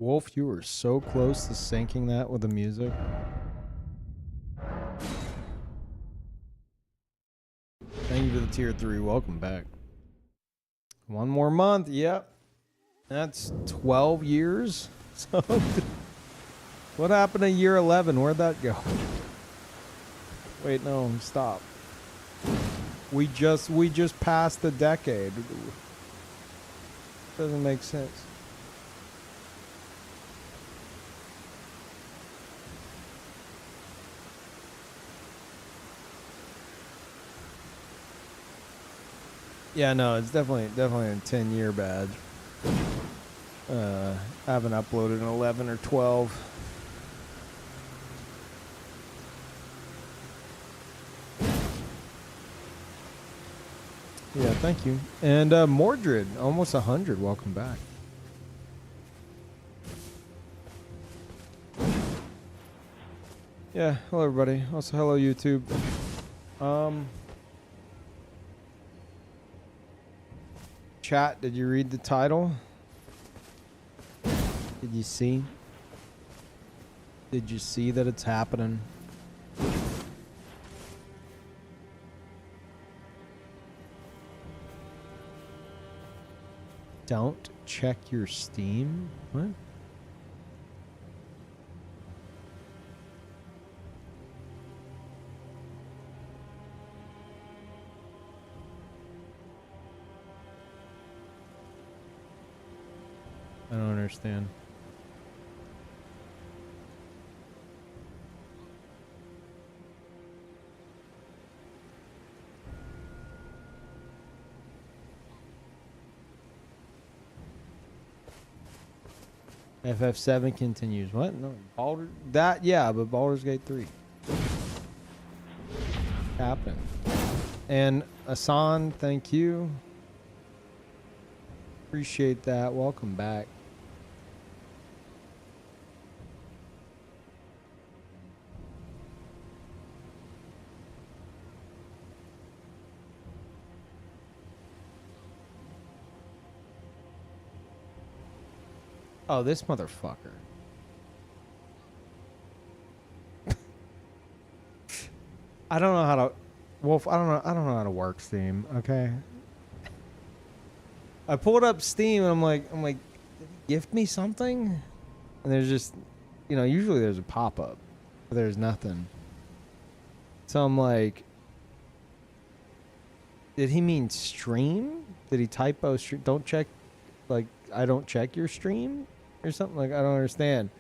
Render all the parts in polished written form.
Wolf, you were so close to syncing that with the music. Thank you for the tier 3. Welcome back. One more month. Yep. That's 12 years. So what happened to year 11? Where'd that go? Wait, no, stop. We just passed the decade. Doesn't make sense. Yeah, no, it's definitely a 10-year badge. I haven't uploaded in 11 or 12. Yeah, thank you. And Mordred, almost 100. Welcome back. Yeah, hello everybody. Also, hello YouTube. Chat, did you read the title? Did you see? Did you see that it's happening? Don't check your Steam? What? I don't understand. FF7 continues. What? No, Baldur. That, yeah, but Baldur's Gate 3 happened. And Asan, thank you. Appreciate that. Welcome back. Oh, this motherfucker. I don't know how to Wolf, I don't know how to work Steam, okay? I pulled up Steam and I'm like, did he gift me something? And there's just, you know, usually there's a pop-up, but there's nothing. So I'm like, did he mean stream? Did he typo stream? Don't check, like, I don't check your stream? Or something, like, I don't understand.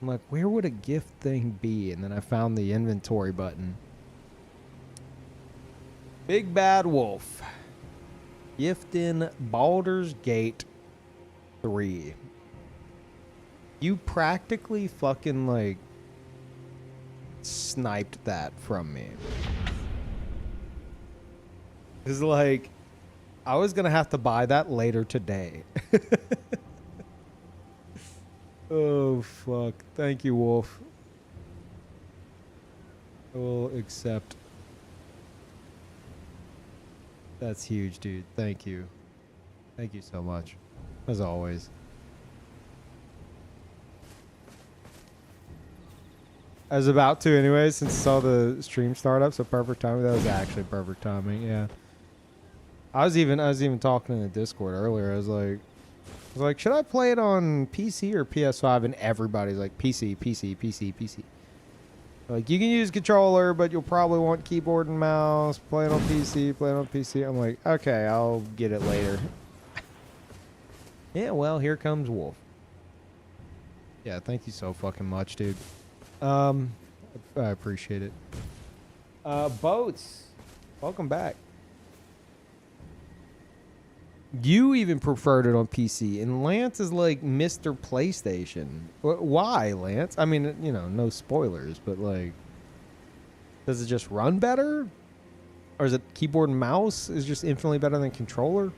I'm like, where would a gift thing be? And then I found the inventory button. Big Bad Wolf. Gift in Baldur's Gate 3. You practically fucking, like, sniped that from me. It's like, I was gonna have to buy that later today. Oh, fuck. Thank you, Wolf. I will accept. That's huge, dude. Thank you. Thank you so much. As always. I was about to anyway, since I saw the stream start up, so perfect timing. That was actually perfect timing, yeah. I was even talking in the Discord earlier. I was like, should I play it on PC or PS5? And everybody's like, PC, PC, PC, PC. Like, you can use controller, but you'll probably want keyboard and mouse. Play it on PC, play it on PC. I'm like, okay, I'll get it later. Yeah, well, here comes Wolf. Yeah, thank you so fucking much, dude. I appreciate it. Boats, welcome back. You even preferred it on PC, and Lance is like Mr. PlayStation. Why, Lance? I mean, you know, no spoilers, but like, does it just run better? Or is it keyboard and mouse is just infinitely better than controller?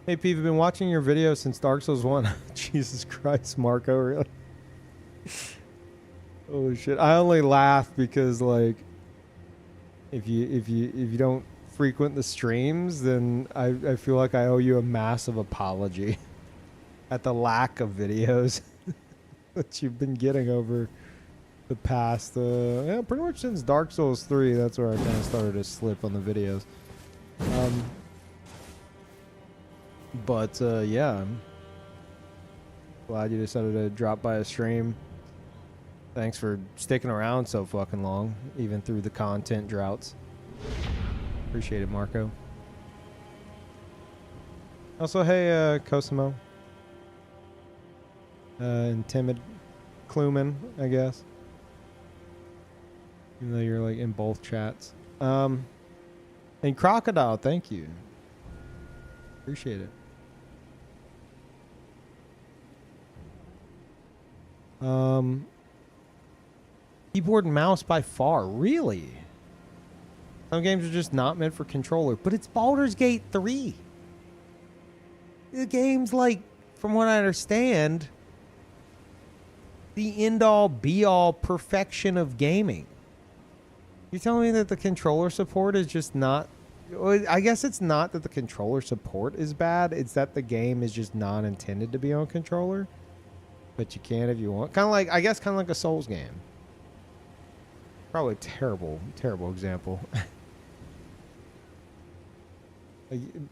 Hey, Peeve, I've been watching your video since Dark Souls 1. Jesus Christ, Marco, really? Oh, shit. I only laugh because, like, if you don't frequent the streams, then I feel like I owe you a massive apology at the lack of videos that you've been getting over the past, yeah, pretty much since Dark Souls 3. That's where I kind of started to slip on the videos. But yeah, I'm glad you decided to drop by a stream. Thanks for sticking around so fucking long, even through the content droughts. Appreciate it, Marco. Also, hey, Cosimo. And Timid Kluman, I guess. Even though you're like in both chats. And Crocodile, thank you. Appreciate it. Keyboard and mouse by far, really? Some games are just not meant for controller, but it's Baldur's Gate 3. The game's like, from what I understand, the end-all, be-all perfection of gaming. You're telling me that the controller support is just not... I guess it's not that the controller support is bad. It's that the game is just not intended to be on controller. But you can if you want. Kind of like, I guess, kind of like a Souls game. Probably a terrible, terrible example.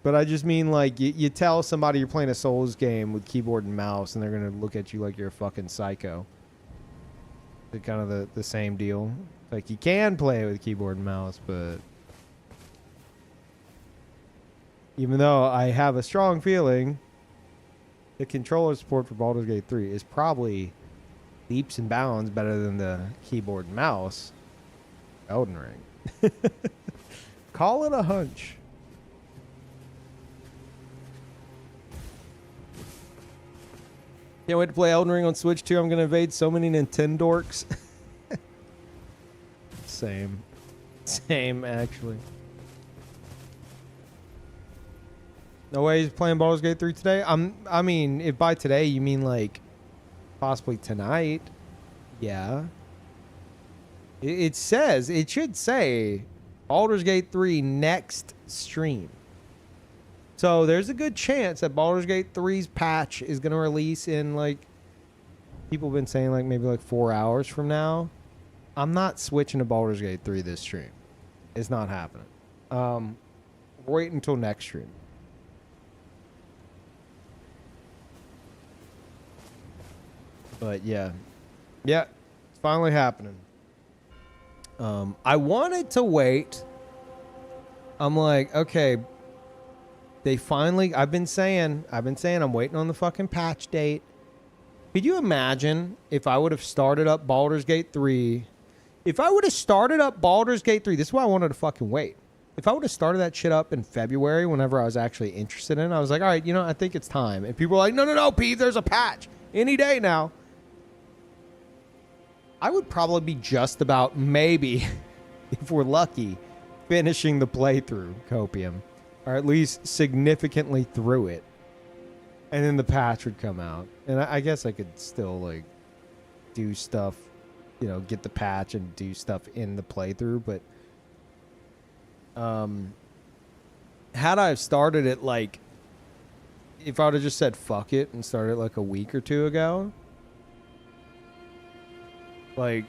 But I just mean, like, you tell somebody you're playing a Souls game with keyboard and mouse, and they're going to look at you like you're a fucking psycho. It's kind of the same deal. Like, you can play it with keyboard and mouse, but... even though I have a strong feeling the controller support for Baldur's Gate 3 is probably leaps and bounds better than the keyboard and mouse Elden Ring. Call it a hunch. Can't wait to play Elden Ring on Switch 2. I'm going to evade so many Nintendorks. Same. Same, actually. No way he's playing Baldur's Gate 3 today? I mean, if by today you mean, like, possibly tonight, yeah. It says, it should say Baldur's Gate 3 next stream. So there's a good chance that Baldur's Gate 3's patch is going to release in, like, people have been saying, like, maybe like 4 hours from now. I'm not switching to Baldur's Gate 3 this stream. It's not happening. Wait until next stream. But yeah. Yeah, it's finally happening. I wanted to wait. I'm like, okay, they finally, I've been saying I'm waiting on the fucking patch date. Could you imagine if I would have started up Baldur's Gate 3? If I would have started up Baldur's Gate 3, this is why I wanted to fucking wait. If I would have started that shit up in February, whenever I was actually interested in it, I was like, all right, you know, I think it's time. And people were like, no, Peeve, there's a patch any day now. I would probably be just about, maybe, if we're lucky, finishing the playthrough, Copium. Or at least significantly through it. And then the patch would come out. And I guess I could still, like, do stuff, you know, get the patch and do stuff in the playthrough. But, had I started it, like, if I would have just said fuck it and started like a week or two ago, like,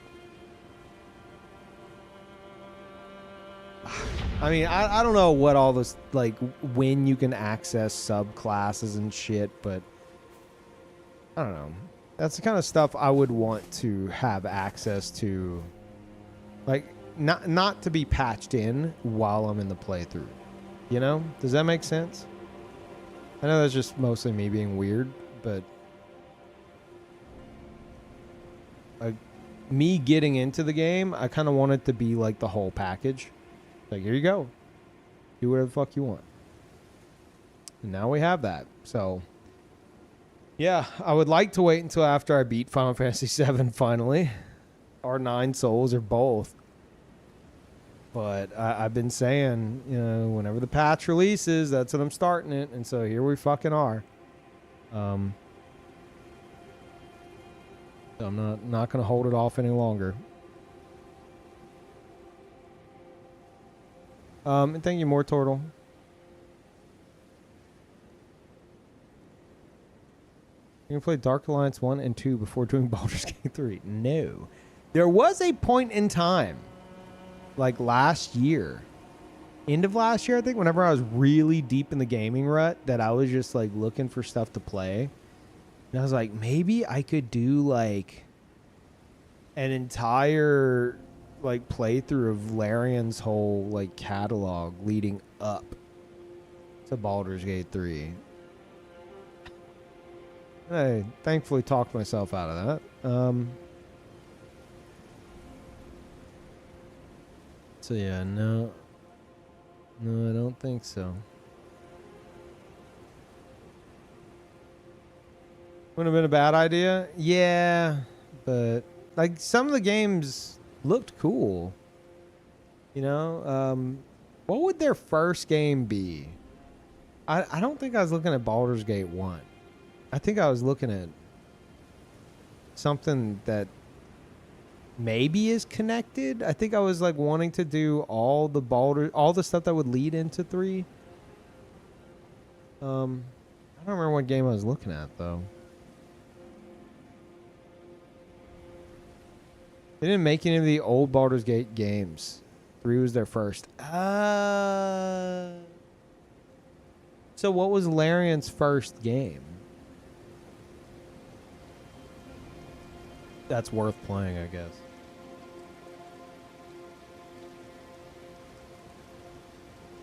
I mean, I don't know what all this, like, when you can access subclasses and shit, but I don't know. That's the kind of stuff I would want to have access to, like, not to be patched in while I'm in the playthrough. You know? Does that make sense? I know that's just mostly me being weird, but me getting into the game, I kind of want it to be like the whole package. Like, here you go. Do whatever the fuck you want. And now we have that. So, yeah, I would like to wait until after I beat Final Fantasy VII finally. Or 9 Souls, or both. But I've been saying, you know, whenever the patch releases, that's when I'm starting it. And so here we fucking are. So I'm not going to hold it off any longer. And thank you, more turtle. You can play Dark Alliance 1 and 2 before doing Baldur's Gate 3. No. There was a point in time, like last year, end of last year, I think, whenever I was really deep in the gaming rut, that I was just like looking for stuff to play. And I was like, maybe I could do like an entire like playthrough of Larian's whole like catalog leading up to Baldur's Gate 3. I thankfully talked myself out of that. So yeah, no, I don't think so. Wouldn't have been a bad idea. Yeah, but like some of the games looked cool. You know, what would their first game be? I don't think I was looking at Baldur's Gate 1. I think I was looking at something that maybe is connected. I think I was like wanting to do all the stuff that would lead into 3. I don't remember what game I was looking at though. They didn't make any of the old Baldur's Gate games. 3 was their first. So what was Larian's first game? That's worth playing, I guess.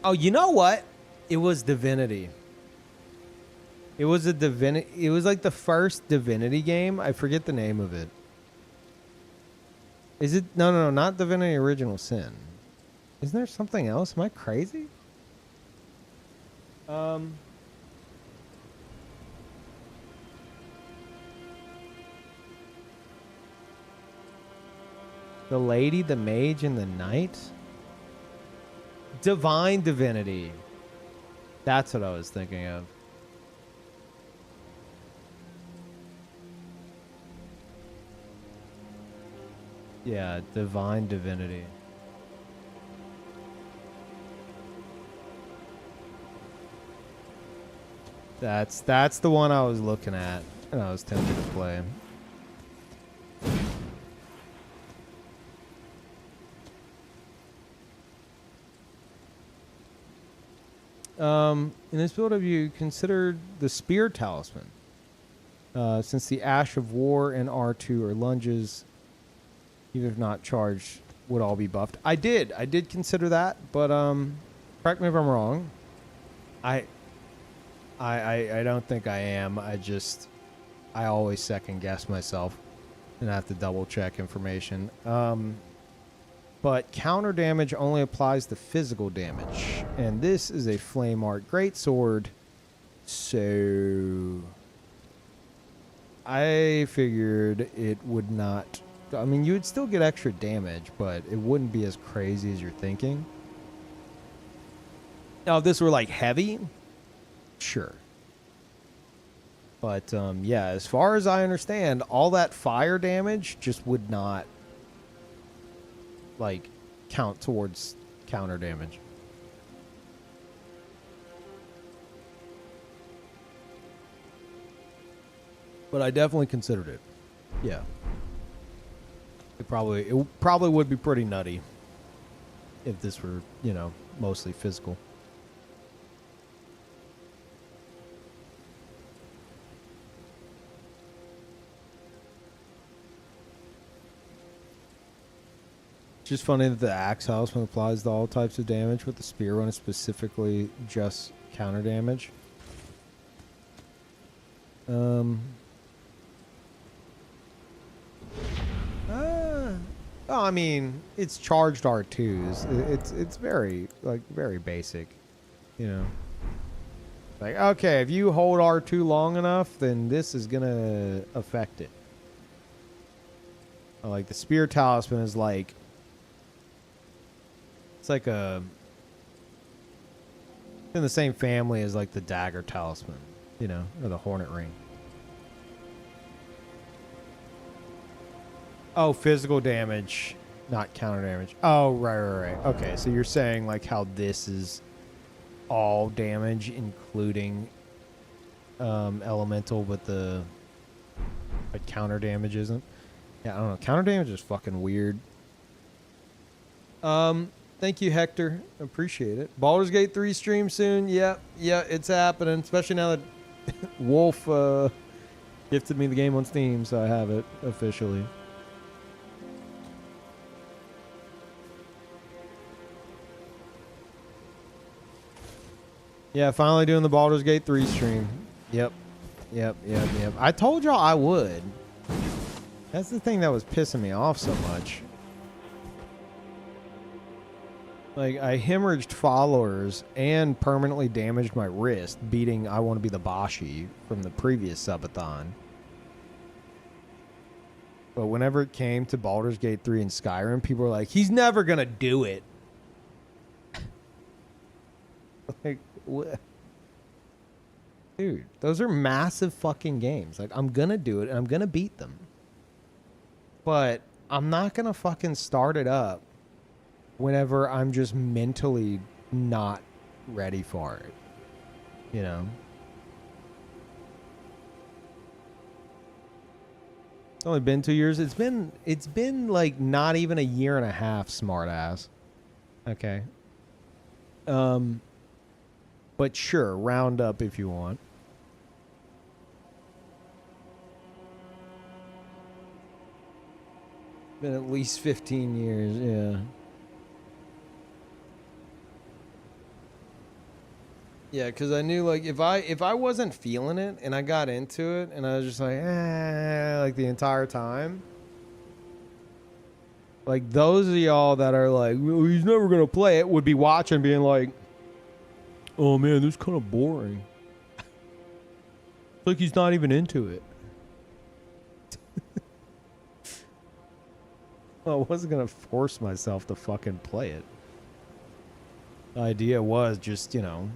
Oh, you know what? It was Divinity. It was It was like the first Divinity game. I forget the name of it. Is it? No, not Divinity Original Sin. Isn't there something else? Am I crazy? The Lady, the Mage, and the Knight? Divine Divinity. That's what I was thinking of. Yeah, Divine Divinity. That's the one I was looking at, and I was tempted to play. In this build, have you considered the Spear Talisman? Since the Ash of War and R2 are lunges, even if not charged, would all be buffed. I did consider that, but correct me if I'm wrong. I don't think I am. I always second guess myself and have to double check information. But counter damage only applies to physical damage. And this is a Flame Art Greatsword. So I figured it would not... I mean, you would still get extra damage, but it wouldn't be as crazy as you're thinking. Now, if this were like heavy, sure. But yeah, as far as I understand, all that fire damage just would not like count towards counter damage. But I definitely considered it. Yeah. It probably would be pretty nutty if this were, you know, mostly physical. It's just funny that the Axe Talisman applies to all types of damage, with the Spear one is specifically just counter damage. Oh, I mean, it's charged R2s. It's very basic, you know. Like, okay, if you hold R2 long enough, then this is gonna affect it. Like the Spear Talisman is like, it's like in the same family as like the Dagger Talisman, you know, or the Hornet Ring. Oh, physical damage. not counter damage. Oh, right. Okay, so you're saying like how this is all damage, including elemental, but the counter damage isn't. Yeah, I don't know. Counter damage is fucking weird. Thank you, Hector. Appreciate it. Baldur's Gate 3 stream soon. Yeah, it's happening. Especially now that Wolf gifted me the game on Steam, so I have it officially. Yeah, finally doing the Baldur's Gate 3 stream. Yep. I told y'all I would. That's the thing that was pissing me off so much. Like, I hemorrhaged followers and permanently damaged my wrist beating I Want to Be the Bashi from the previous subathon. But whenever it came to Baldur's Gate 3 and Skyrim, people were like, he's never going to do it. Like, what? Dude, those are massive fucking games. Like, I'm going to do it and I'm going to beat them. But I'm not going to fucking start it up whenever I'm just mentally not ready for it, you know? It's only been 2 years. It's been like not even a year and a half, smartass. Okay. But sure, round up if you want. Been at least 15 years, yeah. Yeah, because I knew, like, if I wasn't feeling it and I got into it and I was just like, like the entire time. Like, those of y'all that are like, well, he's never going to play it would be watching being like, oh, man, this is kind of boring. It's like he's not even into it. I wasn't going to force myself to fucking play it. The idea was just, you know,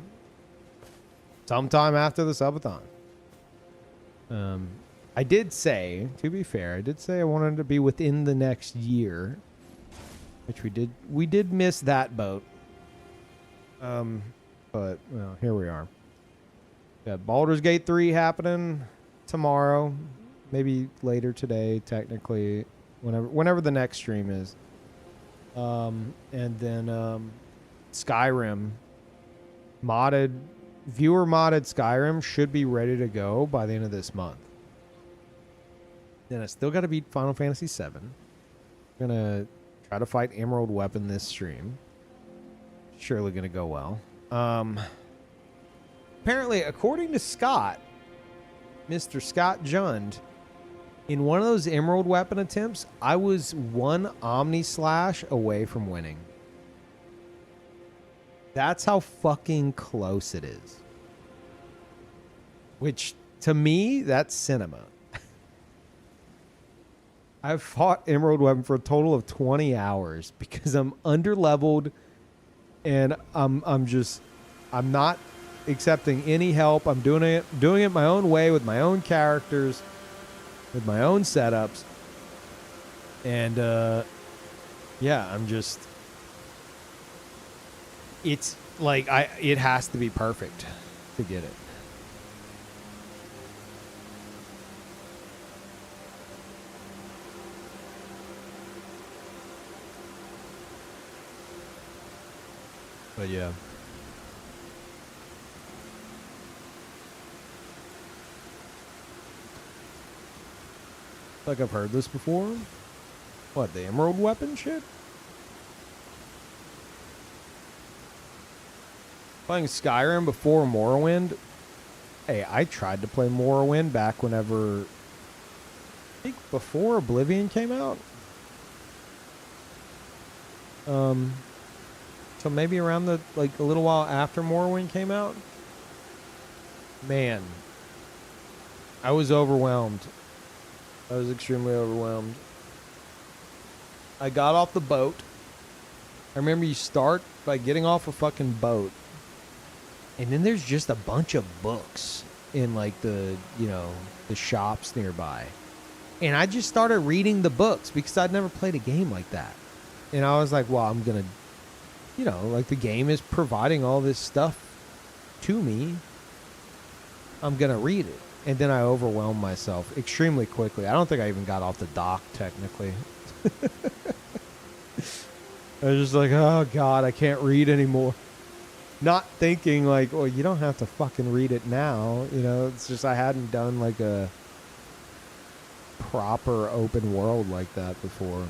sometime after the subathon. I did say, to be fair, I wanted to be within the next year, which we did. We did miss that boat. But well, here we are. Got Baldur's Gate 3 happening tomorrow, maybe later today, technically, whenever the next stream is. And then Skyrim viewer modded Skyrim should be ready to go by the end of this month. Then I still got to beat Final Fantasy 7. I'm gonna try to fight Emerald Weapon this stream. Surely gonna go well. Apparently, according to Scott, Mr. Scott Jund, in one of those Emerald Weapon attempts, I was one Omni Slash away from winning. That's how fucking close it is. Which, to me, that's cinema. I've fought Emerald Weapon for a total of 20 hours because I'm underleveled and I'm not accepting any help. I'm doing it my own way with my own characters, with my own setups. And yeah, it's like it has to be perfect to get it. But yeah. Like I've heard this before. What, the Emerald Weapon shit? Playing Skyrim before Morrowind. Hey, I tried to play Morrowind back whenever, I think before Oblivion came out. So maybe around a little while after Morrowind came out. Man, I was overwhelmed. I was extremely overwhelmed. I got off the boat. I remember you start by getting off a fucking boat. And then there's just a bunch of books in the shops nearby. And I just started reading the books because I'd never played a game like that. And I was like, well, I'm going to, you know, like the game is providing all this stuff to me. I'm going to read it. And then I overwhelmed myself extremely quickly. I don't think I even got off the dock, technically. I was just like, oh, God, I can't read anymore. Not thinking like, well, you don't have to fucking read it now. You know, it's just I hadn't done like a proper open world like that before.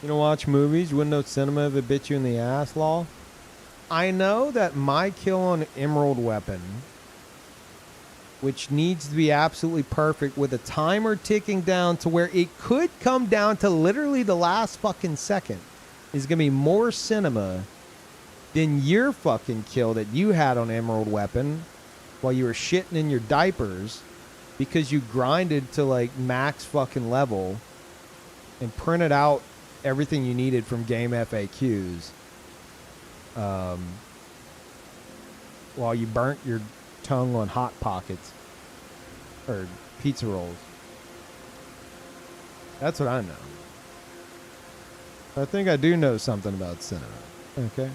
You don't watch movies? You wouldn't know cinema if it bit you in the ass, lol? I know that my kill on Emerald Weapon, which needs to be absolutely perfect with a timer ticking down to where it could come down to literally the last fucking second, is going to be more cinema than your fucking kill that you had on Emerald Weapon while you were shitting in your diapers because you grinded to like max fucking level and printed out everything you needed from game FAQs while you burnt your tongue on Hot Pockets or pizza rolls. That's what I know. I think I do know something about cinema. Okay.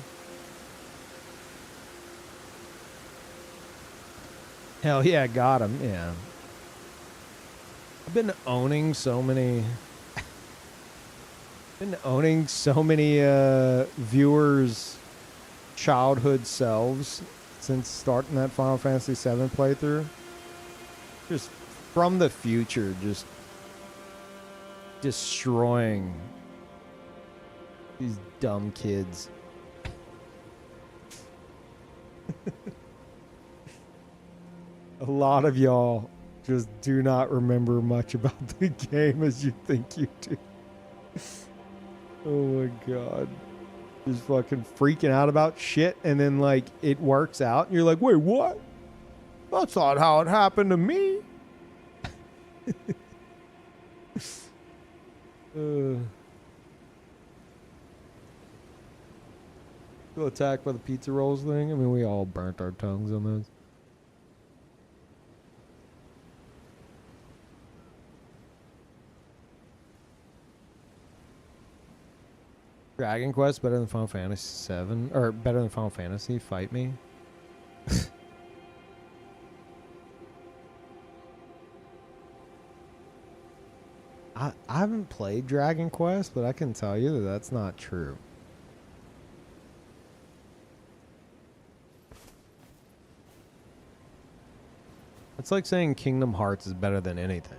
Hell yeah, got him. Yeah. I've been owning so many viewers' childhood selves since starting that Final Fantasy VII playthrough. Just from the future, just destroying these dumb kids. A lot of y'all just do not remember much about the game as you think you do. Oh my god. Just fucking freaking out about shit, and then like it works out and you're like, wait, what? That's not how it happened to me. Feel attacked by the pizza rolls thing? I mean, we all burnt our tongues on those. Dragon Quest better than Final Fantasy VII? Or better than Final Fantasy? Fight me. I haven't played Dragon Quest, but I can tell you that that's not true. It's like saying Kingdom Hearts is better than anything.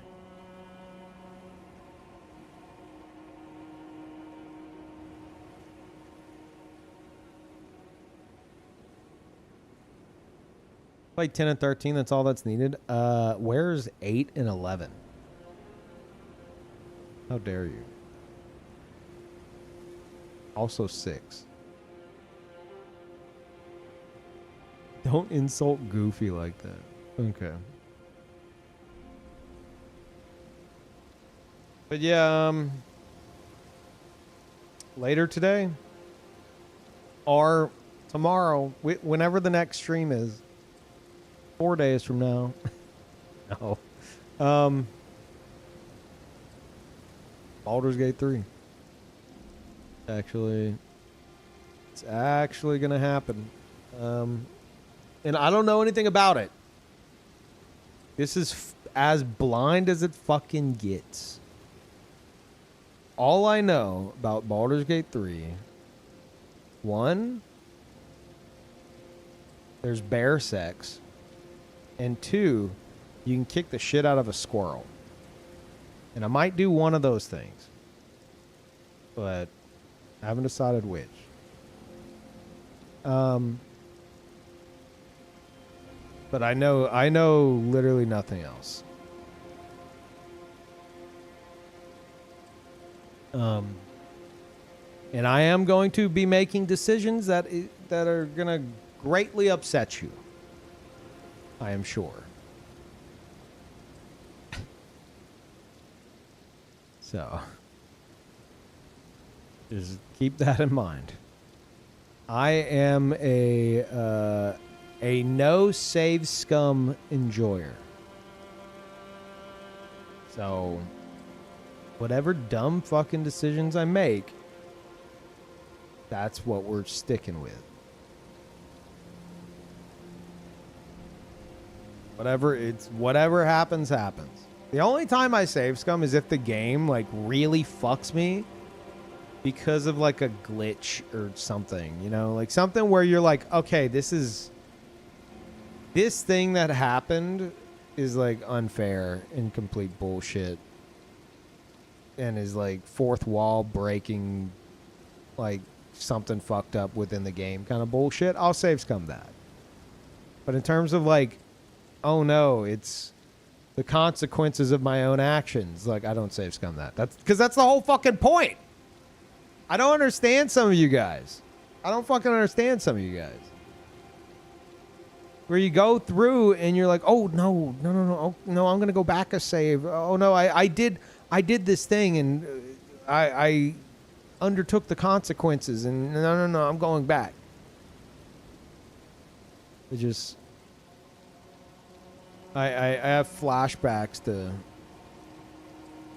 Like 10 and 13, that's all that's needed. Where's 8 and 11? How dare you? Also 6. Don't insult Goofy like that. Okay. But yeah, later today or tomorrow, whenever the next stream is, 4 days from now. No. Baldur's Gate 3. It's actually going to happen. And I don't know anything about it. This is as blind as it fucking gets. All I know about Baldur's Gate 3, 1, there's bear sex. And 2, you can kick the shit out of a squirrel. And I might do one of those things. But I haven't decided which. But I know literally nothing else. And I am going to be making decisions that are going to greatly upset you. I am sure. So, just keep that in mind. I am a a no save scum enjoyer. So, whatever dumb fucking decisions I make, that's what we're sticking with. Whatever happens, happens. The only time I save scum is if the game like really fucks me because of like a glitch or something, you know, like something where you're like, okay, this thing that happened is like unfair and complete bullshit and is like fourth wall breaking, like something fucked up within the game kind of bullshit. I'll save scum that. But in terms of like, oh no, it's the consequences of my own actions. Like, I don't save scum that. That's because that's the whole fucking point. I don't understand some of you guys. I don't fucking understand some of you guys. Where you go through and you're like, oh no, oh, no, I'm gonna go back a save. Oh no, I did this thing and I undertook the consequences and no, I'm going back. It just. I have flashbacks to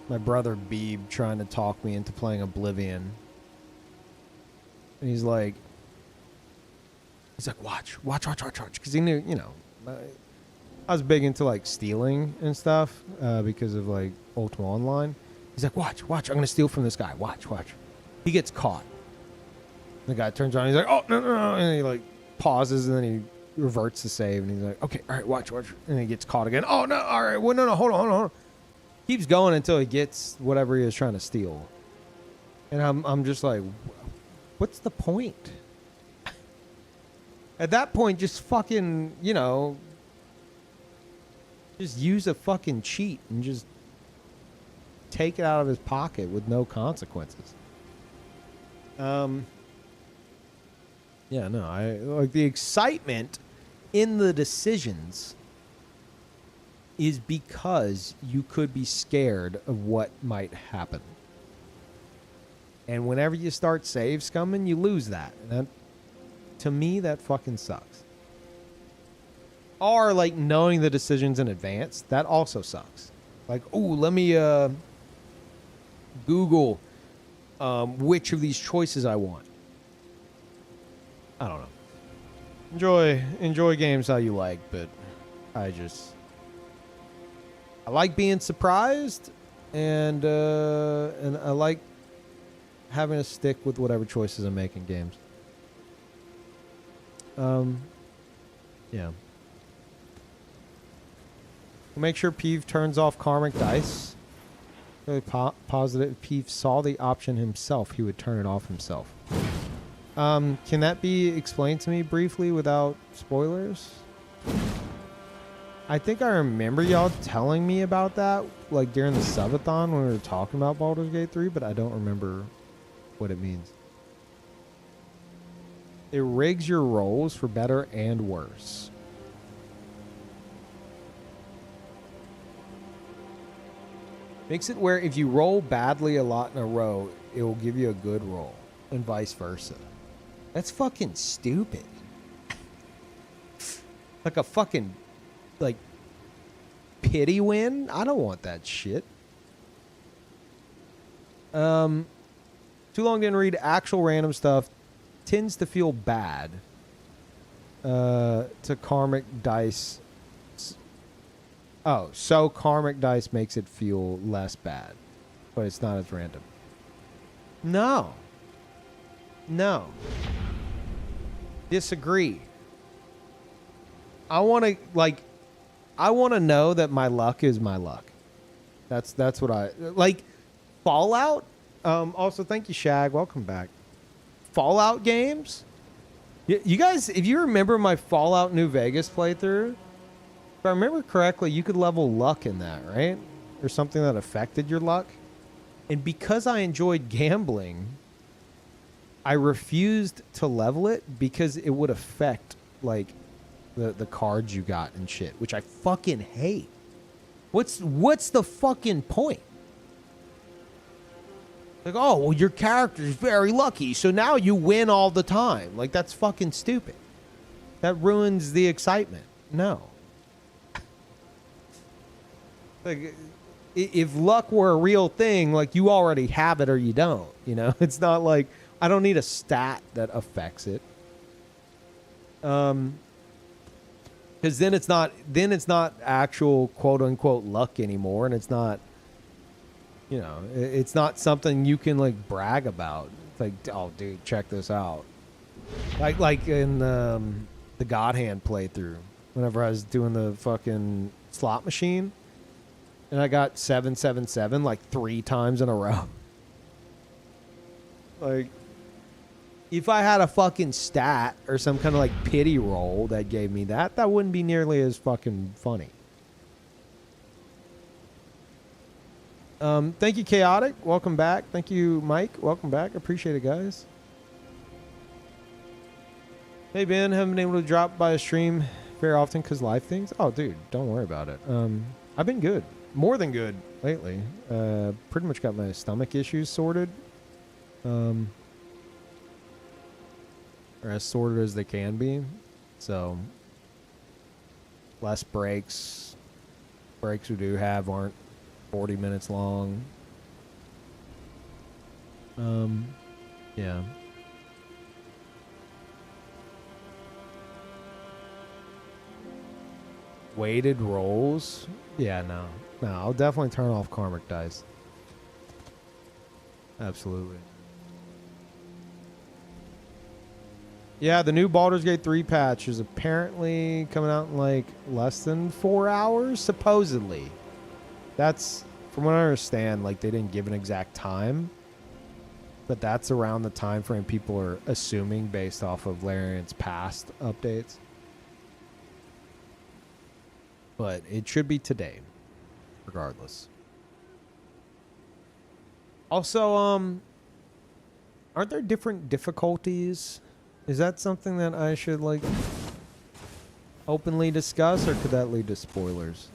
my brother Beebe trying to talk me into playing Oblivion. And he's like, watch. Because he knew, you know, I was big into like stealing and stuff because of like Ultima Online. He's like, watch. I'm going to steal from this guy. Watch. He gets caught. The guy turns around. He's like, oh, no. And he like pauses and then he reverts the save and he's like, okay, all right, watch, and he gets caught again. Oh no, all right, well, no, hold on. Keeps going until he gets whatever he is trying to steal, and I'm just like, what's the point? At that point, just fucking, you know, just use a fucking cheat and just take it out of his pocket with no consequences. Yeah, no, I like the excitement in the decisions is because you could be scared of what might happen. And whenever you start save scumming, you lose that. And that, to me, that fucking sucks. Or like knowing the decisions in advance, that also sucks. Like, oh, let me Google which of these choices I want. I don't know. Enjoy games how you like, but I like being surprised, and I like having to stick with whatever choices I make in games. Yeah. Make sure Peeve turns off karmic dice. Really positive. If Peeve saw the option himself, he would turn it off himself. Can that be explained to me briefly without spoilers? I think I remember y'all telling me about that, like during the subathon when we were talking about Baldur's Gate 3, but I don't remember what it means. It rigs your rolls for better and worse. Makes it where if you roll badly a lot in a row, it will give you a good roll, and vice versa. That's fucking stupid. Like a fucking, like, pity win? I don't want that shit. Too long didn't read actual random stuff. Tends to feel bad. To karmic dice. Oh, so karmic dice makes it feel less bad. But it's not as random. No. Disagree. I want to know that my luck is my luck. That's what I like. Fallout. Also, thank you, Shag. Welcome back. Fallout games. You guys, if you remember my Fallout New Vegas playthrough, if I remember correctly, you could level luck in that, right? Or something that affected your luck. And because I enjoyed gambling, I refused to level it because it would affect, like, the cards you got and shit, which I fucking hate. What's the fucking point? Like, oh, well, your character's very lucky, so now you win all the time. Like, that's fucking stupid. That ruins the excitement. No. Like, if luck were a real thing, like, you already have it or you don't, you know? It's not like I don't need a stat that affects it. Because then it's not actual quote unquote luck anymore, and it's not, you know, it's not something you can like brag about. It's like, oh, dude, check this out. Like in the God Hand playthrough, whenever I was doing the fucking slot machine, and I got 777 like 3 times in a row. Like, if I had a fucking stat or some kind of like pity roll that gave me that, that wouldn't be nearly as fucking funny. Thank you, Chaotic. Welcome back. Thank you, Mike. Welcome back. Appreciate it, guys. Hey, Ben. Haven't been able to drop by a stream very often because life things. Oh, dude, don't worry about it. I've been good. More than good lately. Pretty much got my stomach issues sorted. Or as sorted as they can be. So, less breaks. Breaks we do have aren't 40 minutes long. Yeah. Weighted rolls? Yeah, no. No, I'll definitely turn off Karmic Dice. Absolutely. Yeah, the new Baldur's Gate 3 patch is apparently coming out in like less than 4 hours, supposedly. That's, from what I understand, like they didn't give an exact time, but that's around the time frame people are assuming based off of Larian's past updates. But it should be today, regardless. Also, aren't there different difficulties? Is that something that I should, like, openly discuss, or could that lead to spoilers?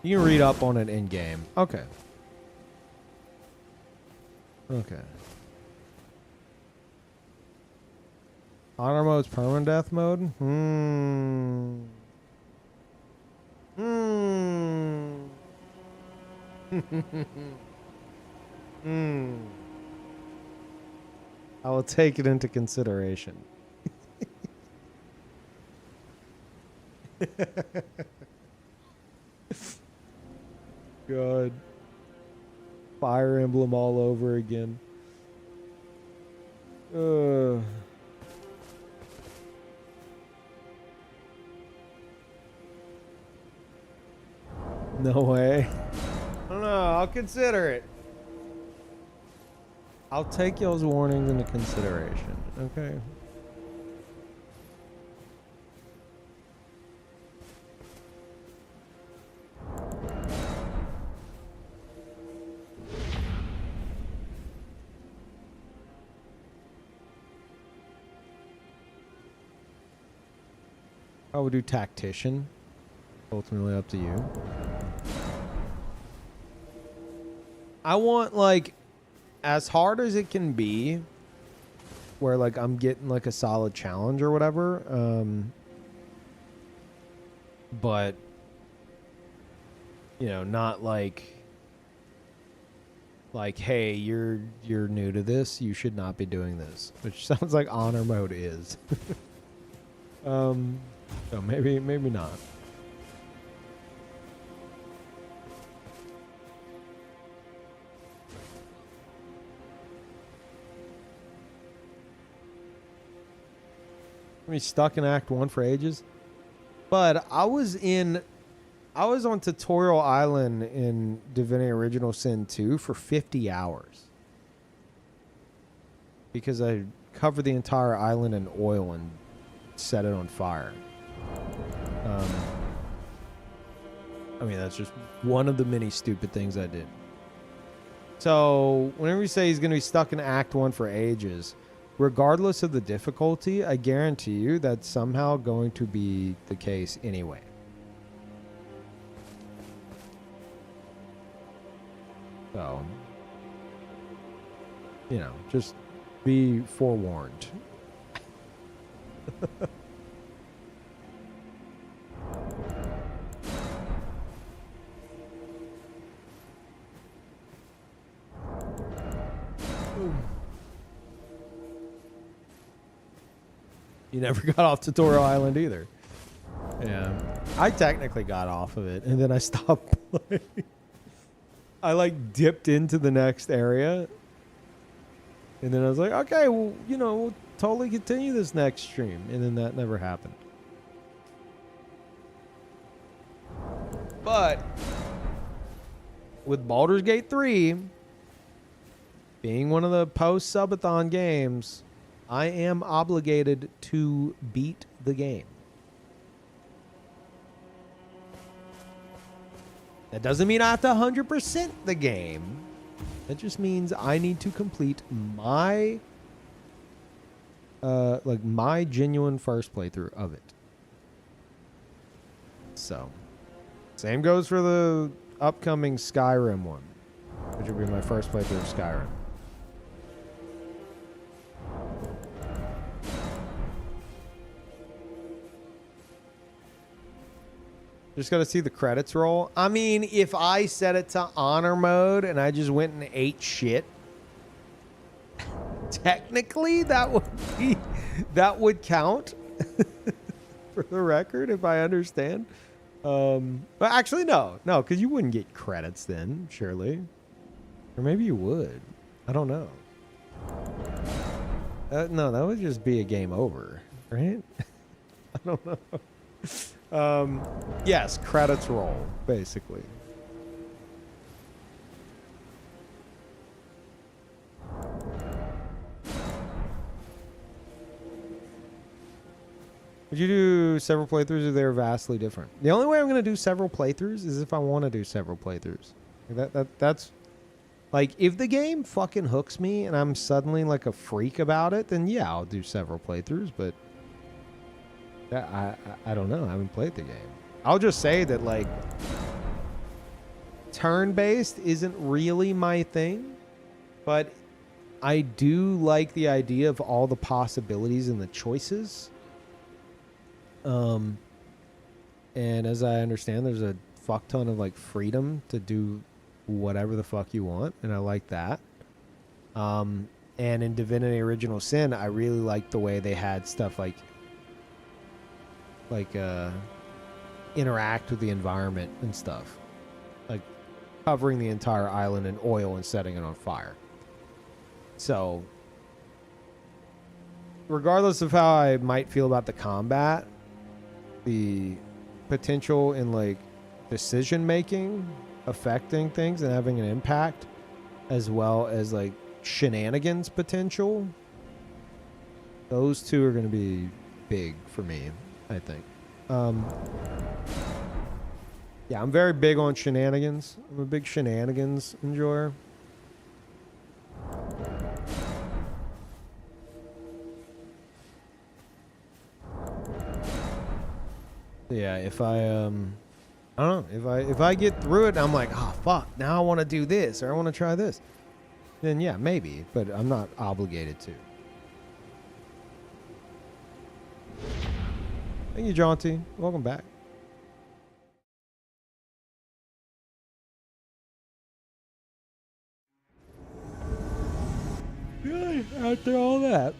You can read up on it in-game. Okay. Okay. Honor mode's permadeath mode? I will take it into consideration. God. Fire Emblem all over again. No way. I don't know. I'll consider it. I'll take y'all's warnings into consideration. Okay. I would do tactician. Ultimately up to you. I want, like, as hard as it can be, where, like, I'm getting, like, a solid challenge or whatever, but, you know, not like, hey, you're new to this, you should not be doing this, which sounds like honor mode is. So maybe not. Me stuck in Act 1 for ages. But I was on Tutorial Island in Divinity Original Sin 2 for 50 hours. Because I covered the entire island in oil and set it on fire. I mean, that's just one of the many stupid things I did. So, whenever you say he's going to be stuck in Act 1 for ages, regardless of the difficulty, I guarantee you that's somehow going to be the case anyway. So, you know, just be forewarned. You never got off Tutorial Island either. Yeah. I technically got off of it, and then I stopped playing. I, like, dipped into the next area. And then I was like, okay, well, you know, we'll totally continue this next stream. And then that never happened. But with Baldur's Gate 3 being one of the post-subathon games, I am obligated to beat the game. That doesn't mean I have to 100% the game. That just means I need to complete my my genuine first playthrough of it. So, same goes for the upcoming Skyrim one, which will be my first playthrough of Skyrim. Just got to see the credits roll. I mean, if I set it to honor mode and I just went and ate shit, technically that would count for the record, if I understand. But actually, no, because you wouldn't get credits then, surely, or maybe you would. I don't know. No, that would just be a game over, right? I don't know. Yes, credits roll, basically. Would you do several playthroughs, or they're vastly different? The only way I'm going to do several playthroughs is if I want to do several playthroughs. That's like, if the game fucking hooks me and I'm suddenly like a freak about it, then yeah, I'll do several playthroughs, but I don't know. I haven't played the game. I'll just say that, like, turn-based isn't really my thing, but I do like the idea of all the possibilities and the choices. And as I understand, there's a fuck ton of, like, freedom to do whatever the fuck you want, and I like that. And in Divinity Original Sin, I really liked the way they had stuff like interact with the environment and stuff, like covering the entire island in oil and setting it on fire. So regardless of how I might feel about the combat, the potential in, like, decision making affecting things and having an impact, as well as, like, shenanigans potential, those two are going to be big for me, I think. Yeah, I'm very big on shenanigans. I'm a big shenanigans enjoyer. Yeah, if I don't know, if I get through it and I'm like, oh fuck, now I want to do this, or I want to try this, then yeah, maybe, but I'm not obligated to. Thank you, Jaunty. Welcome back. Yeah, after all that.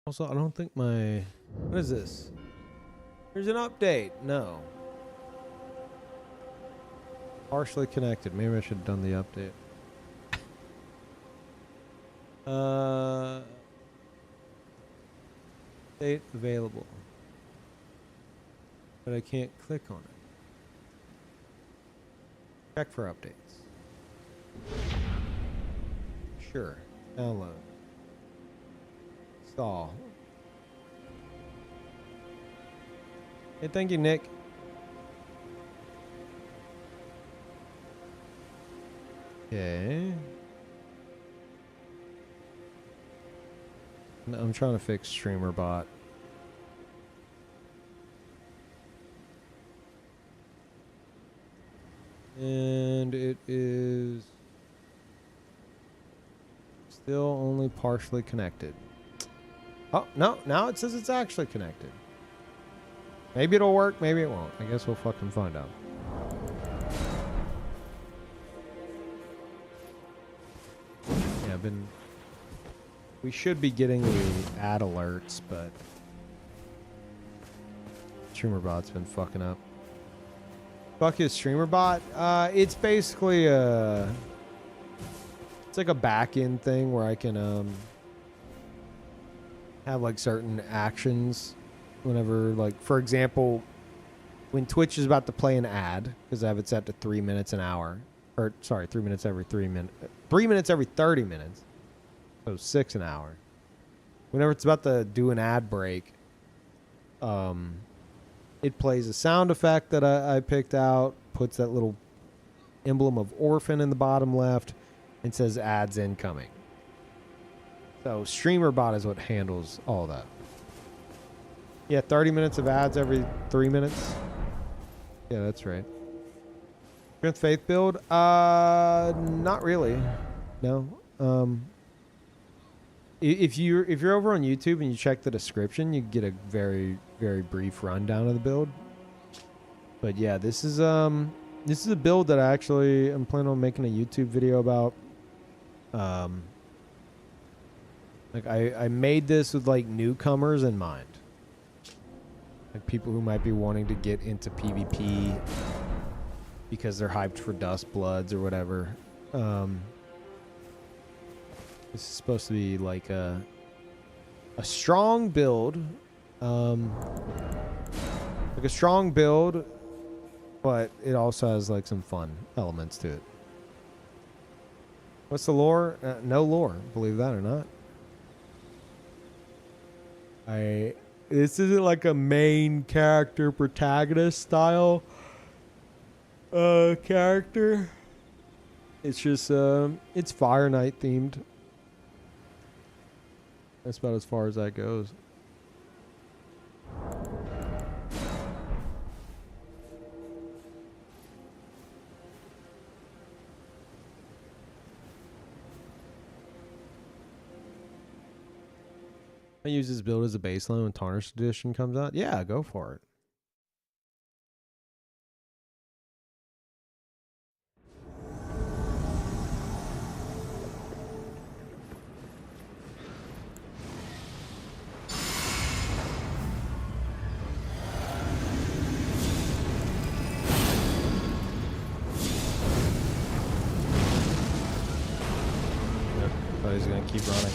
Also, I don't think my... What is this? There's an update. No. Partially connected. Maybe I should have done the update. Update available. But I can't click on it. Check for updates. Sure. Download. Install. Hey, thank you, Nick. Okay. I'm trying to fix streamer bot. And it is still only partially connected. Oh, no. Now it says it's actually connected. Maybe it'll work. Maybe it won't. I guess we'll fucking find out. Yeah, we should be getting the ad alerts, but streamer bot's been fucking up. Fuck his streamer bot. It's basically it's like a back-end thing where I can have like certain actions whenever, like, for example, when Twitch is about to play an ad, because I have it set to 3 minutes an hour, or sorry, 3 minutes every 3 minutes, 3 minutes every 30 minutes, so 6 an hour. Whenever it's about to do an ad break, it plays a sound effect that I picked out, puts that little emblem of orphan in the bottom left, and says ads incoming. So StreamerBot is what handles all that. Yeah, 30 minutes of ads every 3 minutes. Yeah, that's right. Strength Faith build? Not really. No. If you're over on YouTube and you check the description, you get a very, very brief rundown of the build. But yeah, this is a build that I actually am planning on making a YouTube video about. Like I made this with like newcomers in mind. Like people who might be wanting to get into PvP because they're hyped for Dust Bloods or whatever. This is supposed to be like a strong build. Like a strong build, but it also has like some fun elements to it. What's the lore? No lore, believe that or not. This isn't like a main character protagonist style character. It's just it's Fire Knight themed. That's about as far as that goes. I use this build as a baseline when Tarnished Edition comes out. Yeah, go for it. Yep, thought he was gonna keep running.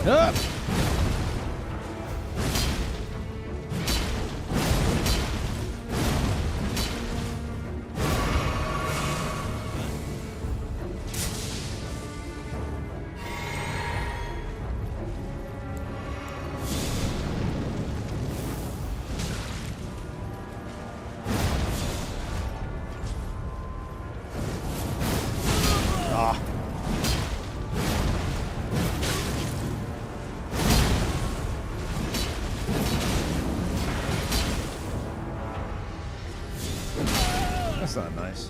Up. That's not nice.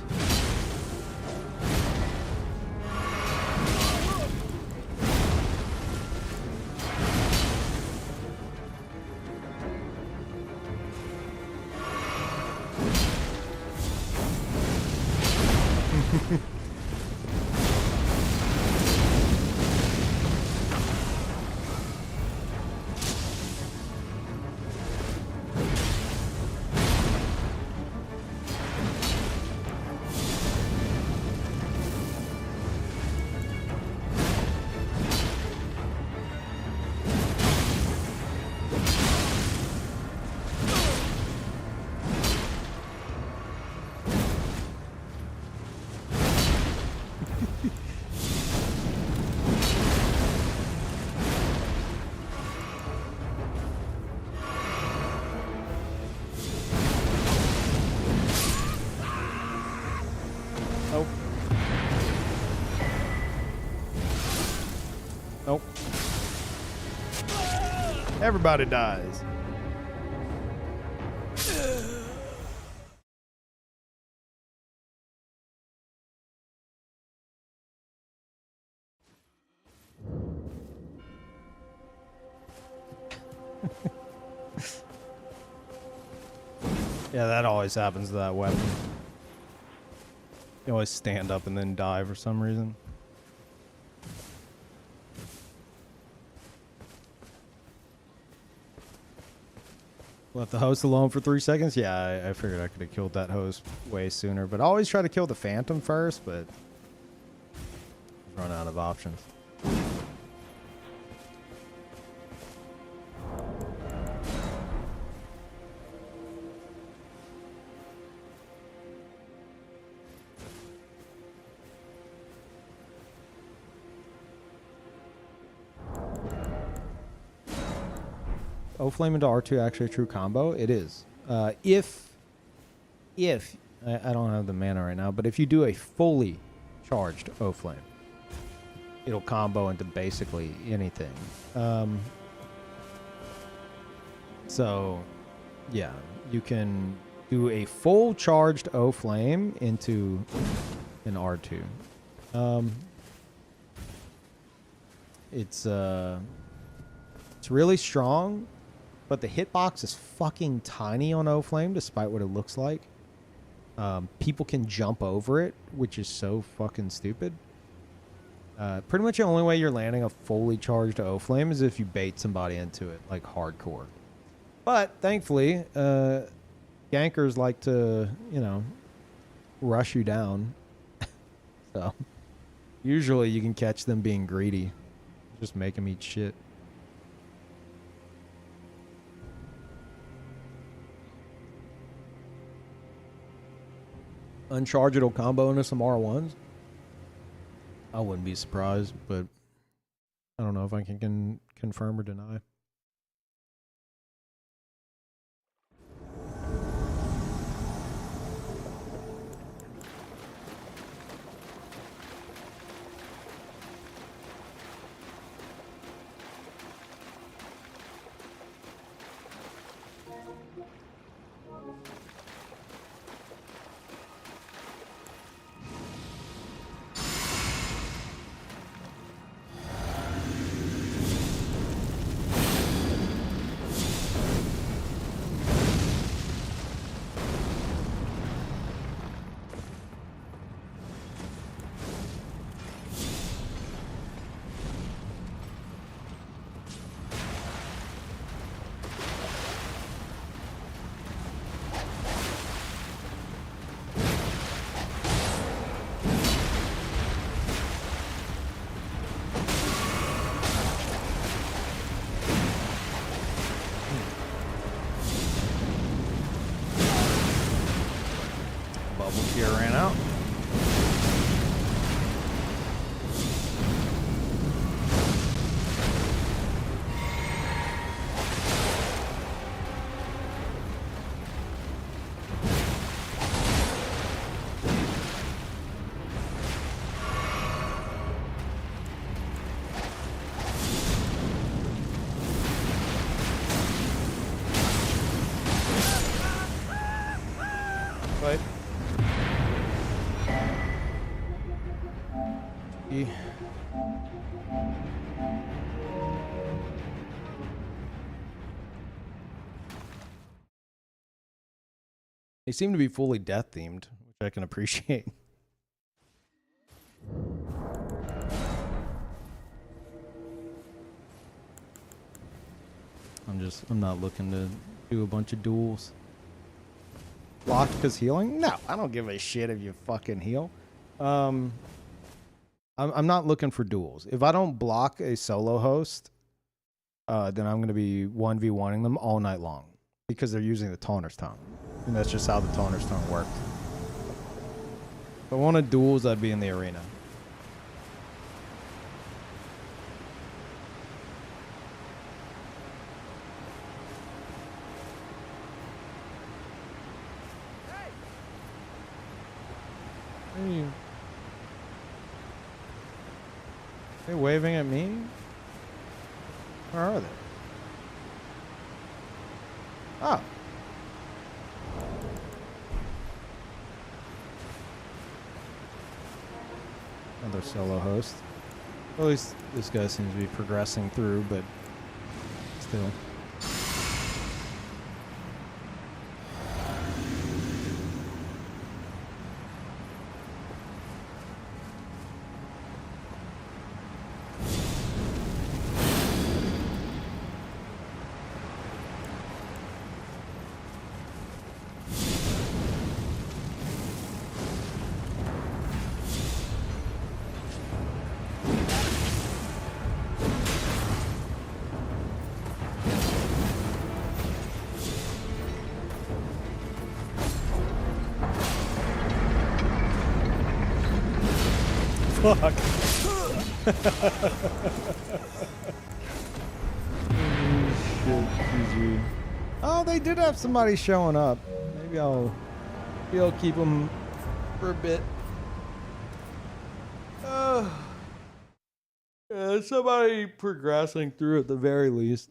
Everybody dies. Yeah, that always happens to that weapon. You always stand up and then die for some reason. Left the host alone for 3 seconds? Yeah, I figured I could have killed that host way sooner. But I always try to kill the Phantom first, but run out of options. O-Flame into R2 actually a true combo? It is. If I don't have the mana right now, but if you do a fully charged O-Flame, it'll combo into basically anything. So, yeah, you can do a full charged O-Flame into an R2. It's really strong, but the hitbox is fucking tiny on O-Flame, despite what it looks like. People can jump over it, which is so fucking stupid. Pretty much the only way you're landing a fully charged O-Flame is if you bait somebody into it, like hardcore. But, thankfully, gankers like to, you know, rush you down. So, usually you can catch them being greedy. Just make them eat shit. Unchargeable combo into some R1s? I wouldn't be surprised, but I don't know if I can confirm or deny. They seem to be fully death themed, which I can appreciate. I'm not looking to do a bunch of duels. Blocked because healing? No, I don't give a shit if you fucking heal. I'm not looking for duels. If I don't block a solo host, then I'm going to be 1v1ing them all night long because they're using the Taunter's Tongue. And that's just how the Taunter's Tongue worked. If I wanted duels, I'd be in the arena. Are they waving at me? Where are they? Oh. Another solo host. At least this guy seems to be progressing through, but still. Fuck. Shit, GG. Oh, they did have somebody showing up. Maybe I'll keep them for a bit. Yeah, somebody progressing through at the very least.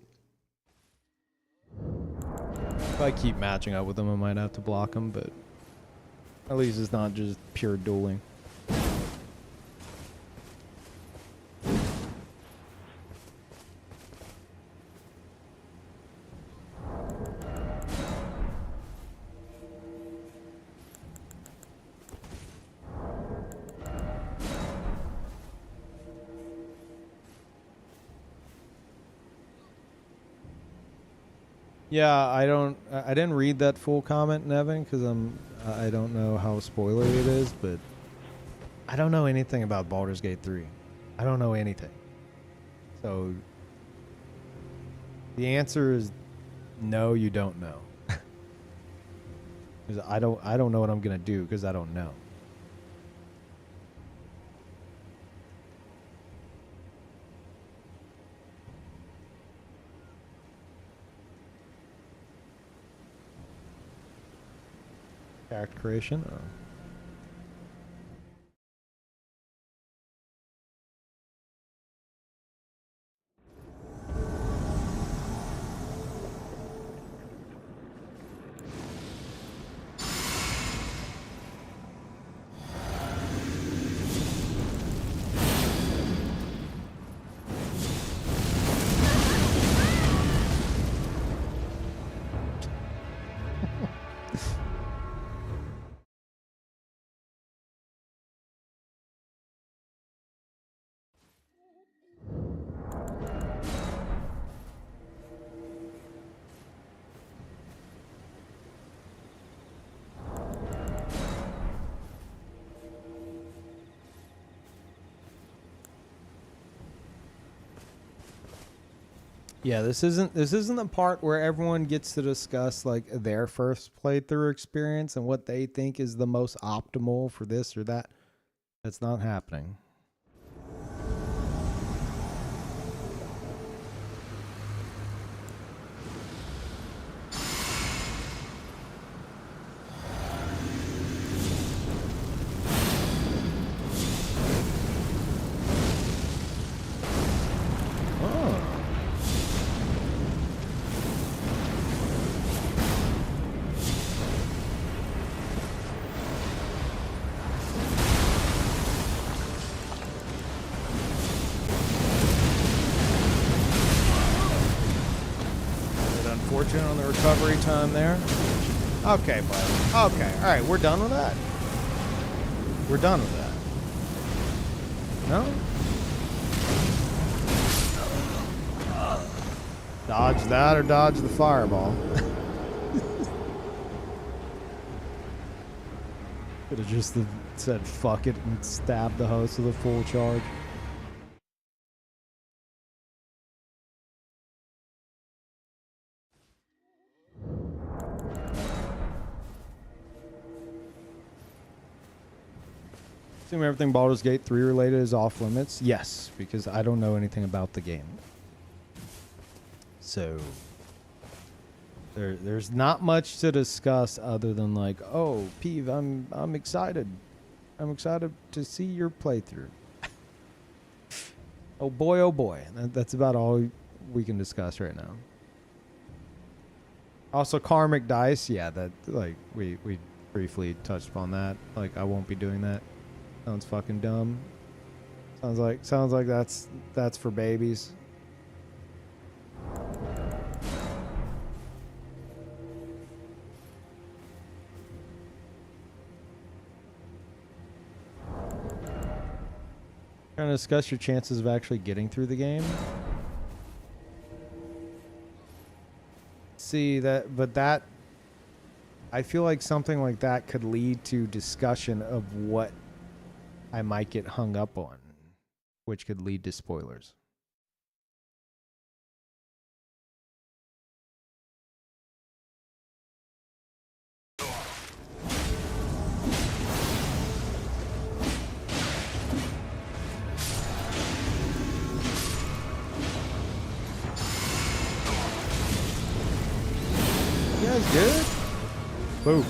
If I keep matching up with them, I might have to block them, but at least it's not just pure dueling. Yeah, I didn't read that full comment, Nevin, because I don't know how spoilery it is, but I don't know anything about Baldur's Gate 3. I don't know anything. So the answer is no, you don't know. Because I don't know what I'm gonna do because I don't know. Character creation. Oh. Yeah, this isn't the part where everyone gets to discuss like their first playthrough experience and what they think is the most optimal for this or that. That's not happening. On the recovery time there. Okay, bud. Okay, all right, we're done with that. We're done with that. No? Dodge that or dodge the fireball. Could have just said fuck it and stabbed the host with a full charge. Assume everything Baldur's Gate 3 related is off limits? Yes, because I don't know anything about the game. So there's not much to discuss other than like, oh, Peeve, I'm excited. I'm excited to see your playthrough. Oh boy, oh boy. That's about all we can discuss right now. Also, karmic dice. Yeah, that like we briefly touched upon that. Like I won't be doing that. Sounds fucking dumb. Sounds like that's for babies. Trying to discuss your chances of actually getting through the game. See that, but that I feel like something like that could lead to discussion of what I might get hung up on, which could lead to spoilers. You guys good? Boom.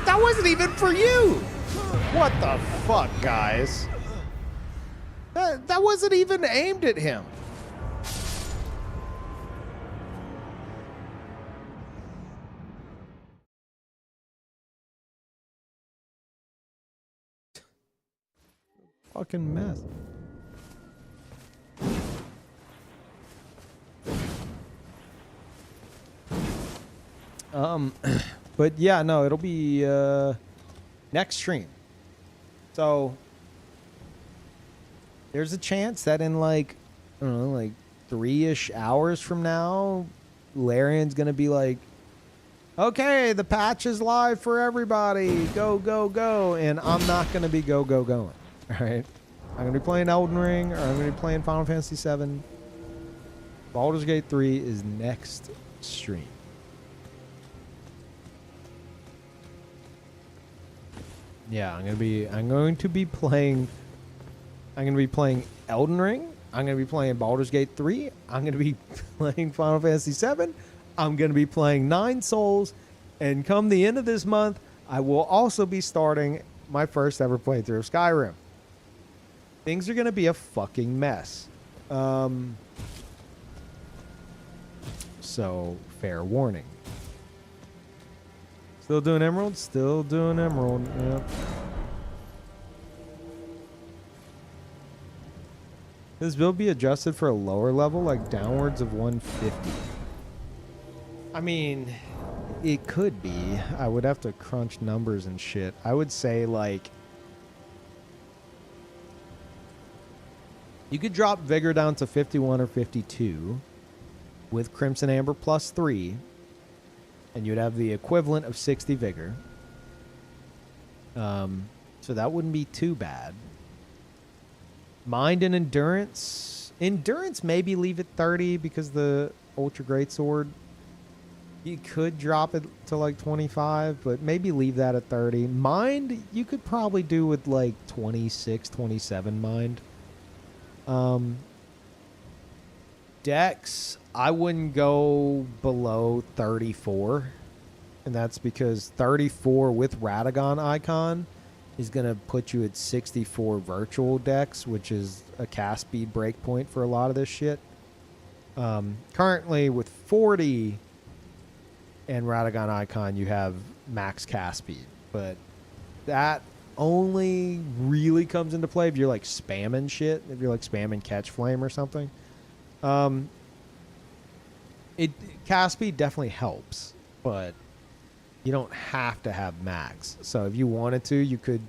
That wasn't even for you! What the fuck, guys? That wasn't even aimed at him. Fucking mess. But yeah, no, it'll be next stream. So there's a chance that in like I don't know, like 3-ish hours from now, Larian's gonna be like, okay, the patch is live for everybody. Go, go, go. And I'm not gonna be go, go, going. Alright. I'm gonna be playing Elden Ring, or I'm gonna be playing Final Fantasy 7. Baldur's Gate 3 is next stream. Yeah, I'm going to be playing Elden Ring. I'm going to be playing Baldur's Gate 3. I'm going to be playing Final Fantasy 7. I'm going to be playing 9 Souls, and come the end of this month, I will also be starting my first ever playthrough of Skyrim. Things are going to be a fucking mess. So, fair warning. Still doing Emerald? Still doing Emerald, yep. This build be adjusted for a lower level, like downwards of 150? I mean, it could be. I would have to crunch numbers and shit. I would say, like, you could drop Vigor down to 51 or 52 with Crimson Amber plus 3. And you'd have the equivalent of 60 Vigor. So that wouldn't be too bad. Mind and Endurance. Endurance maybe leave it 30 because the Ultra Greatsword. You could drop it to like 25, but maybe leave that at 30. Mind, you could probably do with like 26, 27 Mind. Dex, I wouldn't go below 34. And that's because 34 with Radagon icon is going to put you at 64 virtual Dex, which is a cast speed breakpoint for a lot of this shit. Currently with 40 and Radagon icon, you have max cast speed. But that only really comes into play if you're like spamming shit, if you're like spamming Catch Flame or something. Cast speed definitely helps, but you don't have to have max. So if you wanted to, you could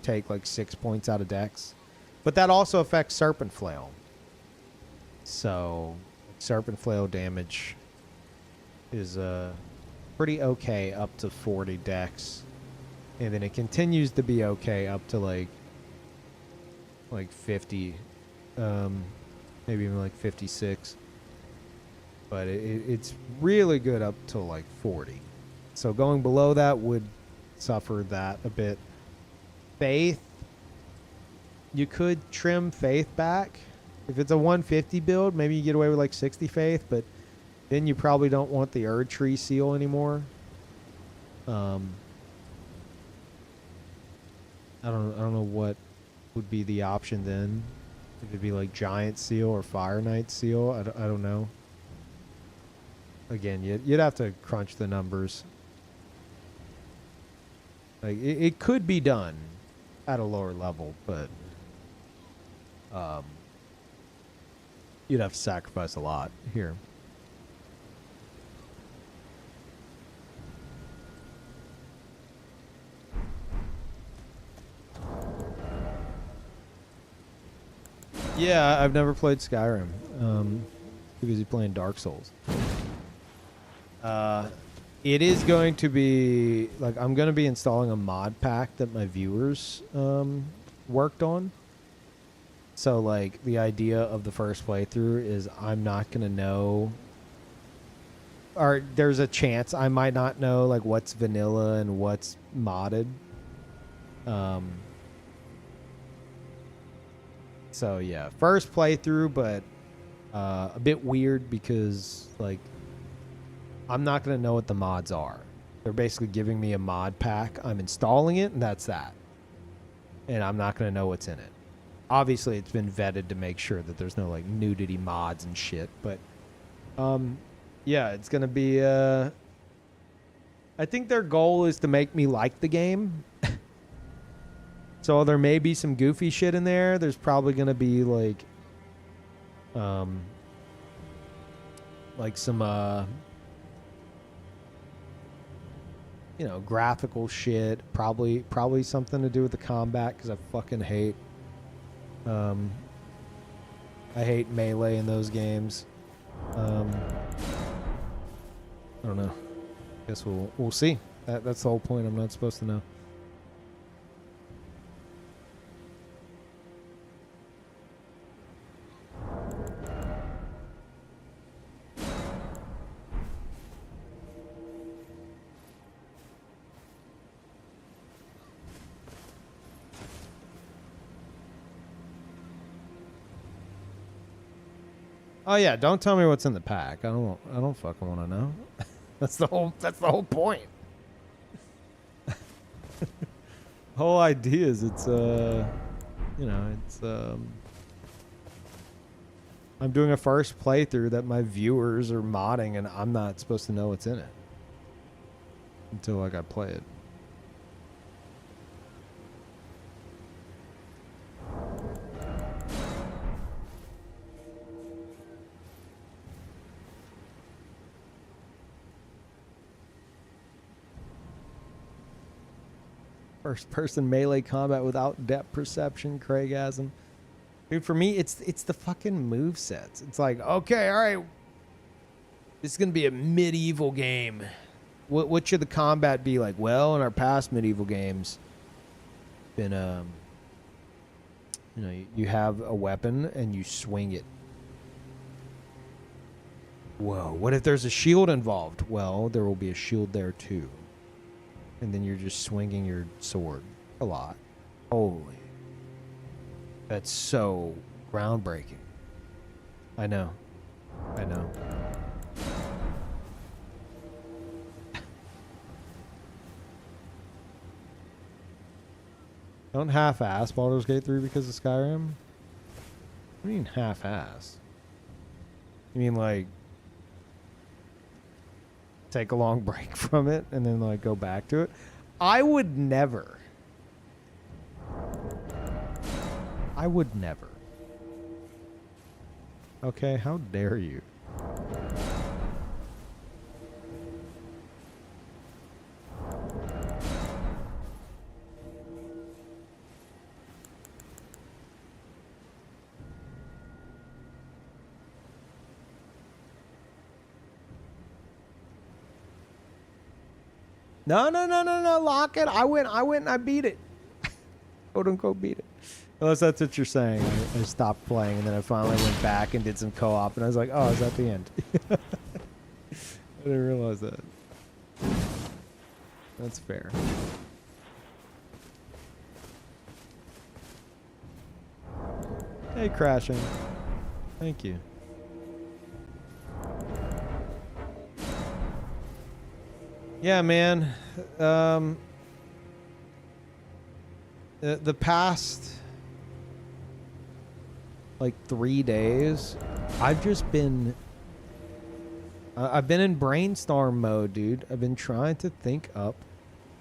take like 6 points out of Dex. But that also affects Serpent Flail. So Serpent Flail damage is pretty okay up to 40 Dex. And then it continues to be okay up to like 50, maybe even like 56. But it's really good up to like 40. So going below that would suffer that a bit. Faith, you could trim Faith back. If it's a 150 build, maybe you get away with like 60 Faith, but then you probably don't want the Erd Tree seal anymore. I don't know would be the option then. If it'd be like Giant Seal or Fire Knight Seal. I don't know. Again, you'd have to crunch the numbers. Like it could be done at a lower level, but you'd have to sacrifice a lot here. Yeah, I've never played Skyrim. Because you're playing Dark Souls. It is going to be like I'm going to be installing a mod pack that my viewers worked on. So like the idea of the first playthrough is I'm not going to know, or there's a chance I might not know like what's vanilla and what's modded. So yeah, first playthrough, but a bit weird because like I'm not going to know what the mods are. They're basically giving me a mod pack. I'm installing it, and that's that. And I'm not going to know what's in it. Obviously, it's been vetted to make sure that there's no like nudity mods and shit. But yeah, it's going to be. I think their goal is to make me like the game. So there may be some goofy shit in there. There's probably going to be like some you know, graphical shit. Probably something to do with the combat because I fucking hate. I hate melee in those games. I don't know. Guess we'll see. That's the whole point. I'm not supposed to know. Oh yeah, don't tell me what's in the pack. I don't fucking want to know. That's the whole point. Whole idea is it's you know, it's I'm doing a first playthrough that my viewers are modding and I'm not supposed to know what's in it until like I play it. First person melee combat without depth perception, Craigasm. Dude, for me, it's the fucking movesets. It's like, okay, all right. This is going to be a medieval game. What should the combat be like? Well, in our past medieval games, been, you know, you have a weapon and you swing it. Whoa, what if there's a shield involved? Well, there will be a shield there too. And then you're just swinging your sword a lot. Holy. That's so groundbreaking. I know. I know. Don't half-ass Baldur's Gate 3 because of Skyrim? What do you mean half-ass? You mean like take a long break from it and then like go back to it? I would never. I would never. Okay, how dare you? No, lock it. I went and I beat it. Quote unquote beat it. Unless that's what you're saying. I stopped playing and then I finally went back and did some co-op and I was like, oh, is that the end? I didn't realize that. That's fair. Hey, Crashing. Thank you. Yeah, man. The past like 3 days, I've just been I've been in brainstorm mode, dude. I've been trying to think up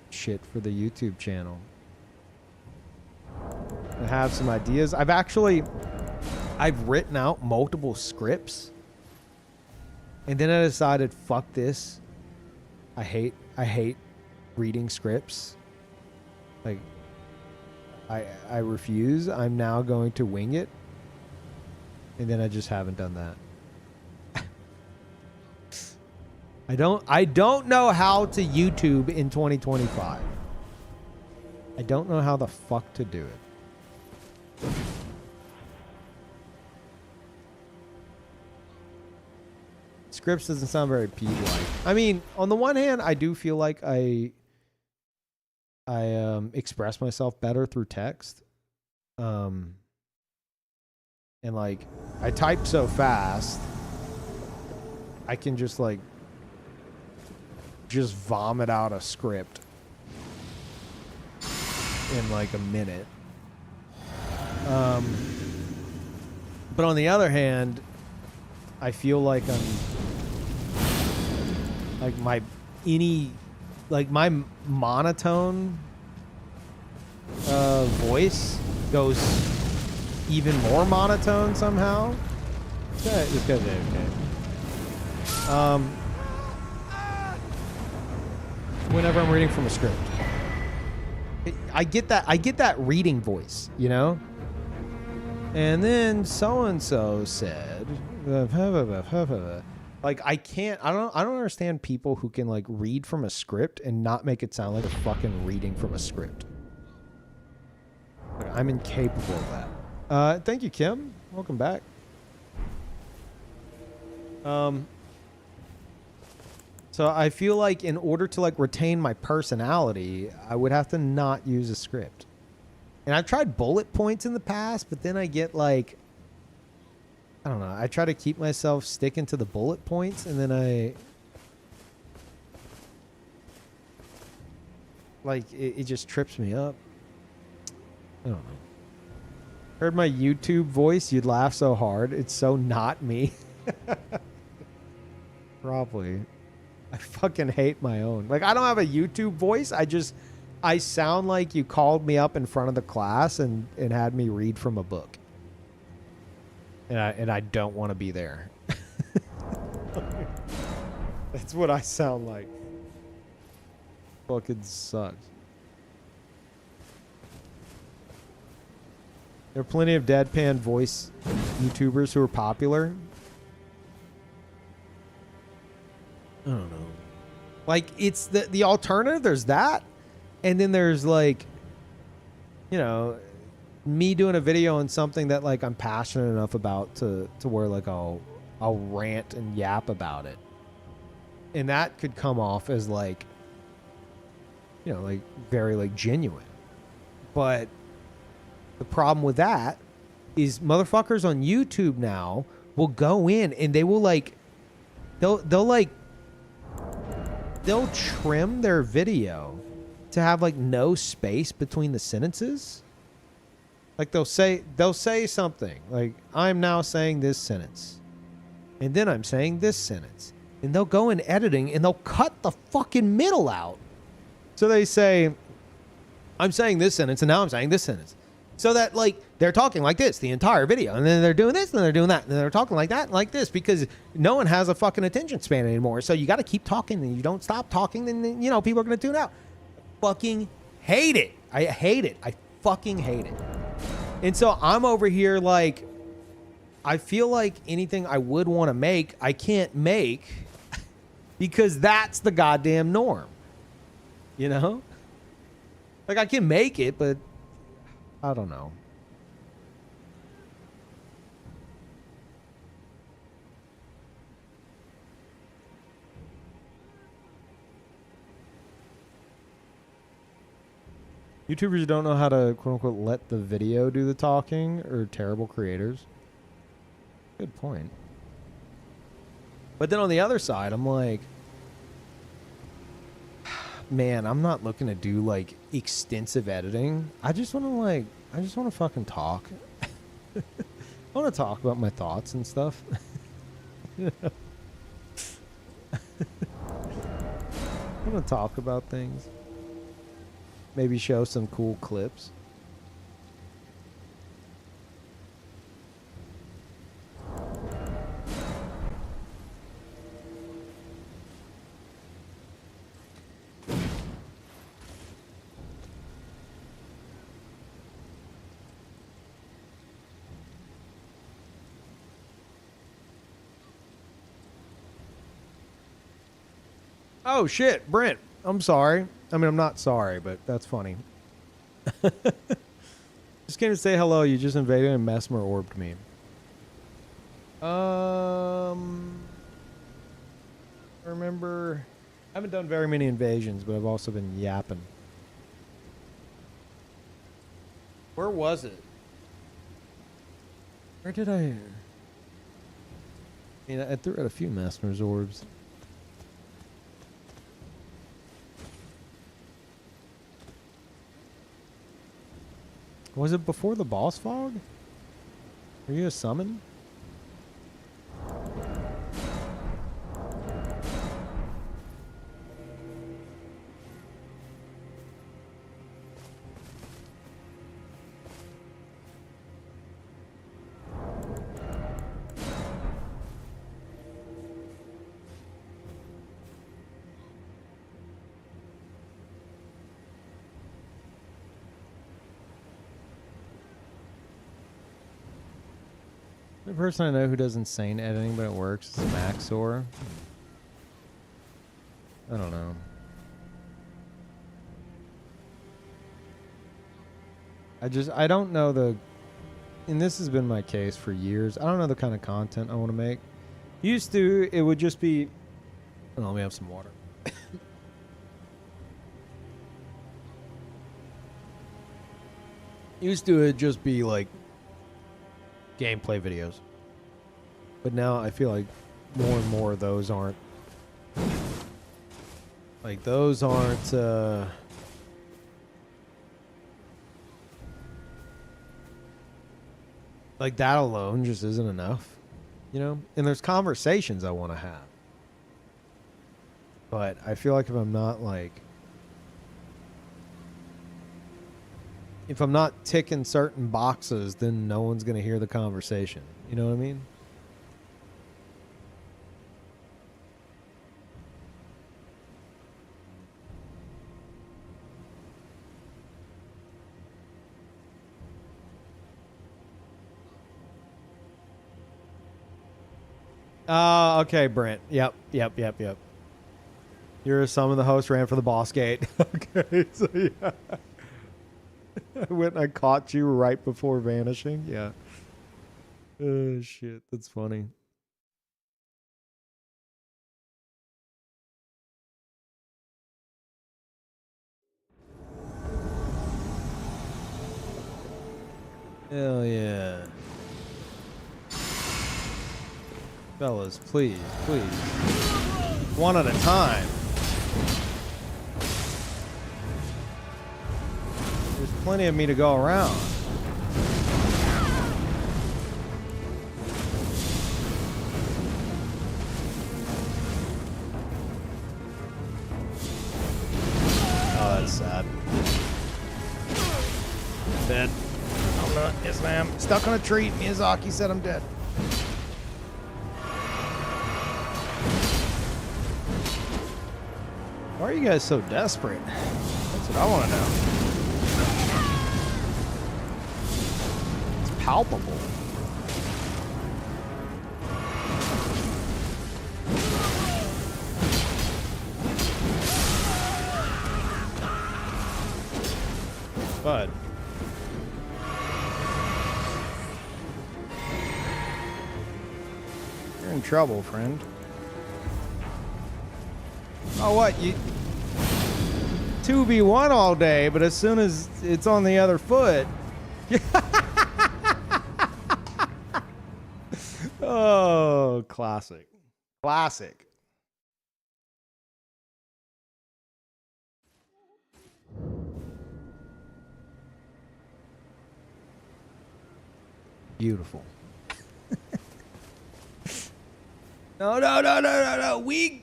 shit for the YouTube channel. I have some ideas. I've written out multiple scripts, and then I decided, fuck this. I hate reading scripts. Like, I refuse. I'm now going to wing it. And then I just haven't done that. I don't know how to YouTube in 2025. I don't know how the fuck to do it. Scripts doesn't sound very Peeve-like. I mean, on the one hand, I do feel like I express myself better through text. And like, I type so fast, I can just like vomit out a script in like a minute. But on the other hand, I feel like I'm like my monotone voice goes even more monotone somehow. This guy's okay. Whenever I'm reading from a script, I get that reading voice, you know. And then so and so said, like I don't understand people who can like read from a script and not make it sound like a fucking reading from a script. I'm incapable of that. Thank you, Kim. Welcome back. So I feel like in order to like retain my personality, I would have to not use a script. And I've tried bullet points in the past, but then I get like, I don't know. I try to keep myself sticking to the bullet points, and then it just trips me up. I don't know. Heard my YouTube voice, you'd laugh so hard. It's so not me. Probably. I fucking hate my own. Like, I don't have a YouTube voice. I sound like you called me up in front of the class and had me read from a book. And I don't want to be there. That's what I sound like. Fucking sucks. There are plenty of deadpan voice YouTubers who are popular. I don't know. Like, it's the alternative. There's that. And then there's like, you know, me doing a video on something that like I'm passionate enough about to where like I'll rant and yap about it. And that could come off as like, you know, like very like genuine. But the problem with that is motherfuckers on YouTube now will go in and they will like, they'll trim their video to have like no space between the sentences. Like they'll say something like, I'm now saying this sentence, and then I'm saying this sentence, and they'll go in editing and they'll cut the fucking middle out. So they say, I'm saying this sentence and now I'm saying this sentence. So that like they're talking like this the entire video, and then they're doing this and they're doing that, and they're talking like that and like this, because no one has a fucking attention span anymore. So you got to keep talking, and you don't stop talking, then you know people are going to tune out. Fucking hate it. I hate it. I fucking hate it. And so I'm over here like, I feel like anything I would want to make, I can't make because that's the goddamn norm. You know? Like I can make it, but I don't know. YouTubers who don't know how to quote unquote let the video do the talking are terrible creators. Good point. But then on the other side, I'm like, man, I'm not looking to do like extensive editing. I just want to fucking talk. I want to talk about my thoughts and stuff. I want to talk about things. Maybe show some cool clips. Oh shit, Brent. I'm sorry. I mean, I'm not sorry, but that's funny. Just came to say hello. You just invaded and mesmer orbed me. Remember, I haven't done very many invasions, but I've also been yapping. Where was it? Where did I? I threw out a few mesmer's orbs. Was it before the boss fog? Were you a summon? The person I know who does insane editing, but it works, is Maxor. I don't know. I don't know and this has been my case for years. I don't know the kind of content I want to make. Used to, it would just be, oh, let me have some water. Used to it just be like gameplay videos. But now I feel like more and more of those aren't like like that alone just isn't enough, you know? And there's conversations I want to have. But I feel like if I'm not ticking certain boxes, then no one's going to hear the conversation. You know what I mean? Okay, Brent. Yep. Some of the hosts ran for the boss gate. Okay, so yeah. I went and I caught you right before vanishing. Yeah. Oh, shit. That's funny. Hell yeah. Fellas, please. One at a time. There's plenty of me to go around. Oh, that's sad. Dead. I'm not. Yes, ma'am. Stuck on a tree. Miyazaki said I'm dead. Why are you guys so desperate? That's what I want to know. It's palpable. Bud. You're in trouble, friend. Oh, what? You 2v1 all day, but as soon as it's on the other foot. Oh, classic. Classic. Beautiful. No, no, no, no, no, no. We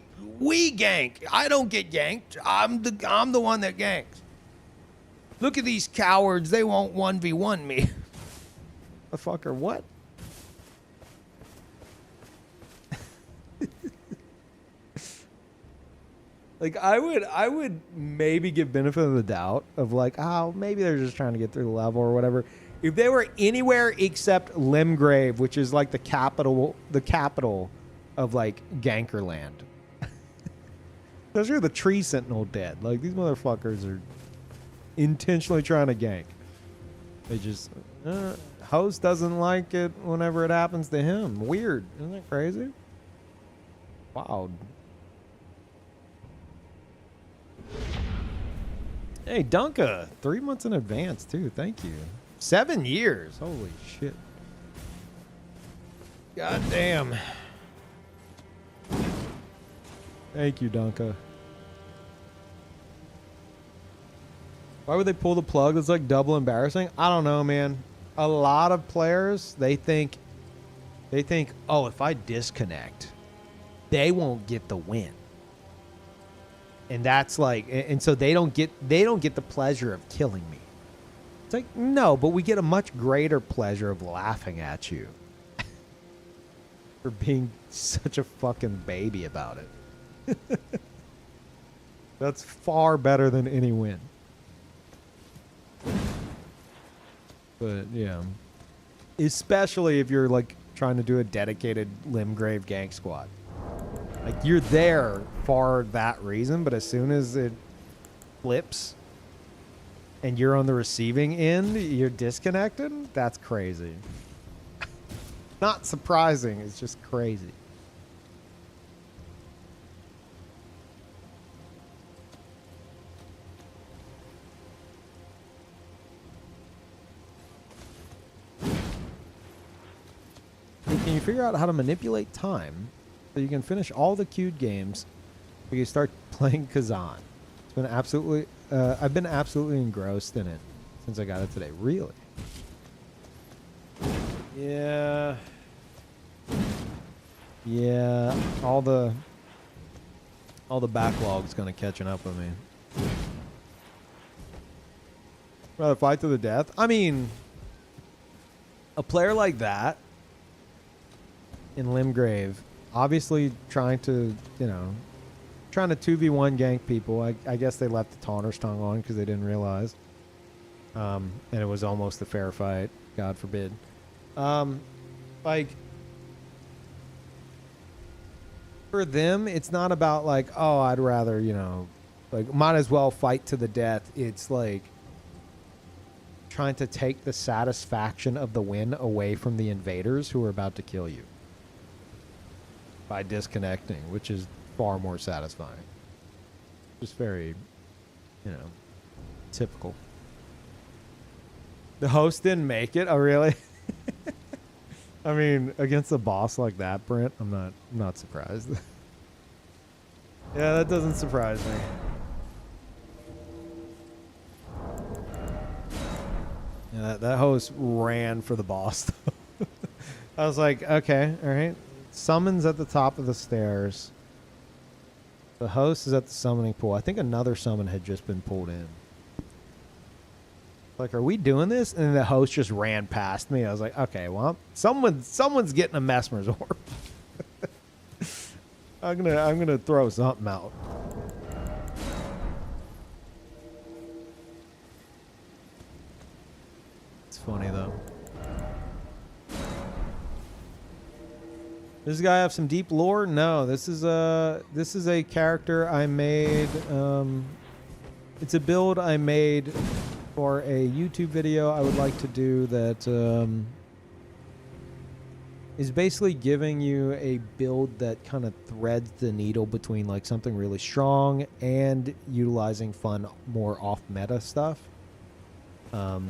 gank. I don't get ganked. I'm the one that ganks. Look at these cowards. They won't 1v1 me. The fucker, what? Like I would maybe give benefit of the doubt of like, oh, maybe they're just trying to get through the level or whatever. If they were anywhere except Limgrave, which is like the capital of like Gankerland. Those are the tree sentinel dead. Like these motherfuckers are intentionally trying to gank. They just host doesn't like it whenever it happens to him. Weird. Isn't that crazy? Wild. Hey, Dunka, 3 months in advance, too. Thank you. 7 years. Holy shit. God damn. Thank you, Dunka. Why would they pull the plug? That's like double embarrassing. I don't know, man. A lot of players, they think, oh, if I disconnect, they won't get the win. And that's like, and so they don't get the pleasure of killing me. It's like, no, but we get a much greater pleasure of laughing at you for being such a fucking baby about it. That's far better than any win. But yeah, especially if you're like trying to do a dedicated Limgrave gank squad. Like, you're there for that reason, but as soon as it flips and you're on the receiving end, you're disconnected? That's crazy. Not surprising, it's just crazy. Hey, can you figure out how to manipulate time so you can finish all the queued games so you start playing Kazan? It's been absolutely, I've been absolutely engrossed in it since I got it today. Really? Yeah. Yeah. All the backlog's gonna catching up with me. Rather fight to the death? I mean, a player like that in Limgrave, obviously trying to 2v1 gank people. I guess they left the Taunter's Tongue on because they didn't realize. And it was almost a fair fight. God forbid. Like, for them, it's not about like, oh, I'd rather, like, might as well fight to the death. It's like trying to take the satisfaction of the win away from the invaders who are about to kill you by disconnecting, which is far more satisfying. Just very, typical. The host didn't make it. Oh, really? I mean, against a boss like that, Brent, I'm not surprised. Yeah, that doesn't surprise me. Yeah, that host ran for the boss. I was like, okay, all right. Summons at the top of the stairs. The host is at the summoning pool. I think another summon had just been pulled in. Like, are we doing this? And the host just ran past me. I was like, okay, well, someone's getting a Mesmer's orb. I'm gonna throw something out. It's funny though. Does this guy have some deep lore? No, this is a character I made. It's a build I made for a YouTube video I would like to do that is basically giving you a build that kind of threads the needle between like something really strong and utilizing fun, more off-meta stuff. So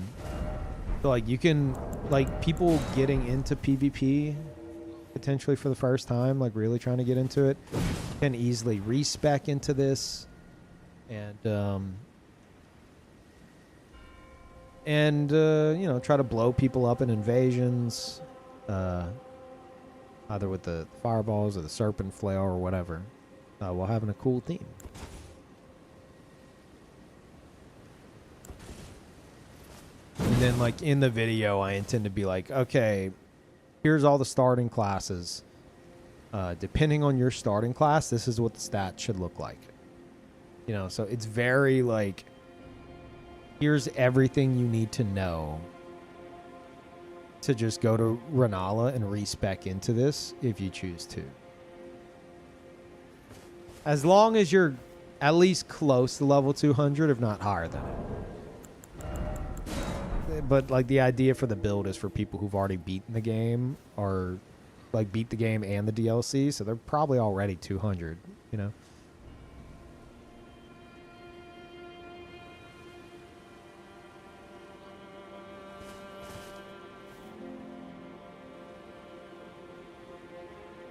like you can, like, people getting into PvP potentially for the first time, like really trying to get into it, can easily respec into this and try to blow people up in invasions. either with the fireballs or the serpent flail or whatever, while having a cool theme. And then, like, in the video, I intend to be like, okay, here's all the starting classes. Depending on your starting class, this is what the stats should look like. You know, so it's very, like, here's everything you need to know to just go to Renala and respec into this if you choose to. As long as you're at least close to level 200, if not higher than it. But, like, the idea for the build is for people who've already beaten the game or, like, beat the game and the DLC, so they're probably already 200, you know?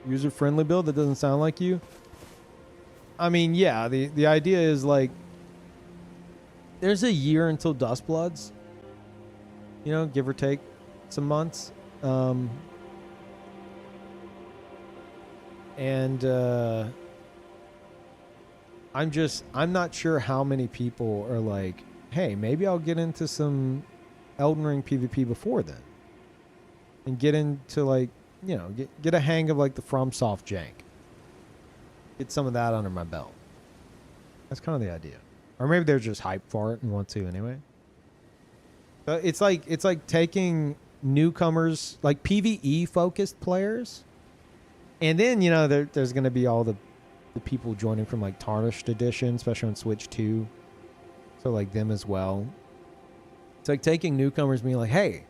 User-friendly build that doesn't sound like you? I mean, yeah, the idea is, like, there's a year until Dustbloods. You know, give or take some months. I'm not sure how many people are like, hey, maybe I'll get into some Elden Ring PvP before then. And get into, like, you know, get a hang of, like, the FromSoft jank. Get some of that under my belt. That's kind of the idea. Or maybe they're just hyped for it and want to anyway. It's like taking newcomers, like PvE focused players, and then, you know, there's going to be all the people joining from, like, Tarnished Edition, especially on Switch 2. So, like, them as well. It's like taking newcomers and being like, hey,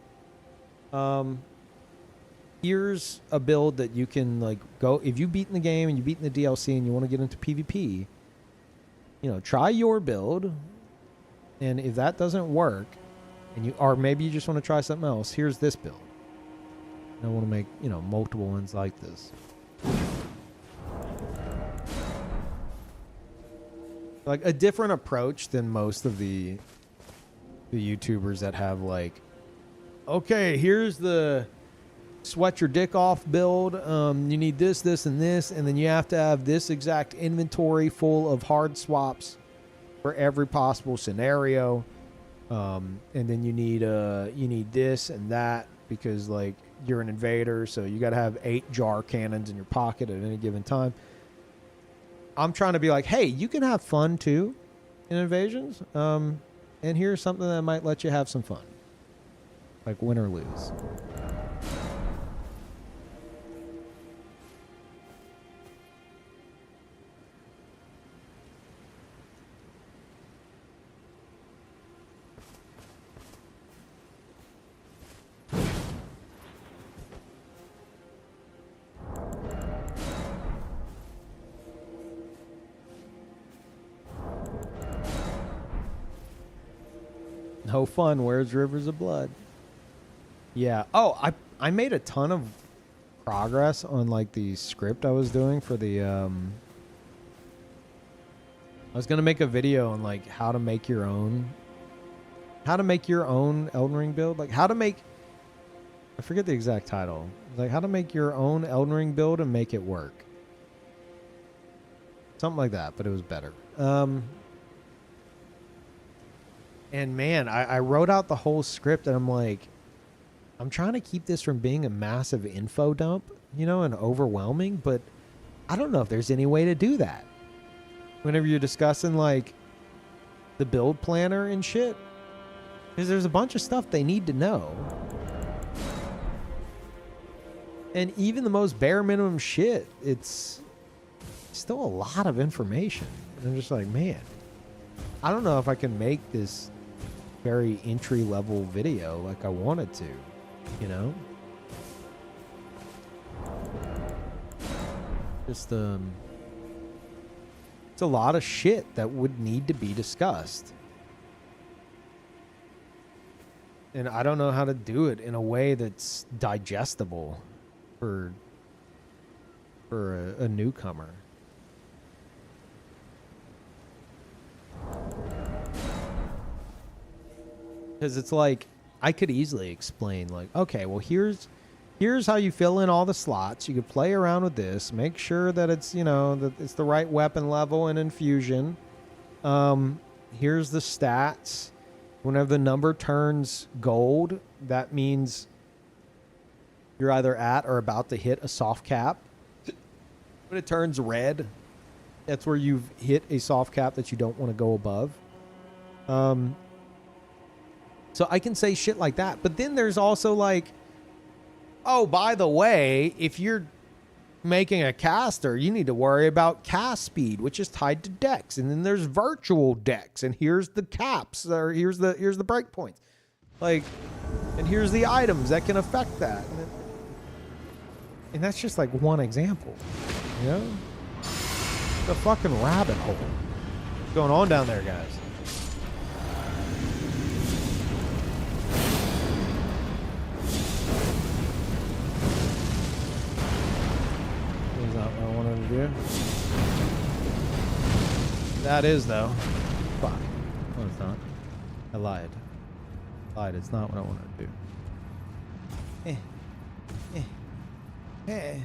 here's a build that you can, like, go, if you've beaten the game and you've beaten the DLC and you want to get into PvP, you know, try your build, and if that doesn't work, and you, or maybe you just want to try something else, here's this build. And I want to make, you know, multiple ones like this. Like, a different approach than most of the YouTubers that have, like, okay, here's the sweat your dick off build. You need this, this, and this, and then you have to have this exact inventory full of hard swaps for every possible scenario. And then you need this and that because, like, you're an invader, so you got to have 8 jar cannons in your pocket at any given time. I'm trying to be like, hey, you can have fun too in invasions. And here's something that might let you have some fun, like win or lose. No fun. Where's Rivers of Blood? Yeah. Oh, I made a ton of progress on, like, the script I was doing for the I was gonna make a video on, like, how to make your own Elden Ring build, like how to make, I forget the exact title, like how to make your own Elden Ring build and make it work, something like that, but it was better. And man, I wrote out the whole script, and I'm like, I'm trying to keep this from being a massive info dump, you know, and overwhelming, but I don't know if there's any way to do that. Whenever you're discussing, like, the build planner and shit, because there's a bunch of stuff they need to know. And even the most bare minimum shit, it's still a lot of information. And I'm just like, man, I don't know if I can make this very entry-level video like I wanted to, you know? Just, it's a lot of shit that would need to be discussed. And I don't know how to do it in a way that's digestible for a newcomer. Because it's like, I could easily explain, like, okay, well, here's here's how you fill in all the slots. You could play around with this. Make sure that it's, you know, that it's the right weapon level and infusion. Here's the stats. Whenever the number turns gold, that means you're either at or about to hit a soft cap. When it turns red, that's where you've hit a soft cap that you don't want to go above. So I can say shit like that. But then there's also like, oh, by the way, if you're making a caster, you need to worry about cast speed, which is tied to dex. And then there's virtual dex, and here's the caps, or here's the breakpoints. Like, and here's the items that can affect that. And that's just like one example, you know? The fucking rabbit hole. What's going on down there, guys? That's not what I wanted to do. That is, though. Fuck. No, it's not. I lied. It's not what I wanted to do. Hey.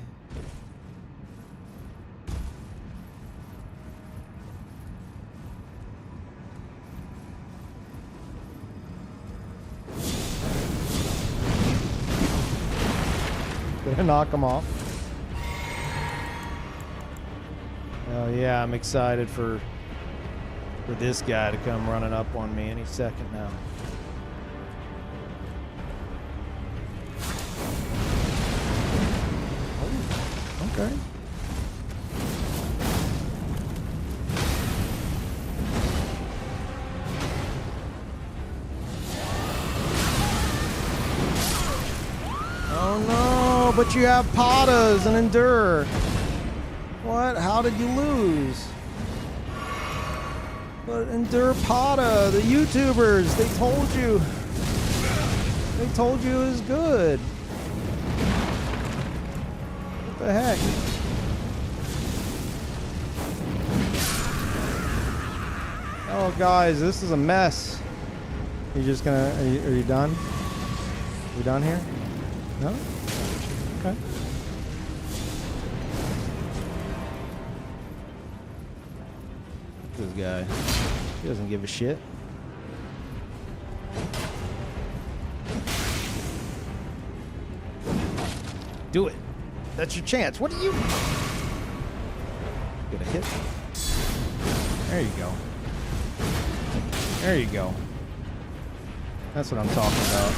Did I knock him off? Oh yeah, I'm excited for this guy to come running up on me any second now. Okay. Oh no, but you have Patas and Endure. What? How did you lose? But Endure Pata, the YouTubers, they told you. They told you it was good. What the heck? Oh, guys, this is a mess. You just gonna? Are you done? You done here? No? Okay. This guy. He doesn't give a shit. Do it. That's your chance. What are you? Get a hit. There you go. There you go. That's what I'm talking about.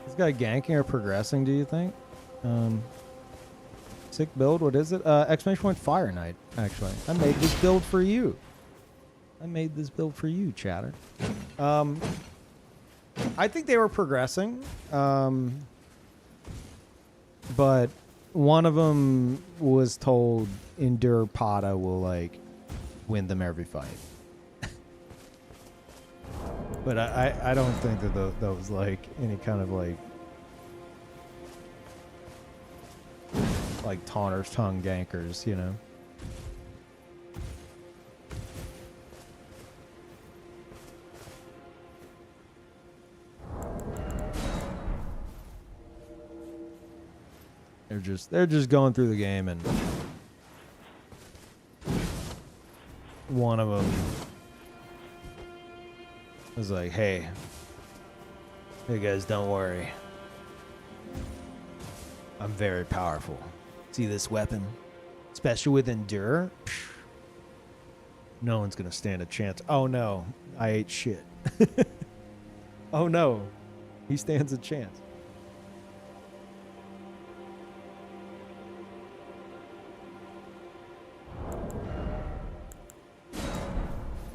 This guy ganking or progressing, do you think? Sick build, what is it? Exclamation point Fire Knight, actually. I made this build for you. I made this build for you, chatter. I think they were progressing. But one of them was told Endure Pata will, like, win them every fight. But I don't think that that was, like, any kind of, like Taunter's Tongue gankers, you know? They're just going through the game, and one of them was like, hey guys, don't worry. I'm very powerful. See this weapon? Especially with Endure? No one's gonna stand a chance. Oh no, I ate shit. Oh no, he stands a chance.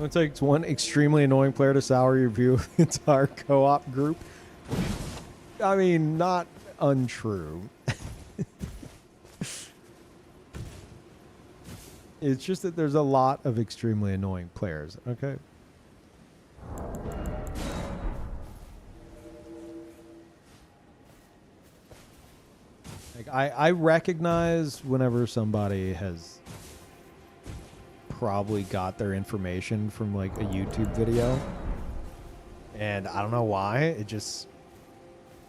It takes one extremely annoying player to sour your view of the entire co-op group. I mean, not untrue. It's just that there's a lot of extremely annoying players. Okay. Like I recognize whenever somebody has probably got their information from like a YouTube video, and I don't know why. It just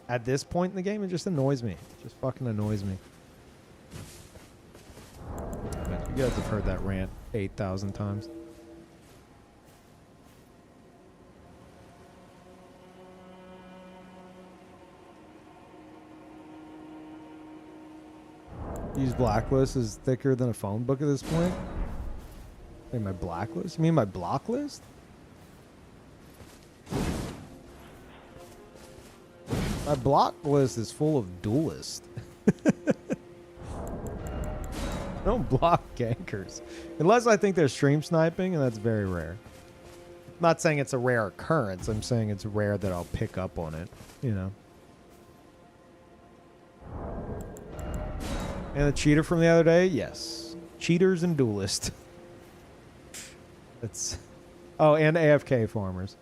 at this point in the game, it just annoys me. It just fucking annoys me. But you guys have heard that rant 8,000 times. Use blacklist is thicker than a phone book at this point. Hey, my blacklist? You mean my block list? My block list is full of duelists. I don't block gankers. Unless I think they're stream sniping, and that's very rare. I'm not saying it's a rare occurrence. I'm saying it's rare that I'll pick up on it, you know. And the cheater from the other day? Yes. Cheaters and duelists. That's... Oh, and AFK farmers.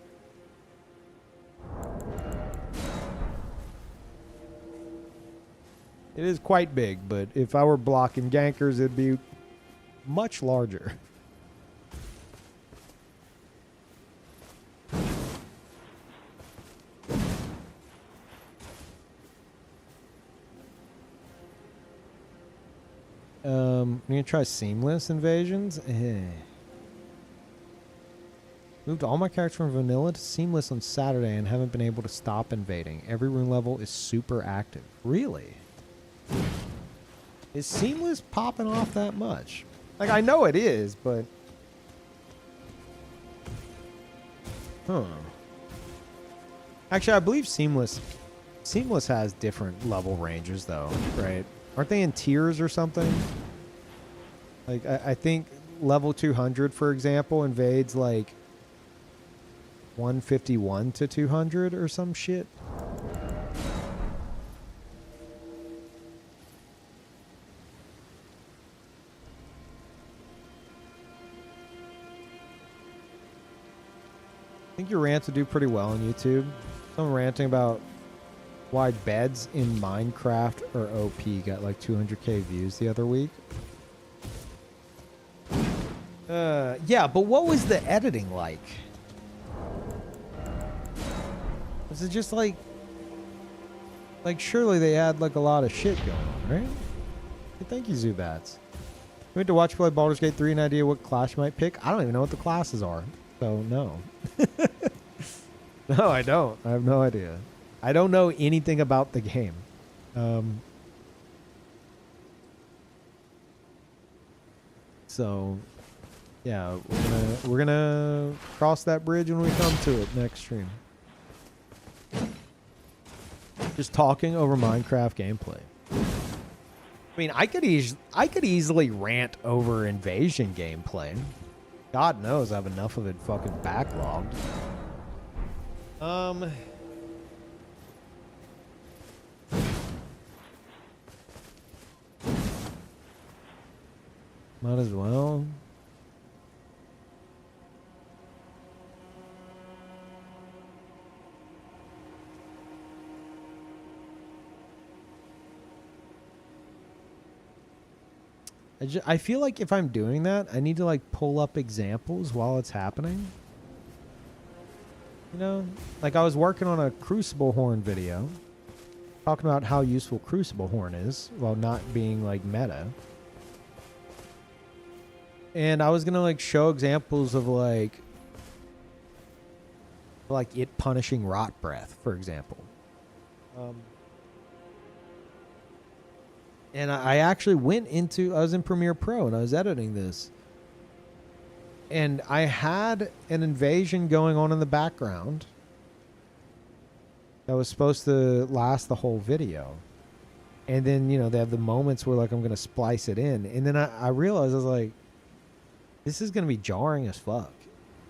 It is quite big, but if I were blocking gankers, it'd be much larger. I'm gonna try seamless invasions. Moved all my characters from vanilla to seamless on Saturday and haven't been able to stop invading. Every room level is super active. Really? Is seamless popping off that much? Like, I know it is, but... Huh. Actually, I believe seamless has different level ranges, though, right? Aren't they in tiers or something? Like, I think level 200, for example, invades, like, 151 to 200 or some shit. I think your rants would do pretty well on YouTube. Someone ranting about why beds in Minecraft or OP got like 200k views the other week. Yeah, but what was the editing like? Was it just like surely they had like a lot of shit going on, right? Hey, thank you, Zubats. We went to watch play Baldur's Gate 3 and idea what class you might pick. I don't even know what the classes are, so no. No, I don't. I have no idea. I don't know anything about the game. So, yeah, we're gonna cross that bridge when we come to it next stream. Just talking over Minecraft gameplay. I mean, I could easily rant over Invasion gameplay. God knows I have enough of it fucking backlogged. Might as well. I feel like if I'm doing that, I need to like pull up examples while it's happening. You know, like I was working on a Crucible Horn video, talking about how useful Crucible Horn is while not being like meta. And I was gonna like show examples of like it punishing rot breath, for example. And I actually I was in Premiere Pro and I was editing this. And I had an invasion going on in the background that was supposed to last the whole video. And then, you know, they have the moments where like I'm going to splice it in. And then I realized, I was like, this is going to be jarring as fuck.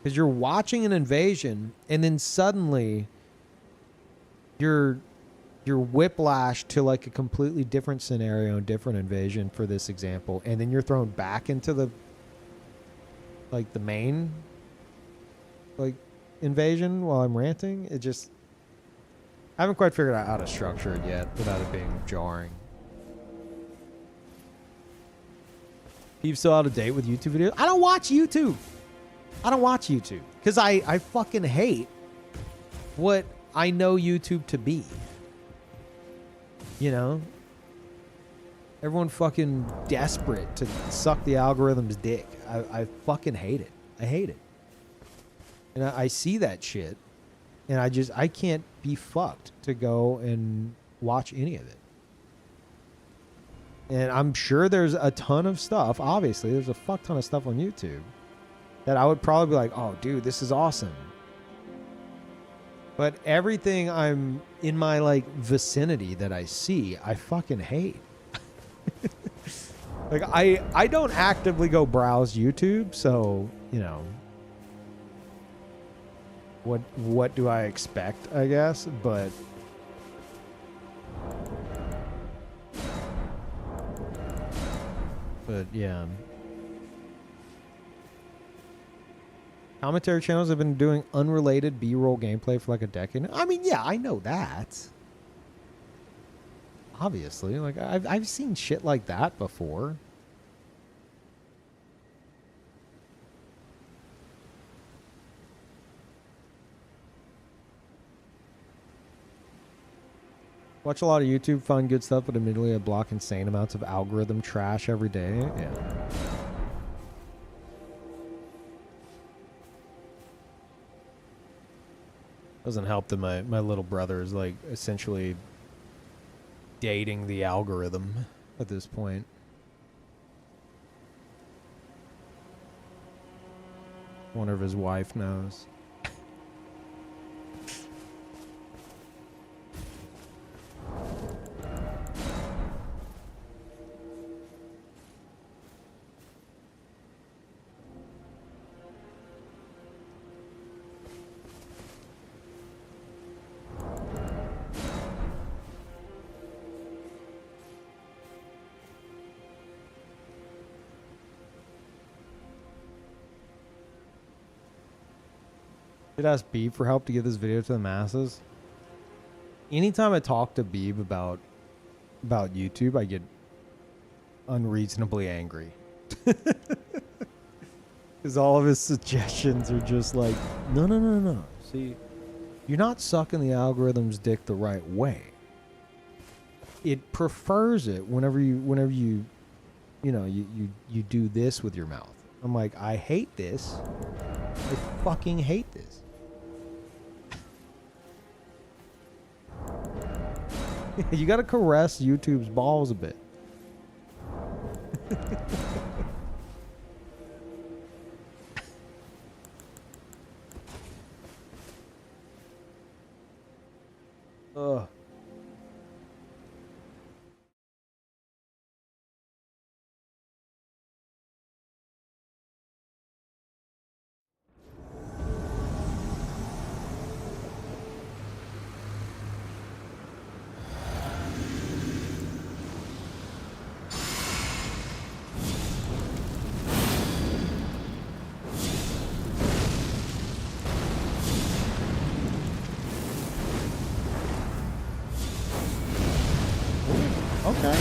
Because you're watching an invasion and then suddenly you're whiplashed to like a completely different scenario, different invasion for this example. And then you're thrown back into the like the main like invasion while I'm ranting. It just I haven't quite figured out how to structure it yet without it being jarring. Peeve's still out of date with YouTube videos. I don't watch YouTube. I don't watch YouTube because I fucking hate what I know YouTube to be. You know? Everyone fucking desperate to suck the algorithm's dick. I fucking hate it. I hate it. And I see that shit. And I can't be fucked to go and watch any of it. And I'm sure there's a ton of stuff. Obviously, there's a fuck ton of stuff on YouTube that I would probably be like, oh, dude, this is awesome. But everything I'm in my like vicinity that I see, I fucking hate. Like I don't actively go browse YouTube, so, you know, what do I expect, I guess, but yeah. Commentary channels have been doing unrelated B-roll gameplay for like a decade now. I mean, yeah, I know that. Obviously, like I've seen shit like that before. Watch a lot of YouTube, find good stuff, but admittedly I block insane amounts of algorithm trash every day. Yeah. Doesn't help that my little brother is like essentially dating the algorithm at this point. Wonder if his wife knows. Did ask Beeb for help to get this video to the masses. Anytime I talk to Beeb about YouTube, I get unreasonably angry. Because all of his suggestions are just like, no. See, you're not sucking the algorithm's dick the right way. It prefers it whenever you know, you do this with your mouth. I'm like, I hate this. I fucking hate this. You gotta caress YouTube's balls a bit. Ugh. Okay.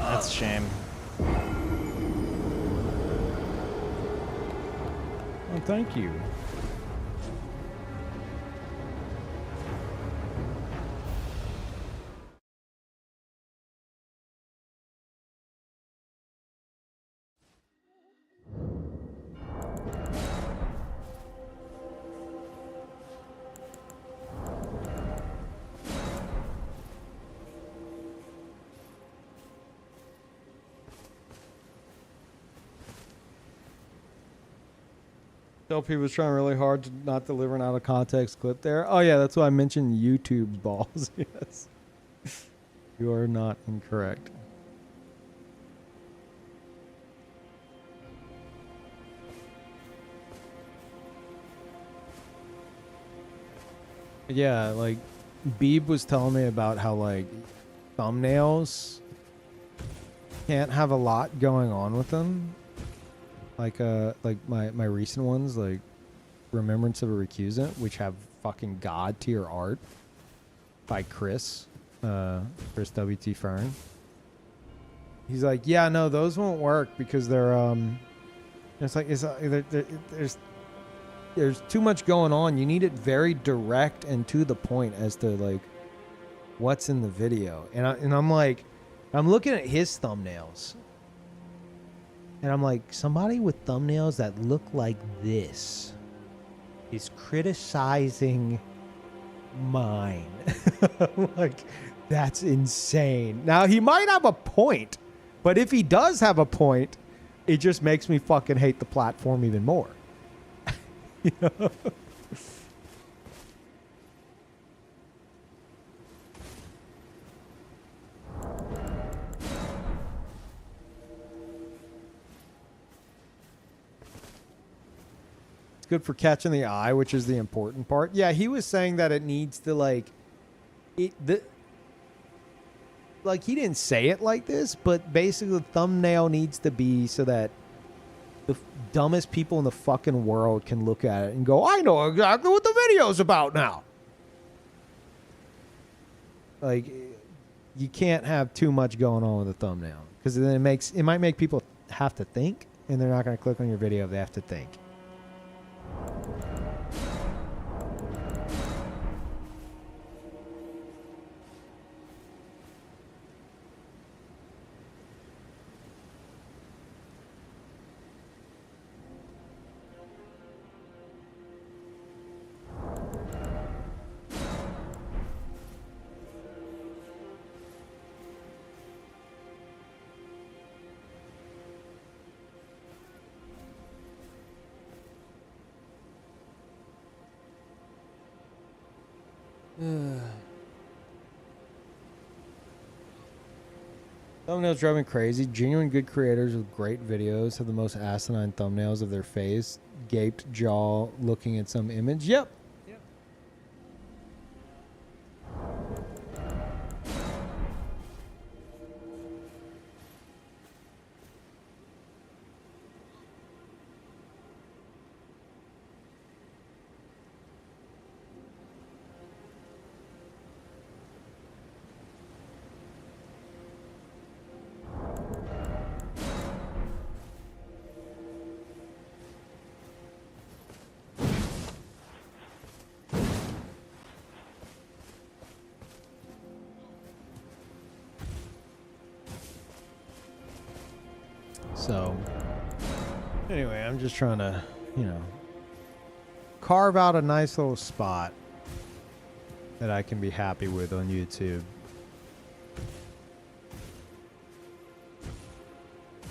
That's a shame. Well, thank you. LP was trying really hard to not deliver an out of context clip there. Oh yeah, that's why I mentioned YouTube's balls. Yes. You are not incorrect. Yeah, like Beeb was telling me about how like thumbnails can't have a lot going on with them. Like my recent ones, like Remembrance of a Recusant, which have fucking god tier art by Chris WT Fern. He's like, yeah, no, those won't work because they're it's like there's too much going on. You need it very direct and to the point as to like what's in the video. And I'm like, I'm looking at his thumbnails, and I'm like, somebody with thumbnails that look like this is criticizing mine. Like, that's insane. Now, he might have a point, but if he does have a point, it just makes me fucking hate the platform even more. You know? It's good for catching the eye, which is the important part. Yeah, he was saying that it needs to like he didn't say it like this, but basically the thumbnail needs to be so that the dumbest people in the fucking world can look at it and go, I know exactly what the video's about now. Like, you can't have too much going on with a thumbnail because then it might make people have to think, and they're not going to click on your video if they have to think. Thumbnails drive me crazy. Genuine good creators with great videos have the most asinine thumbnails of their face, gaped jaw looking at some image. Yep. So, anyway, I'm just trying to, carve out a nice little spot that I can be happy with on YouTube.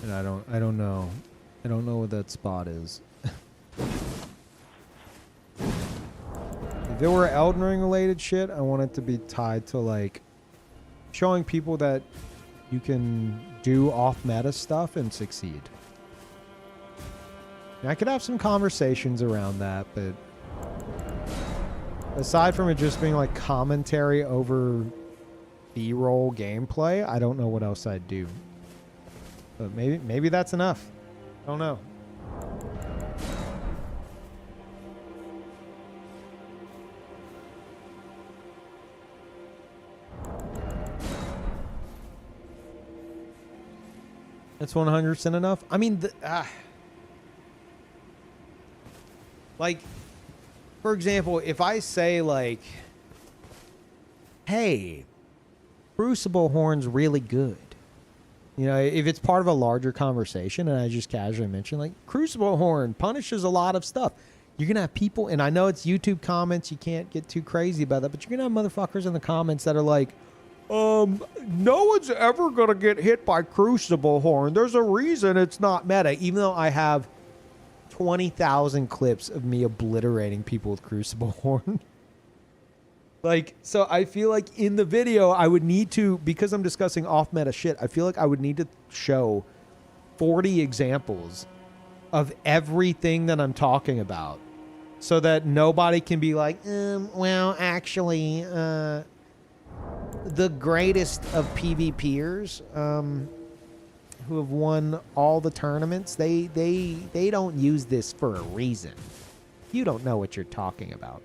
And I don't know what that spot is. If there were Elden Ring related shit, I want it to be tied to like showing people that you can do off-meta stuff and succeed. And I could have some conversations around that, but aside from it just being like commentary over B-roll gameplay, I don't know what else I'd do. But maybe that's enough. I don't know. That's 100% enough. I mean, like, for example, if I say like, hey, Crucible Horn's really good. You know, if it's part of a larger conversation and I just casually mention like Crucible Horn punishes a lot of stuff, you're going to have people, and I know it's YouTube comments, you can't get too crazy about that, but you're going to have motherfuckers in the comments that are like, no one's ever going to get hit by Crucible Horn. There's a reason it's not meta, even though I have 20,000 clips of me obliterating people with Crucible Horn. Like, so I feel like in the video, I would need to, because I'm discussing off-meta shit, I feel like I would need to show 40 examples of everything that I'm talking about so that nobody can be like, well, actually, the greatest of PvPers, who have won all the tournaments, they don't use this for a reason. You don't know what you're talking about.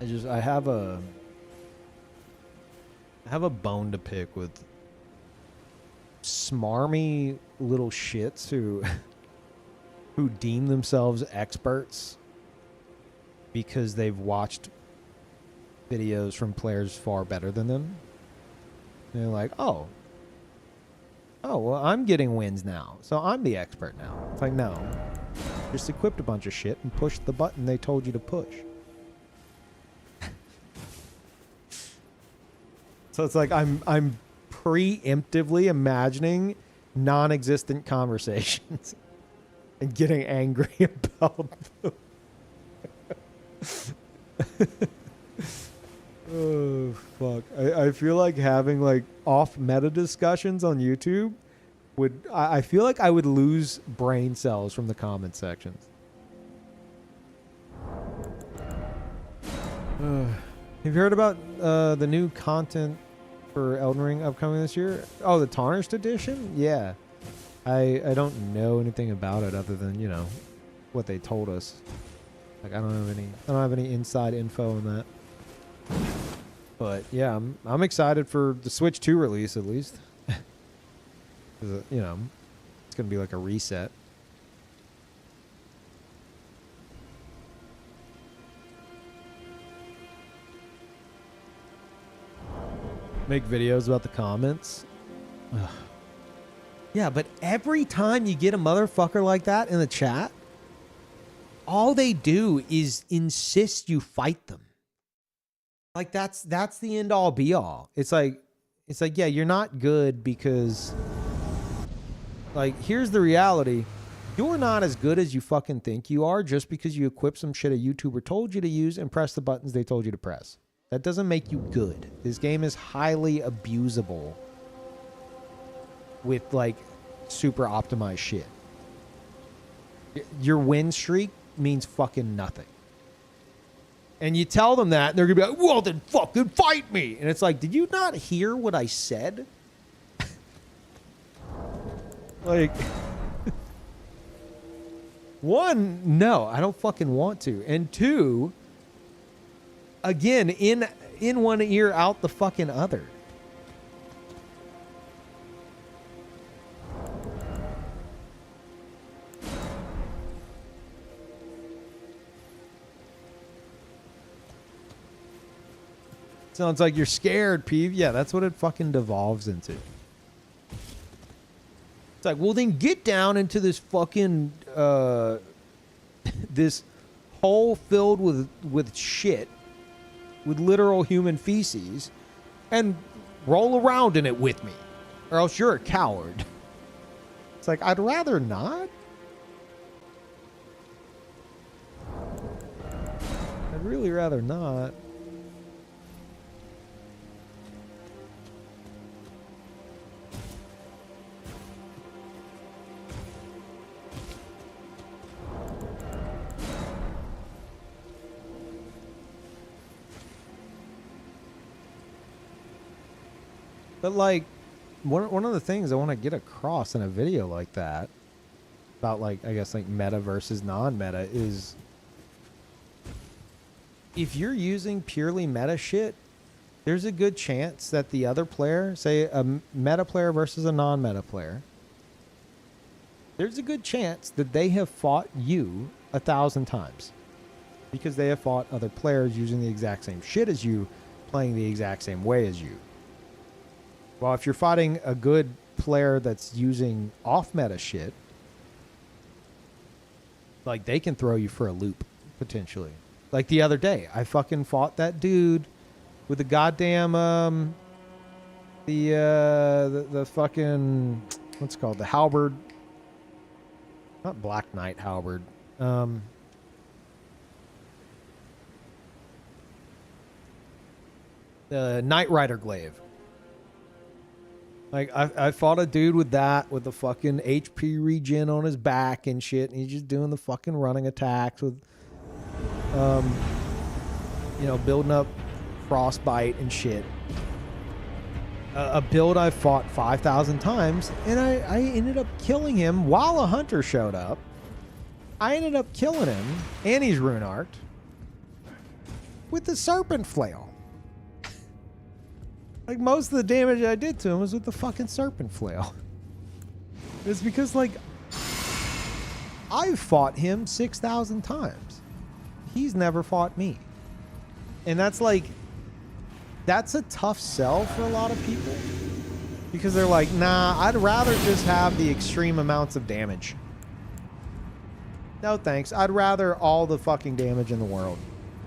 I have a bone to pick with smarmy little shits who deem themselves experts because they've watched videos from players far better than them. And they're like, oh, well, I'm getting wins now, so I'm the expert now. It's like, no. Just equipped a bunch of shit and pushed the button they told you to push. So it's like I'm preemptively imagining non-existent conversations and getting angry about them. Oh, fuck. I feel like having like off meta discussions on YouTube I feel like I would lose brain cells from the comment sections. Have you heard about the new content for Elden Ring upcoming this year? Oh, the Tarnished Edition? Yeah. I don't know anything about it other than, you know, what they told us. Like I don't have any inside info on that. But yeah, I'm excited for the Switch 2 release at least. You know, it's gonna be like a reset. Make videos about the comments. Ugh. Yeah, but every time you get a motherfucker like that in the chat, all they do is insist you fight them. Like that's the end all be all. It's like, yeah, you're not good because, like, here's the reality. You're not as good as you fucking think you are just because you equip some shit a YouTuber told you to use and press the buttons they told you to press. That doesn't make you good. This game is highly abusable with, like, super optimized shit. Your win streak means fucking nothing. And you tell them that, and they're going to be like, well, then fucking fight me. And it's like, did you not hear what I said? Like, one, no, I don't fucking want to. And two, again, in one ear, out the fucking other. Sounds like you're scared, Peeve. Yeah, that's what it fucking devolves into. It's like, well, then get down into this fucking this hole filled with shit, with literal human feces, and roll around in it with me, or else you're a coward. It's like, I'd rather not. I'd really rather not. But, like, one of the things I want to get across in a video like that about, like, I guess, like, meta versus non-meta is if you're using purely meta shit, there's a good chance that the other player, say a meta player versus a non-meta player, there's a good chance that they have fought you 1,000 times because they have fought other players using the exact same shit as you, playing the exact same way as you. Well, if you're fighting a good player that's using off-meta shit, like, they can throw you for a loop, potentially. Like, the other day, I fucking fought that dude with the goddamn, the fucking, what's it called? The halberd. Not Black Knight halberd. The Knight Rider glaive. Like, I fought a dude with that, with the fucking HP regen on his back and shit, and he's just doing the fucking running attacks with, you know, building up frostbite and shit. A build I fought 5,000 times, and I ended up killing him while a hunter showed up. I ended up killing him, and he's rune arced, with the serpent flail. Like, most of the damage I did to him was with the fucking serpent flail. It's because, like, I've fought him 6,000 times. He's never fought me. And that's like, that's a tough sell for a lot of people. Because they're like, nah, I'd rather just have the extreme amounts of damage. No thanks. I'd rather all the fucking damage in the world.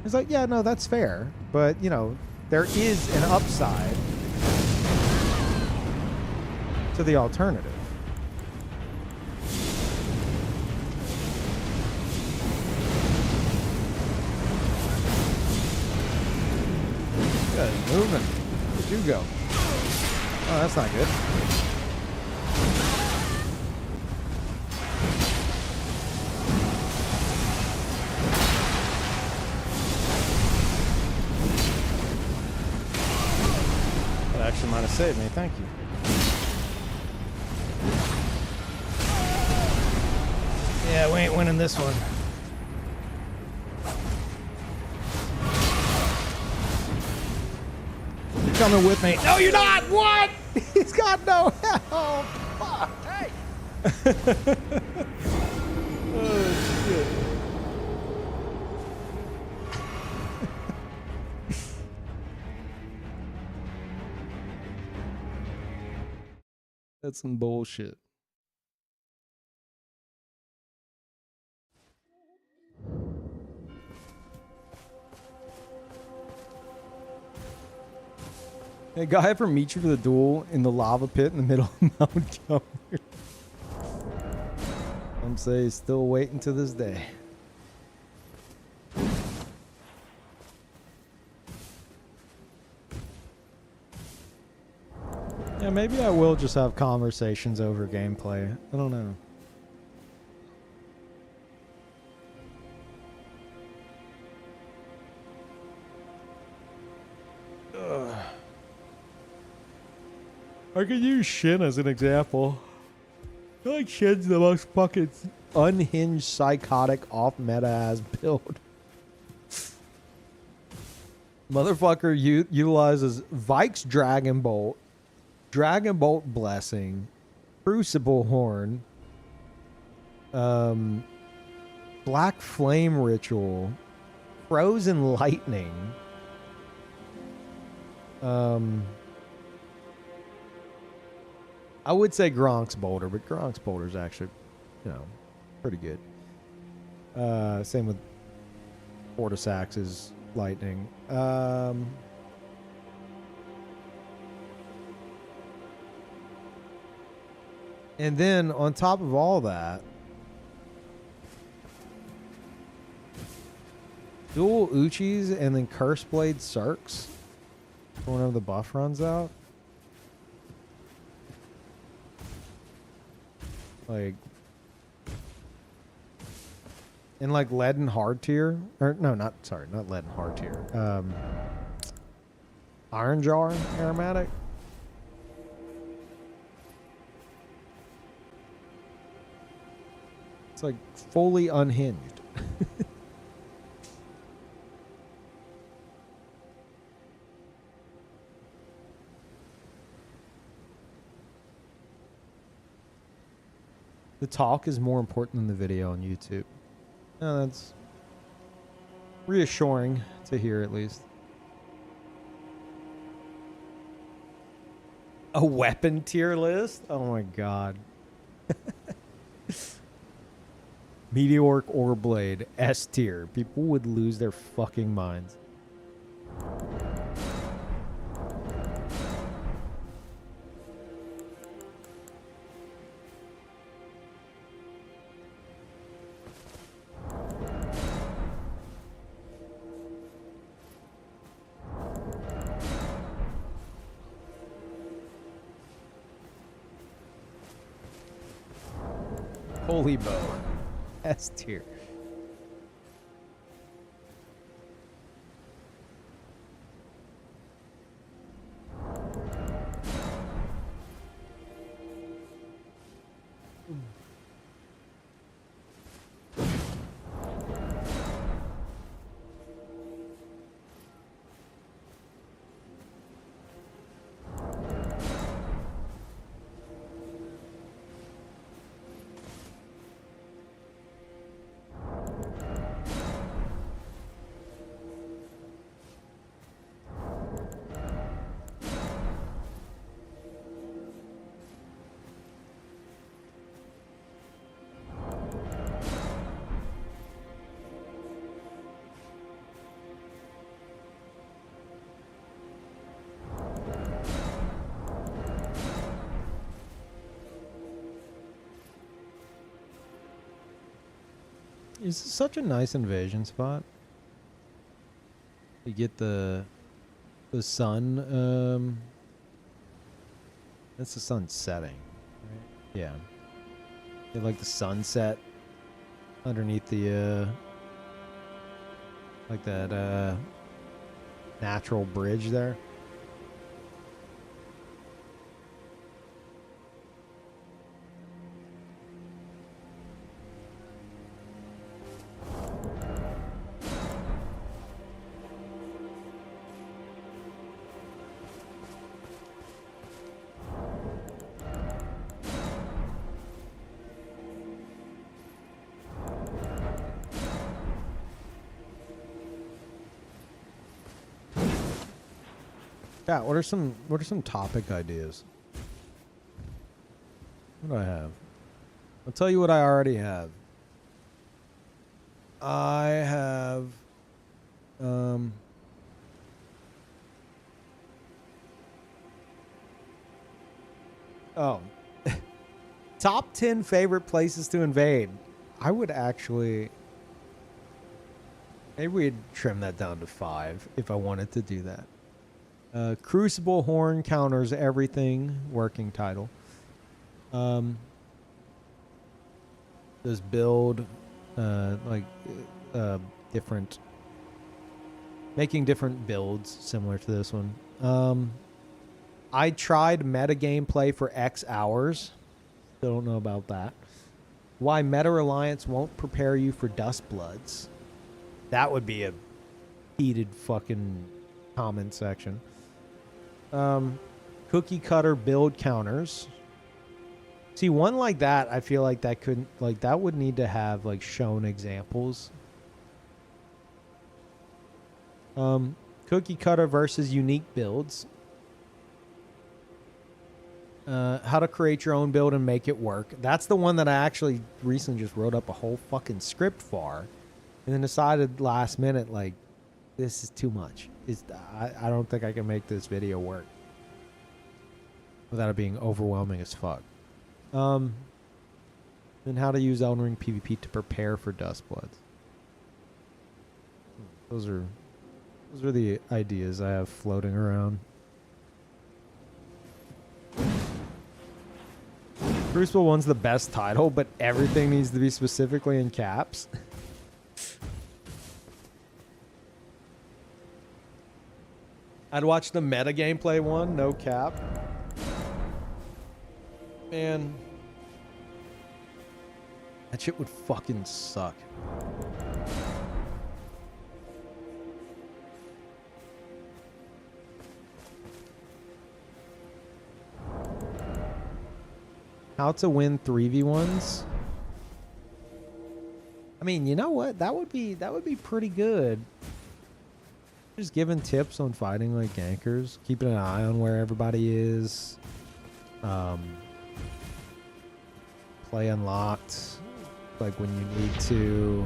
It's like, yeah, no, that's fair. But, you know, there is an upside to the alternative. Good, moving. Where'd you go? Oh, that's not good. That actually might have saved me. Thank you. Yeah, we ain't winning this one. You're coming with me. No, you're not! What? He's got no help! Fuck! Hey! Oh, shit. That's some bullshit. Hey, guy ever meet you for the duel in the lava pit in the middle of Mount Gomer? Some say he's still waiting to this day. Yeah, maybe I will just have conversations over gameplay. I don't know. Ugh. I could use Shin as an example. I feel like Shin's the most fucking unhinged, psychotic, off-meta ass build. Motherfucker utilizes Vike's Dragon Bolt, Dragon Bolt Blessing, Crucible Horn, Black Flame Ritual, Frozen Lightning, I would say Gronk's Boulder, but Gronk's Boulder is actually, you know, pretty good. Same with Fortisax's Lightning. And then on top of all that, dual Uchis and then Curse Blade Cirques whenever the buff runs out. Like, in like lead and hard tier, or no, not lead and hard tier. Iron Jar aromatic. It's like fully unhinged. The talk is more important than the video on YouTube. No, that's reassuring to hear, at least. A weapon tier list? Oh my god. Meteoric Ore Blade, S tier. People would lose their fucking minds. Holy bow. S tier. It's such a nice invasion spot. You get the sun. That's the sun setting, right? Yeah. You like the sunset underneath the like that natural bridge there. Yeah, what are some topic ideas? What do I have? I'll tell you what I already have. I have oh. Top 10 favorite places to invade. I would actually maybe we'd trim that down to 5 if I wanted to do that. Crucible Horn counters everything. Working title. Does build different, making different builds similar to this one. I tried meta gameplay for X hours. Still don't know about that. Why Meta Reliance won't prepare you for Dust Bloods. That would be a heated fucking comment section. Cookie cutter build counters. See, one like that, I feel like that couldn't, like, that would need to have, like, shown examples. Cookie cutter versus unique builds. How to create your own build and make it work. That's the one that I actually recently just wrote up a whole fucking script for. And then decided last minute, like, this is too much. I don't think I can make this video work without it being overwhelming as fuck. Then how to use Elden Ring PvP to prepare for Dust Bloods. Those are the ideas I have floating around. Crucible 1's the best title, but everything needs to be specifically in caps. I'd watch the meta gameplay one, no cap. Man, that shit would fucking suck. How to win 3v1s? I mean, you know what? That would be pretty good. Just giving tips on fighting like gankers, keeping an eye on where everybody is. Play unlocked, like when you need to.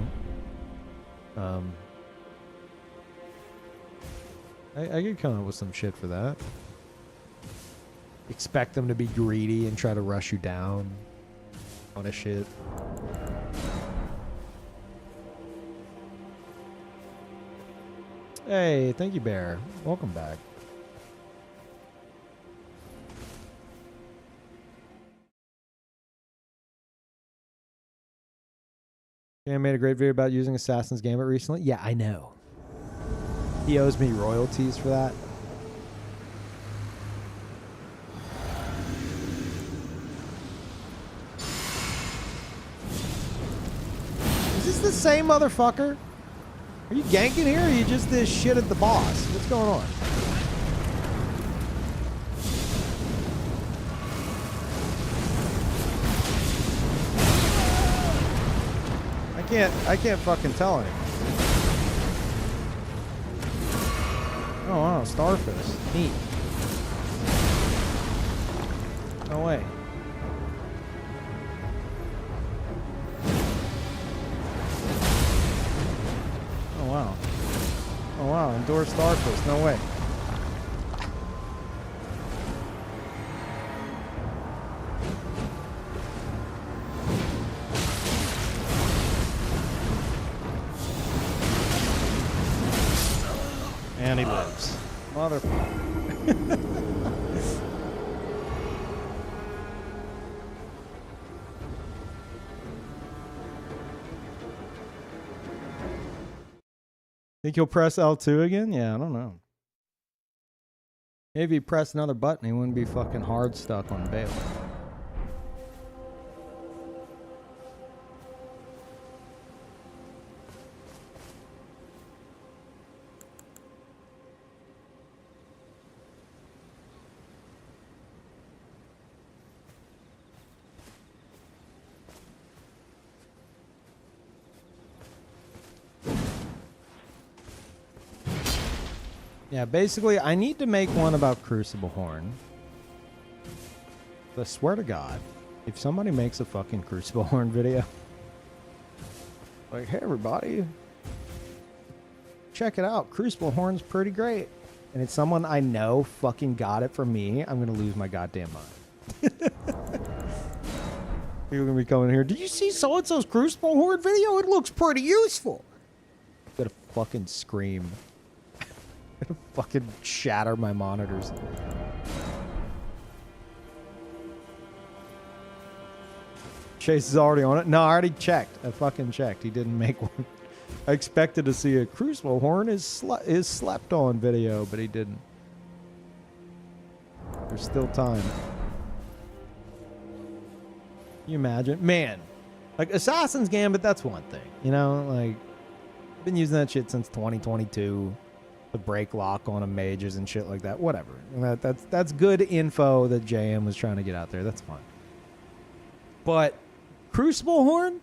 I could come up with some shit for that. Expect them to be greedy and try to rush you down on a shit. Hey, thank you, Bear. Welcome back. Jam made a great video about using Assassin's Gambit recently. Yeah, I know. He owes me royalties for that. Is this the same motherfucker? Are you ganking here or are you just this shit at the boss? What's going on? I can't fucking tell anymore. Oh wow, starfish. Neat. No way. Oh wow. Oh wow, endure starfish. No way. And he lives. Motherfucker. Think he'll press L2 again? Yeah, I don't know. Maybe if he pressed another button, he wouldn't be fucking hard stuck on Bale. Yeah, basically, I need to make one about Crucible Horn. I swear to God, if somebody makes a fucking Crucible Horn video, like, hey, everybody, check it out. Crucible Horn's pretty great. And it's someone I know fucking got it from me, I'm going to lose my goddamn mind. People going to be coming here, did you see so-and-so's Crucible Horn video? It looks pretty useful. I'm going to fucking scream. Fucking shatter my monitors. Chase is already on it. No, I already checked. I fucking checked. He didn't make one. I expected to see a Crucible Horn is slept on video, but he didn't. There's still time. Can you imagine? Man, like Assassin's Gambit, that's one thing. You know, like, I've been using that shit since 2022. The break lock on a mages and shit like that. Whatever. That's good info that JM was trying to get out there. That's fine. But Crucible Horn,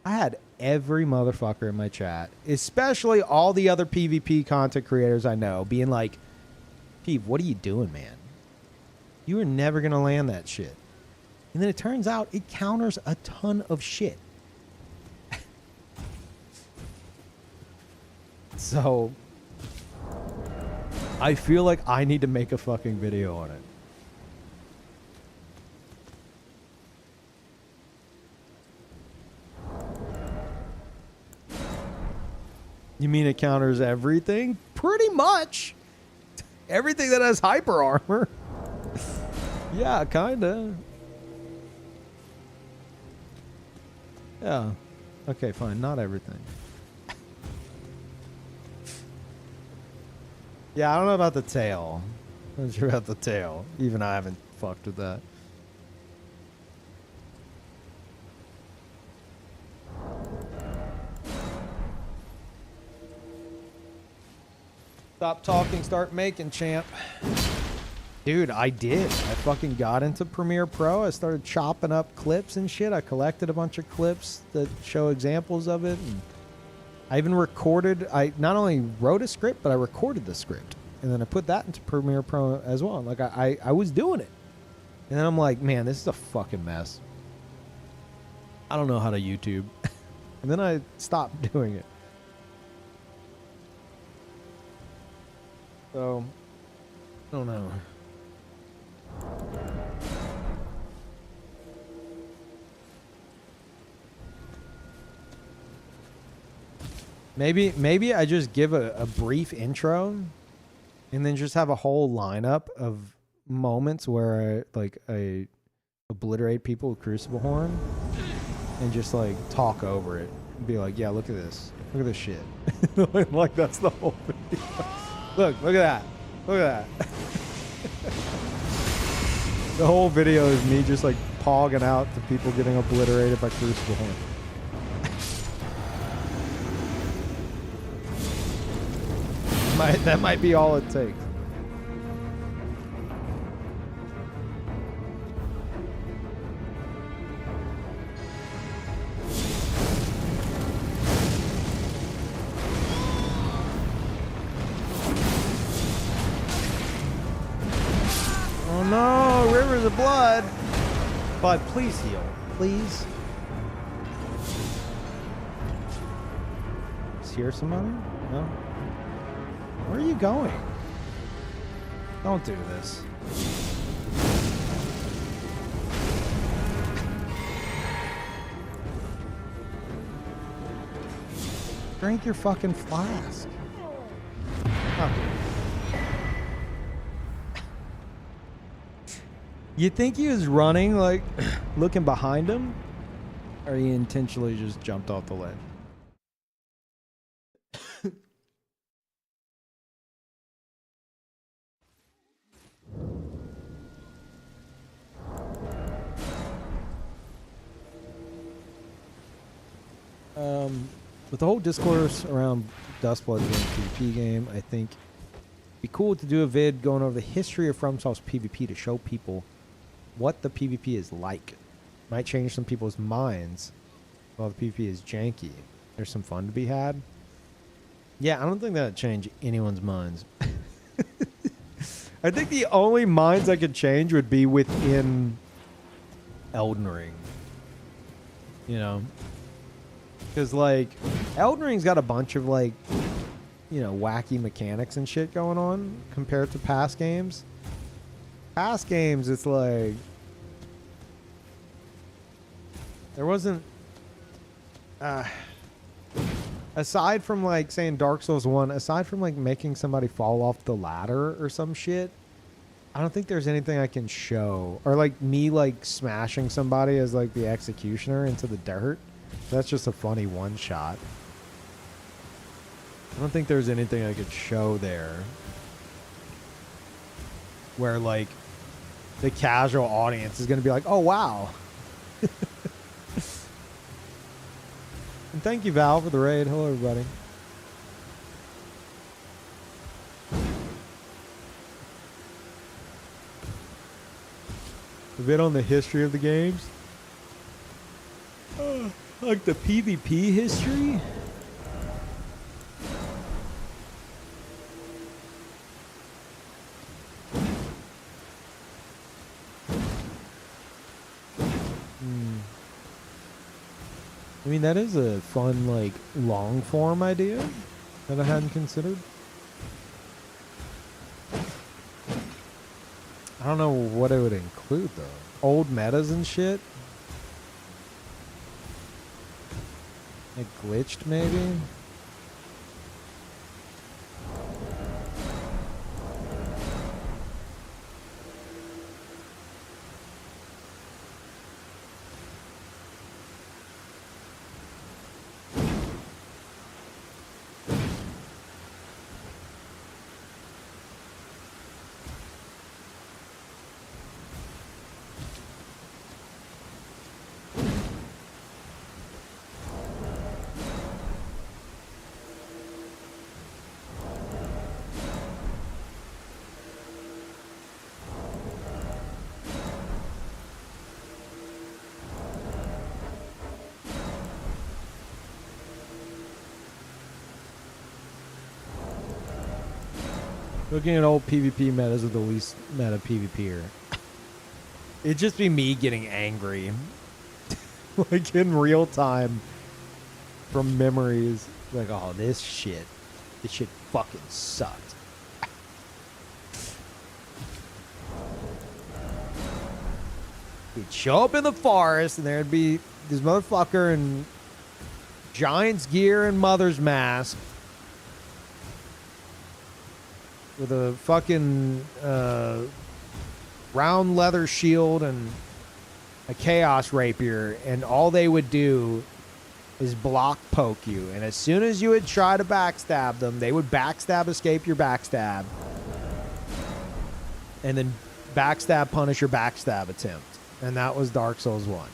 I had every motherfucker in my chat, especially all the other PvP content creators I know, being like, Peeve, what are you doing, man? You are never going to land that shit. And then it turns out it counters a ton of shit. So, I feel like I need to make a fucking video on it. You mean it counters everything? Pretty much. Everything that has hyper armor. Yeah, kinda. Yeah. Okay, fine. Not everything. Yeah, I don't know about the tail. I'm not sure about the tail. Even I haven't fucked with that. Stop talking, start making, champ. Dude, I did. I fucking got into Premiere Pro. I started chopping up clips and shit. I collected a bunch of clips that show examples of it. And I even recorded, I not only wrote a script, but I recorded the script. And then I put that into Premiere Pro as well. Like, I was doing it. And then I'm like, man, this is a fucking mess. I don't know how to YouTube. And then I stopped doing it. So, I don't know. Maybe I just give a brief intro and then just have a whole lineup of moments where I obliterate people with Crucible Horn. and just like talk over it and be like, yeah, look at this. Look at this shit. Like that's the whole video. Look at that. Look at that. The whole video is me just like pogging out to people getting obliterated by Crucible Horn. That might be all it takes. Oh no, rivers of blood. Bud, please heal. Please. Is here somebody? No? Where are you going? Don't do this. Drink your fucking flask. Oh. You think he was running, like, looking behind him? Or he intentionally just jumped off the ledge? With the whole discourse around Dustblood being a PvP game, I think it'd be cool to do a vid going over the history of FromSoft's PvP to show people what the PvP is like. Might change some people's minds while the PvP is janky. There's some fun to be had. Yeah, I don't think that'd change anyone's minds. I think the only minds I could change would be within Elden Ring. You know? Because, like, Elden Ring's got a bunch of, like, you know, wacky mechanics and shit going on compared to past games. Past games, it's like... There wasn't... aside from, like, saying Dark Souls 1, aside from, like, making somebody fall off the ladder or some shit, I don't think there's anything I can show. Or, like, me, like, smashing somebody as, like, the executioner into the dirt. That's just a funny one-shot. I don't think there's anything I could show there where, like, the casual audience is going to be like, oh, wow. And thank you, Val, for the raid. Hello, everybody. A bit on the history of the games. Like the PvP history? I mean, that is a fun, like, long form idea that I hadn't considered. I don't know what it would include, though. Old metas and shit? It glitched, maybe? Looking at old PvP metas of the least meta PvPer. It'd just be me getting angry. Like in real time. From memories. Like, oh, this shit fucking sucked. We'd show up in the forest and there'd be this motherfucker in Giant's gear and Mother's mask. With a fucking round leather shield and a chaos rapier, and all they would do is block poke you. And as soon as you would try to backstab them, they would backstab escape your backstab. And then backstab punish your backstab attempt. And that was Dark Souls 1.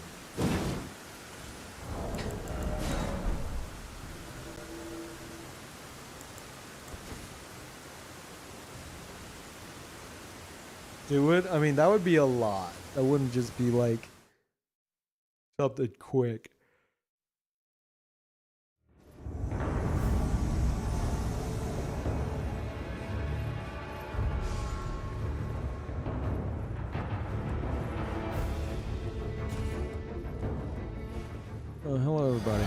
Do it? I mean, that would be a lot. That wouldn't just be like something quick. Oh, hello, everybody.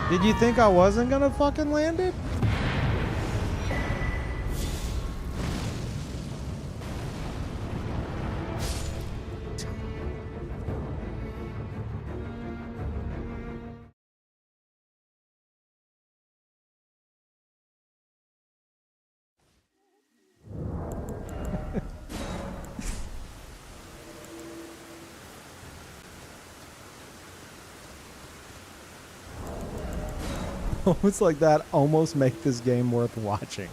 Did you think I wasn't gonna fucking land it? Moments like that almost make this game worth watching.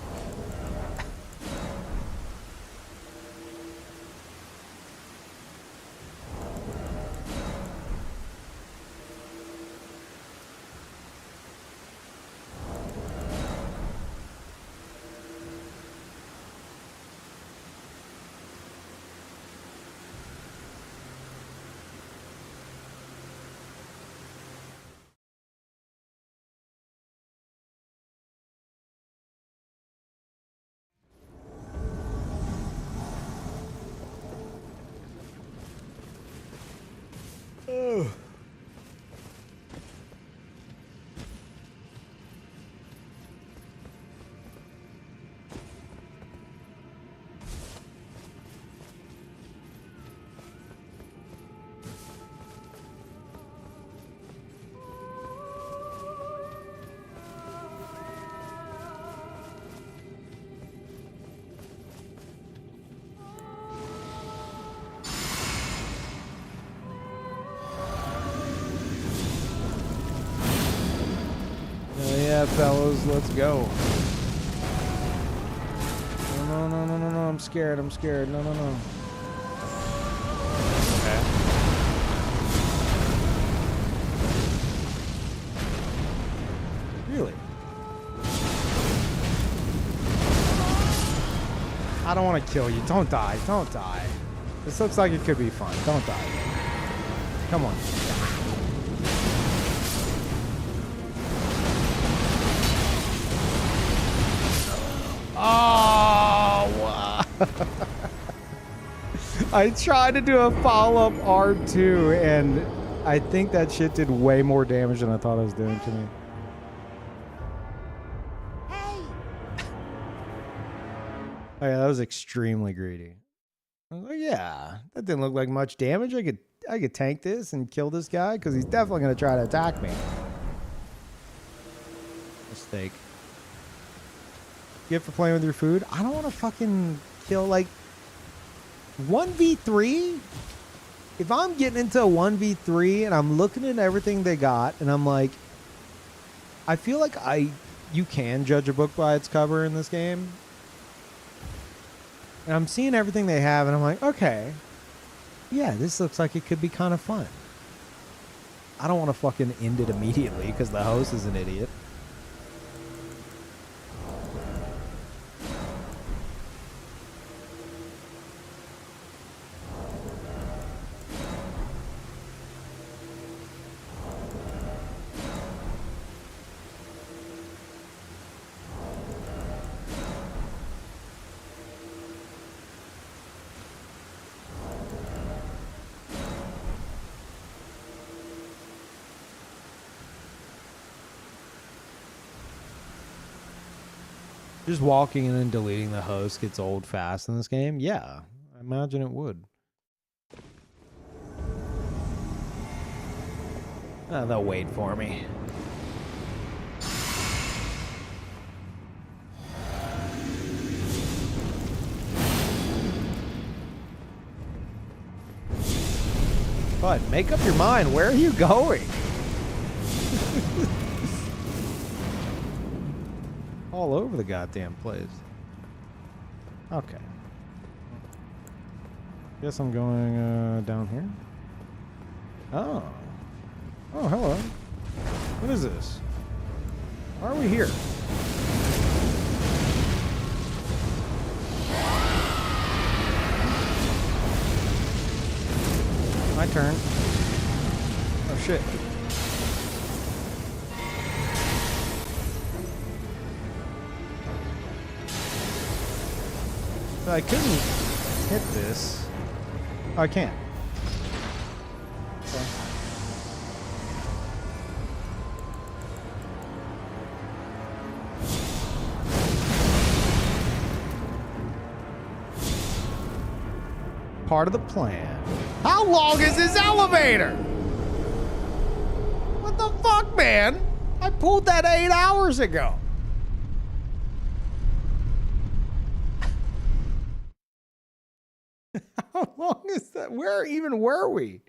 Ugh. Yeah, fellas, let's go. No, no, no, no, no, I'm scared, I'm scared. No, no, no. Okay. Really? I don't want to kill you. Don't die. Don't die. This looks like it could be fun. Don't die. Come on. Oh, wow. I tried to do a follow-up R2, and I think that shit did way more damage than I thought it was doing to me. Hey. Oh yeah, that was extremely greedy. I was like, yeah, that didn't look like much damage. I could tank this and kill this guy because he's definitely gonna try to attack me. Mistake. Gift for playing with your food. I don't want to fucking kill like 1v3. If I'm getting into a 1v3 and I'm looking at everything they got and I'm like, I feel like you can judge a book by its cover in this game. And I'm seeing everything they have and I'm like, okay, yeah, this looks like it could be kind of fun. I don't want to fucking end it immediately because the host is an idiot. Just walking in and deleting the host gets old fast in this game? Yeah, I imagine it would. They'll wait for me. Bud, make up your mind. Where are you going? All over the goddamn place. Okay. Guess I'm going down here. Oh. Oh, hello. What is this? Why are we here? My turn. Oh shit. So I couldn't hit this. Oh, I can't. Okay. Part of the plan. How long is this elevator? What the fuck, man? I pulled that 8 hours ago. How long is that? Where even were we?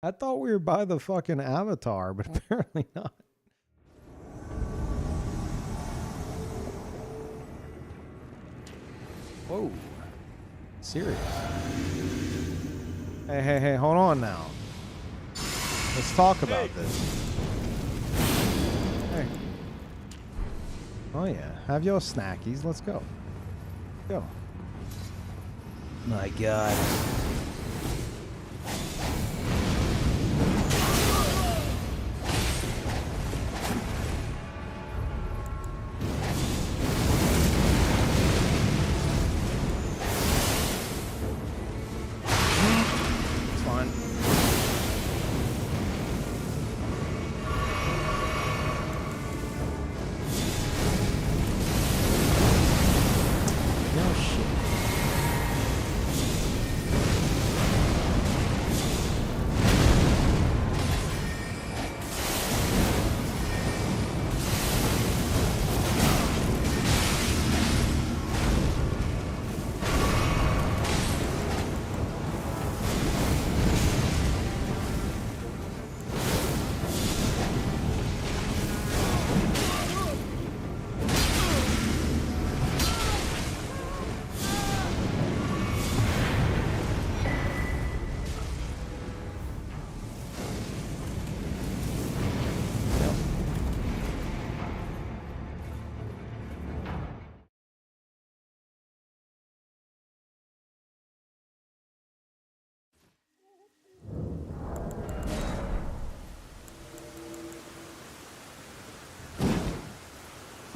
I thought we were by the fucking avatar, but apparently not. Whoa. Serious. Hey, hold on now. Let's talk about this. Hey. Oh yeah, have your snackies. Let's go. Go. My God.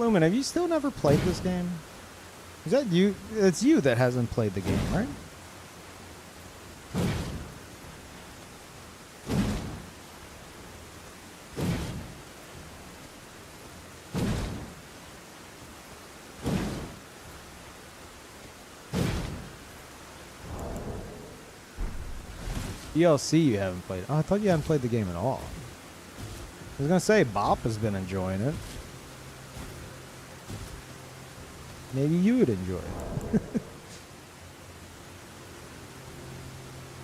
Lumen, have you still never played this game? Is that you? It's you that hasn't played the game, right? DLC you haven't played. Oh, I thought you hadn't played the game at all. I was gonna say Bop has been enjoying it. Maybe you would enjoy it.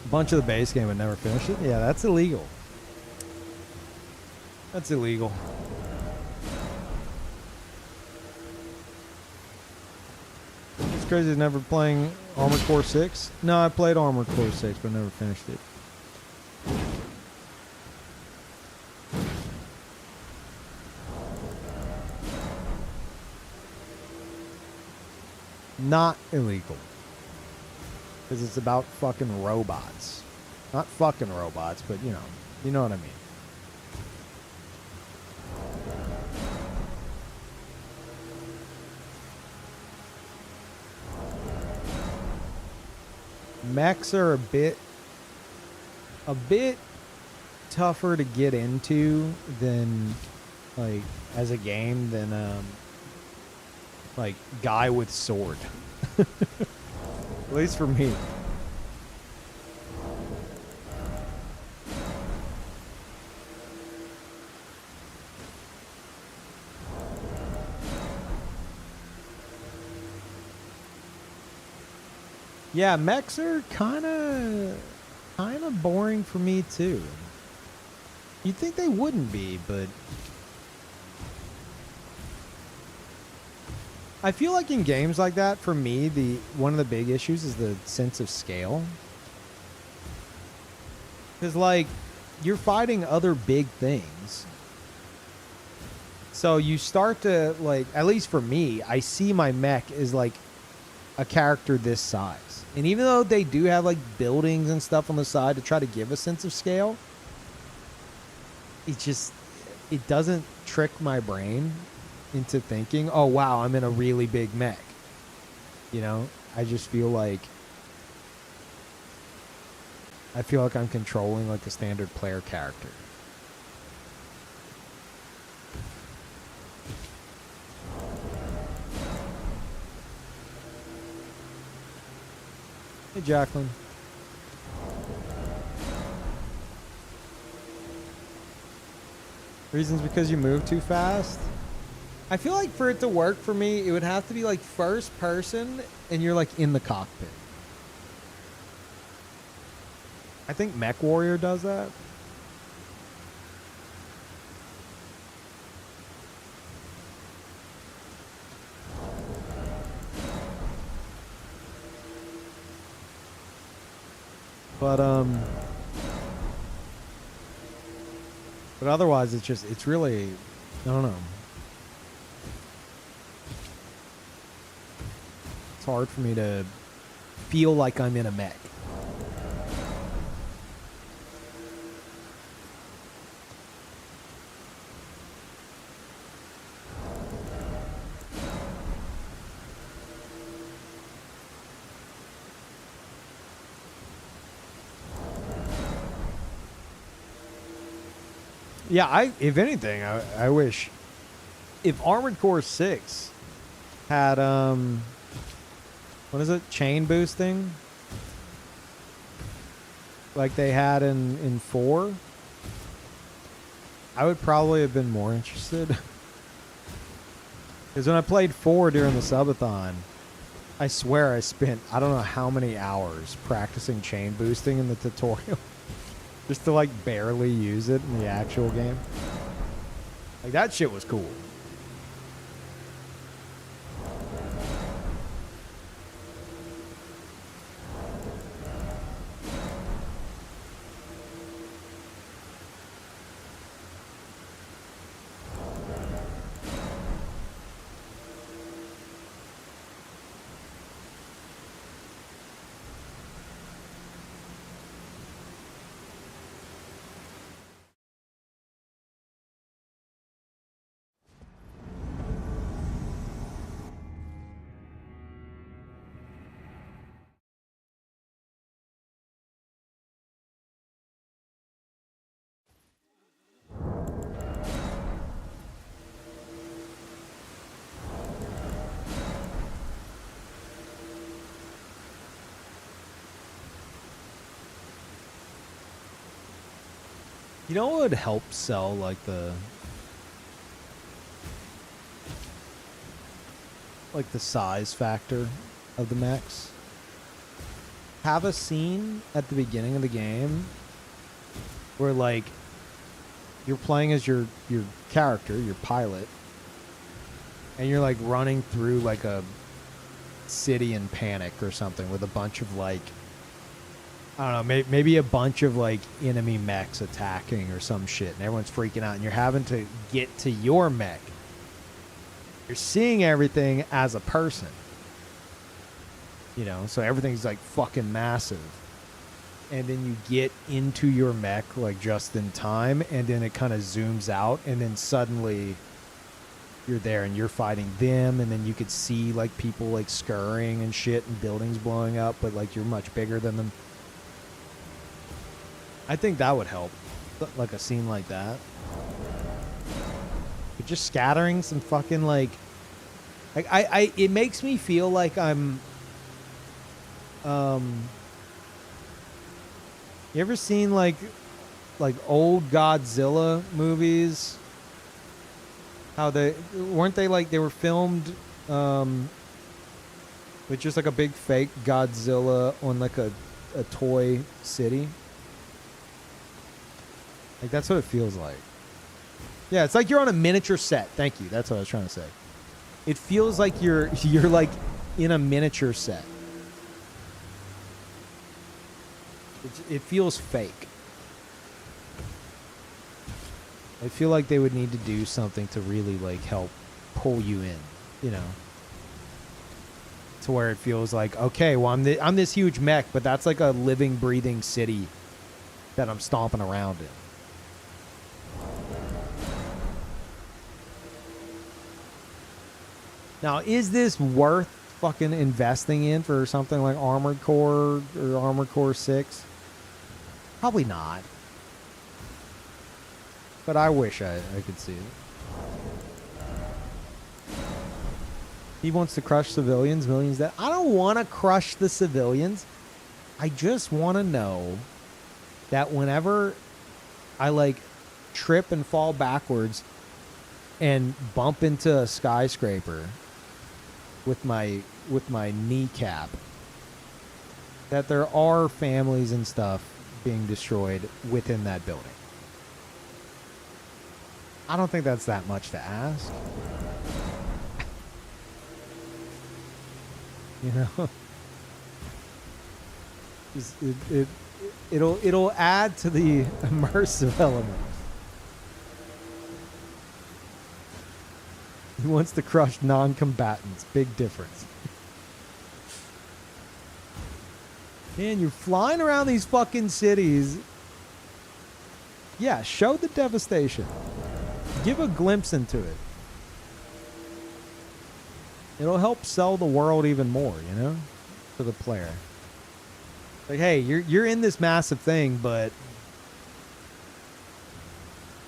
A bunch of the base game and never finished it? Yeah, that's illegal. That's illegal. It's crazy never playing Armored Core 6. No, I played Armored Core 6, but never finished it. Not illegal. Because it's about fucking robots. Not fucking robots, but you know what I mean. Mechs are a bit tougher to get into than like as a game than like guy with sword. At least for me. Yeah, mechs are kind of boring for me too. You'd think they wouldn't be, but I feel like in games like that, for me, one of the big issues is the sense of scale. Because, like, you're fighting other big things. So you start to, like, at least for me, I see my mech as, like, a character this size. And even though they do have, like, buildings and stuff on the side to try to give a sense of scale, it doesn't trick my brain into thinking, oh, wow, I'm in a really big mech. You know? I just feel like I'm controlling, like, a standard player character. Hey, Jacqueline. Reasons because you move too fast? I feel like for it to work for me, it would have to be like first person and you're like in the cockpit. I think Mech Warrior does that. But otherwise it's really, I don't know. It's hard for me to feel like I'm in a mech. Yeah, if anything, I wish if Armored Core 6 had what is it? Chain boosting? Like they had in 4, I would probably have been more interested. Because when I played 4 during the subathon, I swear I spent I don't know how many hours practicing chain boosting in the tutorial. Just to like barely use it in the actual game. Like that shit was cool. You know what would help sell like the size factor of the mechs? Have a scene at the beginning of the game where like you're playing as your character, your pilot, and you're like running through like a city in panic or something with a bunch of like I don't know, maybe a bunch of like enemy mechs attacking or some shit, and everyone's freaking out, and you're having to get to your mech. You're seeing everything as a person, you know, so everything's like fucking massive. And then you get into your mech like just in time, and then it kind of zooms out, and then suddenly you're there and you're fighting them, and then you could see like people like scurrying and shit and buildings blowing up, but like you're much bigger than them. I think that would help, like a scene like that. But just scattering some fucking like it makes me feel like I'm you ever seen like old Godzilla movies? How they weren't they like they were filmed It's just like a big fake Godzilla on like a toy city. Like that's what it feels like. Yeah, it's like you're on a miniature set. Thank you. That's what I was trying to say. It feels like you're like in a miniature set. It feels fake. I feel like they would need to do something to really like help pull you in, you know, to where it feels like, okay, well I'm this huge mech, but that's like a living, breathing city that I'm stomping around in. Now, is this worth fucking investing in for something like Armored Core or Armored Core 6? Probably not. But I wish I could see it. He wants to crush civilians, millions dead. I don't want to crush the civilians. I just want to know that whenever I like trip and fall backwards and bump into a skyscraper with my kneecap, that there are families and stuff being destroyed within that building. I don't think that's that much to ask. You know, it'll add to the immersive element. He wants to crush non-combatants. Big difference. Man, you're flying around these fucking cities. Yeah, show the devastation. Give a glimpse into it. It'll help sell the world even more, you know, to the player. Like, hey, you're in this massive thing, but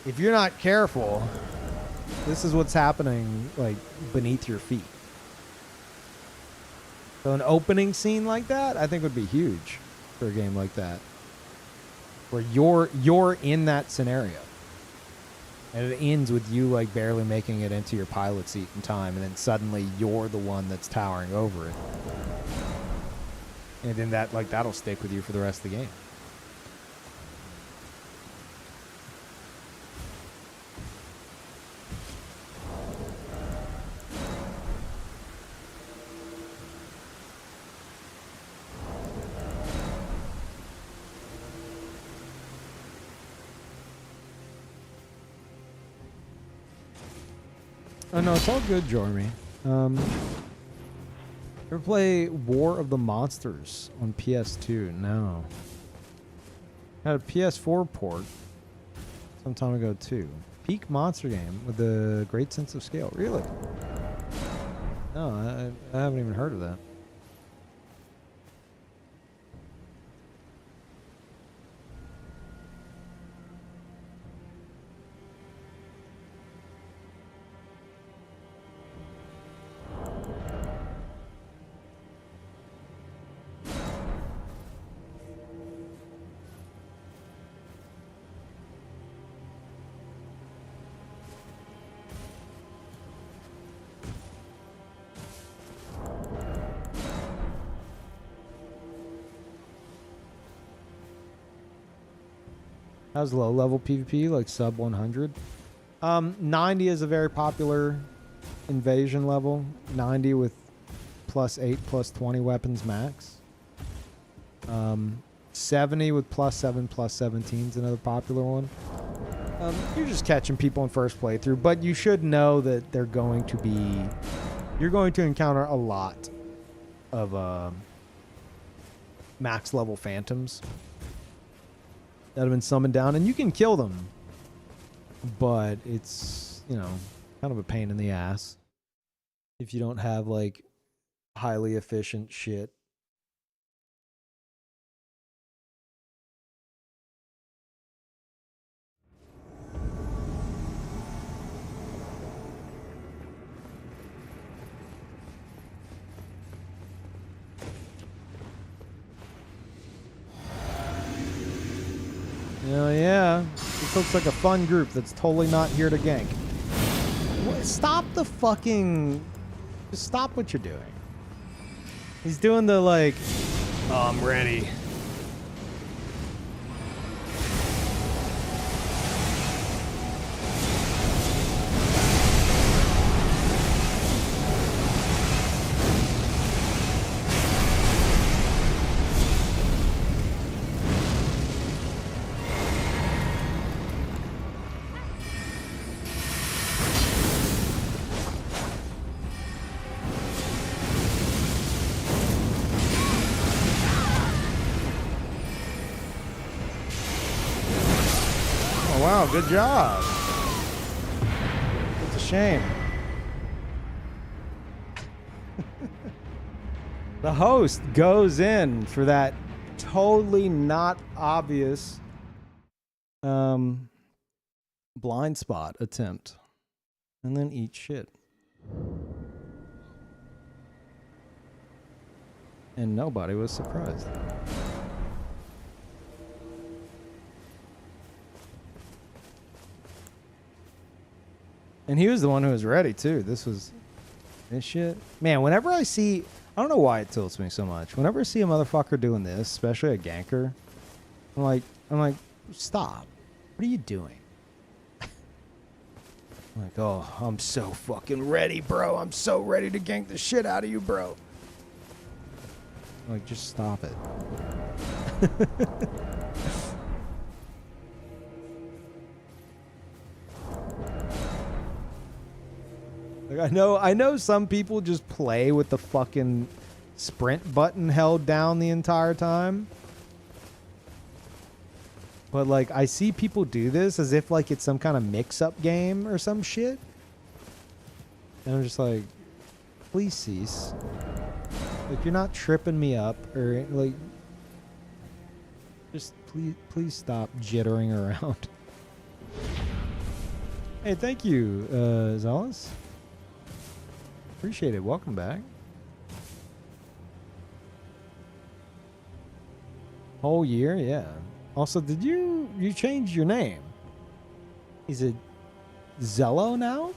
if you're not careful, this is what's happening, like, beneath your feet. So an opening scene like that, I think would be huge for a game like that, where you're in that scenario. And it ends with you like barely making it into your pilot seat in time, and then suddenly you're the one that's towering over it. And then that'll stick with you for the rest of the game. Oh no, it's all good, Jormy. Ever play War of the Monsters on PS2? No. Had a PS4 port some time ago too. Peak monster game with a great sense of scale. Really? No, I haven't even heard of that. How's low level PvP, like sub 100? 90 is a very popular invasion level. 90 with +8, +20 weapons max. 70 with +7, +17 is another popular one. You're just catching people in first playthrough, but you should know that you're going to encounter a lot of max level phantoms that have been summoned down, and you can kill them, but it's, you know, kind of a pain in the ass if you don't have like highly efficient shit. Oh yeah, this looks like a fun group that's totally not here to gank. Stop the fucking... Just stop what you're doing. He's doing the like, oh, I'm ready. Wow, good job. It's a shame. The host goes in for that totally not obvious blind spot attempt and then eat shit. And nobody was surprised. And he was the one who was ready, too. This shit. Man, whenever I see... I don't know why it tilts me so much. Whenever I see a motherfucker doing this, especially a ganker, I'm like, stop. What are you doing? I'm like, oh, I'm so fucking ready, bro. I'm so ready to gank the shit out of you, bro. I'm like, just stop it. Like I know some people just play with the fucking sprint button held down the entire time. But like I see people do this as if like it's some kind of mix-up game or some shit. And I'm just like, please cease. Like you're not tripping me up or like just please stop jittering around. Hey, thank you, Zealous. Appreciate it. Welcome back. Whole year, yeah. Also, did you change your name? Is it Zello now?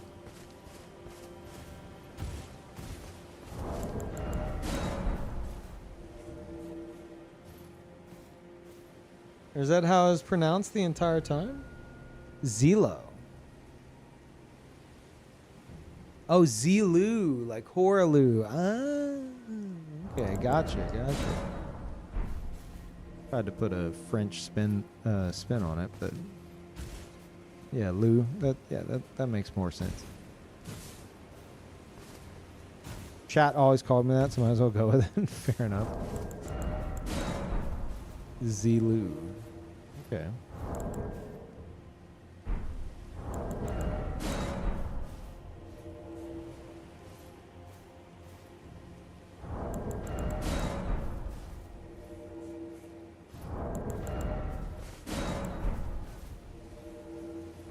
Or is that how it's pronounced the entire time? Zelo. Oh, Zilu, like Horaloo. Ah, okay, gotcha. Tried to put a French spin on it, but yeah, Lou. That makes more sense. Chat always called me that, so might as well go with it. Fair enough. Zilu. Okay.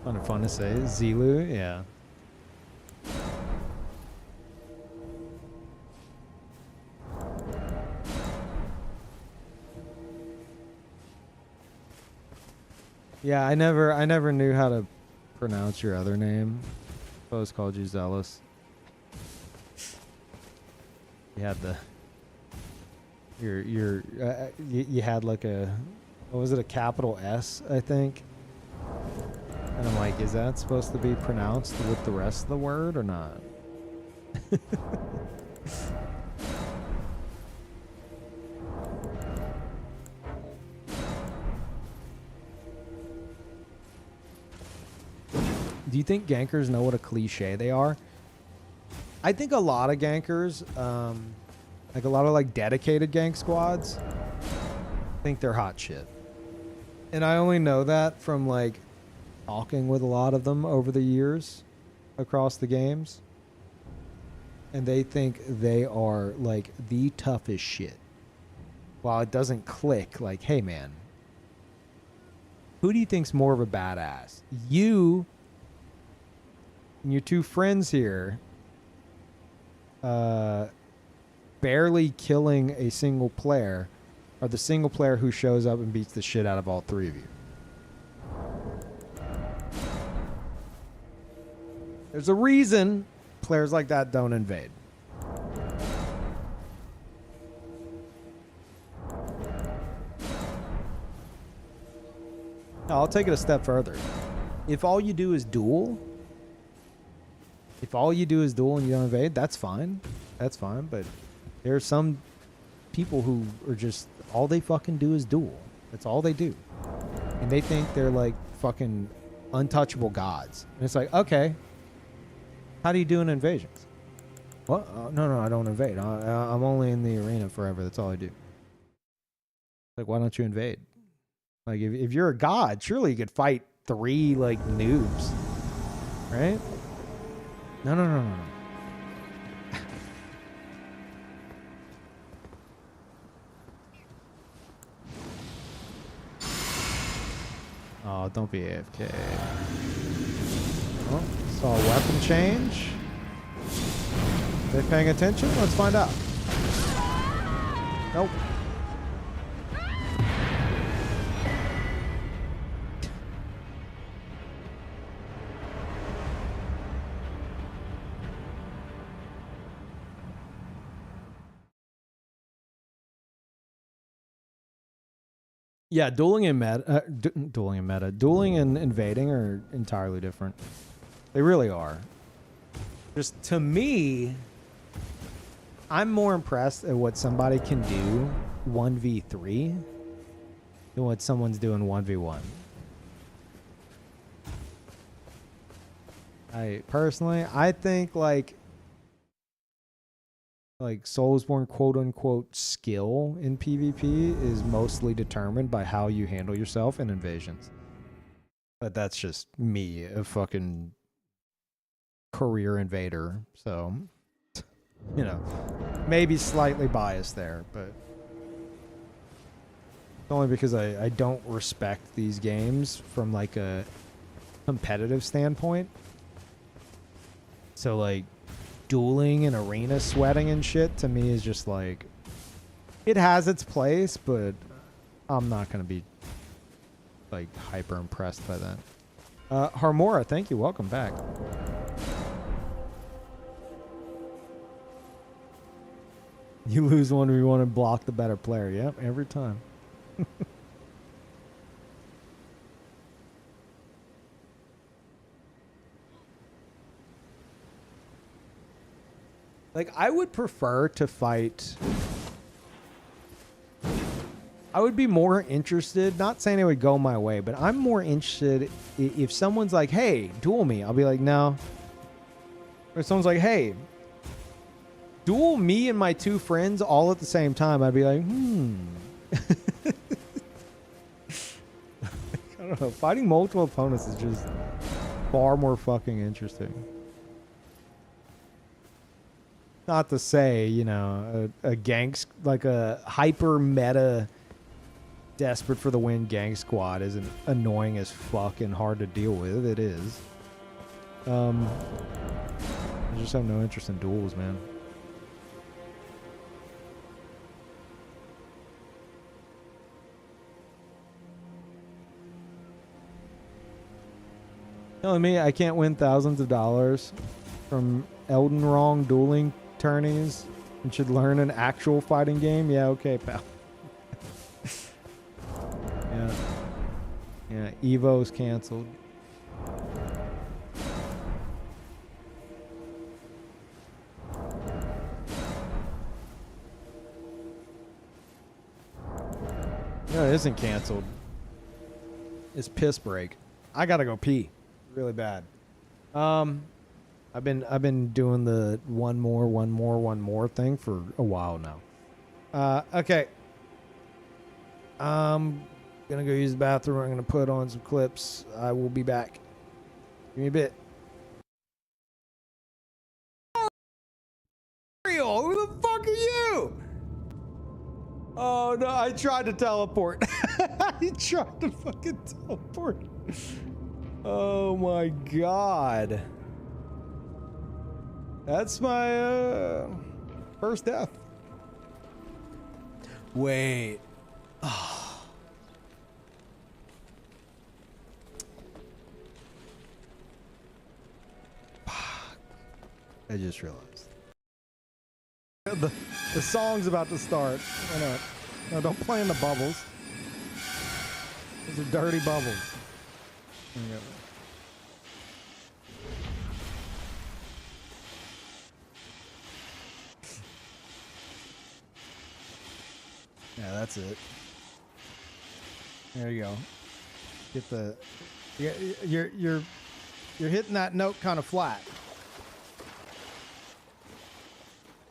Kind of fun to say. Zilu, yeah. Yeah, I never knew how to pronounce your other name. I always called you Zealous. You had the you had like a, what was it, a capital S, I think. And I'm like, is that supposed to be pronounced with the rest of the word or not? Do you think gankers know what a cliche they are? I think a lot of gankers, like a lot of like dedicated gank squads, think they're hot shit. And I only know that from like talking with a lot of them over the years across the games. And they think they are like the toughest shit. While it doesn't click, like, hey man, who do you think's more of a badass? You and your two friends here barely killing a single player, or the single player who shows up and beats the shit out of all three of you. There's a reason players like that don't invade. I'll take it a step further. If all you do is duel, and you don't invade, that's fine. That's fine. But there are some people who are just, all they fucking do is duel. That's all they do. And they think they're like fucking untouchable gods. And it's like, okay, how do you do in invasions? What? No, I don't invade. I'm only in the arena forever. That's all I do. Like, why don't you invade? Like, if you're a god, surely you could fight 3 like noobs, right? No. Oh, don't be AFK. Oh, saw a weapon change. Are they paying attention? Let's find out. Nope. Yeah, dueling and invading are entirely different. They really are. Just to me, I'm more impressed at what somebody can do 1v3 than what someone's doing 1v1. I think like Soulsborne quote-unquote skill in PvP is mostly determined by how you handle yourself in invasions. But that's just me, a fucking career invader. So, you know, maybe slightly biased there, but only because I don't respect these games from like a competitive standpoint. So like, dueling and arena sweating and shit to me is just like, it has its place, but I'm not gonna be like hyper impressed by that. Harmora, thank you, welcome back. You lose one we want to block the better player. Yep, every time. Like, I would prefer to fight. I would be more interested, not saying it would go my way, but I'm more interested if someone's like, hey, duel me. I'll be like, no. Or someone's like, hey, duel me and my 2 friends all at the same time. I'd be like, I don't know. Fighting multiple opponents is just far more fucking interesting. Not to say, you know, a gank, like a hyper meta, desperate for the win gang squad isn't annoying as fuck and hard to deal with. It is. I just have no interest in duels, man. Telling me I can't win thousands of dollars from Elden Ring dueling tourneys and should learn an actual fighting game? Yeah, okay, pal. Yeah, Evo's canceled. No, it isn't canceled. It's piss break. I gotta go pee really bad. I've been doing the one more thing for a while now. Okay. I'm gonna go use the bathroom. I'm gonna put on some clips. I will be back. Give me a bit. Who the fuck are you? Oh no, I tried to teleport. I tried to fucking teleport. Oh my god. That's my first death. Wait. Oh. I just realized. The song's about to start. No, don't play in the bubbles. Those are dirty bubbles. There we go. Yeah, that's it. There you go. Get the. You're hitting that note kind of flat.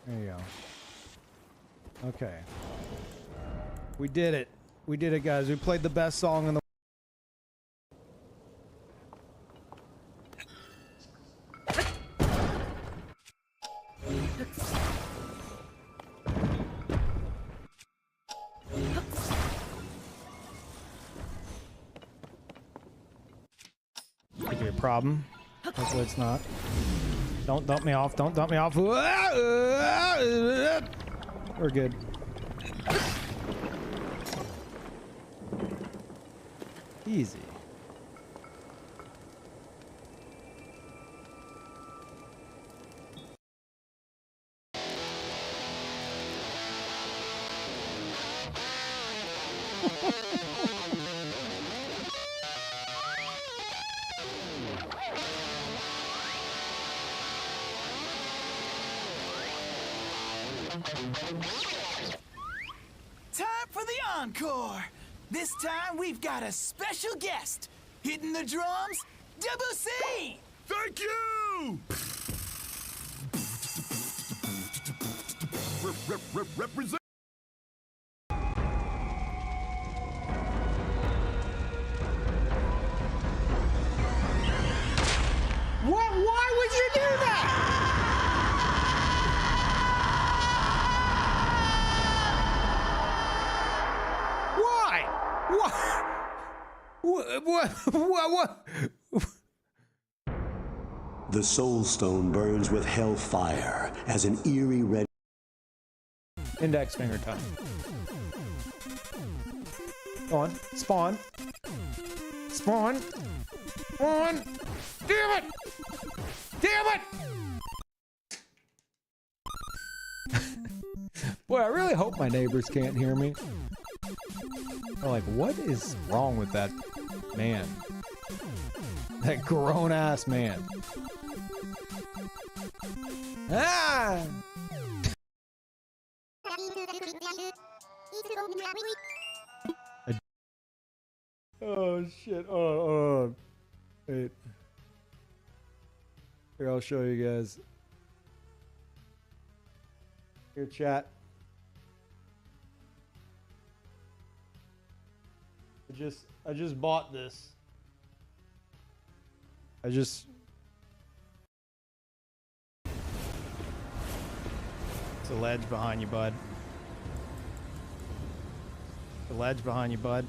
There you go. Okay. We did it. We did it, guys. We played the best song in the. Could be a problem. Hopefully it's not. Don't dump me off. Don't dump me off. We're good. Easy. Time for the encore! This time we've got a special guest. Hitting the drums, Debussy! Thank you! Represent. What? Why would you do that? Why? What? The Soul Stone burns with hellfire as an eerie red. Index finger time. Go on. Spawn. Spawn. Spawn. Damn it! Damn it! Boy, I really hope my neighbors can't hear me. They're like, what is wrong with that man? That grown-ass man. Ah! Oh, shit. Oh. Wait. Here, I'll show you guys. Here, chat. I just bought this. It's a ledge behind you, bud. The ledge behind you, bud.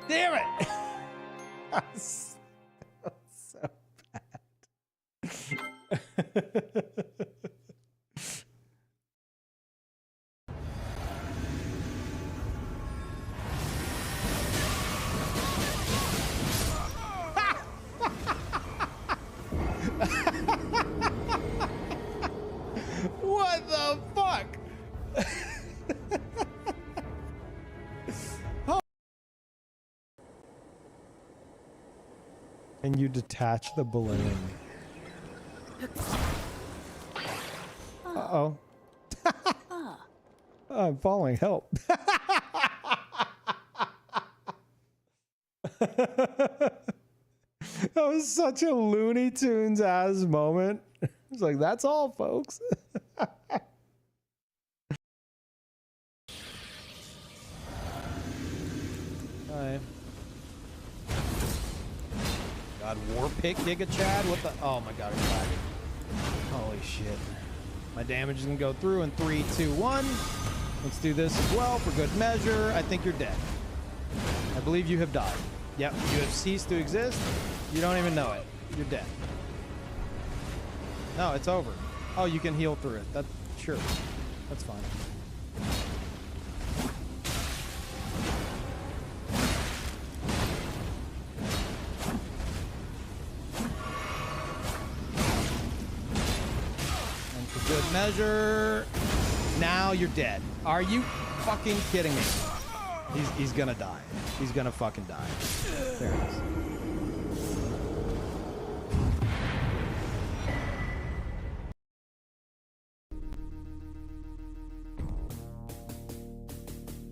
Damn it! That's so bad. What the fuck? And you detach the balloon. Uh-oh. I'm falling. Help. That was such a Looney Tunes ass moment. It's like, that's all, folks. Hi. God, war pick Giga Chad? What the? Oh my god, it's lagging. Holy shit. My damage is gonna go through in 3, 2, 1. Let's do this as well for good measure. I think you're dead. I believe you have died. Yep, you have ceased to exist. You don't even know it. You're dead. No, it's over. Oh, you can heal through it. That sure. That's fine. And for good measure, now you're dead. Are you fucking kidding me? He's gonna die. He's gonna fucking die. There it is.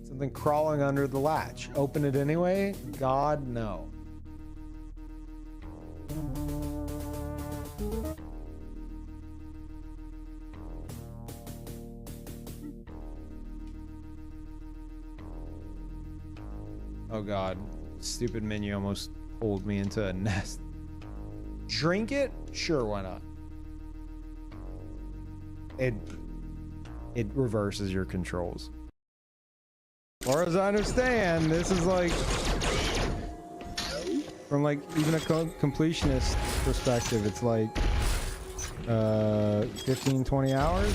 Something crawling under the latch. Open it anyway? God, no. Oh God. Stupid menu almost pulled me into a nest. Drink it? Sure, why not? It reverses your controls. Or as I understand, this is like from like even a completionist perspective, it's like 15-20 hours.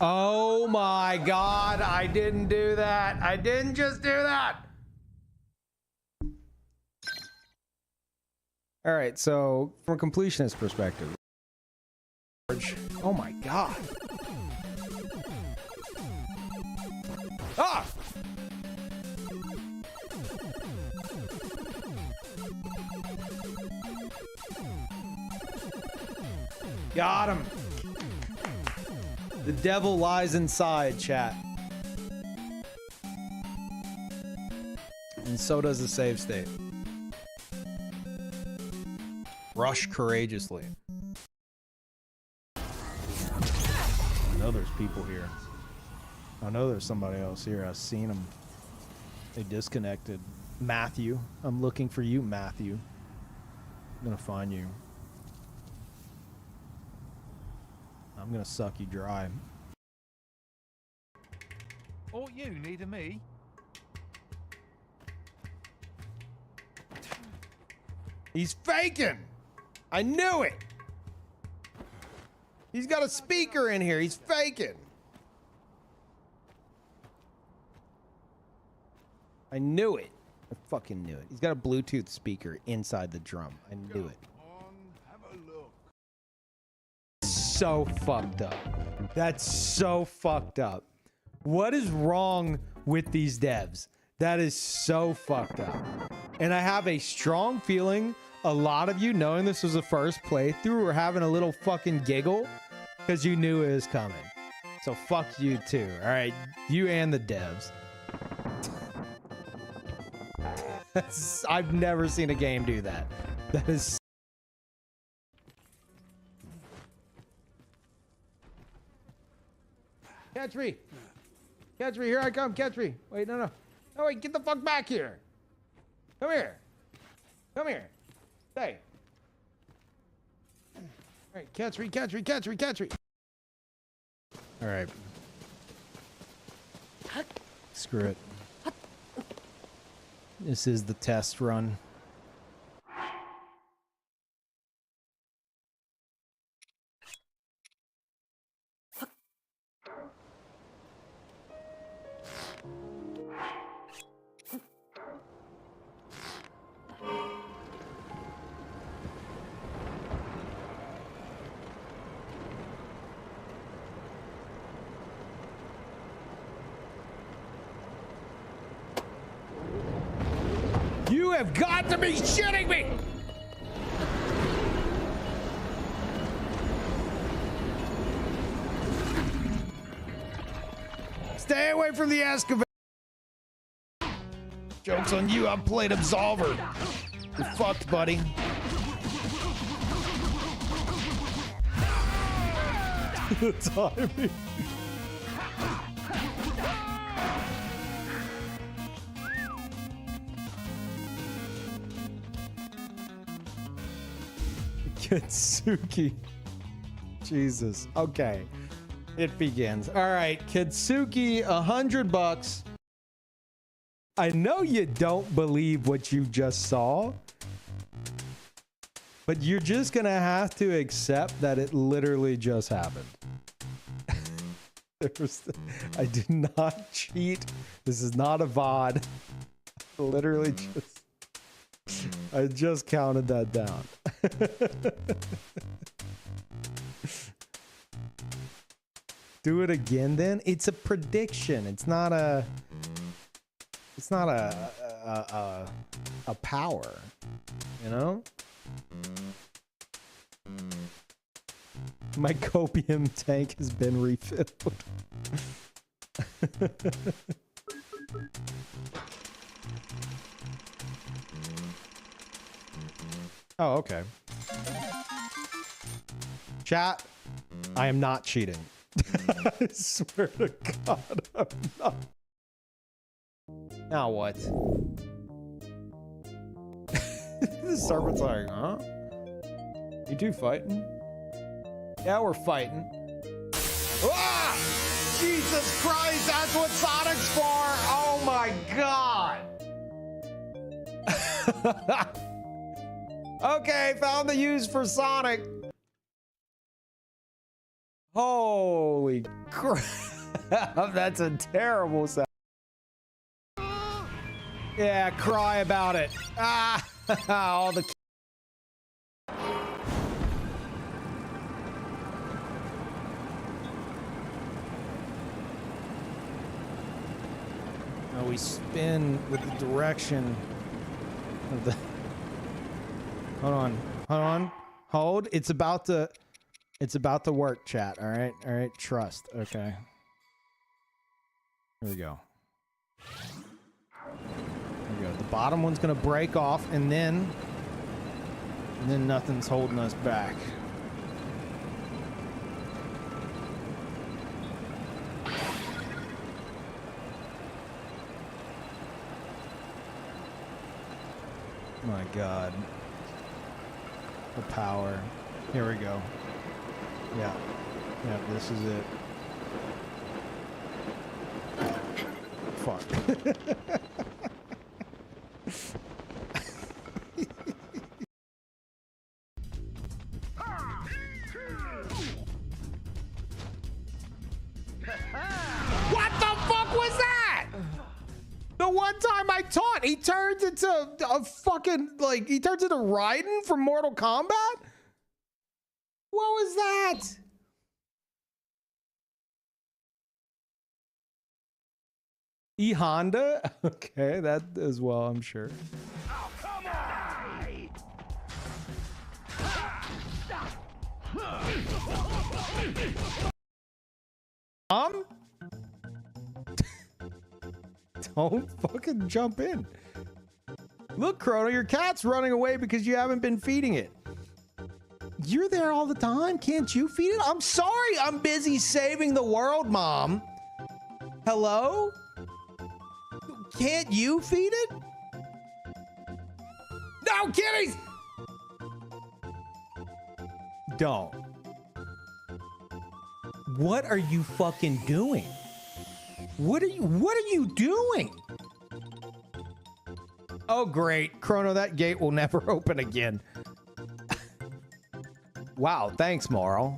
Oh my God, I didn't do that. I didn't just do that. All right, so from a completionist perspective. Oh my God. Ah! Got him. The devil lies inside, chat. And so does the save state. Rush courageously. I know there's people here. I know there's somebody else here. I've seen them. They disconnected. Matthew. I'm looking for you, Matthew. I'm gonna find you. I'm gonna suck you dry. Oh, you needed me? He's faking! I knew it! He's got a speaker in here. He's faking. I knew it. I fucking knew it. He's got a Bluetooth speaker inside the drum. I knew it. So fucked up. That's so fucked up. What is wrong with these devs? That is so fucked up. And I have a strong feeling a lot of you, knowing this was the first playthrough, were having a little fucking giggle because you knew it was coming. So fuck you too. All right, you and the devs. I've never seen a game do that. That is. Catch me! Catch me! Here I come! Catch me! Wait, no, no. No, wait, get the fuck back here! Come here! Come here! Hey! Alright, catch me, catch me, catch me, catch me! Alright. Screw it. This is the test run. You have got to be shitting me! Stay away from the excavator. Joke's on you, I played Absolver. You're fucked, buddy. The timing. Kitsuki. Jesus. Okay. It begins. All right, Kitsuki, $100. I know you don't believe what you just saw, but you're just gonna have to accept that it literally just happened. I did not cheat. This is not a VOD. Literally I just counted that down. Do it again then? It's a prediction. It's not a power, you know? My copium tank has been refilled. Oh, okay. Chat, I am not cheating. I swear to God, I'm not. Now what? The serpent's like, huh? You two fighting? Yeah, we're fighting. Ah! Jesus Christ, that's what Sonic's for! Oh my God! Okay, found the use for Sonic. Holy crap, that's a terrible sound. Yeah, cry about it. Ah, all the. Now we spin with the direction of the. Hold on, hold on, hold. It's about to work, chat. All right, trust. Okay. Here we go. Here we go. The bottom one's gonna break off, and then nothing's holding us back. My God. The power. Here we go. Yeah. Yeah, this is it. Fuck. What the fuck was that? The one time I taught, he turns into a fucking, like, he turns into Raiden from Mortal Kombat? What was that? E Honda? Okay, that as well, I'm sure. Oh, come on! Don't fucking jump in. Look, Chrono, your cat's running away because you haven't been feeding it. You're there all the time. Can't you feed it? I'm sorry. I'm busy saving the world, Mom. Hello? Can't you feed it? No, kitties! Don't. What are you fucking doing? What are you doing? Oh, great. Chrono, that gate will never open again. Wow, thanks, Moral.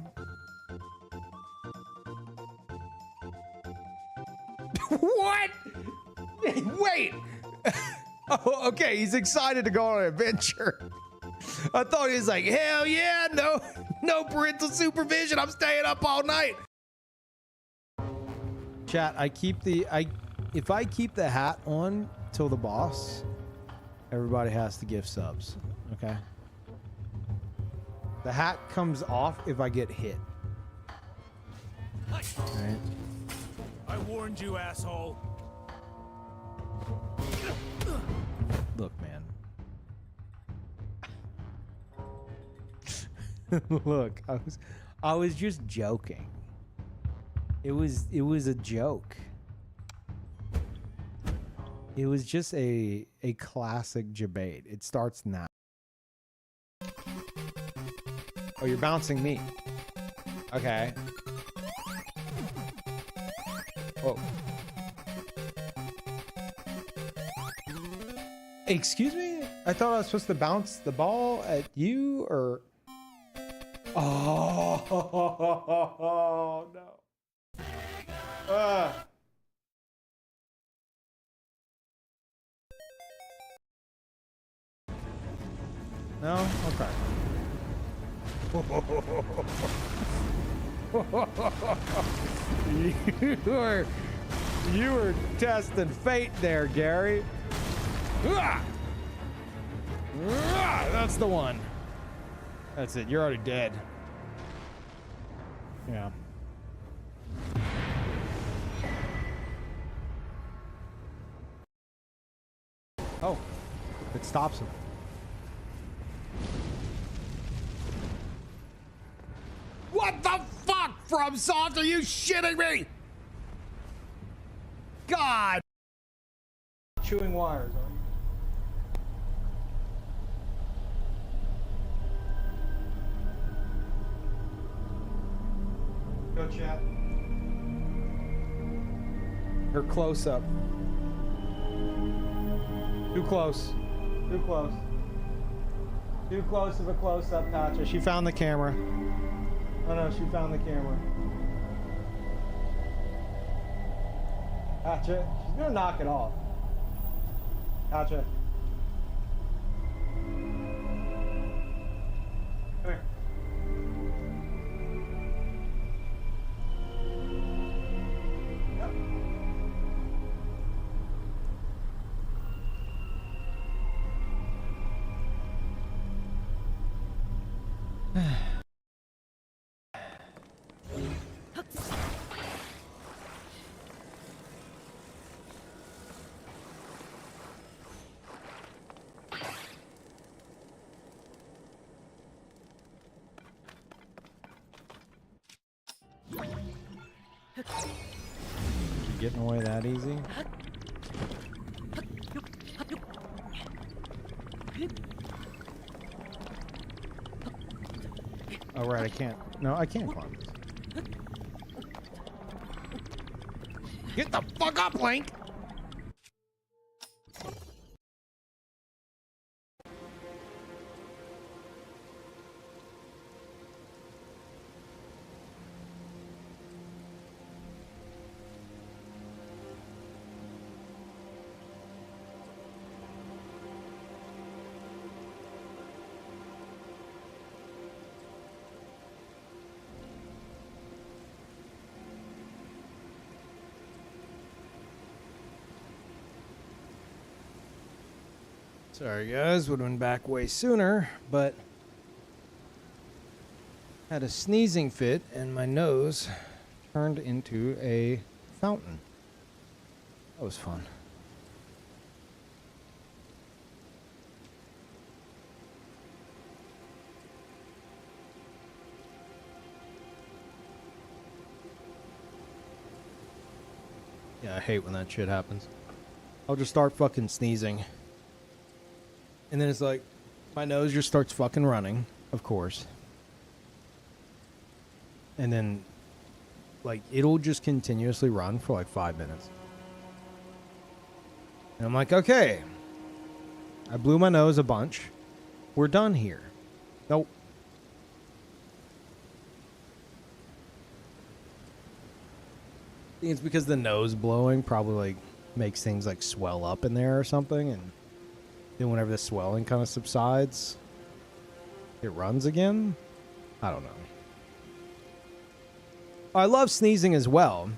What? Wait. Oh, okay, he's excited to go on an adventure. I thought he was like, hell yeah, no parental supervision. I'm staying up all night. Chat, if I keep the hat on till the boss, everybody has to give subs, okay? The hat comes off if I get hit. All right. I warned you, asshole. Look, man. Look, I was just joking. It was a joke. It was just a classic debate. It starts now. Oh, you're bouncing me. Okay. Whoa. Excuse me? I thought I was supposed to bounce the ball at you, or... Oh, no. No? Okay. you were testing fate there, Gary. That's the one. That's it. You're already dead. Yeah. Oh, it stops him. What the fuck, FromSoft? Are you shitting me? God. Chewing wires, are you? Go chat. Her close up. Too close. Too close. Too close of a close up, Katja. She found the camera. Oh no, she found the camera. Katja, she's gonna knock it off. Katja. Come here. You getting away that easy? Oh right, I can't. No, I can't climb this. Get the fuck up, Link! Sorry guys, would have been back way sooner, but had a sneezing fit and my nose turned into a fountain. That was fun. Yeah, I hate when that shit happens. I'll just start fucking sneezing. And then it's like, my nose just starts fucking running, of course. And then, like, it'll just continuously run for like 5 minutes. And I'm like, okay. I blew my nose a bunch. We're done here. Nope. I think it's because the nose blowing probably, like, makes things, like, swell up in there or something, and then whenever the swelling kind of subsides, it runs again? I don't know. I love sneezing as well.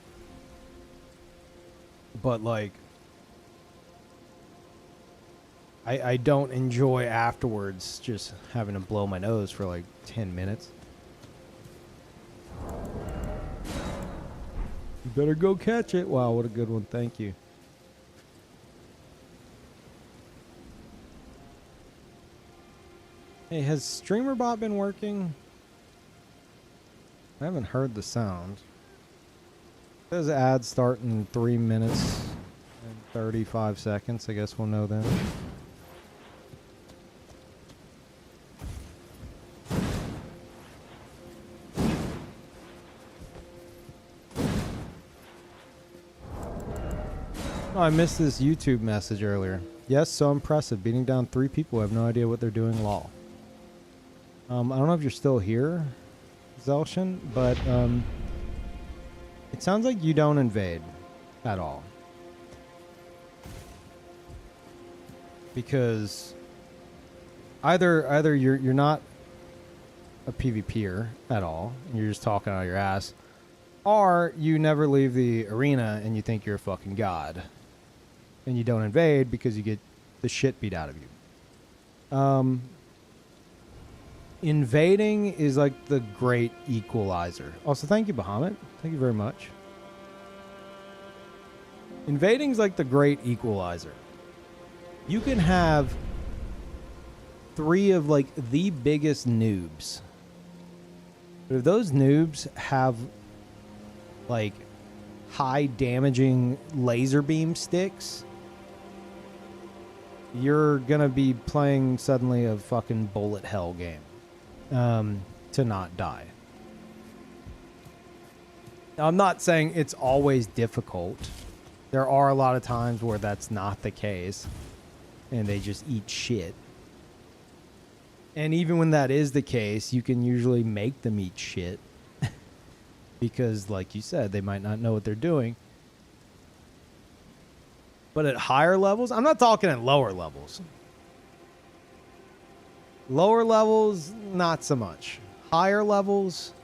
But, like, I don't enjoy afterwards just having to blow my nose for, like, 10 minutes. You better go catch it. Wow, what a good one. Thank you. Hey, has StreamerBot been working? I haven't heard the sound. It says ad start in 3 minutes and 35 seconds. I guess we'll know then. Oh, I missed this YouTube message earlier. Yes, so impressive. Beating down 3 people who have no idea what they're doing. Lol. I don't know if you're still here, Zelshin, but it sounds like you don't invade at all. Because either you're not a PvPer at all, and you're just talking out your ass, or you never leave the arena and you think you're a fucking god. And you don't invade because you get the shit beat out of you. Invading is like the great equalizer. Also, thank you, Bahamut. Thank you very much. Invading's like the great equalizer. You can have 3 of like the biggest noobs. But if those noobs have like high damaging laser beam sticks, you're gonna be playing suddenly a fucking bullet hell game to not die. Now, I'm not saying it's always difficult. There are a lot of times where that's not the case and they just eat shit. And even when that is the case, you can usually make them eat shit because, like you said, they might not know what they're doing. But at higher levels, I'm not talking at lower levels. Lower levels, not so much. Higher levels,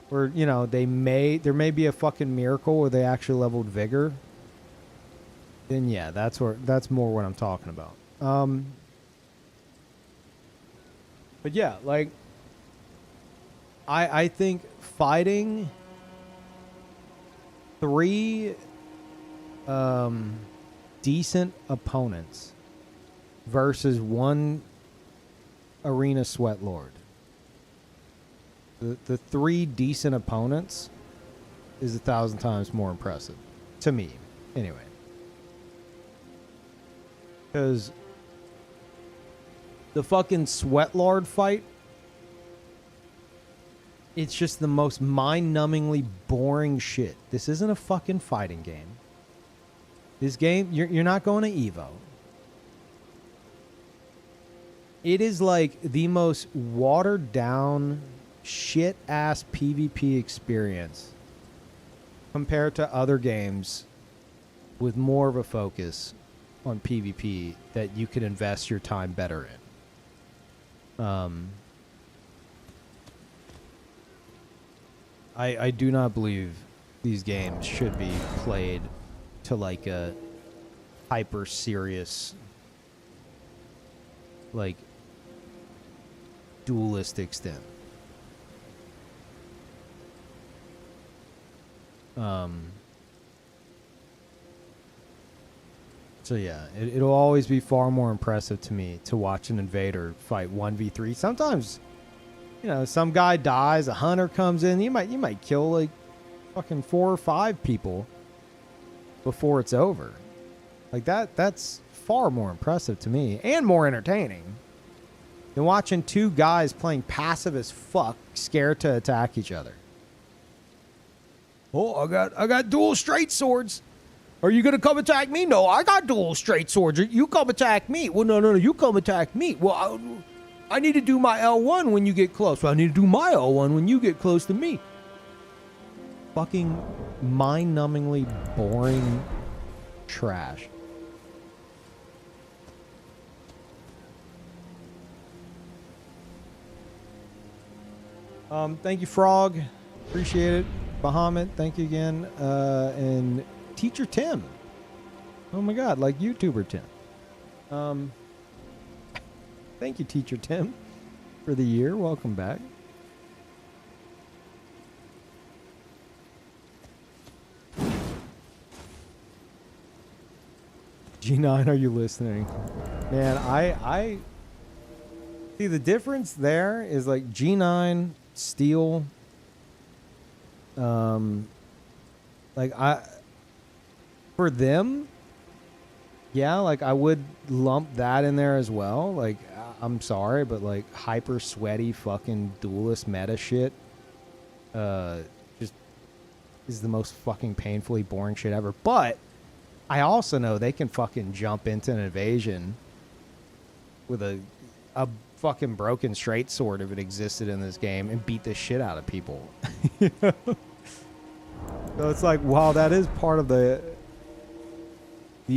where, you know, there may be a fucking miracle where they actually leveled vigor. Then yeah, that's more what I'm talking about. But yeah, like I think fighting 3 decent opponents versus 1 arena sweat lord. The 3 decent opponents is 1,000 times more impressive to me, anyway. Because the fucking sweat lord fight, it's just the most mind-numbingly boring shit. This isn't a fucking fighting game. This game, you're not going to Evo. It is like the most watered down, shit ass PvP experience compared to other games with more of a focus on PvP that you could invest your time better in. I do not believe these games should be played to like a hyper serious, like, duelist extent. So yeah, it'll always be far more impressive to me to watch an invader fight 1v3. Sometimes, you know, some guy dies, a hunter comes in, you might kill like fucking 4 or 5 people before it's over. Like that's far more impressive to me and more entertaining than watching 2 guys playing passive as fuck, scared to attack each other. Oh, I got dual straight swords. Are you gonna come attack me? No, I got dual straight swords. You come attack me. Well, no, you come attack me. Well, I need to do my L1 when you get close. Well, I need to do my L1 when you get close to me. Fucking mind-numbingly boring trash. Thank you, Frog. Appreciate it. Bahamut, thank you again. And Teacher Tim. Oh my God, like YouTuber Tim. Thank you, Teacher Tim, for the year. Welcome back. G9, are you listening? Man, I see the difference there is like G9, Steel, like for them, yeah, like I would lump that in there as well. Like, I'm sorry, but like hyper sweaty fucking duelist meta shit, just is the most fucking painfully boring shit ever. But I also know they can fucking jump into an invasion with a fucking broken straight sword if it existed in this game and beat the shit out of people. You know? So it's like, while that is part of the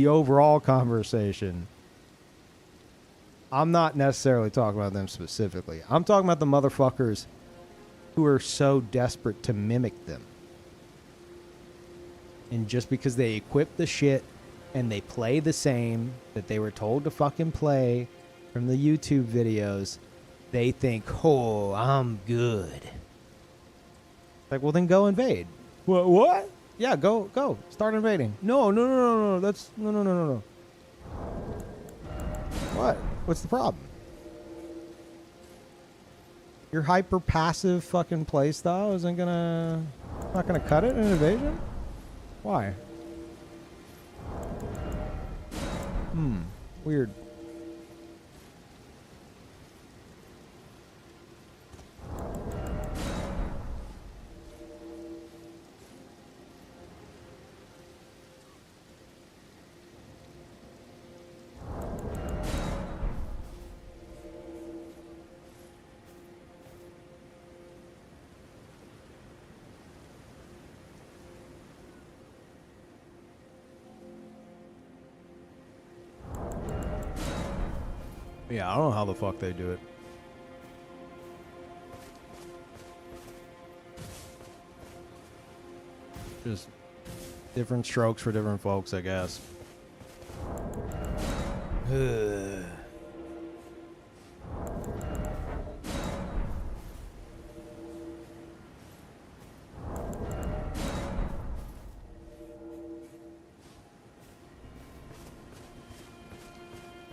overall conversation, I'm not necessarily talking about them specifically. I'm talking about the motherfuckers who are so desperate to mimic them. And just because they equip the shit and they play the same that they were told to fucking play from the YouTube videos, they think, oh, I'm good. Like, well, then go invade. What? Yeah, go. Start invading. No. That's, no. What? What's the problem? Your hyper passive fucking play style isn't not gonna cut it in an invasion? Why? Weird. Yeah, I don't know how the fuck they do it. Just different strokes for different folks, I guess.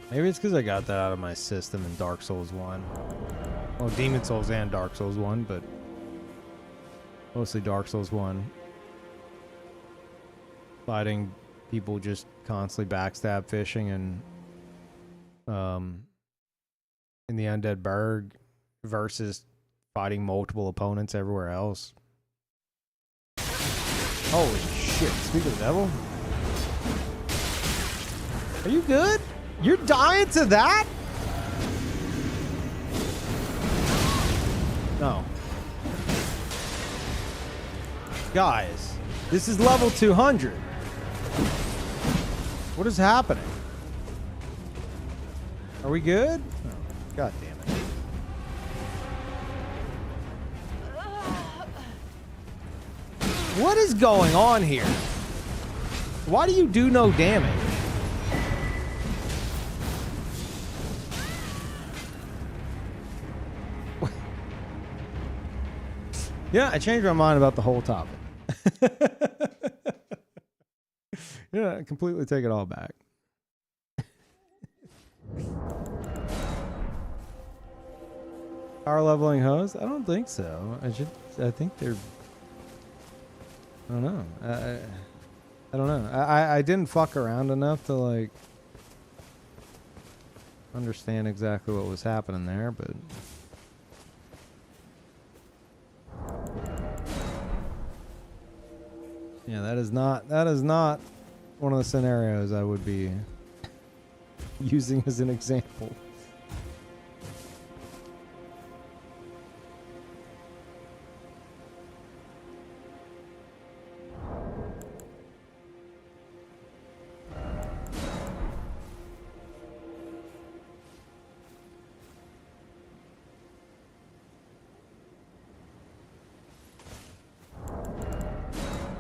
Maybe it's because I got that out of my system in Dark Souls 1. Well, Demon Souls and Dark Souls 1, but mostly Dark Souls 1. Fighting people just constantly backstab fishing and in the Undead Burg versus fighting multiple opponents everywhere else. Holy shit, speak of the devil. Are you good? You're dying to that? No. Guys, this is level 200. What is happening? Are we good? Oh, God damn it. What is going on here? Why do you do no damage? Yeah, I changed my mind about the whole topic. Yeah, completely take it all back. Power leveling hoes? I don't think so. I think they're... I don't know. I don't know. I didn't fuck around enough to, like, understand exactly what was happening there, but... Yeah, that is not one of the scenarios I would be using as an example.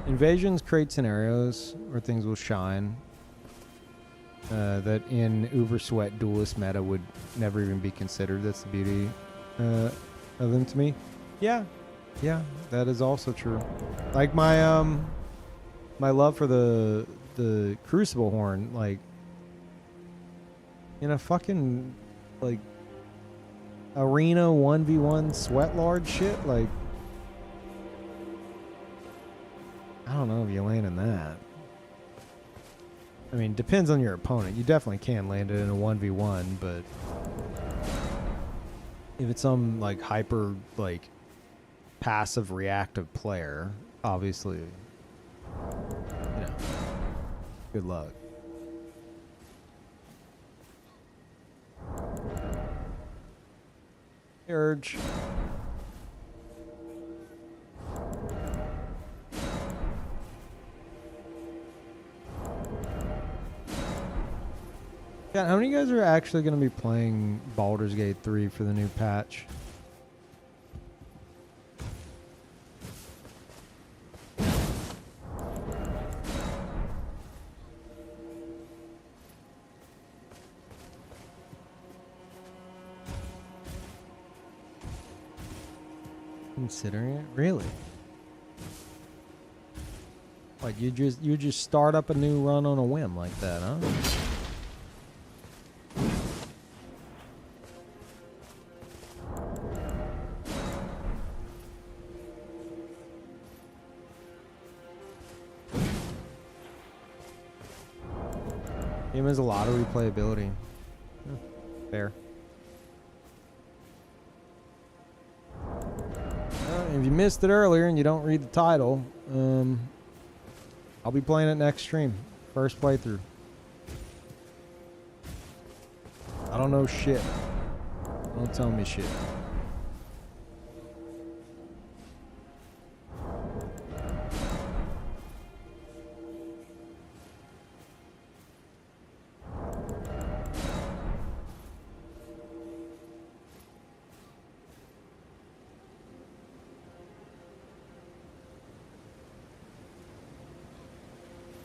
Invasions create scenarios where things will shine that in Uber Sweat duelist meta would never even be considered. That's the beauty of them to me. Yeah, that is also true. Like my my love for the Crucible Horn, like in a fucking like arena 1v1 Sweat Lord shit, like. I don't know if you land in that. I mean, depends on your opponent. You definitely can land it in a 1v1, but if it's some like hyper like passive reactive player, obviously, you know, Good luck. Urge. Yeah, how many of you guys are actually going to be playing Baldur's Gate 3 for the new patch? Considering it? Really? Like you just start up a new run on a whim like that, huh? Game has a lot of replayability. Fair. If you missed it earlier and you don't read the title, I'll be playing it next stream. First playthrough. I don't know shit. Don't tell me shit.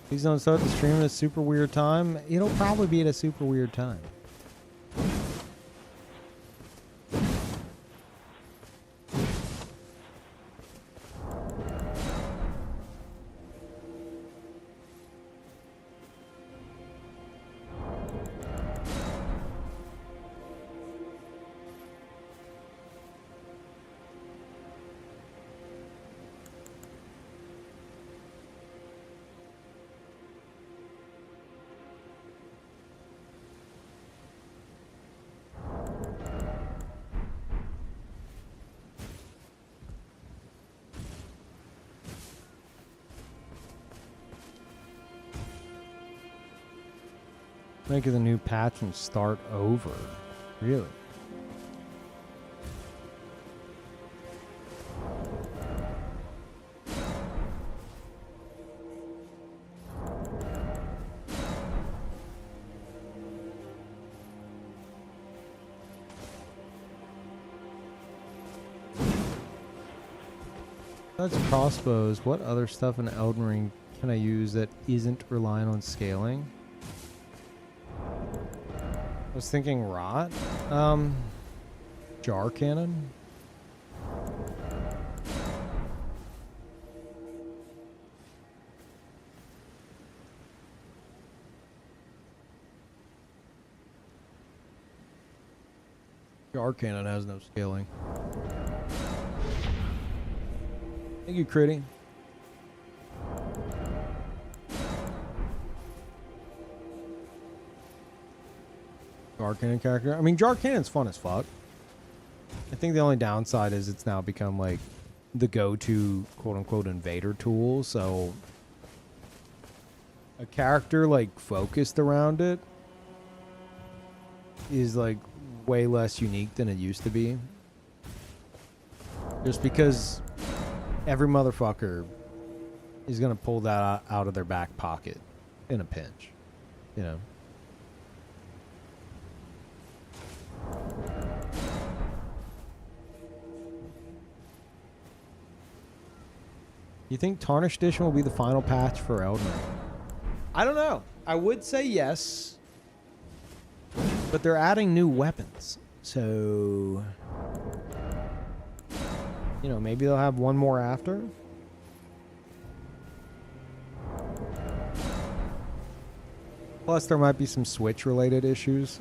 Please don't start the stream at a super weird time. It'll probably be at a super weird time. Make it a new patch and start over. Really? That's crossbows. What other stuff in Elden Ring can I use that isn't reliant on scaling? I was thinking rot. Jar cannon. Jar cannon has no scaling. Thank you, Critty. Jar cannon character. I mean, jar cannon's fun as fuck. I think the only downside is it's now become like the go-to quote-unquote invader tool. So a character like focused around it is like way less unique than it used to be. Just because every motherfucker is gonna pull that out of their back pocket in a pinch, you know. You think Tarnished Edition will be the final patch for Elden Ring? I don't know. I would say yes. But they're adding new weapons. So, you know, maybe they'll have one more after. Plus, there might be some Switch-related issues.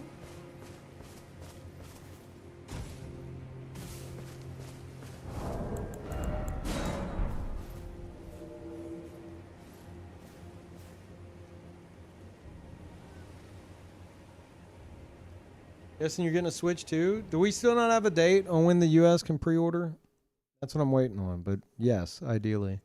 Guessing you're getting a Switch too? Do we still not have a date on when the US can pre-order? That's what I'm waiting on, but yes, ideally.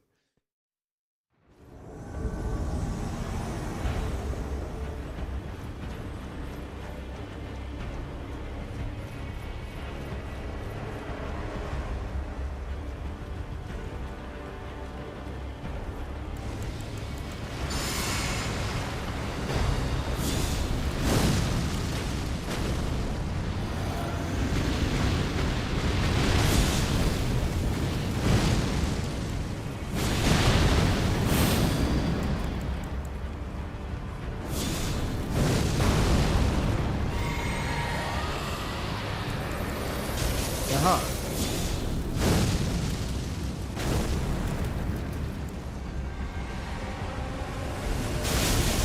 Uh-huh.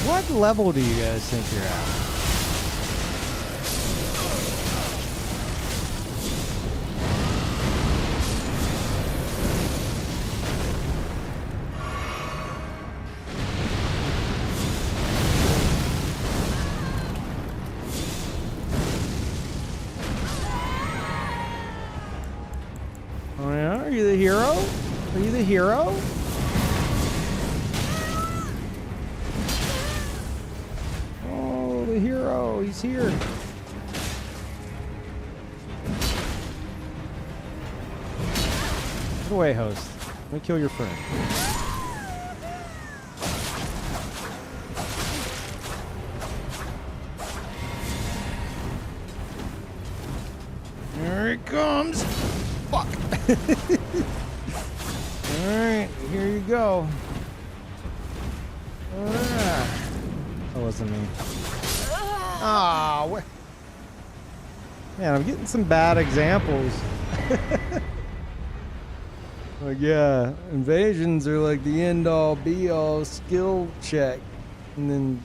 What level do you guys think you're at? Oh yeah? Are you the hero? Are you the hero? Oh, the hero. He's here. Get away, host. Let me kill your friend. Here it comes. Fuck. Alright, here you go. That wasn't me. Ah, man, I'm getting some bad examples. Like, yeah, invasions are like the end-all, be-all skill check, and then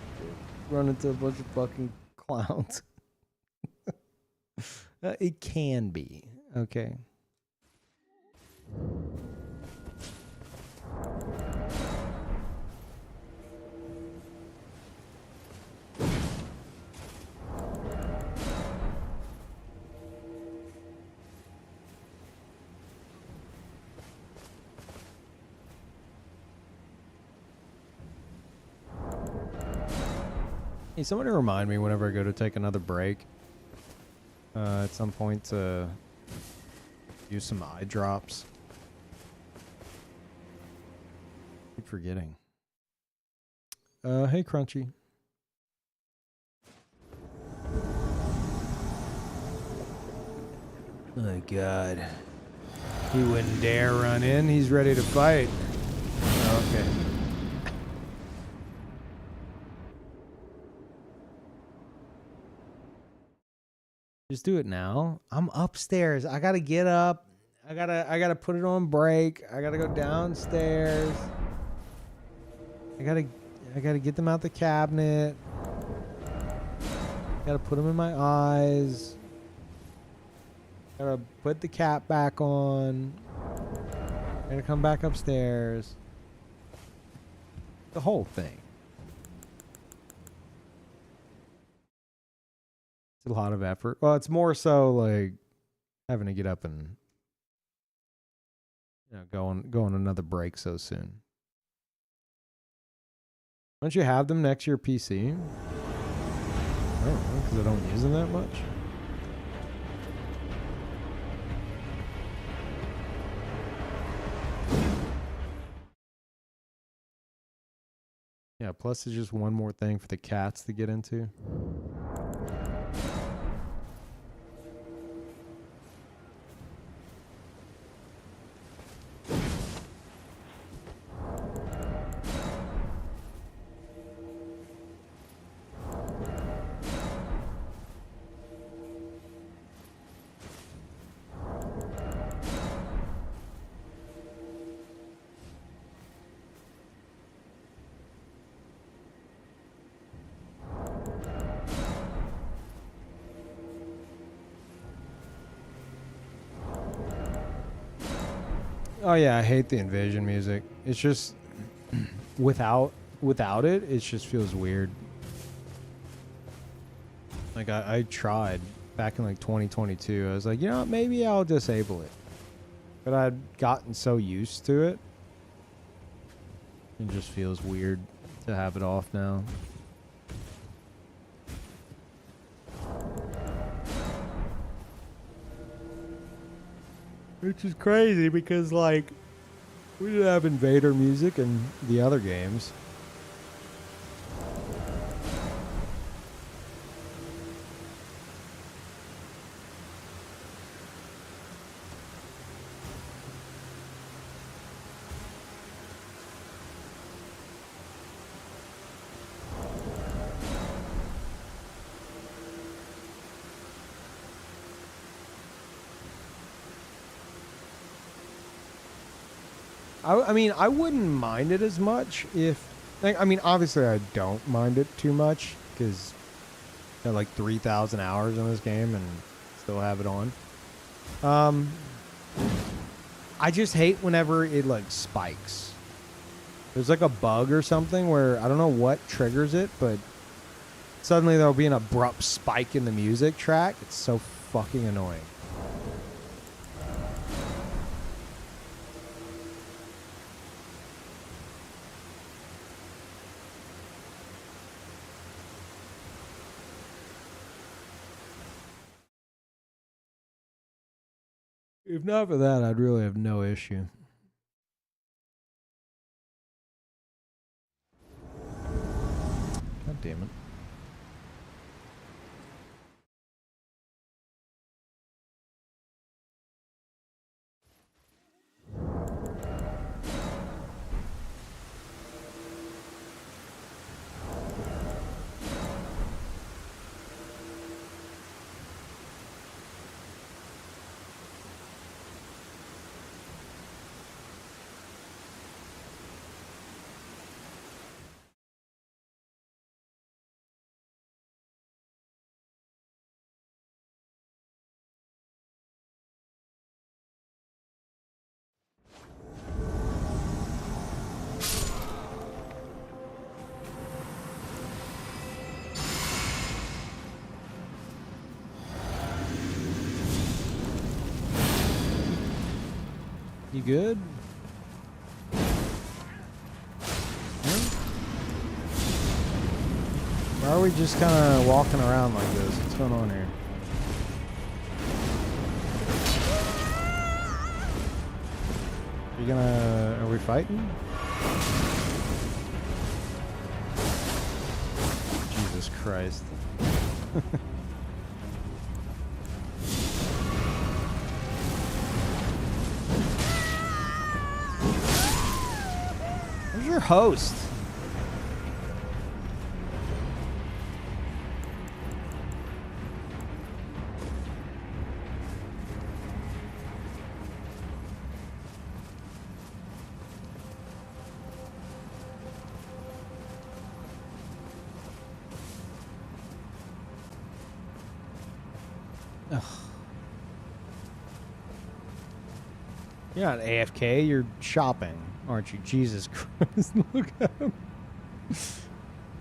run into a bunch of fucking clowns. It can be, okay. Hey, somebody remind me whenever I go to take another break at some point to use some eye drops. Keep forgetting. Hey, Crunchy. Oh, God. He wouldn't dare run in. He's ready to fight. Okay. Just do it now. I'm upstairs. I gotta get up. I gotta put it on break. I gotta go downstairs. I gotta get them out the cabinet. Gotta put them in my eyes. Gotta put the cap back on. Gotta come back upstairs. The whole thing. It's a lot of effort. Well, it's more so like having to get up and go on another break so soon. Don't you have them next to your PC? I don't know, because I don't use them that much. Yeah, plus it's just one more thing for the cats to get into. Oh yeah, I hate the Invasion music. It's just without it, it just feels weird. Like I tried back in like 2022. I was like, you know what, maybe I'll disable it. But I'd gotten so used to it. It just feels weird to have it off now. Which is crazy because, like, we didn't have Invader music in the other games. I mean, I wouldn't mind it as much if, like, I mean, obviously I don't mind it too much because I got like 3,000 hours in this game and still have it on. I just hate whenever it like spikes. There's like a bug or something where I don't know what triggers it, but suddenly there'll be an abrupt spike in the music track. It's so fucking annoying. If not for that, I'd really have no issue. God damn it. You good? Why are we just kind of walking around like this? What's going on here? Are we fighting? Jesus Christ. Where's your host? Ugh. You're not AFK, you're shopping, aren't you? Jesus Christ, look at him.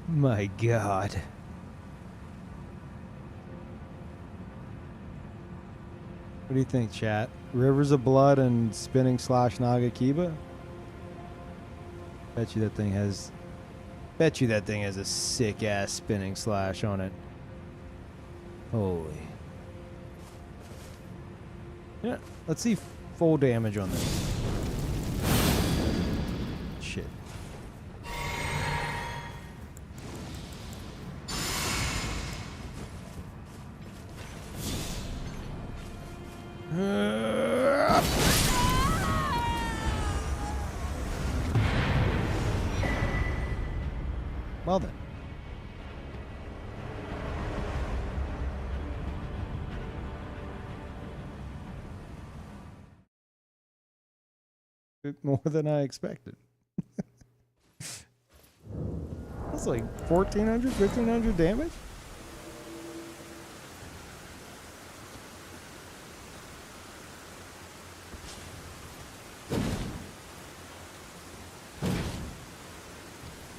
My God. What do you think, chat? Rivers of Blood and Spinning Slash Naga Kiba? Bet you that thing has a sick ass spinning slash on it. Holy. Yeah, let's see full damage on this. Shit. Well then. Bit more than I expected. That's like 1,400, 1,500 damage?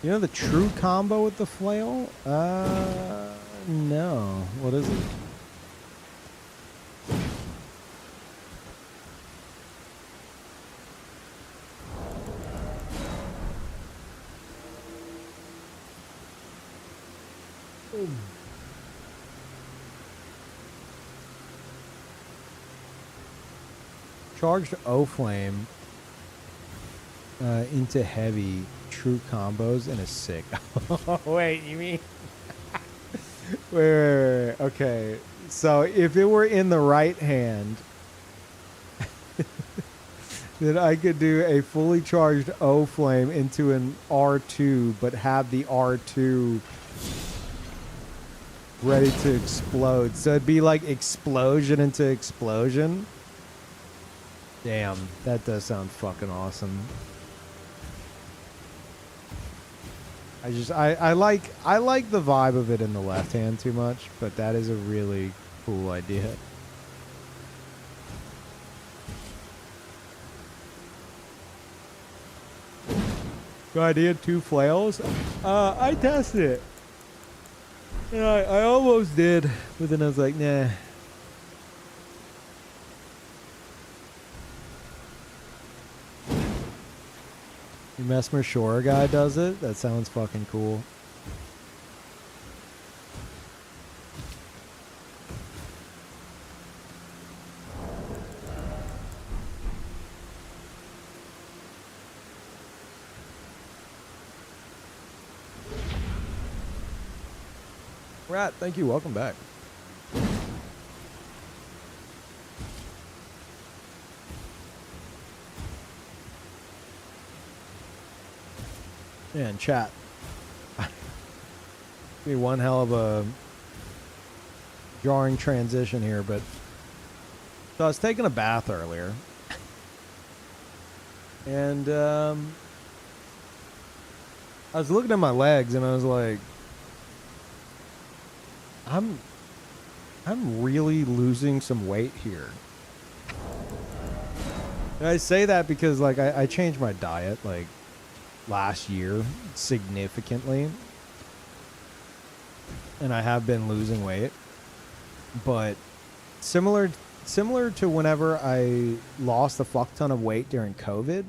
You know the true combo with the flail? No. What is it? Charged O-Flame into heavy true combos and is sick. Wait, you mean? wait. Okay. So if it were in the right hand, then I could do a fully charged O-Flame into an R2, but have the R2 ready to explode. So it'd be like explosion into explosion. Damn, that does sound fucking awesome. I like the vibe of it in the left hand too much, but that is a really cool idea. Good idea, 2 flails. I tested it. Yeah, I almost did, but then I was like, nah. The Mesmer Shore guy does it? That sounds fucking cool. Rat, thank you. Welcome back. Yeah, and chat. Be one hell of a jarring transition here, but so I was taking a bath earlier, and I was looking at my legs, and I was like, I'm really losing some weight here. And I say that because like I changed my diet like last year significantly, and I have been losing weight, but similar to whenever I lost a fuck ton of weight during COVID,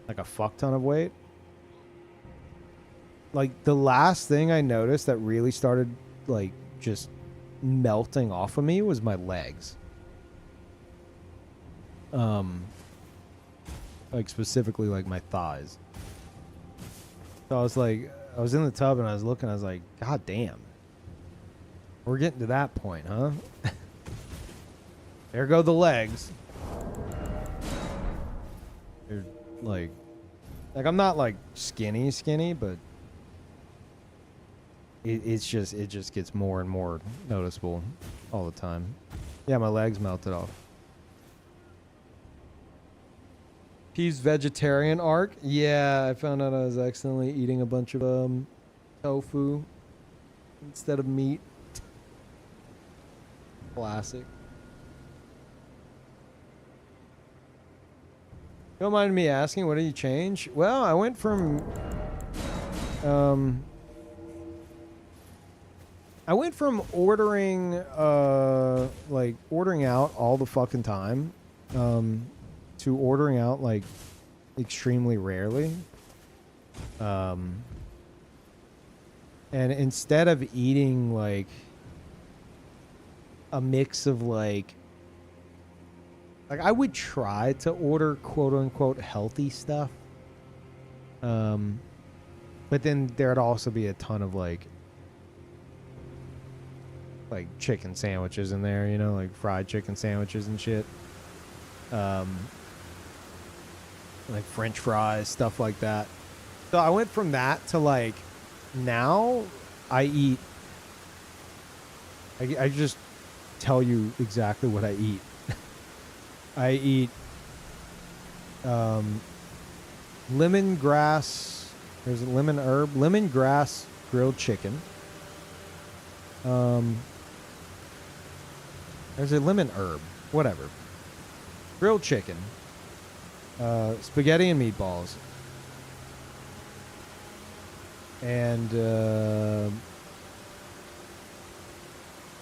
like a fuck ton of weight. Like the last thing I noticed that really started like just melting off of me was my legs. Like specifically like my thighs. So I was like, I was in the tub and I was looking, I was like, God damn. We're getting to that point, huh? There go the legs. They're like I'm not like skinny, but it just gets more and more noticeable all the time. Yeah, my legs melted off. Peeve's vegetarian arc. Yeah, I found out I was accidentally eating a bunch of tofu instead of meat. Classic. Don't mind me asking, what did you change? Well, I went from ordering like ordering out all the fucking time to ordering out like extremely rarely. And instead of eating like a mix of like I would try to order quote unquote healthy stuff. But then there'd also be a ton of like chicken sandwiches in there, you know, like fried chicken sandwiches and shit. Like French fries, stuff like that. So I went from that to like now I eat. I just tell you exactly what I eat. I eat lemongrass. There's a lemongrass grilled chicken. There's a lemon herb, whatever. Grilled chicken, spaghetti and meatballs, and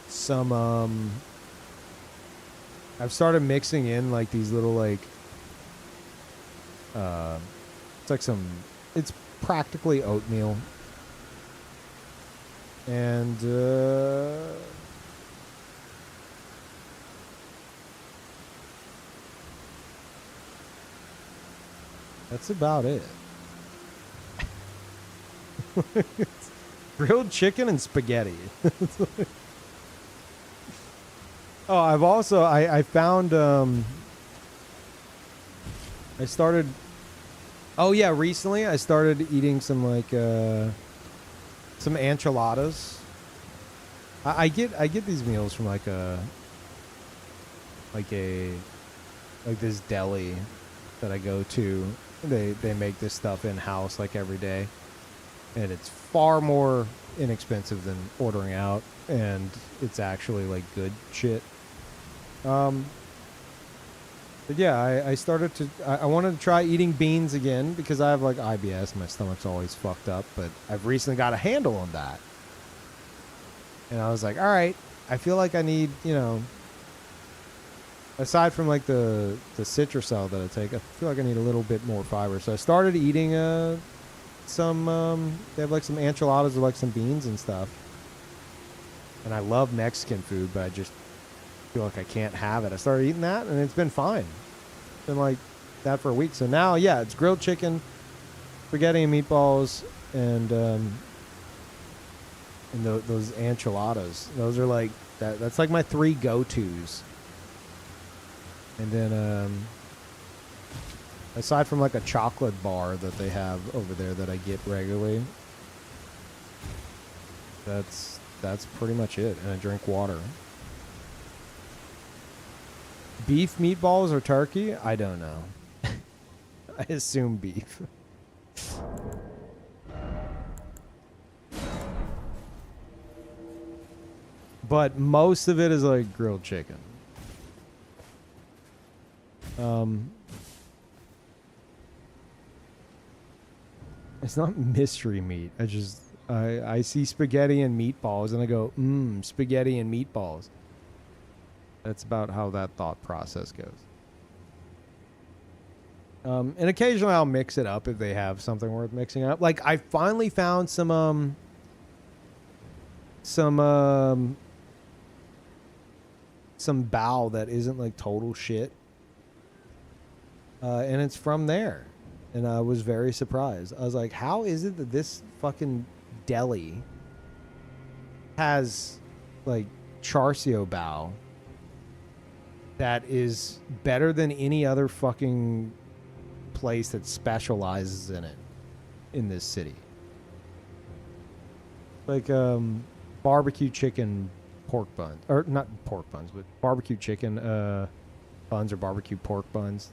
some. I've started mixing in like these little like. It's like some. It's practically oatmeal. And that's about it. Grilled chicken and spaghetti. Oh, I've also I found I started. Oh yeah, recently I started eating some like some enchiladas. I get these meals from like this deli that I go to, they make this stuff in house like every day, and it's far more inexpensive than ordering out, and it's actually like good shit. But yeah, I started to I wanted to try eating beans again because I have like IBS. My stomach's always fucked up, but I've recently got a handle on that, and I was like, all right, I feel like I need, you know, aside from like the Citrusel that I take, I feel like I need a little bit more fiber. So I started eating some they have like some enchiladas with like some beans and stuff. And I love Mexican food, but I just feel like I can't have it. I started eating that and it's been fine. It's been like that for a week. So now, yeah, it's grilled chicken, spaghetti and meatballs, and those enchiladas. Those are like that's like my 3 go-tos. And then, aside from like a chocolate bar that they have over there that I get regularly, that's pretty much it. And I drink water. Beef meatballs or turkey? I don't know. I assume beef. But most of it is like grilled chicken. It's not mystery meat. I see spaghetti and meatballs and I go, spaghetti and meatballs. That's about how that thought process goes. And occasionally I'll mix it up if they have something worth mixing up. Like I finally found some bao that isn't like total shit. And it's from there. And I was very surprised. I was like, how is it that this fucking deli has like char siu bao that is better than any other fucking place that specializes in it in this city? Like barbecue chicken pork buns, or not pork buns, but barbecue chicken buns or barbecue pork buns.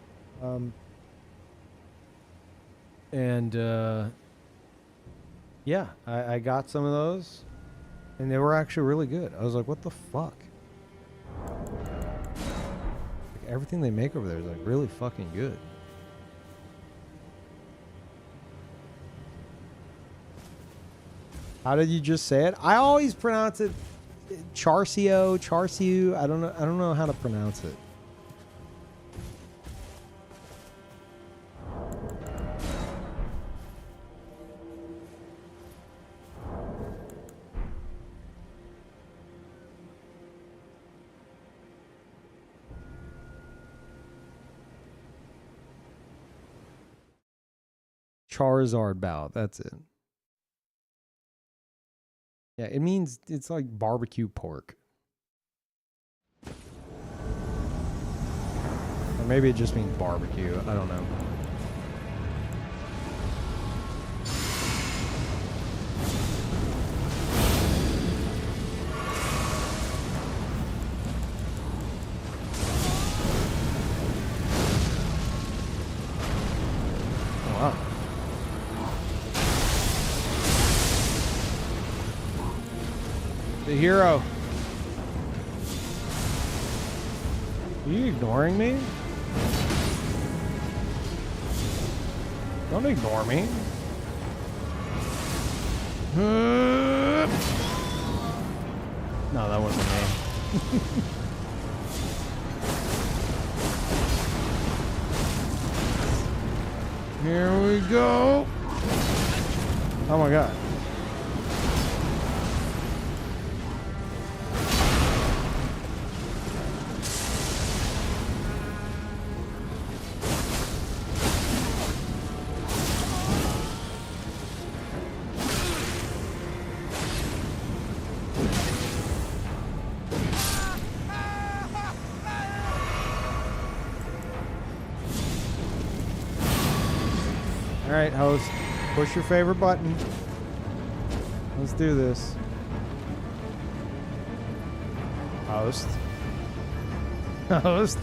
Yeah, I got some of those and they were actually really good. I was like, what the fuck? Like, everything they make over there is like really fucking good. How did you just say it? I always pronounce it char siu. I don't know how to pronounce it. Charizard bao, that's it. Yeah, it means it's like barbecue pork. Or maybe it just means barbecue. I don't know. Wow. The hero. Are you ignoring me? Don't ignore me. No, that wasn't me. Here we go. Oh my god. Alright, host. Push your favorite button. Let's do this. Host. Host.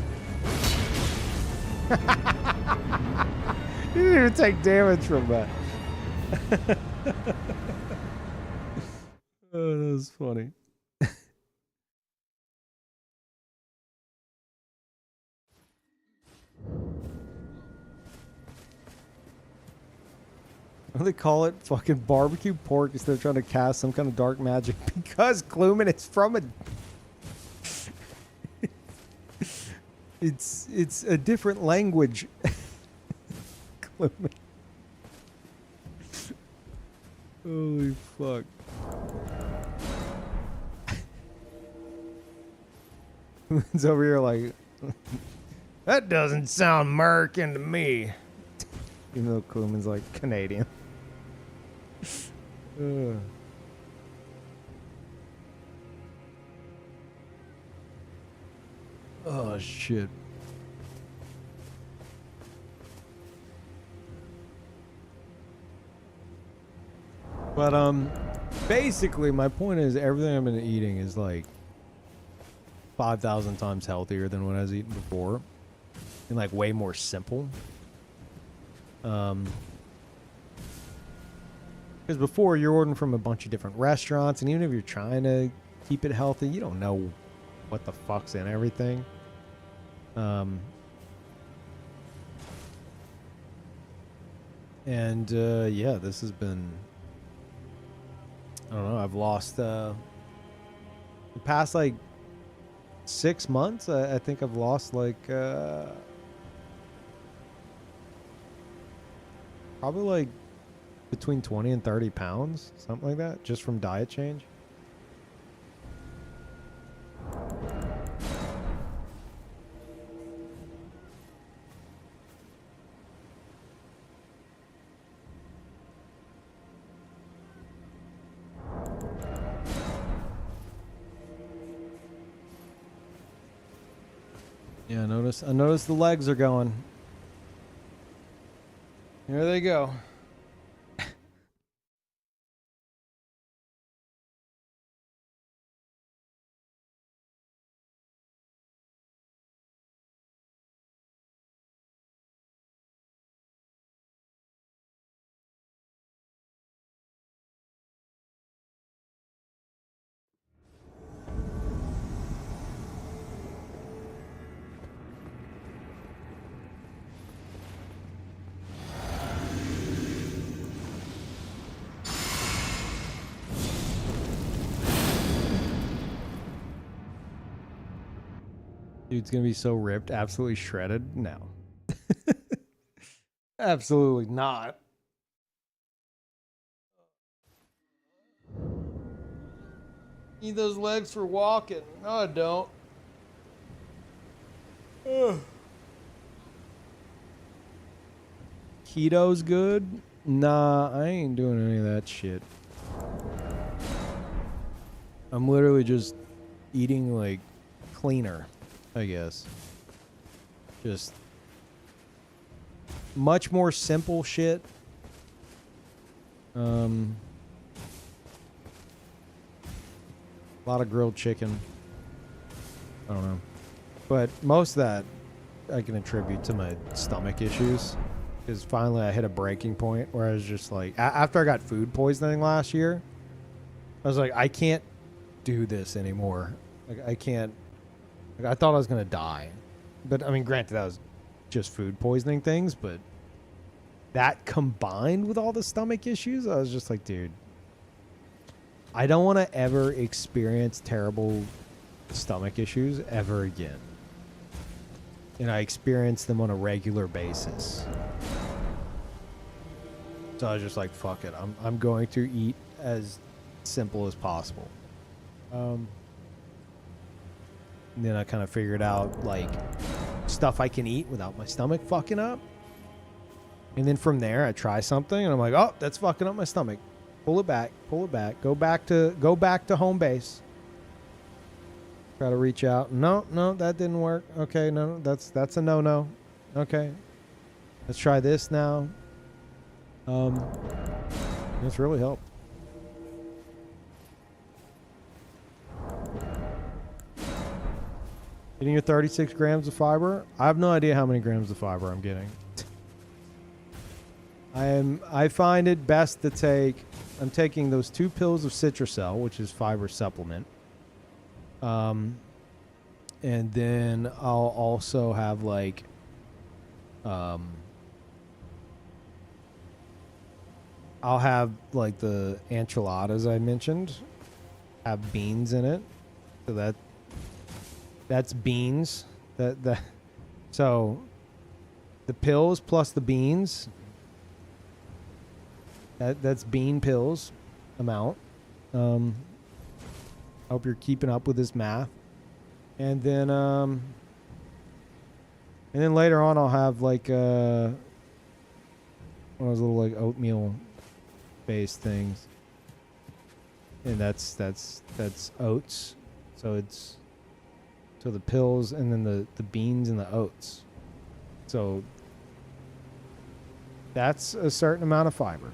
You didn't even take damage from that. Oh, that was funny. What do they call it? Fucking barbecue pork instead of trying to cast some kind of dark magic. Because Kluman, it's from a... it's a different language. Kluman. Holy fuck. Kluman's over here like... That doesn't sound American to me. Even though Kluman's like Canadian. Oh shit. But basically my point is everything I've been eating is like 5,000 times healthier than what I was eating before. And like way more simple. Because before you're ordering from a bunch of different restaurants, and even if you're trying to keep it healthy, you don't know what the fuck's in everything. Yeah, this has been, I don't know, I've lost the past like 6 months. I think I've lost like probably like between 20 and 30 pounds, something like that, just from diet change. Yeah, I noticed the legs are going. Here they go. Dude's gonna be so ripped, absolutely shredded. No. Absolutely not. Need those legs for walking. No, I don't. Ugh. Keto's good? Nah, I ain't doing any of that shit. I'm literally just eating like cleaner, I guess. Just much more simple shit. A lot of grilled chicken. I don't know. But most of that I can attribute to my stomach issues. Because finally I hit a breaking point where I was just like, after I got food poisoning last year, I was like, I can't do this anymore. Like, I can't. Like, I thought I was going to die. But, I mean, granted, that was just food poisoning things. But that combined with all the stomach issues, I was just like, dude, I don't want to ever experience terrible stomach issues ever again. And I experience them on a regular basis. So I was just like, fuck it. I'm going to eat as simple as possible. And then I kind of figured out, like, stuff I can eat without my stomach fucking up. And then from there, I try something, and I'm like, oh, that's fucking up my stomach. Pull it back. Pull it back. Go back to home base. Try to reach out. No, that didn't work. Okay, no, that's a no-no. Okay. Let's try this now. It's really helped. Getting your 36 grams of fiber. I have no idea how many grams of fiber I'm getting. I find it best to take. I'm taking those 2 pills of Citracel, which is fiber supplement. And then I'll also have like I'll have like the enchiladas I mentioned have beans in it. So that's beans. So the pills plus the beans. That's bean pills amount. Hope you're keeping up with this math. And then later on I'll have like one of those little like oatmeal based things. And that's oats. So the pills and then the beans and the oats. So that's a certain amount of fiber.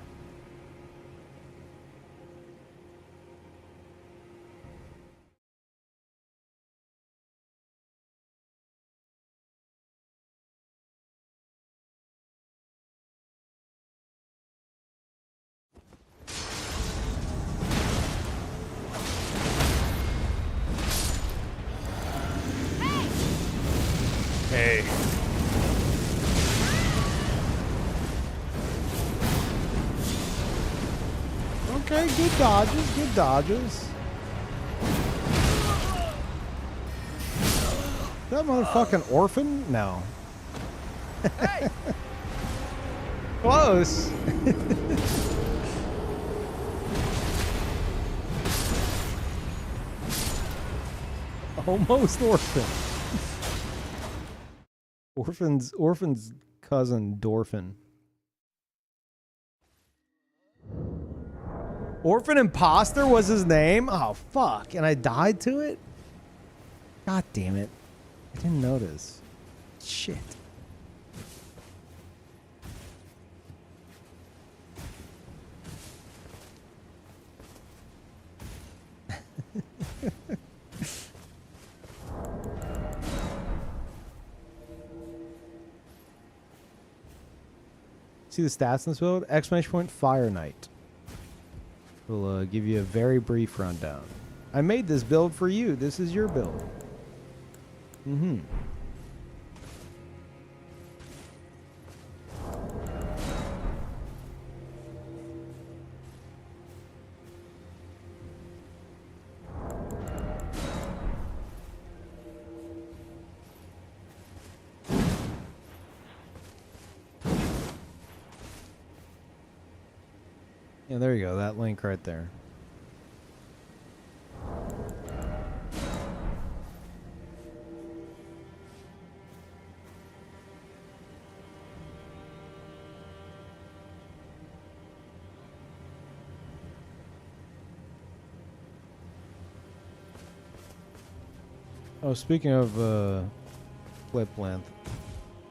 Hey. Okay, good dodges, good dodges. That motherfucking orphan? No. Hey! Close. Almost orphan. Orphan's cousin Dorphin. Orphan Imposter was his name? Oh, fuck. And I died to it? God damn it. I didn't notice. Shit. See the stats in this build? Exclamation point Fire Knight. We'll give you a very brief rundown. I made this build for you. This is your build. Mm-hmm. Yeah, there you go. That link right there. Oh, speaking of clip length,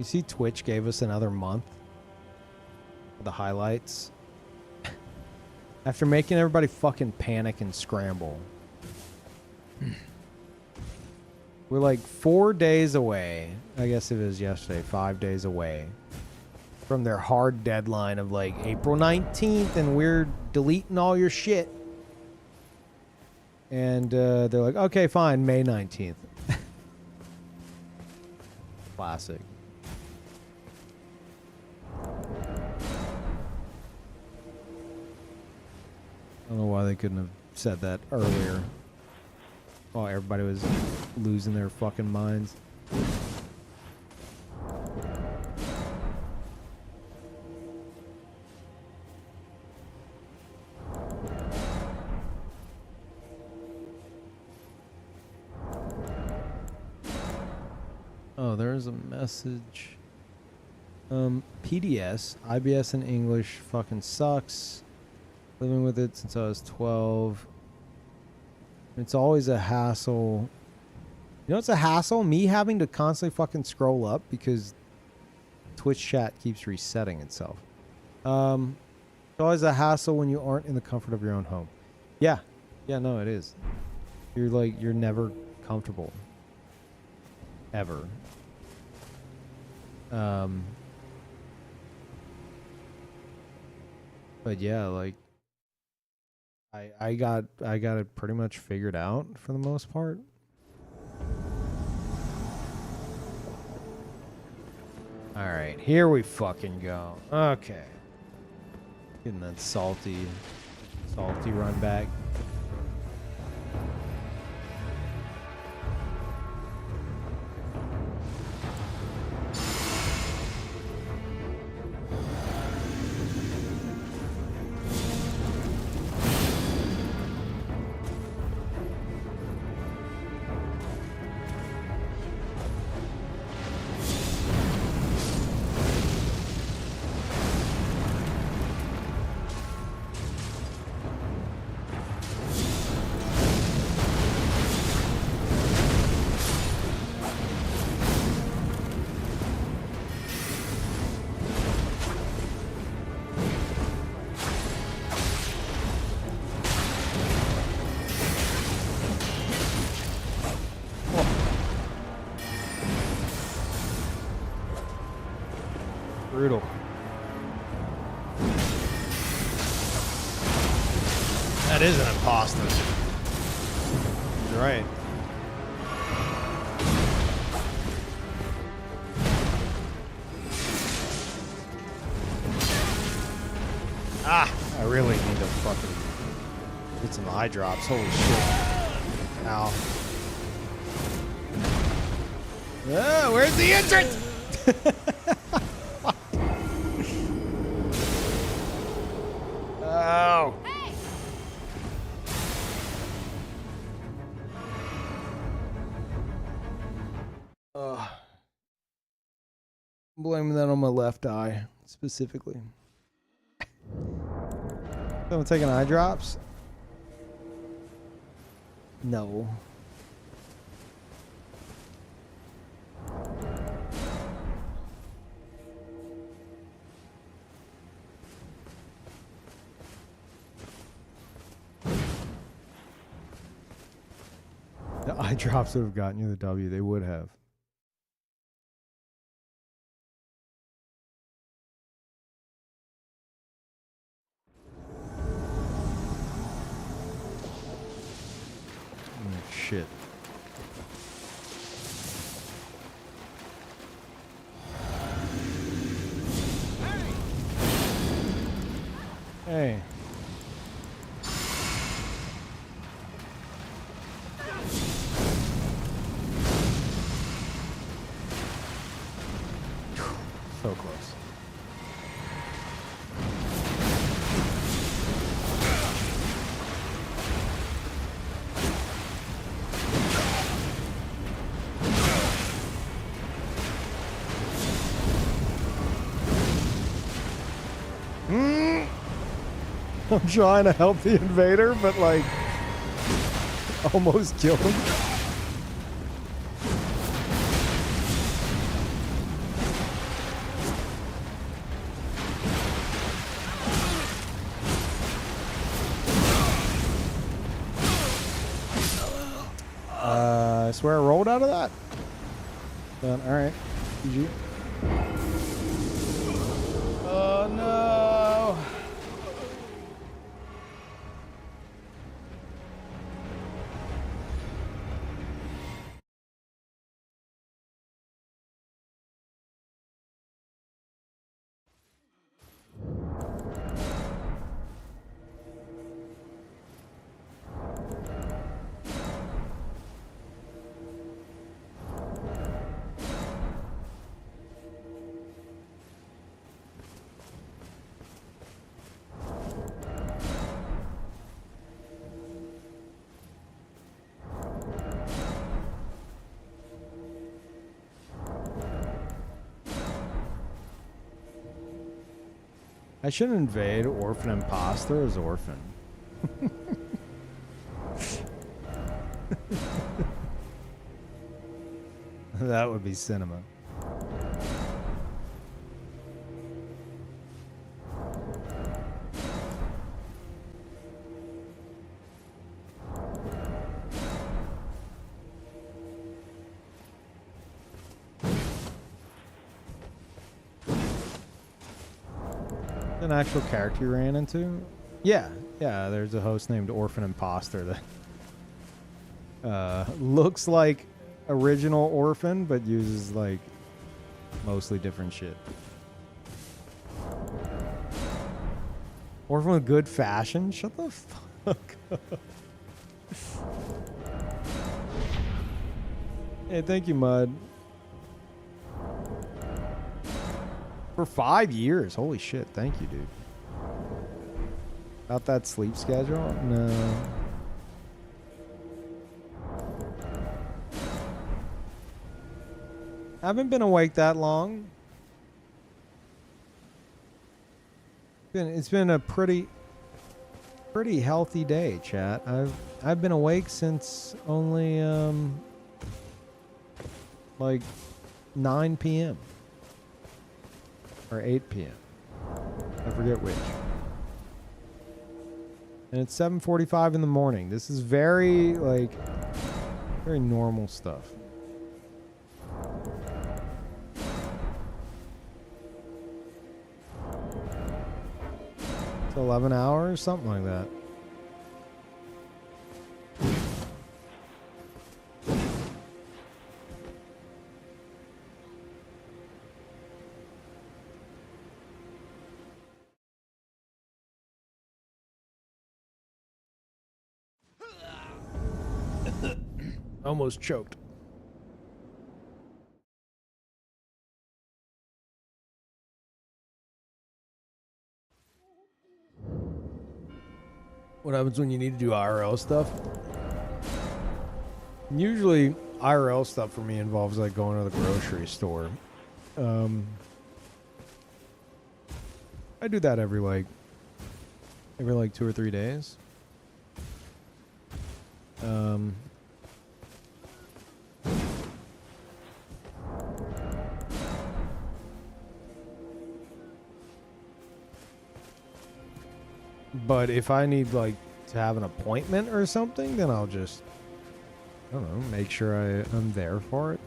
you see Twitch gave us another month for the highlights. After making everybody fucking panic and scramble. We're like 4 days away. I guess it was yesterday, 5 days away from their hard deadline of like April 19th, and we're deleting all your shit. And they're like, okay, fine, May 19th. Classic. I don't know why they couldn't have said that earlier. Oh, everybody was losing their fucking minds. Oh, there's a message. PDS, IBS in English fucking sucks. Living with it since I was 12. It's always a hassle. You know, it's a hassle? Me having to constantly fucking scroll up because Twitch chat keeps resetting itself. It's always a hassle when you aren't in the comfort of your own home. Yeah. Yeah, no, it is. You're never comfortable. ever. But yeah, like I got it pretty much figured out for the most part. All right, here we fucking go. Okay. Getting that salty run back. Brutal. That is an imposter. You're right. Ah! I really need to fucking get some eye drops. Holy shit. Ow. Oh, where's the entrance? Oh. Hey! I'm blaming that on my left eye, specifically. Someone taking eye drops? No. The eye drops would have gotten you the W. They would have. Shit. Hey. So close. I'm trying to help the invader, but like almost killed him. I swear I rolled out of that. But, all right. GG. Oh no. I shouldn't invade Orphan Imposter as Orphan. That would be cinema. An actual character you ran into? Yeah, yeah. There's a host named Orphan Imposter that looks like original Orphan, but uses like mostly different shit. Orphan with good fashion? Shut the fuck up. Hey, thank you, Mud. For 5 years. Holy shit. Thank you, dude. About that sleep schedule? No. Haven't been awake that long. It's been a pretty healthy day, chat. I've been awake since only like 9 p.m. or 8 p.m. I forget which. And it's 7:45 in the morning. This is very normal stuff. It's 11 hours, something like that. Almost choked. What happens when you need to do IRL stuff? Usually IRL stuff for me involves like going to the grocery store. I do that every 2 or 3 days. But if I need to have an appointment or something, then I'll just, I don't know, make sure I'm there for it.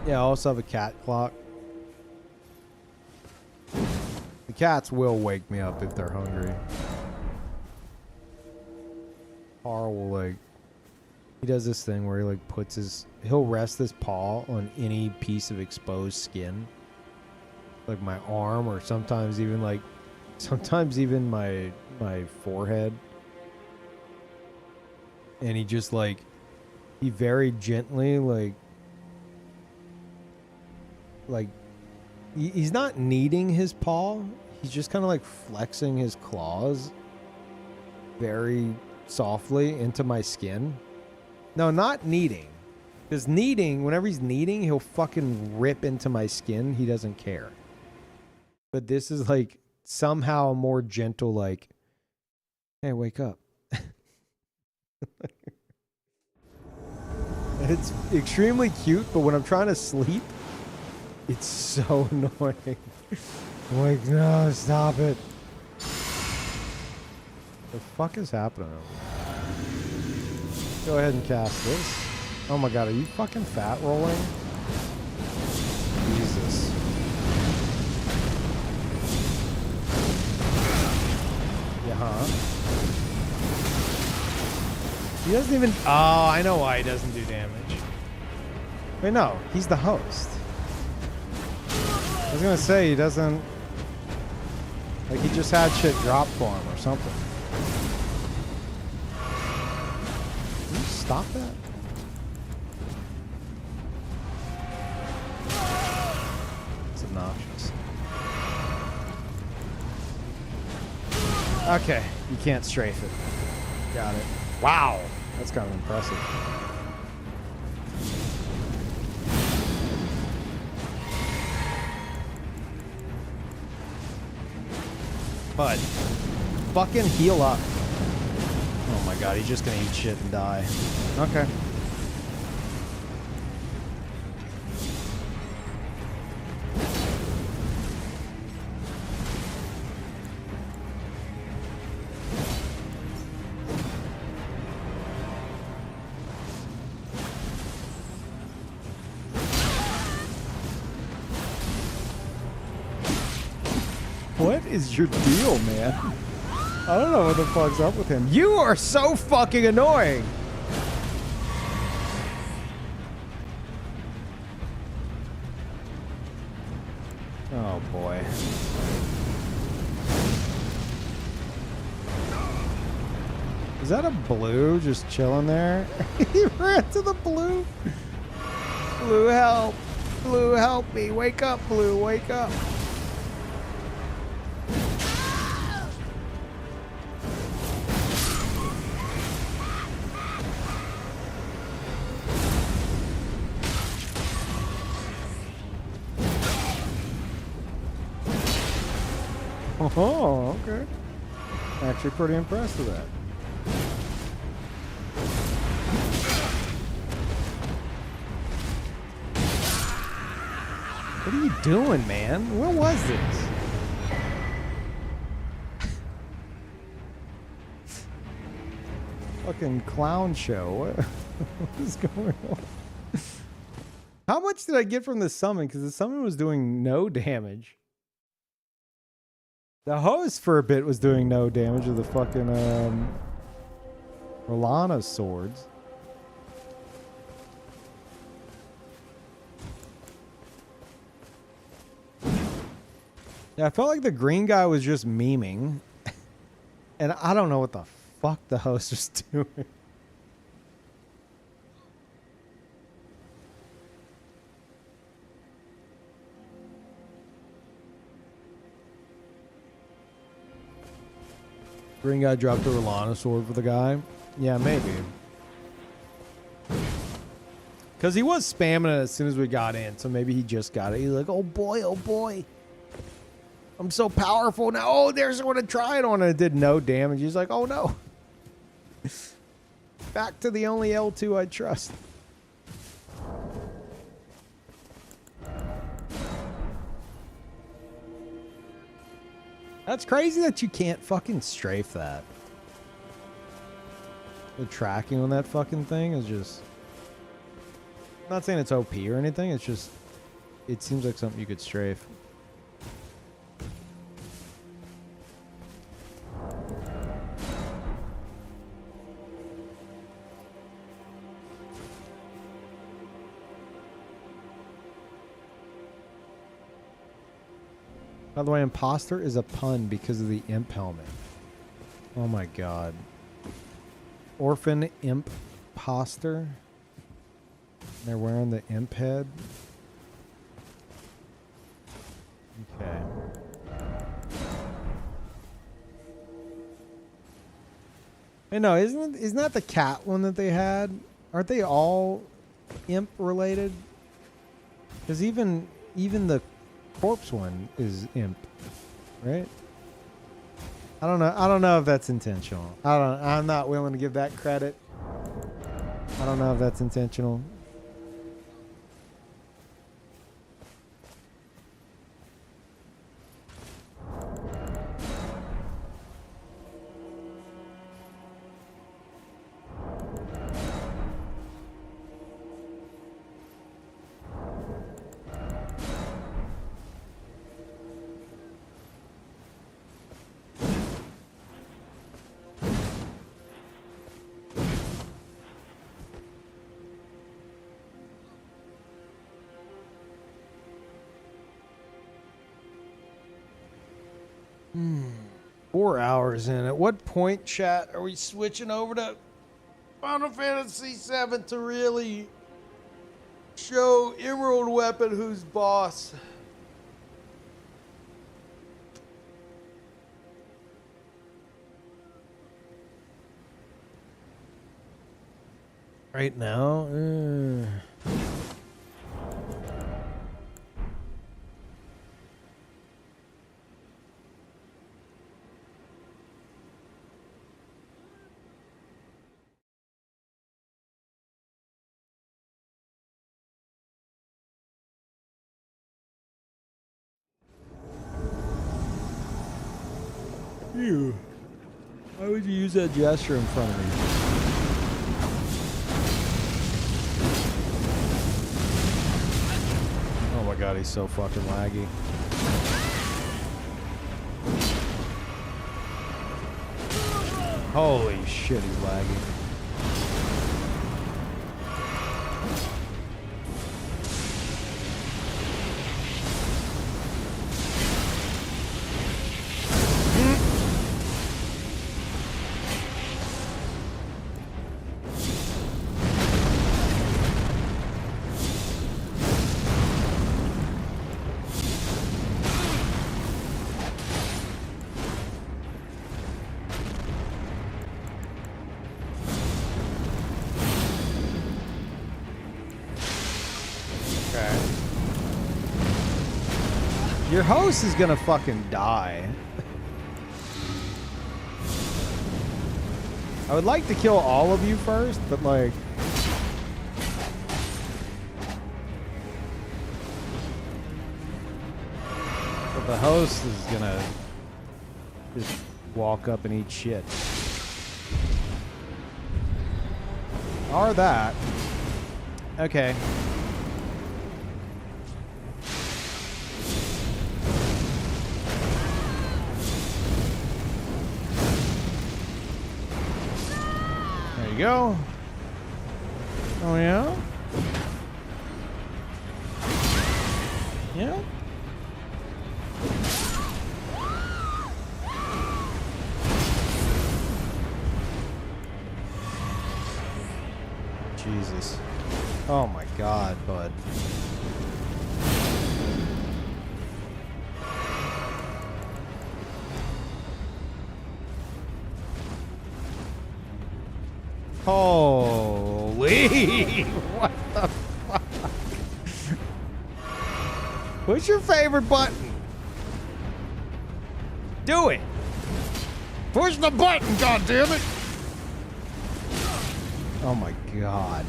Yeah, I also have a cat clock. The cats will wake me up if they're hungry. Carl will he does this thing where he he'll rest his paw on any piece of exposed skin. Like my arm, or sometimes even my forehead. And he just he very gently he's not kneading his paw. He's just kind of flexing his claws very softly into my skin. No, not kneading. Because kneading, whenever he's kneading, he'll fucking rip into my skin. He doesn't care. But this is somehow more gentle, hey, wake up. And it's extremely cute, but when I'm trying to sleep, it's so annoying. I'm like, no, stop it. The fuck is happening over there? Go ahead and cast this. Oh my god, are you fucking fat rolling? Jesus. Yeah, huh? He doesn't even... Oh, I know why he doesn't do damage. Wait, no. He's the host. I was gonna say, he doesn't... he just had shit drop for him or something. Can you stop that? It's obnoxious. Okay, you can't strafe it. Got it. Wow, that's kind of impressive. Bud, fucking heal up. Oh my god, he's just gonna eat shit and die. Okay. What is your deal, man? I don't know what the fuck's up with him. You are so fucking annoying. Oh boy. Is that a blue just chilling there? He ran to the blue. Blue, help. Blue, help me. Wake up, Blue. Wake up. Oh, okay. Actually pretty impressed with that. What are you doing, man? What was this? Fucking clown show. What is going on? How much did I get from the summon? Because the summon was doing no damage. The host for a bit was doing no damage with the fucking Rolana swords. Yeah, I felt like the green guy was just memeing. And I don't know what the fuck the host was doing. Green guy dropped the Rolana sword for the guy. Yeah, maybe. Because he was spamming it as soon as we got in, so maybe he just got it. He's like, oh boy, I'm so powerful now. Oh, there's someone to try it on, and it did no damage. He's like, oh no. Back to the only L2 I trust. That's crazy that you can't fucking strafe that. The tracking on that fucking thing is just... I'm not saying it's OP or anything, it's just... It seems like something you could strafe. By the way, imposter is a pun because of the imp helmet. Oh my god. Orphan imp poster. They're wearing the imp head. Okay. Hey, no, isn't that the cat one that they had? Aren't they all imp related? Because even the corpse one is imp, right? I don't know if that's intentional. I'm not willing to give that credit. I don't know if that's intentional. Hmm. 4 hours in. At what point, chat, are we switching over to Final Fantasy VII to really show Emerald Weapon who's boss? Right now? Ew. Why would you use that gesture in front of me? Oh my god, he's so fucking laggy. Holy shit, he's lagging. Your host is gonna fucking die. I would like to kill all of you first, but like... But the host is gonna just walk up and eat shit. Or that. Okay. There you go. Oh yeah? Yeah? Jesus. Oh my god, bud. Holy! What the fuck? What's your favorite button? Do it! Push the button, goddammit! Oh my god.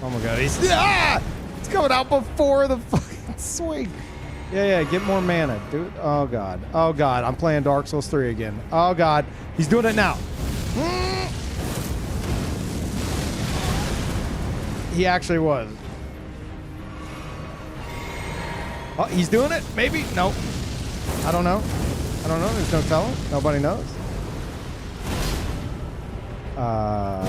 Oh my god, he's... Ah! It's coming out before the fucking swing. Yeah, get more mana, dude. Oh god. Oh god, I'm playing Dark Souls 3 again. Oh god, he's doing it now. He actually was. Oh, he's doing it? Maybe? No. I don't know. I don't know. There's no telling. Nobody knows. I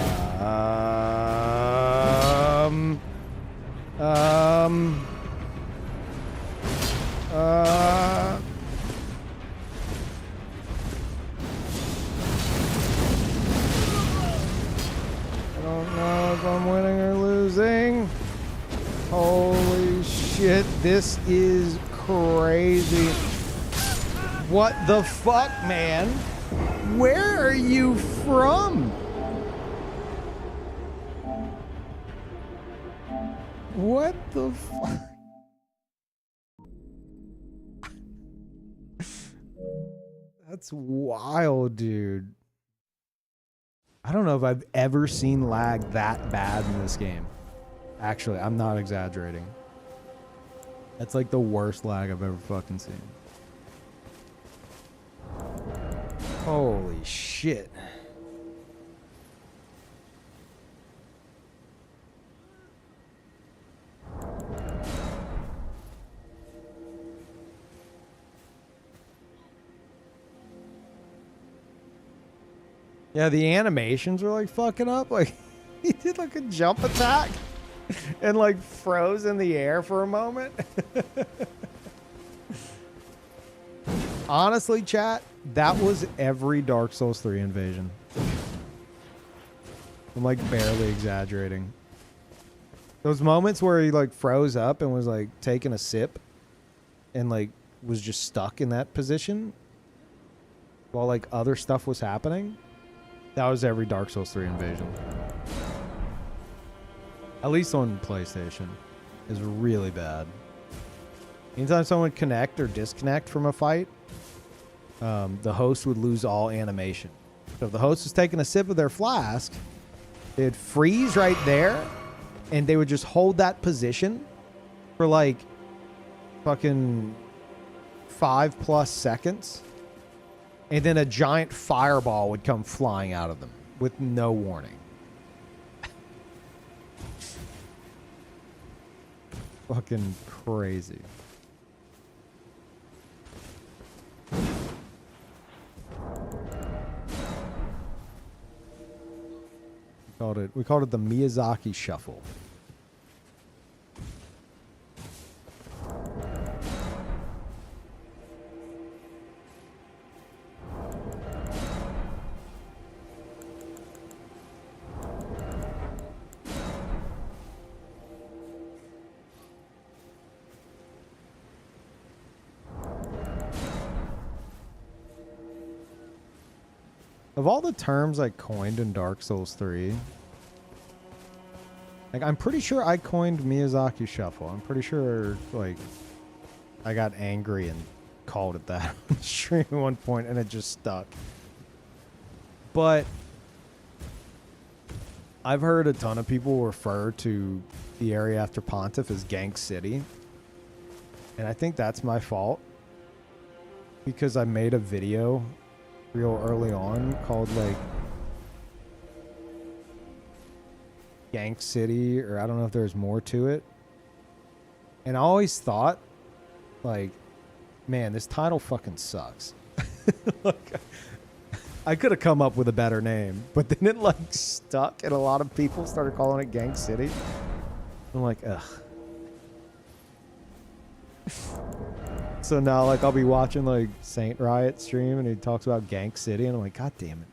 don't know if I'm winning or losing. Holy shit, this is crazy. What the fuck, man? Where are you from? What the fuck? That's wild, dude. I don't know if I've ever seen lag that bad in this game. Actually, I'm not exaggerating. That's like the worst lag I've ever fucking seen. Holy shit. Yeah, the animations were like fucking up. Like, he did like a jump attack and like froze in the air for a moment. Honestly, chat, that was every Dark Souls 3 invasion. I'm like barely exaggerating. Those moments where he like froze up and was like taking a sip and like was just stuck in that position while like other stuff was happening. That was every Dark Souls 3 invasion. At least on PlayStation. Is really bad. Anytime someone would connect or disconnect from a fight, the host would lose all animation. So if the host was taking a sip of their flask, they'd freeze right there, and they would just hold that position for like fucking 5+ seconds. And then a giant fireball would come flying out of them with no warning. Fucking crazy. We called it the Miyazaki Shuffle. Of all the terms I coined in Dark Souls 3, like, I'm pretty sure I coined Miyazaki Shuffle. I'm pretty sure, like, I got angry and called it that on stream at one point, and it just stuck. But I've heard a ton of people refer to the area after Pontiff as Gank City, and I think that's my fault, because I made a video real early on called, like, Gank City, or I don't know if there's more to it. And I always thought, like, man, this title fucking sucks. Like, I could have come up with a better name, but then it, like, stuck, and a lot of people started calling it Gank City. I'm like, ugh. So now, like, I'll be watching, like, Saint Riot stream, and he talks about Gank City, and I'm like, God damn it.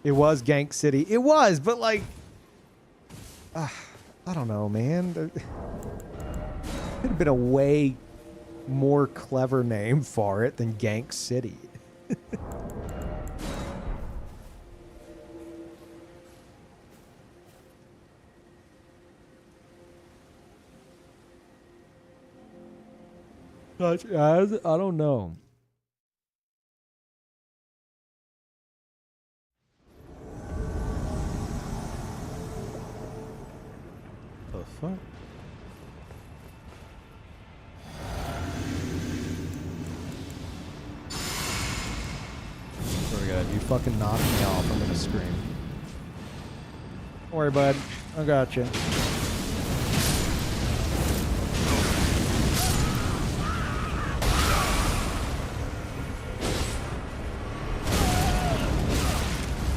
It was Gank City. It was, but, like, I don't know, man. There could have been a way more clever name for it than Gank City. I don't know. The fuck? Swear to God, you fucking knock me off, I'm gonna scream. Don't worry, bud. I got you.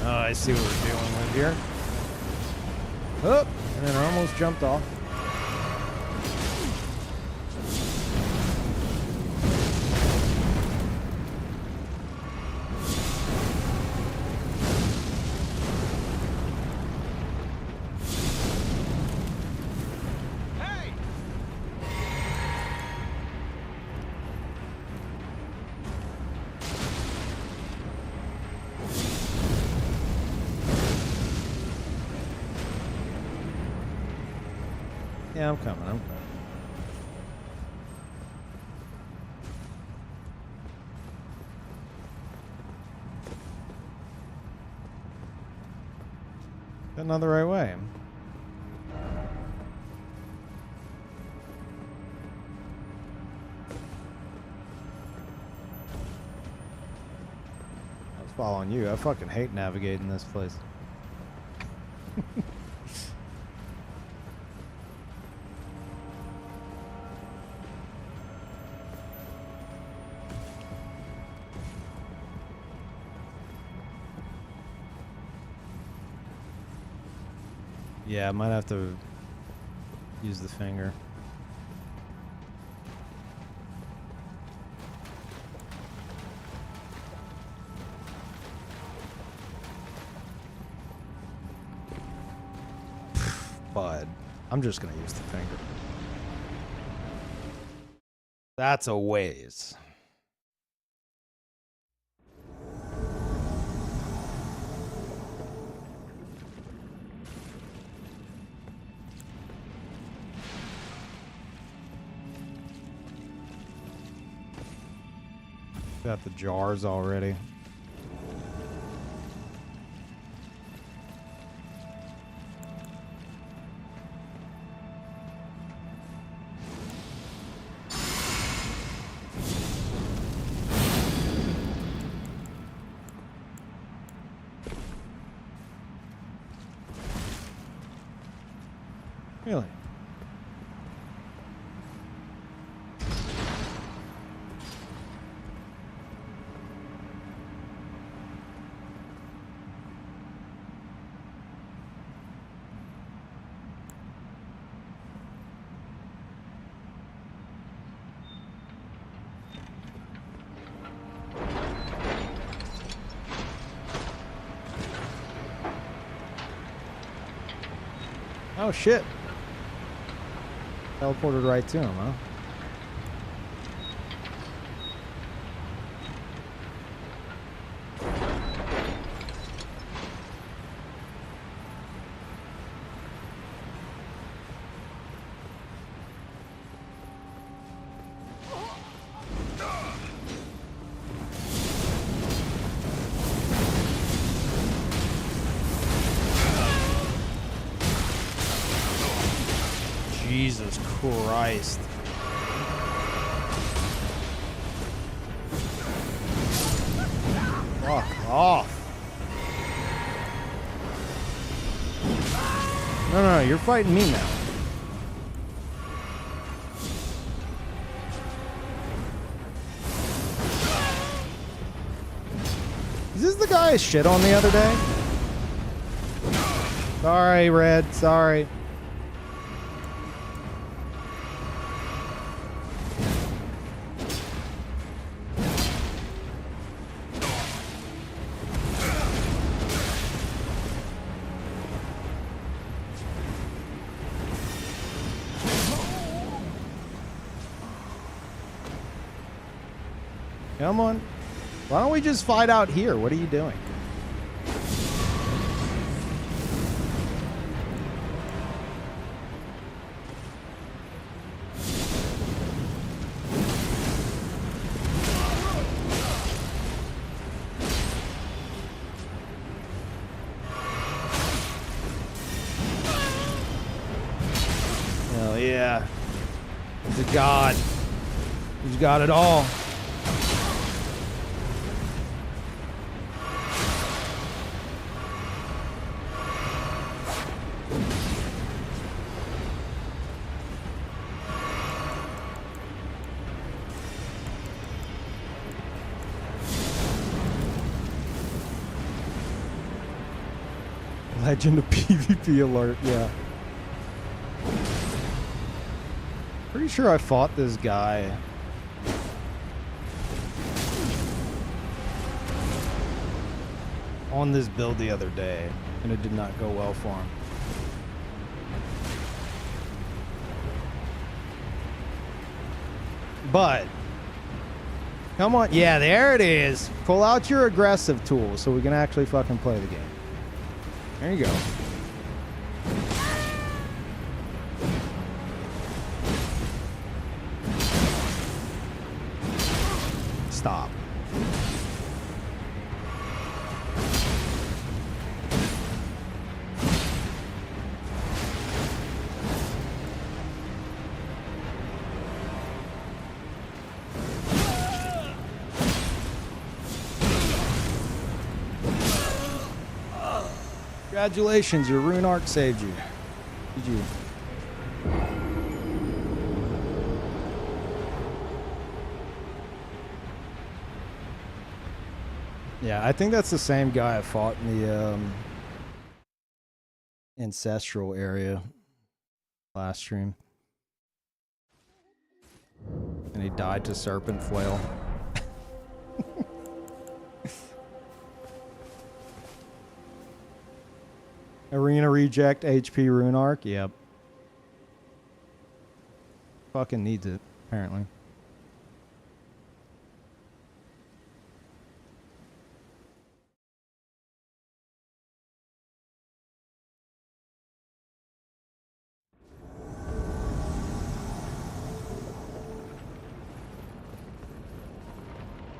Oh, I see what we're dealing with here. Oh, and then I almost jumped off. Yeah, I'm coming. Going not the right way. I was following you. I fucking hate navigating this place. Yeah, I might have to use the finger. Bud, I'm just gonna use the finger. That's a ways. Got the jars already. Really? Oh shit. Teleported right to him, huh? Jesus Christ. Fuck off. No, you're fighting me now. Is this the guy I shit on the other day? Sorry, Red. Sorry. Come on. Why don't we just fight out here? What are you doing? Hell yeah. He's a god. He's got it all. Legend of PvP alert, yeah. Pretty sure I fought this guy. On this build the other day, and it did not go well for him. But, come on, yeah, there it is. Pull out your aggressive tool so we can actually fucking play the game. There you go. Stop. Congratulations, your rune arc saved you. Did you? Yeah, I think that's the same guy I fought in the ancestral area last stream. And he died to serpent flail. Arena reject HP rune arc. Yep. Fucking needs it, apparently.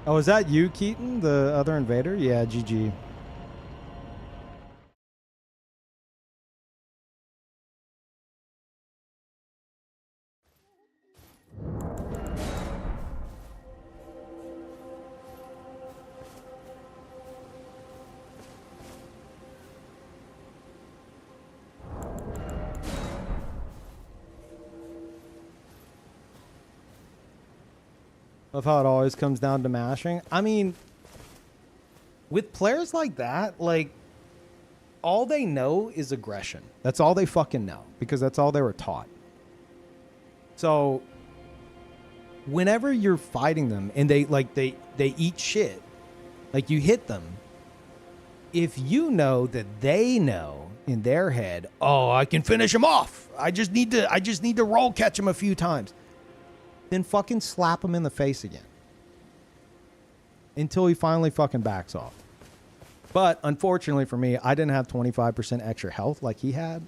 Oh, is that you, Keaton, the other invader? Yeah, GG. Love how it always comes down to mashing. I mean, with players like that, like, all they know is aggression. That's all they fucking know, because that's all they were taught. So, whenever you're fighting them and they eat shit, like you hit them, if you know that they know in their head, oh, I can finish him off. I just need to roll catch him a few times. Then fucking slap him in the face again. Until he finally fucking backs off. But unfortunately for me, I didn't have 25% extra health like he had.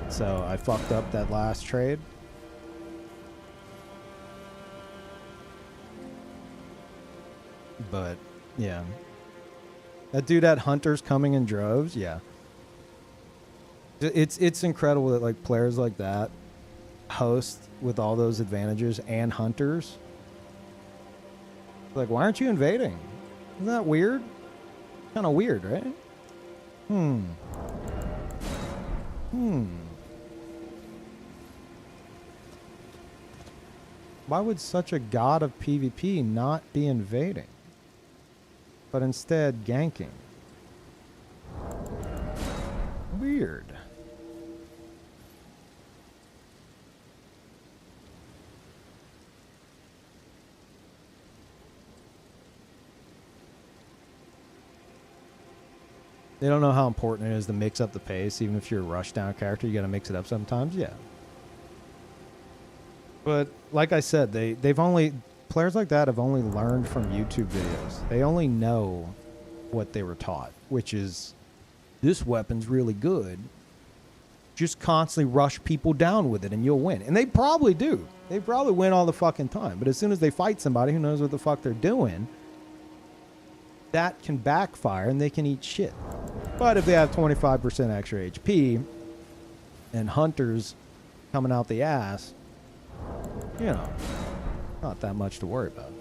So I fucked up that last trade. But yeah. That dude had hunters coming in droves, yeah. It's incredible that like players like that host with all those advantages and hunters. Like, why aren't you invading? Isn't that weird? Kind of weird, right? Why would such a god of PvP not be invading, but instead ganking? Weird. They don't know how important it is to mix up the pace. Even if you're a rushdown character, you got to mix it up sometimes. Yeah. But like I said, players like that have only learned from YouTube videos. They only know what they were taught, which is this weapon's really good. Just constantly rush people down with it and you'll win. And they probably do. They probably win all the fucking time. But as soon as they fight somebody who knows what the fuck they're doing, that can backfire and they can eat shit. But if they have 25% extra HP and hunters coming out the ass, you know, not that much to worry about.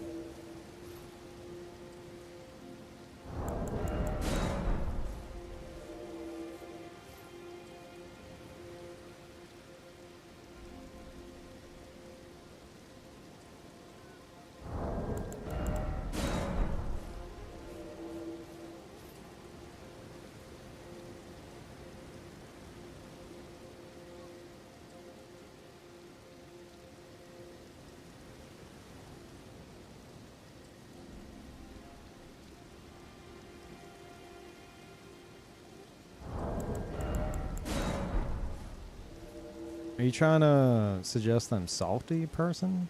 Are you trying to suggest I'm salty, person?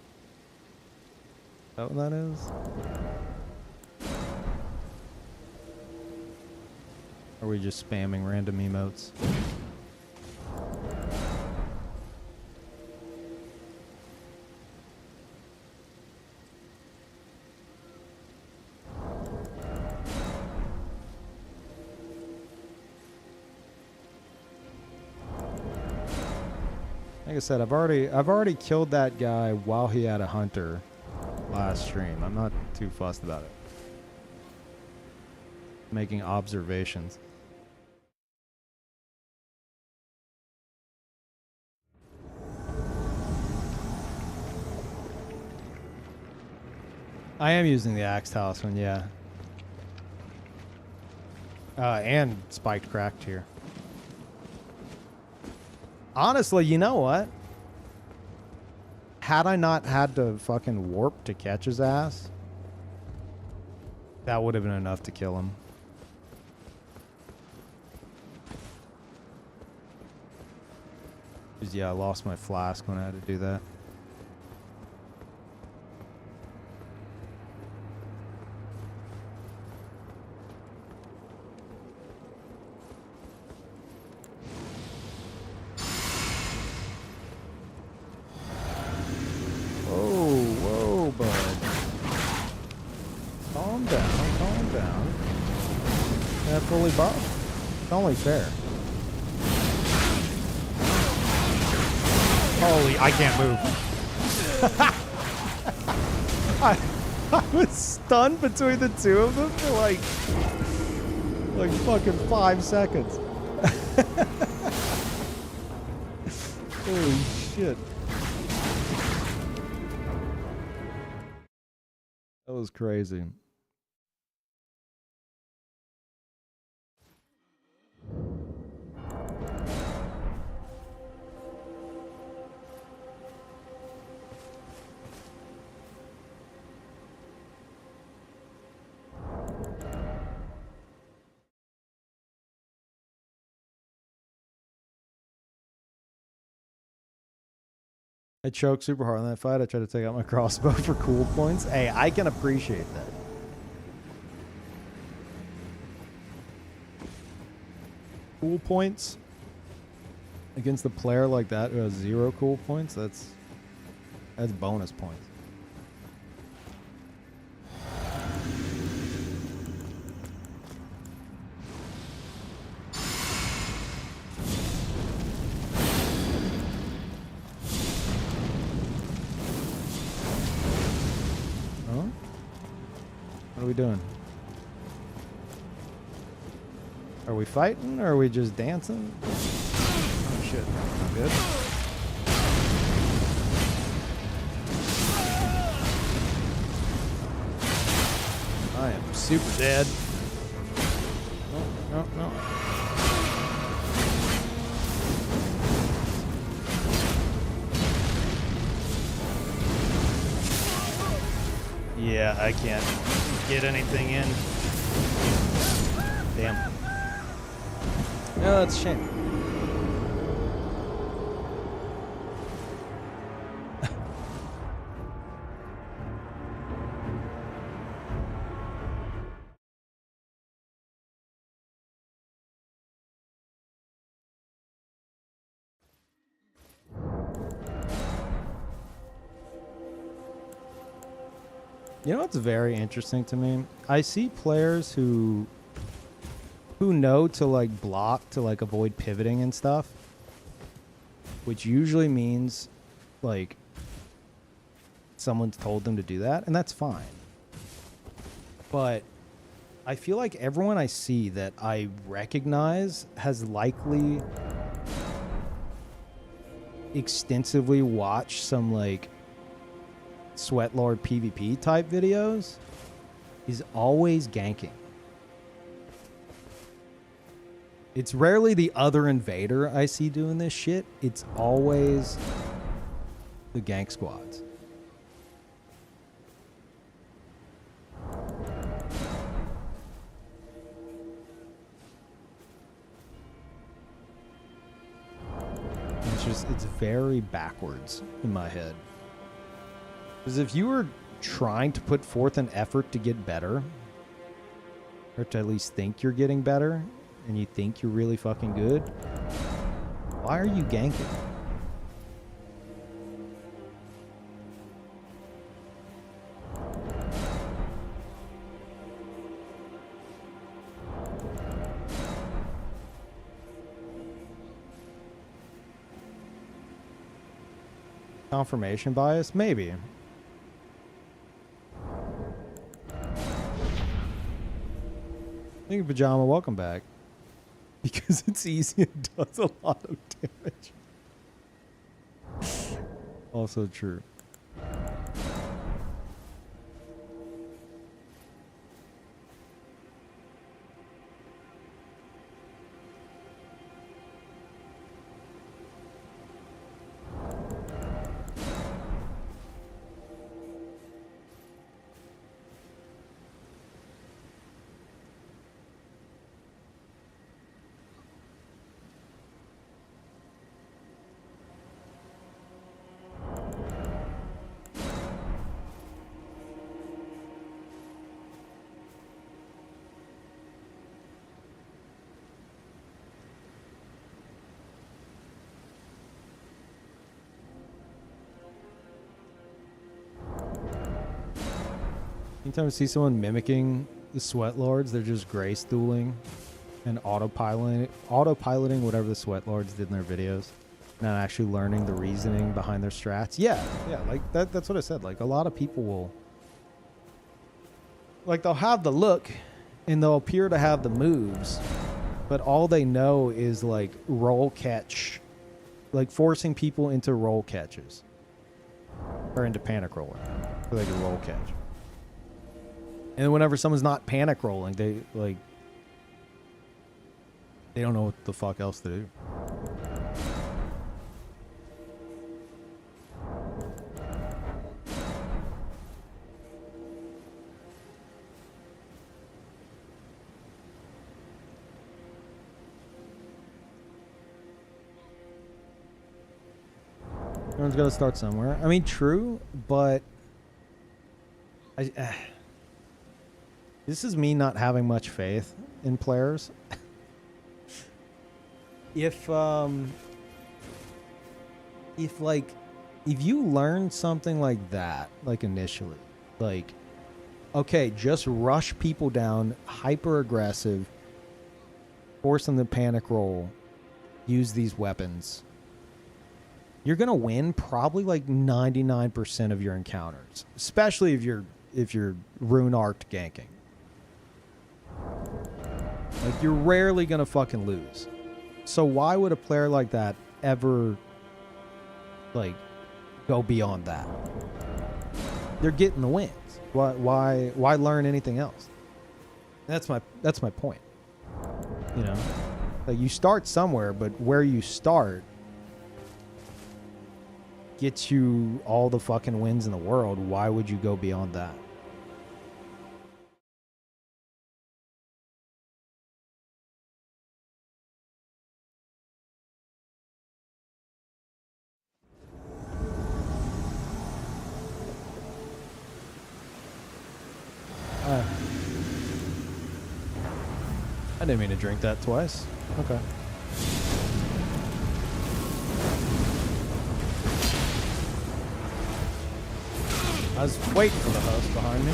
Is that what that is? Or are we just spamming random emotes? Like I said, I've already killed that guy while he had a hunter last stream. I'm not too fussed about it. Making observations. I am using the axe talisman, yeah. And spiked cracked here. Honestly, you know what? Had I not had to fucking warp to catch his ass, that would have been enough to kill him. Because, yeah, I lost my flask when I had to do that. Fully buffed? It's only fair. Holy, I can't move. I was stunned between the two of them for like fucking 5 seconds. Holy shit. That was crazy. I choked super hard on that fight. I tried to take out my crossbow for cool points. Hey, I can appreciate that. Cool points against a player like that who has 0 cool points, that's bonus points. Huh? What are we doing? Are we fighting or are we just dancing? Oh shit, not good. I am super dead. No, no, no. Yeah, I can't get anything in. Damn. No, that's a shame. You know what's very interesting to me? I see players who know to like block to like avoid pivoting and stuff, which usually means like someone's told them to do that, and that's fine. But I feel like everyone I see that I recognize has likely extensively watched some like Sweatlord PvP type videos is always ganking. It's rarely the other invader I see doing this shit. It's always the gank squads. It's very backwards in my head. Because if you were trying to put forth an effort to get better, or to at least think you're getting better, and you think you're really fucking good, why are you ganking? Confirmation bias? Maybe. Thank you, Pajama. Welcome back. Because it's easy and does a lot of damage. Also true. Anytime I see someone mimicking the Sweat Lords, they're just grace dueling and autopiloting whatever the Sweat Lords did in their videos, not actually learning the reasoning behind their strats. Yeah, like that's what I said. Like a lot of people will, like they'll have the look and they'll appear to have the moves, but all they know is like roll catch, like forcing people into roll catches or into panic rolling so they can roll catch. And whenever someone's not panic rolling, they don't know what the fuck else to do. Everyone's got to start somewhere. I mean, true, but this is me not having much faith in players. If you learn something like that, like initially, like, okay, just rush people down, hyper aggressive, force them to panic roll, use these weapons, you're gonna win probably like 99% of your encounters, especially if you're rune arced ganking. Like, you're rarely gonna fucking lose. So why would a player like that ever like go beyond that? They're getting the wins. Why learn anything else? That's my point. You know, like, you start somewhere, but where you start gets you all the fucking wins in the world. Why would you go beyond that? I didn't mean to drink that twice. Okay. I was waiting for the host behind me.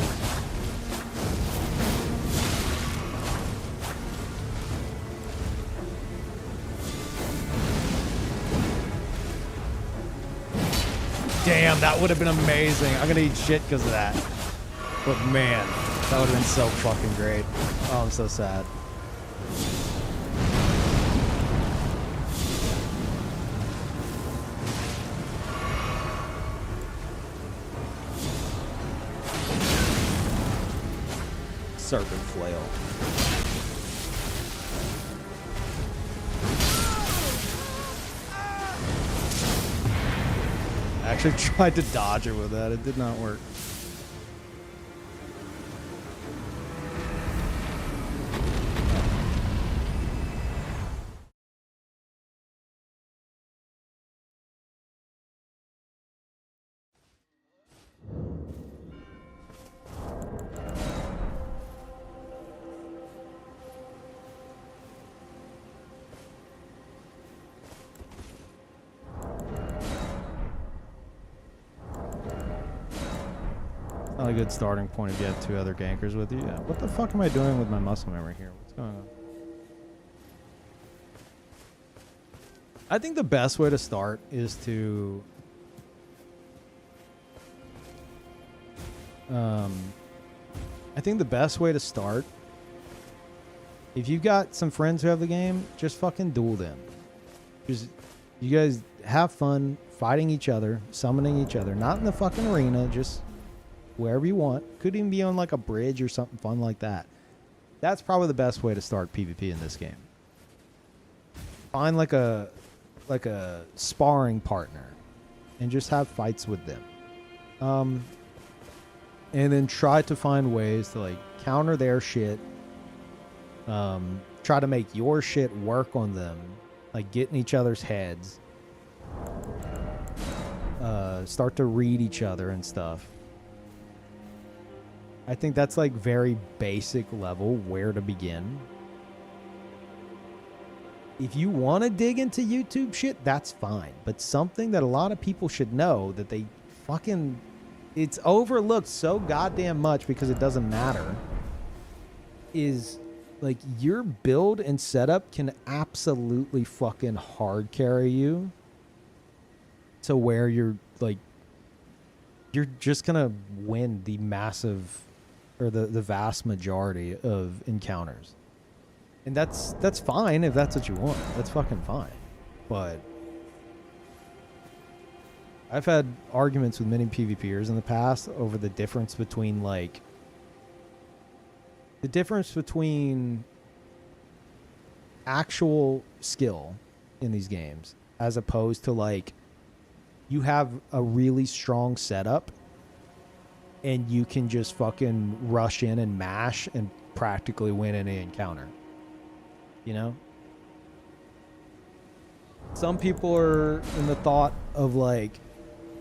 Damn, that would have been amazing. I'm gonna eat shit because of that. But man, that would have been so fucking great. Oh, I'm so sad. Serpent flail. I actually tried to dodge it with that. It did not work. Not a good starting point if you had two other gankers with you. Yeah. What the fuck am I doing with my muscle memory here? What's going on? I think the best way to start is to I think the best way to start, if you've got some friends who have the game, just fucking duel them. Just, you guys have fun fighting each other, summoning each other. Not in the fucking arena, just wherever you want. Could even be on like a bridge or something fun like that. That's probably the best way to start PvP in this game. Find like a sparring partner and just have fights with them. And then try to find ways to like counter their shit. Try to make your shit work on them. Like get in each other's heads. Start to read each other and stuff. I think that's like very basic level where to begin. If you want to dig into YouTube shit, that's fine. But something that a lot of people should know that they fucking... It's overlooked so goddamn much because it doesn't matter. Is like your build and setup can absolutely fucking hard carry you to where you're like... You're just gonna win the massive... or the vast majority of encounters. And that's fine if that's what you want. That's fucking fine. But I've had arguments with many PvPers in the past over the difference between like actual skill in these games as opposed to like you have a really strong setup and you can just fucking rush in and mash and practically win any encounter. You know? Some people are in the thought of like,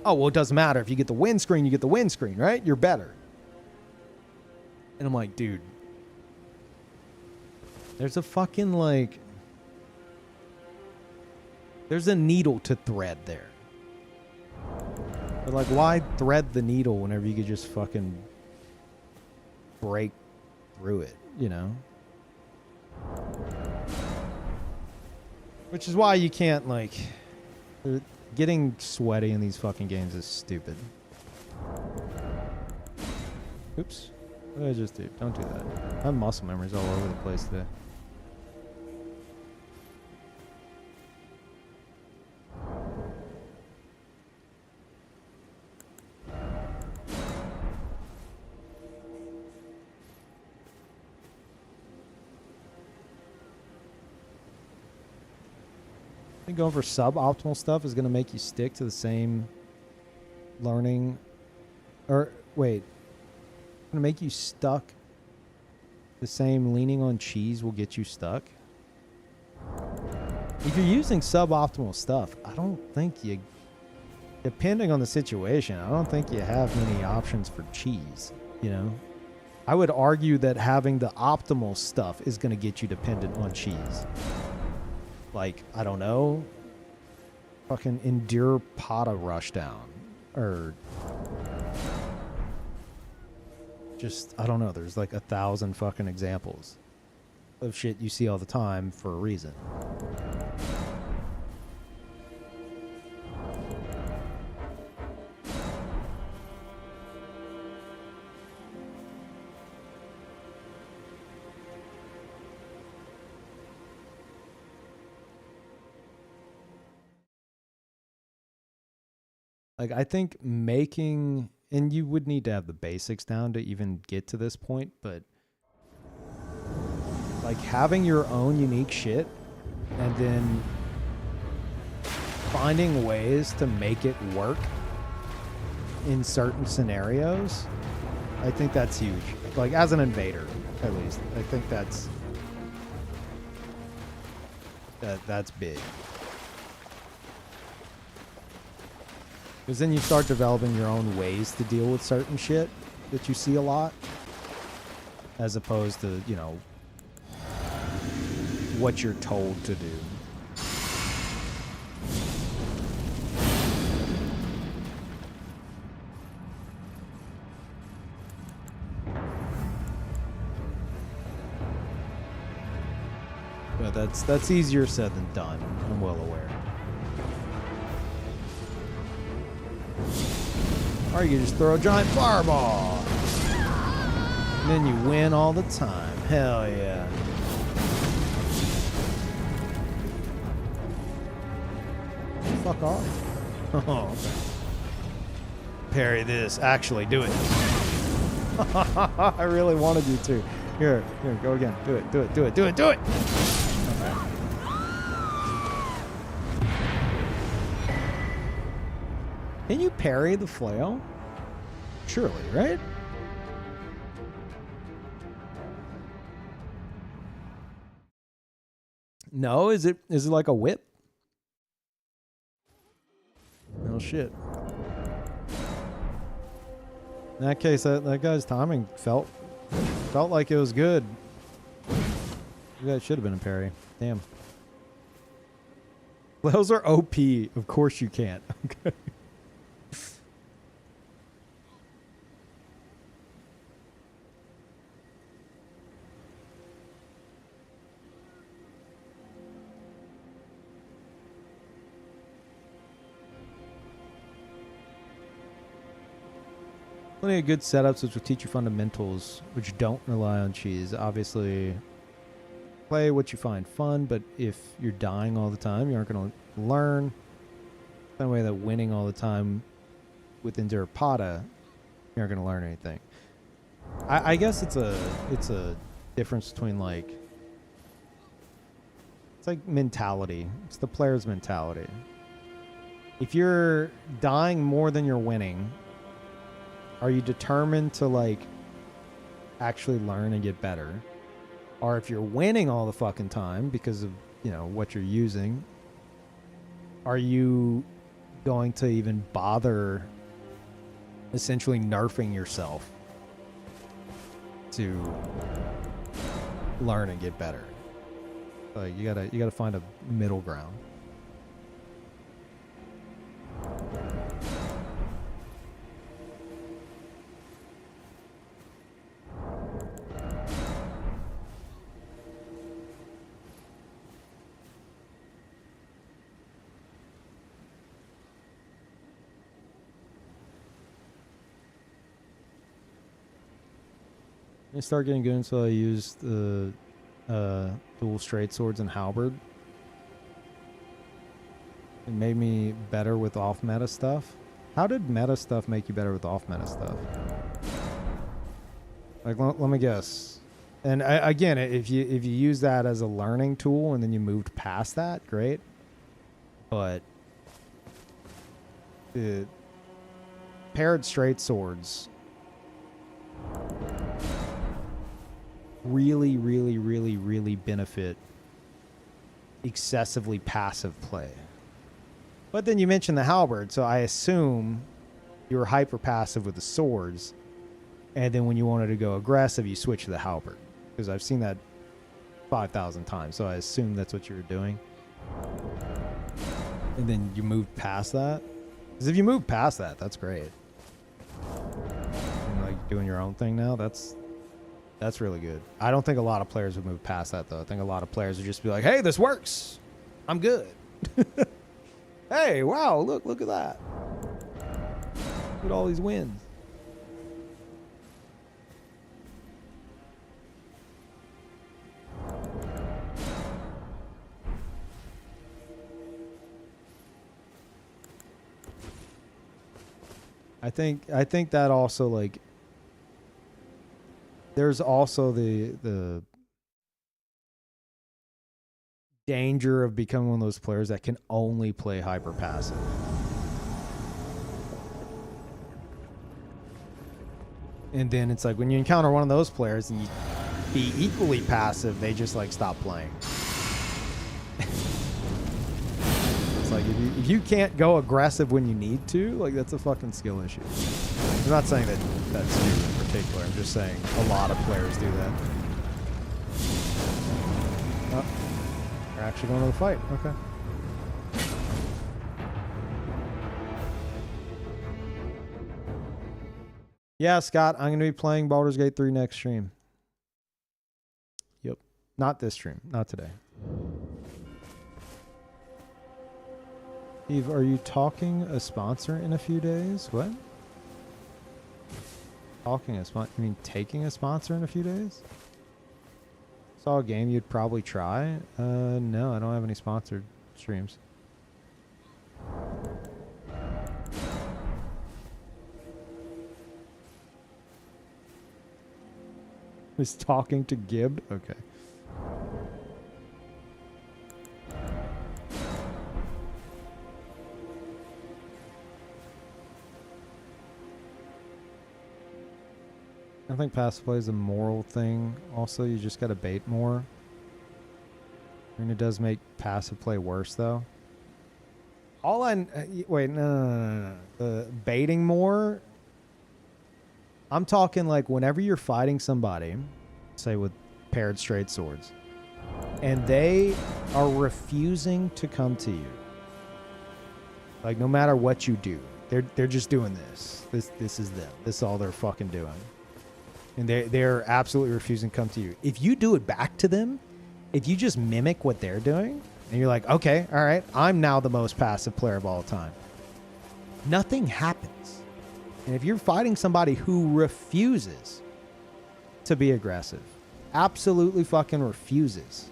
oh, well, it doesn't matter. If you get the windscreen, you get the windscreen, right? You're better. And I'm like, dude, there's a fucking, like, there's a needle to thread there. But, like, why thread the needle whenever you could just fucking break through it, you know? Which is why you can't, like, getting sweaty in these fucking games is stupid. Oops. What did I just do? Don't do that. I have muscle memories all over the place today. I think going for suboptimal stuff is going to make you stick to the same learning. Or, wait. It's going to make you stuck. The same leaning on cheese will get you stuck. If you're using suboptimal stuff, I don't think you... Depending on the situation, I don't think you have many options for cheese, you know? I would argue that having the optimal stuff is going to get you dependent on cheese. Like, I don't know, fucking endure Pata Rushdown, or just, I don't know, there's like 1,000 fucking examples of shit you see all the time for a reason. Like, I think making, and you would need to have the basics down to even get to this point, but like having your own unique shit and then finding ways to make it work in certain scenarios, I think that's huge. Like, as an invader, at least, I think that's big. Because then you start developing your own ways to deal with certain shit that you see a lot. As opposed to, you know, what you're told to do. But that's easier said than done. I'm well aware. Or you can just throw a giant fireball. And then you win all the time. Hell yeah. Fuck off. Oh, okay. Parry this. Actually, do it. I really wanted you to. Here, go again. Do it. Okay. Can you parry the flail? Surely, right? No, is it like a whip? Oh shit. In that case, that guy's timing felt like it was good. That should have been a parry. Damn. Flails are OP. Of course you can't. Okay. Plenty of good setups which will teach you fundamentals which don't rely on cheese. Obviously, play what you find fun, but if you're dying all the time, you aren't going to learn. Same way that winning all the time with Endure Pata, you aren't going to learn anything. I guess it's a difference between, like, it's like mentality. It's the player's mentality. If you're dying more than you're winning, are you determined to, like, actually learn and get better? Or if you're winning all the fucking time because of, you know, what you're using, are you going to even bother essentially nerfing yourself to learn and get better. Like you gotta find a middle ground. I start getting good until I used the dual straight swords and halberd. It made me better with off meta stuff. How did meta stuff make you better with off meta stuff? Like, let me guess. And again, if you use that as a learning tool and then you moved past that, great. But the paired straight swords really benefit excessively passive play. But then you mentioned the halberd, so I assume you were hyper passive with the swords, and then when you wanted to go aggressive, you switch to the halberd. Because I've seen that 5,000 times, so I assume that's what you were doing. And then you moved past that. Because if you move past that, that's great. And like doing your own thing now, that's really good. I don't think a lot of players would move past that, though. I think a lot of players would just be like, hey, this works. I'm good. Hey, wow, look at that. Look at all these wins. I think that also, like, there's also the danger of becoming one of those players that can only play hyper passive. And then it's like when you encounter one of those players and you be equally passive, they just like stop playing. It's like if you can't go aggressive when you need to, like that's a fucking skill issue. I'm not saying that's you in particular. I'm just saying a lot of players do that. Oh, they're actually going to the fight. Okay. Yeah, Scott, I'm going to be playing Baldur's Gate 3 next stream. Yep. Not this stream. Not today. Eve, are you talking a sponsor in a few days? What? Talking a sponsor? You mean taking a sponsor in a few days? Saw a game you'd probably try? No, I don't have any sponsored streams. Was talking to Gib? Okay. I think passive play is a moral thing. Also, you just got to bait more. I mean, it does make passive play worse, though. Wait, no. The baiting more. I'm talking like whenever you're fighting somebody, say with paired straight swords, and they are refusing to come to you. Like no matter what you do, they're just doing this. This is them. This is all they're fucking doing. And they're absolutely refusing to come to you. If you do it back to them, if you just mimic what they're doing, and you're like, okay, all right, I'm now the most passive player of all time. Nothing happens. And if you're fighting somebody who refuses to be aggressive, absolutely fucking refuses,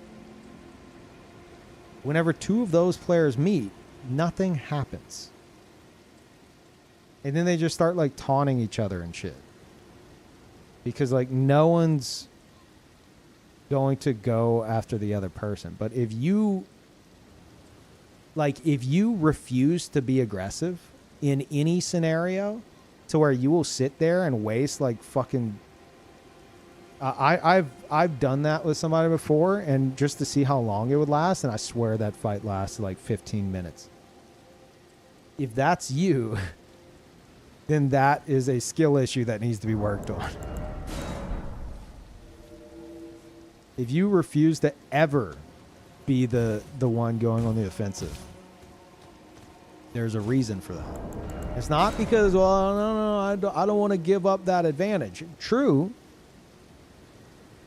whenever two of those players meet, nothing happens. And then they just start like taunting each other and shit. Because like no one's going to go after the other person. But if you refuse to be aggressive in any scenario, to where you will sit there and waste like fucking. I've done that with somebody before, and just to see how long it would last, and I swear that fight lasted like 15 minutes. if that's you, then that is a skill issue that needs to be worked on. If you refuse to ever be the one going on the offensive, there's a reason for that. It's not because, well, no, I don't want to give up that advantage. True,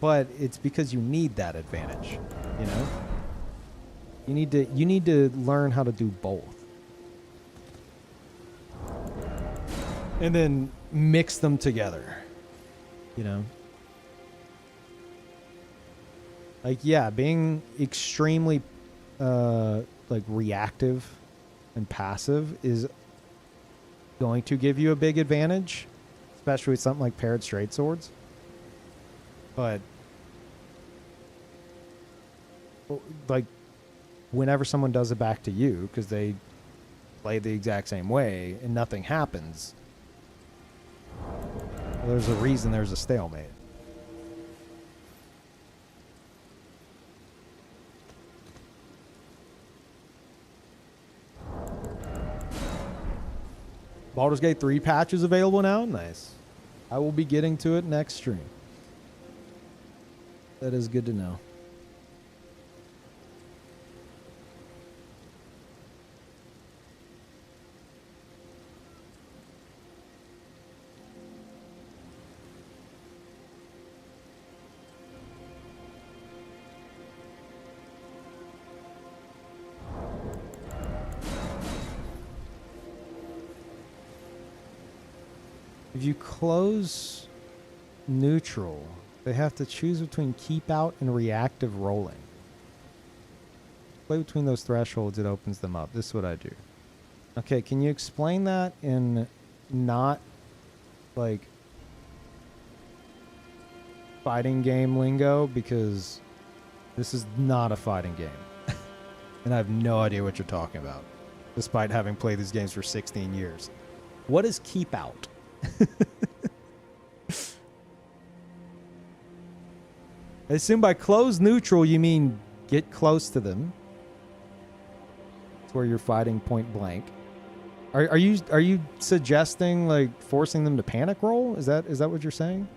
but it's because you need that advantage, you know? You need to learn how to do both. And then mix them together, you know? Like, yeah, being extremely like reactive and passive is going to give you a big advantage, especially with something like paired straight swords. But like whenever someone does it back to you because they play the exact same way and nothing happens, well, there's a reason there's a stalemate. Baldur's Gate 3 patch is available now? Nice. I will be getting to it next stream. That is good to know. If you close neutral, they have to choose between keep out and reactive rolling. Play between those thresholds, it opens them up. This is what I do. Okay, can you explain that in not like fighting game lingo? Because this is not a fighting game. And I have no idea what you're talking about, despite having played these games for 16 years. What is keep out? I assume by close neutral you mean get close to them. It's where you're fighting point blank. Are you suggesting like forcing them to panic roll? Is that what you're saying?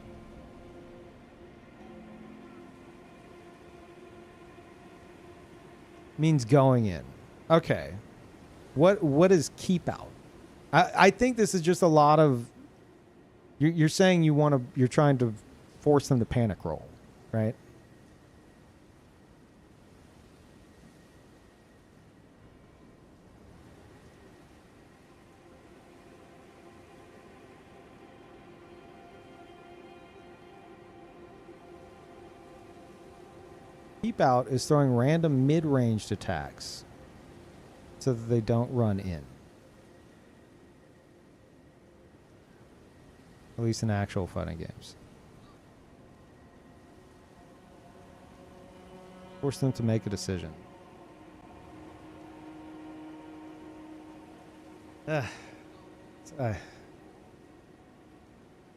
Means going in. Okay. What is keep out? I think this is just a lot of. You're saying you're trying to force them to panic roll, right? Keep out is throwing random mid-ranged attacks so that they don't run in. At least in actual fighting games. Force them to make a decision. Yeah.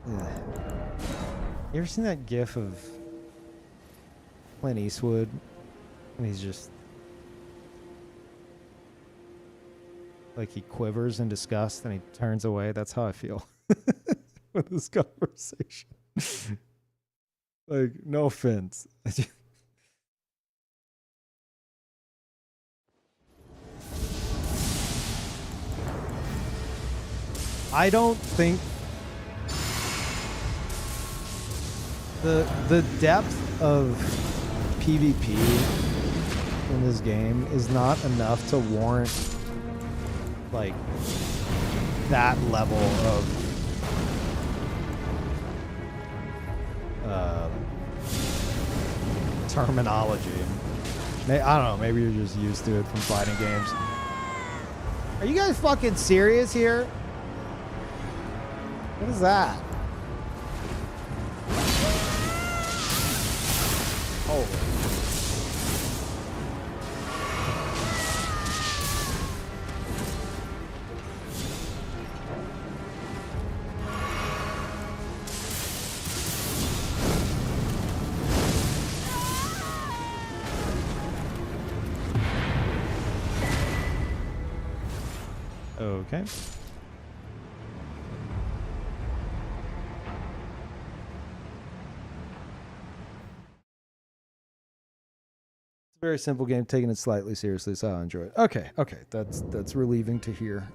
You ever seen that gif of Clint Eastwood? And he's just like he quivers in disgust and he turns away. That's how I feel with this conversation. Like, no offense. I don't think the depth of PvP in this game is not enough to warrant like that level of terminology. I don't know, maybe you're just used to it from fighting games. Are you guys fucking serious here? What is that? Oh. Okay. Very simple game, taking it slightly seriously, so I enjoy it. Okay, okay, that's relieving to hear.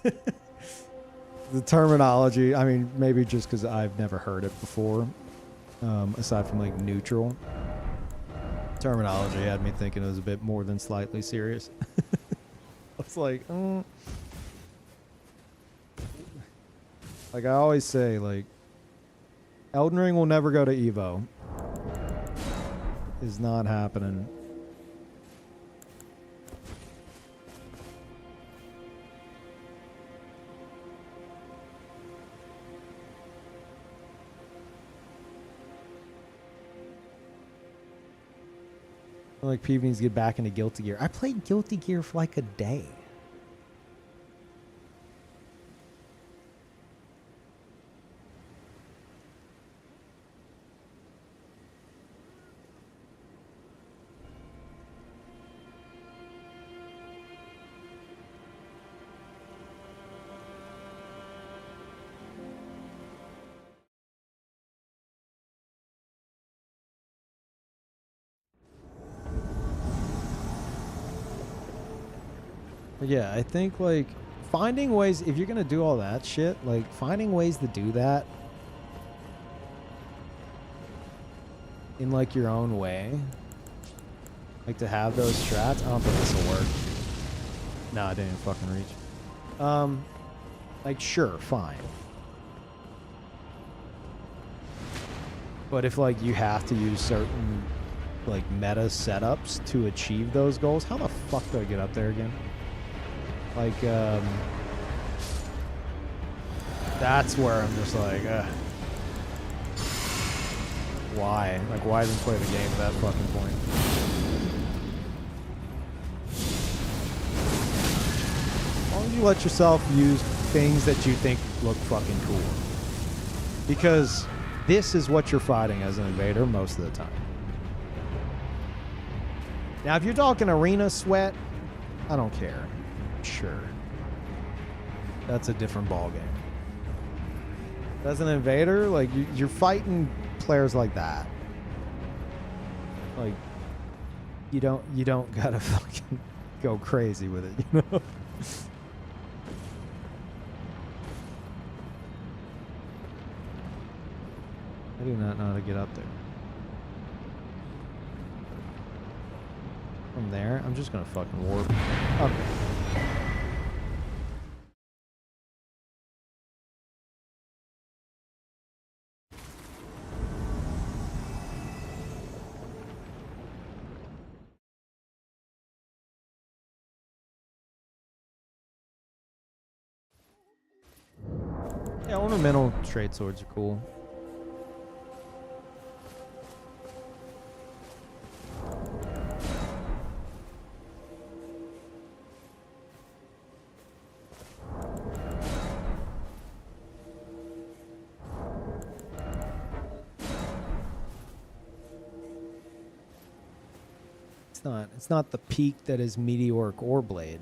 The terminology, I mean, maybe just because I've never heard it before, aside from like neutral. Terminology had me thinking it was a bit more than slightly serious. It's like, like I always say, like, Elden Ring will never go to Evo. Is not happening. Like, Peeve needs to get back into Guilty Gear. I played Guilty Gear for like a day. Yeah, I think, like, finding ways, if you're going to do all that shit, like, finding ways to do that in, like, your own way, like, to have those strats, I don't think this will work. No, I didn't even fucking reach. Like, sure, fine. But if, like, you have to use certain, like, meta setups to achieve those goals, how the fuck do I get up there again? Like, that's where I'm just like, why? Like, why even play the game at that fucking point? As long as you let yourself use things that you think look fucking cool. Because this is what you're fighting as an invader most of the time. Now, if you're talking arena sweat, I don't care. Sure. That's a different ballgame. As an invader, like, you're fighting players like that. Like, you don't gotta fucking go crazy with it, you know? I do not know how to get up there. From there, I'm just gonna fucking warp. Okay. Yeah, ornamental trade swords are cool. It's not the peak that is Meteoric Ore Blade,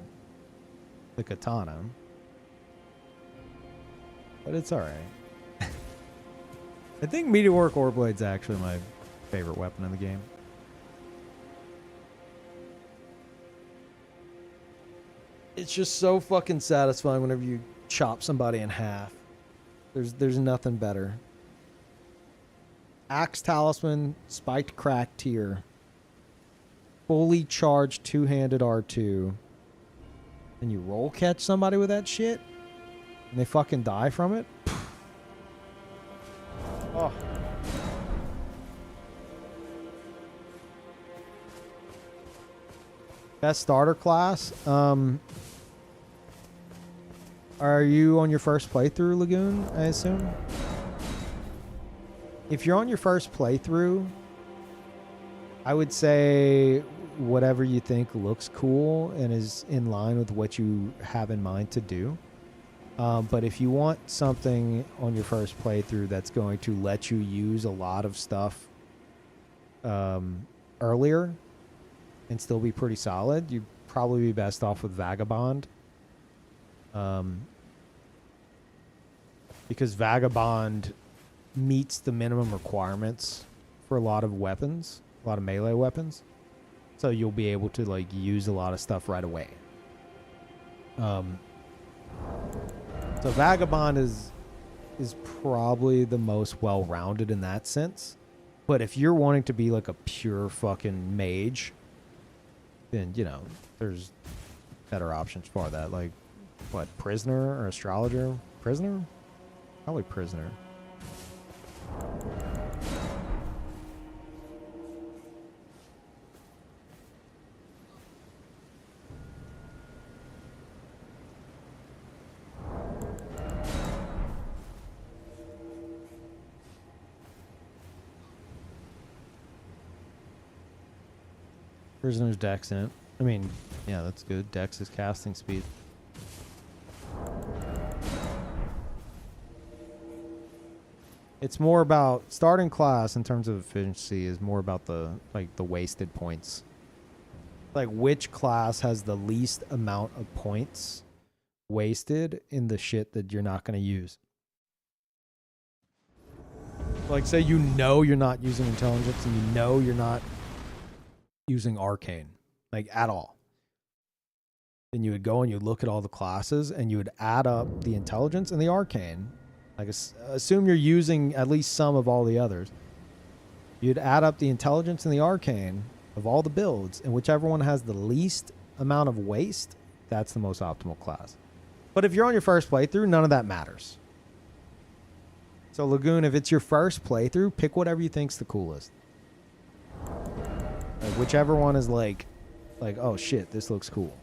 the katana. But it's alright. I think Meteoric Ore Blade's actually my favorite weapon in the game. It's just so fucking satisfying whenever you chop somebody in half. There's nothing better. Axe Talisman, Spiked Crack Tier. Fully charged two-handed R2. And you roll catch somebody with that shit? And they fucking die from it? Oh. Best starter class? Are you on your first playthrough, Lagoon, I assume? If you're on your first playthrough, I would say whatever you think looks cool and is in line with what you have in mind to do. But if you want something on your first playthrough that's going to let you use a lot of stuff earlier and still be pretty solid, you'd probably be best off with Vagabond. Because Vagabond meets the minimum requirements for a lot of weapons, a lot of melee weapons. So you'll be able to like use a lot of stuff right away. So Vagabond is probably the most well-rounded in that sense. But if you're wanting to be like a pure fucking mage, then, you know, there's better options for that. Like, what, Prisoner or Astrologer? Prisoner? Probably Prisoner. Prisoner's Dex in it. I mean, yeah, that's good. Dex is casting speed. It's more about starting class in terms of efficiency is more about the wasted points. Like which class has the least amount of points wasted in the shit that you're not going to use. Like say you know you're not using intelligence and you know you're not using arcane, like at all. Then you would go and you look at all the classes and you would add up the intelligence and the arcane. Like assume you're using at least some of all the others. You'd add up the intelligence and the arcane of all the builds, and whichever one has the least amount of waste, that's the most optimal class. But if you're on your first playthrough, none of that matters. So Lagoon, if it's your first playthrough, pick whatever you think's the coolest. Like whichever one is like, oh shit, this looks cool.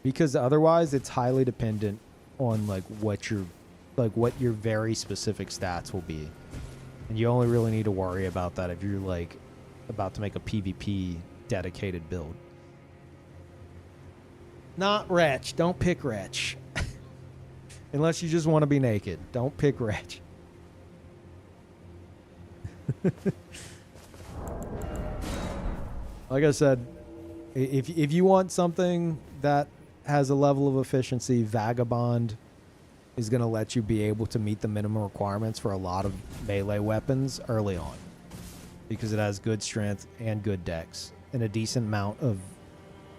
Because otherwise, it's highly dependent on like what your very specific stats will be, and you only really need to worry about that if you're like about to make a PvP dedicated build. Not Wretch. Don't pick Wretch. Unless you just want to be naked. Don't pick Wretch. Like I said, if you want something that has a level of efficiency, Vagabond is going to let you be able to meet the minimum requirements for a lot of melee weapons early on. Because it has good strength and good dex. And a decent amount of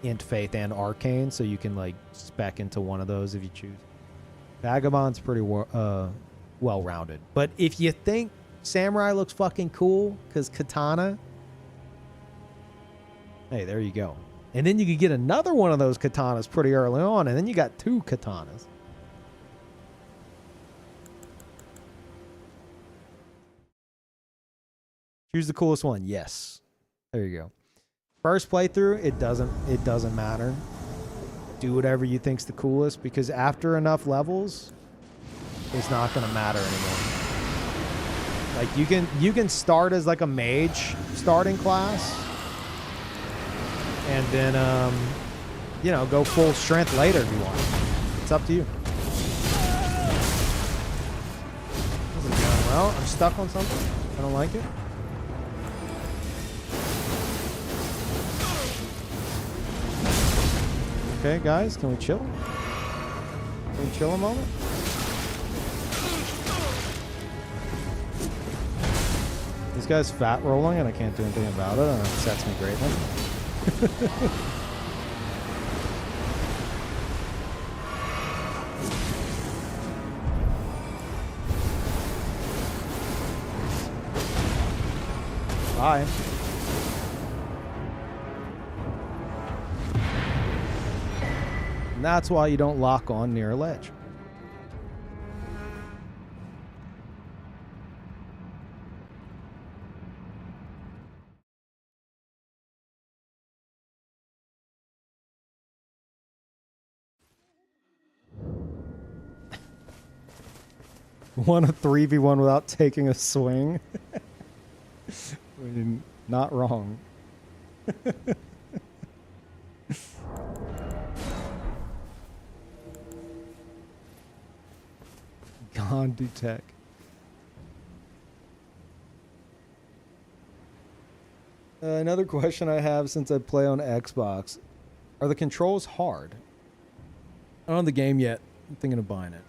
int, faith, and arcane, so you can like spec into one of those if you choose. Vagabond's pretty well-rounded. But if you think Samurai looks fucking cool, because Katana... Hey, there you go. And then you could get another one of those katanas pretty early on, and then you got 2 katanas. Choose the coolest one. Yes. There you go. First playthrough, it doesn't matter. Do whatever you think's the coolest, because after enough levels, it's not going to matter anymore. Like you can start as like a mage starting class, and then, you know, go full strength later if you want. It's up to you. This is going well. I'm stuck on something. I don't like it. Okay, guys, can we chill? Can we chill a moment? This guy's fat rolling and I can't do anything about it, and it upsets me greatly. Bye. And that's why you don't lock on near a ledge. Won a 3v1 without taking a swing. I mean, not wrong. Gandhi Tech. Another question I have, since I play on Xbox, are the controls hard? I don't own the game yet. I'm thinking of buying it.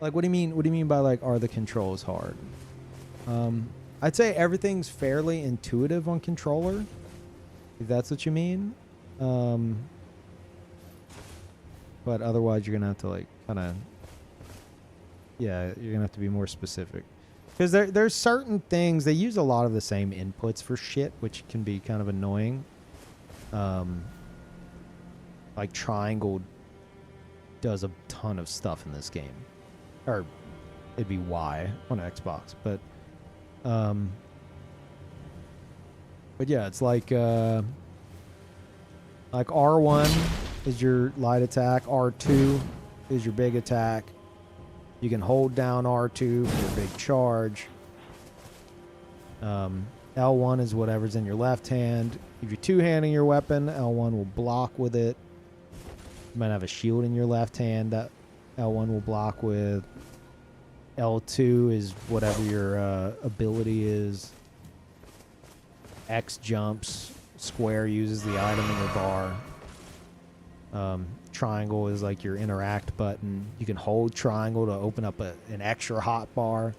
Like, what do you mean? What do you mean by like, are the controls hard? I'd say everything's fairly intuitive on controller, if that's what you mean. But otherwise, you're gonna have to like kind of, yeah, you're gonna have to be more specific. Because there's certain things, they use a lot of the same inputs for shit, which can be kind of annoying. Like triangle does a ton of stuff in this game. Or it'd be Y on Xbox. But yeah, it's like R1 is your light attack, R2 is your big attack. You can hold down R2 for your big charge. L1 is whatever's in your left hand. If you're two-handing your weapon, L1 will block with it. You might have a shield in your left hand that L1 will block with. L2 is whatever your ability is. X jumps. Square uses the item in your bar. Triangle is like your interact button. You can hold triangle to open up an extra hot bar.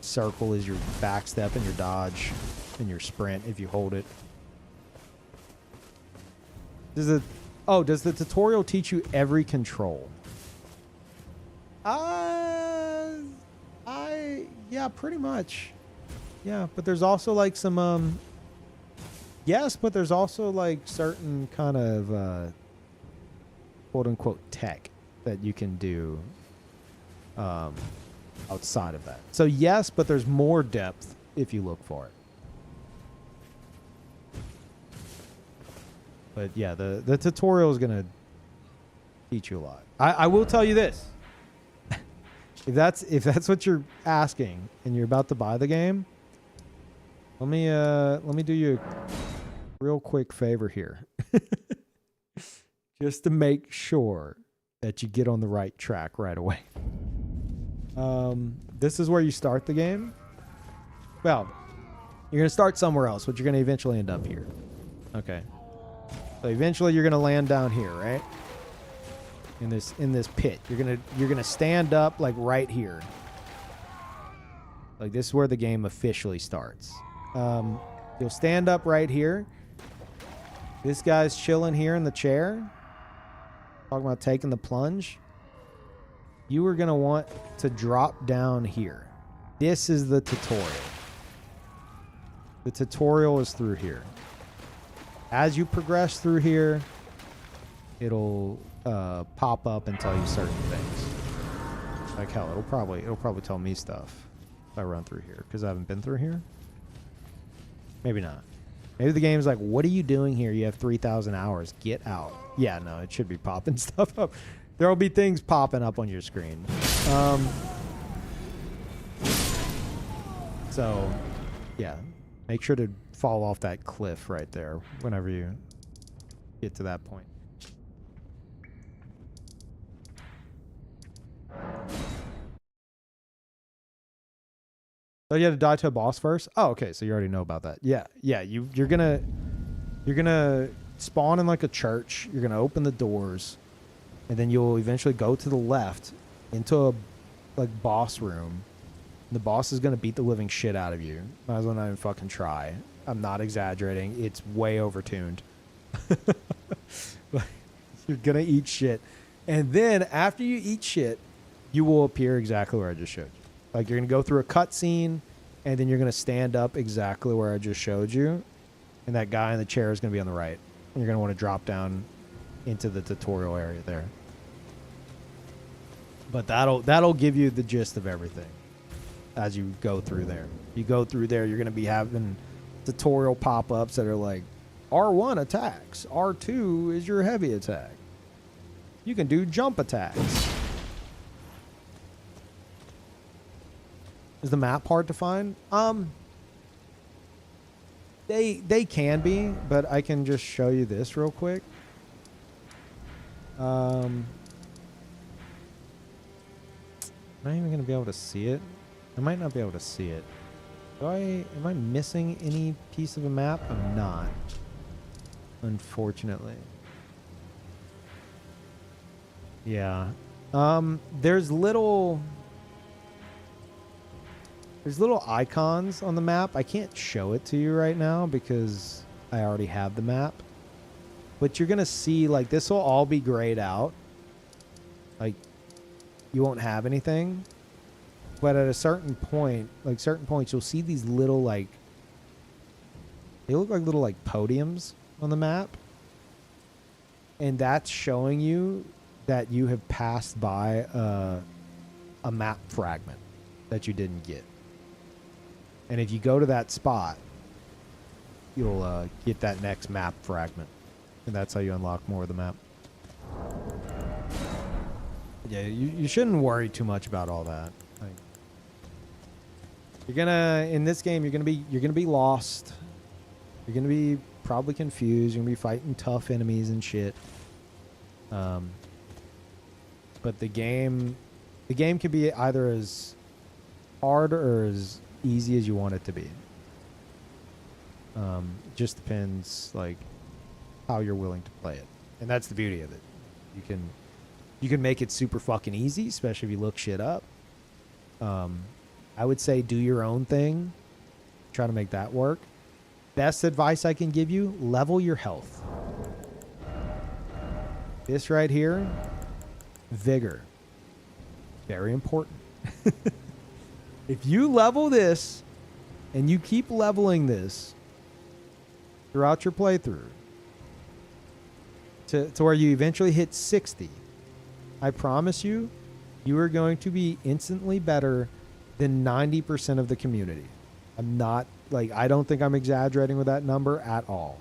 Circle is your backstep and your dodge and your sprint if you hold it. Does the tutorial teach you every control? Yeah, pretty much. Yeah, but there's also like some yes, but there's also like certain kind of quote unquote tech that you can do outside of that. So yes, but there's more depth if you look for it. But yeah, the tutorial is gonna teach you a lot. I will tell you this. If that's what you're asking and you're about to buy the game, let me do you a real quick favor here. Just to make sure that you get on the right track right away. This is where you start the game. Well, you're going to start somewhere else, but you're going to eventually end up here. Okay. So eventually you're going to land down here, right? In this pit. You're going to stand up like right here. Like this is where the game officially starts. You'll stand up right here. This guy's chilling here in the chair. Talking about taking the plunge. You are going to want to drop down here. This is the tutorial. The tutorial is through here. As you progress through here, it'll pop up and tell you certain things. Like hell, it'll probably tell me stuff if I run through here because I haven't been through here. Maybe not. Maybe the game's like, what are you doing here? You have 3,000 hours. Get out. Yeah, no, it should be popping stuff up. There will be things popping up on your screen. So, yeah. Make sure to fall off that cliff right there whenever you get to that point. So you had to die to a boss first? Oh, okay. So you already know about that. Yeah, yeah. You're gonna spawn in like a church. You're gonna open the doors, and then you'll eventually go to the left into a like boss room. The boss is gonna beat the living shit out of you. Might as well not even fucking try. I'm not exaggerating. It's way overtuned. You're gonna eat shit, and then after you eat shit, you will appear exactly where I just showed you. Like you're gonna go through a cutscene, and then you're gonna stand up exactly where I just showed you, and that guy in the chair is gonna be on the right, and you're gonna want to drop down into the tutorial area there. But that'll give you the gist of everything as you go through there. You go through there, you're gonna be having tutorial pop-ups that are like, R1 attacks, R2 is your heavy attack. You can do jump attacks. Is the map hard to find? They can be, but I can just show you this real quick. I'm not even gonna be able to see it. I might not be able to see it. Am I missing any piece of a map? I'm not. Unfortunately. Yeah. There's little icons on the map. I can't show it to you right now because I already have the map. But you're going to see, like, this will all be grayed out. Like, you won't have anything. But at a certain point, like certain points, you'll see these little, like, they look like little, like, podiums on the map. And that's showing you that you have passed by a map fragment that you didn't get. And if you go to that spot, you'll get that next map fragment. And that's how you unlock more of the map. Yeah, you shouldn't worry too much about all that. Like, you're gonna, in this game, you're gonna be lost. You're gonna be probably confused. You're gonna be fighting tough enemies and shit. But the game can be either as hard or as easy as you want it to be. It just depends, like, how you're willing to play it, and that's the beauty of it. You can make it super fucking easy, especially if you look shit up. I would say do your own thing. Try to make that work. Best advice I can give you: level your health. This right here, vigor. Very important. If you level this and you keep leveling this throughout your playthrough to where you eventually hit 60, I promise you, you are going to be instantly better than 90% of the community. I'm not, like, I don't think I'm exaggerating with that number at all.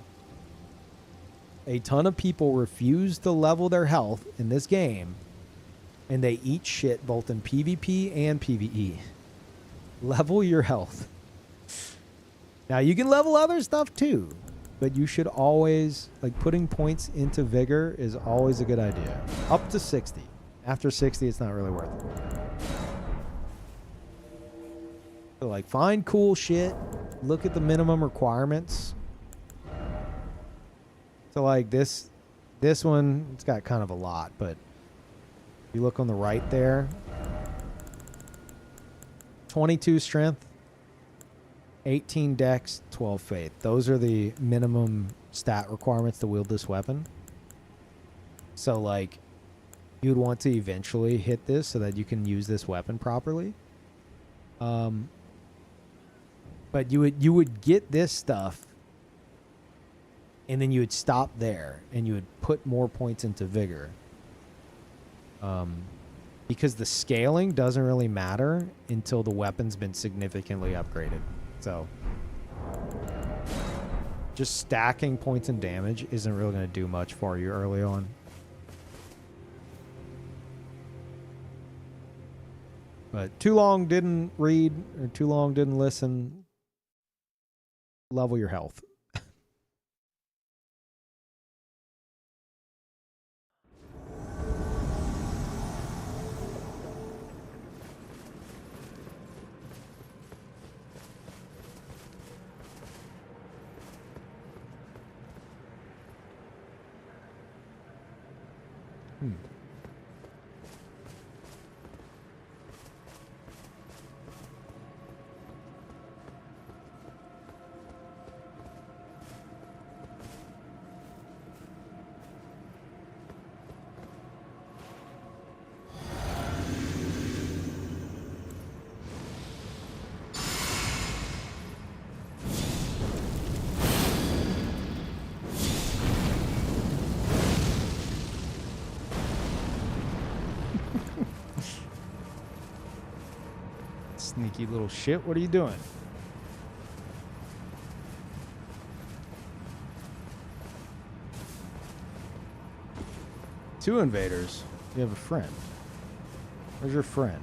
A ton of people refuse to level their health in this game, and they eat shit both in PvP and PvE. Level your health. Now, you can level other stuff too, but you should always, like, putting points into vigor is always a good idea. Up to 60. After 60, it's not really worth it. So, like, find cool shit. Look at the minimum requirements. So, like, this one, it's got kind of a lot, but if you look on the right there, 22 strength, 18 dex, 12 faith. Those are the minimum stat requirements to wield this weapon. So, like, you'd want to eventually hit this so that you can use this weapon properly. But you would get this stuff, and then you would stop there, and you would put more points into vigor. Because the scaling doesn't really matter until the weapon's been significantly upgraded. So, just stacking points and damage isn't really going to do much for you early on. But too long didn't read, or too long didn't listen. Level your health. Sneaky little shit. What are you doing? Two invaders. You have a friend. Where's your friend?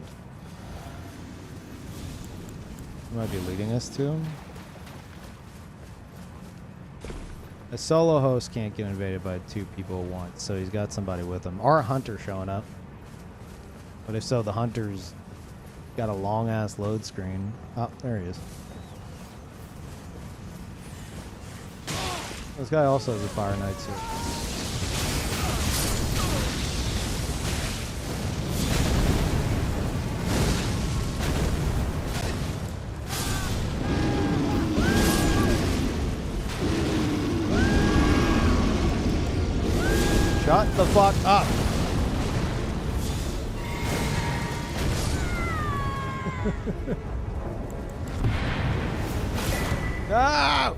You might be leading us to him. A solo host can't get invaded by two people at once, so he's got somebody with him. Or a hunter showing up. But if so, the hunter's got a long-ass load screen. Oh, there he is. This guy also has a Fire Knight suit. Shut the fuck up. No!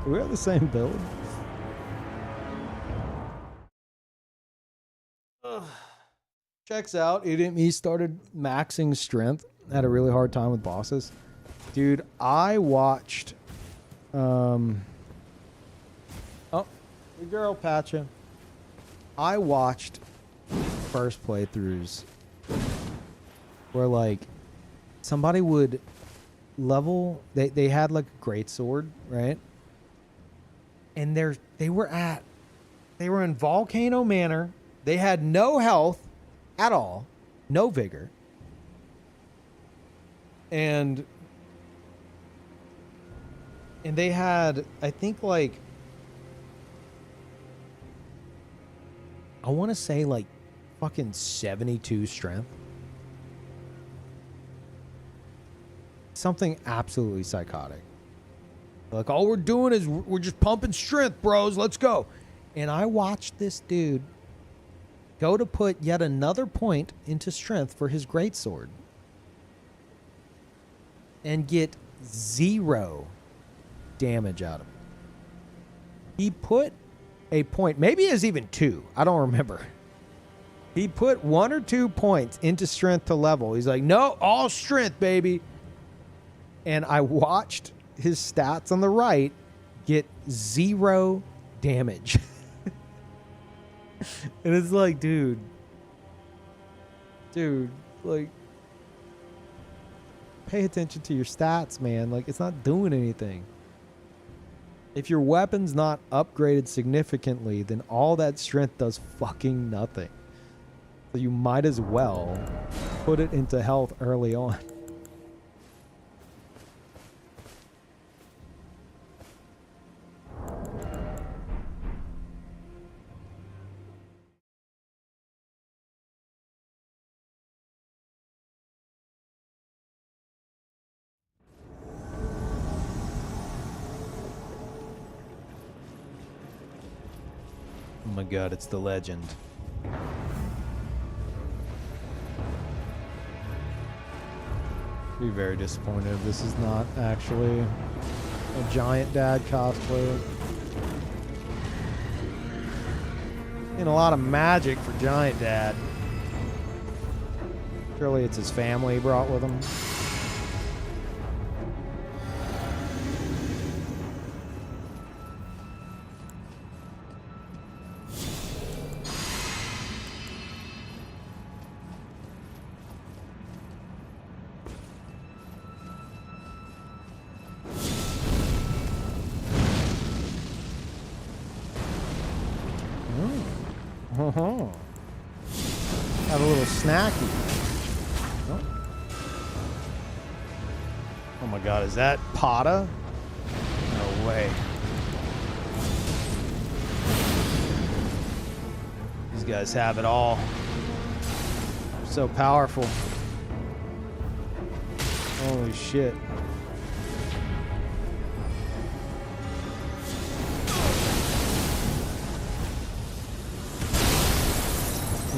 Do we have the same build? Checks out. He started maxing strength. Had a really hard time with bosses. Dude, I watched... Oh, the girl Patcha. I watched first playthroughs where like somebody would level they had like a great sword, right? And they were in Volcano Manor. They had no health at all, no vigor. And they had, I think, like, I want to say, like, fucking 72 strength. Something absolutely psychotic. Like, all we're doing is we're just pumping strength, bros. Let's go. And I watched this dude go to put yet another point into strength for his greatsword and get 0 damage out of it. He put a point, maybe it was even 2, I don't remember. He put 1 or 2 points into strength to level. He's like, no, all strength, baby. And I watched his stats on the right get 0 damage. And it's like, dude, like, pay attention to your stats, man. Like, it's not doing anything. If your weapon's not upgraded significantly, then all that strength does fucking nothing. So you might as well put it into health early on. Oh my god, it's the legend. Be very disappointed if this is not actually a Giant Dad cosplay. And a lot of magic for Giant Dad. Surely it's his family he brought with him. Have a little snacky. Oh. Oh my god, is that Pata? No way. These guys have it all. They're so powerful. Holy shit.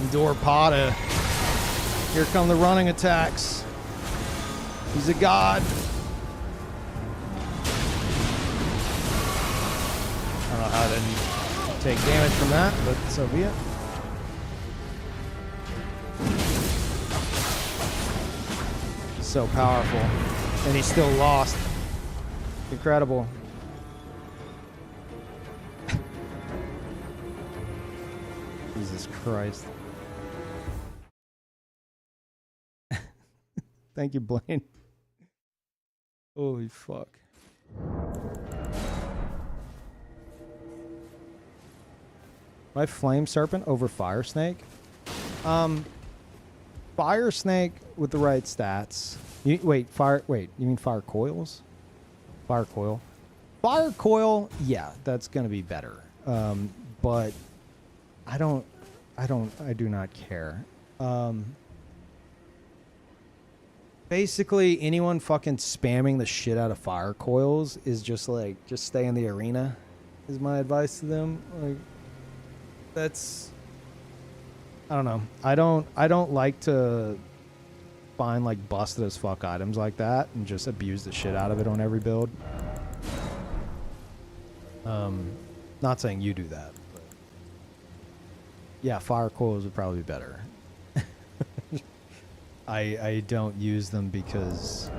Endure Pata. Here come the running attacks. He's a god. I don't know how to take damage from that, but so be it. So powerful. And he still lost. Incredible. Jesus Christ. Thank you, Blaine. Holy fuck. My Flame Serpent over Fire Snake? Fire Snake with the right stats Wait, fire. Wait, you mean fire coils? Fire coil. Fire coil. Yeah, that's gonna be better. But I do not care. Basically, anyone fucking spamming the shit out of fire coils is just like, just stay in the arena. Is my advice to them. Like, that's. I don't know. I don't like to find like busted as fuck items like that and just abuse the shit out of it on every build. Not saying you do that, but yeah, fire coils would probably be better. I don't use them because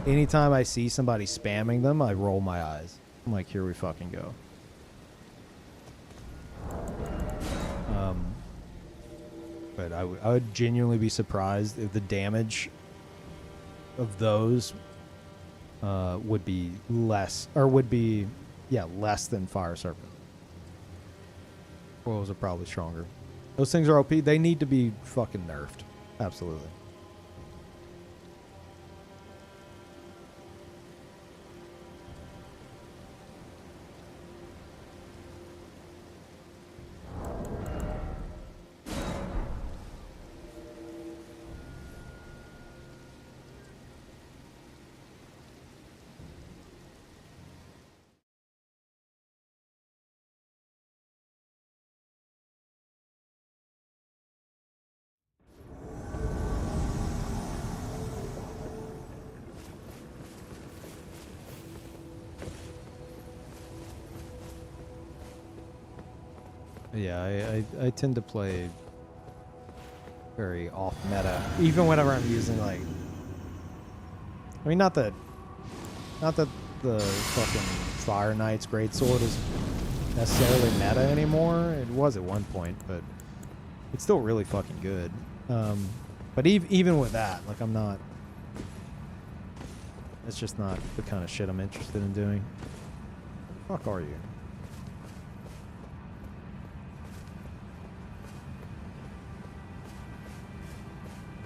anytime I see somebody spamming them, I roll my eyes. I'm like, here we fucking go. But I would genuinely be surprised if the damage of those would be less, or would be, yeah, less than Fire Serpent. Coils are probably stronger. Those things are OP. They need to be fucking nerfed. Absolutely. Yeah, I tend to play very off meta, even whenever I'm using like. I mean, not that the fucking Fire Knight's greatsword is necessarily meta anymore. It was at one point, but it's still really fucking good. But even with that, like, I'm not. It's just not the kind of shit I'm interested in doing. Fuck are you?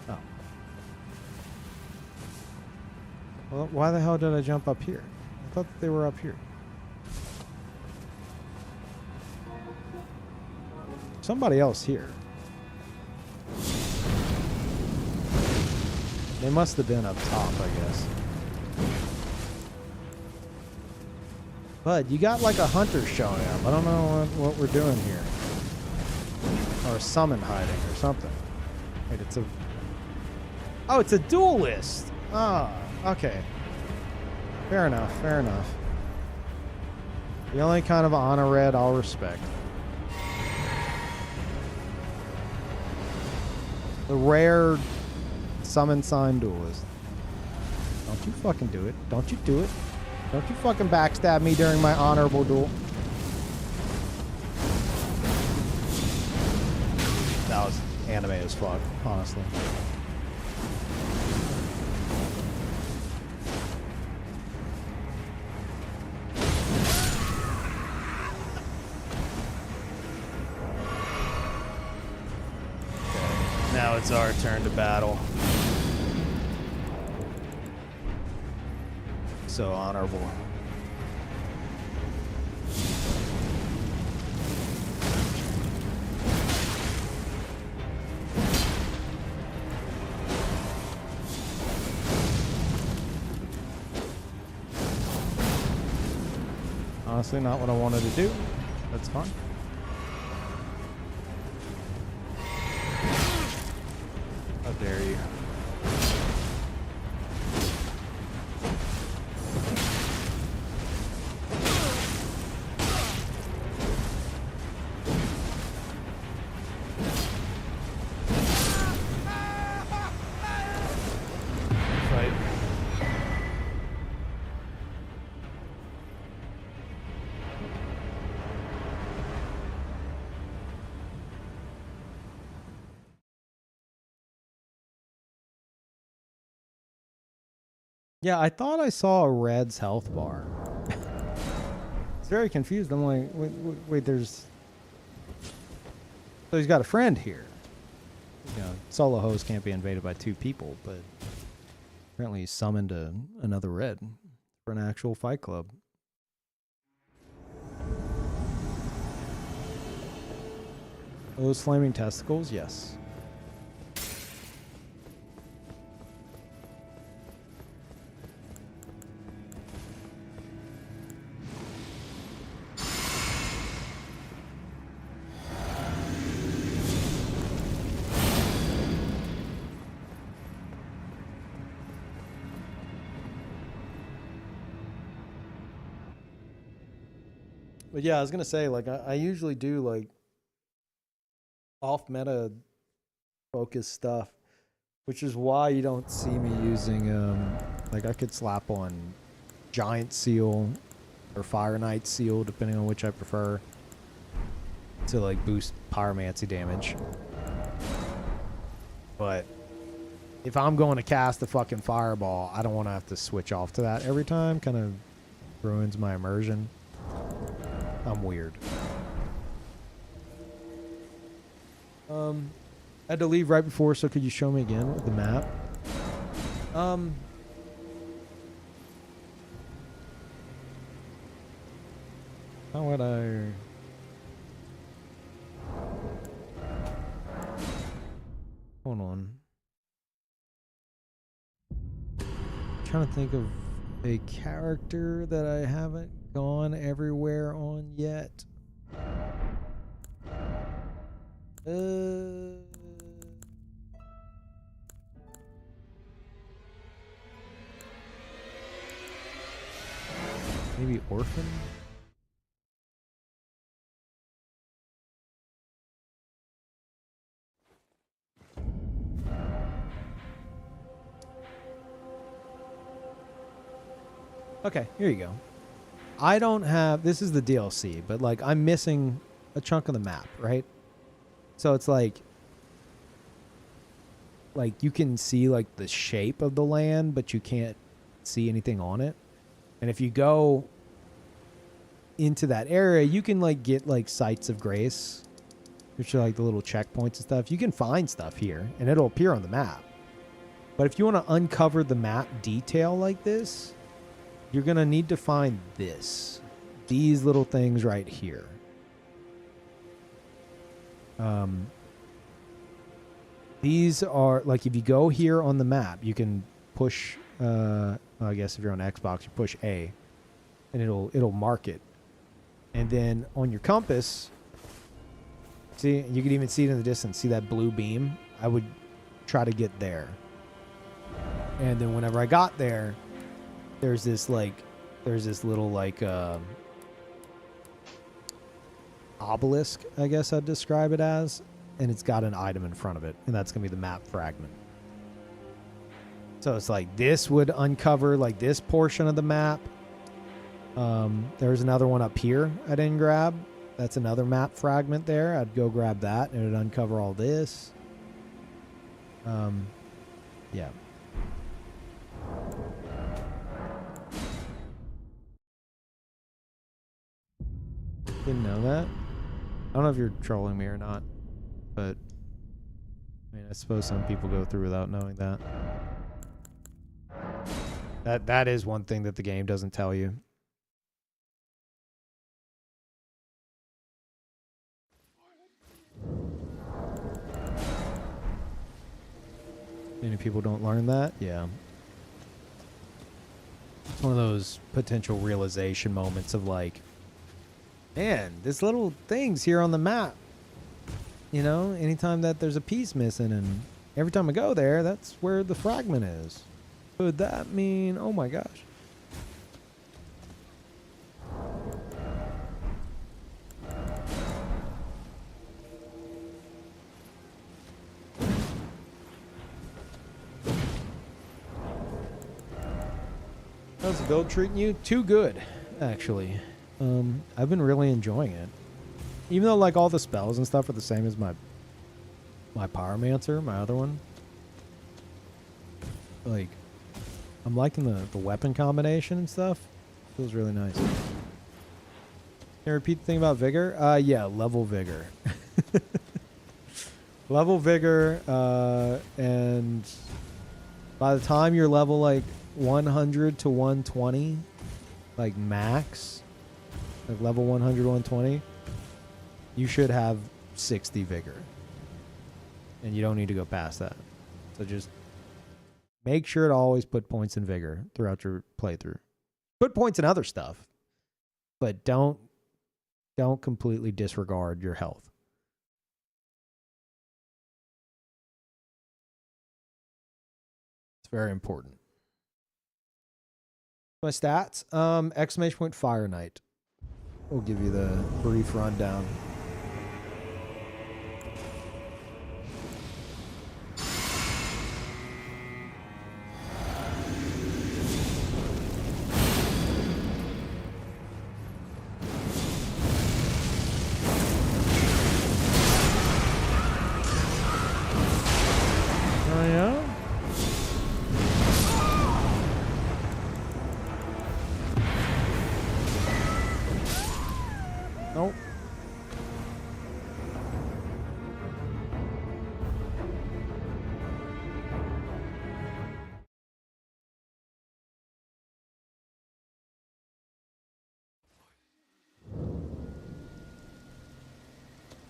Oh. Well, why the hell did I jump up here? I thought that they were up here. Somebody else here. They must have been up top, I guess. Bud, you got like a hunter showing up. I don't know what we're doing here. Or a summon hiding or something. Wait, it's a... Oh, it's a duelist! Ah, okay. Fair enough, fair enough. The only kind of honor red I'll respect. The rare summon sign duelist. Don't you fucking do it. Don't you do it. Don't you fucking backstab me during my honorable duel. That was anime as fuck, honestly. Now it's our turn to battle. So honorable. Honestly, not what I wanted to do. That's fine. How dare you? Fight. Yeah, I thought I saw a Red's health bar. It's very confused. I'm like, wait, there's... So he's got a friend here. You know, solo host can't be invaded by two people, but... Apparently he summoned another red for an actual fight club. Are those flaming testicles? Yes. But yeah, I was gonna say, like, I usually do like off meta focused stuff, which is why you don't see me using like I could slap on Giant Seal or Fire Knight Seal, depending on which I prefer, to like boost pyromancy damage. But if I'm going to cast a fucking fireball, I don't want to have to switch off to that every time. Kind of ruins my immersion. I'm weird. I had to leave right before, so could you show me again the map? How would I... Hold on. I'm trying to think of a character that I haven't gone everywhere on yet. Maybe Orphan? Okay, here you go. I don't have... This is the DLC, but, like, I'm missing a chunk of the map, right? So it's like... Like, you can see, like, the shape of the land, but you can't see anything on it. And if you go into that area, you can, like, get, like, sites of grace, which are, like, the little checkpoints and stuff. You can find stuff here, and it'll appear on the map. But if you want to uncover the map detail like this... You're going to need to find this. These little things right here. These are, like, if you go here on the map, you can push, I guess if you're on Xbox, you push A, and it'll mark it. And then on your compass, see, you can even see it in the distance. See that blue beam? I would try to get there. And then whenever I got there, there's this little like obelisk, I guess I'd describe it as, and it's got an item in front of it, and that's gonna be the map fragment. So it's like this would uncover like this portion of the map. There's another one up here I didn't grab. That's another map fragment there. I'd go grab that, and it'd uncover all this. Yeah. Didn't know that. I don't know if you're trolling me or not, but I mean, I suppose some people go through without knowing that. That is one thing that the game doesn't tell you. Many people don't learn that. Yeah. It's one of those potential realization moments of like, man, there's little things here on the map. You know, anytime that there's a piece missing, and every time I go there, that's where the fragment is. Could that mean, oh my gosh. How's the build treating you? Too good, actually. I've been really enjoying it. Even though like all the spells and stuff are the same as my Pyromancer, my other one. Like, I'm liking the weapon combination and stuff. Feels really nice. Can you repeat the thing about Vigor? Yeah, level Vigor. Level Vigor, and By the time you're level like 100 to 120, like max, like level 100, 120, you should have 60 vigor. And you don't need to go past that. So just make sure to always put points in vigor throughout your playthrough. Put points in other stuff, but don't completely disregard your health. It's very important. My stats, exclamation point Fire Knight. We'll give you the brief rundown. Oh yeah? Nope.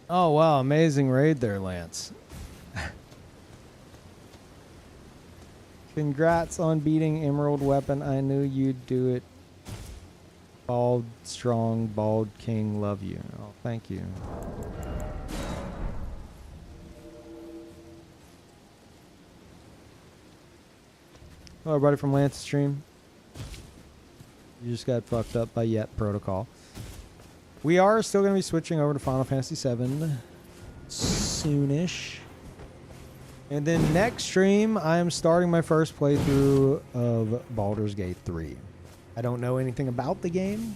Oh wow, amazing raid there, Lance. Congrats on beating Emerald Weapon. I knew you'd do it. Bald, strong, bald king, love you. Oh, thank you. Hello, everybody from Lance's stream. You just got fucked up by Yet Protocol. We are still going to be switching over to Final Fantasy VII soonish. And then next stream, I am starting my first playthrough of Baldur's Gate 3. I don't know anything about the game.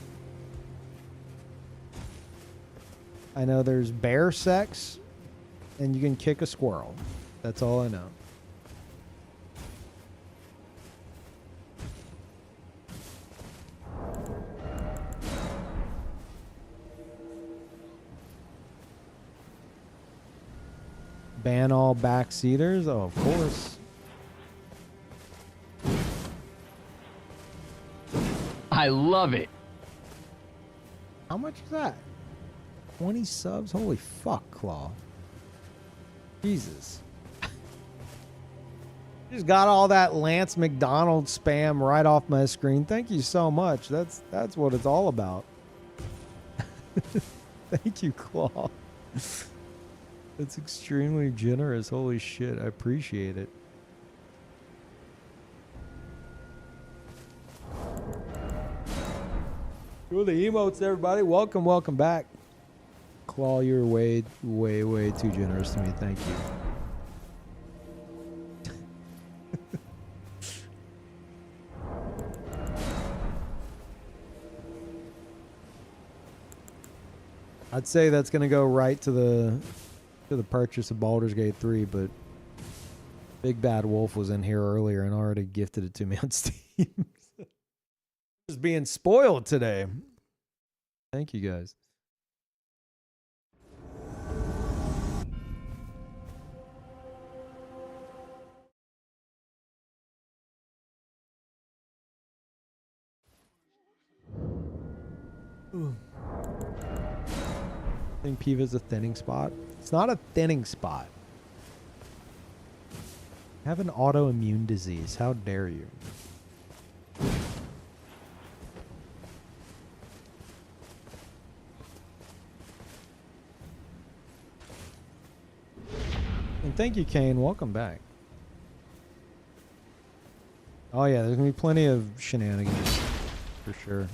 I know there's bear sex, and you can kick a squirrel. That's all I know. Ban all backseaters? Oh, of course. I love it. How much is that? 20 subs? Holy fuck, Claw. Jesus. Just got all that Lance McDonald spam right off my screen. Thank you so much. That's what it's all about. Thank you, Claw. That's extremely generous. Holy shit. I appreciate it. Cool, the emotes, everybody. Welcome, welcome back. Claw, you're way, way, way too generous to me. Thank you. I'd say that's going to go right to the purchase of Baldur's Gate 3, but Big Bad Wolf was in here earlier and already gifted it to me on Steam. Just being spoiled today. Thank you, guys. Ooh. I think Peeve is a thinning spot. It's not a thinning spot. I have an autoimmune disease. How dare you? And thank you, Kane. Welcome back. Oh yeah, there's gonna be plenty of shenanigans for sure.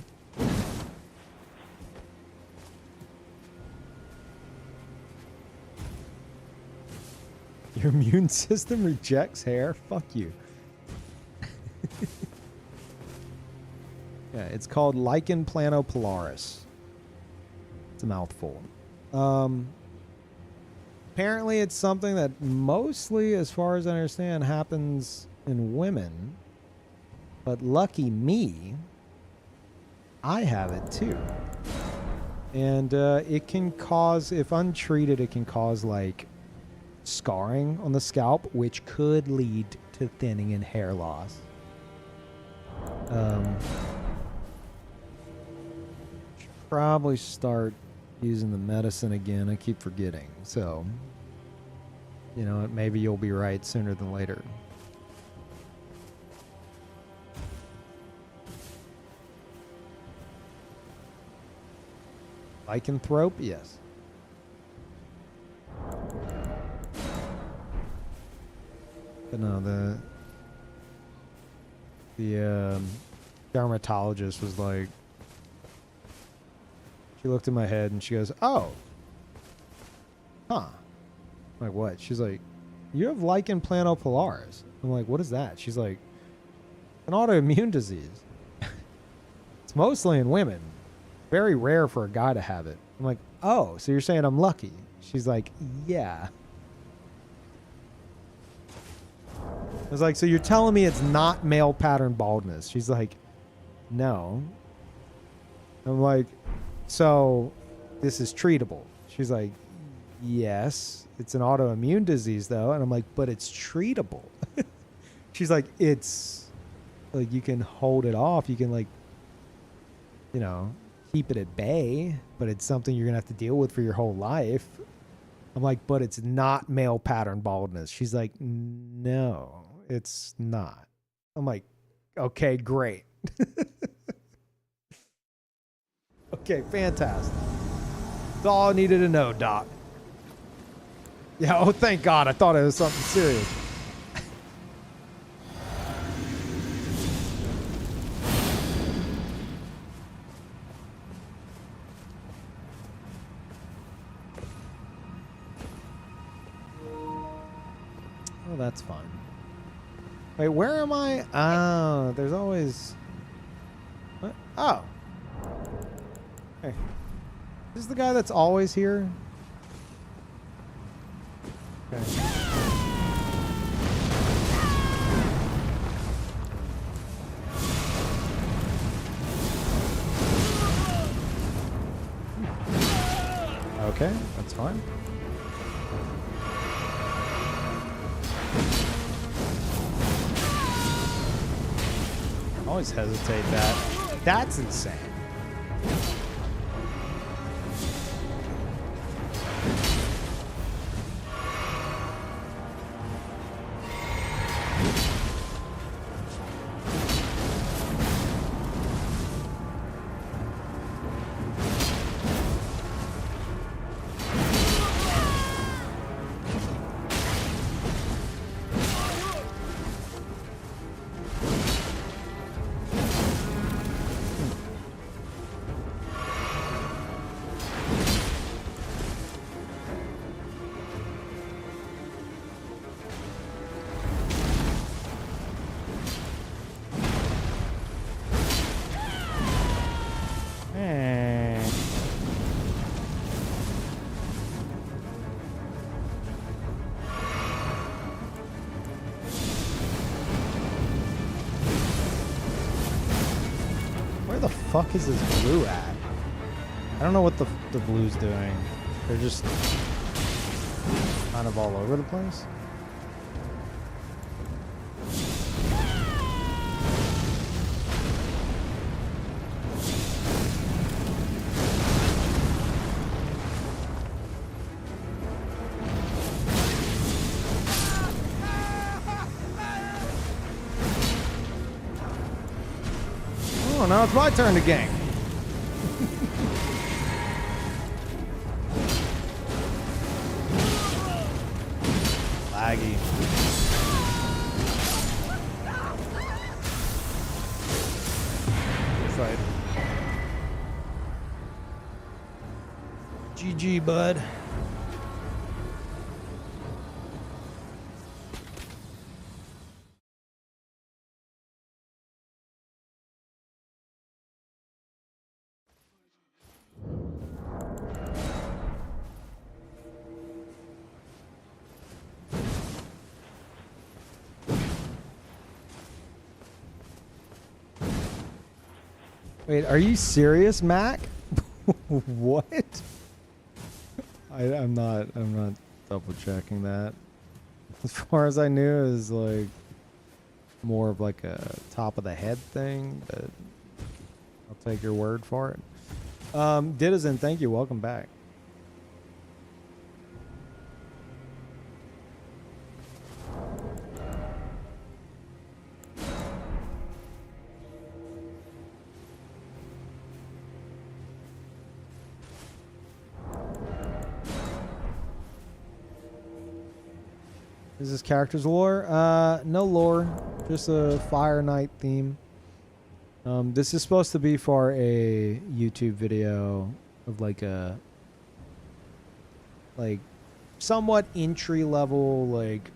Your immune system rejects hair? Fuck you. Yeah, it's called Lichen planopolaris. It's a mouthful. Apparently it's something that mostly, as far as I understand, happens in women. But lucky me, I have it too. And it can cause, if untreated, it can cause like scarring on the scalp, which could lead to thinning and hair loss. Should probably start using the medicine again. I keep forgetting. So, you know, maybe you'll be right sooner than later. Lycanthrope? Yes. But no, the dermatologist was like, she looked at my head and she goes, "Oh, huh." I'm like, "What?" She's like, "You have lichen planopilaris." I'm like, "What is that?" She's like, "An autoimmune disease. It's mostly in women. Very rare for a guy to have it." I'm like, "Oh, so you're saying I'm lucky?" She's like, "Yeah." I was like, "So you're telling me it's not male pattern baldness?" She's like, "No." I'm like, "So this is treatable?" She's like, "Yes. It's an autoimmune disease though." And I'm like, "But it's treatable." She's like, "It's like you can hold it off. You can, like, you know, keep it at bay, but it's something you're going to have to deal with for your whole life." I'm like, "But it's not male pattern baldness." She's like, "No, it's not." I'm like, "Okay, great." Okay, fantastic. That's all I needed to know, Doc. Yeah, oh, thank God. I thought it was something serious. Oh, that's fine. Wait, where am I? Oh, there's always... What? Oh. Hey. This is the guy that's always here? Okay. Okay, that's fine. I always hesitate that. That's insane. Fuck is this blue at? I don't know what the blue's doing. They're just kind of all over the place. Oh, now it's my turn to gank. Laggy. It's like GG, bud. Wait, are you serious, Mac? What? I'm not double checking that. As far as I knew, it was like more of like a top of the head thing, but I'll take your word for it. Ditizen, thank you. Welcome back. Is this character's lore? No lore, just a Fire Knight theme. This is supposed to be for a YouTube video of like a somewhat entry level like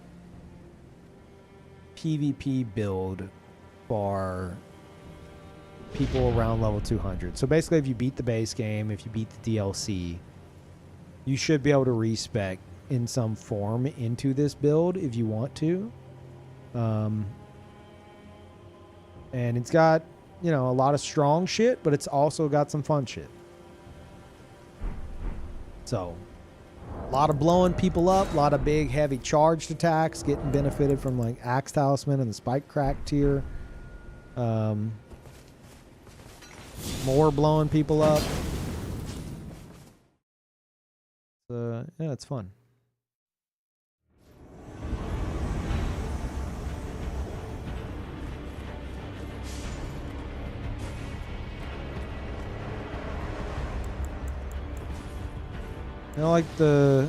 PvP build for people around level 200. So basically, if you beat the base game, if you beat the DLC, you should be able to respec in some form into this build if you want to. And it's got, you know, a lot of strong shit, but it's also got some fun shit. So, a lot of blowing people up, a lot of big, heavy charged attacks, getting benefited from like Axe Talisman and the Spike Crack tier. More blowing people up. Yeah, it's fun. I like the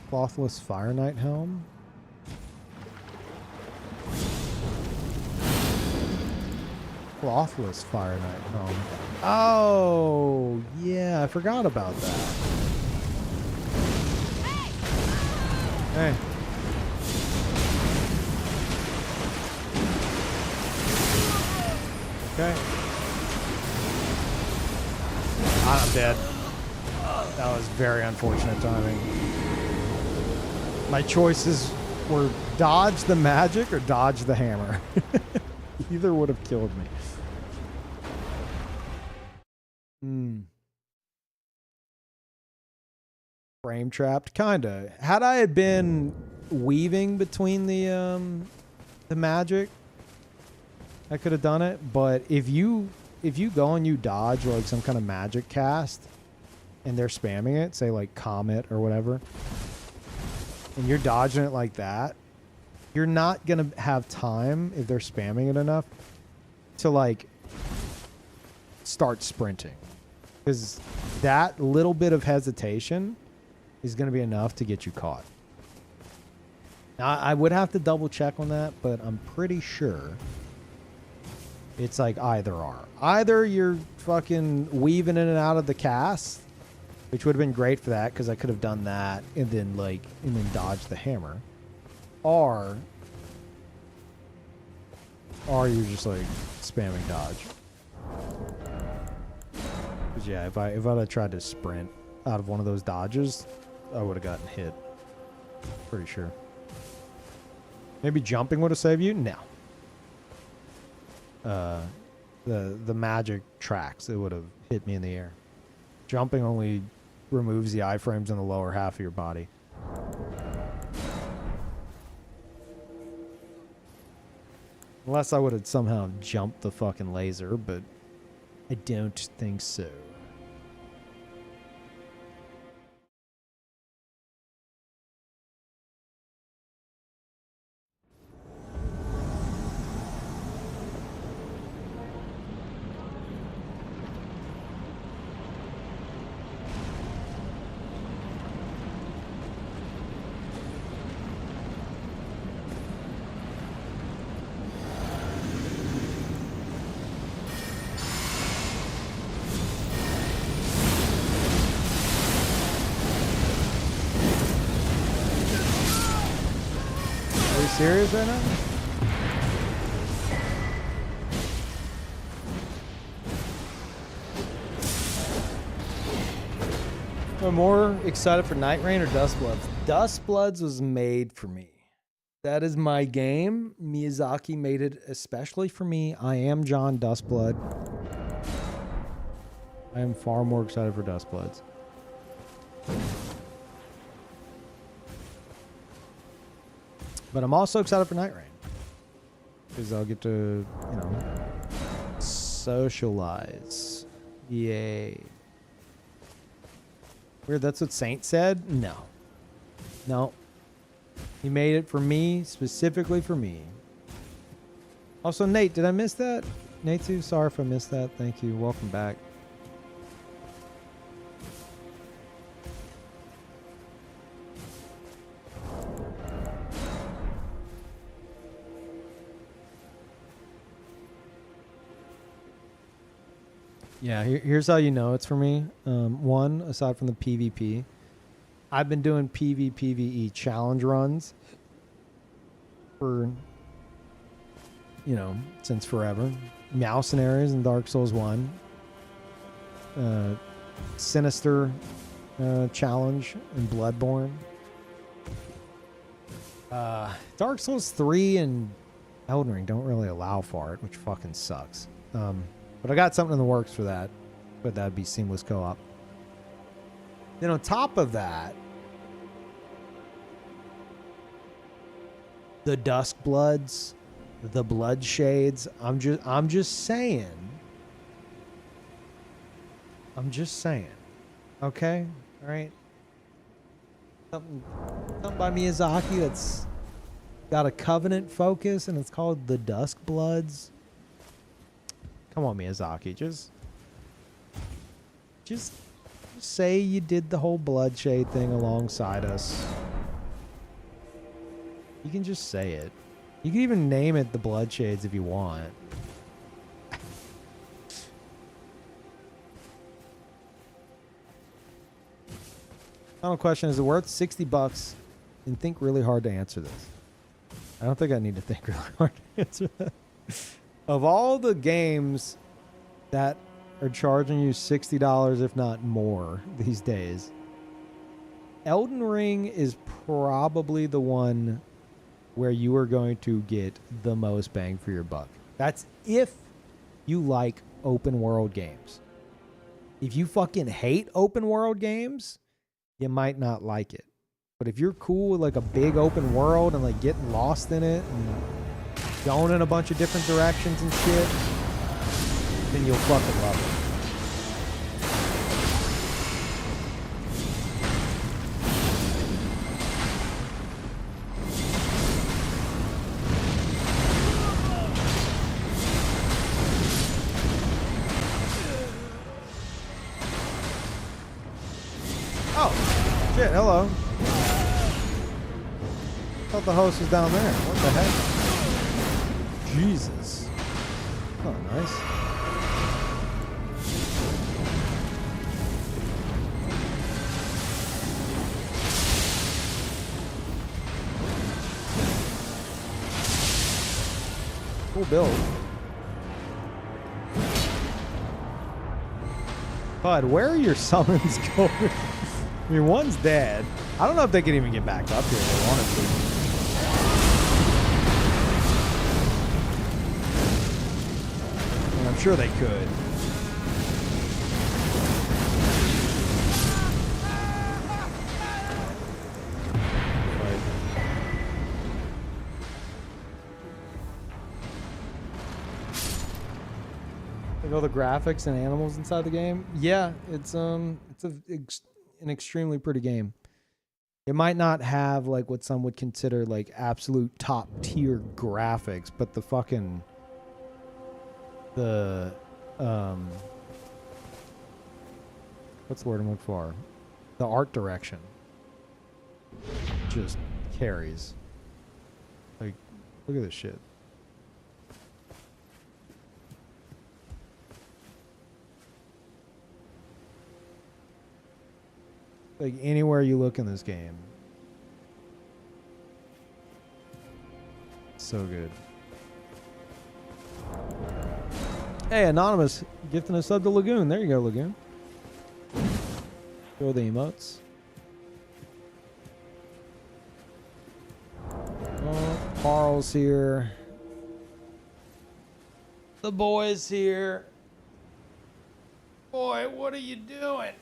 clothless Fire Knight helm. Clothless Fire Knight helm. Oh, yeah, I forgot about that. Hey. Okay. I'm dead. That was very unfortunate timing. My choices were dodge the magic or dodge the hammer. Either would have killed me. Frame trapped, kinda. Had I had been weaving between the magic, I could have done it. But if you go and you dodge like some kind of magic cast, and they're spamming it, say like Comet or whatever, and you're dodging it like that, you're not gonna have time, if they're spamming it enough, to like start sprinting. Because that little bit of hesitation is gonna be enough to get you caught. Now, I would have to double check on that, but I'm pretty sure it's like either or. Either you're fucking weaving in and out of the cast, which would have been great for that because I could have done that and then dodge the hammer, or you're just like spamming dodge. Because yeah, if I'd have tried to sprint out of one of those dodges, I would have gotten hit. Pretty sure. Maybe jumping would have saved you. No. The magic tracks, it would have hit me in the air. Jumping only removes the iframes in the lower half of your body. Unless I would have somehow jumped the fucking laser, but I don't think so. Serious right now? I'm more excited for Night Rain or Dustbloods. Dustbloods was made for me. That is my game. Miyazaki made it especially for me. I am John Dustblood. I am far more excited for Dustbloods. But I'm also excited for Night Rain. Because I'll get to, you know, socialize. Yay. Weird, that's what Saint said? No. No. He made it for me, specifically for me. Also, Nate, did I miss that? Nate too, sorry if I missed that. Thank you. Welcome back. Yeah, here's how you know it's for me. One, aside from the PvP, I've been doing PvE challenge runs for, you know, since forever. Mercenaries in Dark Souls 1. Sinister challenge in Bloodborne. Dark Souls 3 and Elden Ring don't really allow for it, which fucking sucks. But I got something in the works for that. But that'd be seamless co-op. Then on top of that, the Dusk Bloods, the Blood Shades. I'm just saying. I'm just saying. Okay? All right? Something by Miyazaki that's got a Covenant focus, and it's called the Dusk Bloods. Come on, Miyazaki. Just say you did the whole Bloodshade thing alongside us. You can just say it. You can even name it the Bloodshades if you want. Final question, is it worth $60? And think really hard to answer this. I don't think I need to think really hard to answer that. Of all the games that are charging you $60, if not more, these days, Elden Ring is probably the one where you are going to get the most bang for your buck. That's if you like open world games. If you fucking hate open world games, you might not like it. But if you're cool with like a big open world and like getting lost in it and going in a bunch of different directions and shit, then you'll fucking love it. Oh, shit, hello. I thought the host was down there. What the heck? Jesus. Oh, nice. Cool build. Bud, where are your summons going? I mean, one's dead. I don't know if they can even get back up here if they wanted to. I'm sure they could. Like all the graphics and animals inside the game. Yeah, it's an extremely pretty game. It might not have like what some would consider like absolute top tier graphics, but the fucking what's the word I'm looking for? The art direction just carries. Like, look at this shit. Like anywhere you look in this game. So good. Hey, Anonymous, gifting a sub to Lagoon. There you go, Lagoon. Show the emotes. Oh, Carl's here. The boy's here. Boy, what are you doing?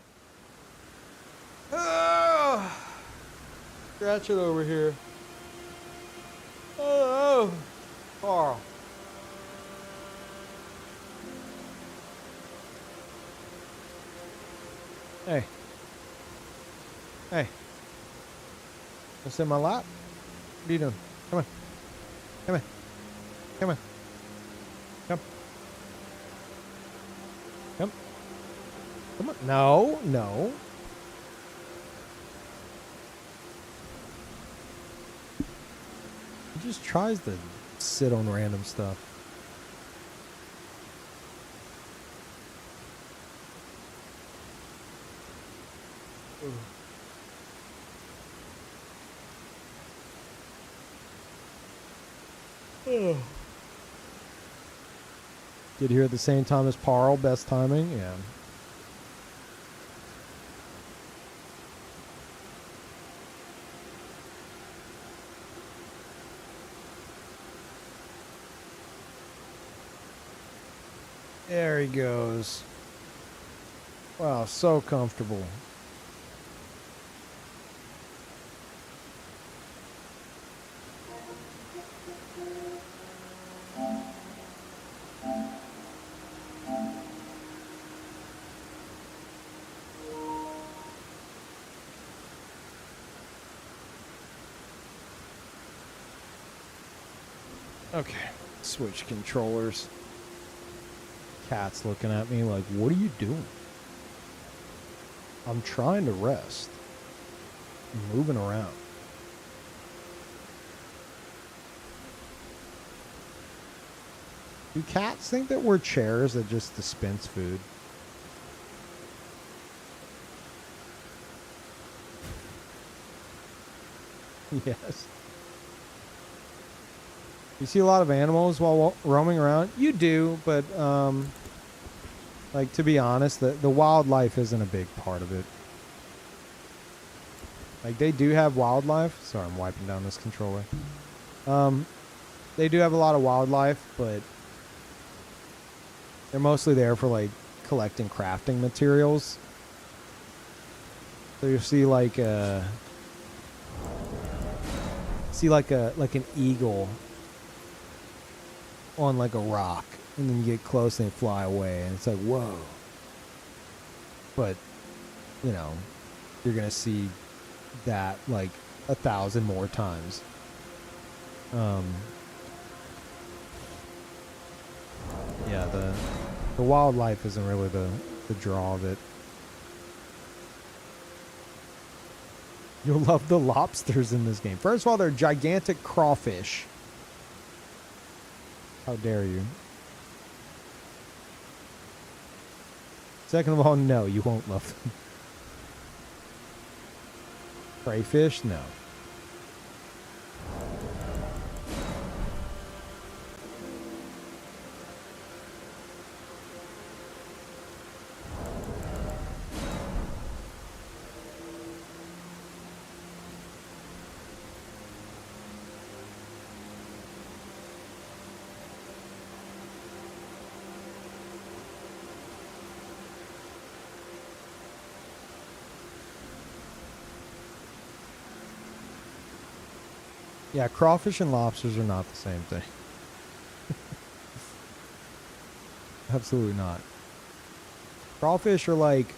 Oh, scratch it over here. Oh, Carl. Hey. Hey. You sit in my lap? What are you doing? Come on. Come on. Come on. Come. Come. Come on. No, no. He just tries to sit on random stuff. Get here at the same time as Parl. Best timing. Yeah. There he goes. Wow, so comfortable. Okay, switch controllers. Cat's looking at me like, what are you doing? I'm trying to rest. I'm moving around. Do cats think that we're chairs that just dispense food? Yes. You see a lot of animals while roaming around? You do, but, like, to be honest, the wildlife isn't a big part of it. Like, they do have wildlife. Sorry, I'm wiping down this controller. They do have a lot of wildlife, but they're mostly there for, like, collecting crafting materials. So you see, like, an eagle on like a rock, and then you get close and they fly away, and it's like, whoa. But, you know, you're gonna see that like 1,000 more times. Yeah, the wildlife isn't really the draw of it. You'll love the lobsters in this game. First of all, they're gigantic crawfish. How dare you? Second of all, no, you won't love them. Crayfish? No. Yeah, crawfish and lobsters are not the same thing. Absolutely not. Crawfish are like...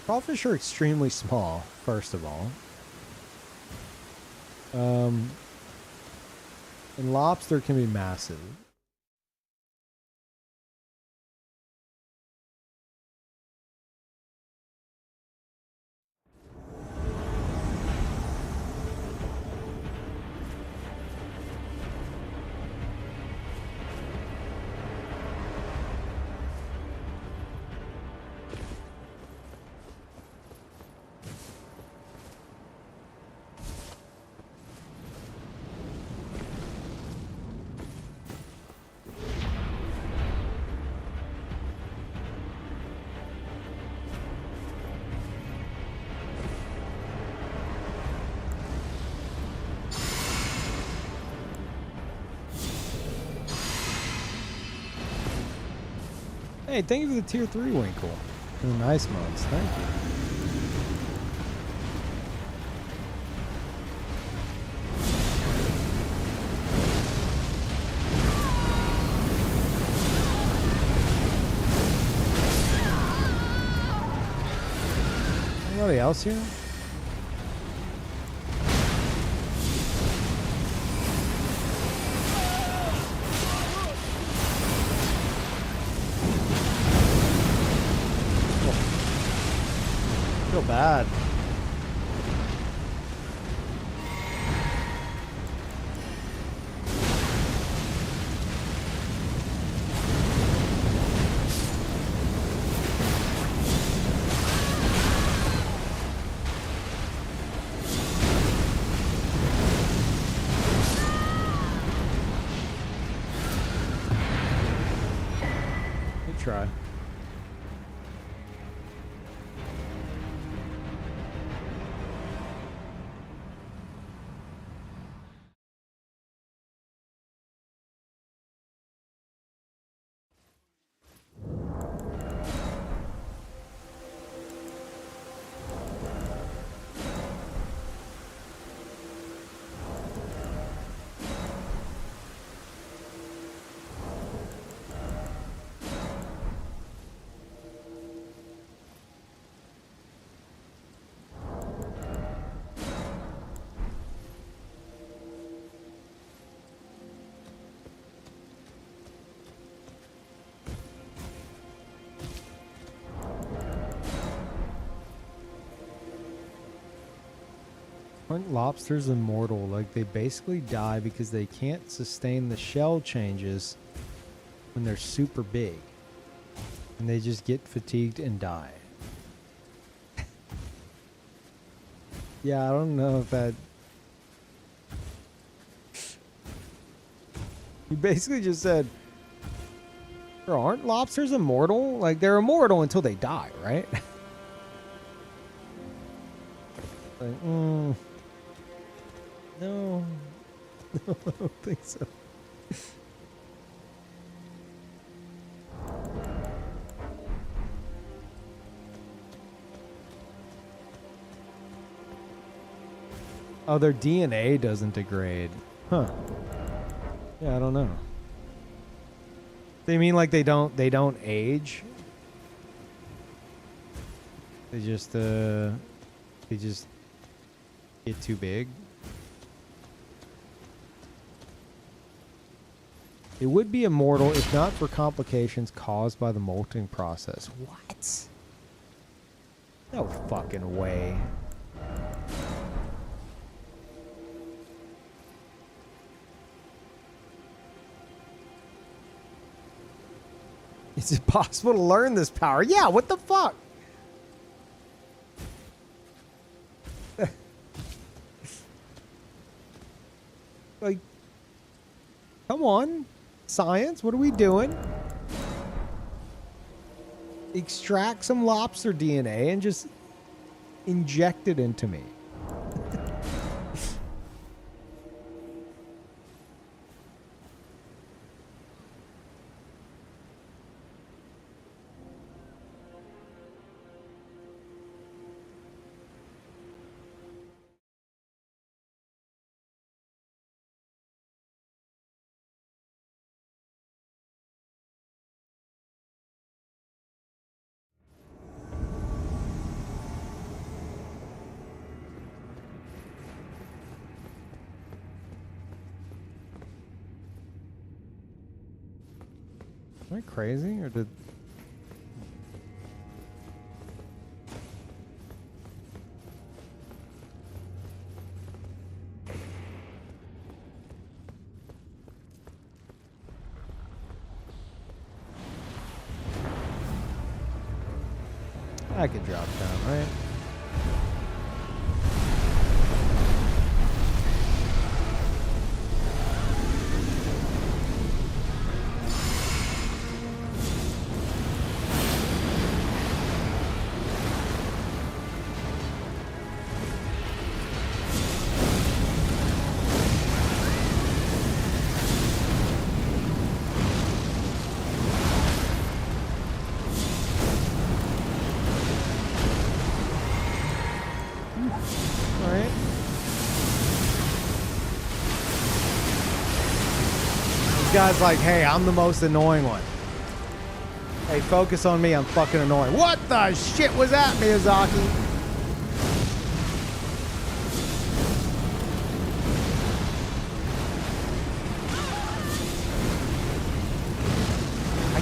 Crawfish are extremely small, first of all. And lobster can be massive. Hey, thank you for the tier 3 Winkle. And the nice mods, thank you. Anybody else here? I feel bad. Good try. Aren't lobsters immortal? Like, they basically die because they can't sustain the shell changes when they're super big. And they just get fatigued and die. Yeah, I don't know if that... You basically just said, aren't lobsters immortal? Like, they're immortal until they die, right? Like, no. No, I don't think so. Oh, their DNA doesn't degrade. Huh. Yeah, I don't know. They mean like they don't age? They just get too big? It would be immortal if not for complications caused by the molting process. What? No fucking way. Is it possible to learn this power? Yeah, what the fuck? Like, come on. Science, what are we doing? Extract some lobster DNA and just inject it into me. Am I crazy or did... I could drop down, right? Guy's like, hey, I'm the most annoying one. Hey, focus on me, I'm fucking annoying. What the shit was that, Miyazaki?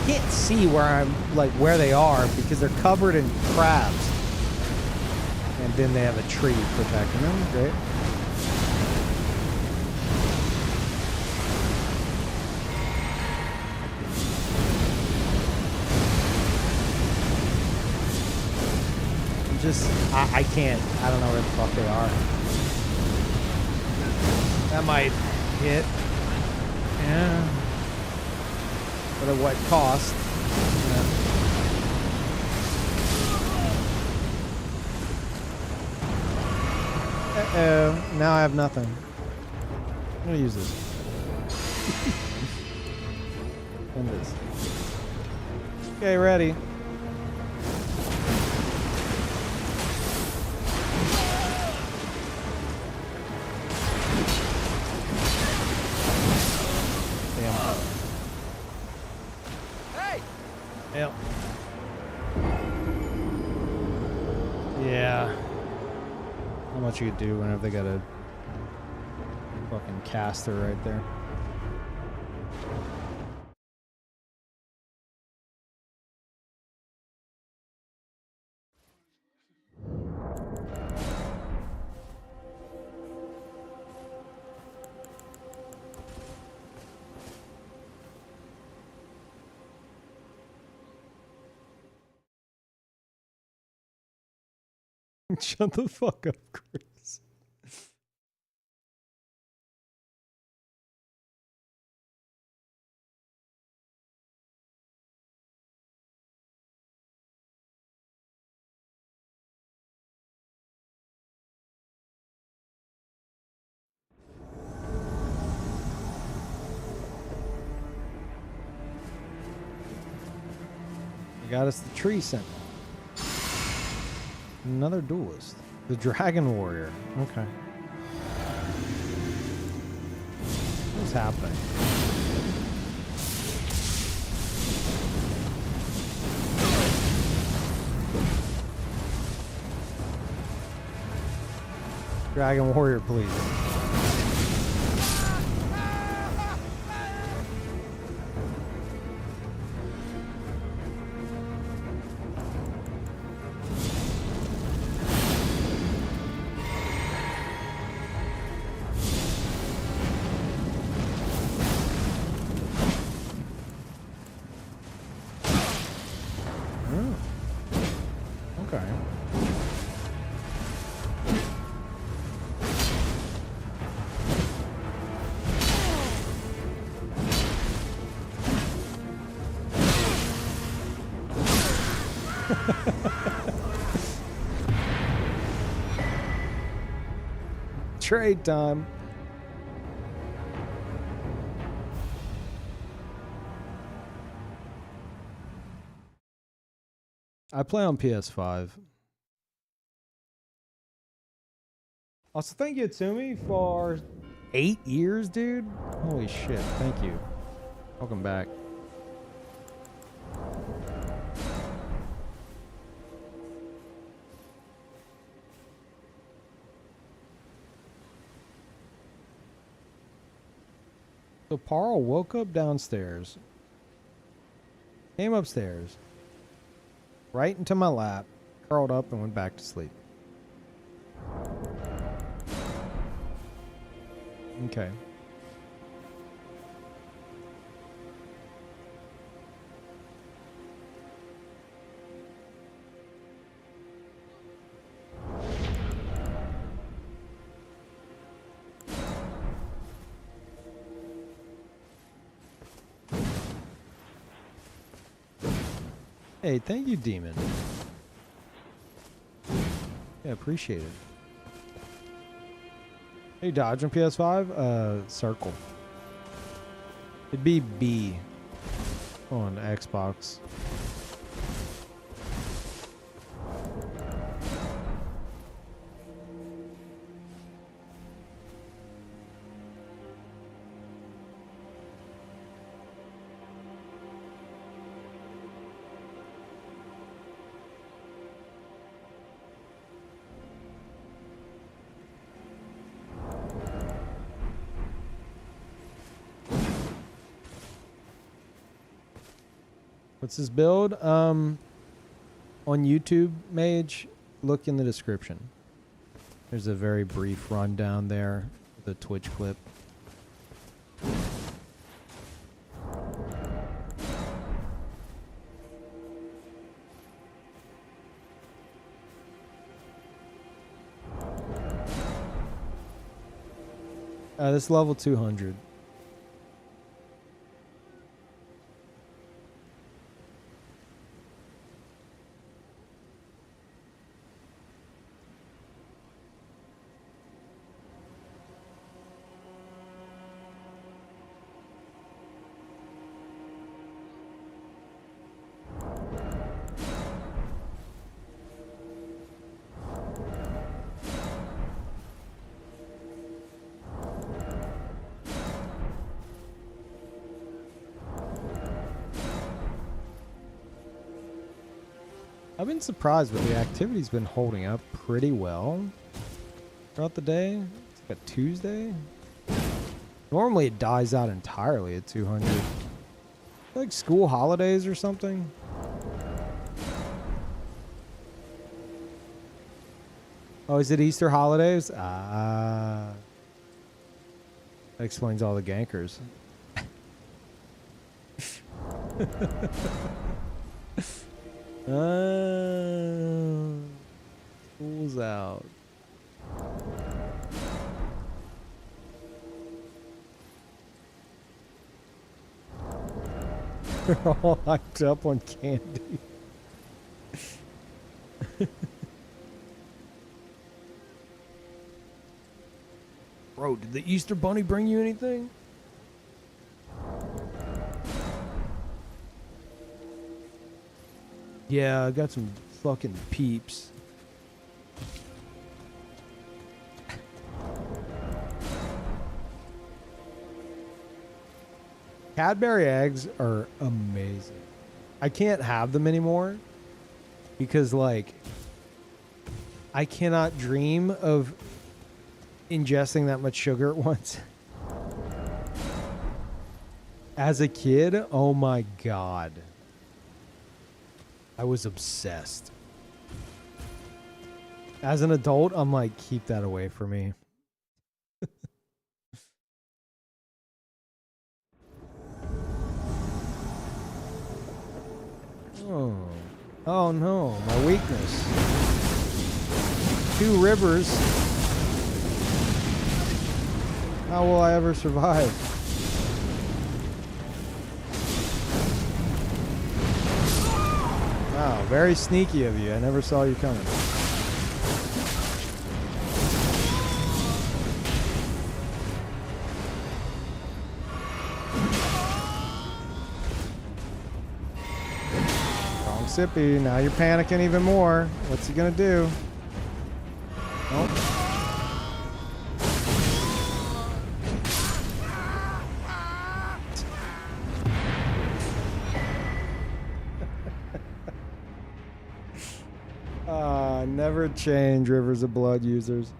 can't see where I'm like where they are because they're covered in crabs. And then they have a tree protecting them. Great. I can't. I don't know where the fuck they are. That might hit. Yeah. But at what cost? Yeah. Uh-oh. Now I have nothing. I'm gonna use this. And this. Okay, ready. Yep. Yeah. How much you could do whenever they got a fucking caster right there. Shut the fuck up, Chris. You got us the tree sentinel. Another duelist. The Dragon Warrior. Okay. What's happening? Dragon Warrior, please. Trade time. I play on PS5. Also, thank you, Tsumi, for 8 years, dude. Holy shit, thank you. Welcome back. So Parl woke up downstairs, came upstairs, right into my lap, curled up, and went back to sleep. Okay. Hey, thank you, Demon. Yeah, appreciate it. Hey, dodge on PS5? Circle. It'd be B on Xbox. What's his build? On YouTube, Mage, look in the description. There's a very brief rundown there, the Twitch clip. This level 200. I've been surprised, but the activity's been holding up pretty well throughout the day. It's like a Tuesday. Normally it dies out entirely at 200. Like school holidays or something. Oh, is it Easter holidays? Ah. That explains all the gankers. School's out. They're all hyped up on candy. Bro, did the Easter Bunny bring you anything? Yeah, I got some fucking peeps. Cadbury eggs are amazing. I can't have them anymore because, like, I cannot dream of ingesting that much sugar at once. As a kid, oh my God. I was obsessed. As an adult, I'm like, keep that away from me. Oh no, my weakness. 2 rivers. How will I ever survive? Wow, very sneaky of you. I never saw you coming. Wrong sippy. Now you're panicking even more. What's he gonna do? Oh. Never change, Rivers of Blood users.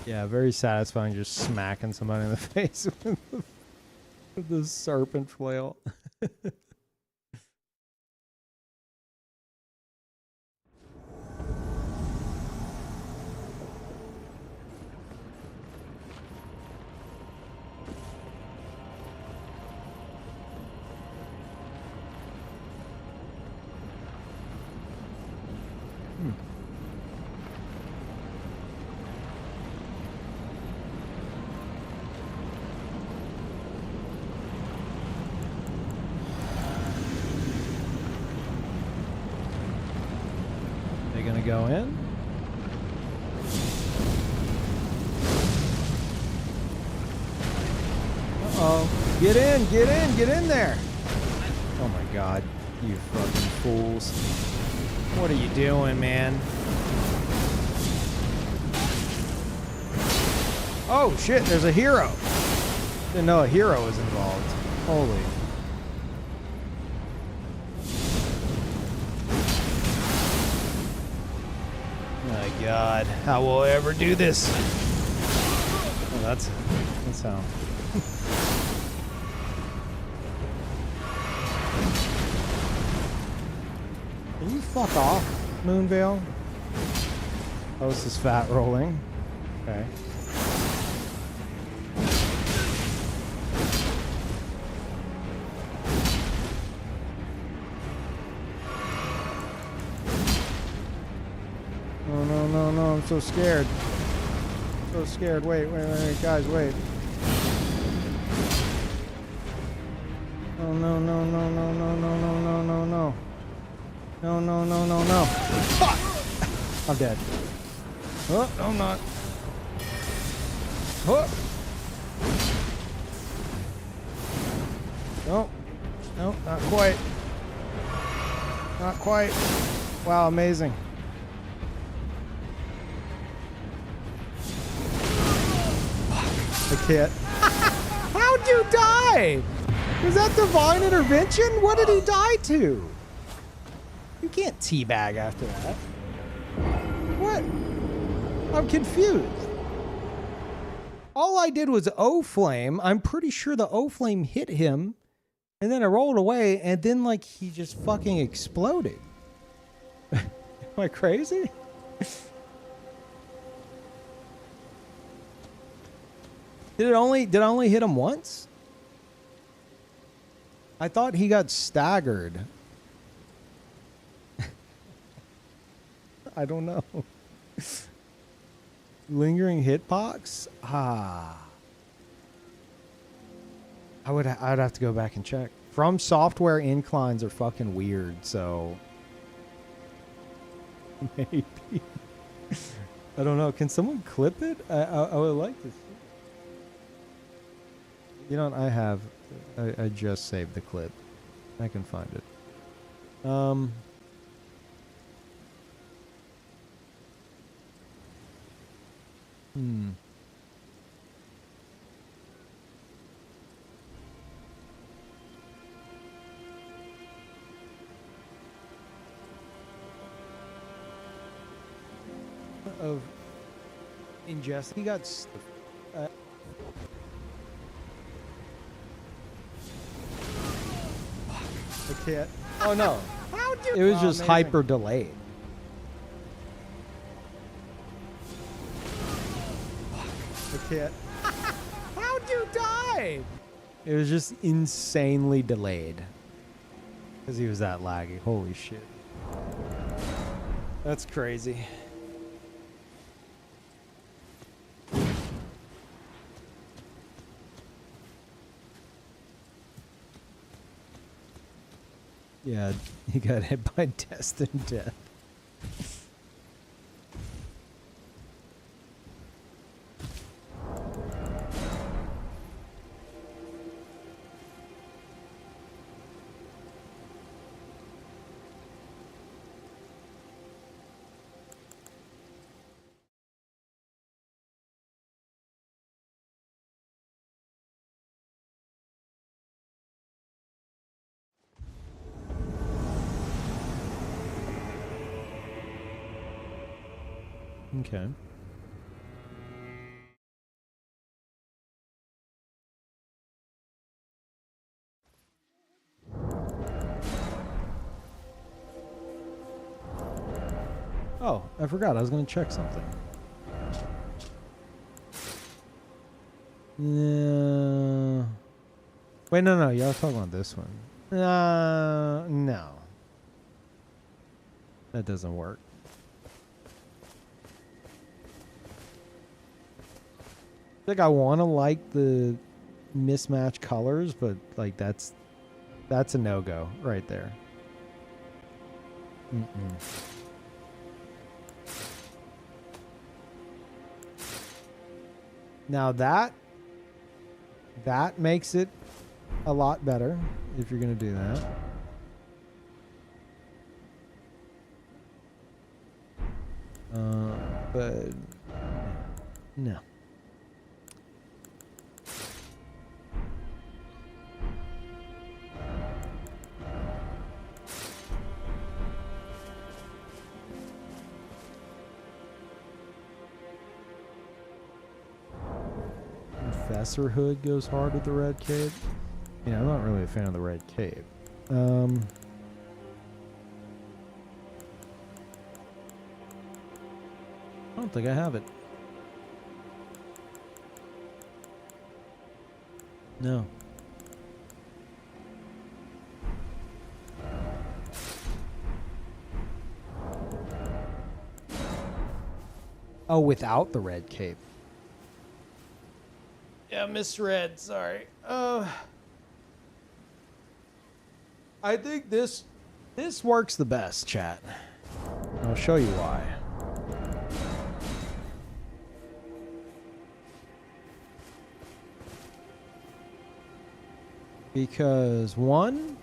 Yeah, very satisfying just smacking somebody in the face with the serpent flail. Go in. Uh-oh. Get in, get in, get in there. Oh my God, you fucking fools. What are you doing, man? Oh shit, there's a hero. Didn't know a hero was involved. Holy. My God, how will I ever do this? Oh, that's how. Can you fuck off, Moonvale? Oh, this is fat rolling. Okay. Oh, no, no, no, I'm so scared. So scared. Wait, guys, wait. Oh, no, no, no, no, no, no, no, no, no, no. No, no, no, no, no. Fuck! I'm dead. Oh, no, I'm not. Oh! No. No, not quite. Not quite. Wow, amazing. I can't. How'd you die? Was that divine intervention? What did he die to? You can't teabag after that. What? I'm confused. All I did was O-flame. I'm pretty sure the O-flame hit him, and then I rolled away, and then like he just fucking exploded. Am I crazy? Did I only hit him once? I thought he got staggered. I don't know. Lingering hitbox? Ah. I'd have to go back and check. From Software inclines are fucking weird, so maybe. I don't know. Can someone clip it? I would like to see. You know what? I just saved the clip. I can find it. Of ingest. He got. I can't. Oh no. It was just amazing. hyper delayed. I can't. How'd you die? It was just insanely delayed. Because he was that laggy. Holy shit. That's crazy. Yeah, he got hit by destined death. Okay. Oh, I forgot. I was going to check something. Wait, no. Y'all talking about this one. No. That doesn't work. Like I want to like the mismatched colors, but like that's a no-go right there. Now that makes it a lot better if you're gonna do that. But no. Professor Hood goes hard with the red cape. Yeah, I'm not really a fan of the red cape. I don't think I have it. No. Oh, without the red cape. Yeah, misread. Sorry. I think this works the best, chat. I'll show you why. Because one,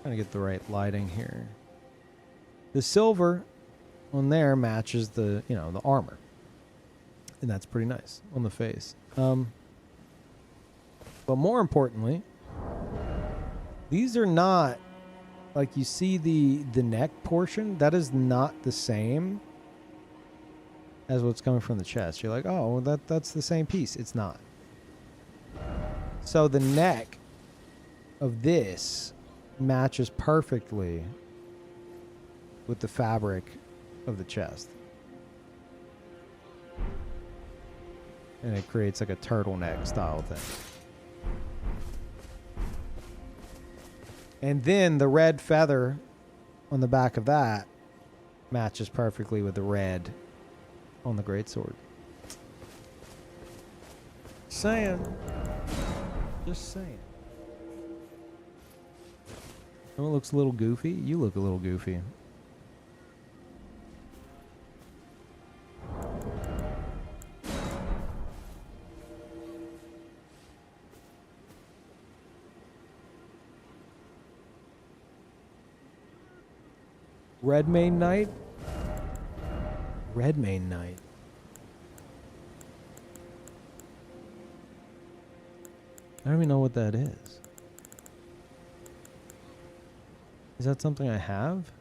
trying to get the right lighting here. The silver on there matches the, you know, the armor. And that's pretty nice on the face. But more importantly, these are not, like you see the neck portion, that is not the same as what's coming from the chest. You're like, oh, well, that's the same piece. It's not. So the neck of this matches perfectly with the fabric of the chest. And it creates like a turtleneck style thing. And then the red feather on the back of that matches perfectly with the red on the greatsword. Saying. Just saying. Oh, it looks a little goofy. You look a little goofy. Red Main Knight? Red Main Knight. I don't even know what that is. Is that something I have?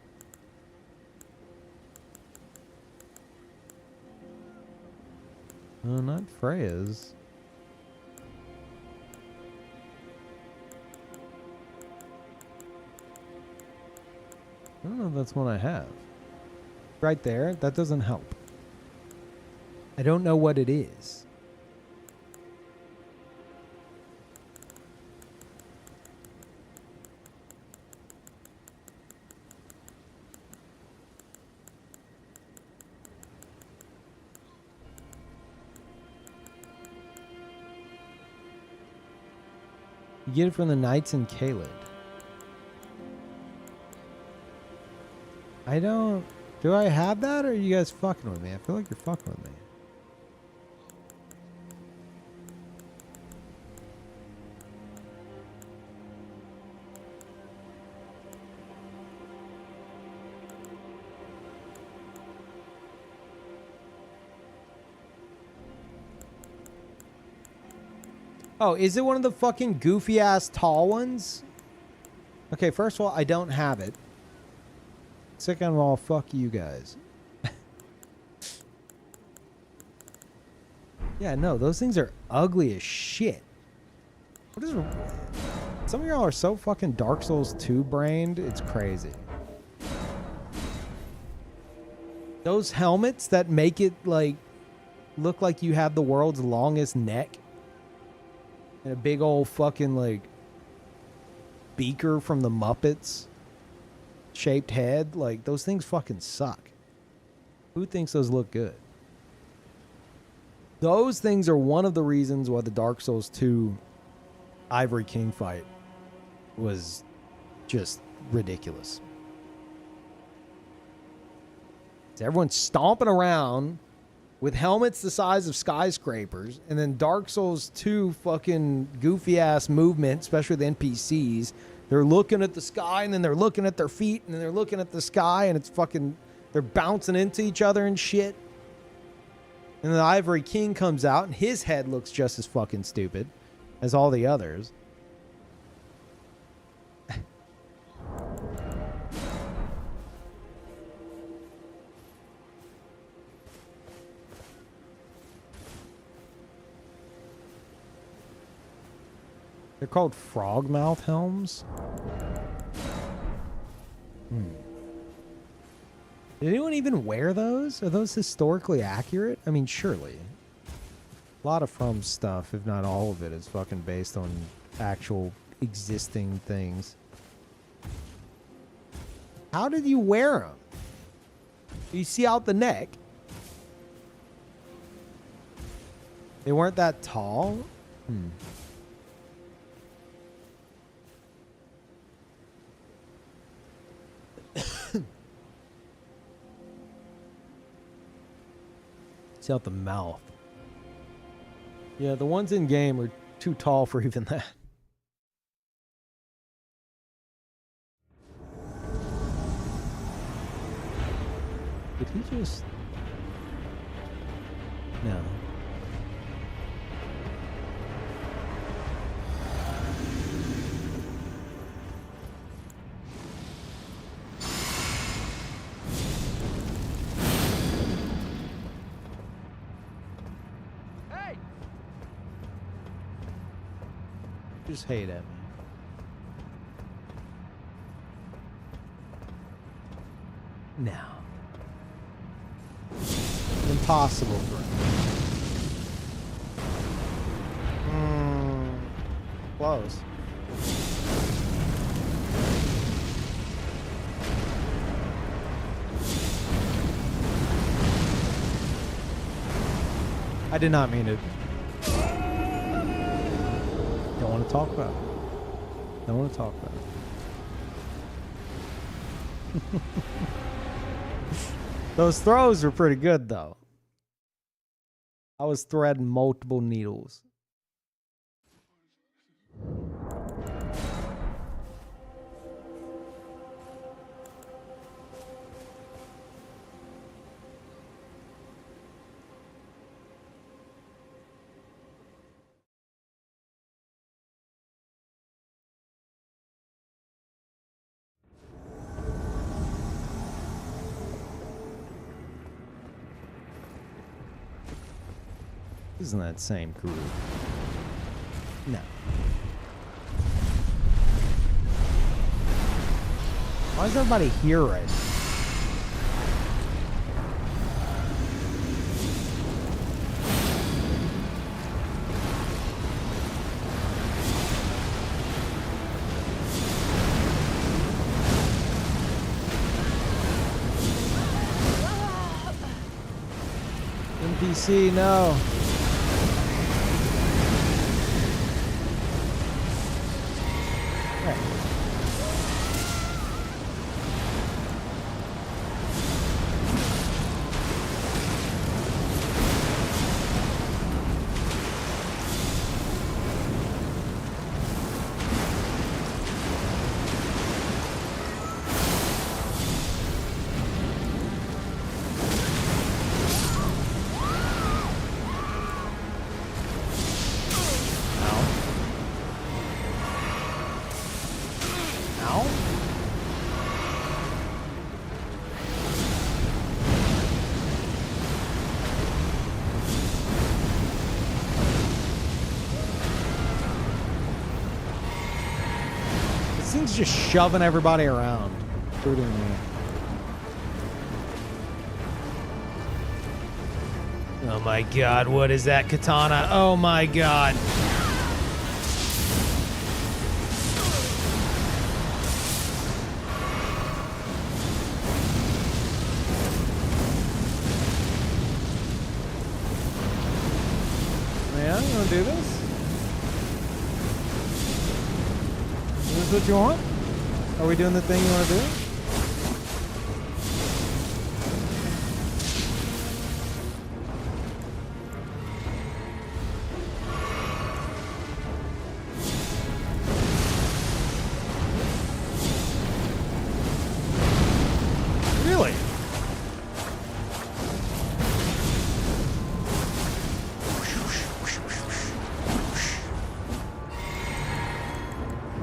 No, not Freya's. I don't know if that's one I have. Right there, that doesn't help. I don't know what it is. You get it from the Knights in Caelid. I don't... Do I have that, or are you guys fucking with me? I feel like you're fucking with me. Oh, is it one of the fucking goofy-ass tall ones? Okay, first of all, I don't have it. Second of all, fuck you guys. Yeah, no, those things are ugly as shit. What is... Some of y'all are so fucking Dark Souls 2 brained, it's crazy. Those helmets that make it, like, look like you have the world's longest neck. And a big old fucking, like, beaker from the Muppets. Shaped head. Like, those things fucking suck. Who thinks those look good? Those things are one of the reasons why the Dark Souls 2 Ivory King fight was just ridiculous. Everyone's stomping around with helmets the size of skyscrapers, and then Dark Souls 2 fucking goofy-ass movement, especially the NPCs. They're looking at the sky, and then they're looking at their feet, and then they're looking at the sky, and it's fucking... They're bouncing into each other and shit. And the Ivory King comes out, and his head looks just as fucking stupid as all the others. They're called frogmouth helms. Did anyone even wear those? Are those historically accurate? I mean, surely. A lot of From stuff, if not all of it, is fucking based on actual existing things. How did you wear them? You see out the neck. They weren't that tall? See out the mouth. Yeah, the ones in game are too tall for even that. Did he just... No. Hey! Just hate at me. No. Impossible for him. Close. I did not mean it. Don't want to talk about it. Don't want to talk about it. Those throws were pretty good, though. I was threading multiple needles. Isn't that same crew? No. Why is everybody here right now? NPC, no. Thing's just shoving everybody around, including me. Oh my god, what is that katana? Oh my god. Yeah, you wanna do this? Is this what you want? Are we doing the thing you want to do? Really?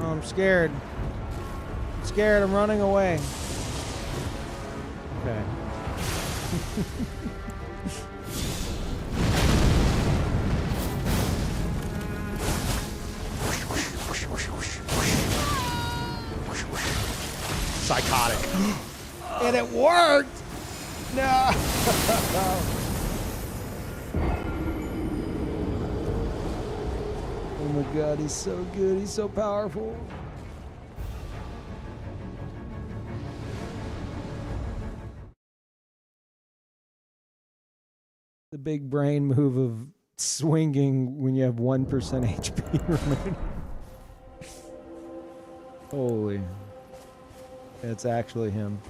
Oh, I'm scared. I'm scared. I'm running away. Okay. psychotic. And it worked! No! Oh my god, he's so good. He's so powerful. The big brain move of swinging when you have 1% HP remaining. Holy. It's actually him.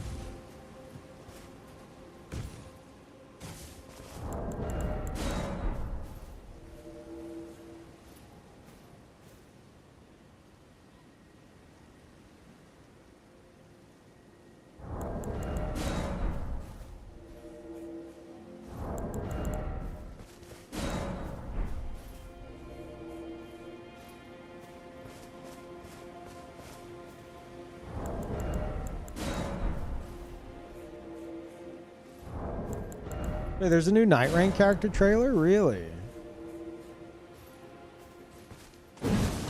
Wait, there's a new Night Rain character trailer? Really?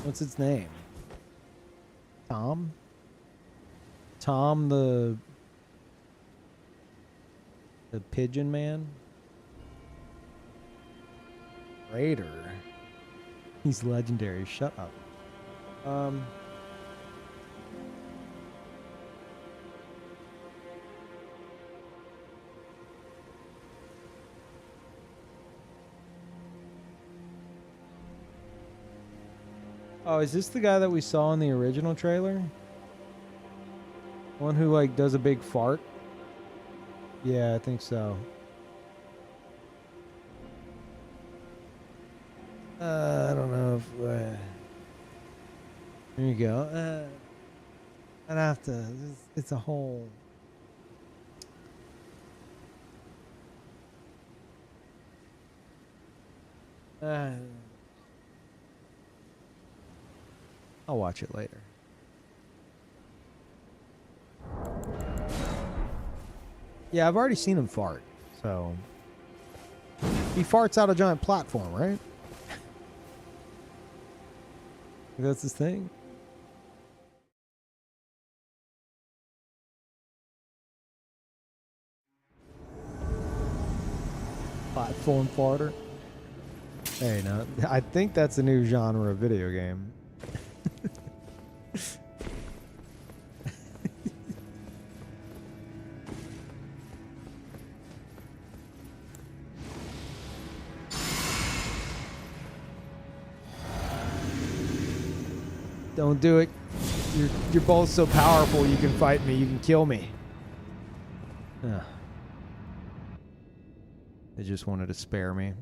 What's its name? Tom? Tom the pigeon man? Raider. He's legendary. Shut up. Oh, is this the guy that we saw in the original trailer? One who, like, does a big fart? Yeah, I think so. I don't know if... there you go. I'd have to... It's a whole... I'll watch it later. Yeah, I've already seen him fart, so... He farts out a giant platform, right? That's his thing? Platform farter? Hey, no, I think that's a new genre of video game. Don't do it. You're both so powerful. You can fight me. You can kill me. Ugh. They just wanted to spare me.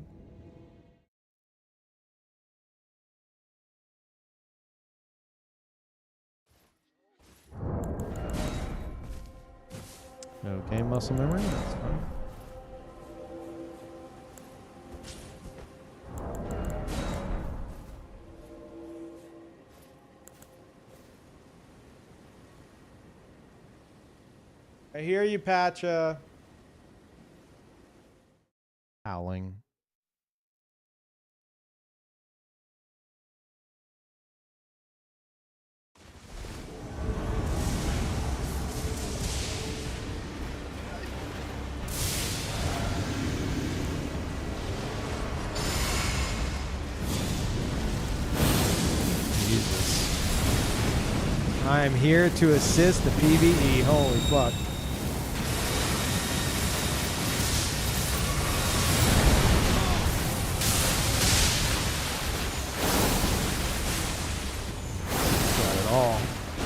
Okay, muscle memory. That's fine. I hear you, Patcha. Howling. Jesus. I am here to assist the PvE. Holy fuck.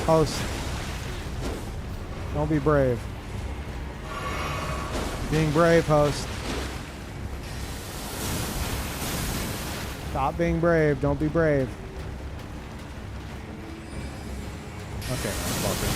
Host. Don't be brave. Being brave, host. Stop being brave. Don't be brave. Okay, fuck it.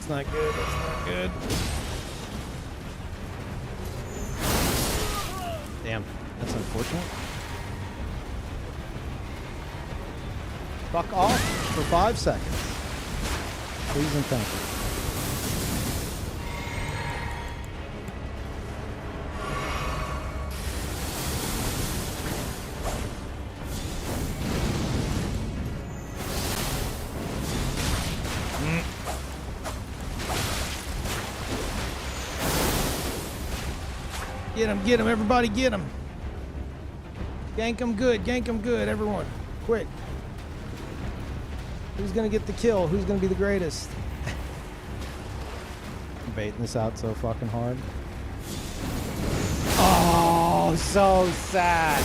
It's not good. It's not good. Damn. That's unfortunate. Fuck off for 5 seconds. Please and thank you. Get him, everybody get him. Gank him good, everyone. Quick. Who's gonna get the kill? Who's gonna be the greatest? I'm baiting this out so fucking hard. Oh, so sad.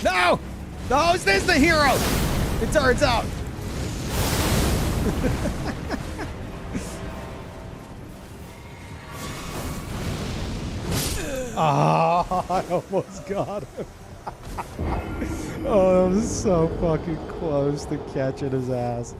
No! No, is this the hero? It turns out. Oh, I almost got him. Oh, that was so fucking close to catching his ass.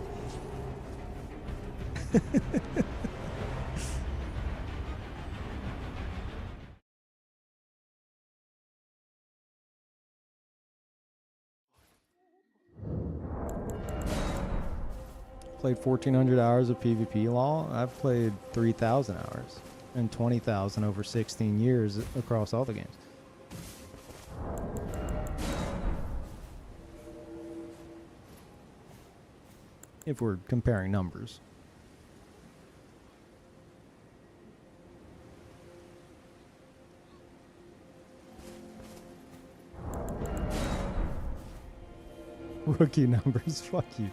Played 1,400 hours of PvP LOL. I've played 3,000 hours and 20,000 over 16 years across all the games. If we're comparing numbers. Rookie numbers, fuck you.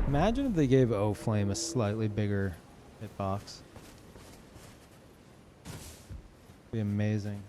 Imagine if they gave O-Flame a slightly bigger hitbox. Be amazing.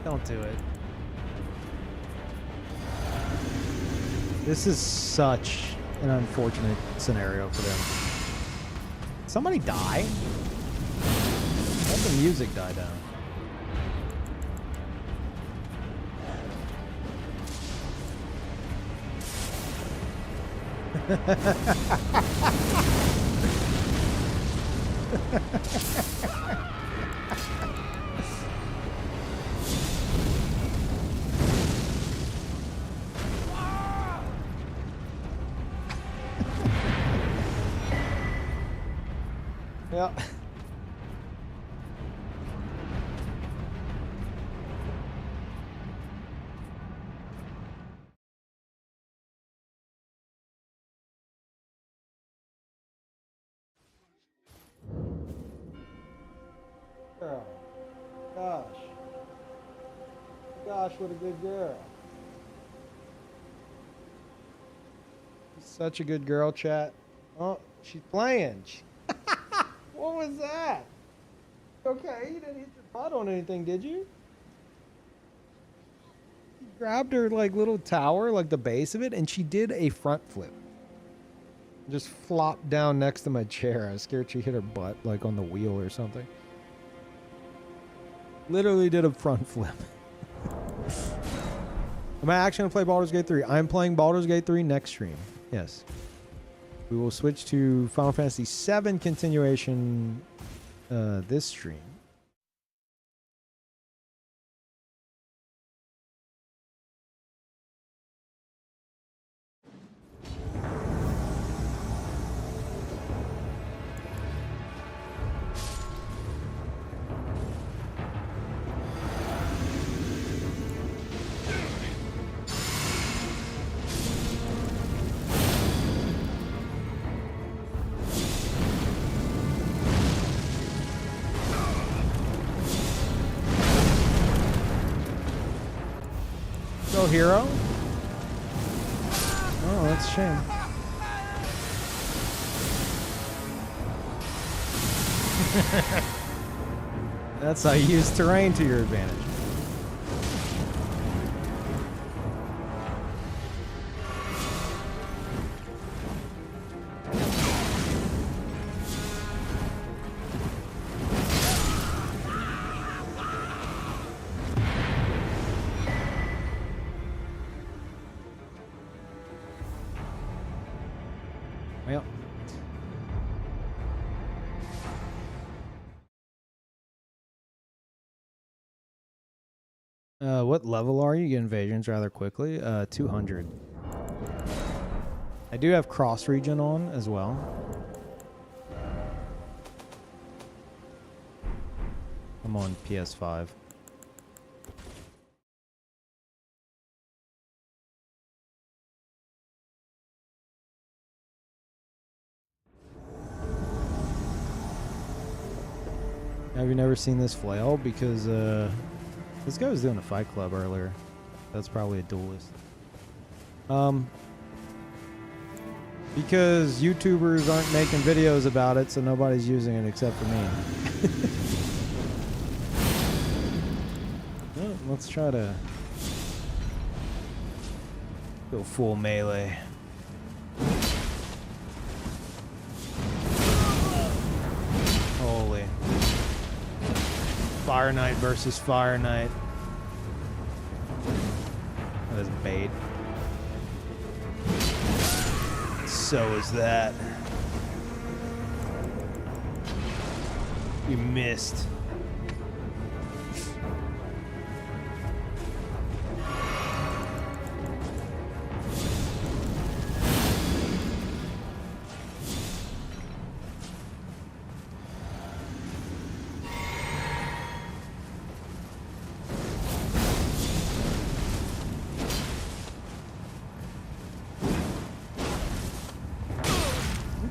Don't do it. This is such an unfortunate scenario for them. Somebody die? Let the music die down. Yeah. Girl. Gosh. Gosh, what a good girl. Such a good girl, chat. Oh, she's playing. What was that? Okay, you didn't hit your butt on anything, did you? You grabbed her like little tower, like the base of it, and she did a front flip. Just flopped down next to my chair. I was scared she hit her butt, like on the wheel or something. Literally did a front flip. Am I actually going to play Baldur's Gate 3? I'm playing Baldur's Gate 3 next stream. Yes. We will switch to Final Fantasy 7 continuation this stream. Go hero. Oh, that's a shame. That's how you use terrain to your advantage. What level are you? You get invasions rather quickly. 200. I do have cross region on as well. I'm on PS5. Have you never seen this flail? Because this guy was doing a fight club earlier. That's probably a duelist. Because YouTubers aren't making videos about it, so nobody's using it except for me. Well, let's try to go full melee. Holy. Fire Knight versus Fire Knight. That is bait. So is that. You missed.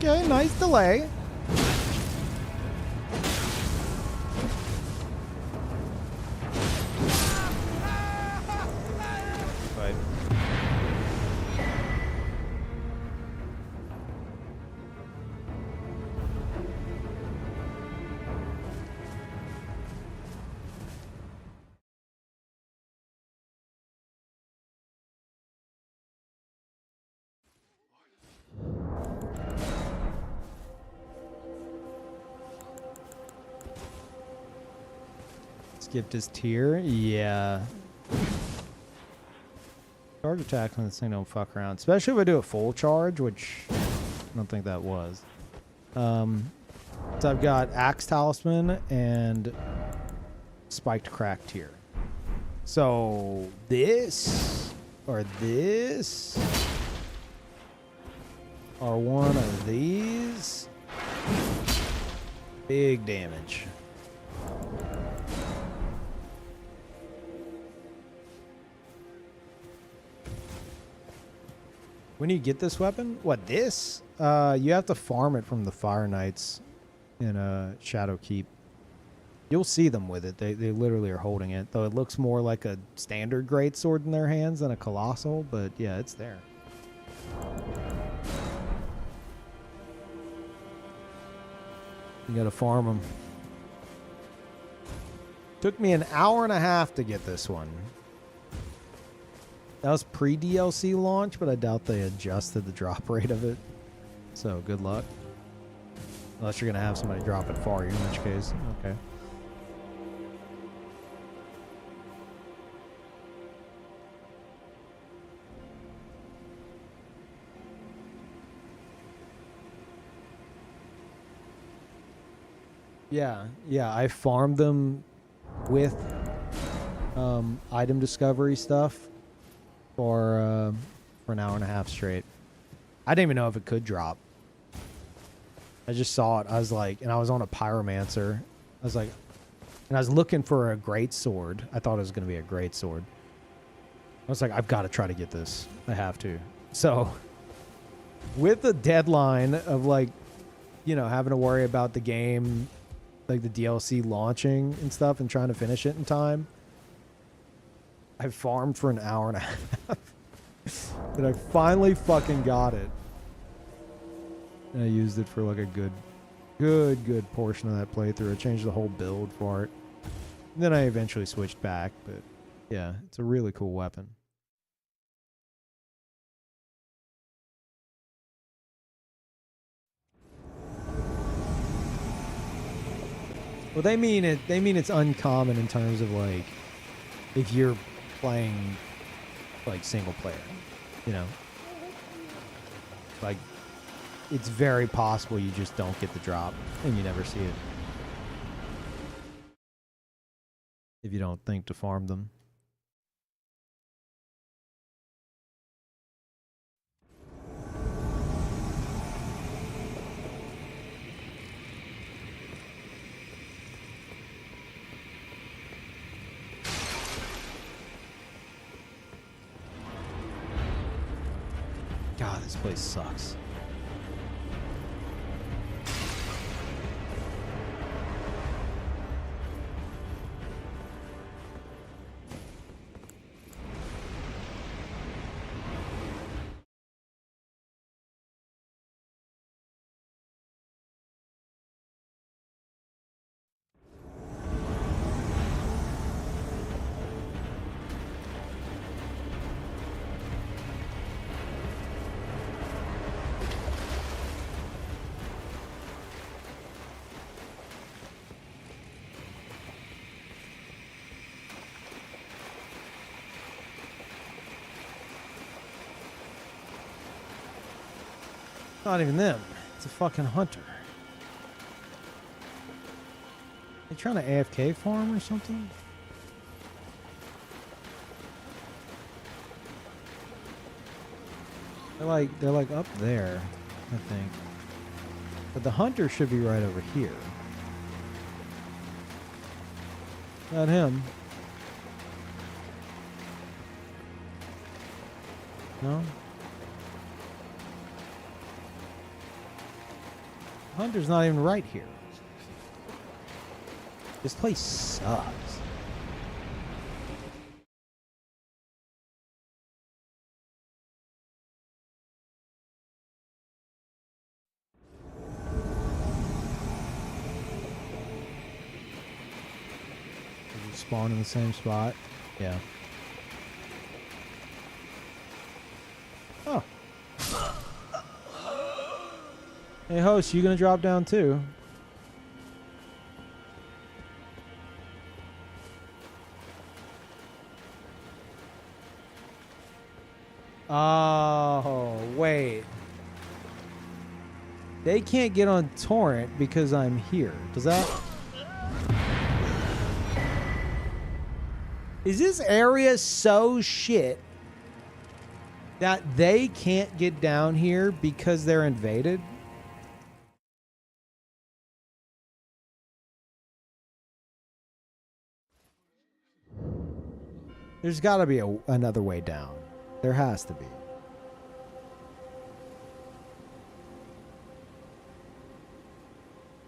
Okay, nice delay. Right. Skipped his tier? Yeah. Charge attacks when this thing don't fuck around. Especially if I do a full charge, which I don't think that was. So I've got Axe Talisman and Spiked Crack tier. So this or this or one of these. Big damage. When you get this weapon, what, this? You have to farm it from the Fire Knights in Shadow Keep. You'll see them with it. They literally are holding it, though it looks more like a standard greatsword in their hands than a colossal, but yeah, it's there. You gotta farm them. Took me an hour and a half to get this one. That was pre-DLC launch, but I doubt they adjusted the drop rate of it. So good luck. Unless you're gonna have somebody drop it for you, in which case, okay. Yeah, I farmed them with item discovery stuff for an hour and a half straight. I didn't even know if it could drop. I just saw it. I was like, and I was on a pyromancer. I was like, and I was looking for a great sword. I thought it was going to be a great sword. I was like, I've got to try to get this. I have to. So with the deadline of like, you know, having to worry about the game, like the DLC launching and stuff and trying to finish it in time, I farmed for an hour and a half. And I finally fucking got it. And I used it for like a good portion of that playthrough. I changed the whole build for it. And then I eventually switched back, but yeah, it's a really cool weapon. Well, they mean it's uncommon in terms of like if you're playing like single player, you know. Like it's very possible you just don't get the drop and you never see it. If you don't think to farm them. God, this place sucks. Not even them. It's a fucking hunter. They trying to AFK farm or something? They're like up there, I think. But the hunter should be right over here. Not him. No? Hunter's not even right here. This place sucks. Did you spawn in the same spot? Yeah. Oh. Hey, host, you gonna drop down too? Oh, wait. They can't get on torrent because I'm here. Does that... Is this area so shit that they can't get down here because they're invaded? There's got to be another way down. There has to be.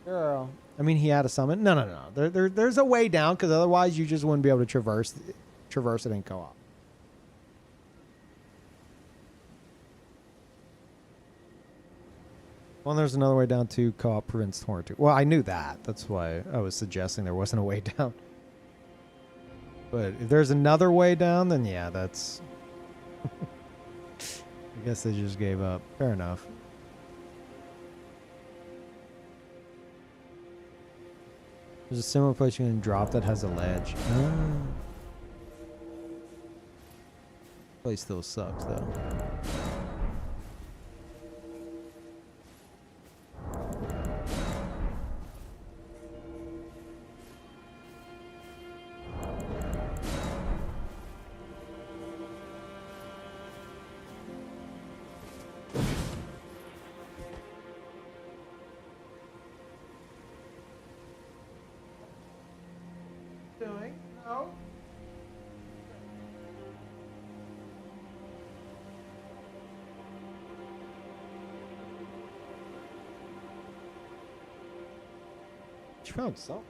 Girl. I mean, he had a summon. No. There's a way down because otherwise you just wouldn't be able to traverse it in co-op. Well, there's another way down too. Co-op prevents torrent too. Well, I knew that. That's why I was suggesting there wasn't a way down. But if there's another way down, then yeah, that's... I guess they just gave up. Fair enough. There's a similar place you can drop that has a ledge. Place still sucks though. Doing? No. You found something.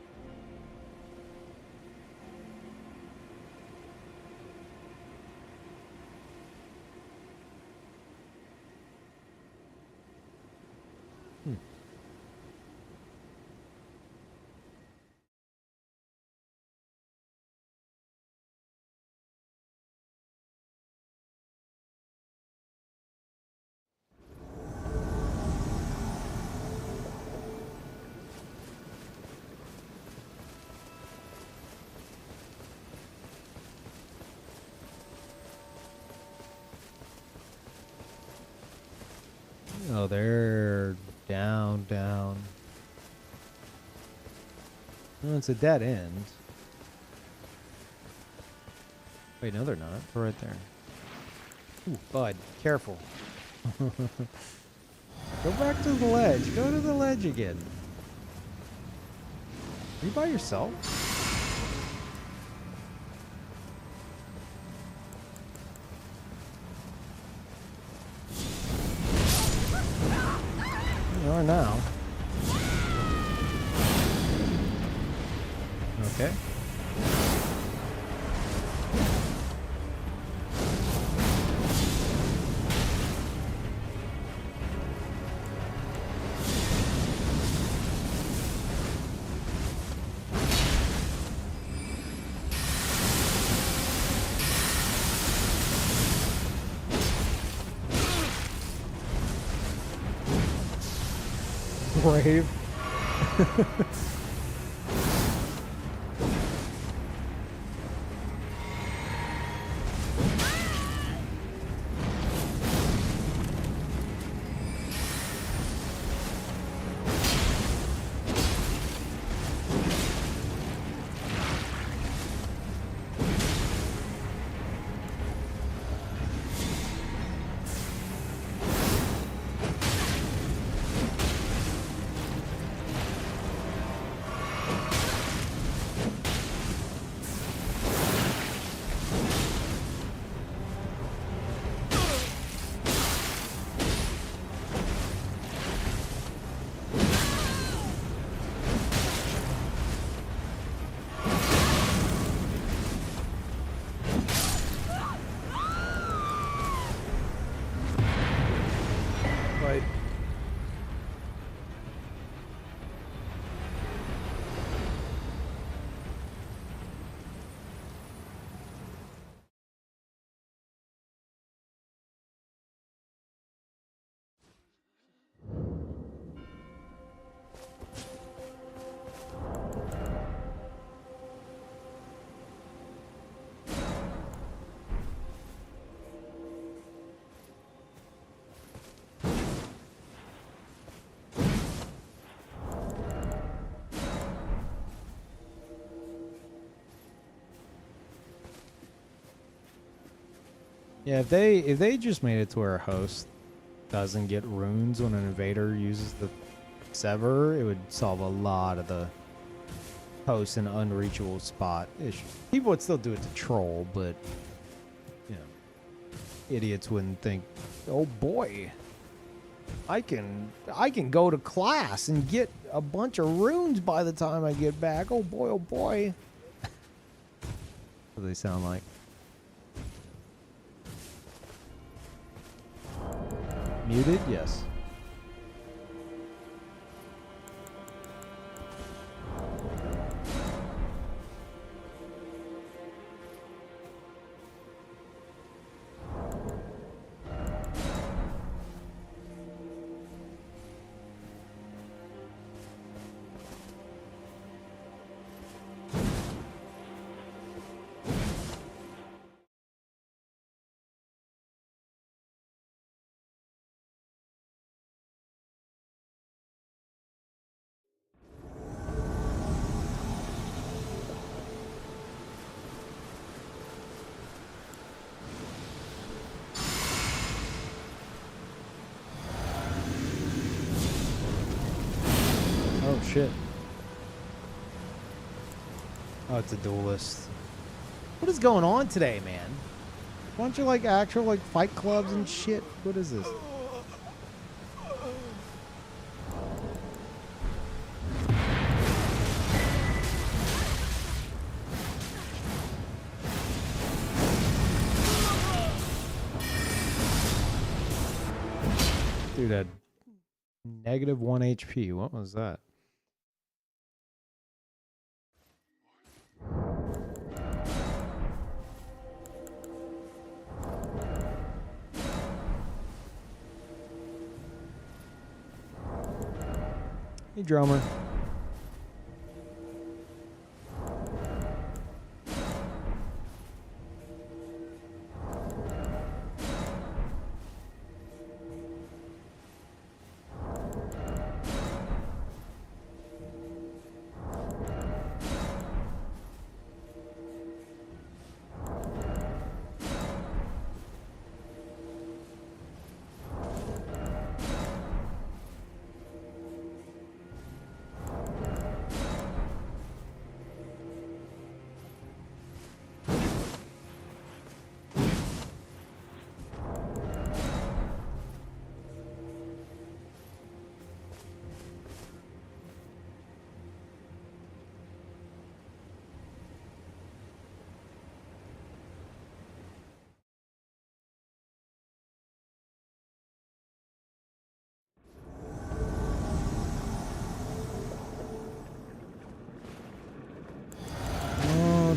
Oh, they're down. No, it's a dead end. Wait, no, they're not. They're right there. Ooh, bud, careful. Go back to the ledge. Go to the ledge again. Are you by yourself? You are now. Okay. Brave. Right. Yeah, if they just made it to where a host doesn't get runes when an invader uses the sever, it would solve a lot of the host and unreachable spot issues. People would still do it to troll, but you know, idiots wouldn't think, oh boy, I can go to class and get a bunch of runes by the time I get back. Oh boy, oh boy. What do they sound like? Muted? Yes. Oh shit. Oh, it's a duelist. What is going on today, man? Bunch of like actual like fight clubs and shit. What is this? Dude had -1 HP. What was that? Hey, drummer.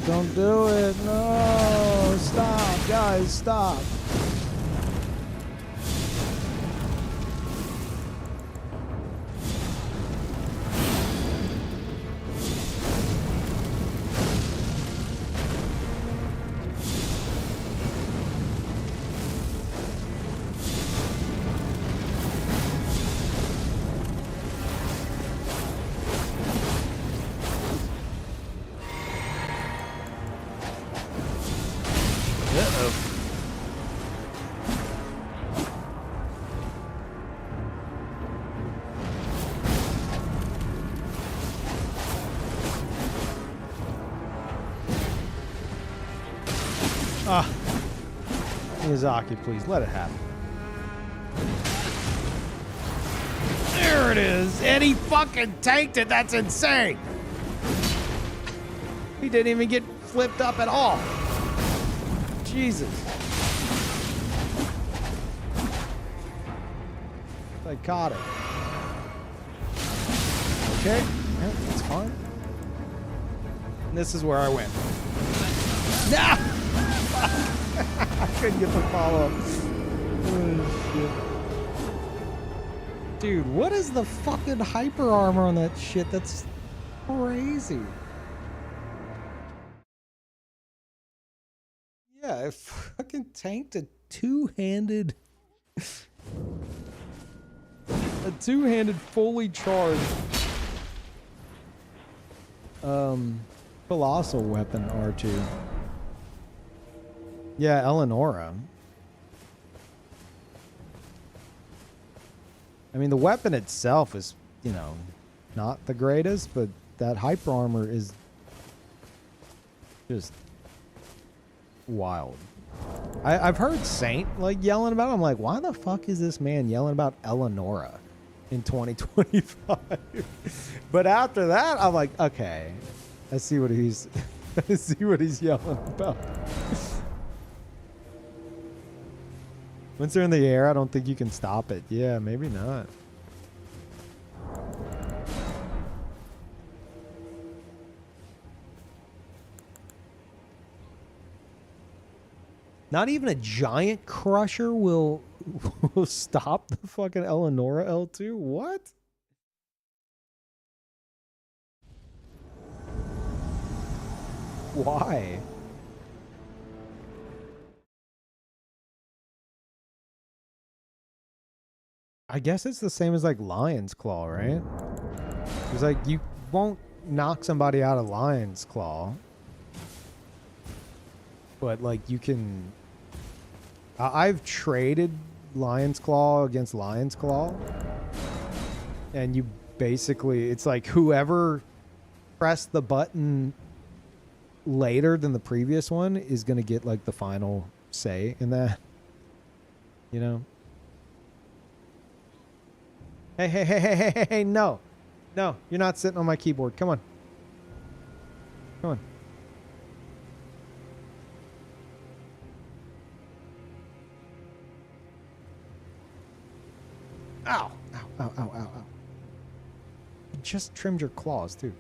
Don't do it. No. Stop, guys. Stop. Ah, Miyazaki, please let it happen. There it is, and he fucking tanked it. That's insane. He didn't even get flipped up at all. Jesus. Psychotic. Okay, yeah, that's fine. And this is where I win. Nah! I couldn't get the follow-up. Oh, shit. Dude, what is the fucking hyper armor on that shit? That's crazy. Yeah, I fucking tanked a two-handed... a two-handed, fully charged... colossal weapon R2. Yeah, Eleonora. I mean, the weapon itself is, you know, not the greatest, but that hyper armor is just wild. I've heard Saint, like, yelling about it. I'm like, why the fuck is this man yelling about Eleonora in 2025? But after that, I'm like, okay, I see what he's, I see what he's yelling about. Once they're in the air, I don't think you can stop it. Yeah, maybe not. Not even a giant crusher will stop the fucking Eleonora L2? What? Why? I guess it's the same as like Lion's Claw, right? It's like you won't knock somebody out of Lion's Claw, but like you can. I've traded Lion's Claw against Lion's Claw, and you basically, it's like whoever pressed the button later than the previous one is going to get like the final say in that. You know? Hey, no. No, you're not sitting on my keyboard. Come on. Come on. Ow. Ow. You just trimmed your claws, too.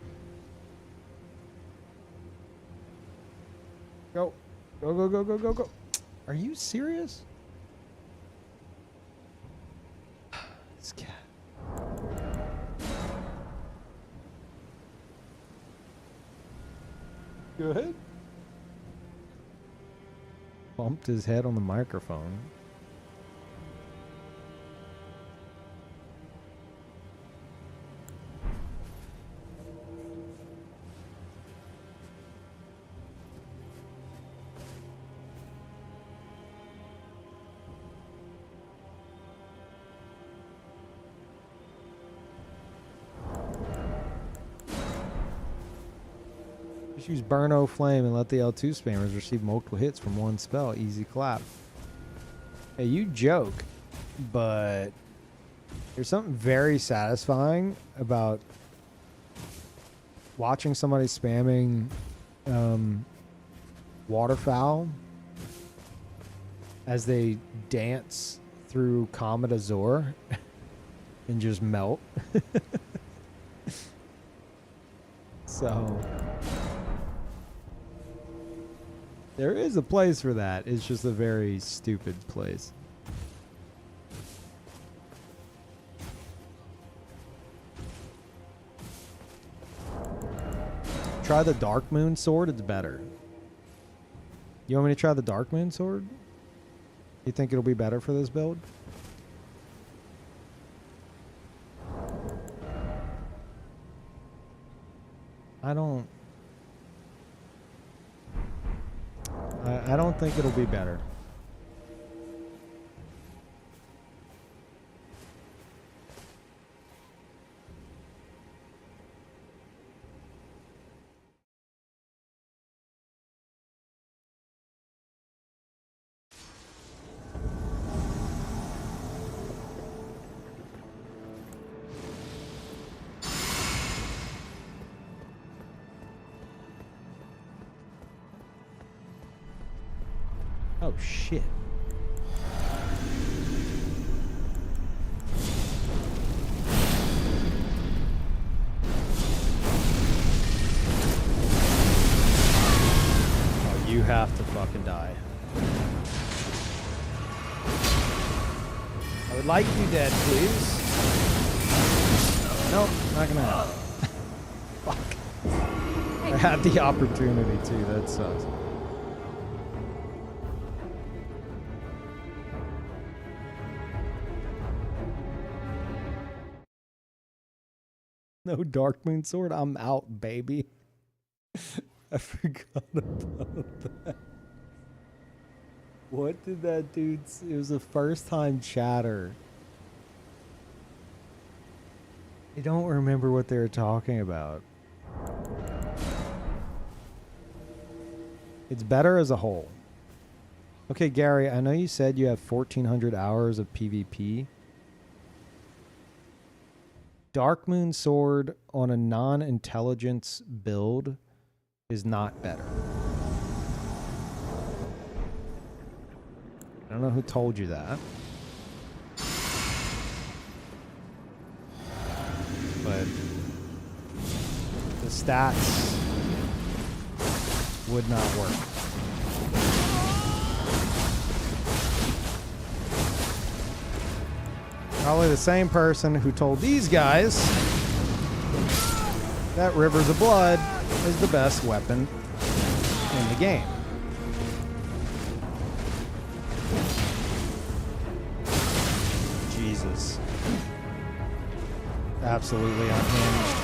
Go. Go. Are you serious? This cat. Good. Bumped his head on the microphone. Just use Burno Flame and let the L2 spammers receive multiple hits from one spell. Easy clap. Hey, you joke, but there's something very satisfying about watching somebody spamming Waterfowl as they dance through Comet Azure and just melt. So there is a place for that. It's just a very stupid place. Try the Dark Moon Sword. It's better. You want me to try the Dark Moon Sword? You think it'll be better for this build? I don't think it'll be better. Oh, shit. Oh, you have to fucking die. I would like you dead, please. Nope, not gonna happen. Fuck. I had the opportunity too, that sucks. No Dark Moon Sword? I'm out, baby. I forgot about that. What did that dude... It was the first time chatter. I don't remember what they were talking about. It's better as a whole. Okay, Gary, I know you said you have 1,400 hours of PvP. Dark Moon Sword on a non-intelligence build is not better. I don't know who told you that. But the stats would not work. Probably the same person who told these guys that Rivers of Blood is the best weapon in the game. Jesus. Absolutely unhinged.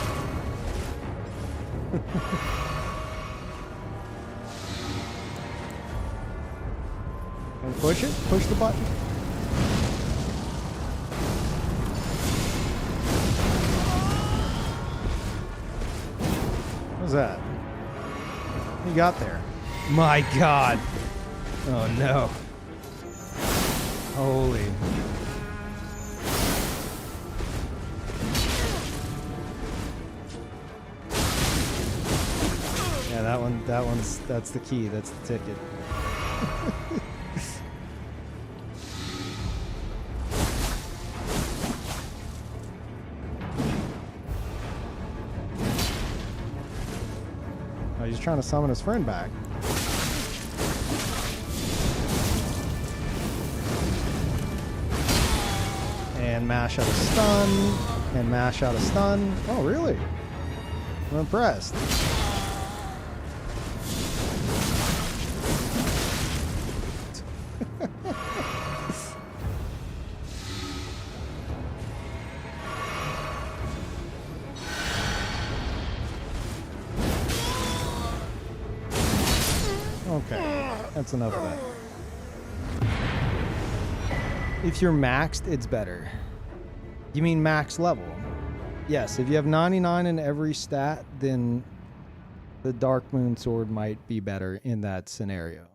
And push it? Push the button? that? What you got there? My God. Oh no. Holy. Yeah, that's the key. That's the ticket. Oh, he's trying to summon his friend back. And mash out a stun. And mash out a stun. Oh, really? I'm impressed. Okay, that's enough of that. If you're maxed, it's better. You mean max level? Yes, if you have 99 in every stat, then the Dark Moon Sword might be better in that scenario.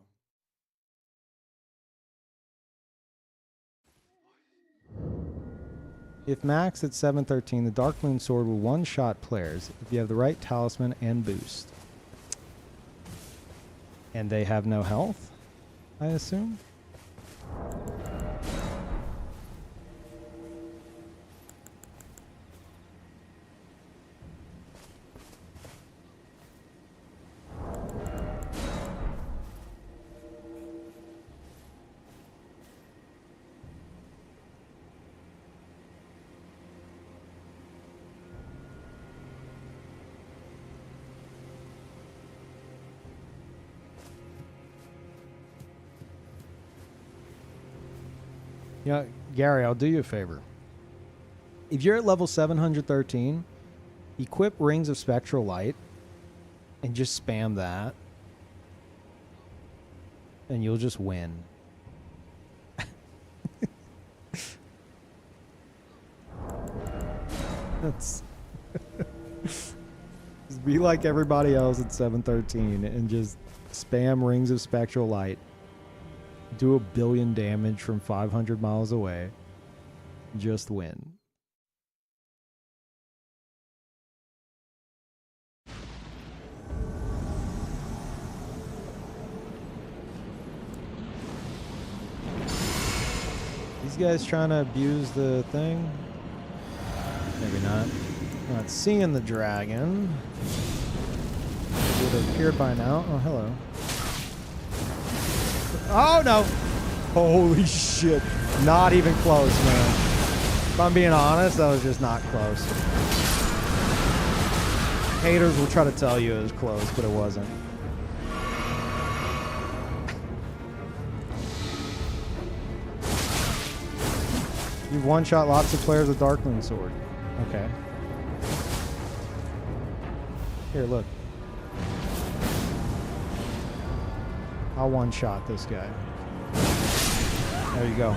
If maxed at 713, the Dark Moon Sword will one-shot players if you have the right talisman and boost. And they have no health, I assume? Yeah, Gary, I'll do you a favor. If you're at level 713, equip Rings of Spectral Light and just spam that. And you'll just win. That's just be like everybody else at 713 and just spam Rings of Spectral Light. Do 1 billion damage from 500 miles away. Just win. These guys trying to abuse the thing? Maybe not. Not seeing the dragon. Would have appeared by now. Oh, hello. Oh, no. Holy shit. Not even close, man. If I'm being honest, that was just not close. Haters will try to tell you it was close, but it wasn't. You've one-shot lots of players with Darkling Sword. Okay. Here, look. I'll one-shot this guy. There you go.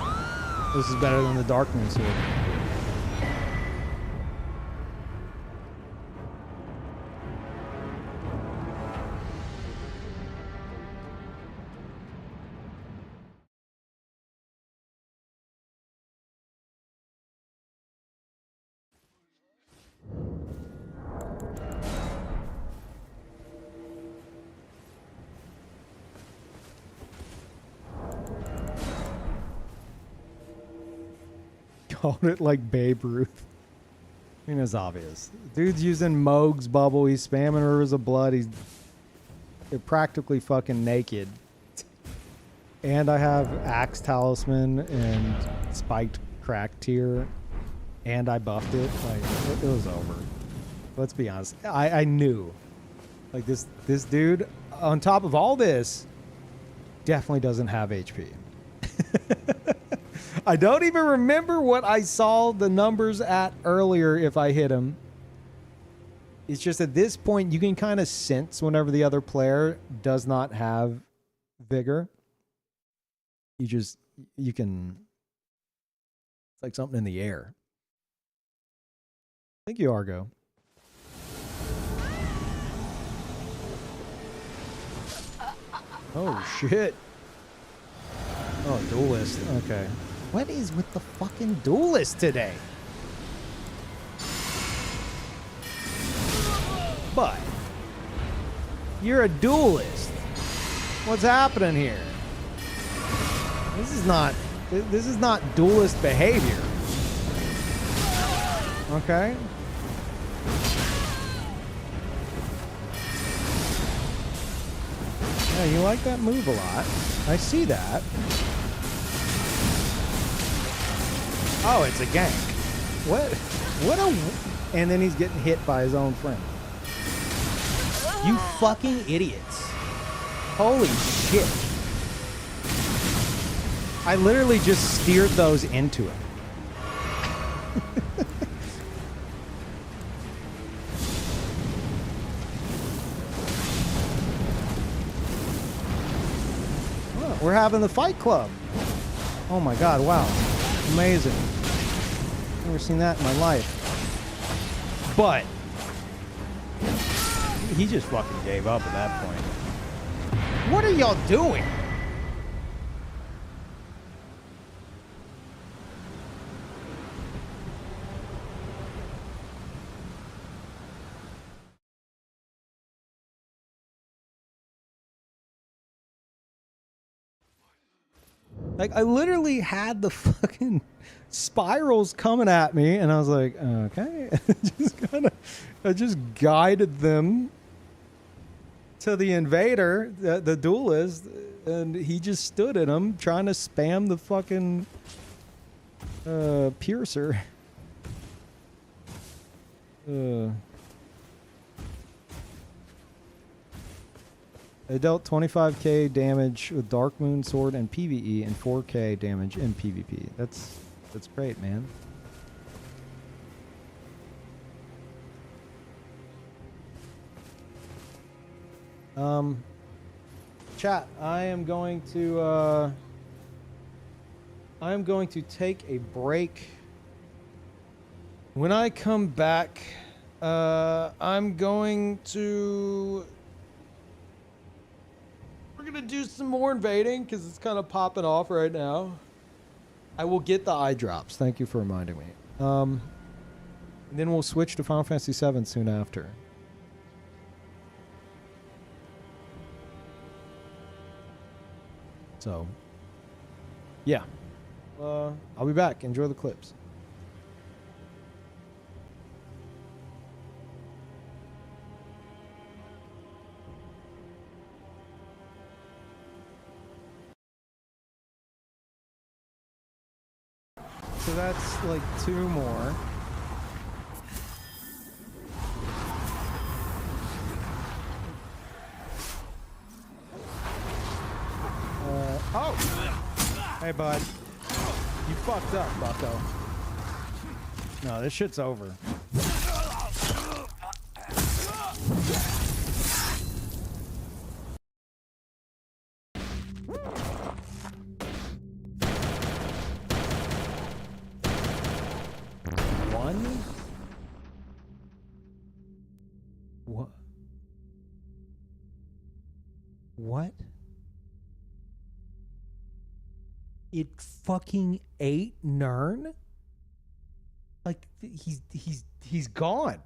This is better than the Darkling Sword. Called it like Babe Ruth. I mean, it's obvious. Dude's using Moog's bubble. He's spamming Rivers of Blood. He's practically fucking naked. And I have Axe Talisman and Spiked Crack Tier. And I buffed it. Like, it was over. Let's be honest. I knew. Like, this dude, on top of all this, definitely doesn't have HP. I don't even remember what I saw the numbers at earlier if I hit him. It's just at this point, you can kind of sense whenever the other player does not have vigor. You can, it's like something in the air. Thank you, Argo. Oh, shit. Oh, duelist. Okay. What is with the fucking duelist today? But you're a duelist. What's happening here? This is not duelist behavior. Okay? Yeah, you like that move a lot. I see that. Oh, it's a gank. What a... And then he's getting hit by his own friend. You fucking idiots. Holy shit. I literally just steered those into it. Oh, we're having the fight club. Oh my god, wow. Amazing. Never seen that in my life. But he just fucking gave up at that point. What are y'all doing? Like, I literally had the fucking spirals coming at me, and I was like, okay. I just guided them to the invader, the duelist, and he just stood at him trying to spam the fucking piercer. I dealt 25k damage with Dark Moon Sword and PvE and 4k damage in PvP. That's great, man. Chat, I am going to take a break. When I come back, I'm going to... We're going to do some more invading because it's kind of popping off right now. I will get the eye drops. Thank you for reminding me. And then we'll switch to Final Fantasy VII soon after. So, yeah. I'll be back. Enjoy the clips. So that's like 2 more. Oh! Hey, bud. You fucked up, bucko. No, this shit's over. What? What? It fucking ate Nern? Like he's gone.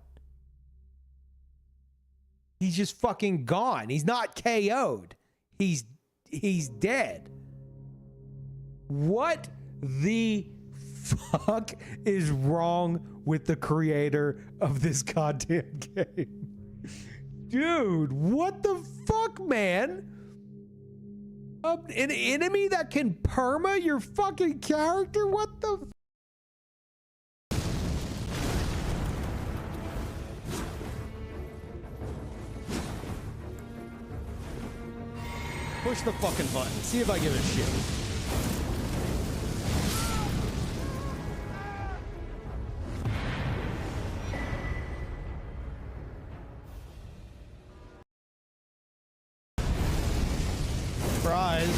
He's just fucking gone. He's not KO'd. He's dead. What the fuck is wrong with the creator of this goddamn game? Dude, what the fuck, man? An enemy that can perma your fucking character? What the... Push the fucking button. See if I give a shit. Surprise.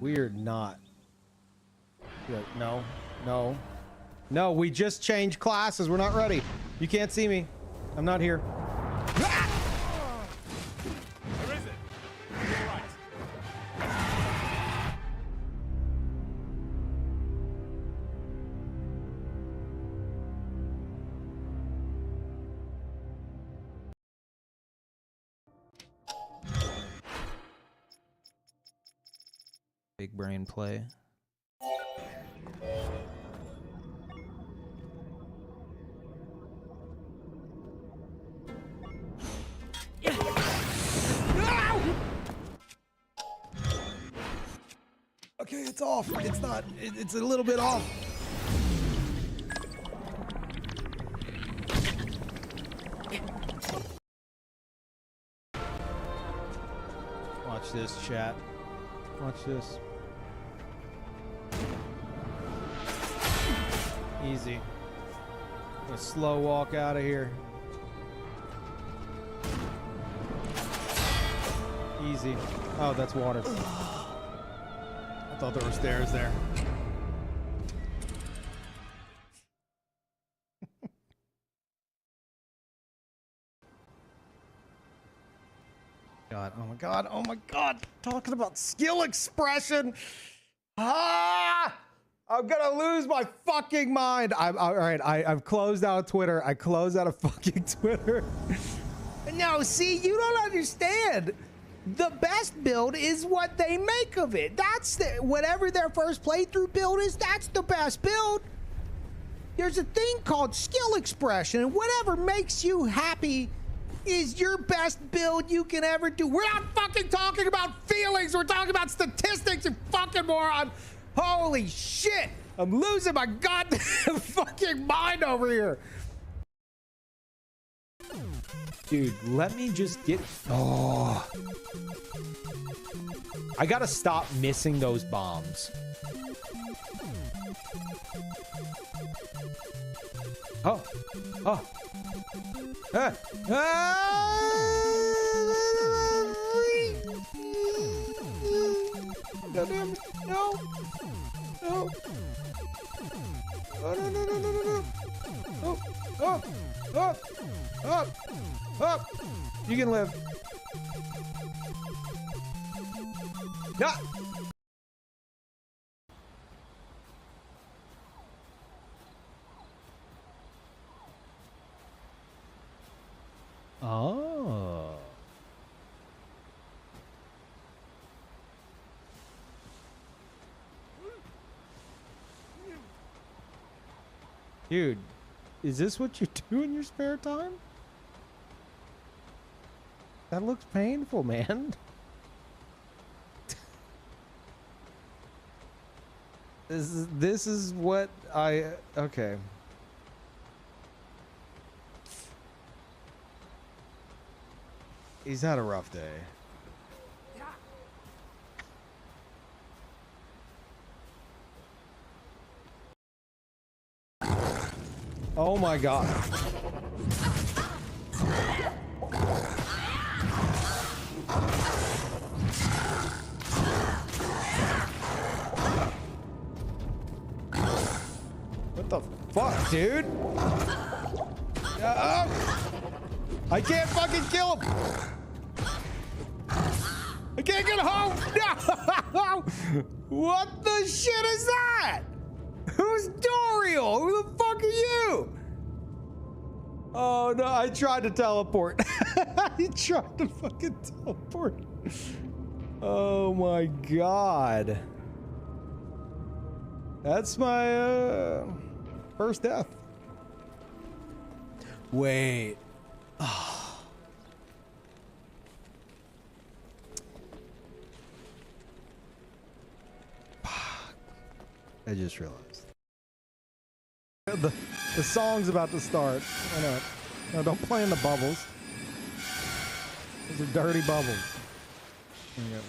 Weird not Yeah, no, no, no. We just changed classes. We're not ready. You can't see me. I'm not here. Where is it? You're right. Big brain play. Okay, it's off. It's not. It's a little bit off. Watch this, chat. Watch this. Easy. A slow walk out of here. Easy. Oh, that's water. I thought there were stairs there. God, oh my god, oh my god. Talking about skill expression. Ah! I'm gonna lose my fucking mind. All right, I've closed out of Twitter. I closed out of fucking Twitter. No, see, you don't understand. The best build is what they make of it. That's whatever their first playthrough build is, that's the best build. There's a thing called skill expression, and whatever makes you happy is your best build you can ever do. We're not fucking talking about feelings. We're talking about statistics, you fucking moron. Holy shit. I'm losing my goddamn fucking mind over here. Dude, let me just get... Oh. I gotta stop missing those bombs. Oh. Oh. Ah. Ah. Goddamn. No. No. Oh, no, no, no, no, no, no. Oh. Oh. Oh. Oh. Oh. You can live. No. Oh. Dude, is this what you do in your spare time? That looks painful, man. This is what I... Okay. He's had a rough day. Oh my god. What the fuck, dude? I can't fucking kill him. I can't get home. No! What the shit is that? Who's Doriel? Who the fuck are you? Oh no, I tried to teleport. I tried to fucking teleport. Oh my god. That's my first death. Wait. Oh. I just realized. The song's about to start. Why not? No, don't play in the bubbles. Those are dirty bubbles. There you go.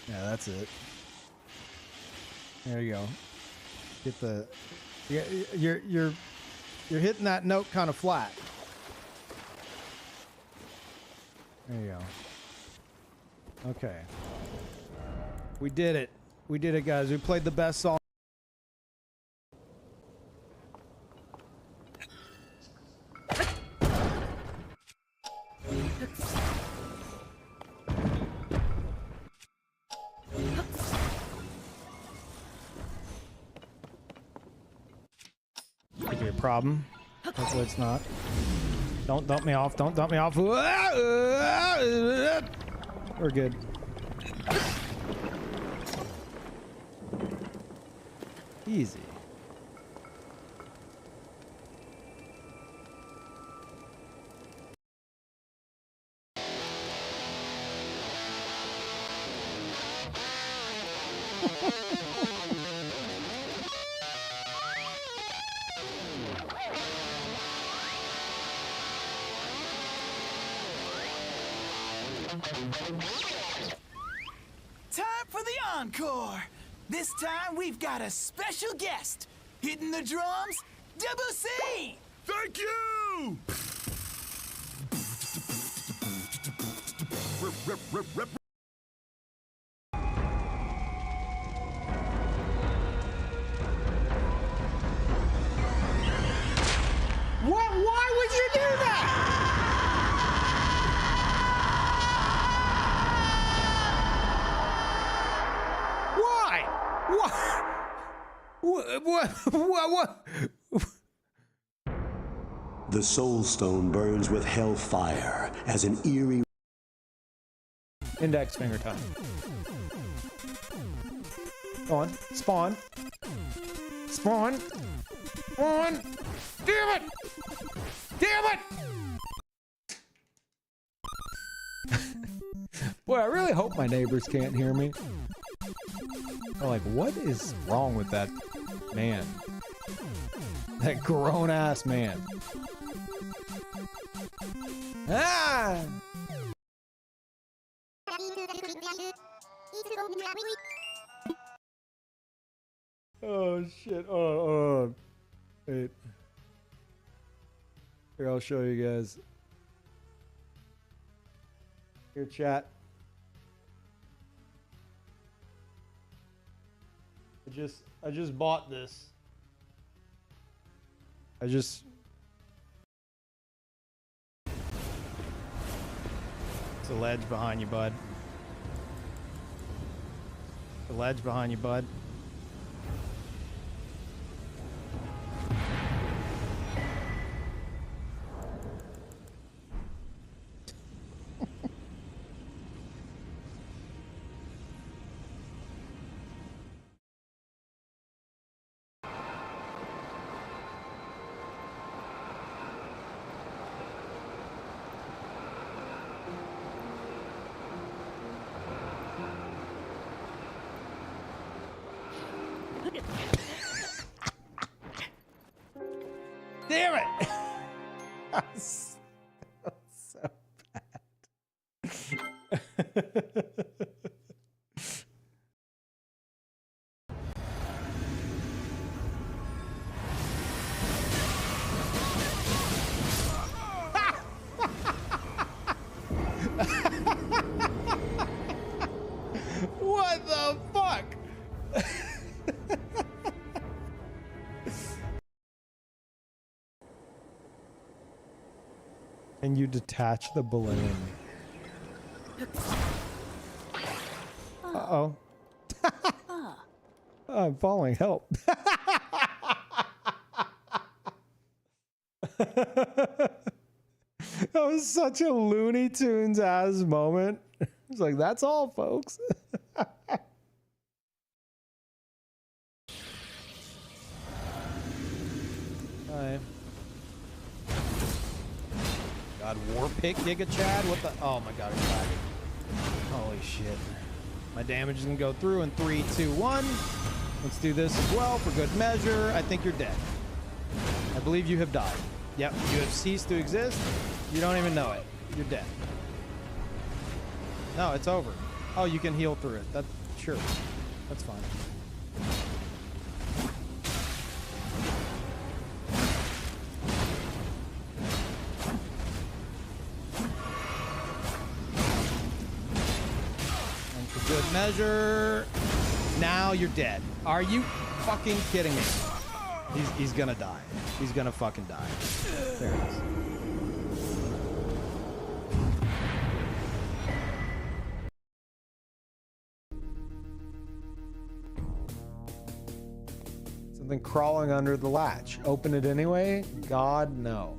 Yeah, that's it. There you go. Get the... You're hitting that note kind of flat. There you go. Okay. We did it. We did it, guys. We played the best song. Could be a problem. Hopefully it's not. Don't dump me off. Don't dump me off. We're good. Easy. Time for the encore. This time we've got a special guest. Hitting the drums, Debussy! Thank you! What? Why would you do that? Why? What? The soul stone burns with hellfire as an eerie Index finger time. Go on. Spawn. Spawn. Spawn. Damn it! Damn it! Boy, I really hope my neighbors can't hear me. They're like, what is wrong with that man? That grown-ass man. Ah! Oh, shit. Oh. Wait. Here, I'll show you guys. Here, chat. I just bought this. It's a ledge behind you, bud. The ledge behind you, bud. Damn it! That was so bad. What the fuck? And you detach the balloon. Uh-oh. I'm falling. Help. That was such a Looney Tunes ass moment. It's like, that's all, folks. Hi. God, war pick Giga Chad? What the? Oh my god, it's lagging. Holy shit. My damage is gonna go through in 3, 2, 1. Let's do this as well for good measure. I think you're dead. I believe you have died. Yep, you have ceased to exist. You don't even know it. You're dead. No, it's over. Oh, you can heal through it. That's sure. That's fine. good measure. Now you're dead. Are you fucking kidding me? He's gonna die. He's gonna fucking die. There it is. Something crawling under the latch. Open it anyway? God, no.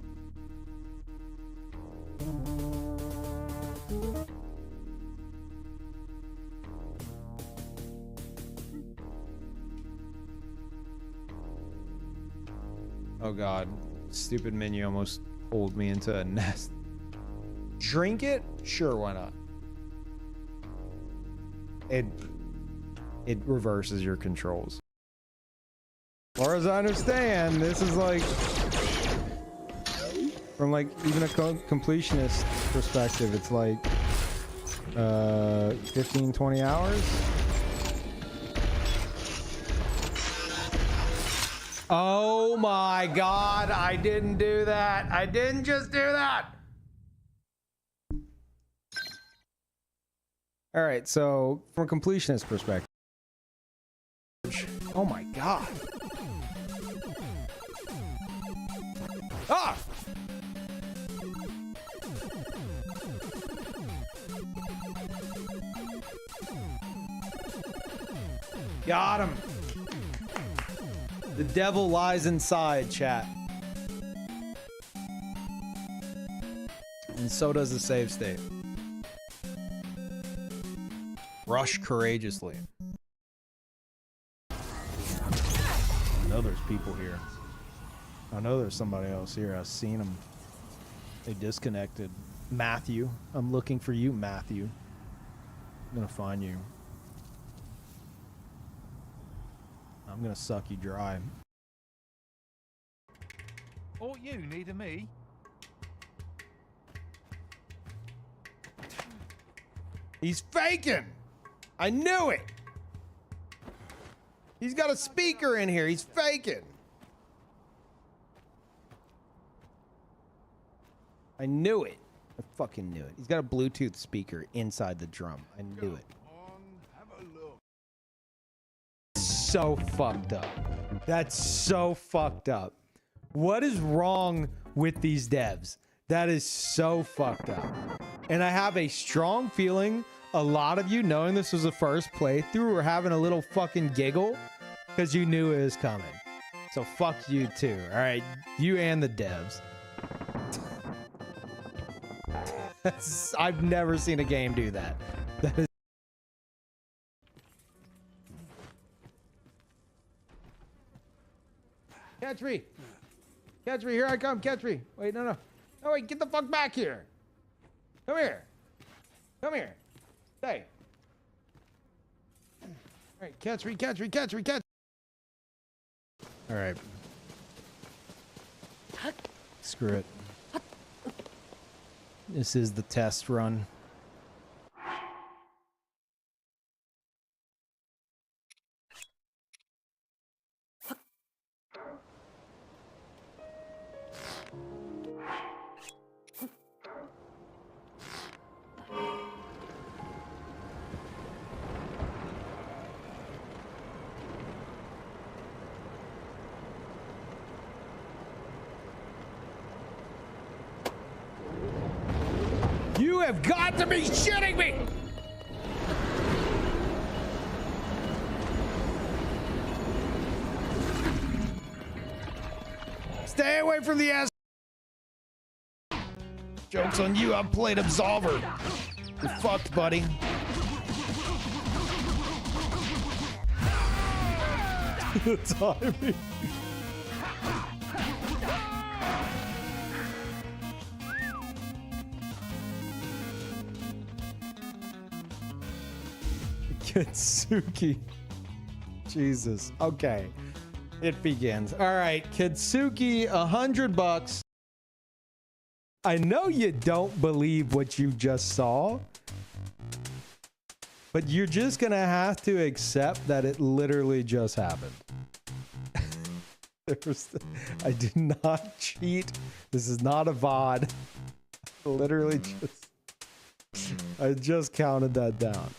Oh God. Stupid menu almost pulled me into a nest. Drink it? Sure, why not? It reverses your controls. As far as I understand, this is like, from like even a completionist perspective, it's like 15, 20 hours. Oh my God, I didn't do that. I didn't just do that. All right, so from a completionist perspective. Oh my God. Ah! Got him. The devil lies inside, chat. And so does the save state. Rush courageously. I know there's people here. I know there's somebody else here. I've seen them. They disconnected. Matthew. I'm looking for you, Matthew. I'm gonna find you. I'm gonna suck you dry. Or you need me. He's faking! I knew it! He's got a speaker in here. He's faking. I knew it. I fucking knew it. He's got a Bluetooth speaker inside the drum. I knew it. So fucked up. That's so fucked up. What is wrong with these devs? That is so fucked up. And I have a strong feeling a lot of you, knowing this was the first playthrough, were having a little fucking giggle because you knew it was coming. So fuck you too, all right? You and the devs. I've never seen a game do that. That is Catch me! Catch me! Here I come! Catch me! Wait, no, no. No, wait, get the fuck back here! Come here! Come here! Stay! Alright, catch me, catch me, catch me, catch me! Alright. Screw it. This is the test run. You have got to be shitting me! Stay away from the ass. Joke's on you, I've played Absolver. You're fucked, buddy. Timing. Kitsuki. Jesus. Okay. It begins. All right, Kitsuki, $100. I know you don't believe what you just saw, but you're just gonna have to accept that it literally just happened. I did not cheat. This is not a VOD. I literally I just counted that down.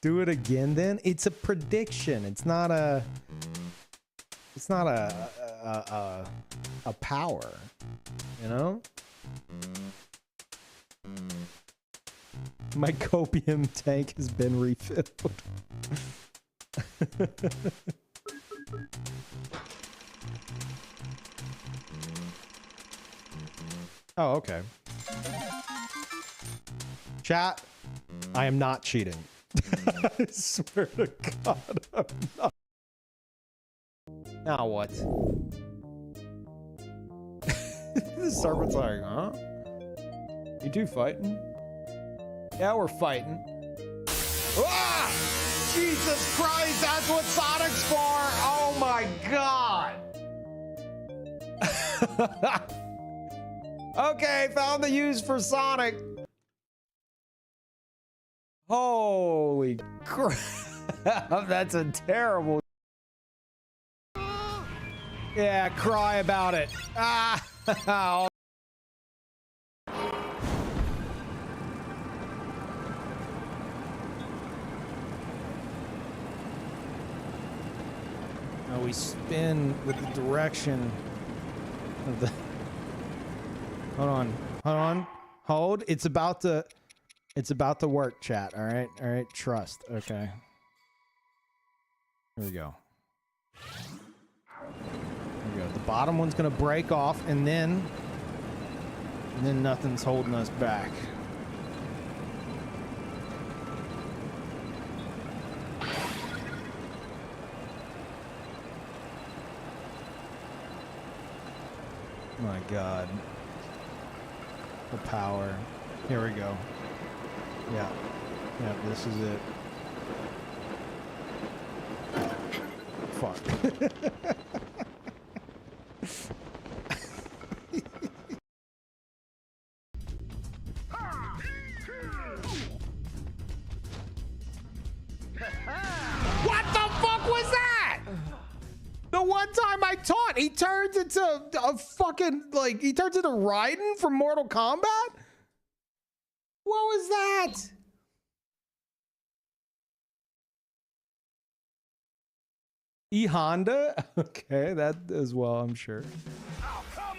Do it again then? It's a prediction. It's not a power, you know? My copium tank has been refilled. Oh, okay. Chat, I am not cheating. I swear to God, I'm not. Now what? The serpent's like, huh? You two fighting? Yeah, we're fighting. Ah! Jesus Christ, that's what Sonic's for! Oh my God! Okay, found the use for Sonic. Holy crap, that's a terrible. Yeah, cry about it. Ah! Now we spin with the direction of the. Hold on, hold on, hold. It's about to work, chat. All right, trust. Okay. Here we go. Here we go. The bottom one's gonna break off, and then nothing's holding us back. My God. The power. Here we go. Yeah. Yeah, this is it. Fuck. What the fuck was that? The one time I taught, he turns into a fucking, like, he turns into Raiden from Mortal Kombat? What was that? E Honda? Okay, that as well, I'm sure. Oh, come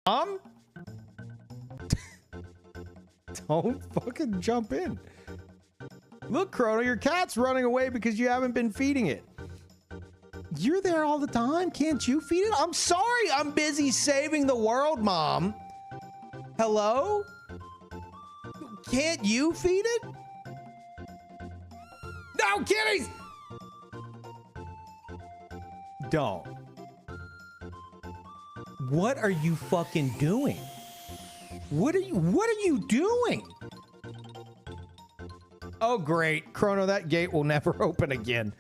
on! Don't fucking jump in. Look, Chrono, your cat's running away because you haven't been feeding it. You're there all the time. Can't you feed it? I'm sorry. I'm busy saving the world, Mom. Hello? Can't you feed it? No, kitties! Don't. What are you fucking doing? What are you doing? Oh, great. Chrono, that gate will never open again.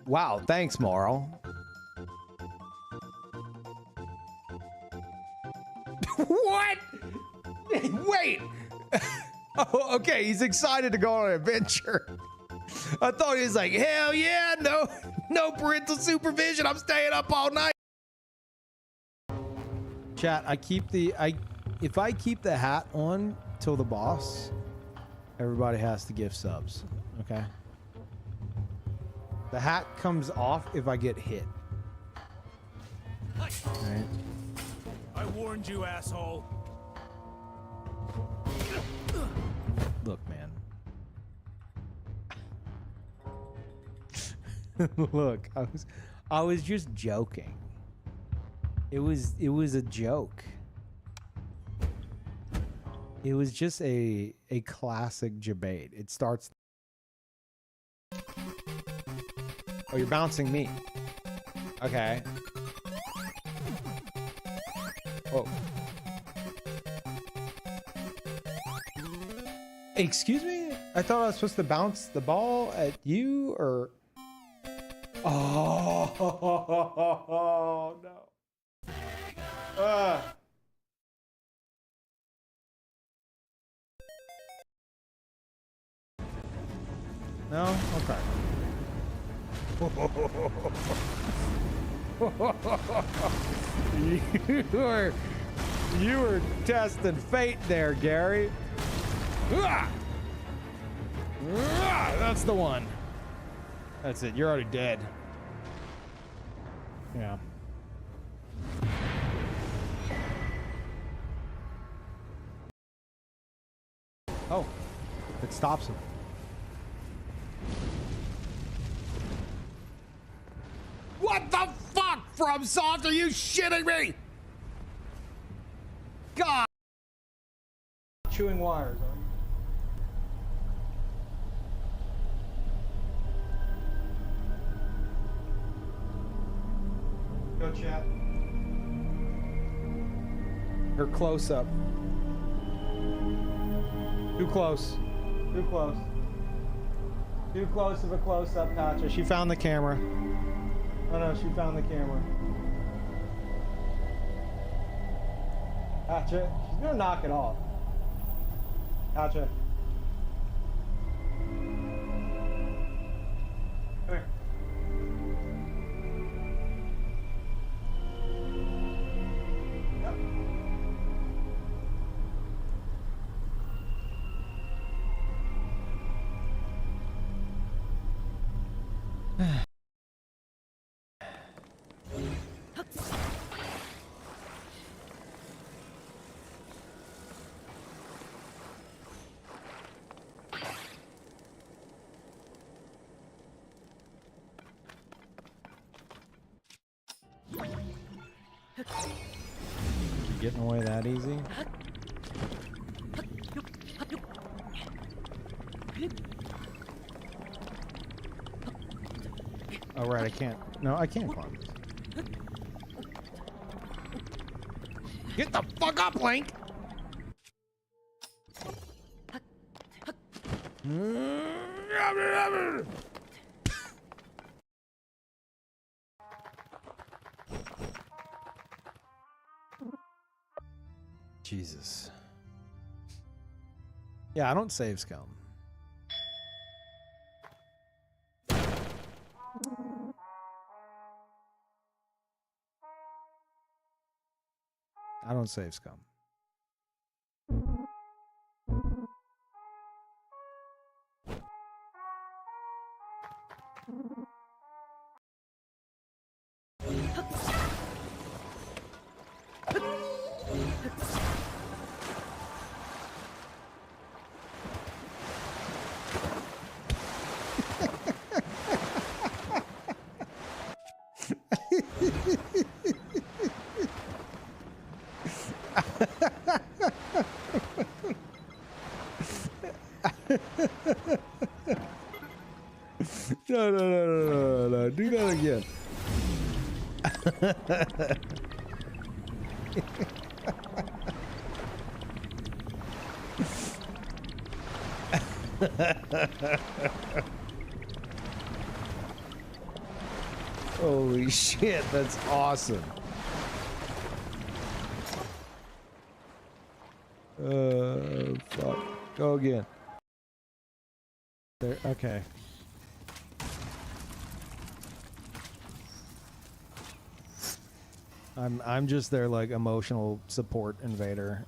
Wow, thanks, Moral. What? Wait. Oh, okay, he's excited to go on an adventure. I thought he was like, hell yeah, no parental supervision. I'm staying up all night. Chat, if I keep the hat on till the boss, everybody has to give subs, okay? The hat comes off if I get hit. All right. I warned you, asshole. Look, man. Look, I was just joking. It was a joke. It was just a classic debate. It starts. Oh, you're bouncing me. Okay. Oh. Excuse me? I thought I was supposed to bounce the ball at you, or... Oh, no. No? Okay. You were testing fate there, Gary. That's the one. That's it. You're already dead. Yeah. Oh, it stops him. What the fuck, FromSoft? Are you shitting me? God. Chewing wires. Go chat. Her close up. Too close. Too close. Too close of a close up, Gotcha. She found the camera. Oh no, she found the camera. Gotcha. She's gonna knock it off. Gotcha. Come here. You getting away that easy? Oh right, I can't. No, I can't climb this. Get the fuck up, Link! Jesus. Yeah, I don't save scum. I don't save scum. No. Do that again. Holy shit, that's awesome. Fuck. Go again. There, okay. I'm just their like emotional support invader.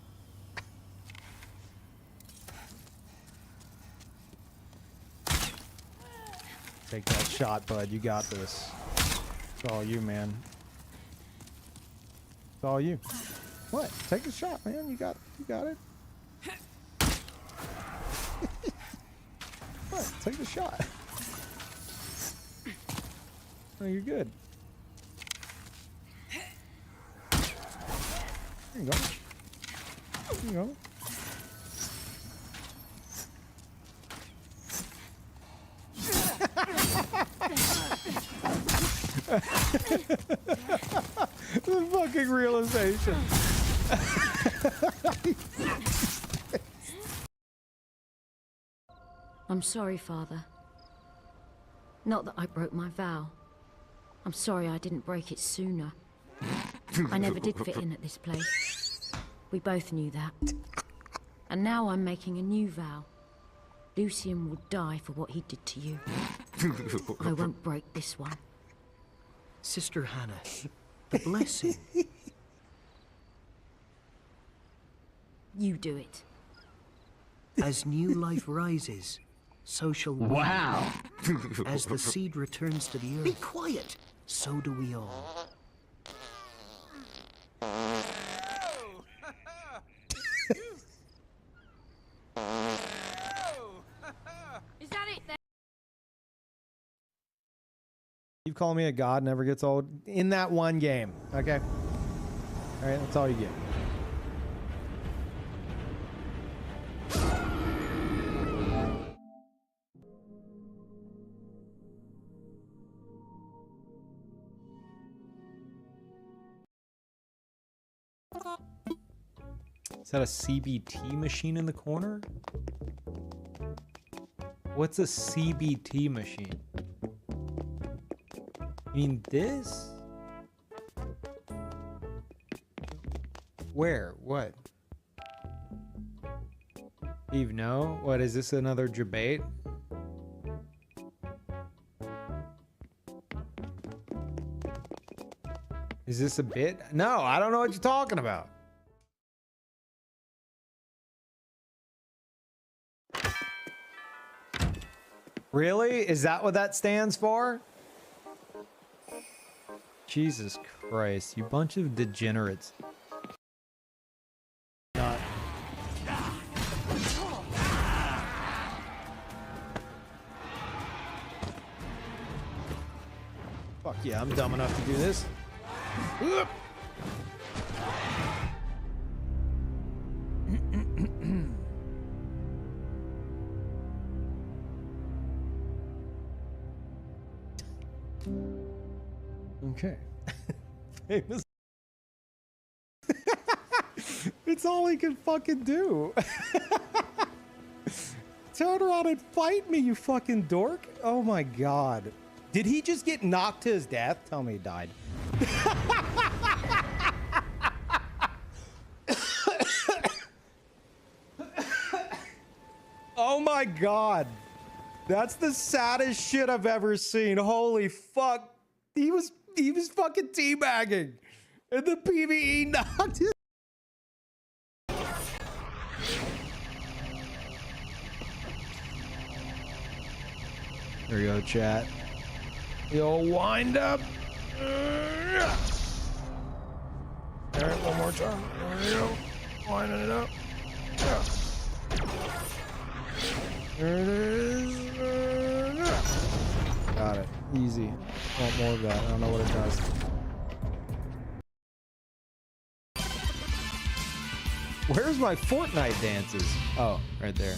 Take that shot, bud. You got this. It's all you, man. It's all you. What? Take the shot, man. You got it. What? Take the shot. Oh, you're good. There you go. There you go. The fucking realization. I'm sorry, Father. Not that I broke my vow. I'm sorry I didn't break it sooner. I never did fit in at this place. We both knew that. And now I'm making a new vow. Lucian will die for what he did to you. I won't break this one. Sister Hannah, the blessing. You do it. As new life rises, so shall we. Wow. As the seed returns to the earth. Be quiet! So do we all. Is that it then? You call me a god never gets old in that one game. Okay. All right, that's all you get. Is that a CBT machine in the corner? What's a CBT machine? You mean this? Where? What? Eve, no? What, is this another debate? Is this a bit? No, I don't know what you're talking about. Really? Is that what that stands for? Jesus Christ, you bunch of degenerates. Not. Fuck yeah, I'm dumb enough to do this. Okay. Famous. It's all he can fucking do. Turn around and fight me, you fucking dork. Oh my god. Did he just get knocked to his death? Tell me he died. Oh my god. That's the saddest shit I've ever seen. Holy fuck. He was fucking teabagging. And the PvE knocked his. There you go, chat. You'll wind up. Alright, one more time. There you go. Winding it up. Yeah. There it is. Got it. Easy. Want more of that. I don't know what it does. Where's my Fortnite dances? Oh, right there.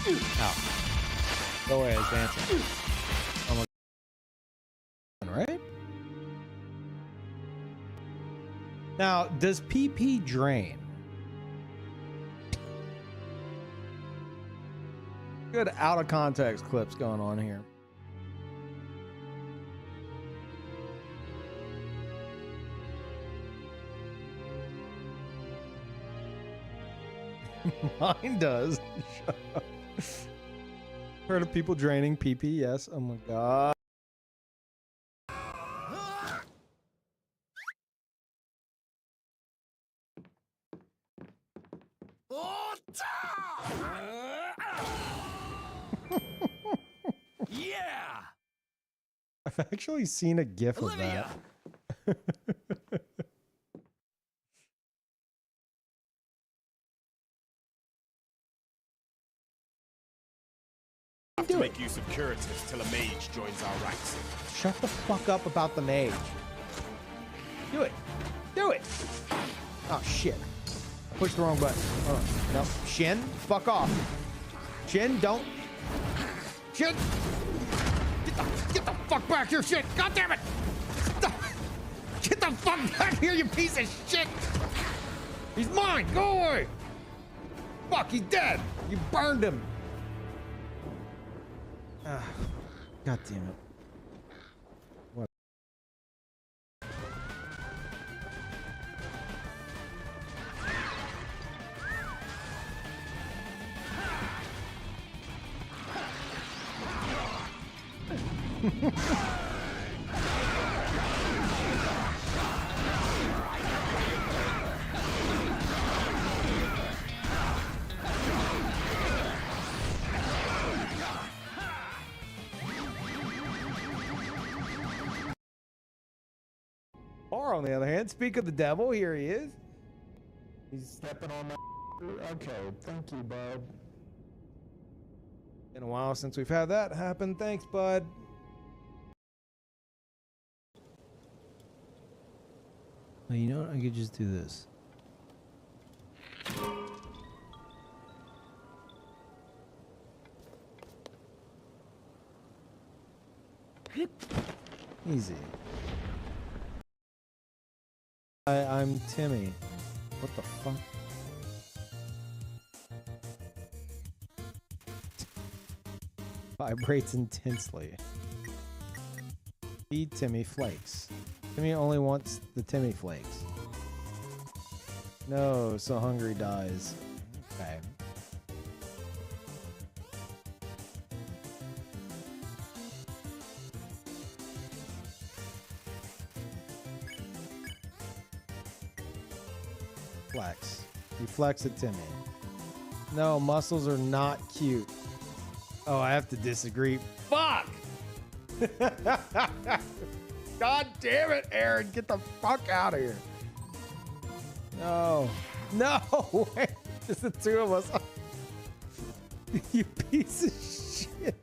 Ow. Go away, I was dancing. Almost. Right? Now, does PP drain? Good out of context clips going on here. Mine does. Shut up. Heard of people draining PP? Yes. Oh my god. Yeah! I've actually seen a GIF of that. Have to make use of curatives till a mage joins our ranks. Shut the fuck up about the mage. Do it. Do it. Oh shit. I pushed the wrong button. Oh, no. Shin, fuck off. Shin, don't. Shin. Get the fuck back here, shit. God damn it. Get the fuck back here, you piece of shit. He's mine. Go away. Fuck, he's dead. You burned him. God damn it. What? Or on the other hand, speak of the devil, here he is. He's stepping on my. Okay, thank you, bud. Been a while since we've had that happen. Thanks, bud. Oh, you know what? I could just do this. Easy. I'm Timmy. What the fuck? Vibrates intensely. Feed Timmy flakes. Timmy only wants the Timmy flakes. No, so hungry dies. Okay. Flex. You flex at Timmy. No, muscles are not cute. Oh, I have to disagree. Fuck! God damn it, Aaron. Get the fuck out of here. No. No! Wait. Just the two of us. You piece of shit.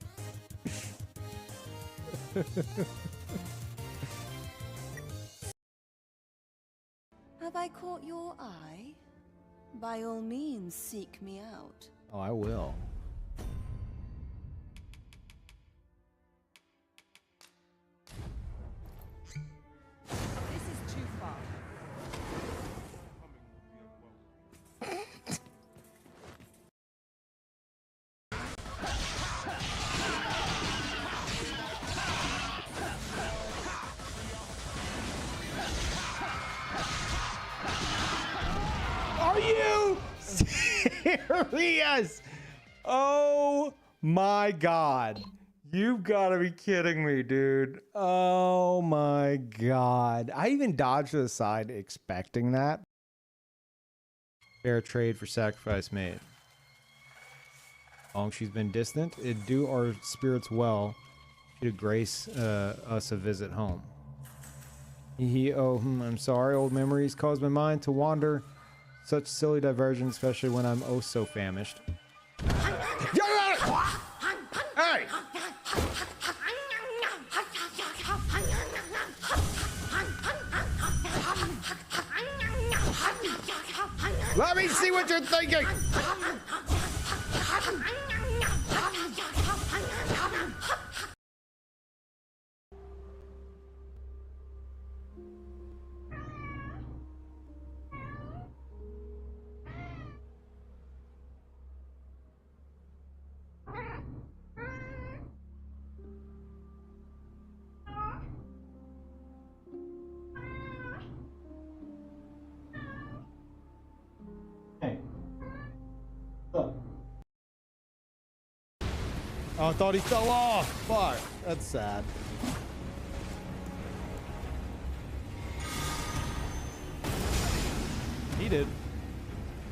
Have I caught your eye? By all means, seek me out. Oh, I will. This is too far. Are you serious? Oh my god. You've got to be kidding me, dude. Oh my god. I even dodged to the side expecting that. Fair trade for sacrifice made. Long she's been distant, it'd do our spirits well to grace us a visit home. I'm sorry, old memories cause my mind to wander. Such silly diversion, especially when I'm oh so famished. Hey! Let me see what you're thinking! Hey. Look. Oh, I thought he fell off. Fuck. That's sad. He did.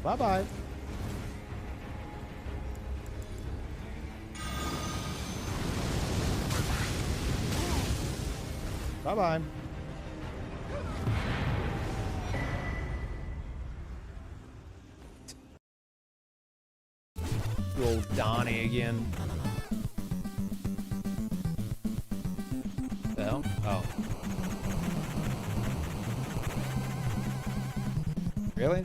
Bye-bye. Bye-bye. Old Donnie again. The hell? Oh. Really?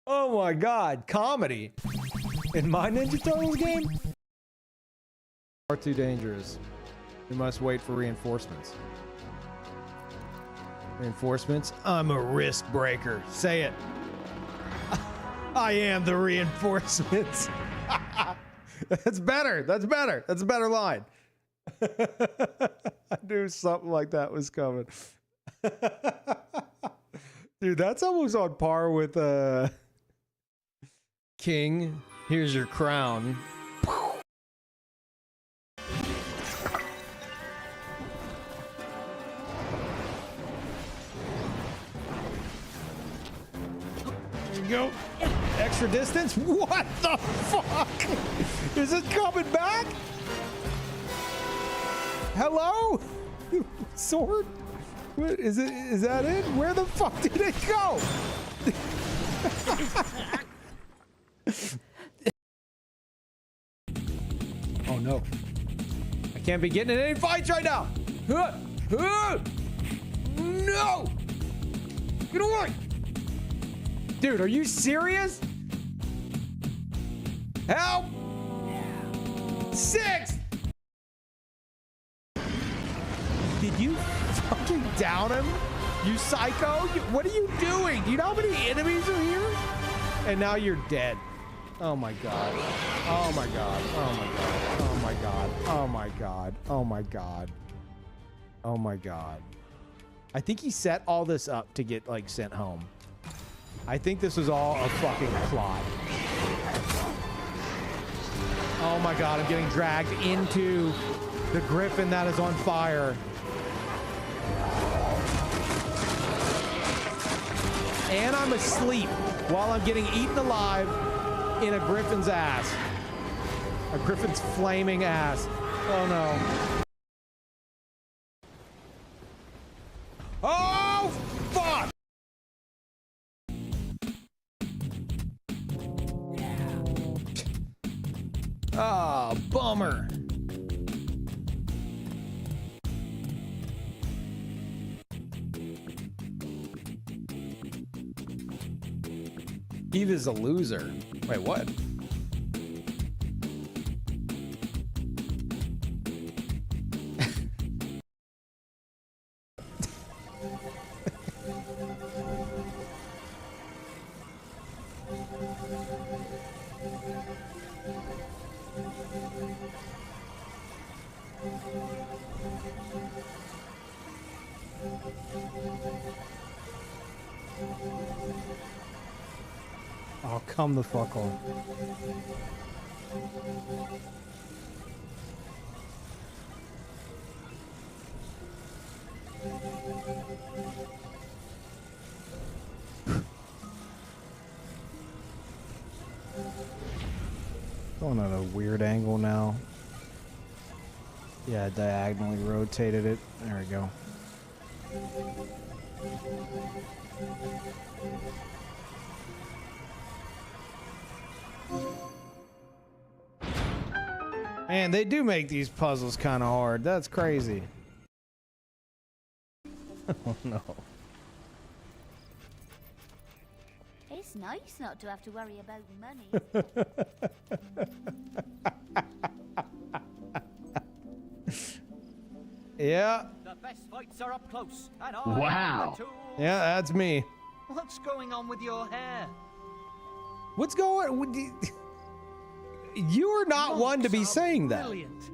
Oh my god, comedy in my Ninja Turtles game? Far too dangerous. We must wait for reinforcements. Reinforcements. I'm a risk breaker. Say it. I am the reinforcements. That's better. That's better. That's a better line. I knew something like that was coming. Dude, that's almost on par with King. Here's your crown. There you go. Extra distance? What the fuck? Is it coming back? Hello? Sword? What is it? Is that it? Where the fuck did it go? Oh no. I can't be getting in any fights right now. No! Get away! Dude, are you serious? Help! 6! Did you fucking down him? You psycho? What are you doing? Do you know how many enemies are here? And now you're dead. Oh my god. Oh my god. Oh my god. Oh my god. Oh my god. Oh my god. Oh my god. I think he set all this up to get like sent home. I think this was all a fucking plot. Oh my god, I'm getting dragged into the griffin that is on fire. And I'm asleep while I'm getting eaten alive in a griffin's ass. A griffin's flaming ass. Oh no. Oh, fuck! Ah, bummer. Peeve is a loser. Wait, what? Oh, come the fuck on. Going at a weird angle now. Yeah, diagonally rotated it. There we go. Man, they do make these puzzles kind of hard. That's crazy. Oh no. It's nice not to have to worry about money. Yeah. The best fights are up close. And wow. Yeah, that's me. What's going on with your hair? What's going? You are not one to be saying that. Brilliant.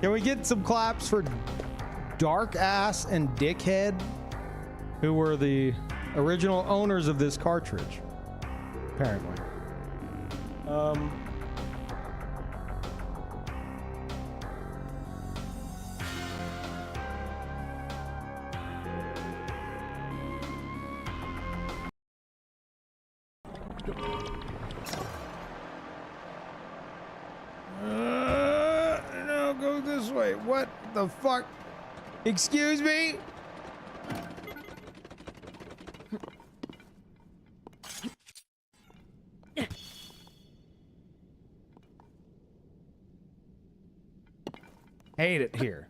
Can we get some claps for Dark Ass and Dickhead, who were the original owners of this cartridge? Apparently. No, go this way. What the fuck? Excuse me? Hate it here.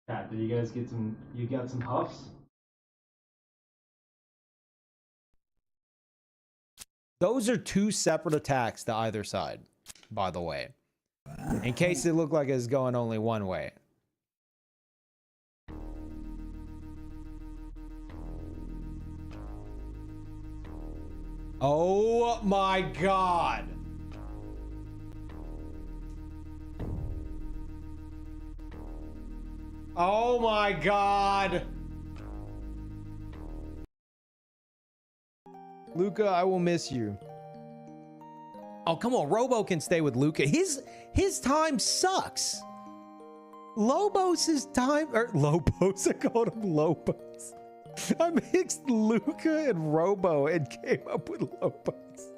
Pat, did you guys get some? You got some huffs? Those are two separate attacks to either side, by the way. In case it looked like it's going only one way. Oh my god. Oh my god. Luca, I will miss you. Oh, come on. Robo can stay with Luca. His time sucks. Lobos' time, or Lobos, I called him Lobos. I mixed Luca and Robo and came up with Lobos.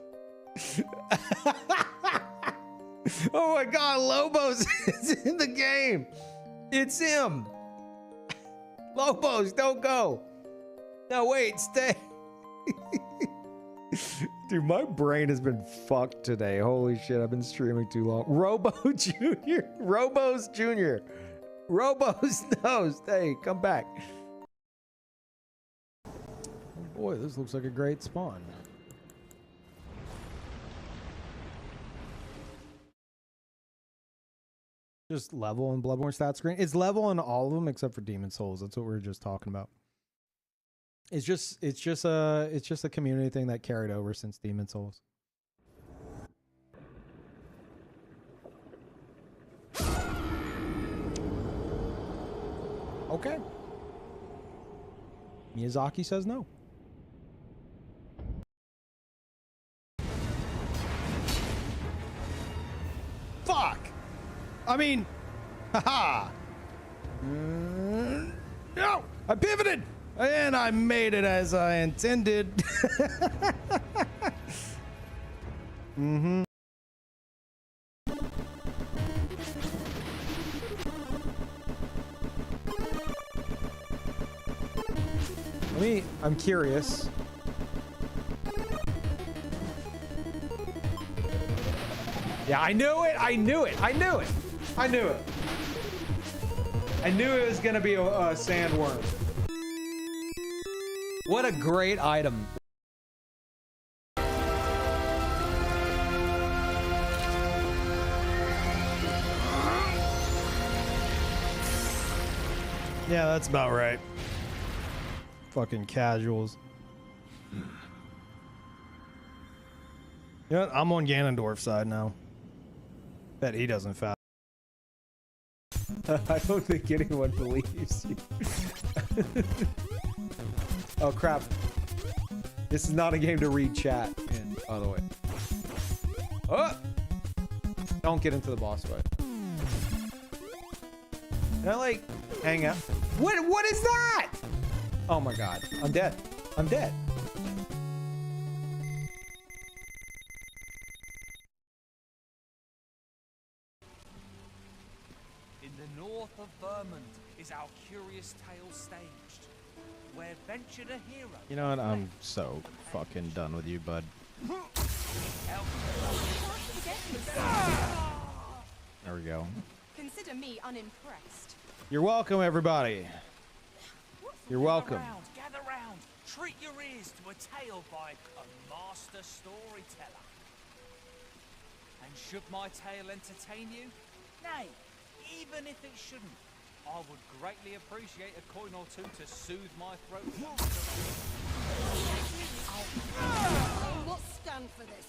Oh my god, Lobos is in the game. It's him. Lobos, don't go. No, wait, stay. Dude, my brain has been fucked today. Holy shit, I've been streaming too long. Robo Jr. Robos Jr. Robos, no, stay, come back. Oh boy, this looks like a great spawn. Just level in Bloodborne stat screen. It's level on all of them except for Demon Souls. That's what we were just talking about. It's just a community thing that carried over since Demon Souls. Okay. Miyazaki says no. Fuck! I mean, haha. No! I pivoted! And I made it as I intended. Mm-hmm. I'm curious. Yeah, I knew it. I knew it. I knew it. I knew it. I knew it was gonna be a sandworm. What a great item. Yeah, that's about right. Fucking casuals. Yeah, I'm on Ganondorf's side now. Bet he doesn't fast. I don't think anyone believes you. Oh crap. This is not a game to read chat in, by the way. Oh! Don't get into the boss fight. Can I like hang out? What is that? Oh my god. I'm dead. I'm dead. In the north of Vermont is our curious tale staged, where ventured a hero. You know what? I'm so fucking done with you, bud. There we go. Consider me unimpressed. You're welcome, everybody. You're welcome. Gather round. Treat your ears to a tale by a master storyteller. And should my tale entertain you? Nay, even if it shouldn't, I would greatly appreciate a coin or two to soothe my throat. I will stand for this.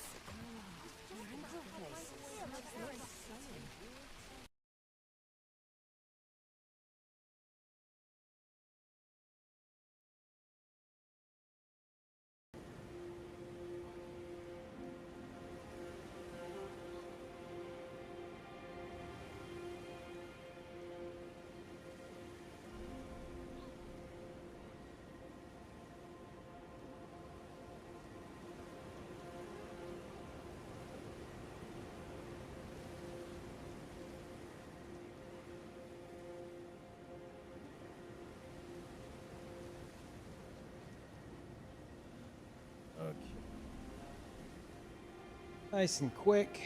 Nice and quick.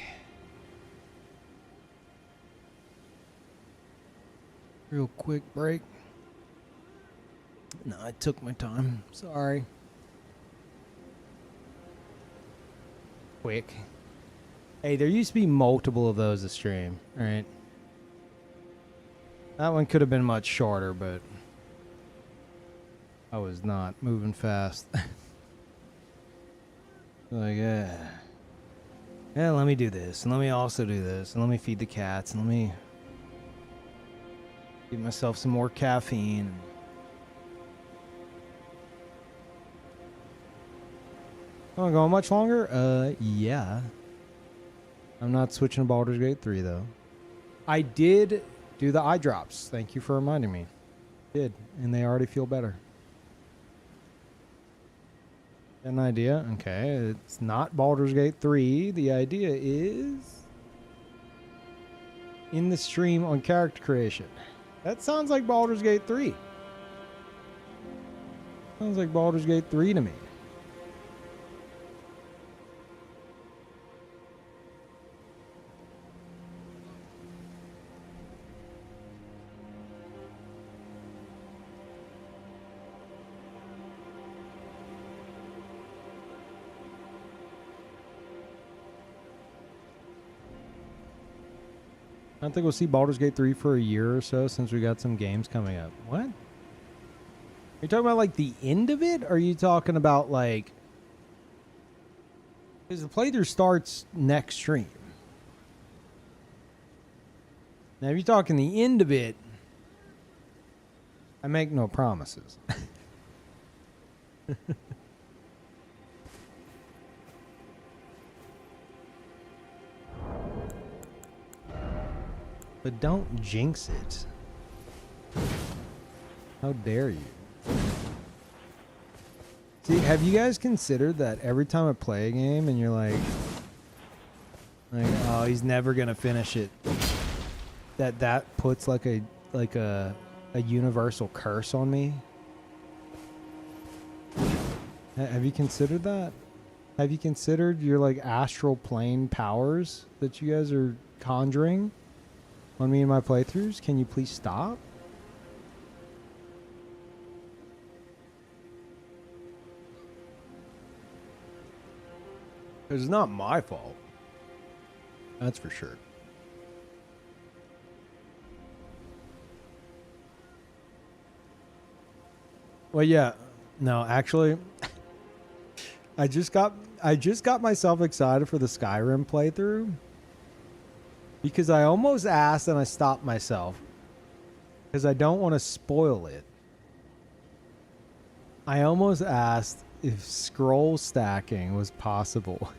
Real quick break. No, I took my time. Sorry. Quick. Hey, there used to be multiple of those a stream, right? That one could have been much shorter, but I was not moving fast. Like, yeah, let me do this, and let me also do this, and let me feed the cats, and let me give myself some more caffeine. Oh, going much longer? Yeah. I'm not switching to Baldur's Gate 3, though. I did do the eye drops. Thank you for reminding me. Did, and they already feel better. An idea? Okay, it's not Baldur's Gate 3. The idea is in the stream on character creation. That sounds like Baldur's Gate 3. Sounds like Baldur's Gate 3 to me. I don't think we'll see Baldur's Gate 3 for a year or so since we got some games coming up. What? Are you talking about like the end of it? Or are you talking about like... Because the playthrough starts next stream. Now if you're talking the end of it, I make no promises. But don't jinx it. How dare you? See, have you guys considered that every time I play a game and you're like, oh, he's never gonna finish it, that puts like a universal curse on me? Have you considered that? Have you considered your like astral plane powers that you guys are conjuring on me and my playthroughs? Can you please stop? It's not my fault. That's for sure. Well, yeah. No, actually, I just got myself excited for the Skyrim playthrough. Because I almost asked and I stopped myself. Because I don't want to spoil it. I almost asked if scroll stacking was possible.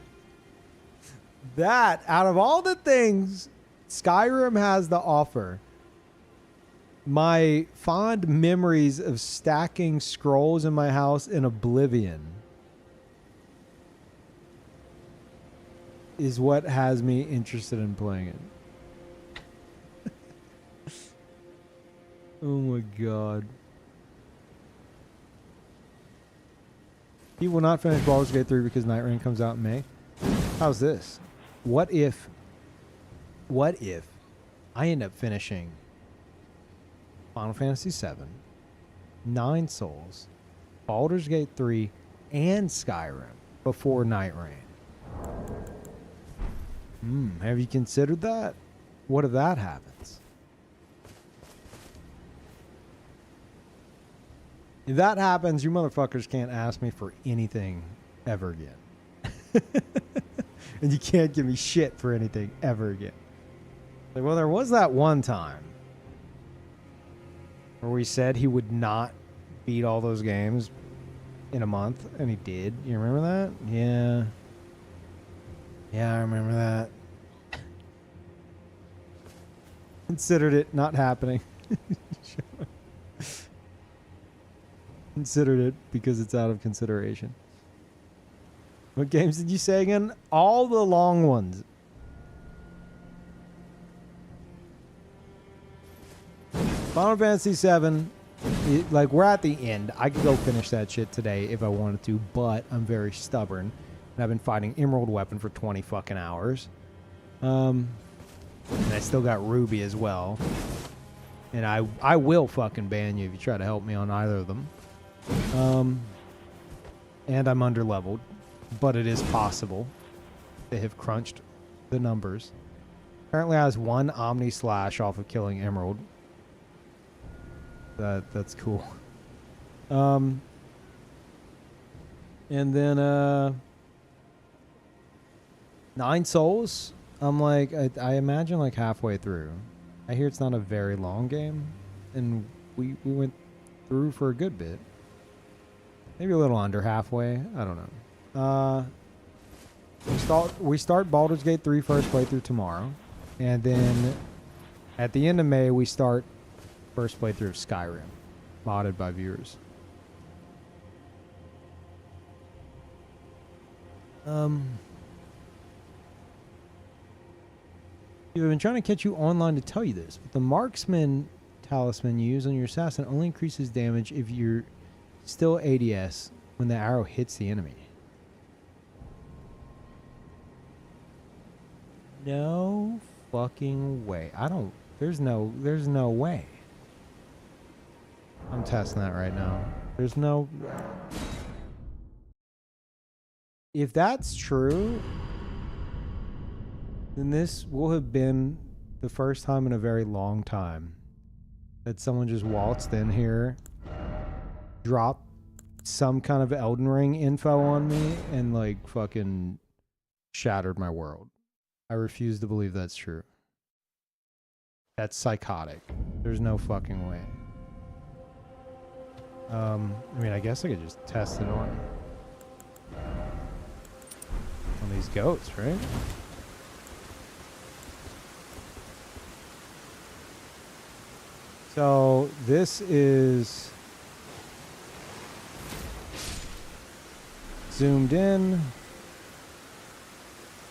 That, out of all the things Skyrim has to offer, my fond memories of stacking scrolls in my house in Oblivion is what has me interested in playing it. Oh my god. He will not finish Baldur's Gate 3 because Night Rain comes out in May. How's this? What if I end up finishing Final Fantasy 7, 9 Souls, Baldur's Gate 3, and Skyrim before Night Rain? Have you considered that? What if that happens? If that happens, you motherfuckers can't ask me for anything ever again. And you can't give me shit for anything ever again. Like, well, there was that one time where we said he would not beat all those games in a month, and he did. You remember that? Yeah. Yeah, I remember that. Considered it not happening. Considered it because it's out of consideration. What games did you say again? All the long ones. Final Fantasy 7, like, we're at the end. I could go finish that shit today if I wanted to, but I'm very stubborn. And And I've been fighting Emerald Weapon for 20 fucking hours. And I still got Ruby as well. And I will fucking ban you if you try to help me on either of them. And I'm underleveled. But it is possible. They have crunched the numbers. Apparently I was 1 Omni Slash off of killing Emerald. That's cool. And then 9 souls. I'm like, I imagine like halfway through. I hear it's not a very long game, and we went through for a good bit. Maybe a little under halfway. I don't know. We start Baldur's Gate 3 first playthrough tomorrow, and then at the end of May we start first playthrough of Skyrim, modded by viewers. I've been trying to catch you online to tell you this, but the marksman talisman you use on your assassin only increases damage if you're still ADS when the arrow hits the enemy. No fucking way. There's no way. I'm testing that right now. There's no... If that's true, then this will have been the first time in a very long time that someone just waltzed in here, dropped some kind of Elden Ring info on me, and like fucking shattered my world. I refuse to believe that's true. That's psychotic. There's no fucking way. I mean, I guess I could just test it on these goats, right? So this is zoomed in.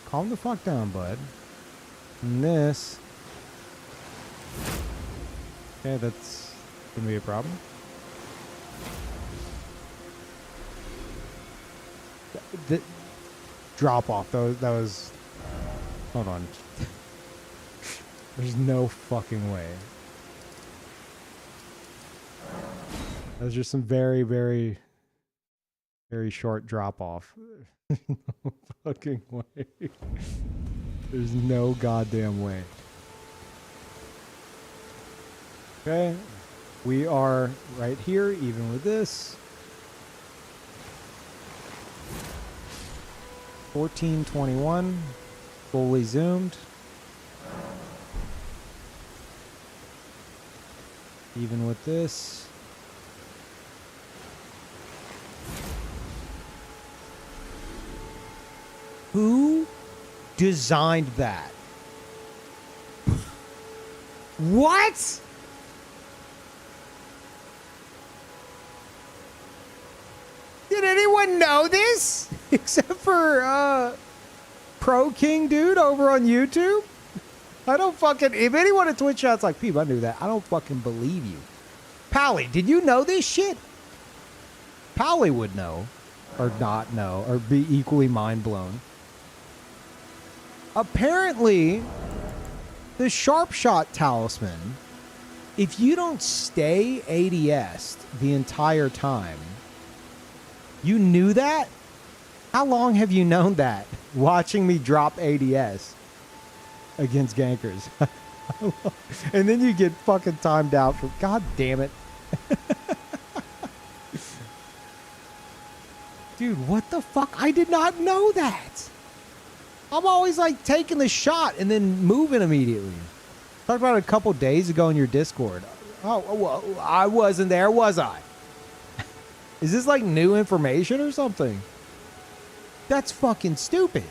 Calm the fuck down, bud. And this. Okay, that's gonna be a problem. The drop off, that was hold on. There's no fucking way. That was just some very, very, very short drop off. No fucking way. There's no goddamn way. Okay. We are right here, even with this. 1421. Fully zoomed. Even with this. Who designed that? What? Did anyone know this? Except for Pro King dude over on YouTube? I don't fucking... If anyone at Twitch shouts like, Peeve, I knew that. I don't fucking believe you. Pally, did you know this shit? Pally would know. Or not know. Or be equally mind blown. Apparently, the Sharpshot Talisman, if you don't stay ADS'd the entire time, you knew that? How long have you known that? Watching me drop ADS against gankers. And then you get fucking timed out for... God damn it. Dude, what the fuck? I did not know that. I'm always like taking the shot and then moving immediately. Talked about it a couple days ago in your Discord. Oh, well, I wasn't there, was I? Is this like new information or something? That's fucking stupid.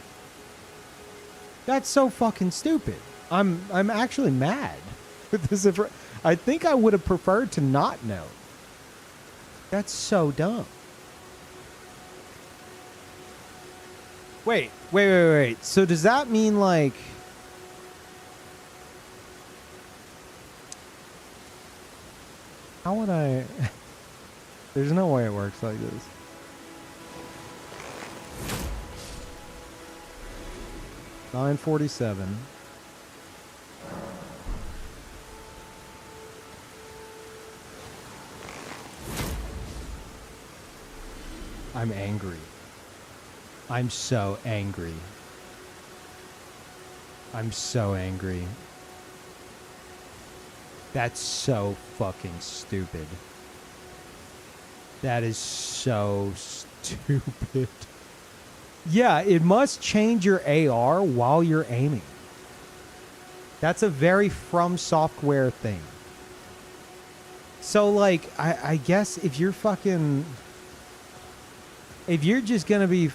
That's so fucking stupid. I'm actually mad with this. I think I would have preferred to not know. That's so dumb. Wait. So does that mean like... How would I... There's no way it works like this. 947. I'm angry. I'm so angry. I'm so angry. That's so fucking stupid. That is so stupid. Yeah, it must change your AR while you're aiming. That's a very From Software thing. So, like, I guess if you're fucking... If you're just gonna be...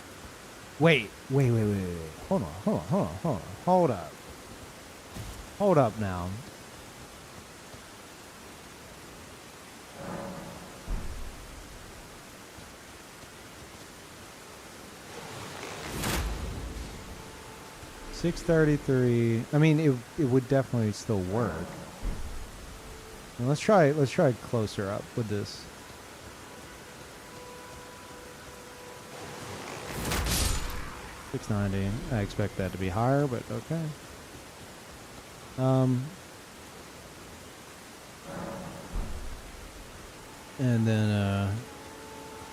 Wait. Hold on. Hold up. Hold up now. $633. I mean, it would definitely still work. Now let's try closer up with this. $690. I expect that to be higher, but okay. And then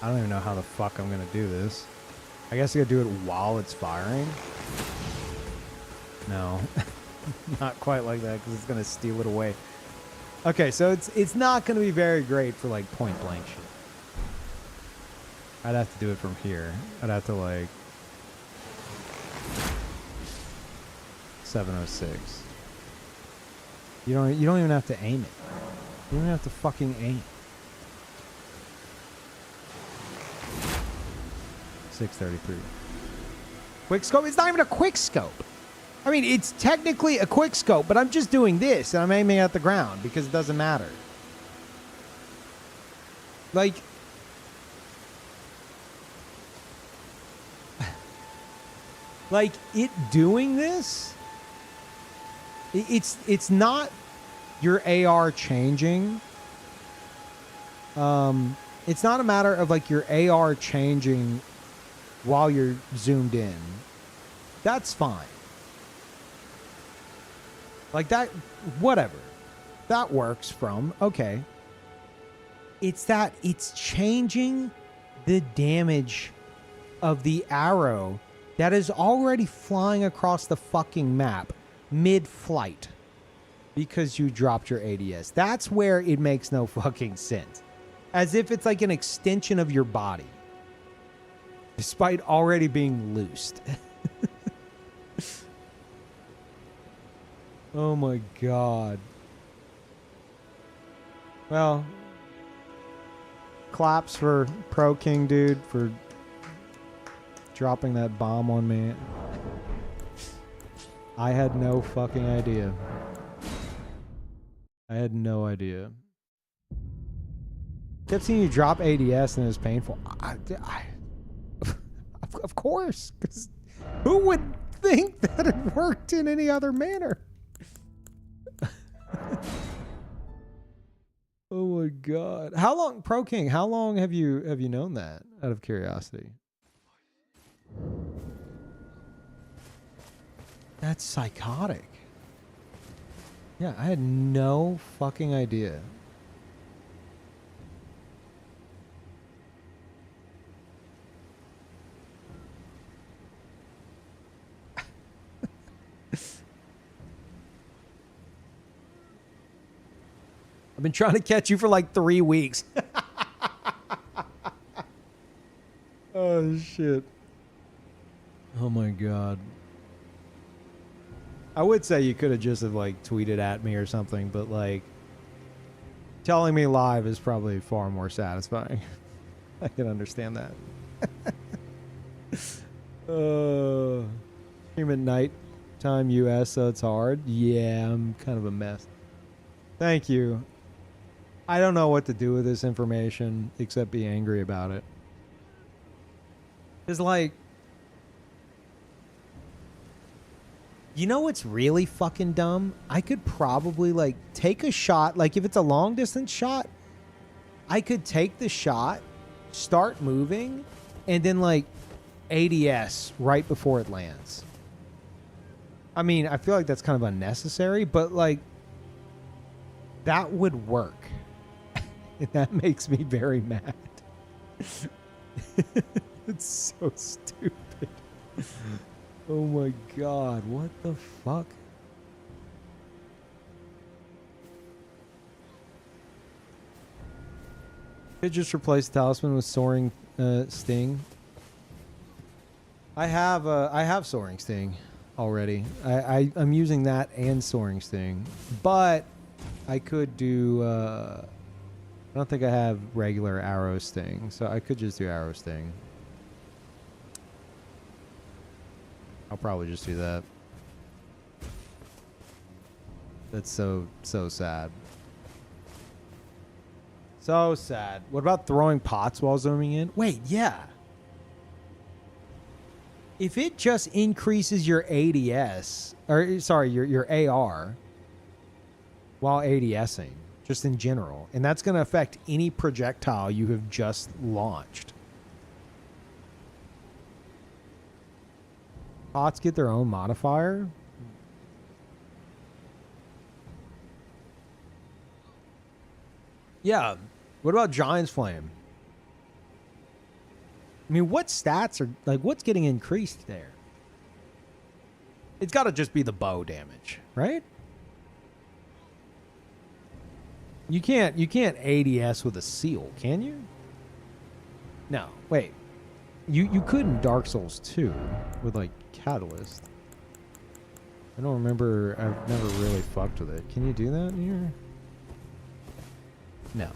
I don't even know how the fuck I'm gonna do this. I guess I gotta do it while it's firing. No, not quite like that because it's gonna steal it away. Okay, so it's not gonna be very great for like point blank shit. I'd have to do it from here. I'd have to like 706. You don't even have to aim it. You don't even have to fucking aim. 633. Quick scope? It's not even a quick scope. I mean, it's technically a quick scope, but I'm just doing this and I'm aiming at the ground because it doesn't matter. Like, like it doing this, it's not your AR changing. It's not a matter of like your AR changing while you're zoomed in. That's fine. Like that, whatever. That works from, okay. It's that it's changing the damage of the arrow that is already flying across the fucking map mid-flight because you dropped your ADS. That's where it makes no fucking sense. As if it's like an extension of your body. Despite already being loosed. Oh my god. Well, claps for Pro King dude for dropping that bomb on me. I had no fucking idea. I had no idea. Kept seeing you drop ADS and it was painful. Of course. 'Cause who would think that it worked in any other manner? Oh my god. How long, Pro King, how long have you known that, out of curiosity? That's psychotic. Yeah, I had no fucking idea. I've been trying to catch you for like 3 weeks. Oh, shit. Oh, my God. I would say you could have just have, like, tweeted at me or something, but, like, telling me live is probably far more satisfying. I can understand that. Stream at night time US, so it's hard. Yeah, I'm kind of a mess. Thank you. I don't know what to do with this information except be angry about it. It's like, you know what's really fucking dumb? I could probably like take a shot. Like if it's a long distance shot, I could take the shot, start moving, and then like ADS right before it lands. I mean, I feel like that's kind of unnecessary, but like that would work. And that makes me very mad. It's so stupid. Oh my god, what the fuck? Could just replace Talisman with Soaring Sting. I have Soaring Sting already. I'm using that and Soaring Sting, but I could do. I don't think I have regular Arrow Sting, so I could just do Arrow Sting. I'll probably just do that. That's so sad. So sad. What about throwing pots while zooming in? Wait, yeah. If it just increases your ADS, or sorry, your AR while ADSing, just in general, and that's going to affect any projectile you have just launched. Pots get their own modifier? Yeah. What about Giant's Flame? I mean, what stats are, like, what's getting increased there? It's got to just be the bow damage, right? You can't ADS with a seal, can you? No, wait. You could in Dark Souls 2 with, like, Catalyst. I don't remember. I've never really fucked with it. Can you do that here? No.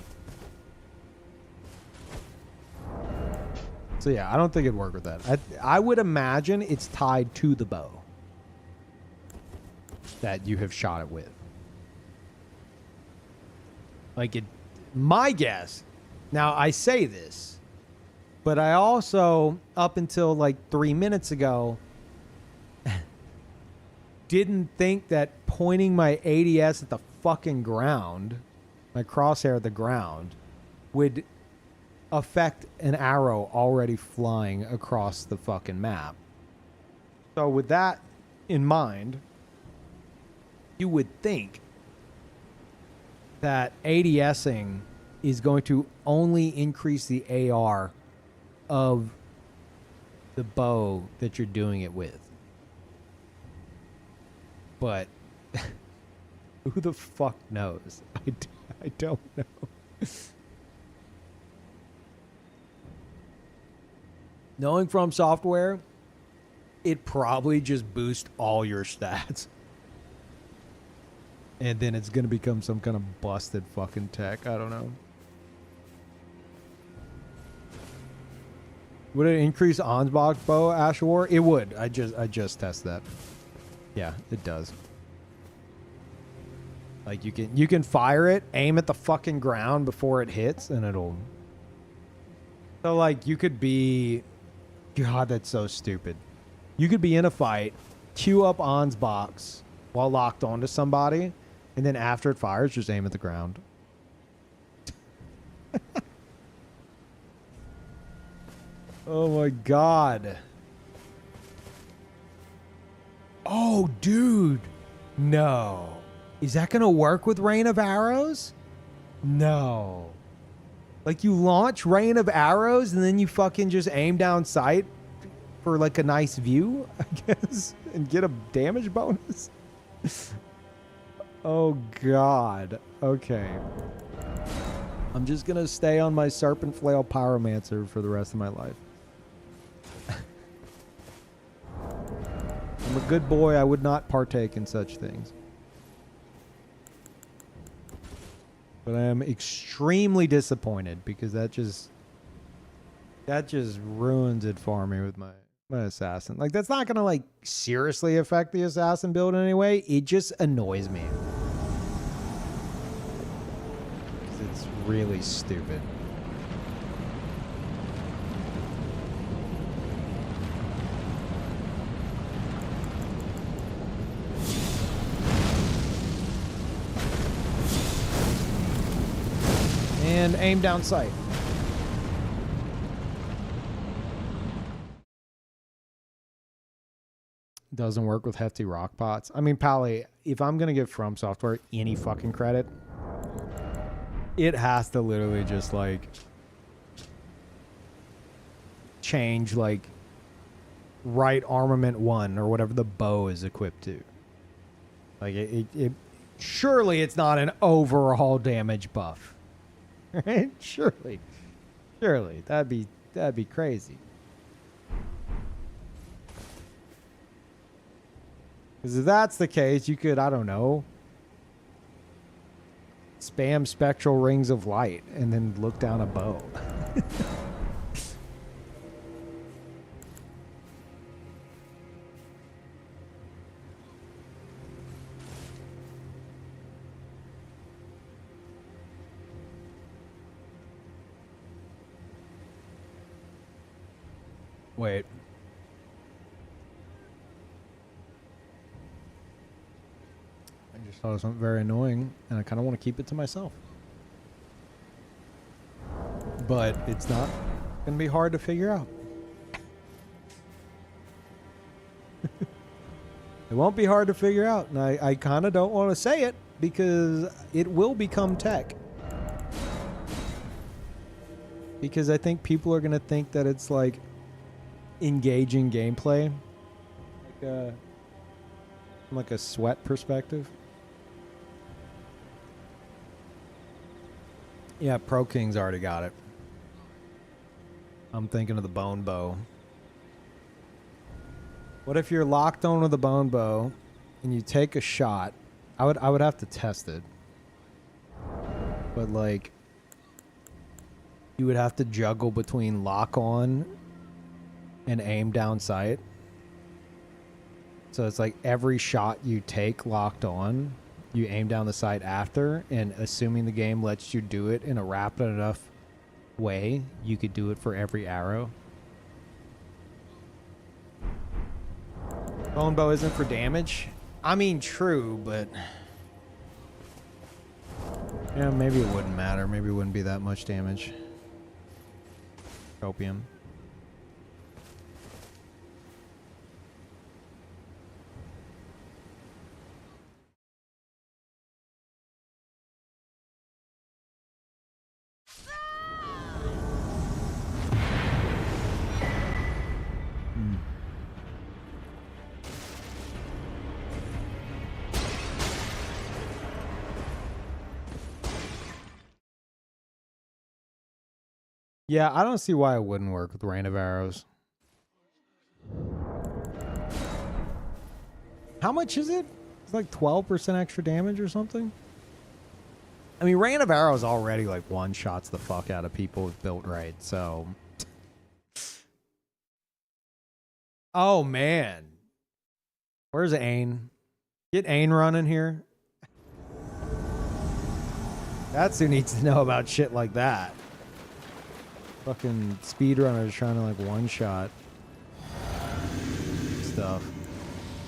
So yeah, I don't think it'd work with that. I would imagine it's tied to the bow that you have shot it with. Like, my guess, now I say this, but I also, up until like 3 minutes ago, didn't think that pointing my ADS at the fucking ground, my crosshair at the ground, would affect an arrow already flying across the fucking map. So with that in mind, you would think that ADSing is going to only increase the AR of the bow that you're doing it with. But who the fuck knows? I don't know. Knowing From Software, it probably just boosts all your stats. And then it's going to become some kind of busted fucking tech. I don't know. Would it increase Ansbach bow, Ash War? It would. I just tested that. Yeah, it does. Like, you can fire it, aim at the fucking ground before it hits, and it'll... So, like, you could be... God, that's so stupid. You could be in a fight, queue up Ansbach while locked onto somebody, and then after it fires, just aim at the ground. Oh my god. Oh, dude. No. Is that going to work with Rain of Arrows? No. Like, you launch Rain of Arrows and then you fucking just aim down sight for like a nice view, I guess, and get a damage bonus? Oh god. Okay. I'm just going to stay on my Serpent Flail Pyromancer for the rest of my life. I'm a good boy. I would not partake in such things. But I am extremely disappointed because that just ruins it for me with my assassin. Like, that's not gonna like seriously affect the assassin build in any way. It just annoys me. 'Cause it's really stupid. And aim down sight. doesn't work with hefty rock pots. I mean, Pally, if I'm gonna give From Software any fucking credit, it has to literally just like change like right armament 1 or whatever the bow is equipped to. Like it surely it's not an overall damage buff. Right? Surely that'd be crazy. Because if that's the case, you could, I don't know, spam spectral rings of light and then look down a bow. Wait. I just thought it was something very annoying, and I kind of want to keep it to myself. But it's not going to be hard to figure out. It won't be hard to figure out, and I kind of don't want to say it because it will become tech. Because I think people are going to think that it's like engaging gameplay, from like a sweat perspective. Yeah, Pro King's already got it. I'm thinking of the bone bow. What if you're locked on with the bone bow and you take a shot? I would have to test it. But like you would have to juggle between lock on and aim down sight. So it's like every shot you take locked on, you aim down the sight after, and assuming the game lets you do it in a rapid enough way, you could do it for every arrow. Bone bow isn't for damage? I mean, true, but yeah, maybe it wouldn't matter. Maybe it wouldn't be that much damage. Opium. Yeah, I don't see why it wouldn't work with Rain of Arrows. How much is it? It's like 12% extra damage or something? I mean, Rain of Arrows already like one-shots the fuck out of people if built right, so... Oh, man. Where's Ain? Get Ain running here. That's who needs to know about shit like that. Fucking speedrunners trying to like one-shot stuff.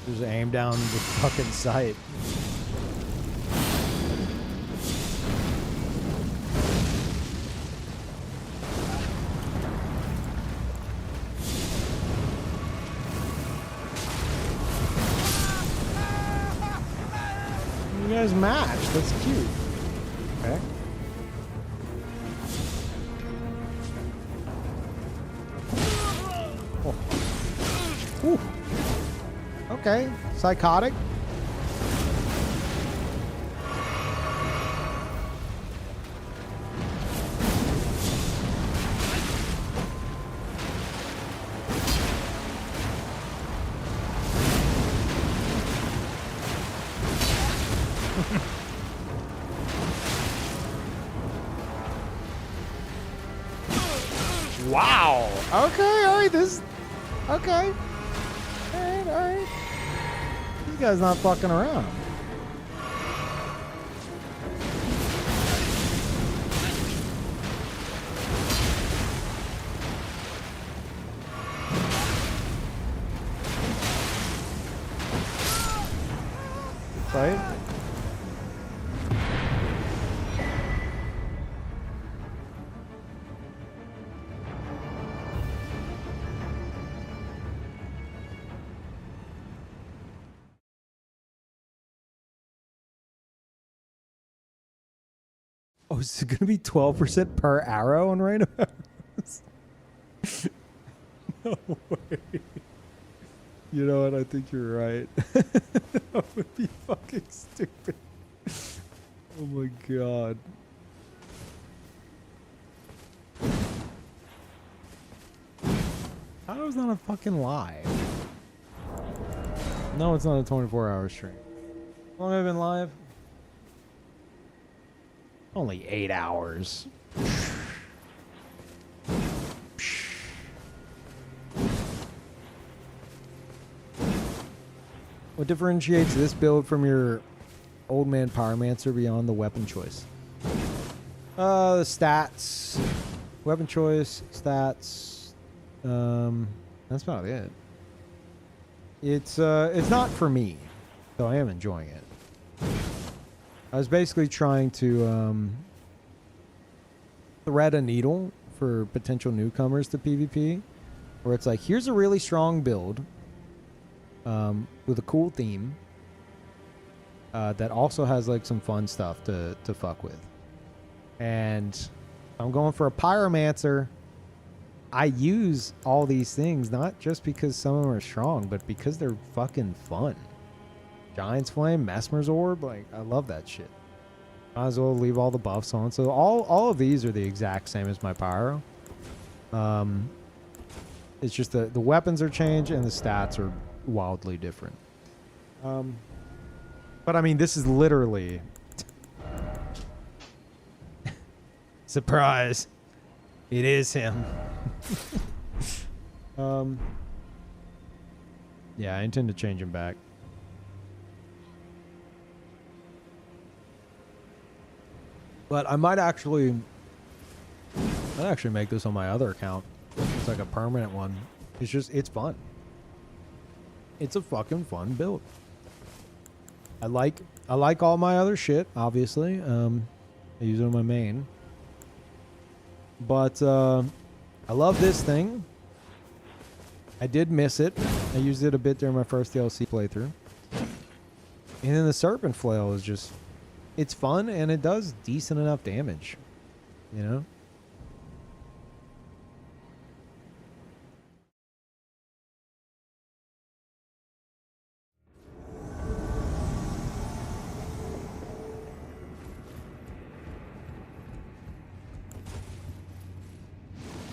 Just aim down the fucking sight. You guys match. That's cute. Okay. Ooh. Okay, psychotic. Wow. Okay, all right, this... Okay. All right. This guy's not fucking around. Fight. Oh, is it going to be 12% per arrow on random arrows? No way. You know what? I think you're right. That would be fucking stupid. Oh my god. How is that a fucking lie? No, it's not a 24-hour stream. How long have I been live? Only 8 hours. What differentiates this build from your old man Pyromancer beyond the weapon choice? The stats. Weapon choice, stats. That's about it. It's not for me, though I am enjoying it. I was basically trying to thread a needle for potential newcomers to PvP, where it's like, here's a really strong build with a cool theme that also has like some fun stuff to fuck with. And I'm going for a Pyromancer. I use all these things not just because some of them are strong, but because they're fucking fun. Giant's Flame, Mesmer's Orb, like, I love that shit. Might as well leave all the buffs on. So all of these are the exact same as my Pyro. It's just the weapons are changed and the stats are wildly different. But I mean, this is literally... Surprise! It is him. Yeah, I intend to change him back. But I might actually make this on my other account. It's like a permanent one. It's fun. It's a fucking fun build. I like all my other shit, obviously. I use it on my main. But I love this thing. I did miss it. I used it a bit during my first DLC playthrough. And then the Serpent Flail is just... It's fun, and it does decent enough damage. You know?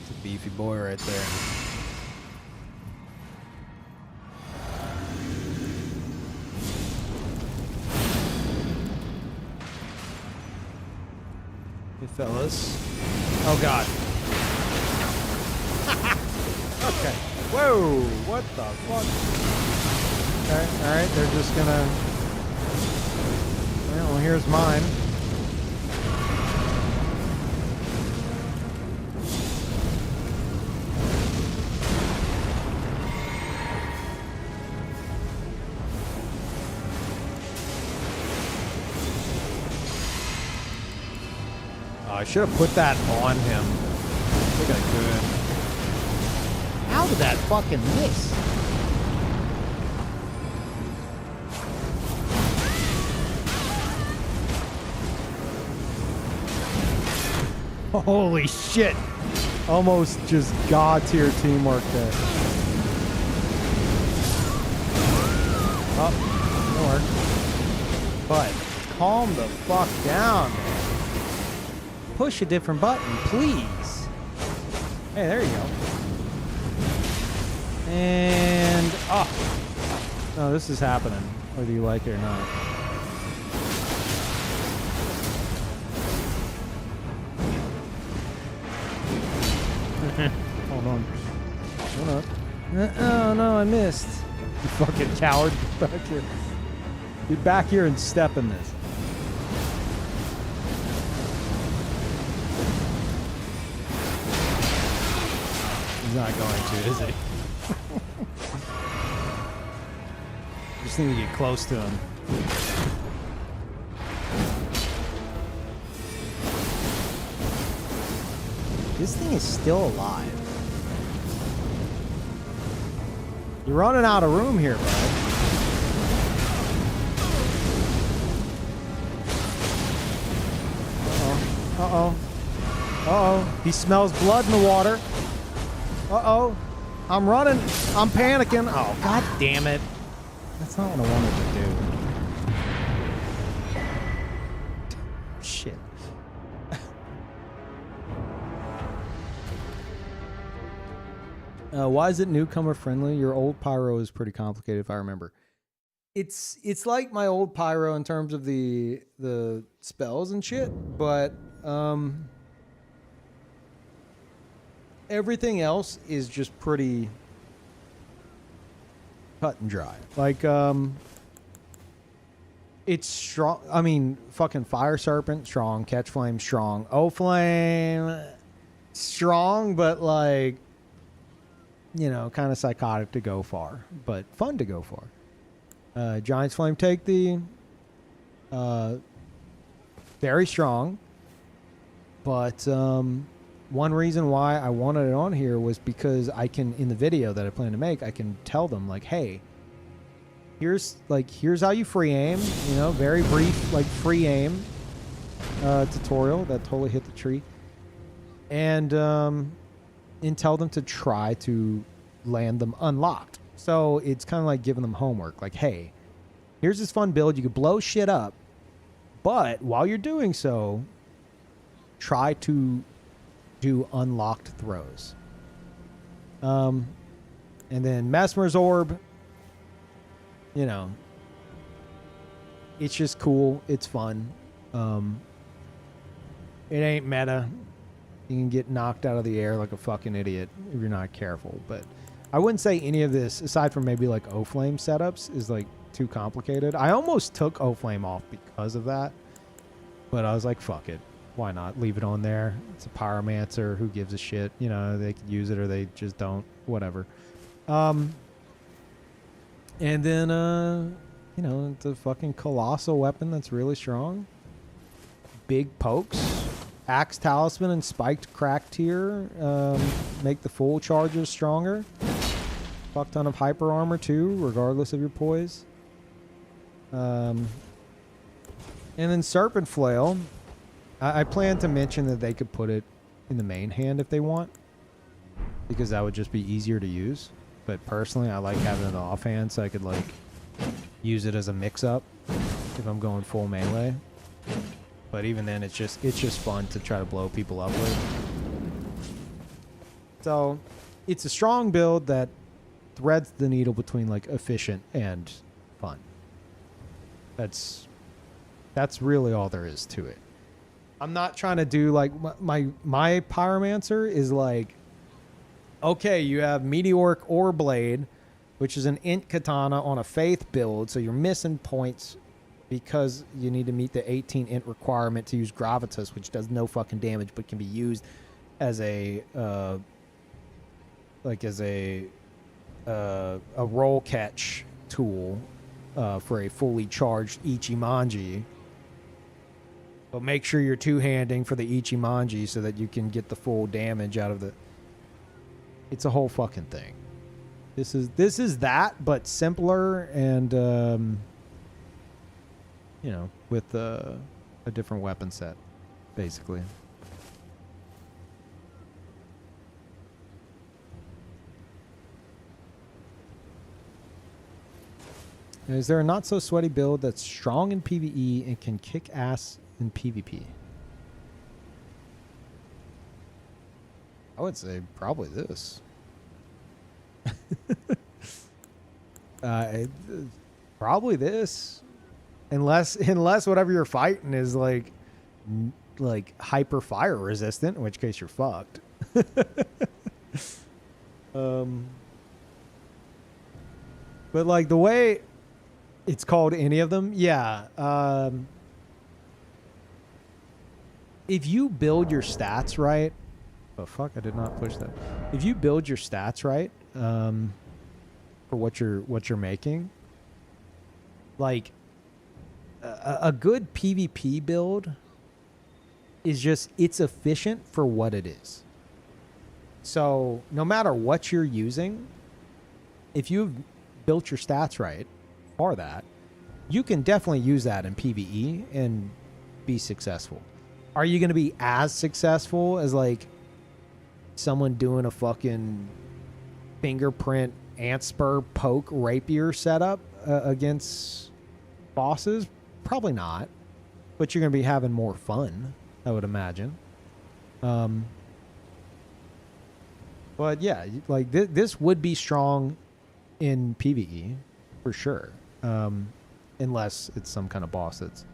It's a beefy boy right there. Fellas. Oh god. Okay. Whoa! What the fuck? Okay, alright, they're just gonna... Well, here's mine. I should have put that on him. I think I could. How did that fucking miss? Holy shit. Almost just god tier teamwork there. Oh, didn't work. But calm the fuck down, man. Push a different button, please. Hey, there you go. And oh, no, this is happening, whether you like it or not. Hold on. Hold up. Oh no, I missed. You fucking coward! Get back here. Get back here and step in this. Not going to, is he? Just need to get close to him. This thing is still alive. You're running out of room here, bud. Uh-oh. Uh-oh. Uh-oh. He smells blood in the water. Uh-oh. I'm running. I'm panicking. Oh, god damn it. That's not what I wanted to do. Shit. Why is it newcomer friendly? Your old pyro is pretty complicated if I remember. It's like my old pyro in terms of the spells and shit, but everything else is just pretty cut and dry. Like it's strong. I mean, fucking Fire Serpent strong, Catch Flame strong, O Flame strong, but like, you know, kind of psychotic to go far, but fun to go far. Giant's Flame Take Thee, very strong, but one reason why I wanted it on here was because I can, in the video that I plan to make, I can tell them like, hey, here's how you free aim, you know, very brief like free aim tutorial that totally hit the tree, and tell them to try to land them unlocked. So it's kind of like giving them homework. Like, hey, here's this fun build. You could blow shit up, but while you're doing so, try to do unlocked throws. And then Mesmer's Orb, you know, it's just cool. It's fun. It ain't meta. You can get knocked out of the air like a fucking idiot if you're not careful. But I wouldn't say any of this, aside from maybe like O-Flame setups, is like too complicated. I almost took O-Flame off because of that. But I was like, fuck it. Why not? Leave it on there. It's a Pyromancer. Who gives a shit? You know, they could use it or they just don't. Whatever. And then, you know, the fucking Colossal weapon that's really strong. Big pokes. Axe Talisman and Spiked Crack Tier make the full charges stronger. Fuck ton of hyper armor too, regardless of your poise. And then Serpent Flail. I plan to mention that they could put it in the main hand if they want, because that would just be easier to use. But personally, I like having it offhand so I could like use it as a mix-up if I'm going full melee. But even then, it's just fun to try to blow people up with. So it's a strong build that threads the needle between like efficient and fun. That's really all there is to it. I'm not trying to do like my Pyromancer is like, okay, you have Meteoric Ore Blade, which is an int katana on a faith build, so you're missing points because you need to meet the 18 int requirement to use Gravitas, which does no fucking damage but can be used as a roll catch tool for a fully charged Ichimonji. But make sure you're two-handing for the Ichimonji so that you can get the full damage out of the... It's a whole fucking thing. This is that, but simpler and you know, with a different weapon set, basically. Is there a not so sweaty build that's strong in PvE and can kick ass in PvP? I would say probably this. Probably this. Unless whatever you're fighting is like hyper fire resistant, in which case you're fucked. But like the way it's called any of them, yeah. If you build your stats right, oh fuck, I did not push that. If you build your stats right, for what you're making, like a good PvP build is just, it's efficient for what it is. So no matter what you're using, if you've built your stats right for that, you can definitely use that in PvE and be successful. Are you going to be as successful as like someone doing a fucking fingerprint ant spur poke rapier setup against bosses? Probably not. But you're going to be having more fun, I would imagine. But yeah, like this would be strong in PvE for sure. Unless it's some kind of boss that's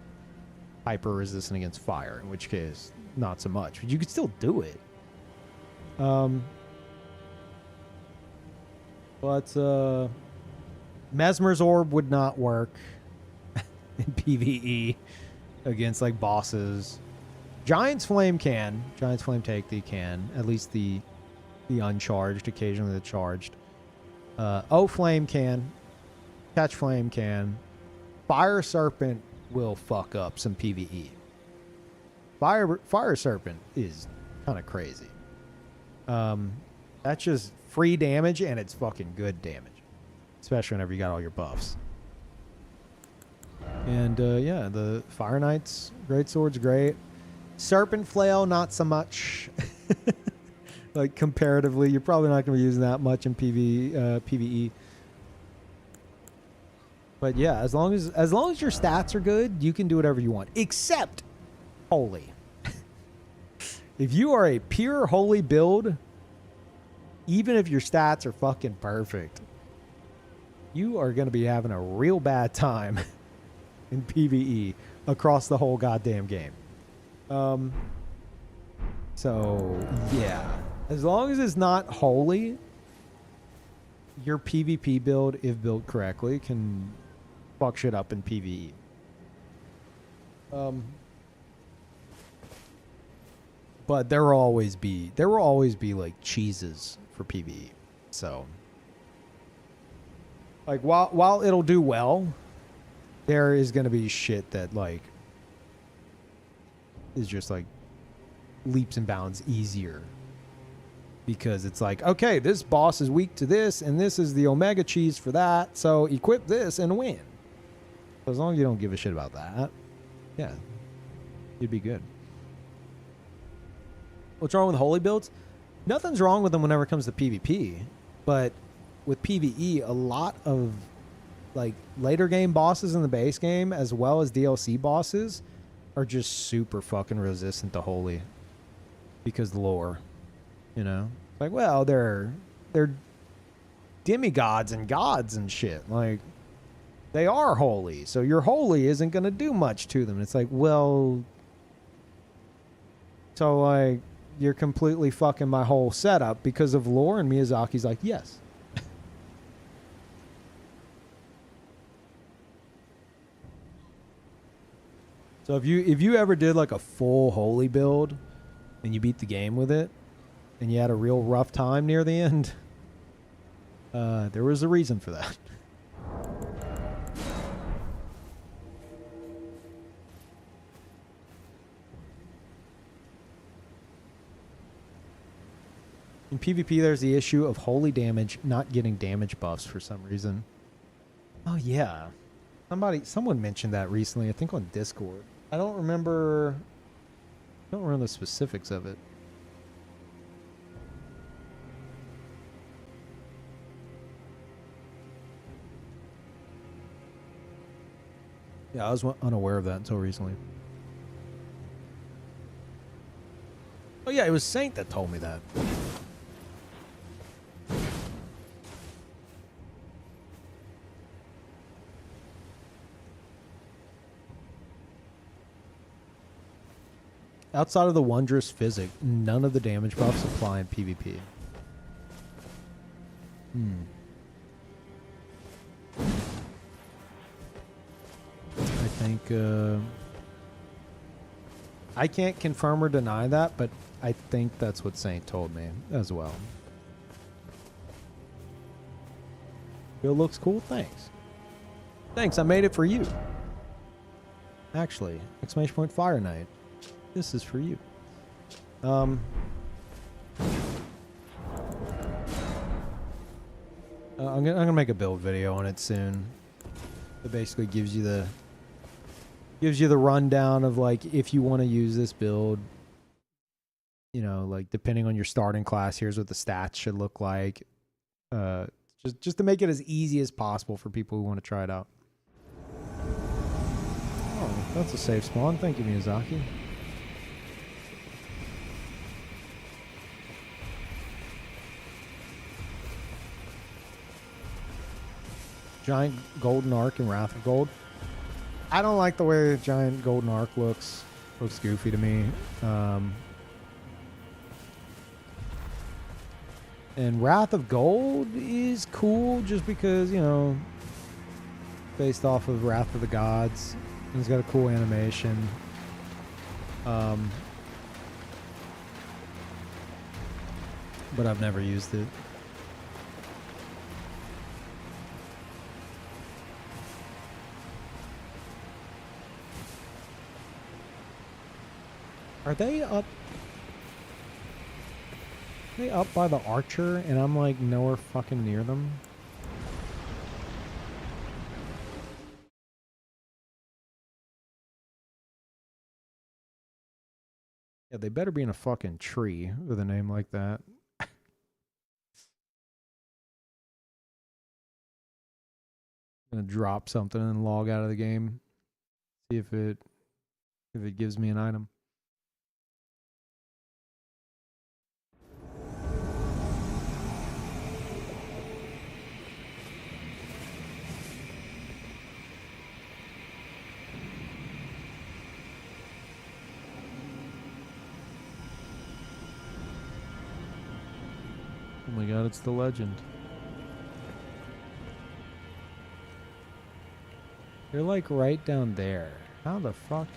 hyper resistant against fire, in which case not so much. But you could still do it. But Mesmer's Orb would not work in PvE against like bosses. Giant's Flame can. Giant's Flame take the can. At least the uncharged, occasionally the charged. O Flame can. Catch Flame can. Fire Serpent will fuck up some PvE. Fire Serpent is kind of crazy. That's just free damage, and it's fucking good damage. Especially whenever you got all your buffs. And yeah, the Fire Knight's Greatsword's great. Serpent Flail, not so much. Like comparatively, you're probably not going to be using that much in PvE. But yeah, as long as your stats are good, you can do whatever you want. Except holy. If you are a pure holy build, even if your stats are fucking perfect, you are going to be having a real bad time in PvE across the whole goddamn game. So yeah, as long as it's not holy, your PvP build, if built correctly, can fuck shit up in PvE. But there will always be like cheeses for PvE. So like while it'll do well, there is going to be shit that like is just like leaps and bounds easier, because it's like, okay, this boss is weak to this, and this is the omega cheese for that, so equip this and win. So as long as you don't give a shit about that, yeah, you'd be good. What's wrong with holy builds? Nothing's wrong with them whenever it comes to PvP, but with PvE, a lot of like later game bosses in the base game, as well as DLC bosses, are just super fucking resistant to holy because lore, you know? Like, well, they're demigods and gods and shit. Like, they are holy, so your holy isn't going to do much to them. It's like, well, so like you're completely fucking my whole setup because of lore. And Miyazaki's like, yes. So if you ever did like a full holy build and you beat the game with it and you had a real rough time near the end, there was a reason for that. In PvP, there's the issue of holy damage not getting damage buffs for some reason. Oh yeah, someone mentioned that recently. I think on Discord. I don't remember the specifics of it. Yeah, I was unaware of that until recently. Oh yeah, it was Saint that told me that. Outside of the wondrous physic, none of the damage buffs apply in PvP. I think I can't confirm or deny that, but I think that's what Saint told me as well. It looks cool. Thanks. Thanks. I made it for you. Actually, exclamation point Fire Knight. This is for you. I'm gonna make a build video on it soon. It basically gives you Gives you the rundown of like if you want to use this build, you know, like depending on your starting class, here's what the stats should look like. Just to make it as easy as possible for people who want to try it out. Oh, that's a safe spawn. Thank you, Miyazaki. Giant golden arc and Wrath of Gold. I don't like the way the giant golden arc looks. Looks goofy to me. And Wrath of Gold is cool just because, you know, based off of Wrath of the Gods. It's got a cool animation. But I've never used it. Are they up? Are they up by the archer and I'm like nowhere fucking near them? Yeah, they better be in a fucking tree with a name like that. Gonna drop something and log out of the game. See if it gives me an item. Oh my god, it's the legend. You're like right down there. How the fuck?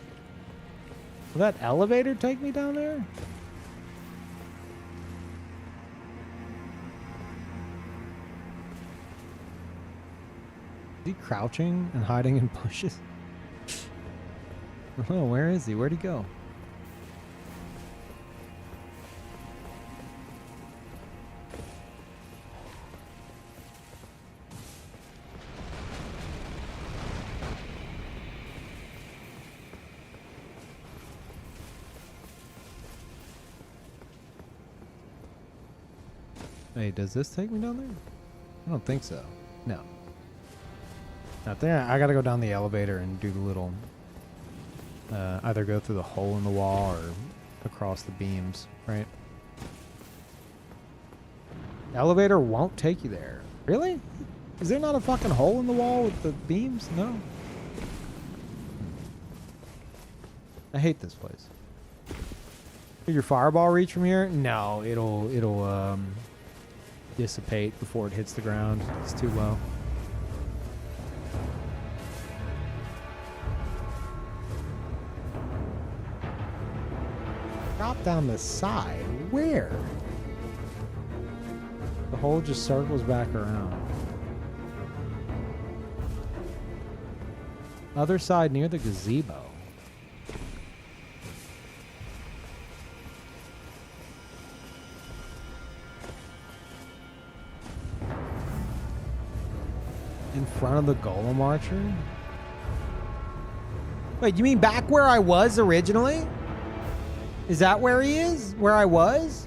Will that elevator take me down there? Is he crouching and hiding in bushes? Oh, where is he? Where'd he go? Hey, does this take me down there? I don't think so. No. Not there. I gotta go down the elevator and do the little... either go through the hole in the wall or across the beams, right? The elevator won't take you there. Really? Is there not a fucking hole in the wall with the beams? No. I hate this place. Did your fireball reach from here? No, it'll dissipate before it hits the ground. It's too low. Drop down the side. Where? The hole just circles back around. Other side near the gazebo. In front of the golem archer? Wait, you mean back where I was originally? Is that where he is? Where I was?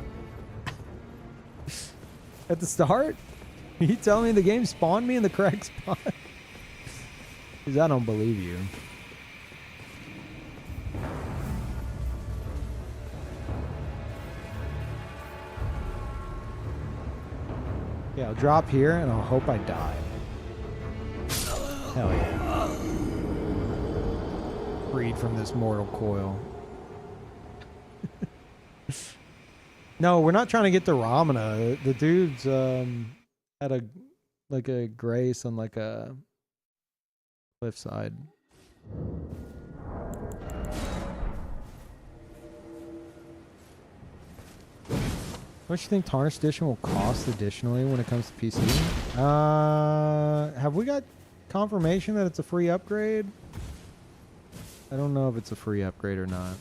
At the start? Are you telling me the game spawned me in the correct spot? Because I don't believe you. Yeah, I'll drop here and I'll hope I die. Hell yeah. Freed from this mortal coil. No, we're not trying to get to Ramana. The dude's had a grace on like a cliffside. What do you think Tarnished Edition will cost additionally when it comes to PC? Have we got confirmation that it's a free upgrade? I don't know if it's a free upgrade or not.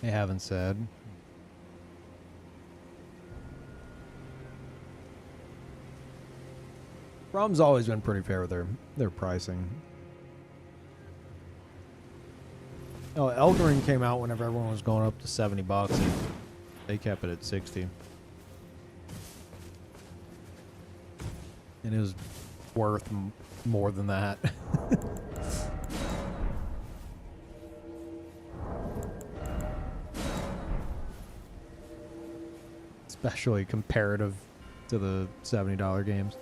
They haven't said. Rum's always been pretty fair with their pricing. Oh, Elden Ring came out whenever everyone was going up to $70, and they kept it at 60. And it was worth more than that. Especially comparative to the $70 games.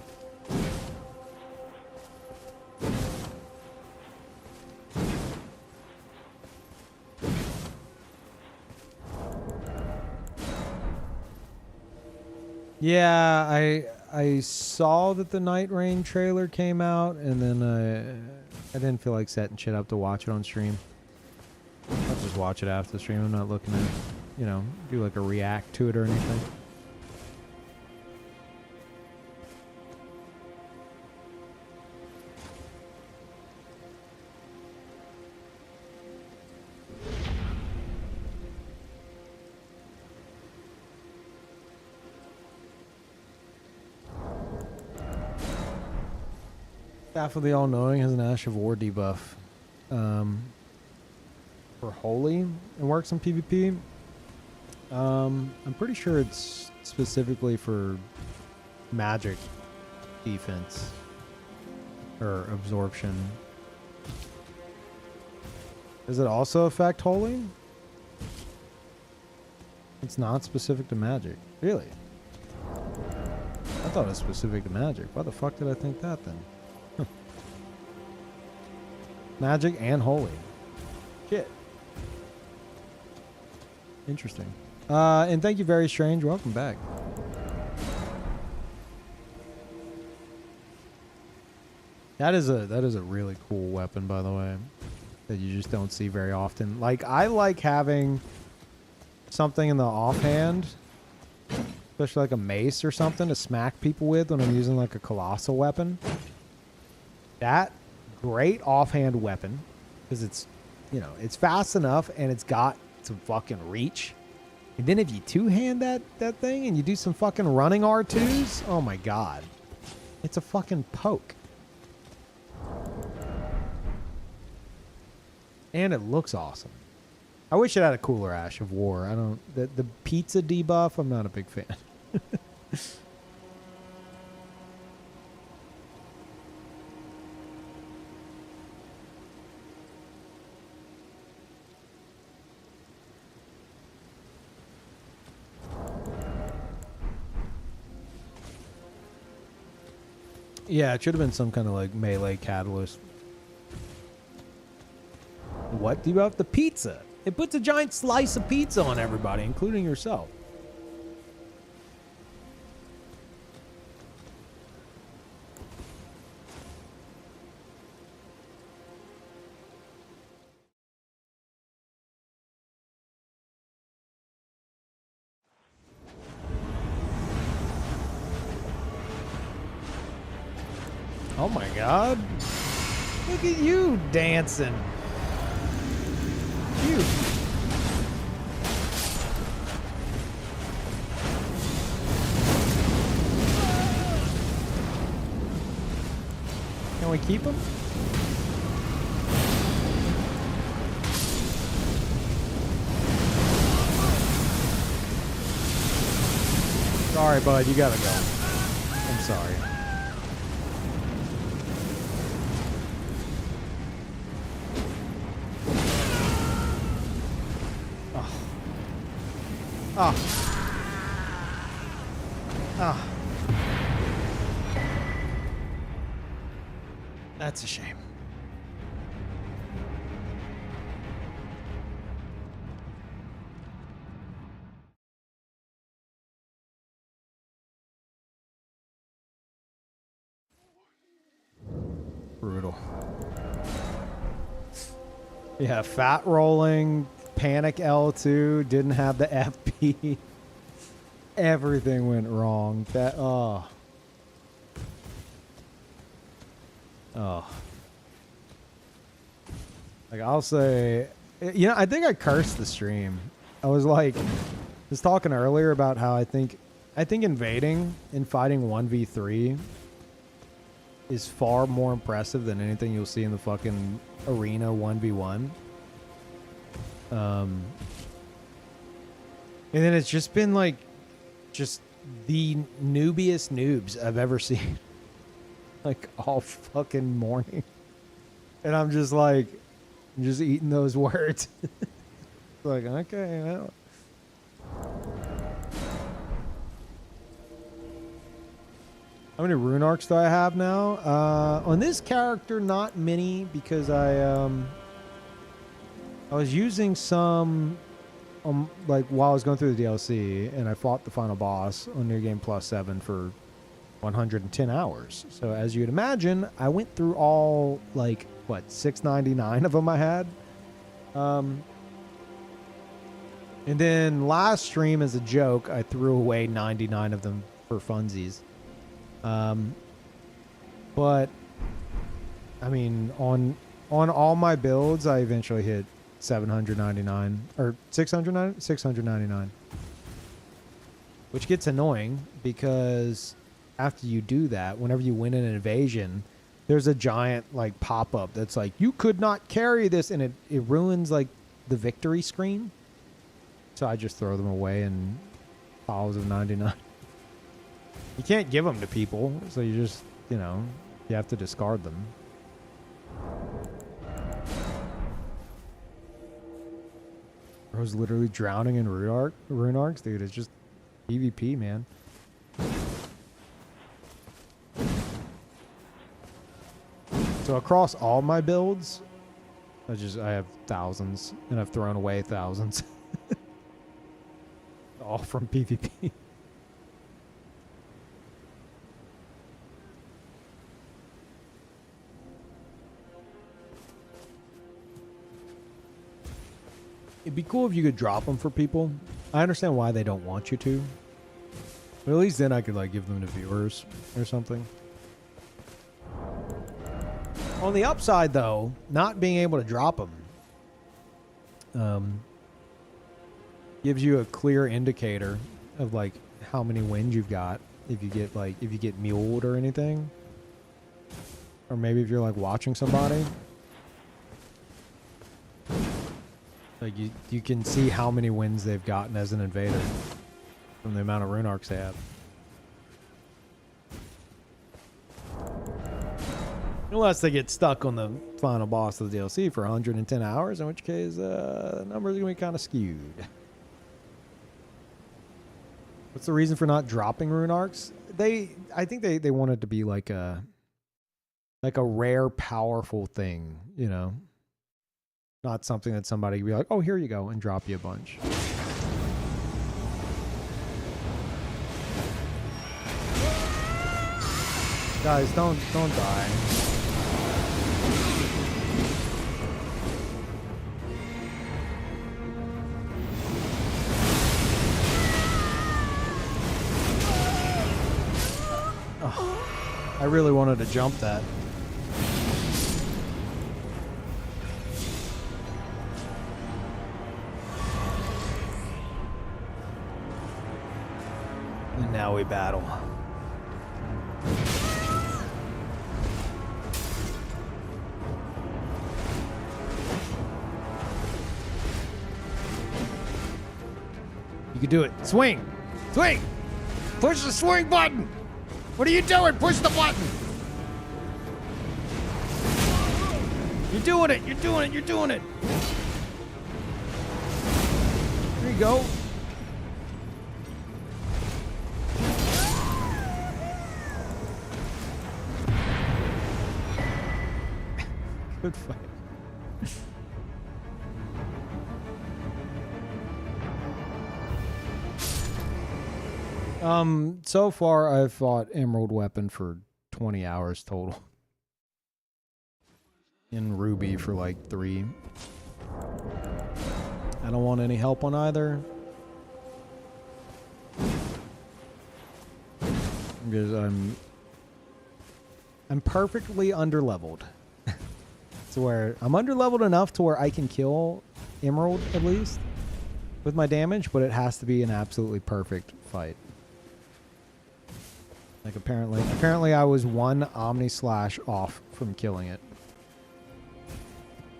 Yeah, I saw that the Night Rain trailer came out, and then I didn't feel like setting shit up to watch it on stream. I'll just watch it after the stream. I'm not looking at, you know, do like a react to it or anything. Staff of the All-Knowing has an Ash of War debuff for Holy and works in PvP. I'm pretty sure it's specifically for magic defense or absorption. Does it also affect Holy? It's not specific to magic. Really? I thought it was specific to magic. Why the fuck did I think that then? Magic and holy. Shit. Interesting. And thank you, Very Strange. Welcome back. That is a really cool weapon, by the way, that you just don't see very often. Like, I like having something in the offhand, especially like a mace or something, to smack people with when I'm using like a colossal weapon. That great offhand weapon, because it's, you know, it's fast enough and it's got some fucking reach. And then if you two-hand that thing and you do some fucking running R2s, oh my god, it's a fucking poke. And it looks awesome. I wish it had a cooler Ash of War. I don't, the pizza debuff, I'm not a big fan. Yeah, it should have been some kind of like melee catalyst. What debuff? The pizza. It puts a giant slice of pizza on everybody, including yourself. Oh my god. Look at you dancing. Cute. Can we keep him? Sorry, bud, you gotta go. I'm sorry. Oh. Oh. That's a shame. Brutal. Yeah, fat rolling, panic L2, didn't have the FP. Everything went wrong. That, oh. Oh. Like, I'll say, you know, I think I cursed the stream I was talking earlier about how I think invading and fighting 1v3 is far more impressive than anything you'll see in the fucking arena 1v1. And then it's just been like, just the noobiest noobs I've ever seen. Like all fucking morning. And I'm just like, I'm just eating those words. Like, okay, well. How many rune arcs do I have now? On this character, not many, because I was using some like while I was going through the DLC, and I fought the final boss on New Game Plus 7 for 110 hours. So as you'd imagine, I went through all like what 699 of them I had. And then last stream, as a joke, I threw away 99 of them for funsies. But I mean, on all my builds, I eventually hit 799 or 699, which gets annoying because after you do that, whenever you win an invasion, there's a giant like pop-up that's like, you could not carry this, and it ruins like the victory screen. So I just throw them away in piles of 99. You can't give them to people, so you just, you know, you have to discard them. I was literally drowning in rune arcs, dude. It's just PvP, man. So across all my builds, I have thousands, and I've thrown away thousands. All from PvP. It'd be cool if you could drop them for people. I understand why they don't want you to, but at least then I could like give them to viewers or something. On the upside, though, not being able to drop them gives you a clear indicator of like how many wins you've got if you get muled or anything, or maybe if you're like watching somebody. Like you can see how many wins they've gotten as an invader from the amount of rune arcs they have. Unless they get stuck on the final boss of the DLC for 110 hours, in which case the numbers are going to be kind of skewed. What's the reason for not dropping rune arcs? I think they want it to be like a rare, powerful thing, you know? Not something that somebody can be like, oh, here you go, and drop you a bunch. Guys, don't die. Oh, I really wanted to jump that. And now we battle. You can do it. Swing! Swing! Push the swing button! What are you doing? Push the button! You're doing it! You're doing it! You're doing it! There you go. Good fight. So far I've fought Emerald Weapon for 20 hours total. And Ruby for like 3. I don't want any help on either. Because I'm perfectly underleveled. To where I'm underleveled enough to where I can kill Emerald at least. with my damage, but it has to be an absolutely perfect fight. Like apparently I was one Omni Slash off from killing it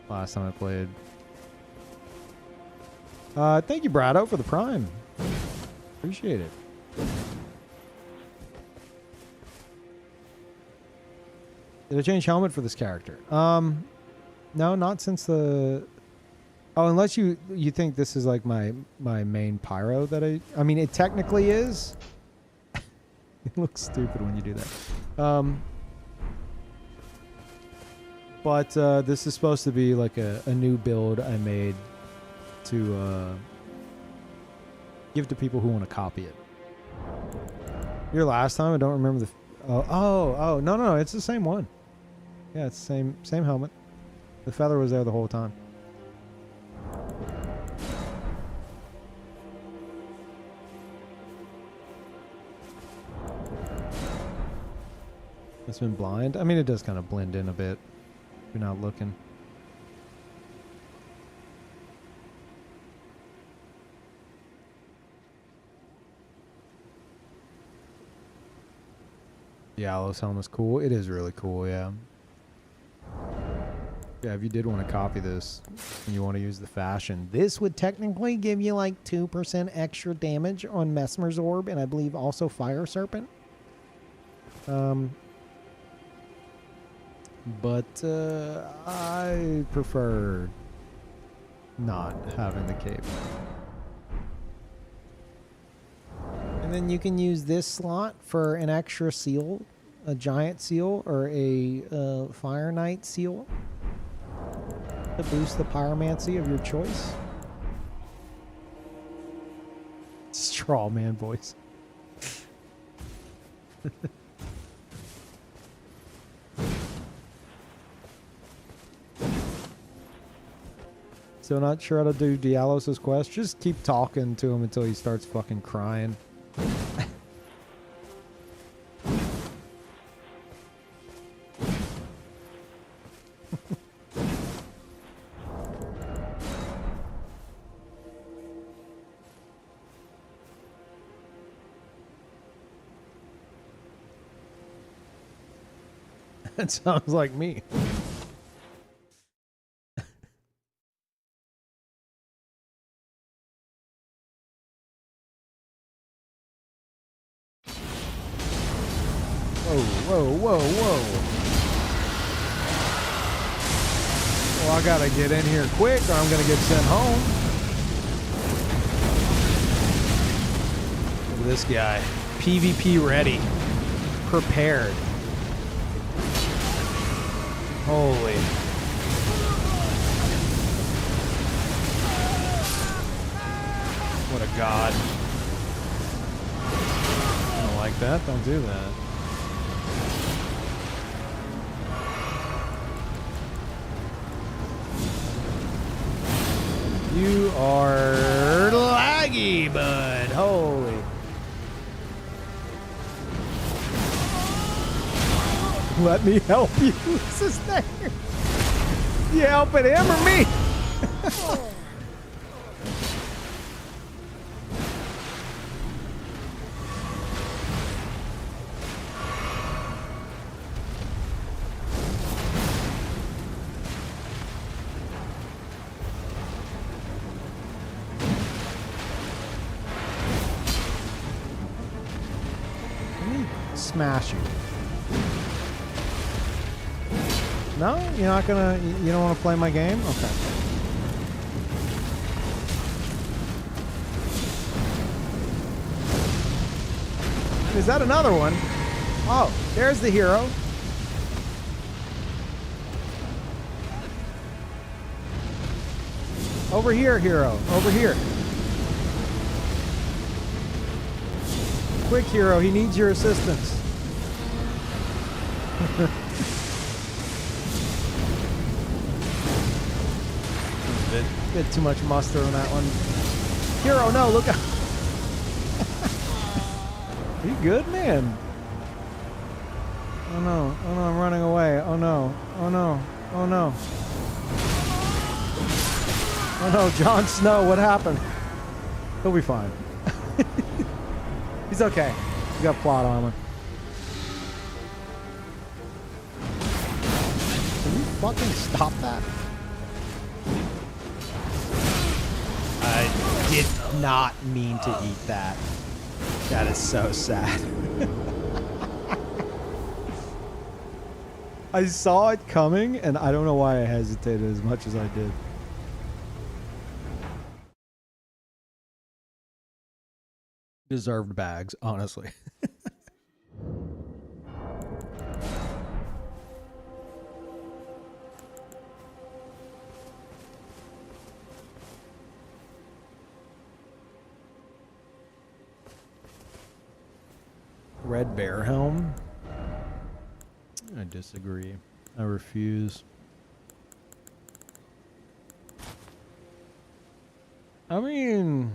last time I played. Thank you, Brado, for the Prime. Appreciate it. Did I change helmet for this character? No, not since the... Oh, unless you think this is like my main pyro that I mean, it technically is. It looks stupid when you do that. But this is supposed to be like a new build I made to give to people who want to copy it. Your last time, I don't remember the... no, it's the same one. Yeah, it's the same helmet. The feather was there the whole time. It's been blind. I mean, it does kind of blend in a bit if you're not looking. Yeah, Alos helmet's cool. It is really cool, yeah. Yeah, if you did want to copy this and you want to use the fashion, this would technically give you like 2% extra damage on Mesmer's Orb and I believe also Fire Serpent. But I prefer not having the cape. And then you can use this slot for an extra seal, a giant seal or a Fire Knight seal to boost the pyromancy of your choice. Straw man voice. So not sure how to do Dialos' quest. Just keep talking to him until he starts fucking crying. That sounds like me. Whoa. Well, I gotta get in here quick or I'm gonna get sent home. Look at this guy. PvP ready. Prepared. Holy. What a god. I don't like that. Don't do that. You are laggy, bud. Holy. Let me help you. What's his name? You helping him or me? Smash you. No? You're not gonna... You don't want to play my game? Okay. Is that another one? Oh, there's the hero. Over here, hero. Over here. Quick, hero. He needs your assistance. Bit too much mustard on that one. Hero, no, look out. Are you good, man? Oh no, I'm running away. Oh no, oh no, oh no. Oh no, Jon Snow, what happened? He'll be fine. He's okay. He's got plot armor. Can you fucking stop that? I did not mean to eat that. That is so sad. I saw it coming, and I don't know why I hesitated as much as I did. Deserved bags, honestly. Red bear helm? I disagree. I refuse. I mean,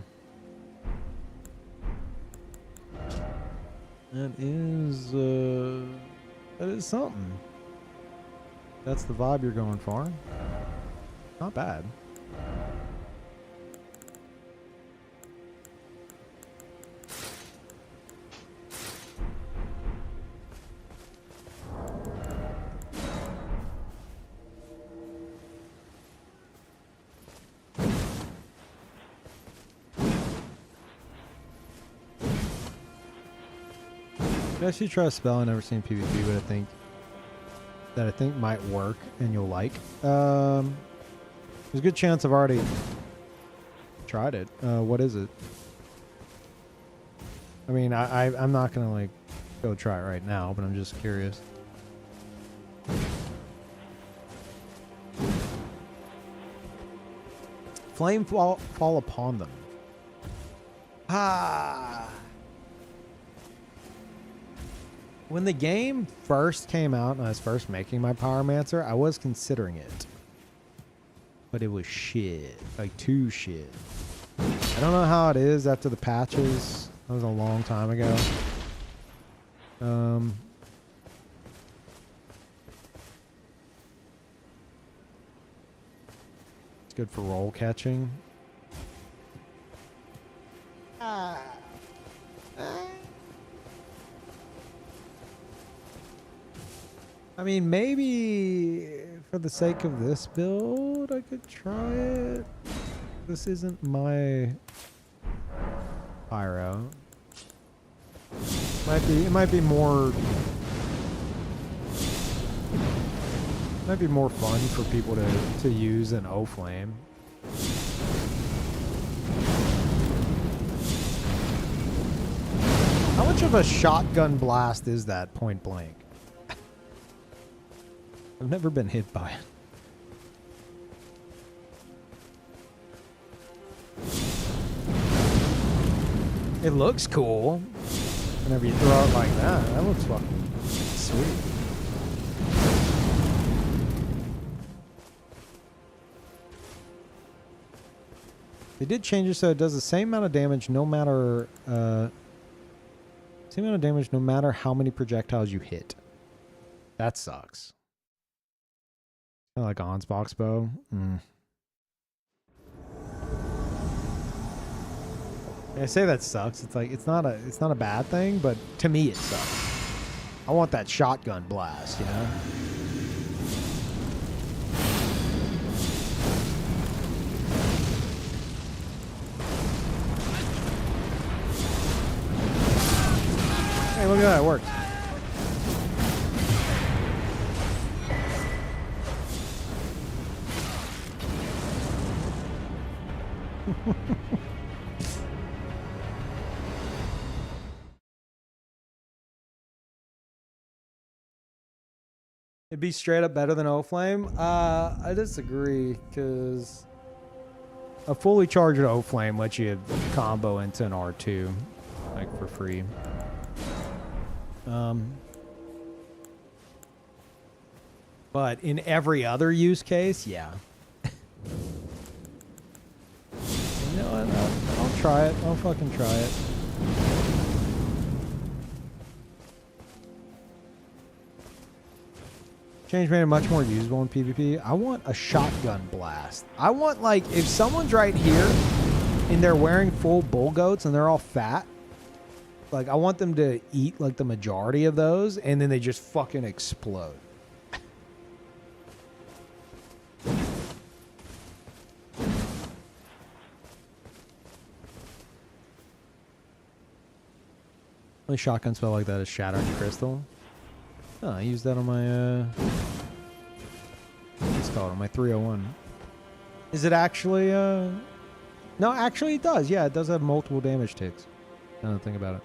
that is something. That's the vibe you're going for. Not bad. I actually try a spell I've never seen PvP, but I think might work and you'll like. There's a good chance I've already tried it. What is it? I mean, I'm not gonna like go try it right now, but I'm just curious. Flame fall upon them. Ah. When the game first came out and I was first making my Pyromancer, I was considering it. But it was shit. Like, too shit. I don't know how it is after the patches. That was a long time ago. It's good for roll catching. I mean, maybe for the sake of this build, I could try it. This isn't my pyro. It might be more fun for people to use an O-Flame. How much of a shotgun blast is that point blank? I've never been hit by it. It looks cool. Whenever you throw it like that, that looks fucking sweet. They did change it so it does the same amount of damage no matter how many projectiles you hit. That sucks. Kind of like On's box bow. I say that sucks. It's like it's not a bad thing, but to me it sucks. I want that shotgun blast, you know? Hey, look at that, it works. It'd be straight up better than O-Flame. I disagree, because a fully charged O-Flame lets you combo into an R2, like, for free. But in every other use case, yeah. You know what? I'll try it. I'll fucking try it. Change made it much more usable in PvP. I want a shotgun blast. I want, like, if someone's right here and they're wearing full bull goats and they're all fat, like I want them to eat like the majority of those and then they just fucking explode. Only shotgun spell like that is Shattering Crystal. Oh, I used that on my what's it called, on my 301. Is it actually no, actually it does. Yeah, it does have multiple damage ticks. I don't think about it.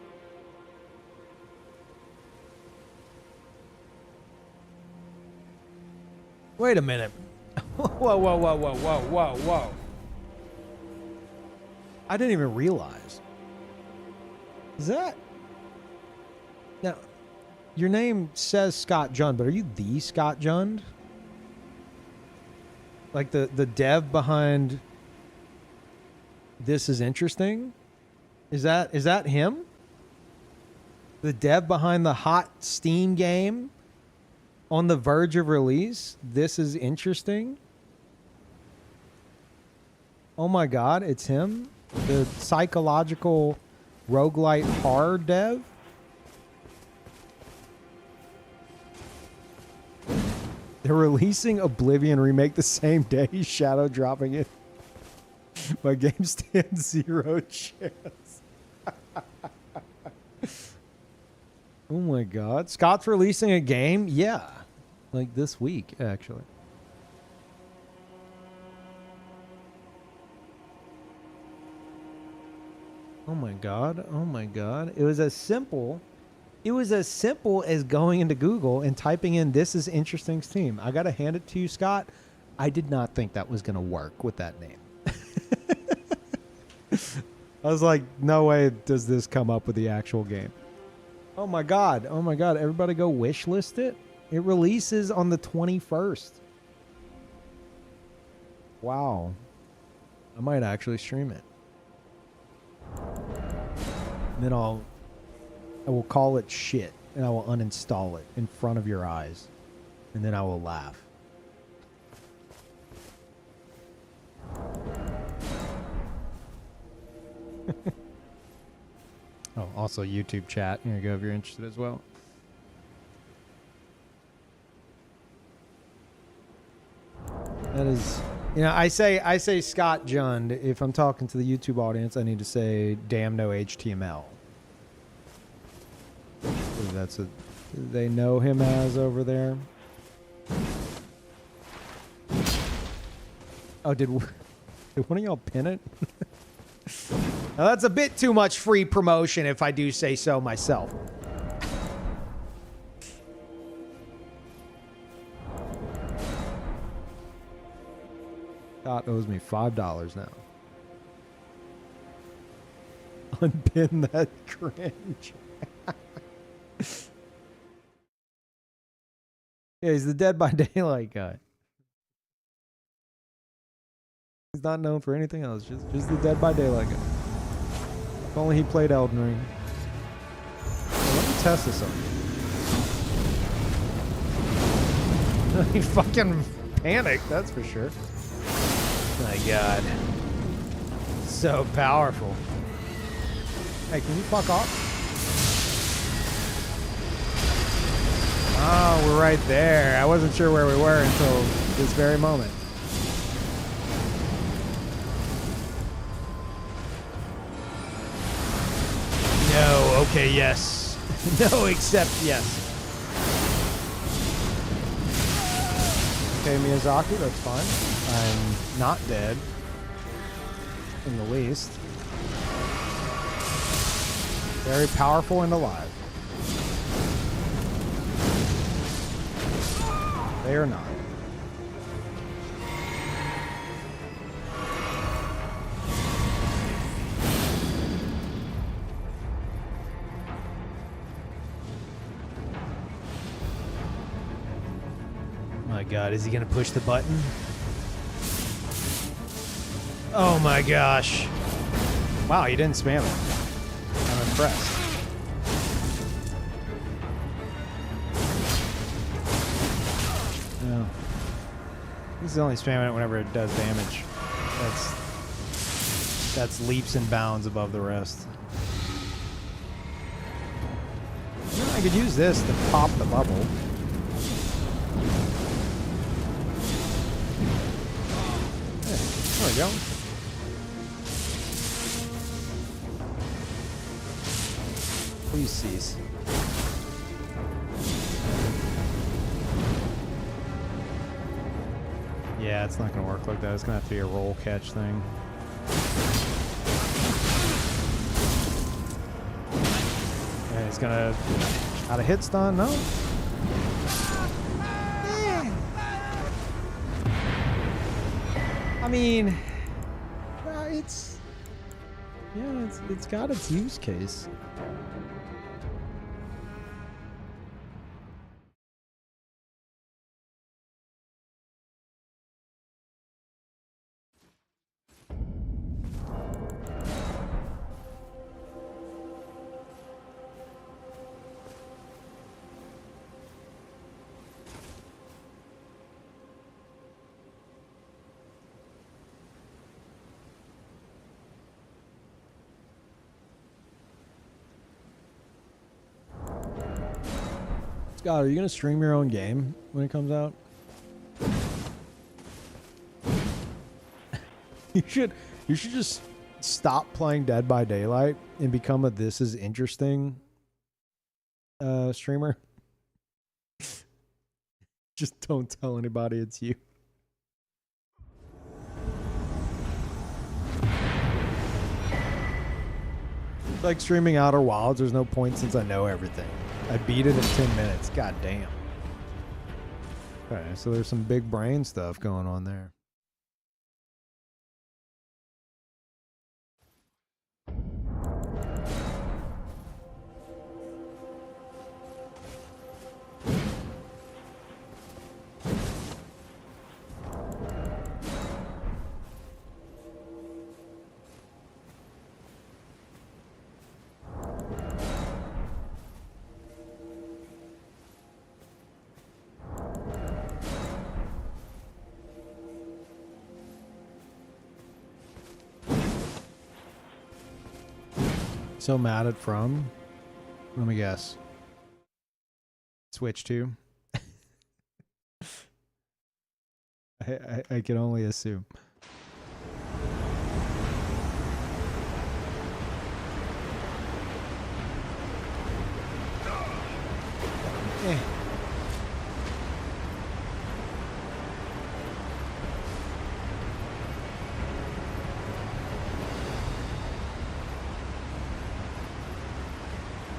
Wait a minute. Whoa, whoa, whoa, whoa, whoa, whoa, whoa. I didn't even realize. Is that... Now, your name says Scott Jund, but are you the Scott Jund? Like the dev behind This Is Interesting? Is that him? The dev behind the hot Steam game on the verge of release? This Is Interesting? Oh my god, it's him? The psychological roguelite horror dev? They're releasing Oblivion Remake the same day he's shadow dropping it. My game stands 0 chance. Oh my god. Scott's releasing a game? Yeah. Like this week, actually. Oh my god. Oh my god. It was as simple as going into Google and typing in "This Is Interesting Steam." I gotta hand it to you, Scott. I did not think that was gonna work with that name. I was like, no way does this come up with the actual game. Oh my god. Oh my god. Everybody go wish list it. It releases on the 21st. Wow. I might actually stream it. And then I will call it shit, and I will uninstall it in front of your eyes, and then I will laugh. Oh, also YouTube chat. Here you go if you're interested as well. That is, you know, I say Scott Jund. If I'm talking to the YouTube audience, I need to say damn no HTML. That's what they know him as over there. Oh, did one of y'all pin it? Now that's a bit too much free promotion if I do say so myself. Scott owes me $5 now. Unpin that cringe. Yeah, he's the Dead by Daylight guy. He's not known for anything else, just the Dead by Daylight guy. If only he played Elden Ring. Well, let me test this on. He fucking panicked, that's for sure. My god. So powerful. Hey, can you fuck off? Oh, we're right there. I wasn't sure where we were until this very moment. No, okay, yes. No, except yes. Okay, Miyazaki, that's fine. I'm not dead. In the least. Very powerful and alive. They are not. My god, is he gonna push the button? Oh my gosh. Wow, he didn't spam it. I'm impressed. No. He's only spamming it whenever it does damage. That's that's leaps and bounds above the rest. I could use this to pop the bubble. Yeah, there we go. Please cease. Yeah, it's not gonna work like that. It's gonna have to be a roll catch thing. Yeah, he's gonna out of hit stun, no? I mean, it's it's got its use case. Scott, are you gonna stream your own game when it comes out? You should just stop playing Dead by Daylight and become a This Is Interesting streamer. Just don't tell anybody it's you. It's like streaming Outer Wilds, there's no point since I know everything. I beat it in 10 minutes. God damn. Okay, so there's some big brain stuff going on there. So mad at From? Let me guess. Switch 2? I can only assume. Eh.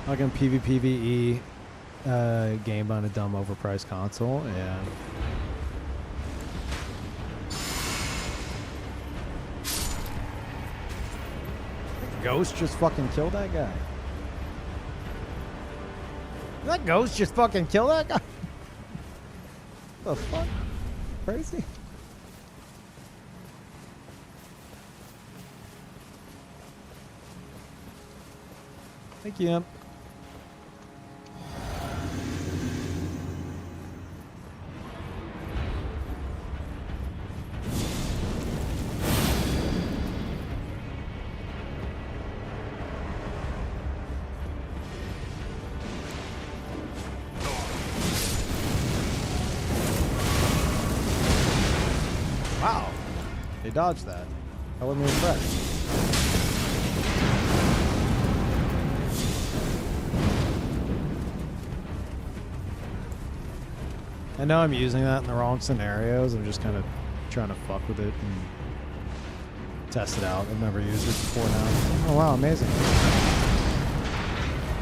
Like in PvPvE game on a dumb overpriced console, yeah. Ghost just fucking killed that guy. Did that ghost just fucking kill that guy? The fuck? Crazy. Thank you, Imp. Wow. They dodged that. That wasn't even fresh. I know I'm using that in the wrong scenarios. I'm just kind of trying to fuck with it and test it out. I've never used it before now. Oh wow, amazing.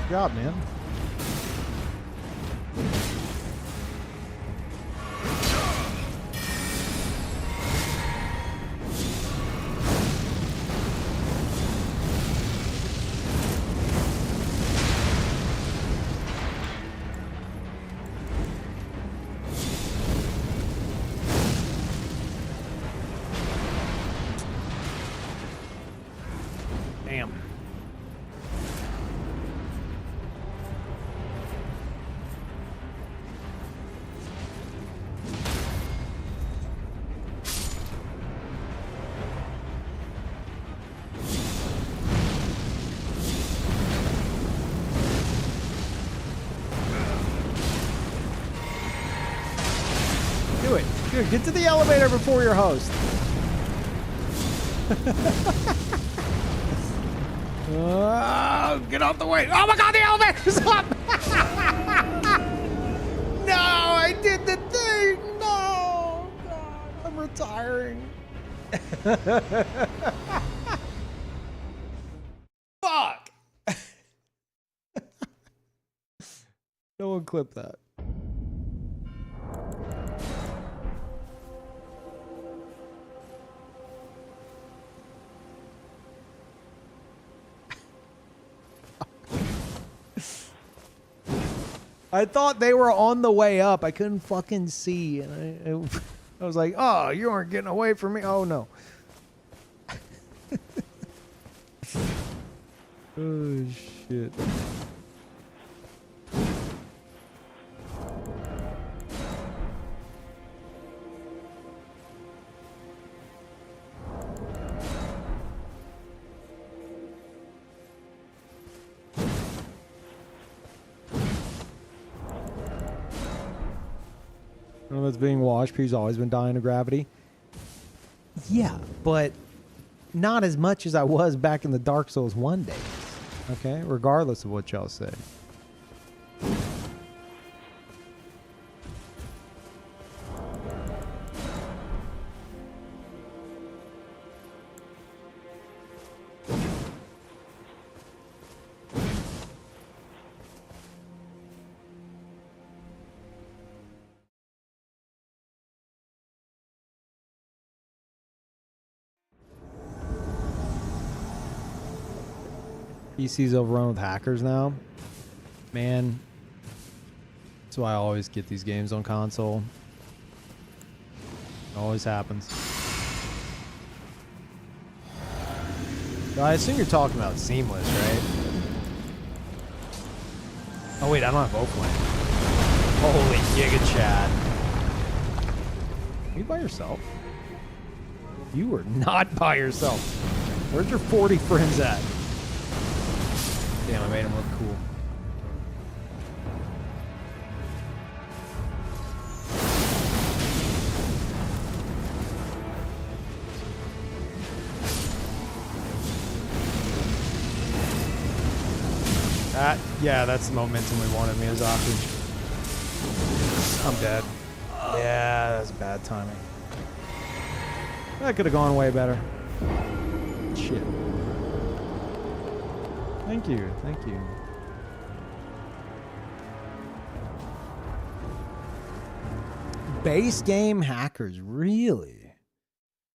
Good job, man. Damn. Do it. Dude, get to the elevator before your host. Oh, get off the way. Oh my god, the elevator's up! No, I did the thing! No! God, I'm retiring. Fuck! No one clip that. I thought they were on the way up. I couldn't fucking see. And I was like, oh, you aren't getting away from me. Oh, no. Oh, shit. That's being washed. Peeve's always been dying to gravity. Yeah, but not as much as I was back in the Dark Souls 1 days. Okay, regardless of what y'all say. PC's overrun with hackers now. Man, that's why I always get these games on console. It always happens. So I assume you're talking about Seamless, right? Oh wait, I don't have Oakland. Holy giga Chad. Are you by yourself? You are not by yourself. Where's your 40 friends at? Damn, I made him look cool. Yeah, that's the momentum we wanted, Miyazaki. I'm dead. Yeah, that's bad timing. That could have gone way better. Shit. Thank you, thank you. Base game hackers, really?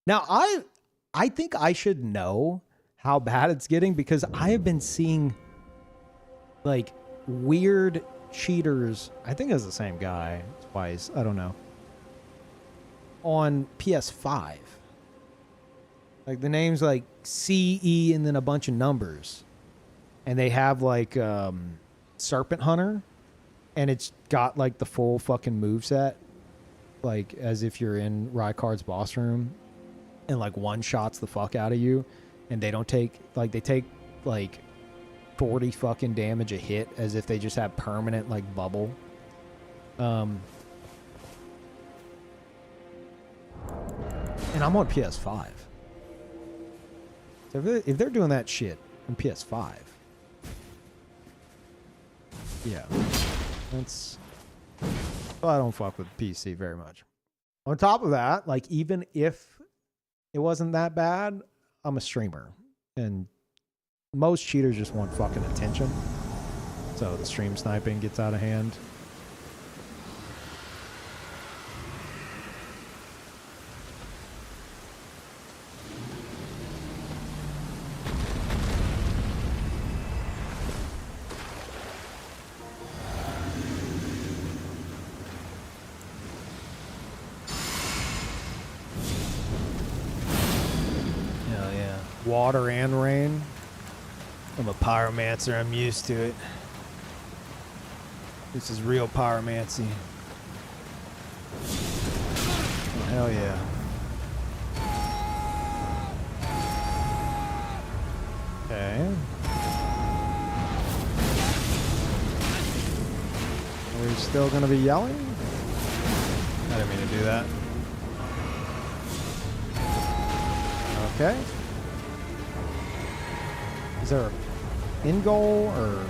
Now, I think I should know how bad it's getting because I have been seeing like weird cheaters. I think it's the same guy twice. I don't know. On PS5. Like the name's like CE and then a bunch of numbers. And they have like Serpent Hunter, and it's got like the full fucking moveset, like as if you're in Rykard's boss room, and like one shots the fuck out of you, and they don't take like they take like 40 fucking damage a hit as if they just have permanent like bubble. And I'm on PS5. So if they're doing that shit on PS5. Yeah, that's. Well, I don't fuck with PC very much. On top of that, like even if it wasn't that bad, I'm a streamer, and most cheaters just want fucking attention. So the stream sniping gets out of hand. Water and rain. I'm a pyromancer. I'm used to it. This is real pyromancy. Oh, hell yeah. Okay. Are we still gonna be yelling? I didn't me to do that. Okay. Is there an in goal or?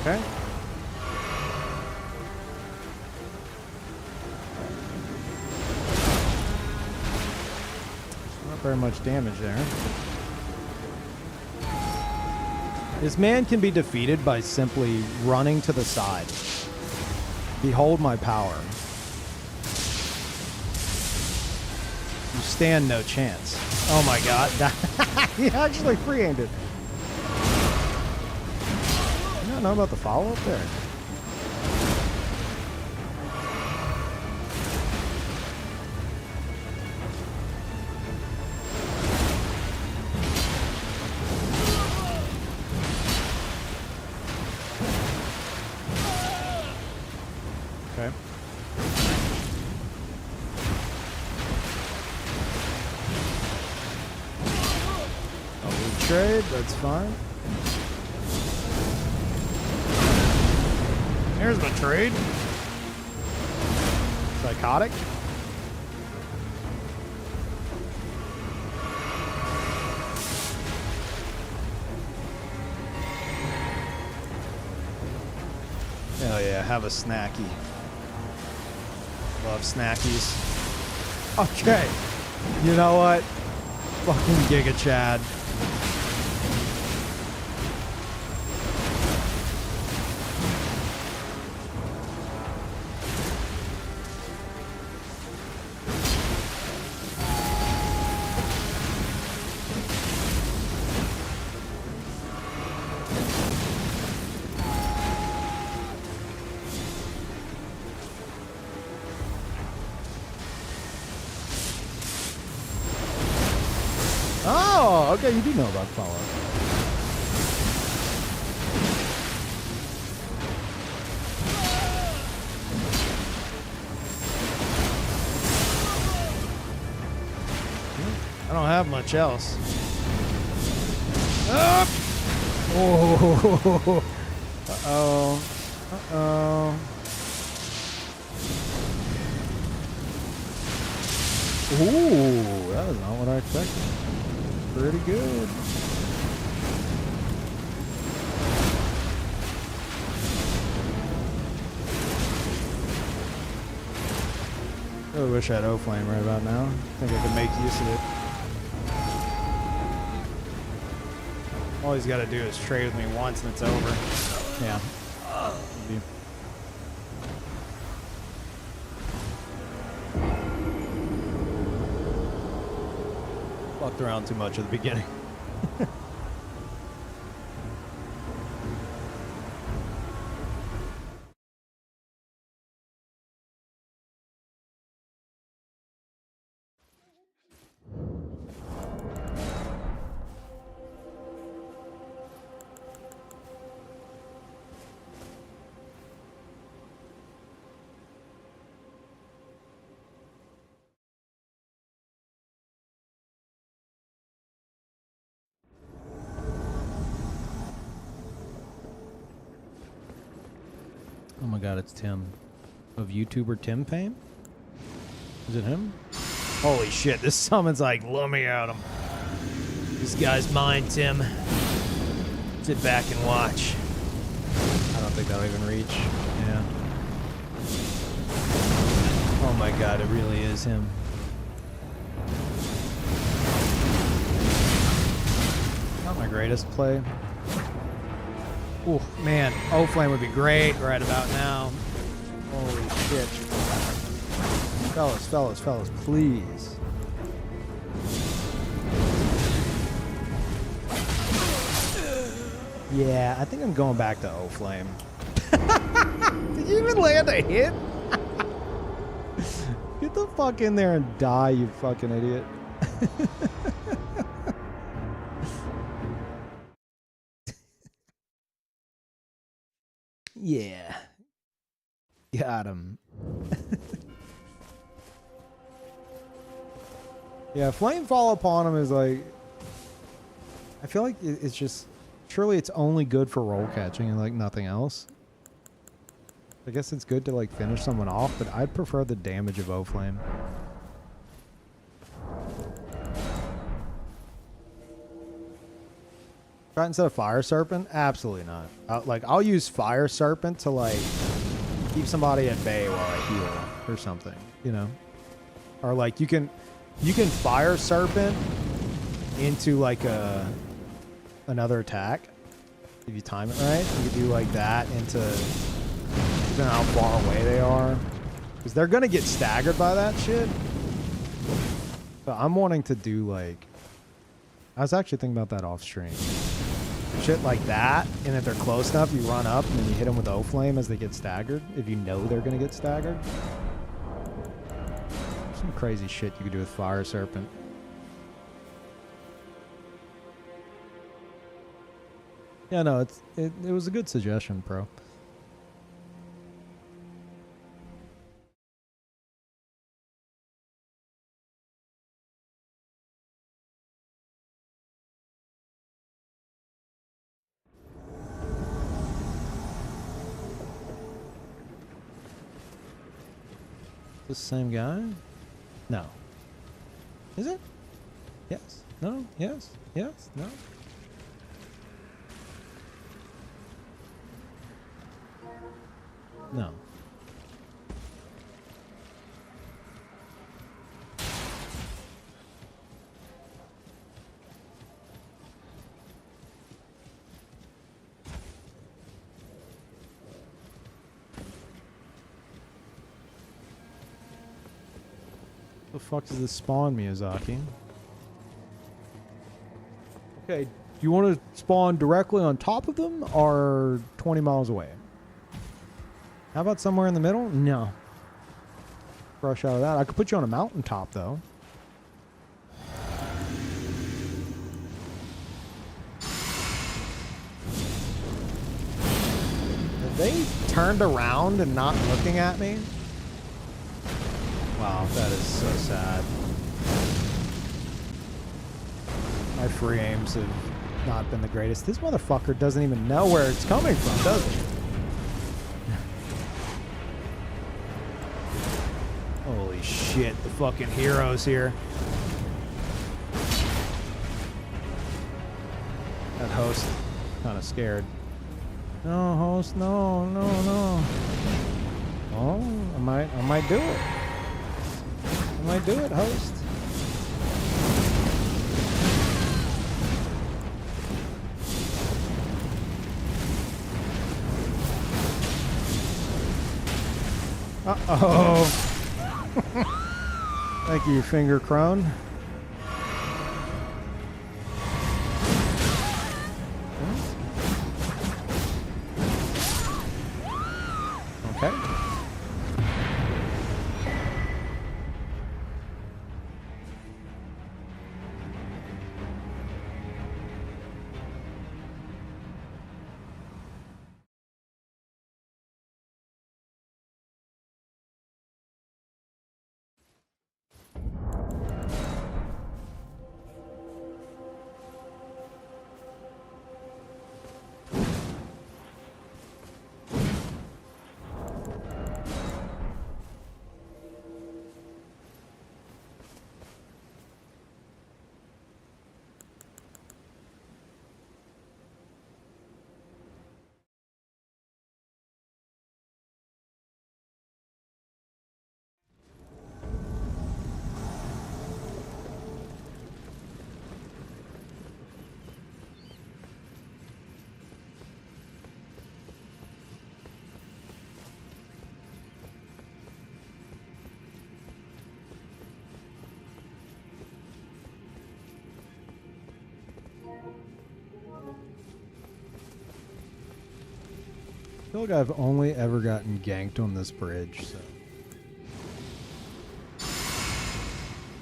Okay. Not very much damage there. This man can be defeated by simply running to the side. Behold my power. You stand no chance. Oh my god. He actually free-aimed it. You don't know about the follow-up there? Okay. Trade, that's fine. Here's my trade. Psychotic. Hell yeah, have a snacky. Love snackies. Okay. You know what? Fucking Giga Chad. Oh, okay, you do know about follow-up. I don't have much else. Up! Oh! Uh-oh. Uh-oh. Ooh, that is not what I expected. Pretty good. I really wish I had O-Flame right about now. I think I could make use of it. All he's got to do is trade with me once and it's over. Yeah. Maybe. Fucked around too much at the beginning. Oh my god, it's Tim. Of YouTuber Tim fame? Is it him? Holy shit, this summon's like, let me at him. This guy's mine, Tim. Sit back and watch. I don't think that'll even reach. Yeah. Oh my god, it really is him. Not my greatest play. Ooh, man, O-Flame would be great right about now. Holy shit. Fellas, fellas, fellas, please. Yeah, I think I'm going back to O-Flame. Did you even land a hit? Get the fuck in there and die, you fucking idiot. Yeah. Got him. Yeah, flame fall upon him is like... I feel like it's just... Surely it's only good for roll catching and like nothing else. I guess it's good to like finish someone off, but I'd prefer the damage of O-Flame. Try it instead of Fire Serpent? Absolutely not. Like, I'll use Fire Serpent to like keep somebody at bay while I heal or something, you know? Or like you can Fire Serpent into like another attack if you time it right. You can do like that into, depending on how far away they are, because they're gonna get staggered by that shit. But I'm wanting to do like, I was actually thinking about that off stream. Shit like that, and if they're close enough, you run up and then you hit them with O-Flame as they get staggered, if you know they're gonna get staggered. Some crazy shit you could do with Fire Serpent. Yeah, no, it was a good suggestion, Pro. The same guy? No. Is it? Yes. No. Yes. Yes. No. No. The fuck does this spawn, Miyazaki? Okay, do you want to spawn directly on top of them or 20 miles away? How about somewhere in the middle? No. Rush out of that. I could put you on a mountaintop, though. Have they turned around and not looking at me? Wow, that is so sad. My free aims have not been the greatest. This motherfucker doesn't even know where it's coming from, does he? Holy shit, the fucking heroes here. That host, kind of scared. No, host, no, no, no. Oh, I might do it. I might do it, host. Uh-oh. Thank you, Finger Crone. Okay. I feel like I've only ever gotten ganked on this bridge, so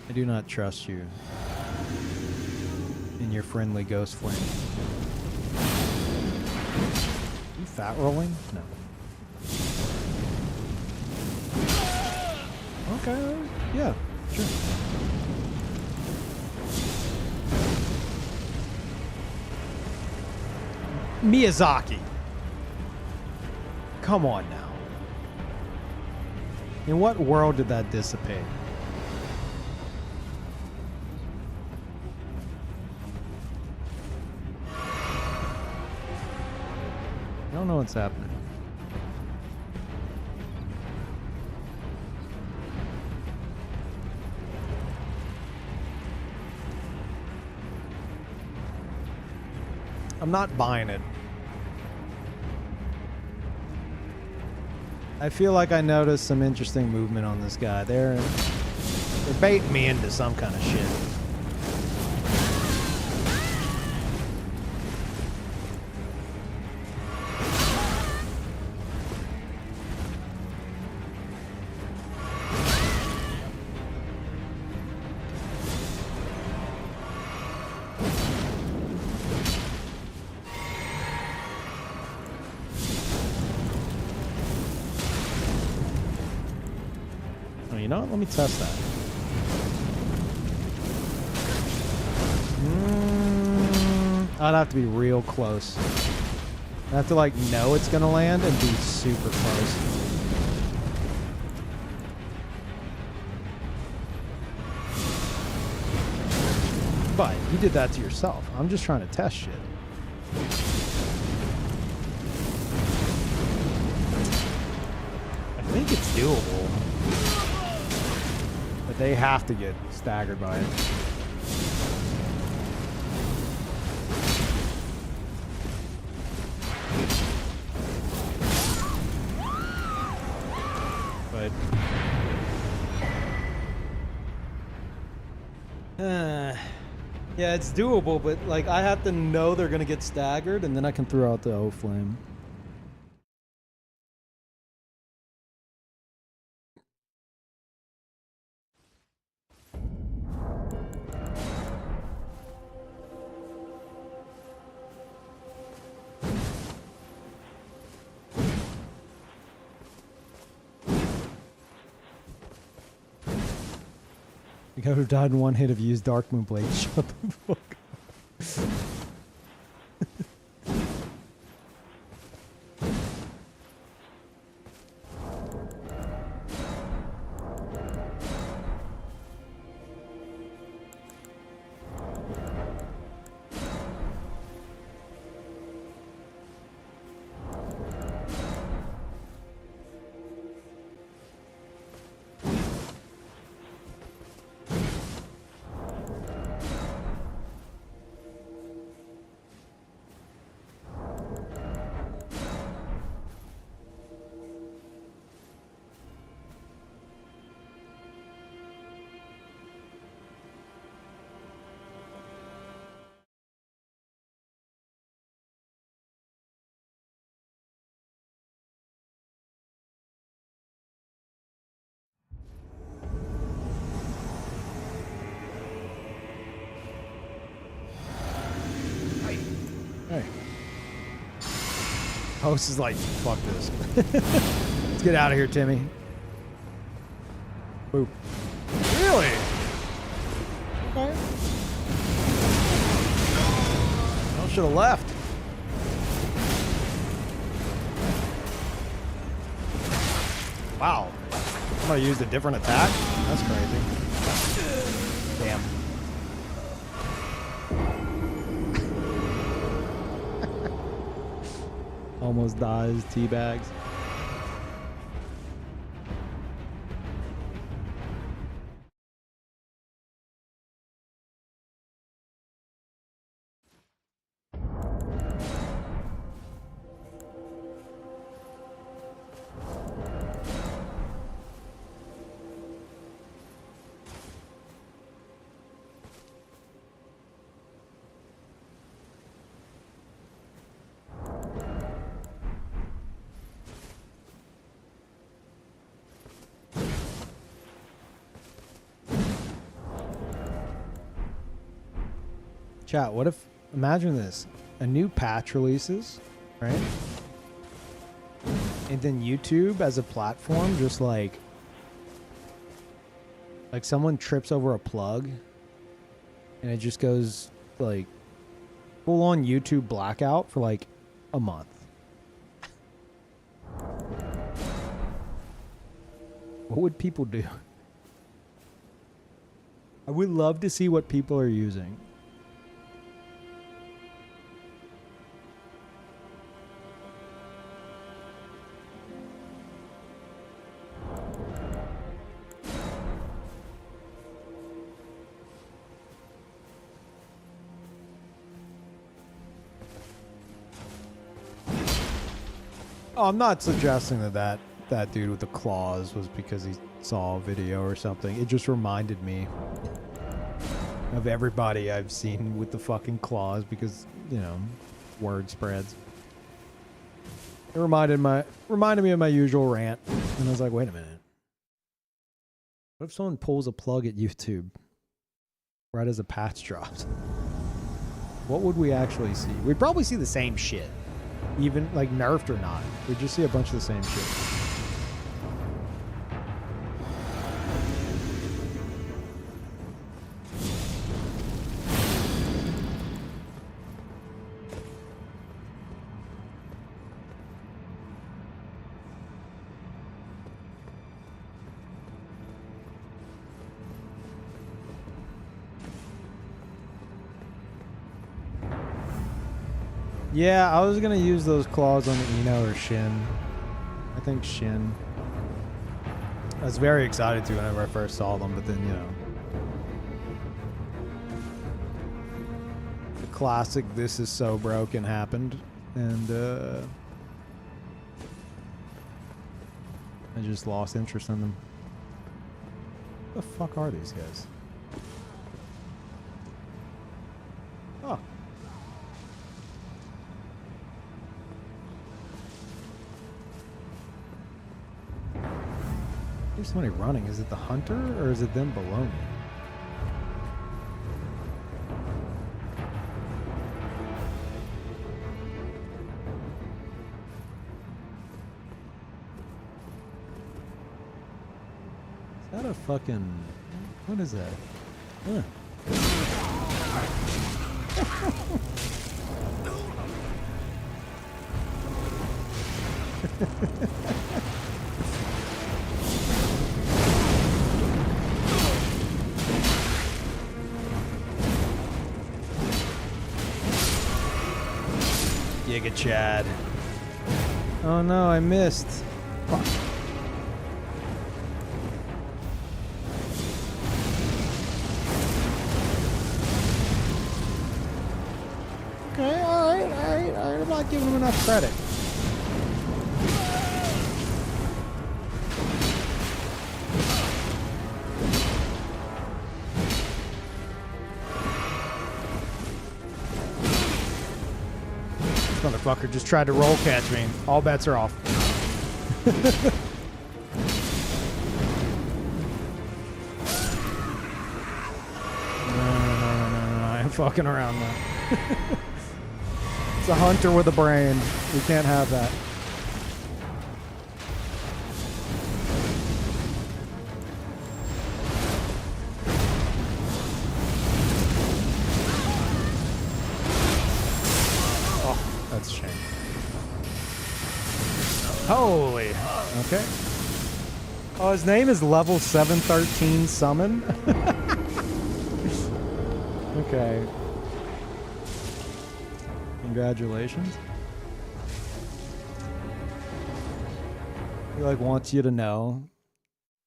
I do not trust you in your friendly ghost flame. You fat rolling? No. Okay. Yeah. Sure. Miyazaki. Come on now. In what world did that dissipate? I don't know what's happening. I'm not buying it. I feel like I noticed some interesting movement on this guy. They're baiting me into some kind of shit. You know what? Let me test that. I'd have to be real close. I have to like know it's gonna land and be super close. But you did that to yourself. I'm just trying to test shit. I think it's doable. But they have to get staggered by it. But yeah, it's doable, but like I have to know they're gonna get staggered, and then I can throw out the O flame. The guy who died in one hit of used Dark Moon Blade. Shut the fuck up. Hey. Host is like, fuck this. Let's get out of here, Timmy. Boop. Really? Okay. I should have left. Wow. I'm gonna use a different attack? That's crazy. Damn. Almost dies, teabags. Chat, what if, imagine this, a new patch releases, right? And then YouTube as a platform just like Like someone trips over a plug and it just goes like full on YouTube blackout for like a month. What would people do? I would love to see what people are using. Oh, I'm not suggesting that dude with the claws was because he saw a video or something. It just reminded me of everybody I've seen with the fucking claws because, you know, word spreads. It reminded me of my usual rant. And I was like, wait a minute. What if someone pulls a plug at YouTube right as a patch drops? What would we actually see? We'd probably see the same shit. Even like nerfed or not. We'd just see a bunch of the same shit. Yeah, I was gonna use those claws on the Eno or Shin. I think Shin. I was very excited to whenever I first saw them, but then, you know. The classic "this is so broken" happened, and I just lost interest in them. What the fuck are these guys? Oh. There's somebody running. Is it the hunter or is it them below me? Is that a fucking... What is that? Huh. Giga Chad. Oh no, I missed. Fuck. Okay, alright. I'm not giving him enough credit. Motherfucker just tried to roll catch me. All bets are off. No. I'm fucking around now. It's a hunter with a brain. We can't have that. That's a shame. Holy. Okay. Oh, his name is level 713 summon? Okay. Congratulations. He like wants you to know.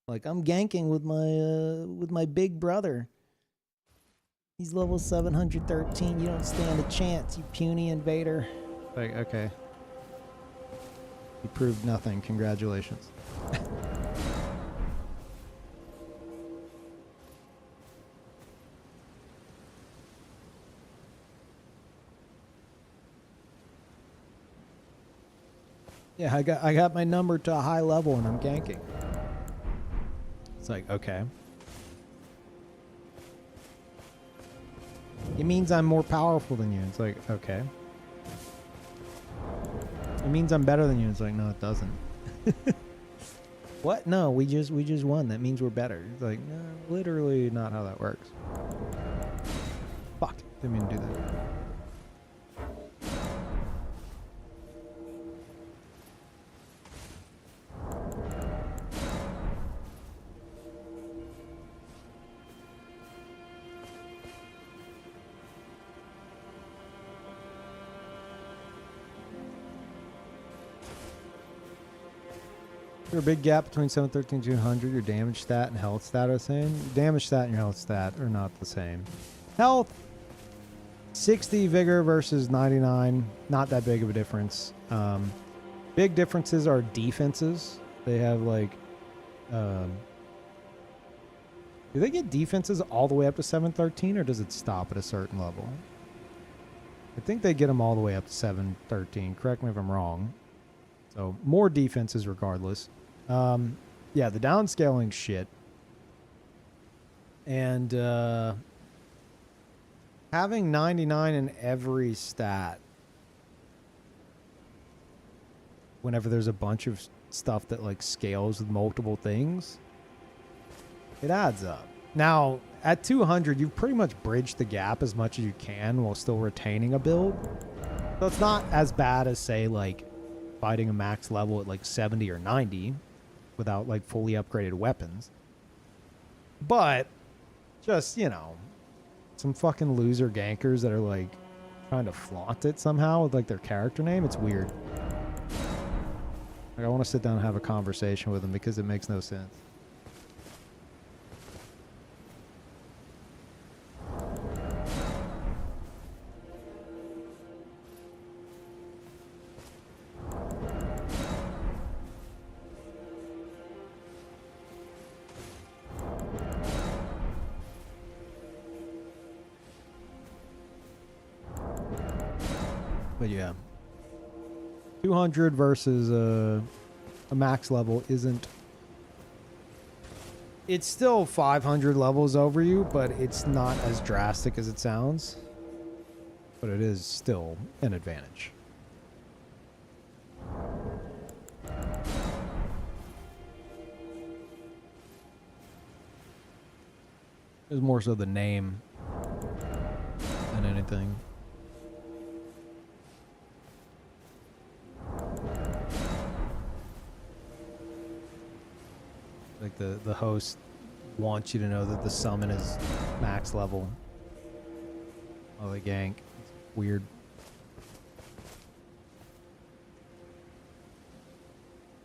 Like, I'm ganking with my big brother. He's level 713. You don't stand a chance, you puny invader. Like, okay. You proved nothing. Congratulations. Yeah, I got my number to a high level and I'm ganking. It's like, okay. It means I'm more powerful than you. It's like, okay. It means I'm better than you. It's like, no, it doesn't. What? No, we just won. That means we're better. It's like, no, literally not how that works. Fuck. Didn't mean to do that. There's a big gap between 713 and 200. Your damage stat and health stat are the same. Damage stat and your health stat are not the same. Health, 60 vigor versus 99. Not that big of a difference. Big differences are defenses. They have like... do they get defenses all the way up to 713 or does it stop at a certain level? I think they get them all the way up to 713. Correct me if I'm wrong. So more defenses regardless. Yeah, the downscaling shit. And having 99 in every stat whenever there's a bunch of stuff that like scales with multiple things, it adds up. Now, at 200, you've pretty much bridged the gap as much as you can while still retaining a build. So it's not as bad as, say, like fighting a max level at like 70 or 90 without like fully upgraded weapons. But just, you know, some fucking loser gankers that are like trying to flaunt it somehow with like their character name. It's weird. Like, I want to sit down and have a conversation with them because it makes no sense. But yeah, 200 versus a max level isn't... It's still 500 levels over you, but it's not as drastic as it sounds. But it is still an advantage. It's more so the name than anything. Like the host wants you to know that the summon is max level. Oh, the gank. It's weird.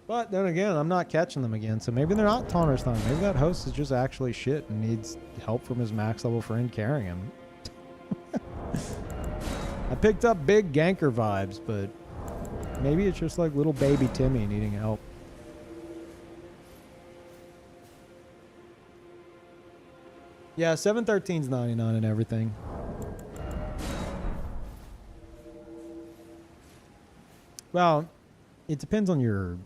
But then again, I'm not catching them again, so maybe they're not Taunters time. Maybe that host is just actually shit and needs help from his max level friend carrying him. I picked up big ganker vibes, but maybe it's just like little baby Timmy needing help. Yeah, 713's 99 and everything. Well, it depends on your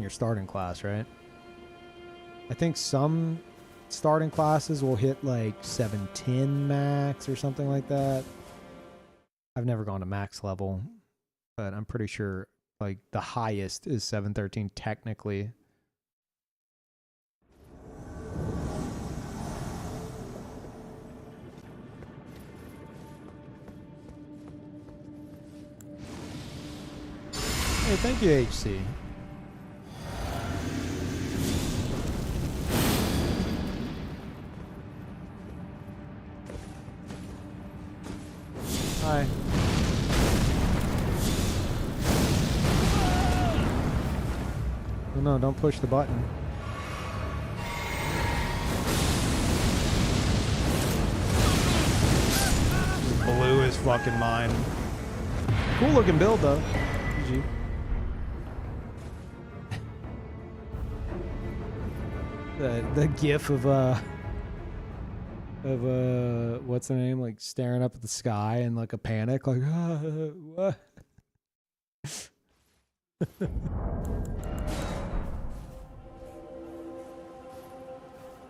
starting class, right? I think some starting classes will hit like 710 max or something like that. I've never gone to max level, but I'm pretty sure like the highest is 713 technically. Hey, thank you, HC. Hi. Oh, no, don't push the button. Blew his fucking mind. Cool looking build though. GG. The gif of what's her name, like staring up at the sky in like a panic, like what?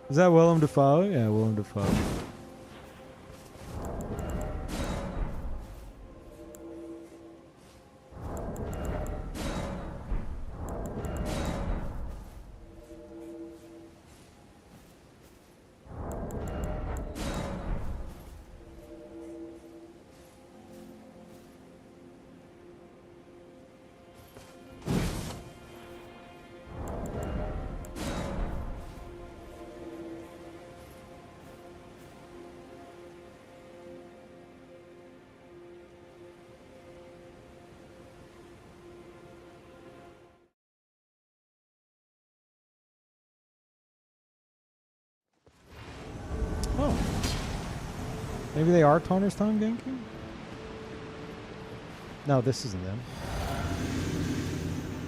Is that Willem Dafoe? Yeah, Willem Dafoe. Maybe they are Tanner's Tongue Genki? No, this isn't them.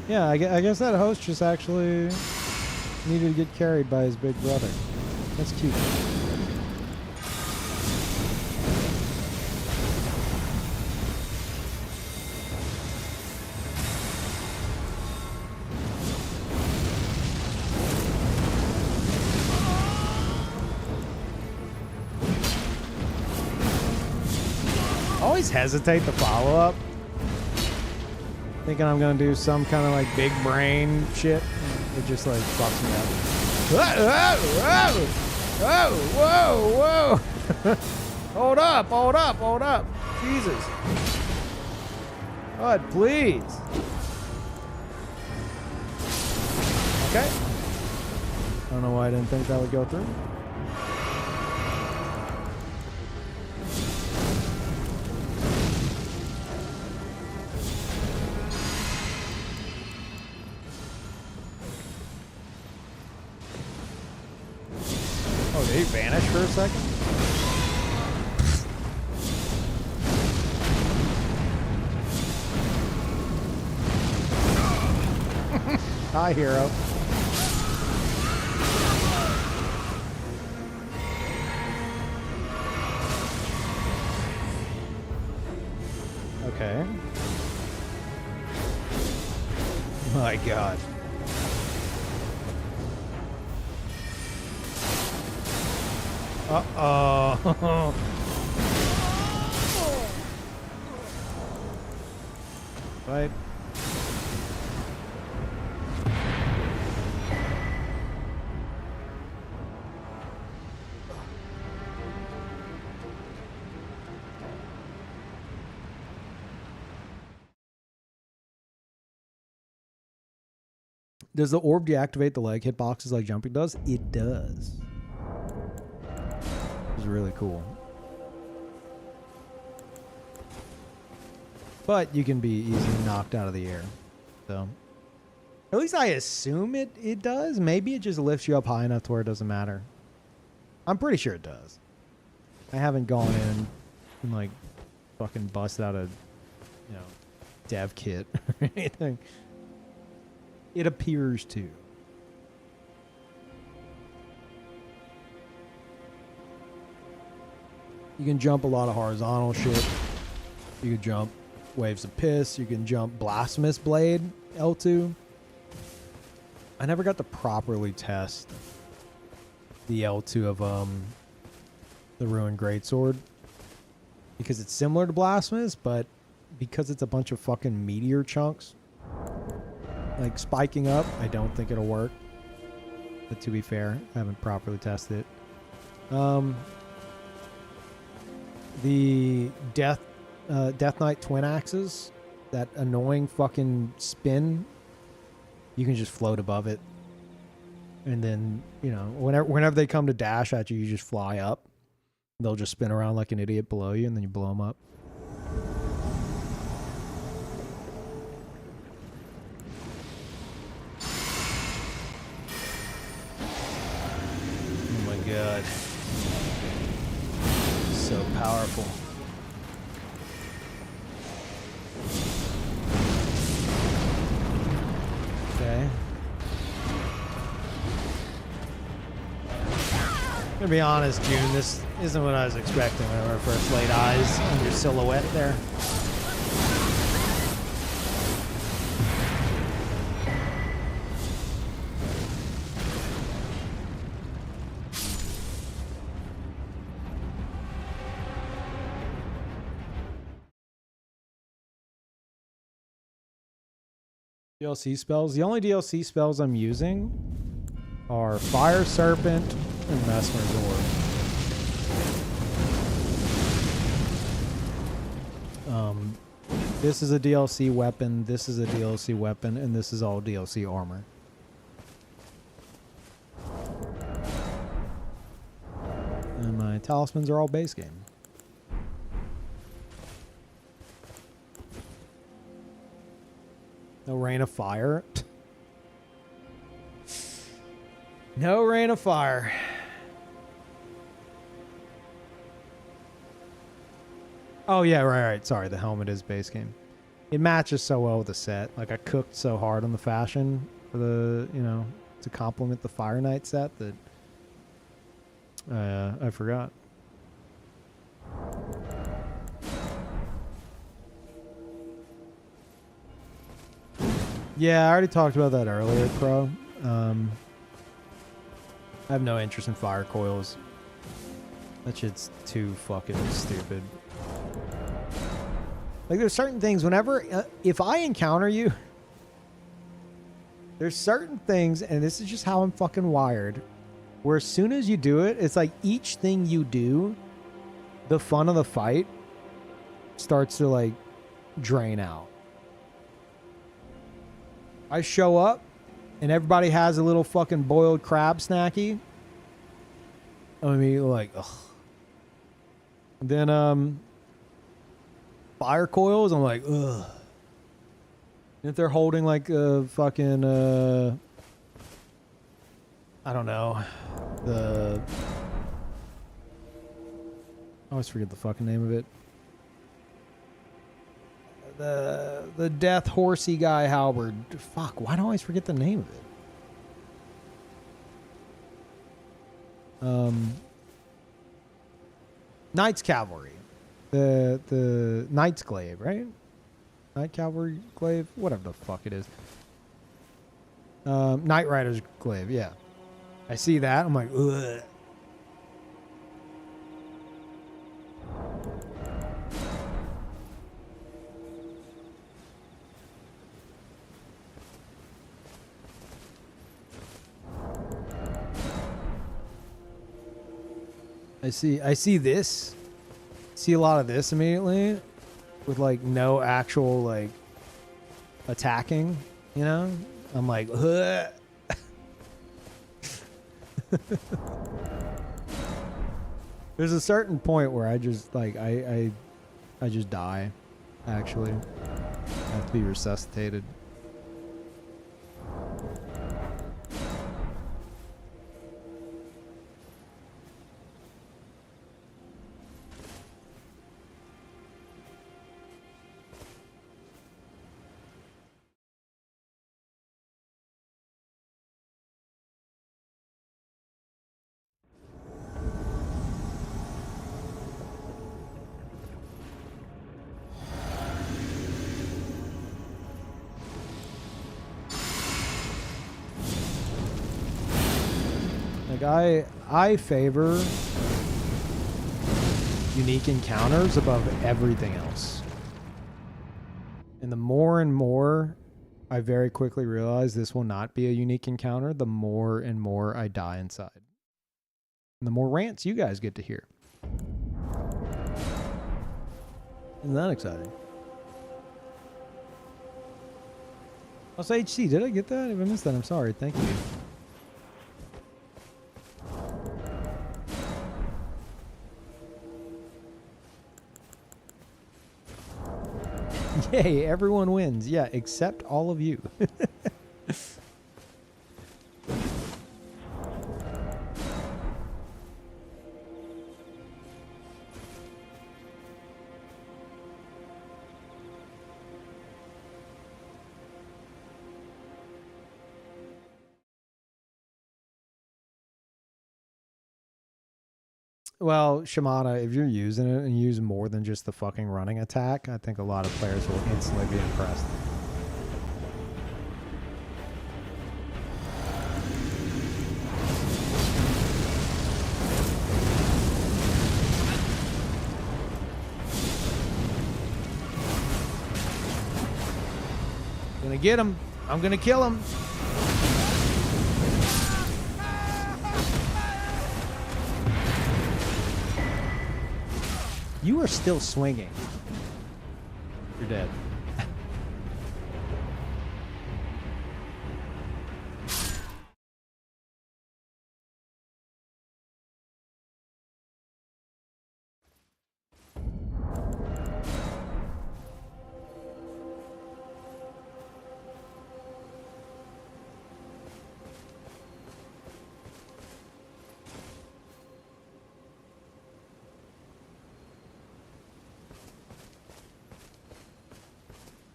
Yeah, I guess that host just actually needed to get carried by his big brother. That's cute. Always hesitate to follow up. Thinking I'm gonna do some kind of like big brain shit. It just like fucks me up. Whoa, whoa, whoa, whoa. Hold up, hold up, hold up. Jesus. God, please. Okay. I don't know why I didn't think that would go through. Oh, did he vanish for a second? Hi, hero. Okay. My God. Uh-oh. Right. Does the orb deactivate the leg hitboxes like jumping does? It does. It's really cool. But you can be easily knocked out of the air. So at least I assume it does. Maybe it just lifts you up high enough to where it doesn't matter. I'm pretty sure it does. I haven't gone in and like fucking busted out a, you know, dev kit or anything. It appears to. You can jump a lot of horizontal shit. You can jump Waves of Piss. You can jump Blasphemous Blade L2. I never got to properly test the L2 of the Ruined Greatsword because it's similar to Blasphemous, but because it's a bunch of fucking meteor chunks like spiking up, I don't think it'll work. But to be fair, I haven't properly tested it. The Death Knight twin axes, that annoying fucking spin, you can just float above it. And then, you know, whenever they come to dash at you, you just fly up. They'll just spin around like an idiot below you, and then you blow them up. Oh my God. So powerful. Okay. I'm gonna be honest, June, this isn't what I was expecting whenever I first laid eyes on your silhouette there. DLC spells. The only DLC spells I'm using are Fire Serpent and Mesmer's Orb. This is a DLC weapon, this is a DLC weapon, and this is all DLC armor. And my talismans are all base game. No Rain of Fire. No Rain of Fire. Oh yeah, right. Sorry, the helmet is base game. It matches so well with the set. Like I cooked so hard on the fashion for the, to complement the Fire Knight set that I forgot. Yeah, I already talked about that earlier, Crow. I have no interest in fire coils. That shit's too fucking stupid. Like, there's certain things whenever, if I encounter you, there's certain things, and this is just how I'm fucking wired, where as soon as you do it, it's like each thing you do, the fun of the fight starts to like drain out. I show up and everybody has a little fucking boiled crab snacky. I mean, like, ugh. Then, fire coils, I'm like, ugh. If they're holding like a fucking, I don't know, I always forget the fucking name of it. The death horsey guy halberd. Fuck, why do I always forget the name of it? Knights Cavalry. The Knights Glaive, right? Knight Cavalry Glaive? Whatever the fuck it is. Knight Rider's Glaive, yeah. I see that, I'm like, ugh. I see this. See a lot of this immediately with like no actual like attacking, you know? I'm like, ugh. There's a certain point where I just like I just die, actually. I have to be resuscitated. Like I favor unique encounters above everything else. And the more and more I very quickly realize this will not be a unique encounter, the more and more I die inside. And the more rants you guys get to hear. Isn't that exciting? Also, HC, did I get that? If I missed that, I'm sorry. Thank you. Yay, everyone wins. Yeah, except all of you. Well, Shimada, if you're using it and use more than just the fucking running attack, I think a lot of players will instantly be impressed. Gonna get him. I'm gonna kill him. You are still swinging. You're dead.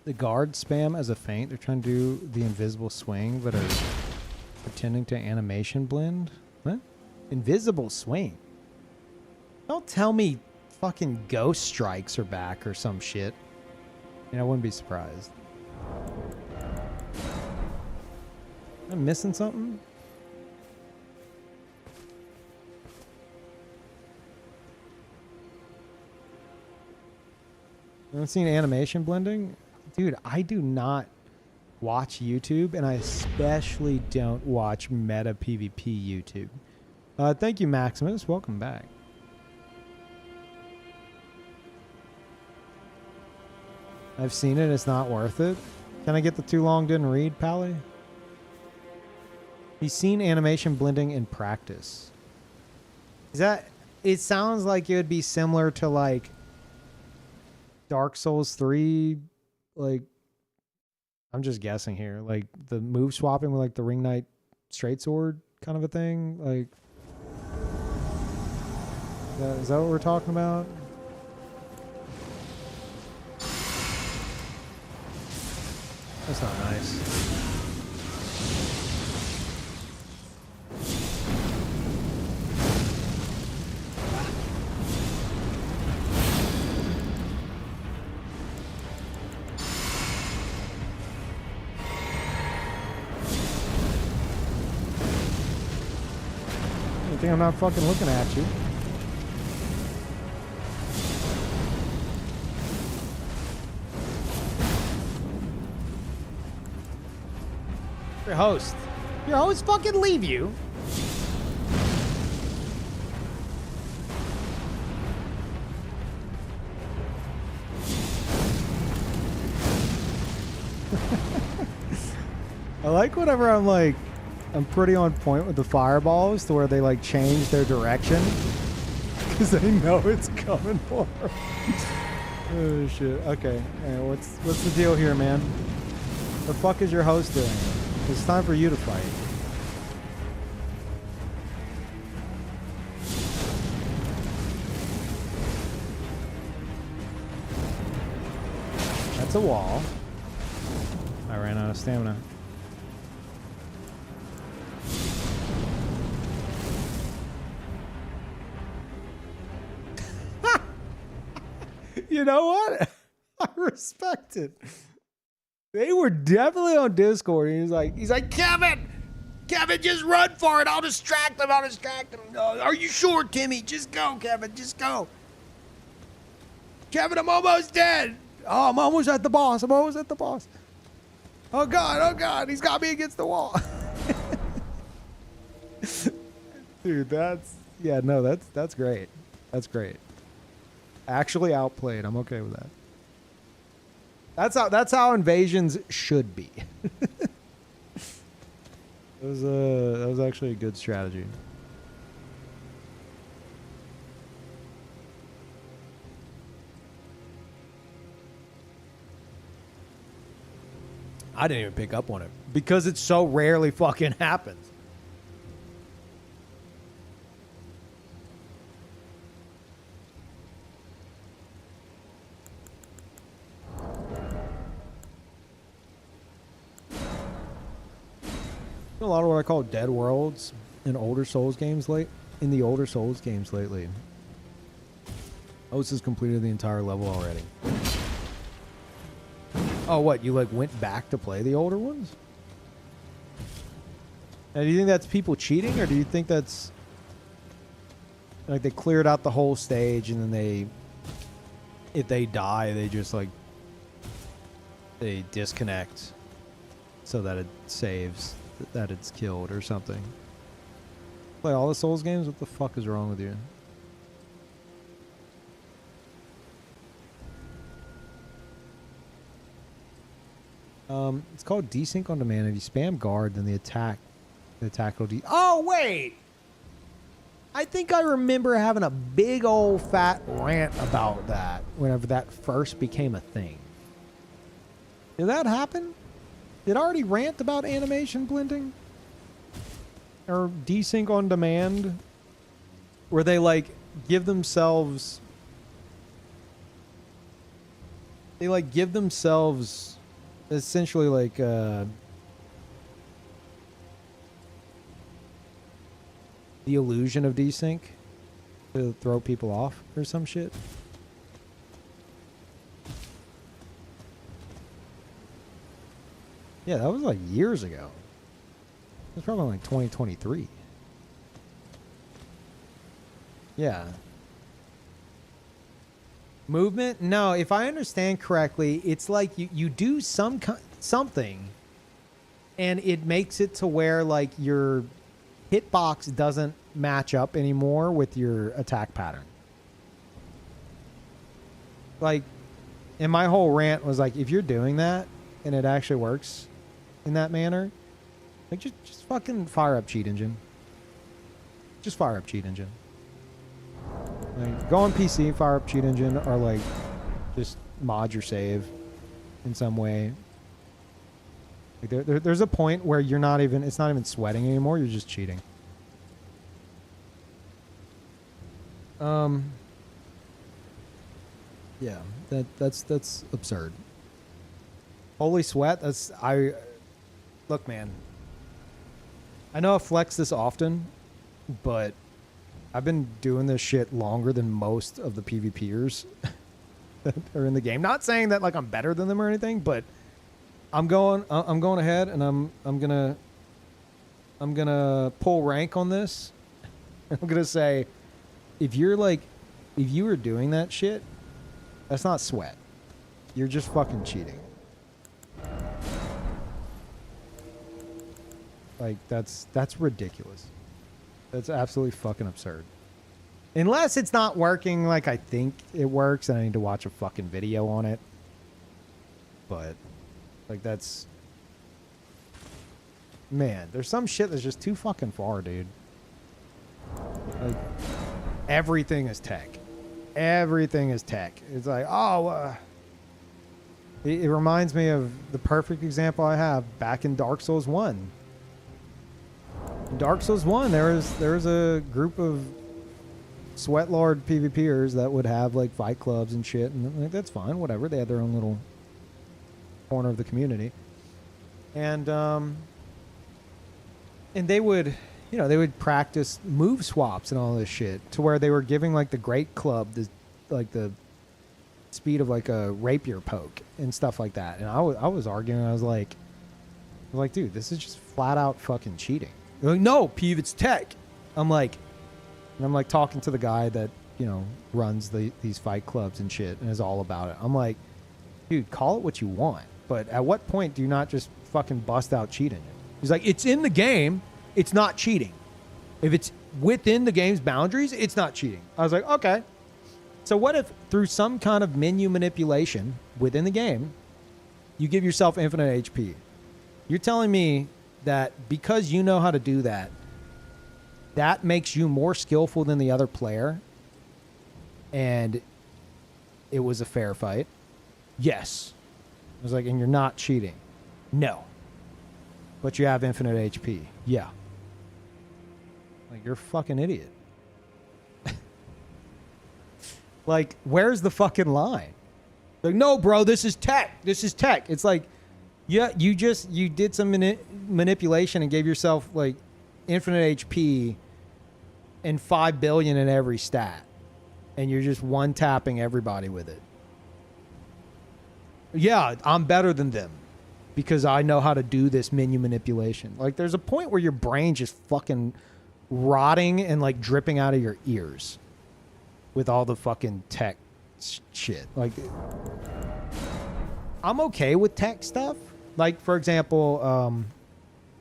The guard spam as a feint. They're trying to do the invisible swing, but are pretending to animation blend. What? Invisible swing? Don't tell me fucking ghost strikes are back or some shit. I wouldn't be surprised. Am I missing something? You haven't seen animation blending? Dude, I do not watch YouTube, and I especially don't watch meta PvP YouTube. Thank you, Maximus. Welcome back. I've seen it. It's not worth it. Can I get the too long didn't read, Pally? He's seen animation blending in practice. Is that... It sounds like it would be similar to, like, Dark Souls 3, like... I'm just guessing here. Like, the move swapping with, like, the Ring Knight straight sword kind of a thing. Like... Is that what we're talking about? That's not nice. I think I'm not fucking looking at you. Your host. Your host fucking leave you. I like whenever I'm pretty on point with the fireballs to where they like change their direction because they know it's coming for them. Oh shit. Okay. What's the deal here, man? The fuck is your host doing? It's time for you to fight. That's a wall. I ran out of stamina. You know what? I respect it. They were definitely on Discord. And he's like, Kevin, just run for it. I'll distract them. Are you sure, Timmy? Just go, Kevin. Just go. Kevin, I'm almost dead. Oh, I'm almost at the boss. Oh God. He's got me against the wall. Dude, that's great. That's great. Actually outplayed. I'm okay with that. That's how invasions should be. That was actually a good strategy. I didn't even pick up on it because it so rarely fucking happens. A lot of what I call dead worlds in older Souls games lately. Host has completed the entire level already. Oh, what? You like went back to play the older ones? Now, do you think that's people cheating, or do you think that's like they cleared out the whole stage and then if they die, they just like they disconnect so that it saves that it's killed or something? Play all the Souls games? What the fuck is wrong with you? It's called desync on demand. If you spam guard, then the attack will Oh wait! I think I remember having a big old fat rant about that whenever that first became a thing. Did that happen? Did I already rant about animation blending? Or desync on demand? Where they like give themselves... They like give themselves essentially like the illusion of desync to throw people off or some shit. Yeah, that was like years ago. It was probably like 2023. Yeah. Movement? No, if I understand correctly, it's like you do something and it makes it to where like your hitbox doesn't match up anymore with your attack pattern. Like, and my whole rant was like, if you're doing that and it actually works in that manner, like just fucking fire up Cheat Engine. Just fire up Cheat Engine. Like, go on PC, fire up Cheat Engine, or like just mod your save in some way. Like there's a point where you're not even, it's not even sweating anymore, you're just cheating. Yeah, that's absurd. Holy sweat, look, man. I know I flex this often, but I've been doing this shit longer than most of the PvPers that are in the game. Not saying that like I'm better than them or anything, but I'm going ahead and I'm gonna pull rank on this. I'm gonna say, if you were doing that shit, that's not sweat. You're just fucking cheating. Like that's ridiculous. That's absolutely fucking absurd. Unless it's not working like I think it works and I need to watch a fucking video on it. But like that's, man, there's some shit that's just too fucking far, dude. Like everything is tech. Everything is tech. It's like, it reminds me of the perfect example I have back in Dark Souls 1. In Dark Souls 1, there was a group of Sweatlord PvPers that would have like fight clubs and shit, and like that's fine, whatever. They had their own little corner of the community, and they would, they would practice move swaps and all this shit to where they were giving like the Great Club the speed of like a rapier poke and stuff like that. And I was arguing. I was like, dude, this is just flat out fucking cheating. They're like, no, Peeve, it's tech. I'm like talking to the guy that runs these fight clubs and shit and is all about it. I'm like, dude, call it what you want, but at what point do you not just fucking bust out cheating? He's like, it's in the game. It's not cheating. If it's within the game's boundaries, it's not cheating. I was like, okay. So what if through some kind of menu manipulation within the game, you give yourself infinite HP? You're telling me that because you know how to do that, that makes you more skillful than the other player, and it was a fair fight? Yes. I was like, and you're not cheating? No. But you have infinite HP? Yeah. Like, you're a fucking idiot. Like, where's the fucking line? Like, no, bro, this is tech. This is tech. It's like, yeah, you did some manipulation and gave yourself like infinite HP and 5 billion in every stat, and you're just one tapping everybody with it. Yeah, I'm better than them because I know how to do this menu manipulation. Like, there's a point where your brain just fucking rotting and like dripping out of your ears with all the fucking tech shit. Like, I'm okay with tech stuff. Like, for example,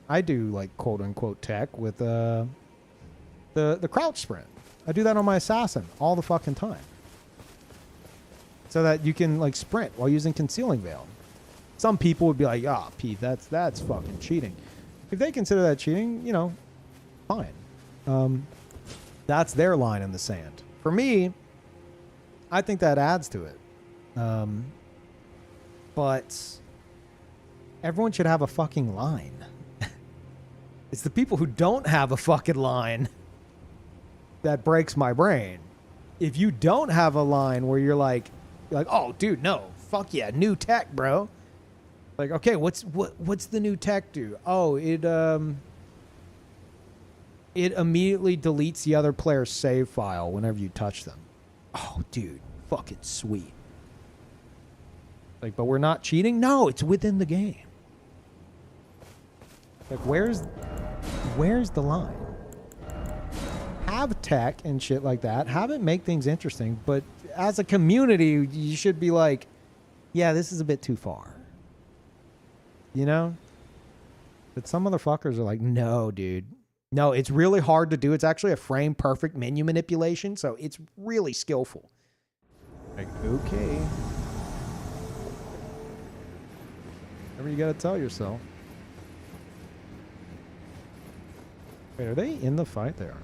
I do like quote unquote tech with the crouch sprint. I do that on my assassin all the fucking time, so that you can like sprint while using concealing veil. Some people would be like, "Ah, Pete, that's fucking cheating." If they consider that cheating, fine. That's their line in the sand. For me, I think that adds to it. But everyone should have a fucking line. It's the people who don't have a fucking line that breaks my brain. If you don't have a line where you're like, oh, dude, no, fuck yeah, new tech, bro. Like, okay, what's the new tech do? Oh, it immediately deletes the other player's save file whenever you touch them. Oh, dude, fucking sweet. Like, but we're not cheating? No, it's within the game. Like, where's the line? Have tech and shit like that. Have it make things interesting, but as a community, you should be like, yeah, this is a bit too far. You know? But some motherfuckers are like, no, dude. No, it's really hard to do. It's actually a frame perfect menu manipulation, so it's really skillful. Like, okay. Whatever you gotta tell yourself. Wait, are they in the fight? They are.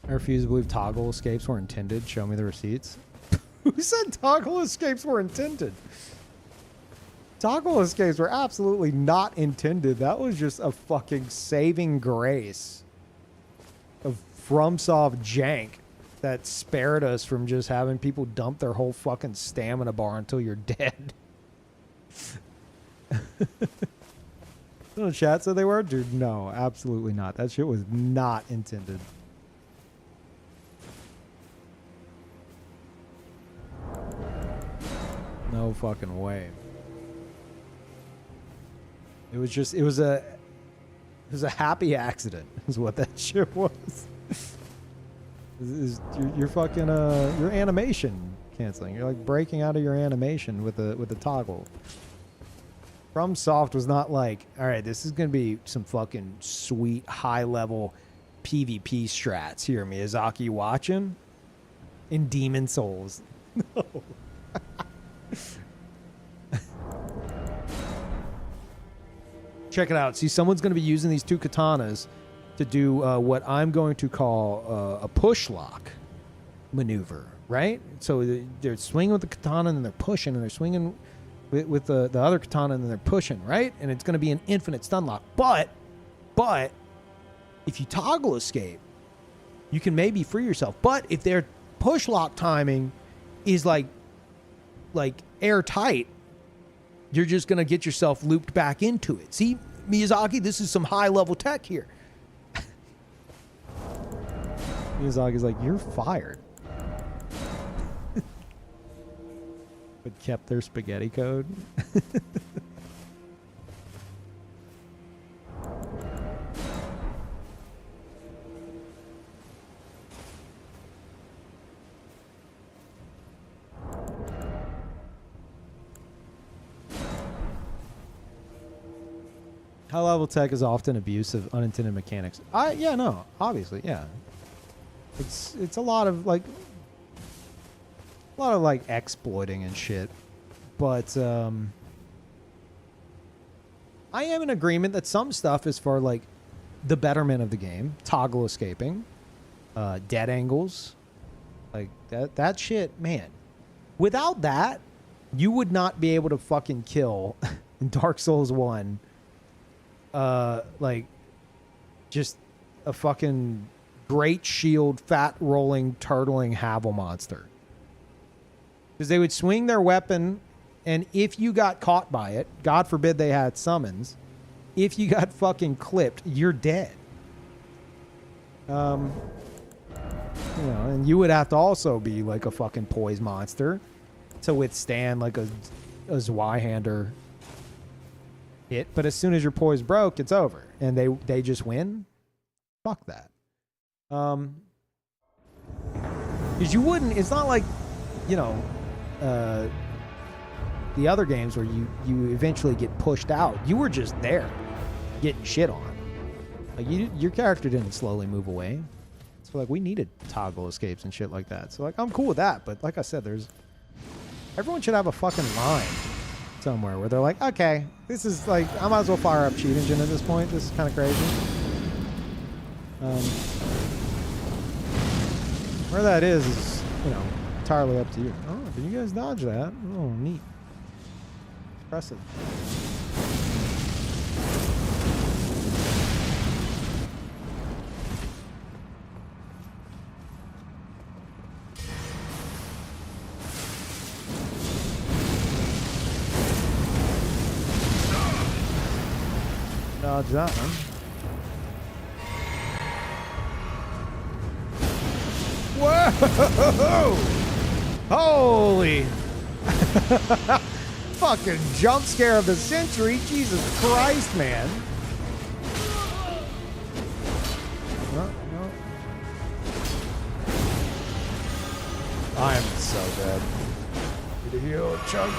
I refuse to believe toggle escapes were intended. Show me the receipts. Who said toggle escapes were intended? Toggle escapes were absolutely not intended. That was just a fucking saving grace of FromSoft jank that spared us from just having people dump their whole fucking stamina bar until you're dead. The chat said they were? Dude, no, absolutely not. That shit was not intended. No fucking way. It was just, it was a happy accident is what that shit was. You're fucking, your animation canceling. You're like breaking out of your animation with the toggle. FromSoft was not like, all right, this is going to be some fucking sweet high level PvP strats here, Miyazaki, watching? In Demon Souls. No. Check it out. See, someone's going to be using these two katanas to do what I'm going to call a push lock maneuver, right? So they're swinging with the katana and then they're pushing, and they're swinging with the other katana and then they're pushing, right? And it's going to be an infinite stun lock. But if you toggle escape, you can maybe free yourself. But if their push lock timing is like airtight, you're just going to get yourself looped back into it. See, Miyazaki, this is some high-level tech here. Miyazaki's like, you're fired. But kept their spaghetti code. High-level tech is often abuse of unintended mechanics. Yeah, no, obviously, yeah. It's a lot of like exploiting and shit. But I am in agreement that some stuff is for like the betterment of the game. Toggle escaping, dead angles, like that shit, man. Without that, you would not be able to fucking kill in Dark Souls 1. Like just a fucking great shield, fat rolling, turtling Havel monster. Because they would swing their weapon, and if you got caught by it, God forbid they had summons, if you got fucking clipped, you're dead. You know, and you would have to also be like a fucking poise monster to withstand like a Zweihander hit. But as soon as your poise broke, it's over, and they just win. Fuck that. Because you wouldn't. It's not like, you know, the other games where you eventually get pushed out. You were just there, getting shit on. Like your character didn't slowly move away. So like we needed toggle escapes and shit like that. So like I'm cool with that. But like I said, everyone should have a fucking line somewhere where they're like, okay, this is like, I might as well fire up Cheat Engine at this point. This is kind of crazy. Where that is, you know, entirely up to you. Oh, did you guys dodge that? Oh, neat. Impressive. Dodge that one. Whoa! Holy! Fucking jump scare of the century. Jesus Christ, man. No. I am so dead. Get a heal. Chug.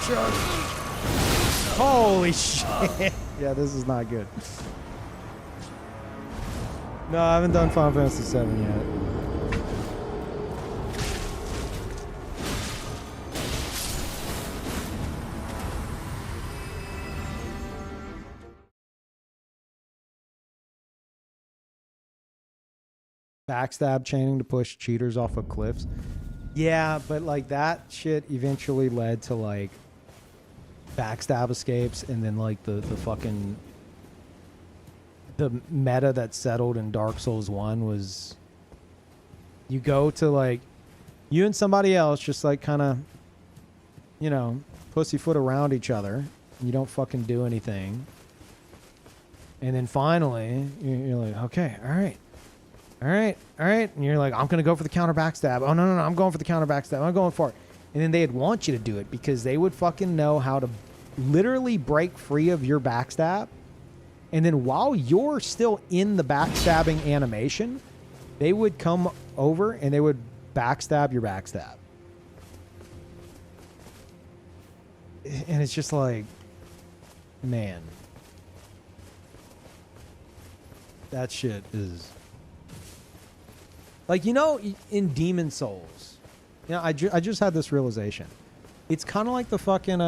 Holy shit. Yeah, this is not good. No, I haven't done Final Fantasy 7 yet. Backstab chaining to push cheaters off of cliffs. Yeah, but like that shit eventually led to like backstab escapes, and then like the fucking the meta that settled in Dark Souls 1 was you go to like you and somebody else just like kind of, you know, pussyfoot around each other, and you don't fucking do anything, and then finally you're like, okay, all right, and you're like, I'm gonna go for the counter backstab. Oh no, I'm going for the counter backstab. I'm going for it. And then they'd want you to do it because they would fucking know how to literally break free of your backstab. And then while you're still in the backstabbing animation, they would come over and they would backstab your backstab. And it's just like, man, that shit is like, you know, in Demon Souls, you know, I just had this realization. It's kind of like the fucking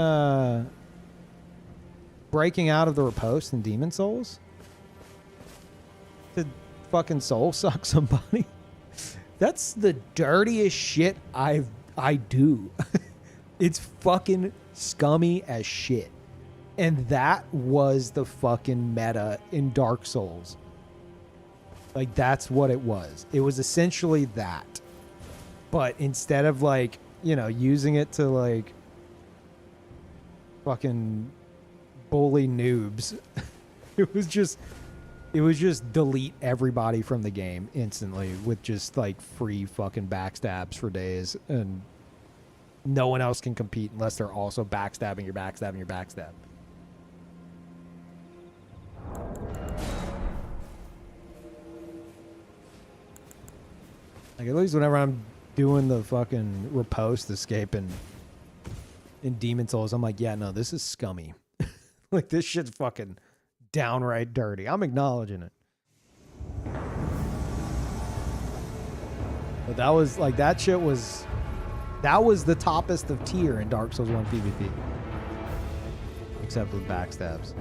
breaking out of the riposte in Demon Souls. To fucking soul suck somebody. That's the dirtiest shit I do. It's fucking scummy as shit. And that was the fucking meta in Dark Souls. Like, that's what it was. It was essentially that. But instead of, like, you know, using it to, like, fucking bully noobs, it was just delete everybody from the game instantly with just, like, free fucking backstabs for days. And no one else can compete unless they're also backstabbing your backstab. Like, at least whenever I'm doing the fucking riposte escape in Demon Souls, I'm like, yeah, no, this is scummy. Like, this shit's fucking downright dirty. I'm acknowledging it. But that was, like, that shit was, that was the toppest of tier in Dark Souls 1 PvP. Except with backstabs.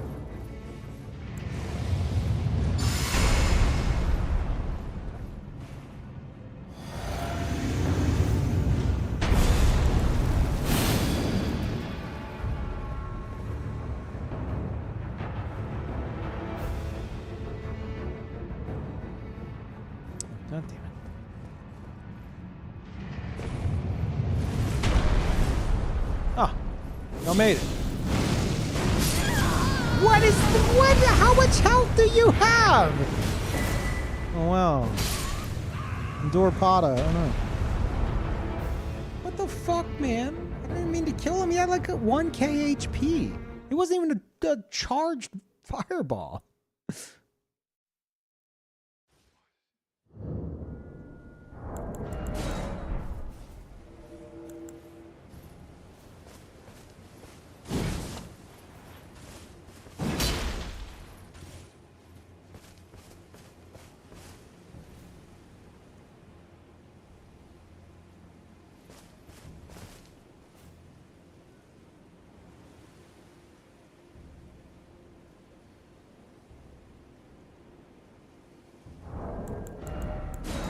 God damn it. Ah, I made it. How much health do you have? Oh, wow. Endure Pata, oh no. What the fuck, man? I didn't mean to kill him. He had like a 1k HP. It wasn't even a charged fireball.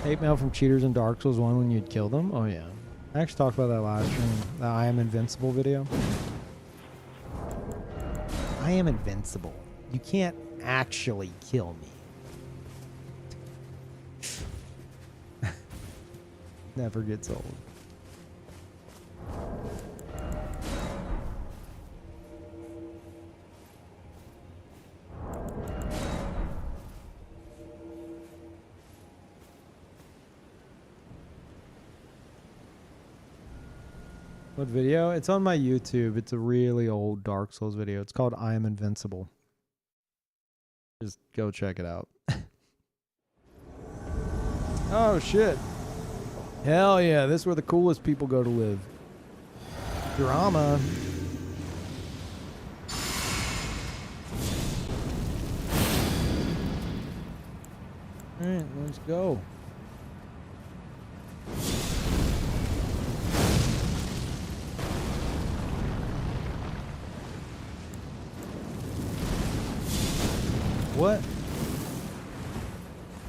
Hate mail from cheaters in Dark Souls 1 when you'd kill them? Oh, yeah. I actually talked about that last stream. The I Am Invincible video. I am invincible. You can't actually kill me. Never gets old. What video? It's on my YouTube. It's a really old Dark Souls video. It's called I Am Invincible. Just go check it out. Oh, shit. Hell yeah. This is where the coolest people go to live. Drama. Alright, let's go. What?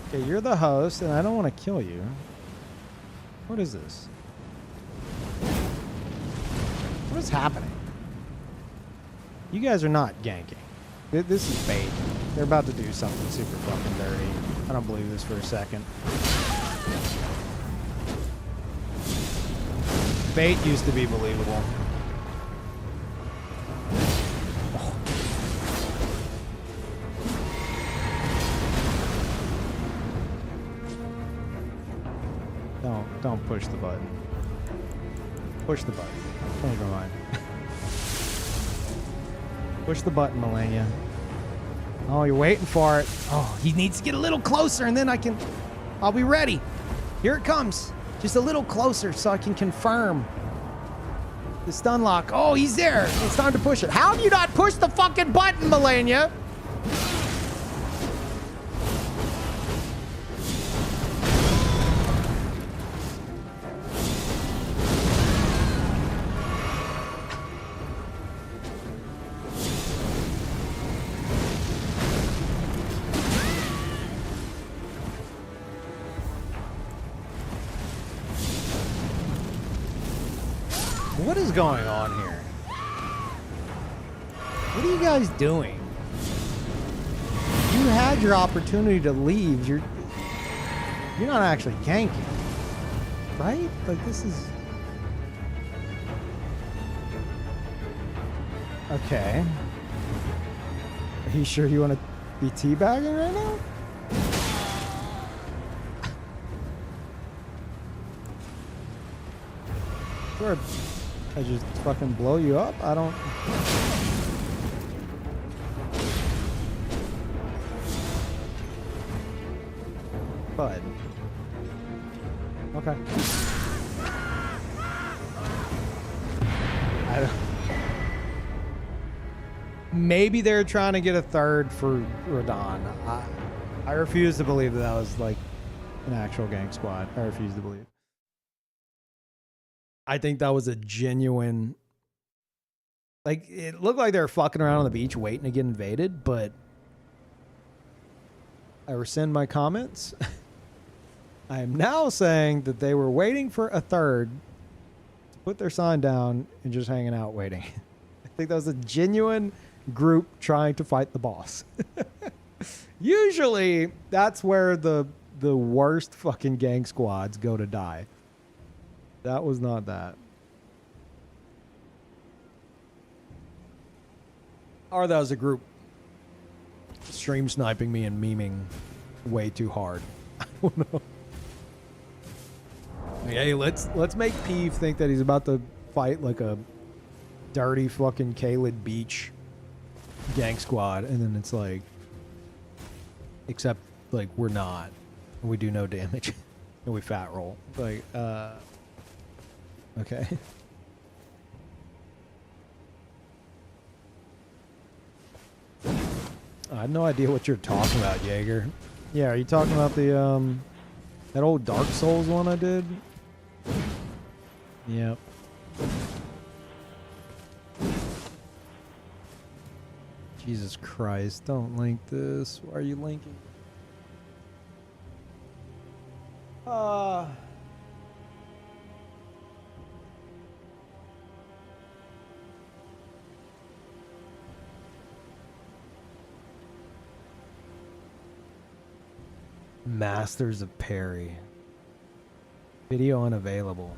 Okay, you're the host, and I don't want to kill you. What is this? What is happening? You guys are not ganking. This is bait. They're about to do something super fucking dirty. I don't believe this for a second. Bait used to be believable. Don't push the button. Push the button. Change my mind. Push the button, Melania. Oh, you're waiting for it. Oh, he needs to get a little closer and then I'll be ready. Here it comes. Just a little closer so I can confirm the stun lock. Oh, he's there. It's time to push it. How have you not pushed the fucking button, Melania? What is going on here? What are you guys doing? You had your opportunity to leave. You're not actually ganking, right? Like this is okay. Are you sure you want to be teabagging right now? Sure. I just fucking blow you up? I don't... Bud. Okay. I don't... Maybe they're trying to get a third for Radon. I refuse to believe that was like an actual gang squad. I refuse to believe. I think that was a genuine, like, it looked like they were fucking around on the beach waiting to get invaded, but I rescind my comments. I am now saying that they were waiting for a third to put their sign down and just hanging out waiting. I think that was a genuine group trying to fight the boss. Usually, that's where the worst fucking gang squads go to die. That was not that. Or that was a group stream sniping me and memeing way too hard. I don't know. Hey, let's make Peeve think that he's about to fight like a dirty fucking Kaled Beach gang squad, and then it's like, except like we're not, and we do no damage, and we fat roll. Like, okay. I have no idea what you're talking about, Jaeger. Yeah, are you talking about the that old Dark Souls one I did? Yep. Jesus Christ, don't link this. Why are you linking? Masters of Parry. Video unavailable.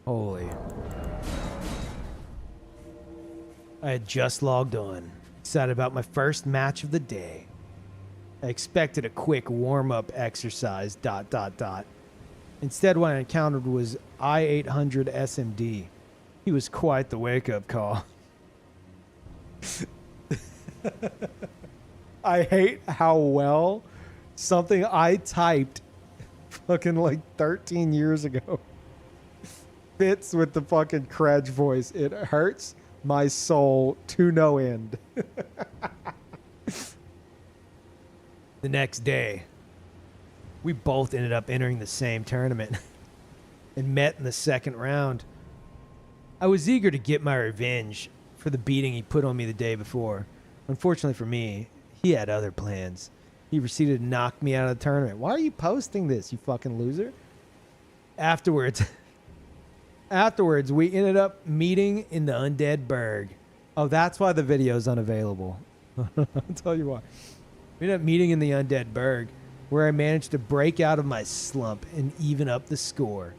Holy. I had just logged on. Excited about my first match of the day. I expected a quick warm-up exercise, ... Instead, what I encountered was I-800 SMD. He was quite the wake-up call. I hate how well something I typed fucking like 13 years ago fits with the fucking Kredge voice. It hurts my soul to no end. The next day, we both ended up entering the same tournament and met in the second round. I was eager to get my revenge for the beating he put on me the day before. Unfortunately for me, he had other plans. He proceeded to knock me out of the tournament. Why are you posting this, you fucking loser? Afterwards, we ended up meeting in the Undead Burg. Oh, that's why the video is unavailable. I'll tell you why. We ended up meeting in the Undead Burg, where I managed to break out of my slump and even up the score.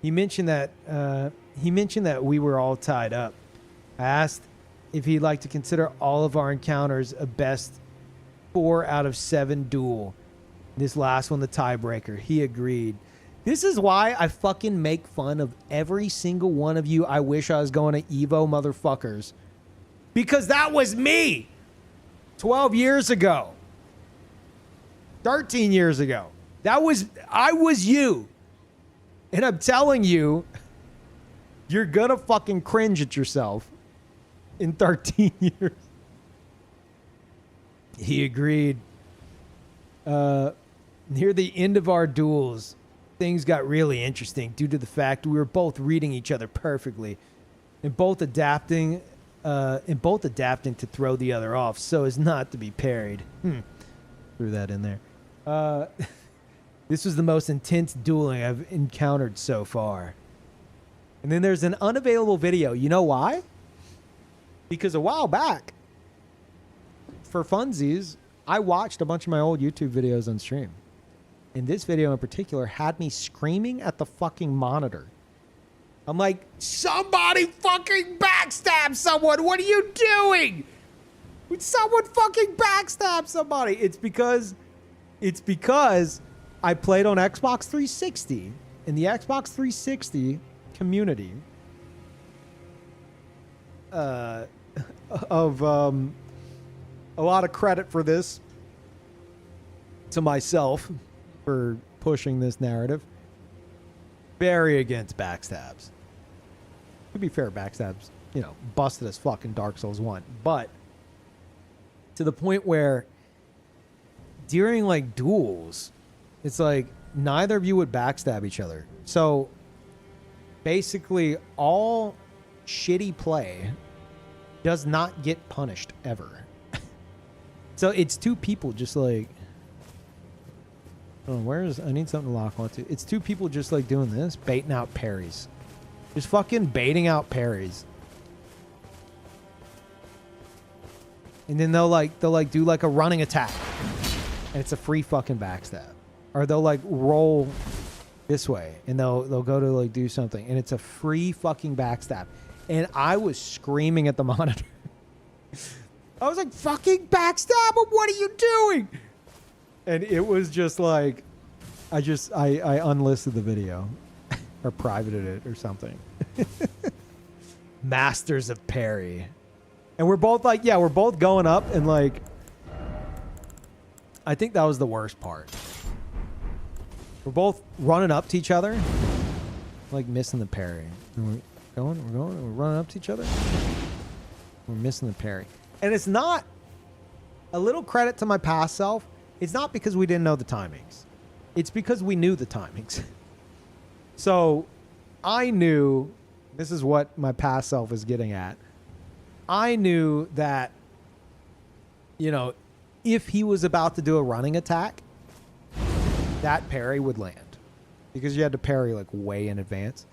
He mentioned that we were all tied up. I asked if he'd like to consider all of our encounters a best 4 out of 7 duel. This last one the tiebreaker. He agreed. This is why I fucking make fun of every single one of you. I wish I was going to Evo motherfuckers. Because that was me 12 years ago. 13 years ago. I was you. And I'm telling you, you're gonna fucking cringe at yourself in 13 years. He agreed. Near the end of our duels, things got really interesting due to the fact we were both reading each other perfectly and both adapting to throw the other off so as not to be parried. Threw that in there. This was the most intense dueling I've encountered so far. And then there's an unavailable video. You know why? Because a while back, for funsies, I watched a bunch of my old YouTube videos on stream. And this video in particular had me screaming at the fucking monitor. I'm like, somebody fucking backstab someone. What are you doing? Would someone fucking backstab somebody? It's because I played on Xbox 360. In the Xbox 360 community of a lot of credit for this to myself for pushing this narrative. Very against backstabs. To be fair, backstabs, busted as fucking Dark Souls 1. But to the point where during like duels, it's like neither of you would backstab each other. So basically all shitty play does not get punished ever. So it's two people just like, I need something to lock onto. It's two people just like doing this, baiting out parries. Just fucking baiting out parries. And then they'll do like a running attack. And it's a free fucking backstab. Or they'll like roll this way and they'll go to like do something and it's a free fucking backstab. And I was screaming at the monitor. I was like, fucking backstab him, what are you doing? And it was just like, I unlisted the video or privated it or something. Masters of parry. And we're both like, we're both going up and like, I think that was the worst part. We're both running up to each other, like missing the parry. And we're running up to each other. We're missing the parry. And it's not, a little credit to my past self, it's not because we didn't know the timings. It's because we knew the timings. So I knew, this is what my past self is getting at. I knew that, if he was about to do a running attack, that parry would land. Because you had to parry like way in advance.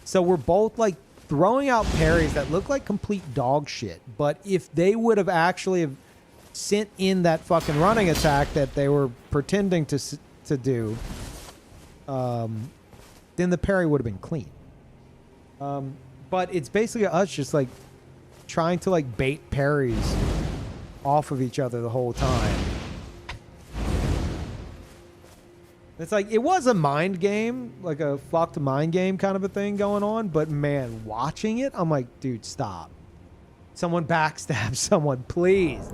So we're both like throwing out parries that look like complete dog shit. But if they would have actually have sent in that fucking running attack that they were pretending to do, then the parry would have been clean. But it's basically us just like trying to like bait parries off of each other the whole time. It's like, it was a mind game, like a fucked mind game kind of a thing going on. But man, watching it, I'm like, dude, stop. Someone backstab someone, please.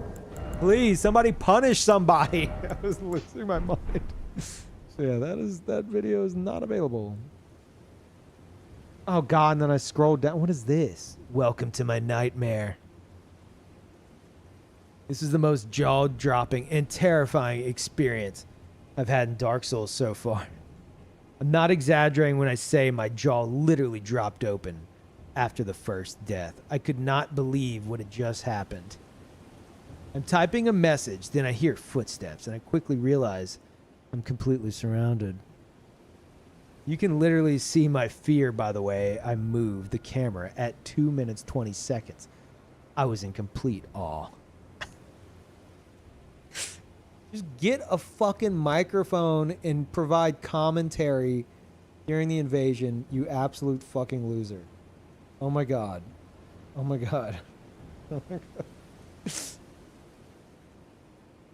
Please, somebody punish somebody. I was losing my mind. So yeah, that video is not available. Oh God, and then I scrolled down. What is this? Welcome to my nightmare. This is the most jaw-dropping and terrifying experience I've had in Dark Souls so far. I'm not exaggerating when I say my jaw literally dropped open after the first death. I could not believe what had just happened. I'm typing a message, then I hear footsteps, and I quickly realize I'm completely surrounded. You can literally see my fear, by the way. I moved the camera at 2 minutes 20 seconds. I was in complete awe. Just get a fucking microphone and provide commentary during the invasion, you absolute fucking loser. Oh my God. Oh my God. Oh my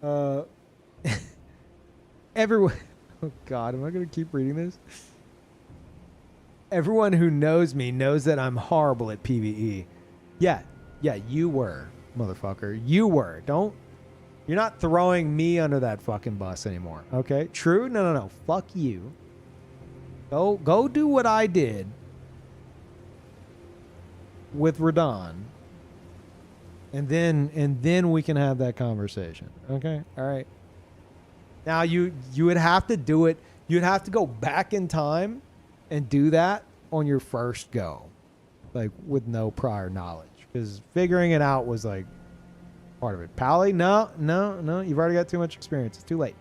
God. Everyone. Oh God, am I going to keep reading this? Everyone who knows me knows that I'm horrible at PvE. Yeah, you were, motherfucker. You were. You're not throwing me under that fucking bus anymore. Okay? True? No. Fuck you. Go do what I did with Radon. And then we can have that conversation. Okay? All right. Now you would have to do it. You'd have to go back in time and do that on your first go. Like with no prior knowledge. Because figuring it out was like part of it. Pally, no. You've already got too much experience. It's too late.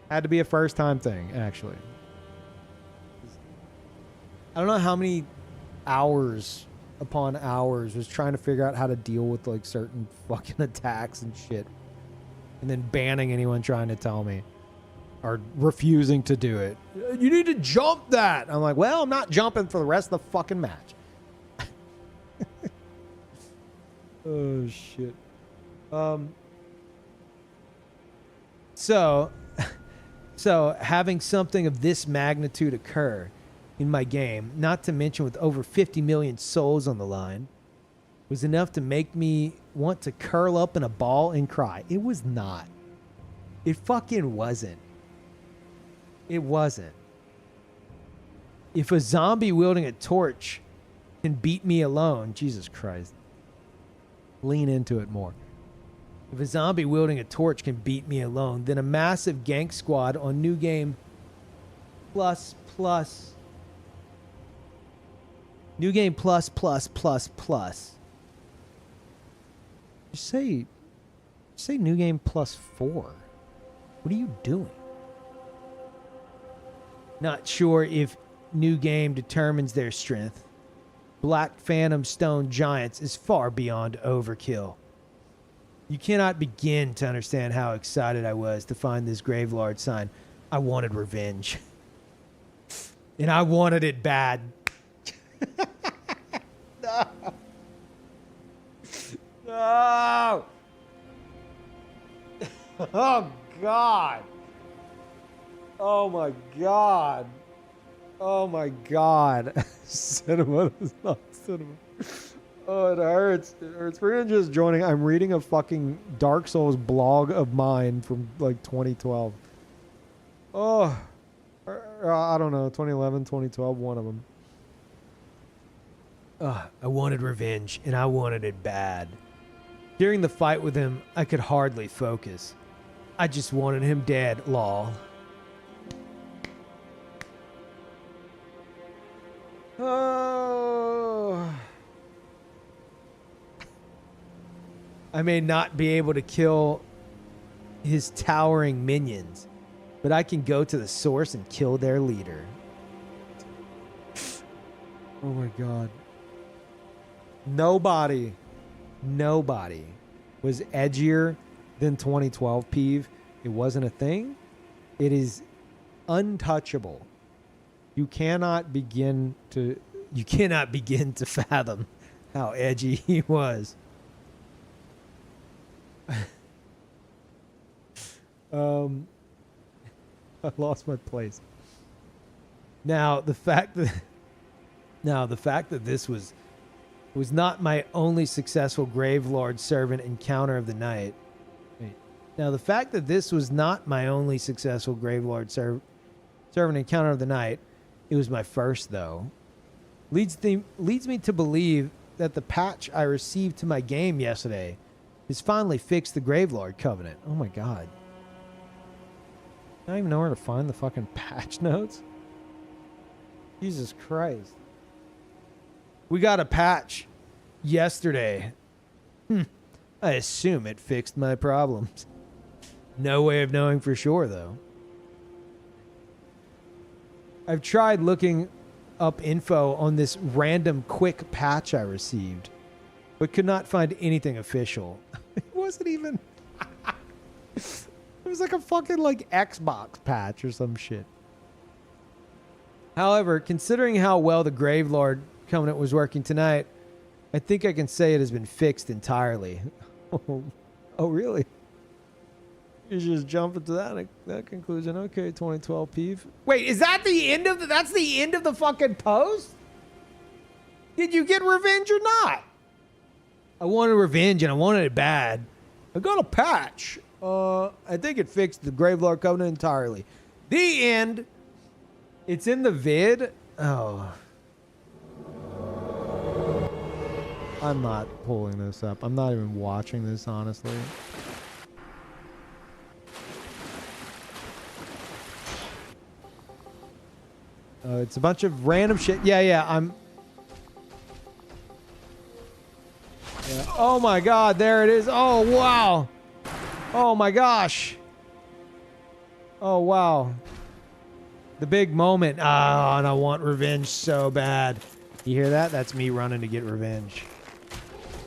Had to be a first time thing, actually. I don't know how many hours upon hours was trying to figure out how to deal with like certain fucking attacks and shit. And then banning anyone trying to tell me. Or refusing to do it. You need to jump that. I'm like, well, I'm not jumping for the rest of the fucking match. Oh, shit. So having something of this magnitude occur in my game, not to mention with over 50 million souls on the line, was enough to make me want to curl up in a ball and cry. It was not. It fucking wasn't. It wasn't. If a zombie wielding a torch can beat me alone, Jesus Christ. Lean into it more. If a zombie wielding a torch can beat me alone, then a massive gank squad on New Game Plus. New Game Plus. Just say New Game Plus 4. What are you doing? Not sure if New Game determines their strength. Black Phantom Stone Giants is far beyond overkill. You cannot begin to understand how excited I was to find this Gravelord sign. I wanted revenge. And I wanted it bad. No. No. Oh, God. Oh, my God. Oh, my God. Cinema is not cinema. Oh, it hurts. It hurts. For just joining, I'm reading a fucking Dark Souls blog of mine from like 2012. Oh, I don't know. 2011, 2012, one of them. I wanted revenge, and I wanted it bad. During the fight with him, I could hardly focus. I just wanted him dead, lol. Oh. I may not be able to kill his towering minions, but I can go to the source and kill their leader. Oh my God. Nobody was edgier than 2012 Peeve. It wasn't a thing. It is untouchable. You cannot begin to fathom how edgy he was. I lost my place. Now the fact that this was not my only successful Gravelord servant encounter of the night. Wait. Now the fact that this was not my only successful Gravelord servant encounter of the night, it was my first though. Leads me to believe that the patch I received to my game yesterday has finally fixed the Gravelord Covenant. Oh my god. I don't even know where to find the fucking patch notes. Jesus Christ. We got a patch yesterday. I assume it fixed my problems. No way of knowing for sure, though. I've tried looking up info on this random quick patch I received, but could not find anything official. It wasn't even... It was like a fucking like Xbox patch or some shit. However, considering how well the Gravelord Covenant was working tonight, I think I can say it has been fixed entirely. Oh, really? You just jump into that conclusion. Okay, 2012 Peeve. Wait, is that the end of that's the end of the fucking post? Did you get revenge or not? I wanted revenge and I wanted it bad. I got a patch. I think it fixed the Gravelord Covenant entirely. The end. It's in the vid. Oh. I'm not pulling this up. I'm not even watching this, honestly. It's a bunch of random shit. Yeah, yeah, oh my god, there it is. Oh, wow. Oh my gosh. Oh, wow. The big moment. Oh, and I want revenge so bad. You hear that? That's me running to get revenge.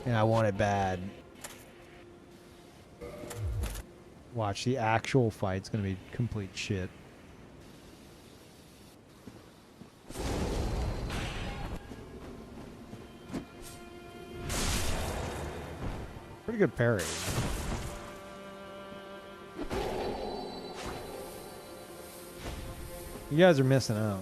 And I want it bad. Watch, the actual fight's gonna be complete shit. Pretty good parry. You guys are missing out.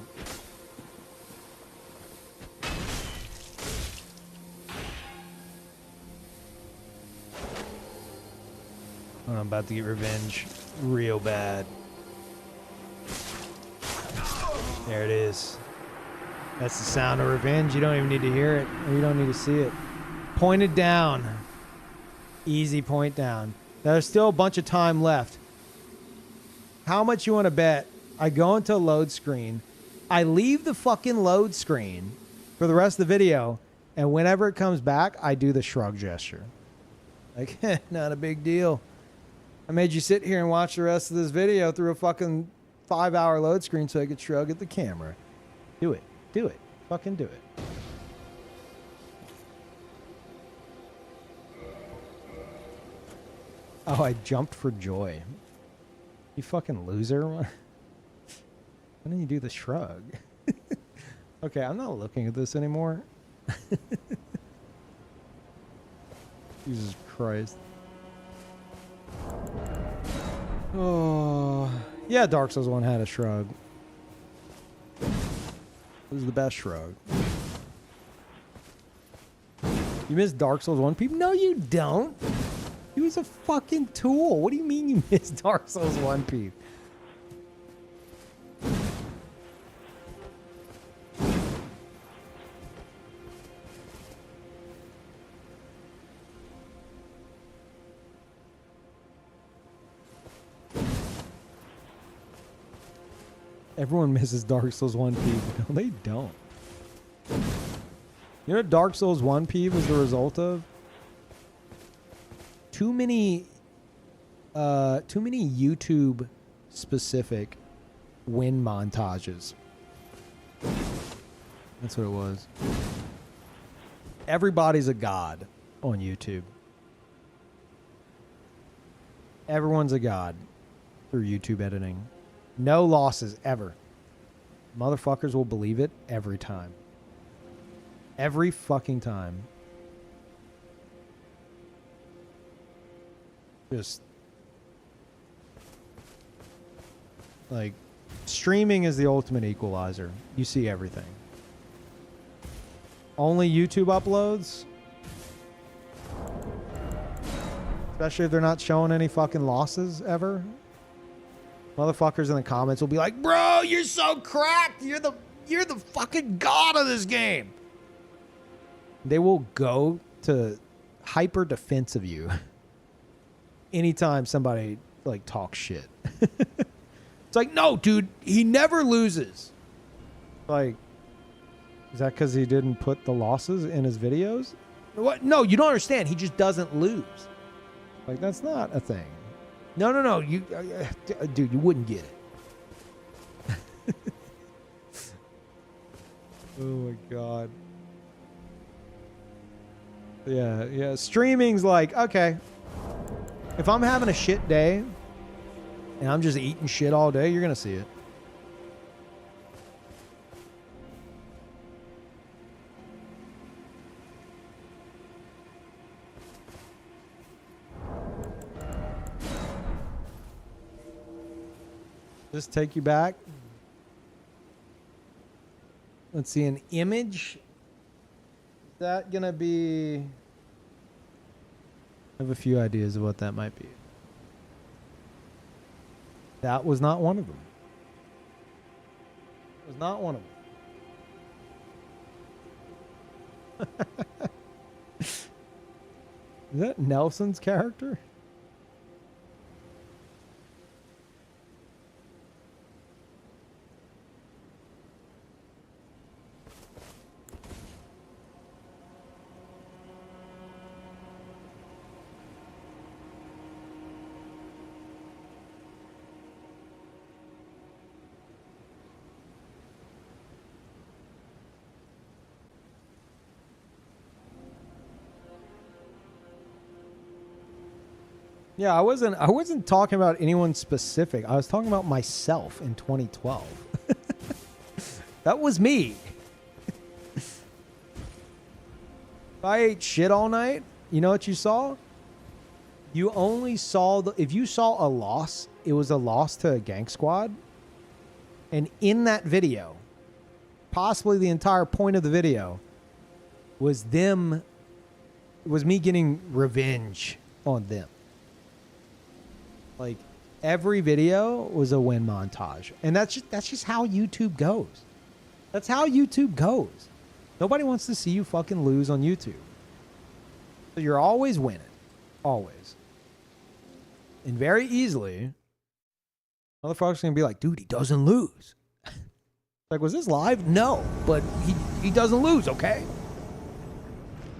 Oh, I'm about to get revenge real bad. There it is. That's the sound of revenge. You don't even need to hear it, or you don't need to see it. Pointed down. Easy point down. There's still a bunch of time left. How much you want to bet? I go into a load screen. I leave the fucking load screen for the rest of the video. And whenever it comes back, I do the shrug gesture. Like, not a big deal. I made you sit here and watch the rest of this video through a fucking 5-hour load screen so I could shrug at the camera. Do it. Do it. Fucking do it. Oh, I jumped for joy. You fucking loser. Why didn't you do the shrug? Okay, I'm not looking at this anymore. Jesus Christ. Oh, yeah, Dark Souls 1 had a shrug. It was the best shrug. You miss Dark Souls 1, people? No, you don't. He was a fucking tool. What do you mean you miss Dark Souls 1, people? Everyone misses Dark Souls 1 Peeve. No, they don't. You know what Dark Souls 1 Peeve was the result of? Too many YouTube specific win montages. That's what it was. Everybody's a god on YouTube. Everyone's a god through YouTube editing. No losses ever. Motherfuckers will believe it every time. Every fucking time. Just Like, streaming is the ultimate equalizer. You see everything. Only YouTube uploads, especially if they're not showing any fucking losses ever. Motherfuckers in the comments will be like, "Bro, you're so cracked. You're the fucking god of this game." They will go to hyper defense of you anytime somebody like talks shit. It's like, no, dude, he never loses. Like, is that because he didn't put the losses in his videos? What? No, you don't understand. He just doesn't lose. Like, that's not a thing. No. You, dude, you wouldn't get it. Oh my god. Yeah. Streaming's like, okay, if I'm having a shit day and I'm just eating shit all day, you're gonna see it. Just take you back. Let's see, an image. Is that gonna be? I have a few ideas of what that might be. That was not one of them. It was not one of them. Is that Nelson's character? Yeah, I wasn't talking about anyone specific. I was talking about myself in 2012. That was me. If I ate shit all night, you know what you saw? You only saw if you saw a loss, it was a loss to a gank squad. And in that video, possibly the entire point of the video was me getting revenge on them. Like, every video was a win montage. And that's just how YouTube goes. That's how YouTube goes. Nobody wants to see you fucking lose on YouTube. So you're always winning. Always. And very easily, motherfuckers gonna be like, dude, he doesn't lose. Like, was this live? No, but he doesn't lose, okay?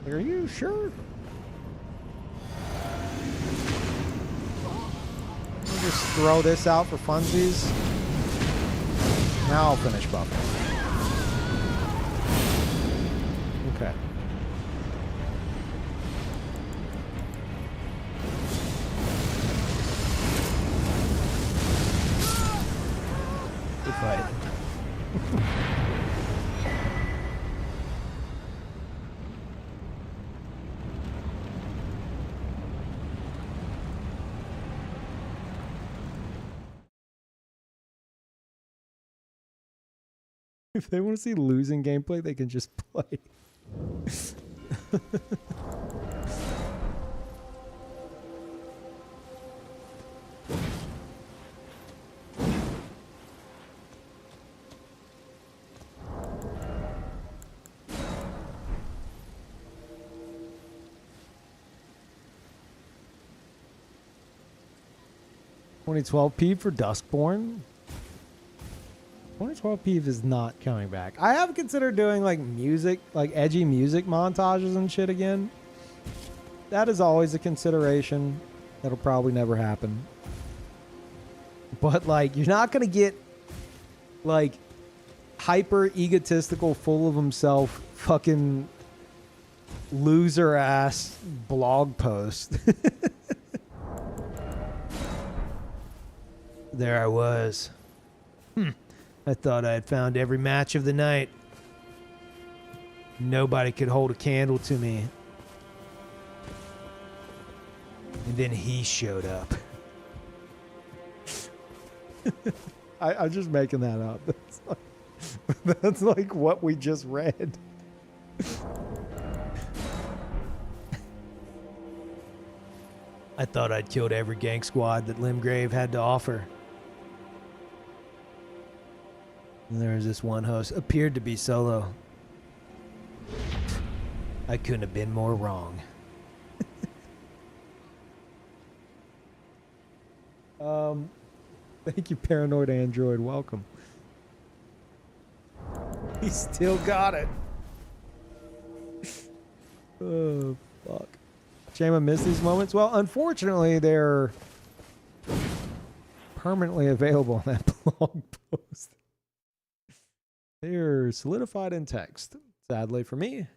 Like, are you sure? Just throw this out for funsies. Now I'll finish buffing. Okay. Good fight. If they want to see losing gameplay, they can just play. Peeve for Duskborn. 2012 Peeve is not coming back. I have considered doing like music, like edgy music montages and shit again. That is always a consideration. That'll probably never happen. But like, you're not gonna get like hyper egotistical, full of himself, fucking loser ass blog post. There I was. I thought I had found every match of the night. Nobody could hold a candle to me. And then he showed up. I'm just making that up. That's like what we just read. I thought I'd killed every gang squad that Limgrave had to offer. And there was this one host, appeared to be solo. I couldn't have been more wrong. Thank you, Paranoid Android. Welcome. He still got it. Oh, fuck. Shame I missed these moments. Well, unfortunately, they're permanently available on that blog post. They're solidified in text, sadly for me.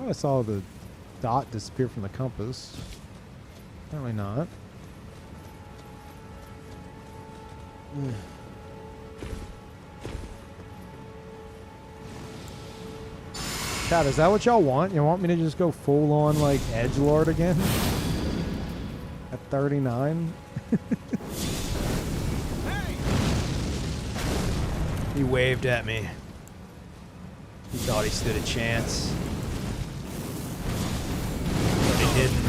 I saw the dot disappear from the compass. Apparently not. Chat, is that what y'all want? You want me to just go full on like edgelord again? At 39? He waved at me. He thought he stood a chance. But he didn't.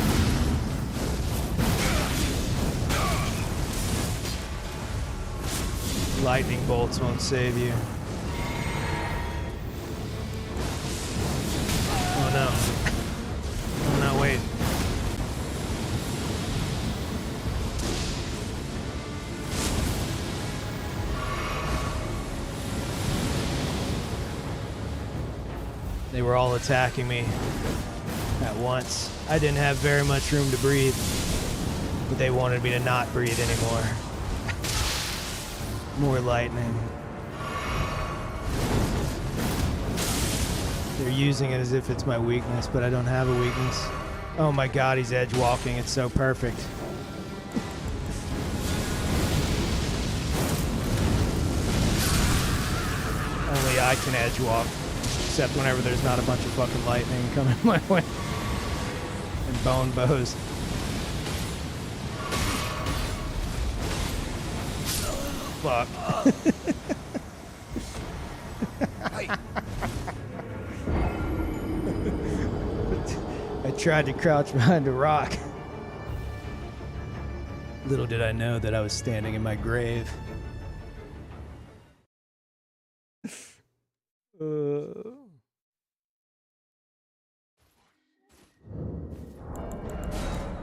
Lightning bolts won't save you. Oh no. Oh no, wait. They were all attacking me at once. I didn't have very much room to breathe, but they wanted me to not breathe anymore. More lightning. They're using it as if it's my weakness, but I don't have a weakness. Oh my god, he's edge walking. It's so perfect. Only I can edge walk. Except whenever there's not a bunch of fucking lightning coming my way. And bone bows. Fuck. I tried to crouch behind a rock. Little did I know that I was standing in my grave.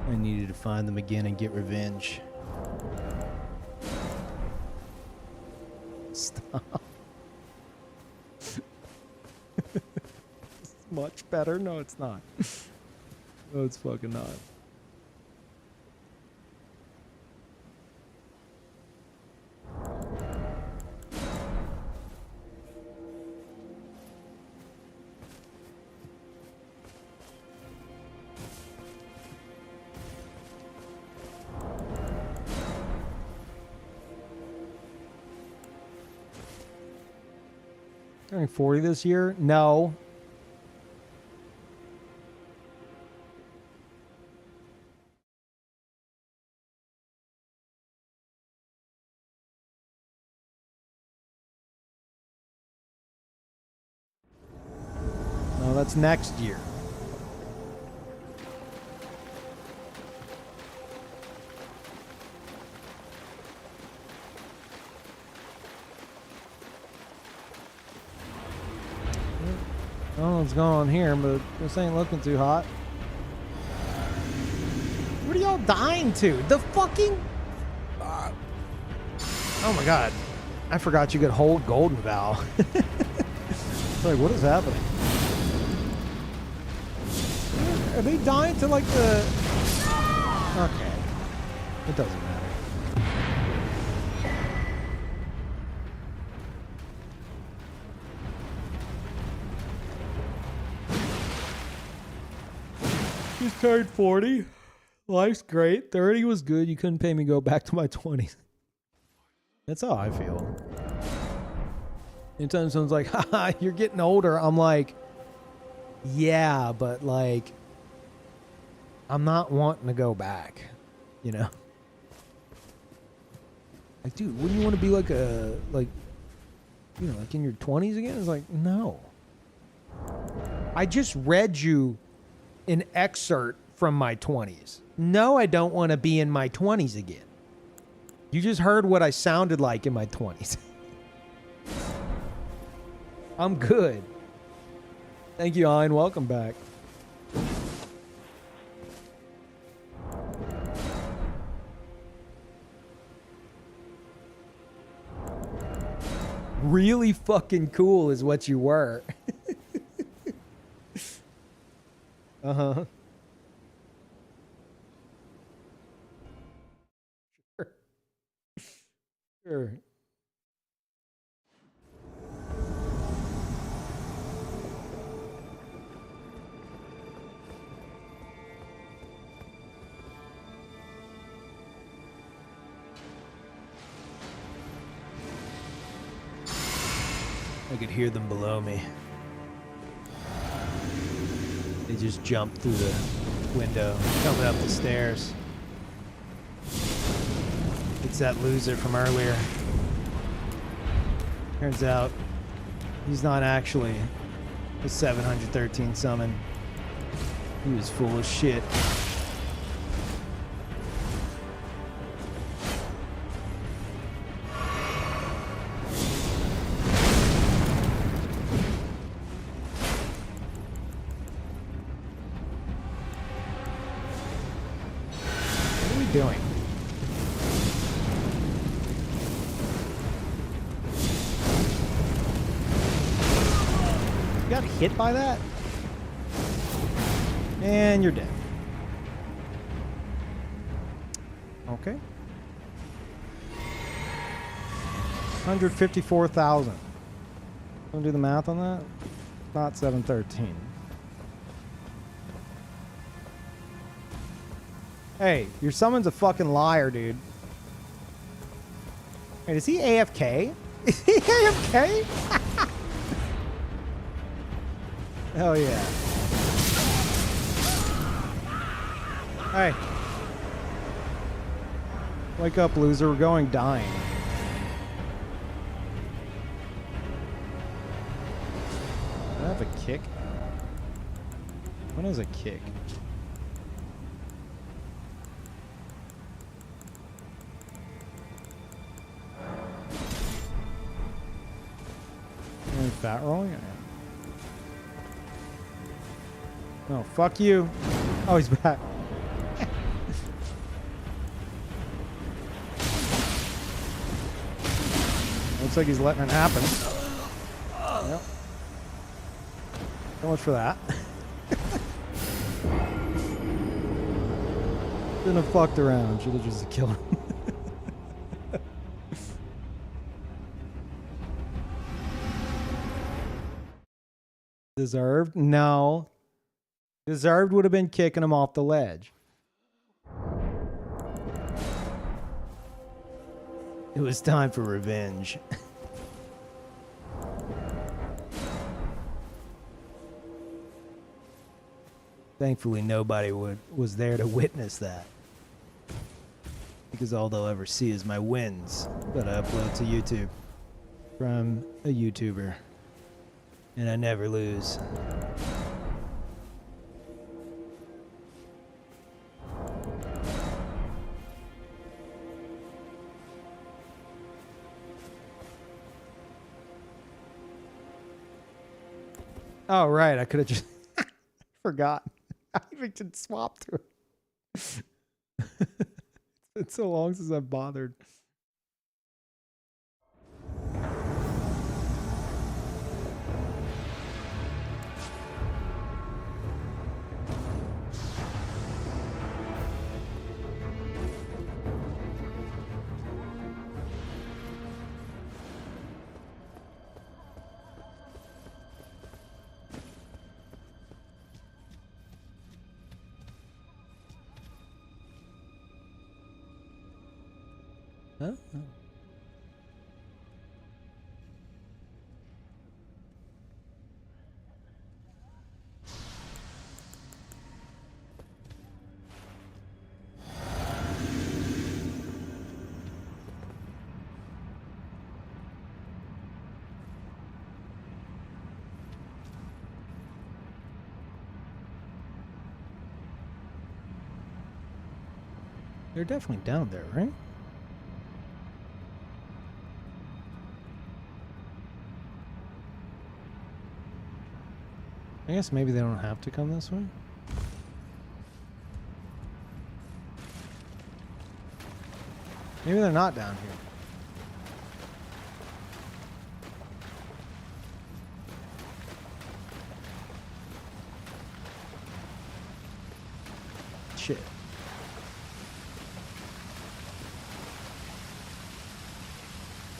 I needed to find them again and get revenge. Stop. It's much better? No, it's not. No, it's fucking not. Turning 40 this year? No. No, that's next year. I don't know what's going on here, but this ain't looking too hot. What are y'all dying to? The fucking... oh my god. I forgot you could hold Golden Vow. Like, what is happening? Are they dying to like the... okay. It doesn't matter. Just turned 40. Life's great. 30 was good. You couldn't pay me to go back to my 20s. That's how I feel. Anytime someone's like, haha, you're getting older, I'm like, yeah, but like, I'm not wanting to go back, you know? Like, dude, wouldn't you want to be like like in your 20s again? It's like, no. I just read you an excerpt from my 20s. No, I don't want to be in my 20s again. You just heard what I sounded like in my 20s. I'm good. Thank you, Ayn. Welcome back. Really fucking cool is what you were. Uh-huh. Sure. I could hear them below me. They just jumped through the window, coming up the stairs. It's that loser from earlier. Turns out he's not actually a 713 summon. He was full of shit. What are we doing? You got hit by that? And you're dead. Okay. 154,000. Wanna do the math on that? Not 713. Hey, your summon's a fucking liar, dude. Wait, is he AFK? Is he AFK? Hell yeah. Hey. Wake up, loser. We're going dying. Do I have a kick? When is a kick? Any fat rolling? Oh, fuck you. Oh, he's back. Looks like he's letting it happen. Yep. So much for that. Shouldn't have fucked around. Should have just killed him. Deserved? No. Deserved would have been kicking him off the ledge. It was time for revenge. Thankfully, nobody was there to witness that. Because all they'll ever see is my wins that I upload to YouTube from a YouTuber. And I never lose. Oh, right. I could have just forgot. I even did swap to it. It's so long since I've bothered. Huh? Oh. They're definitely down there, right? I guess maybe they don't have to come this way. Maybe they're not down here. Shit.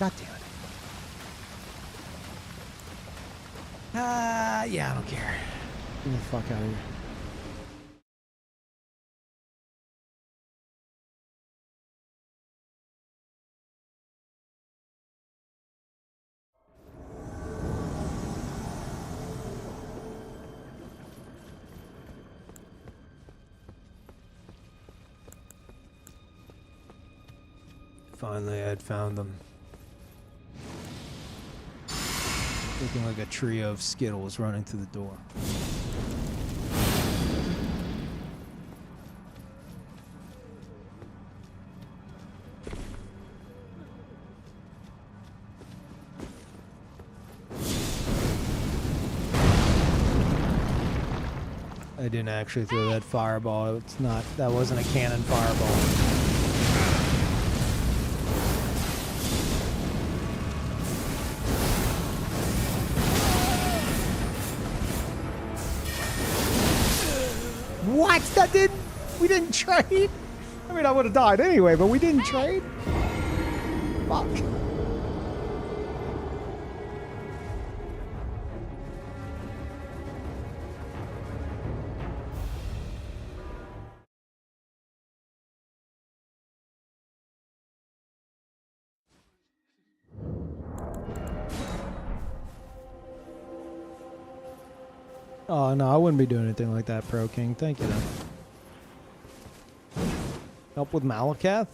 God damn it. Yeah, I don't care. Get the fuck out of here. Finally, I'd found them. Looking like a trio of Skittles running through the door. I didn't actually throw that fireball. It's not. That wasn't a cannon fireball. What? That didn't... We didn't trade? I mean, I would have died anyway, but we didn't trade? Fuck. Oh, no, I wouldn't be doing anything like that, Pro King. Thank you, though. Help with Malakath?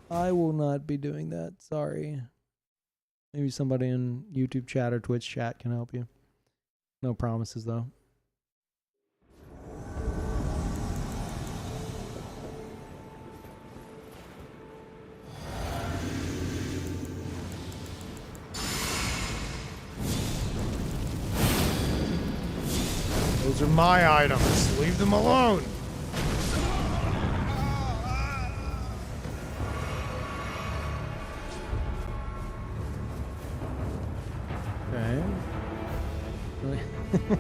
I will not be doing that. Sorry. Maybe somebody in YouTube chat or Twitch chat can help you. No promises, though. Those are my items. Leave them alone. Okay. I'm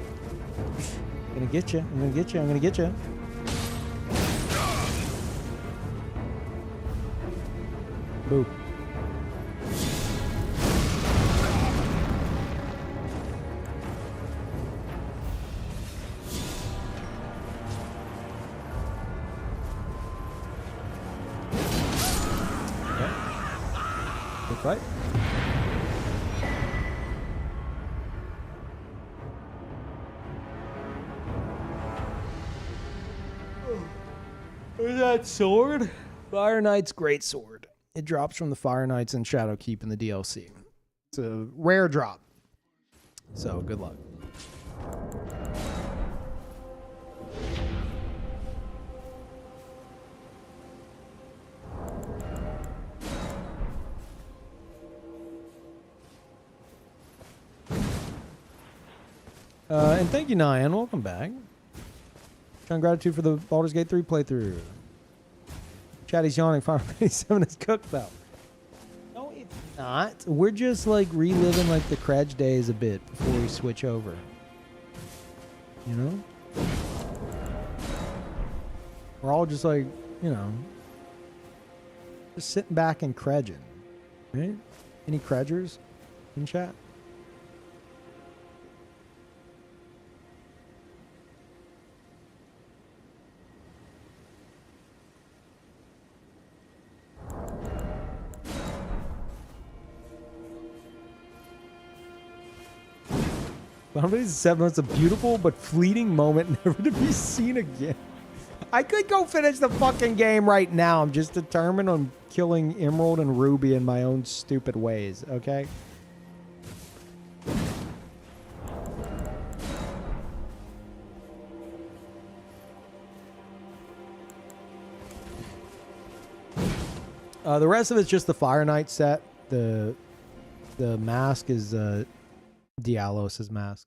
gonna get you. I'm gonna get you. I'm gonna get you. Boo. Right. Where's that sword? Fire Knight's great sword. It drops from the Fire Knights and Shadowkeep in the DLC. It's a rare drop. So good luck. And thank you, Nyan. Welcome back. Showing gratitude for the Baldur's Gate 3 playthrough. Chatty's yawning. Final Fantasy 7 is cooked, though. No, it's not. We're just, like, reliving, like, the Credge days a bit before we switch over. You know? We're all just, like, you know, just sitting back and Credging. Right? Any Credgers in chat? Final Fantasy 7 was a beautiful but fleeting moment, never to be seen again. I could go finish the fucking game right now. I'm just determined on killing Emerald and Ruby in my own stupid ways, okay? The rest of it's just the Fire Knight set. The mask is Dialos' mask.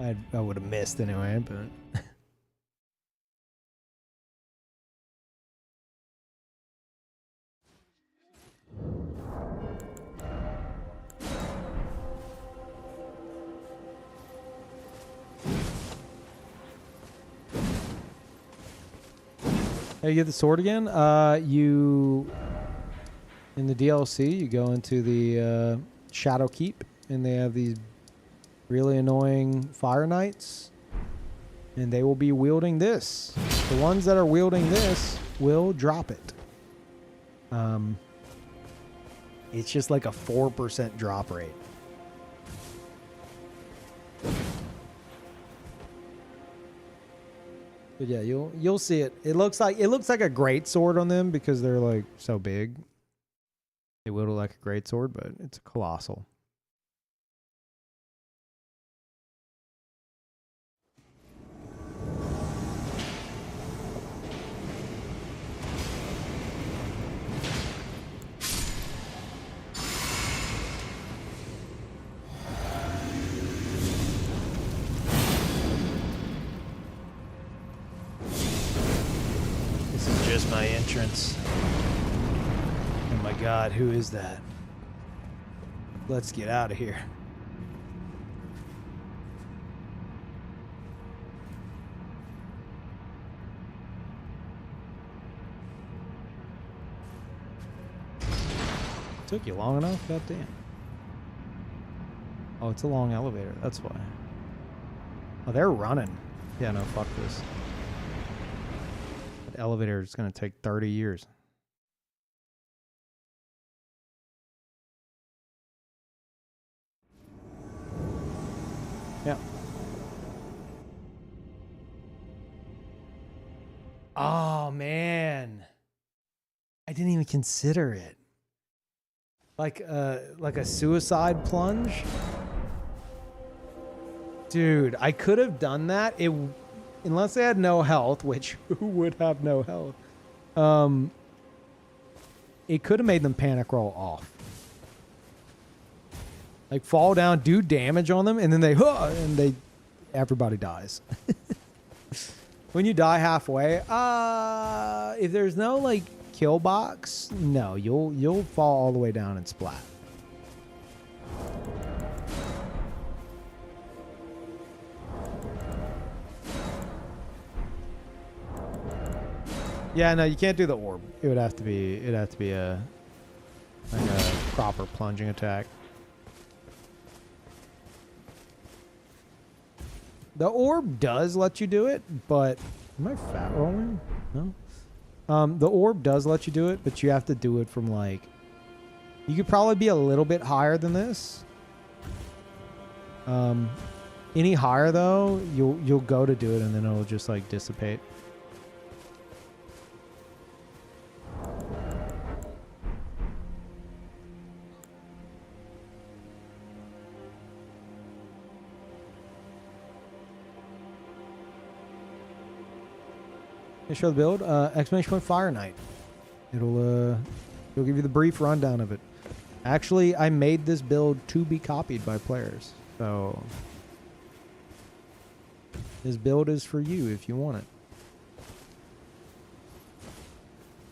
I would have missed anyway, but hey, you get the sword again? You in the DLC, you go into the Shadow Keep, and they have these really annoying Fire Knights, and they will be wielding this. The ones that are wielding this will drop it. It's just like a 4% drop rate. But yeah, you'll see it. It looks like a great sword on them because they're like so big. They wield it like a great sword, but it's a colossal. This is just my entrance. Oh my god, who is that? Let's get out of here. Took you long enough? God damn. Oh, it's a long elevator. That's why. Oh, they're running. Yeah, no, fuck this. That elevator is going to take 30 years. Yeah. Oh, man. I didn't even consider it. Like a suicide plunge? Dude, I could have done that. Unless they had no health, which who would have no health? It could have made them panic roll off. Like fall down, do damage on them, and then everybody dies. When you die halfway, if there's no like kill box, no, you'll fall all the way down and splat. Yeah, no, you can't do the orb. It'd have to be a proper plunging attack. The orb does let you do it, but am I fat rolling? No. The orb does let you do it, but you have to do it from like, you could probably be a little bit higher than this. Any higher though, you'll go to do it and then it'll just like dissipate. Show the build, exclamation point Fire Knight. It'll give you the brief rundown of it. Actually, I made this build to be copied by players, so this build is for you if you want it.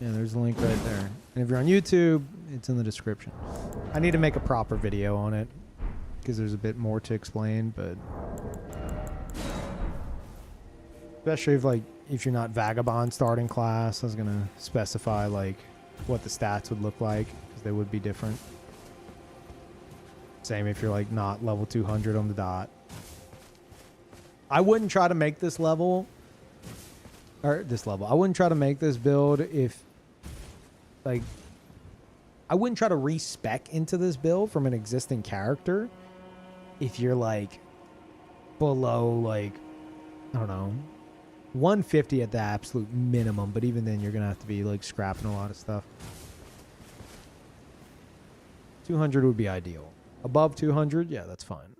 Yeah, there's a link right there. And if you're on YouTube, it's in the description. I need to make a proper video on it because there's a bit more to explain, but especially if you're not Vagabond starting class, I was gonna specify like what the stats would look like because they would be different. Same if you're like not level 200 on the dot. I wouldn't try to make this level or this level. I wouldn't try to make this build if, like, I wouldn't try to respec into this build from an existing character if you're like below, like, I don't know, 150 at the absolute minimum. But even then, you're gonna have to be like scrapping a lot of stuff. 200 would be ideal. Above 200, yeah, that's fine.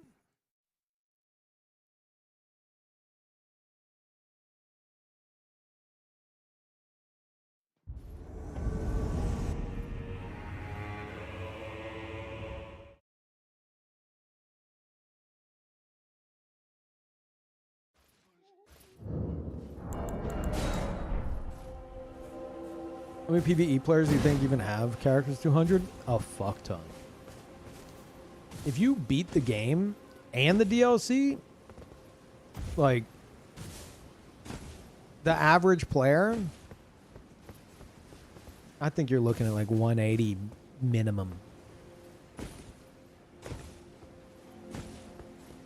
How many PvE players do you think even have characters 200? A fuck ton. If you beat the game and the DLC, like, the average player, I think you're looking at like 180 minimum.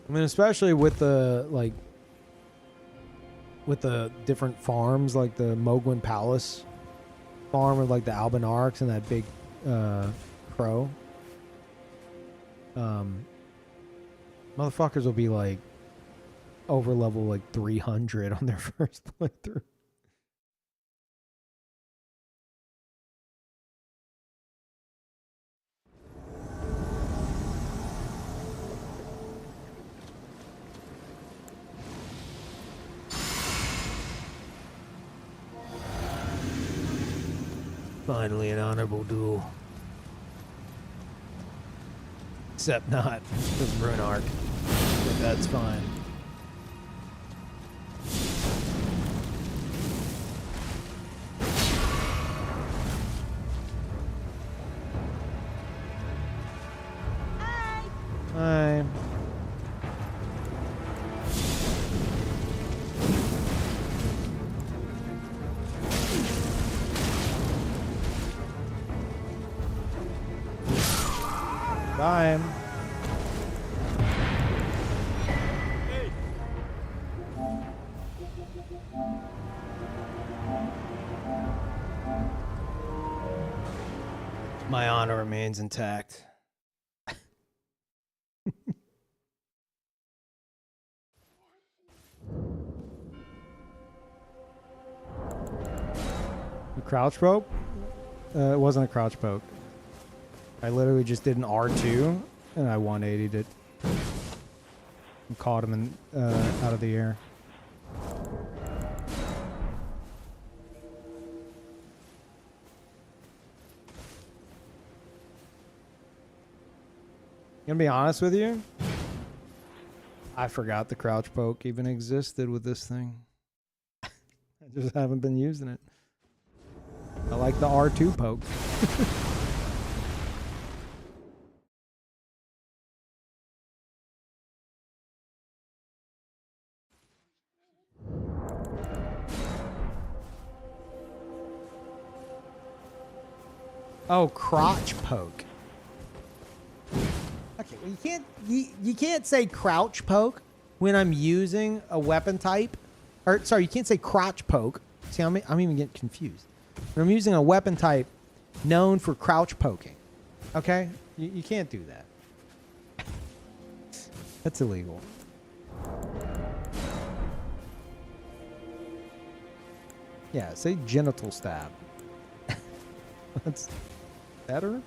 I mean, especially with the, like, with the different farms, like the Mogwin Palace farm with like the Albinarchs and that big crow. Motherfuckers will be like over level like 300 on their first playthrough. Finally, an honorable duel. Except not with Runark. But that's fine. Hi. Bye. My honor remains intact. A crouch poke? It wasn't a crouch poke. I literally just did an R2 and I 180'd it. And caught him in, out of the air. Gonna be honest with you, I forgot the crouch poke even existed with this thing. I just haven't been using it. I like the R2 poke. Oh, crotch poke. Okay, well you can't say crouch poke when I'm using a weapon type. Or sorry, you can't say crotch poke. See, I'm even getting confused. When I'm using a weapon type known for crouch poking. Okay? You can't do that. That's illegal. Yeah, say genital stab. That's better.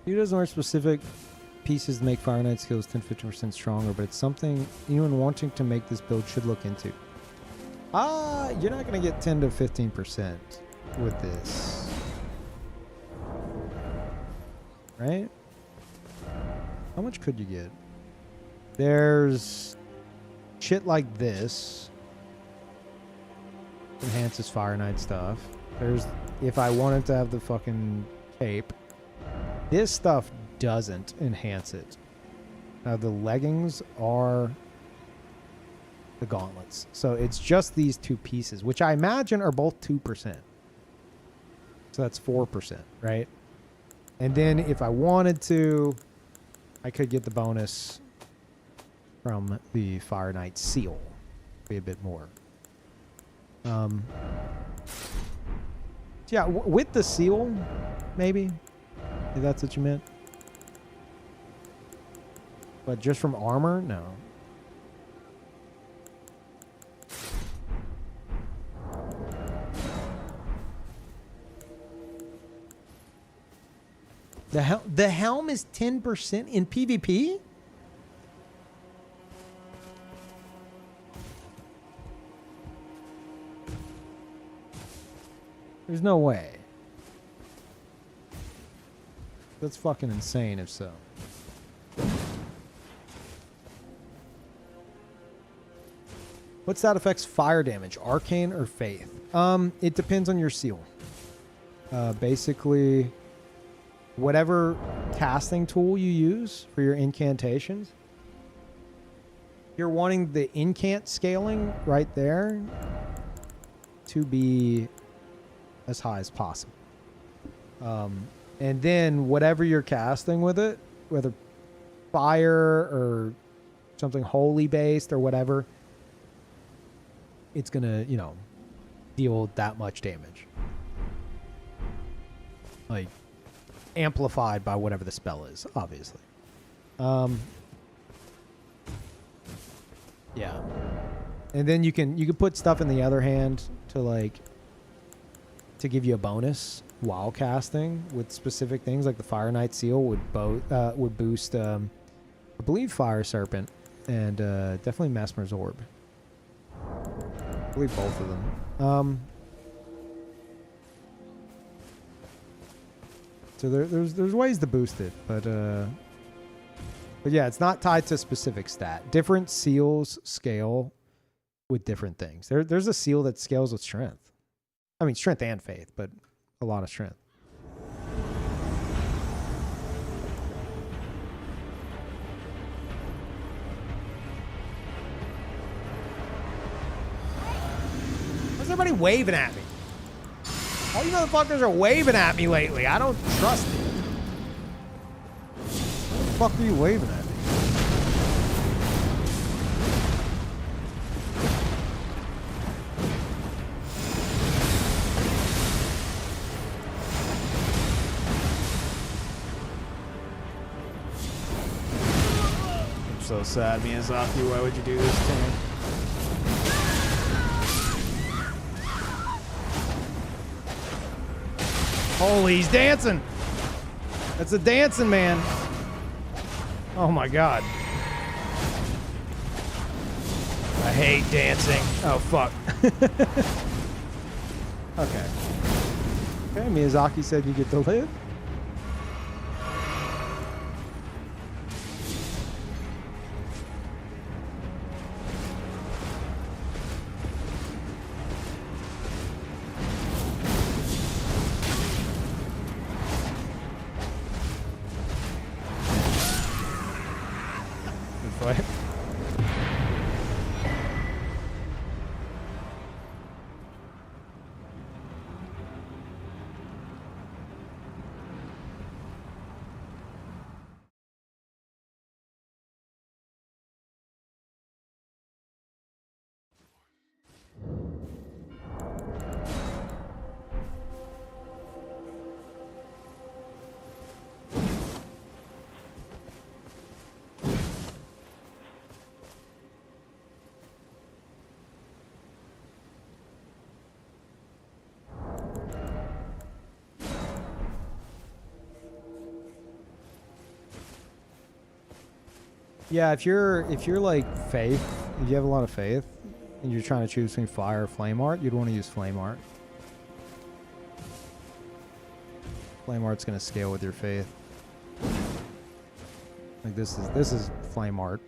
He doesn't wear specific pieces to make Fire Knight skills 10-15% stronger, but it's something anyone wanting to make this build should look into. You're not going to get 10 to 15% with this. Right? How much could you get? There's shit like this. Enhances Fire Knight stuff. There's, if I wanted to have the fucking cape, this stuff doesn't enhance it. Now the leggings are the gauntlets. So it's just these two pieces, which I imagine are both 2%. So that's 4%, right? And then if I wanted to, I could get the bonus from the Fire Knight seal. Be a bit more. Yeah, with the seal, maybe. If that's what you meant. But just from armor? No. The helm is 10% in PvP? There's no way. That's fucking insane if so. What's that affects fire damage? Arcane or Faith? It depends on your seal. Basically, whatever casting tool you use for your incantations, you're wanting the incant scaling right there to be as high as possible. And then whatever you're casting with it, whether fire or something holy based or whatever, it's gonna, you know, deal that much damage. Like, amplified by whatever the spell is, obviously. Yeah. And then you can put stuff in the other hand to, like, to give you a bonus while casting with specific things, like the Fire Knight seal would boost, I believe, Fire Serpent and definitely Mesmer's Orb. I believe both of them. So there's ways to boost it, but yeah, it's not tied to a specific stat. Different seals scale with different things. There's a seal that scales with strength. I mean, strength and faith, but a lot of strength. Why's everybody waving at me? All you motherfuckers are waving at me lately. I don't trust it. What the fuck are you waving at me? I'm so sad, Miyazaki. Why would you do this to me? Holy, he's dancing. That's a dancing man. Oh my god. I hate dancing. Oh fuck. Okay. Okay, Miyazaki said you get to live. Yeah, if you're like faith, if you have a lot of faith, and you're trying to choose between fire or flame art, you'd want to use flame art. Flame art's gonna scale with your faith. Like this is flame art.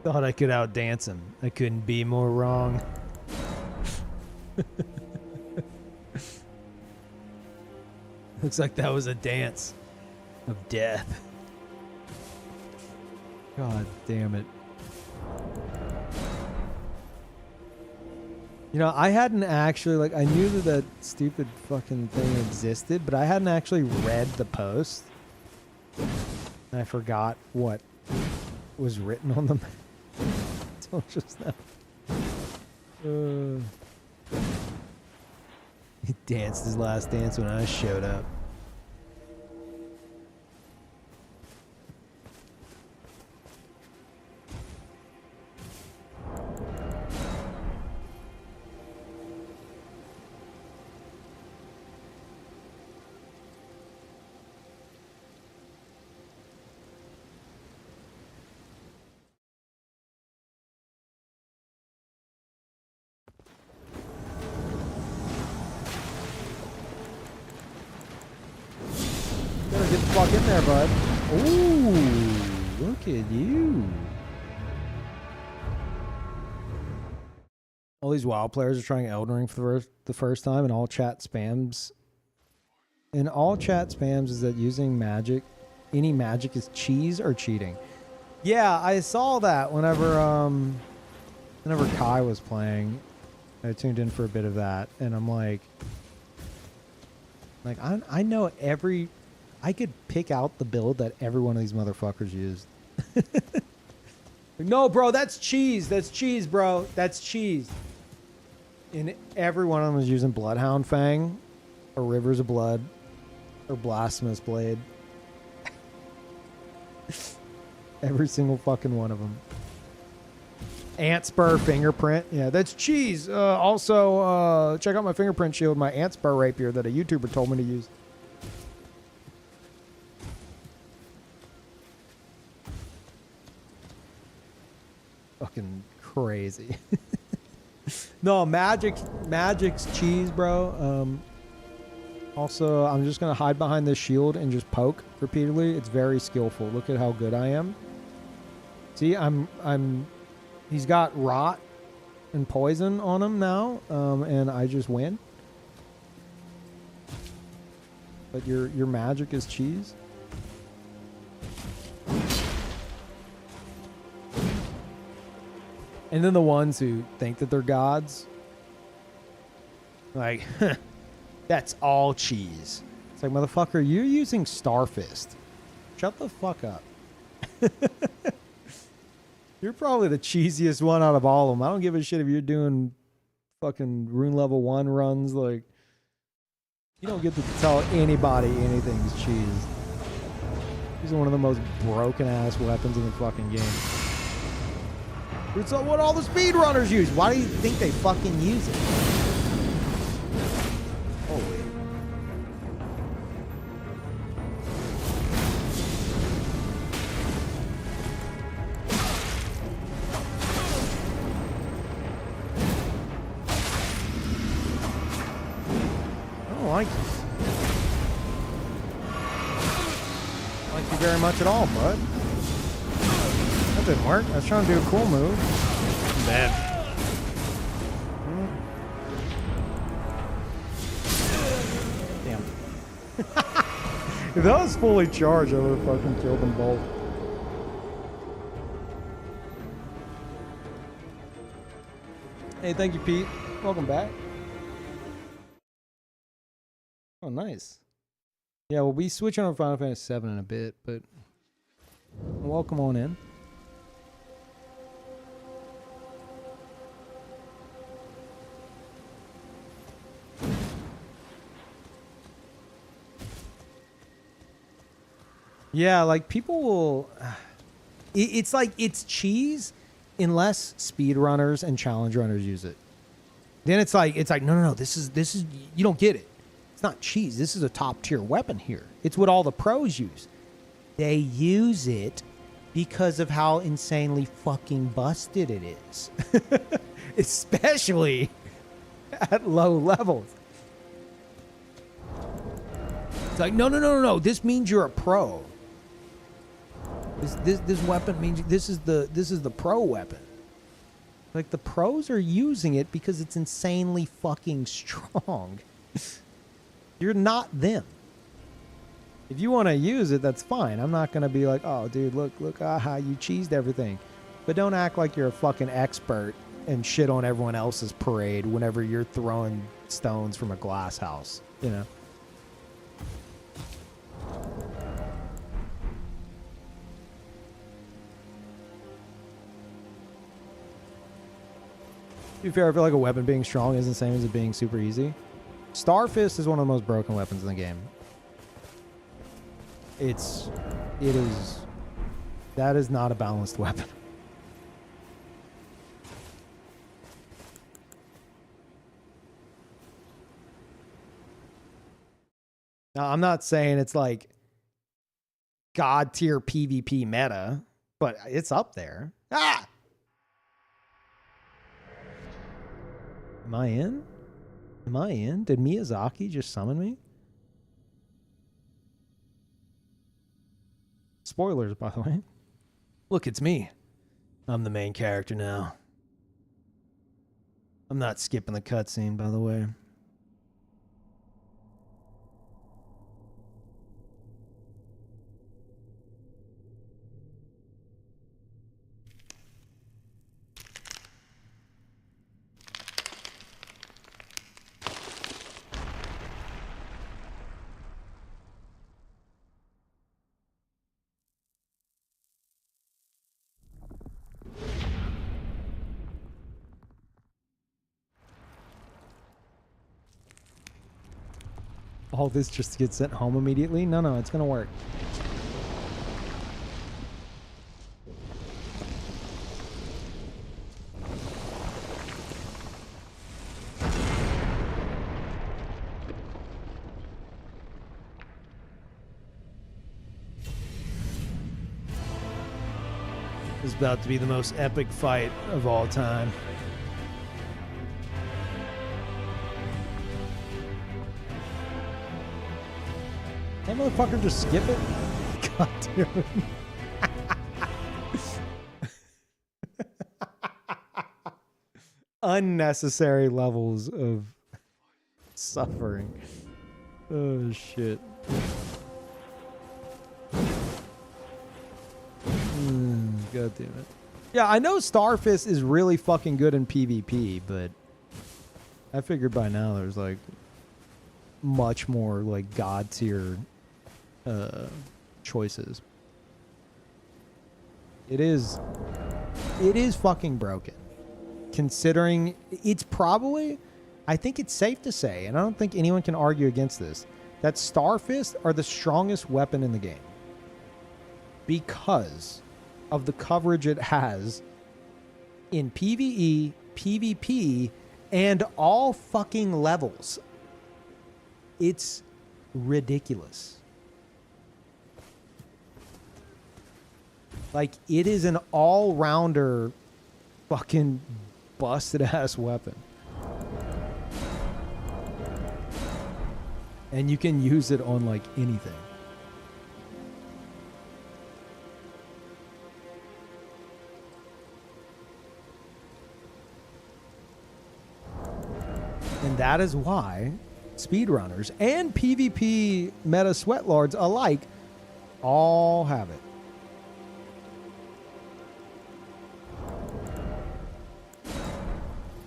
Thought I could outdance him. I couldn't be more wrong. Looks like that was a dance of death. God damn it. You know, I hadn't actually, like, I knew that stupid fucking thing existed, but I hadn't actually read the post. And I forgot what was written on them. Until just now. He danced his last dance when I showed up. Better get the fuck in there, bud. Ooh, look at you. All these WoW players are trying Elden Ring for the first time, and all chat spams. And all chat spams is that using magic, any magic is cheese or cheating. Yeah, I saw that whenever Kai was playing. I tuned in for a bit of that, and I'm like I know I could pick out the build that every one of these motherfuckers used. No, bro, that's cheese. That's cheese, bro. That's cheese. And every one of them was using Bloodhound Fang, or Rivers of Blood, or Blasphemous Blade. Every single fucking one of them. Ant Spur Fingerprint. Yeah, that's cheese. Also, check out my fingerprint shield, my Ant Spur rapier that a YouTuber told me to use. Fucking crazy. No, magic's cheese, bro. Also, I'm just gonna hide behind this shield and just poke repeatedly. It's very skillful. Look at how good I am. See, he's got rot and poison on him now, and I just win. But your magic is cheese. And then the ones who think that they're gods, like, that's all cheese. It's like, motherfucker, you're using Starfist. Shut the fuck up. You're probably the cheesiest one out of all of them. I don't give a shit if you're doing fucking rune level 1 runs. Like, you don't get to tell anybody anything's cheese. These are one of the most broken ass weapons in the fucking game. It's what all the speedrunners use. Why do you think they fucking use it? Holy. I don't like you. I don't like you very much at all, bud. That didn't work. I was trying to do a cool move. Bad. Damn. If that was fully charged, I would have fucking killed them both. Hey, thank you, Pete. Welcome back. Oh, nice. Yeah, we'll be switching on Final Fantasy 7 in a bit, but welcome on in. Yeah, like people will. It's like it's cheese, unless speedrunners and challenge runners use it. Then it's like no. This is you don't get it. It's not cheese. This is a top tier weapon here. It's what all the pros use. They use it because of how insanely fucking busted it is, especially at low levels. It's like no. This means you're a pro. This weapon means this is the pro weapon. Like, the pros are using it because it's insanely fucking strong. You're not them. If you want to use it, that's fine. I'm not going to be like, oh, dude, look how you cheesed everything. But don't act like you're a fucking expert and shit on everyone else's parade whenever you're throwing stones from a glass house, you know? To be fair, I feel like a weapon being strong isn't the same as it being super easy. Starfist is one of the most broken weapons in the game. That is not a balanced weapon. Now, I'm not saying it's like god tier PvP meta, but it's up there. Ah! Am I in? Am I in? Did Miyazaki just summon me? Spoilers, by the way. Look, it's me. I'm the main character now. I'm not skipping the cutscene, by the way. All this just to get sent home immediately? No, it's gonna work. This is about to be the most epic fight of all time. Hey, motherfucker, just skip it? God damn it. Unnecessary levels of suffering. Oh, shit. God damn it. Yeah, I know Starfist is really fucking good in PvP, but I figured by now there's like much more like god tier choices. It is fucking broken. Considering it's probably, I think it's safe to say, and I don't think anyone can argue against this, that Starfist are the strongest weapon in the game. Because of the coverage it has in PvE, PvP, and all fucking levels. It's ridiculous. Like, it is an all-rounder fucking busted-ass weapon. And you can use it on, like, anything. And that is why speedrunners and PvP meta sweatlords alike all have it.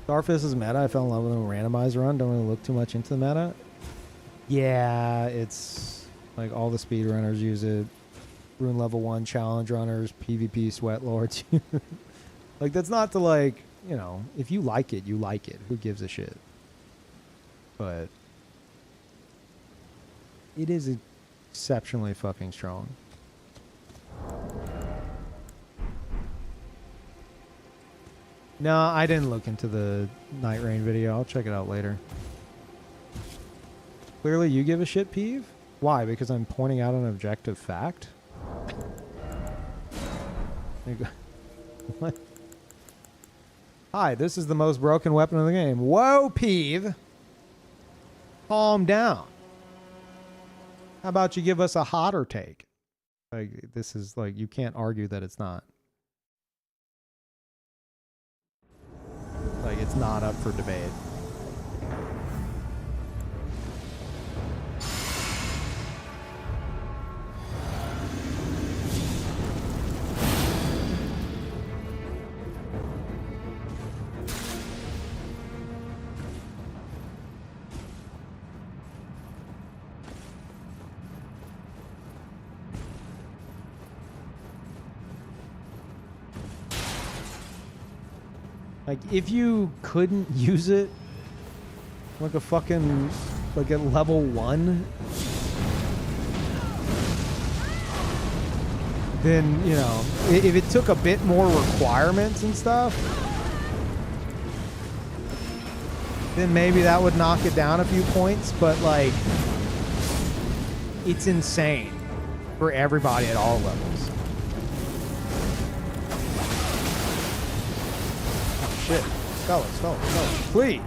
Starfist is meta. I fell in love with a randomizer run. Don't really look too much into the meta. Yeah, it's like all the speedrunners use it. Rune level 1 challenge runners, PvP sweatlords. Like, that's not to, like, you know, if you like it, you like it. Who gives a shit? But it is exceptionally fucking strong. No, I didn't look into the Night Rain video. I'll check it out later. Clearly you give a shit, Peeve? Why? Because I'm pointing out an objective fact? What? Hi, this is the most broken weapon in the game. Whoa, Peeve! Calm down. How about you give us a hotter take? Like, this is like, you can't argue that it's not. Like, it's not up for debate. Like, if you couldn't use it, like a fucking, like at level 1, then, you know, if it took a bit more requirements and stuff, then maybe that would knock it down a few points, but like, it's insane for everybody at all levels. Shit. Fellas, please.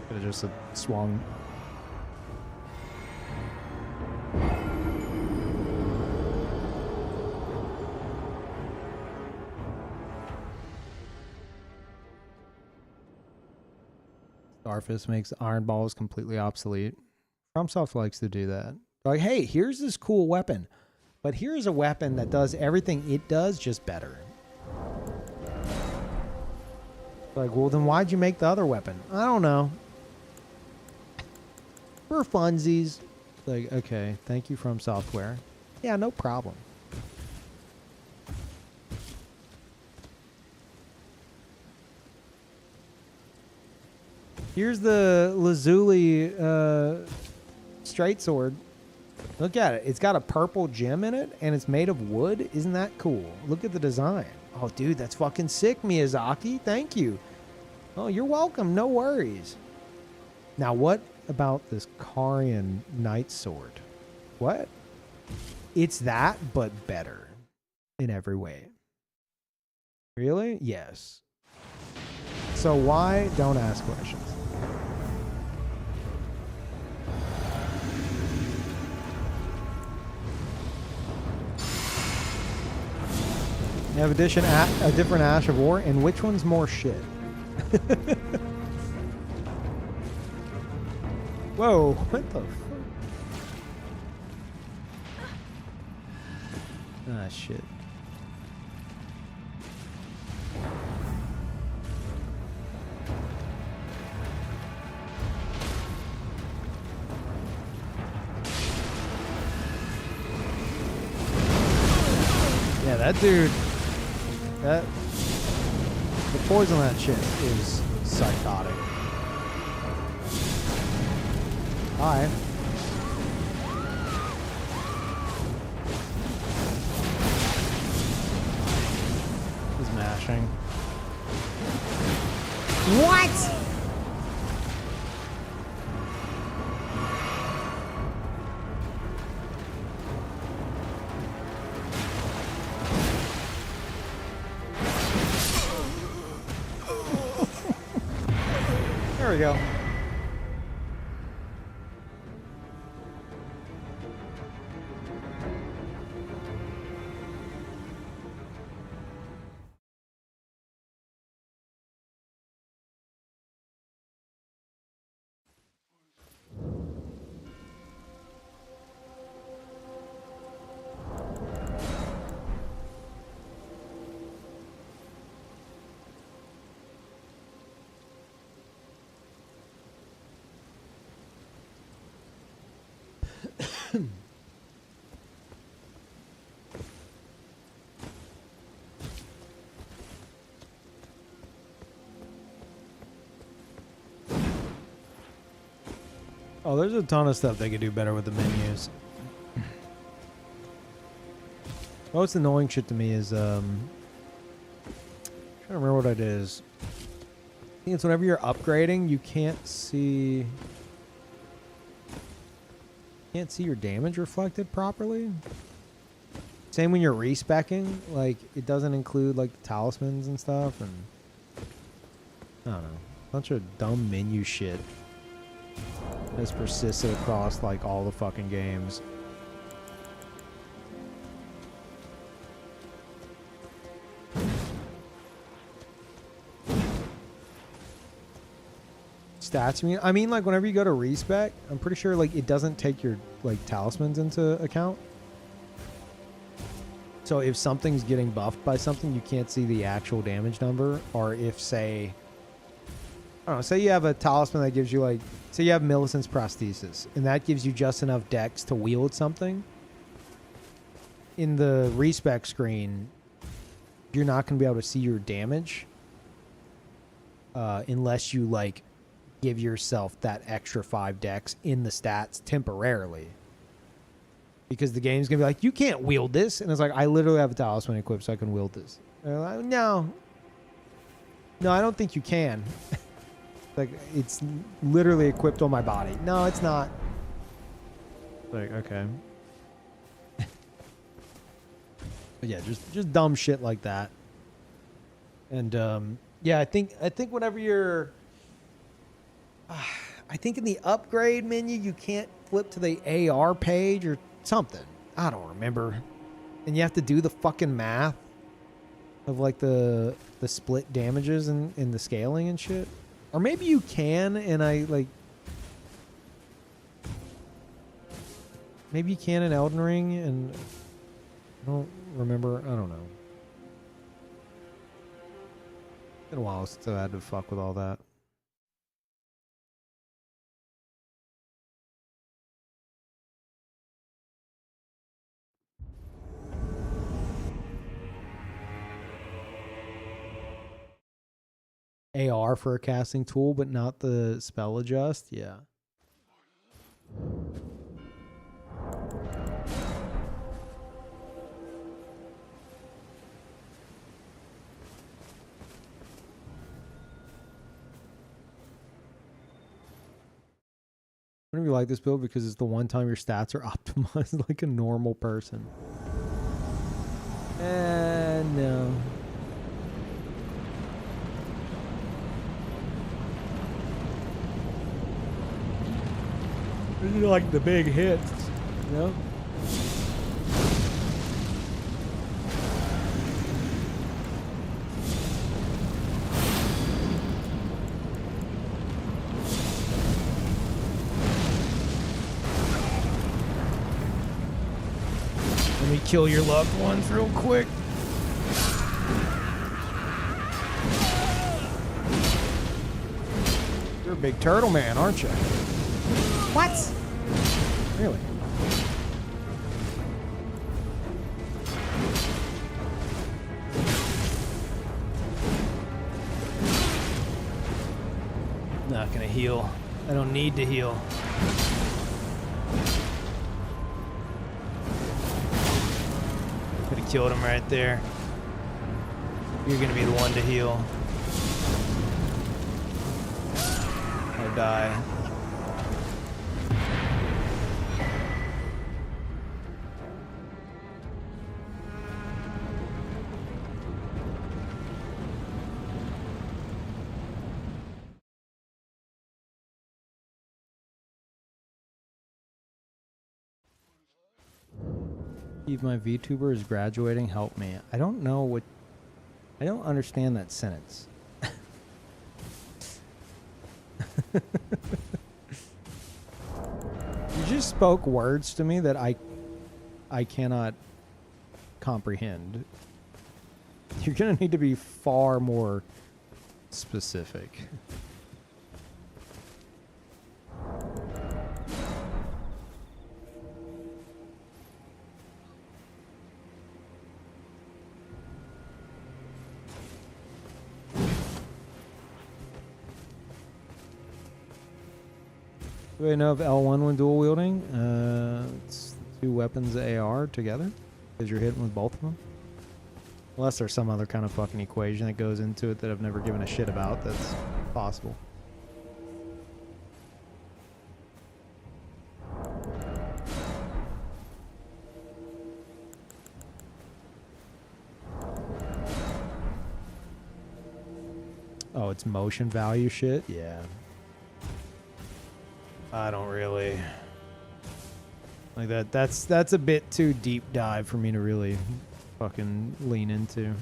Could have just swung. Starfist makes iron balls completely obsolete. FromSoft likes to do that. Like, hey, here's this cool weapon. But here's a weapon that does everything it does, just better. Like, well, then why'd you make the other weapon? I don't know. For funsies. Like, okay, thank you From Software. Yeah, no problem. Here's the Lazuli straight sword. Look at it. It's got a purple gem in it, and it's made of wood. Isn't that cool? Look at the design. Oh, dude, that's fucking sick, Miyazaki. Thank you. Oh, you're welcome. No worries. Now, what about this Karian Knight Sword? What? It's that, but better in every way. Really? Yes. So why? Don't ask questions. You have a different Ash of War, and which one's more shit? Whoa, what the fuck? Ah, shit. Yeah, that dude... the poison on that shit is psychotic. Hi. He's mashing. What? There we go. Oh, there's a ton of stuff they could do better with the menus. Most annoying shit to me is, trying to remember what it is. I think it's whenever you're upgrading, you can't see your damage reflected properly. Same when you're respecking, like it doesn't include like the talismans and stuff, and I don't know, bunch of dumb menu shit. has persisted across like all the fucking games. Stats, I mean, like whenever you go to respec, I'm pretty sure like it doesn't take your like talismans into account. So if something's getting buffed by something, you can't see the actual damage number. Or if, say, I don't know, say you have a talisman that gives you like, say you have Millicent's prosthesis, and that gives you just enough dex to wield something. In the respec screen, you're not going to be able to see your damage unless you like give yourself that extra 5 dex in the stats temporarily. Because the game's going to be like, you can't wield this. And it's like, I literally have a talisman equipped so I can wield this. And they're like, no. No, I don't think you can. Like, it's literally equipped on my body. No, it's not. Like, okay. But yeah, just dumb shit like that. And, yeah, I think whenever you're... I think in the upgrade menu, you can't flip to the AR page or something. I don't remember. And you have to do the fucking math of like the split damages and the scaling and shit. Or maybe you can, and maybe you can in Elden Ring, and I don't remember. I don't know. It's been a while since I had to fuck with all that. AR for a casting tool, but not the spell adjust. Yeah. I don't really like this build because it's the one time your stats are optimized like a normal person. No. These are like the big hits, you know? Let me kill your loved ones real quick. You're a big turtle man, aren't you? What? Really? Not gonna heal. I don't need to heal. Could have killed him right there. You're gonna be the one to heal. Or die. If my VTuber is graduating, help me. I don't know what... I don't understand that sentence. You just spoke words to me that I cannot comprehend. You're gonna need to be far more specific. Do I know if L1 when dual wielding? It's 2 weapons AR together because you're hitting with both of them. Unless there's some other kind of fucking equation that goes into it that I've never given a shit about. That's possible. Oh, it's motion value shit? Yeah. I don't really like that. That's a bit too deep dive for me to really fucking lean into.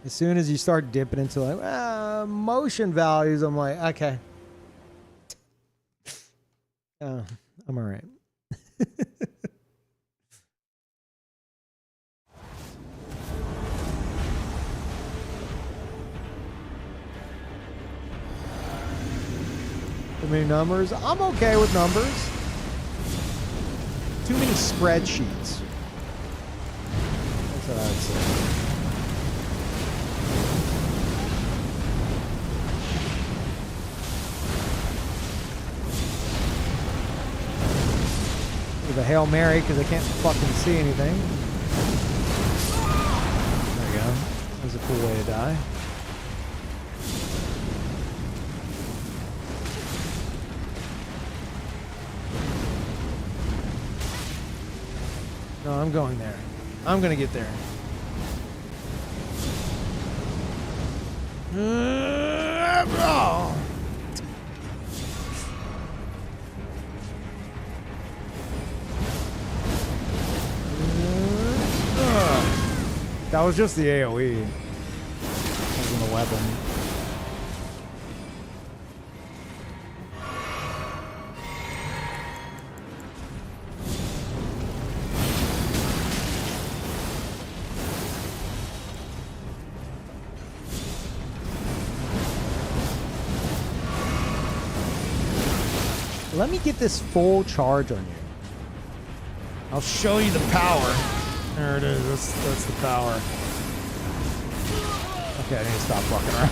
As soon as you start dipping into like motion values, I'm like, okay, I'm all right. Too many numbers. I'm okay with numbers. Too many spreadsheets. That's what I would say. With a Hail Mary because I can't fucking see anything. There we go. That's a cool way to die. No, I'm going there. I'm gonna get there. Oh. That was just the AoE. That wasn't a weapon. Let me get this full charge on you. I'll show you the power. There it is. That's the power. Okay, I need to stop fucking around.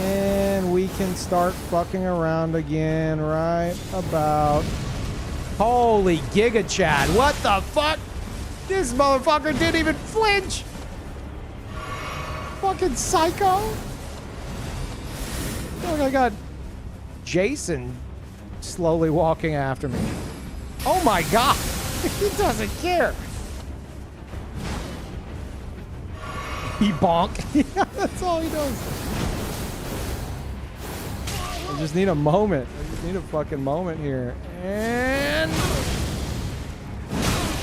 And we can start fucking around again right about... Holy Giga Chad. What the fuck? This motherfucker didn't even flinch. Fucking psycho. Look, I got Jason slowly walking after me. Oh my god. He doesn't care. He bonk. That's all he does. I just need a moment. I just need a fucking moment here. And...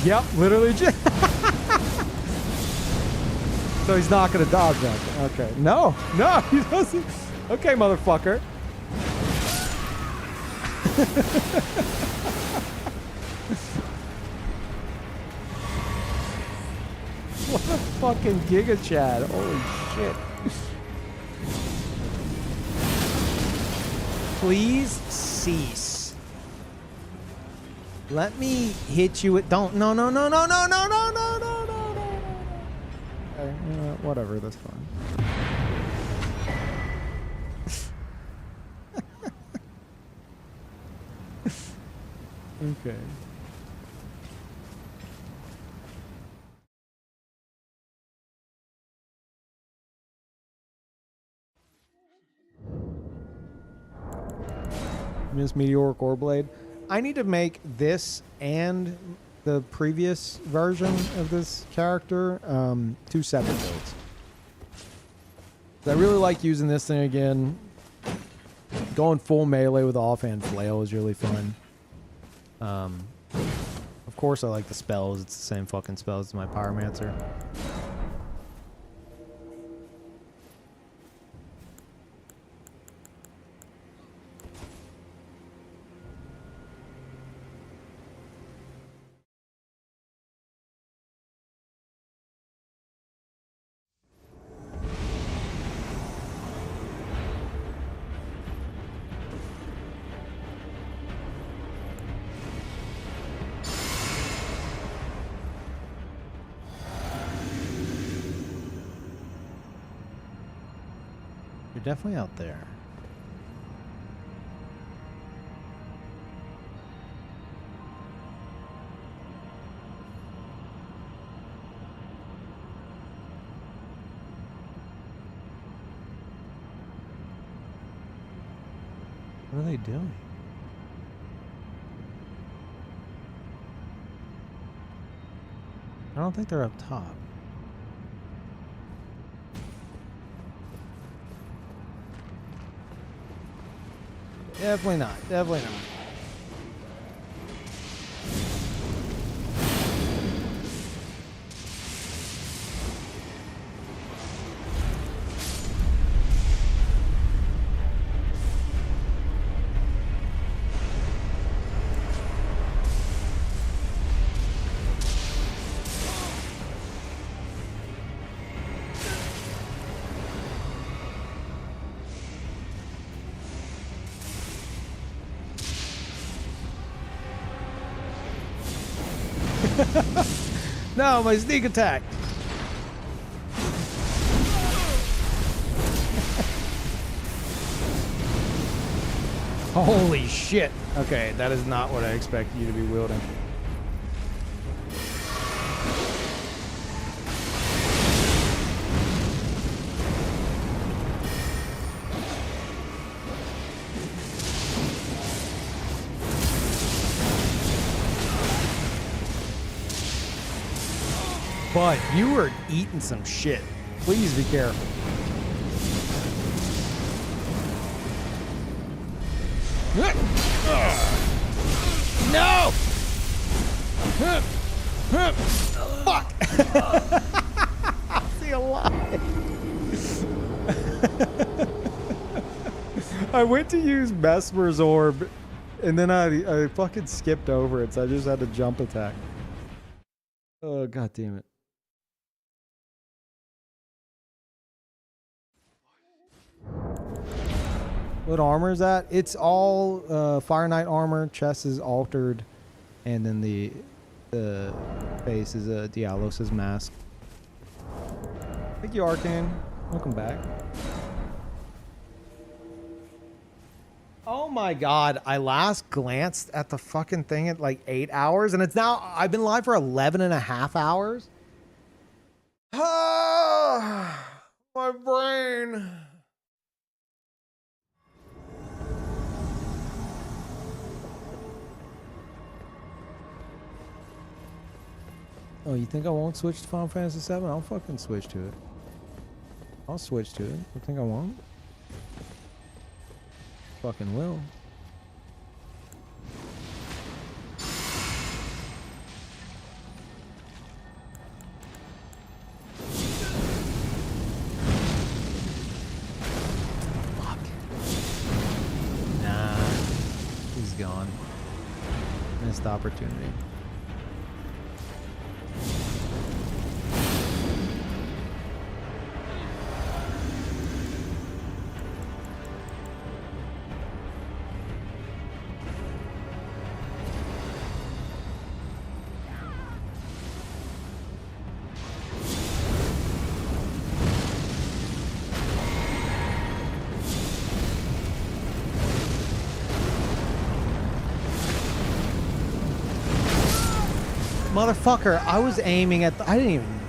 Yep, literally just... So he's not going to dodge that. Okay. No, he doesn't. Okay, motherfucker. What a fucking Giga Chad. Holy shit. Please cease. Let me hit you with... Don't... No. Okay, whatever, that's fine. Okay. Miss Meteoric Ore Blade. I need to make this and the previous version of this character 2 separate builds. I really like using this thing again. Going full melee with offhand flail is really fun. Of course I like the spells. It's the same fucking spells as my Pyromancer. You're definitely out there. What are they doing? I don't think they're up top. Definitely not. Definitely not. No, my sneak attack. Holy shit. Okay, that is not what I expected you to be wielding. But you were eating some shit. Please be careful. No! Fuck! See a lot. I went to use Mesmer's orb, and then I fucking skipped over it, so I just had to jump attack. Oh, god damn it. What armor is that? It's all Fire Knight armor. Chest is altered, and then the face is Dialos' mask. Thank you, Arcane. Welcome back. Oh my god! I last glanced at the fucking thing at like 8 hours, and it's now I've been live for 11.5 hours. Ah, my brain. Oh, you think I won't switch to Final Fantasy 7? I'll fucking switch to it. I'll switch to it. You think I won't? Fucking will. Fuck. Nah. He's gone. Missed opportunity. Motherfucker, I was aiming at the... I didn't even...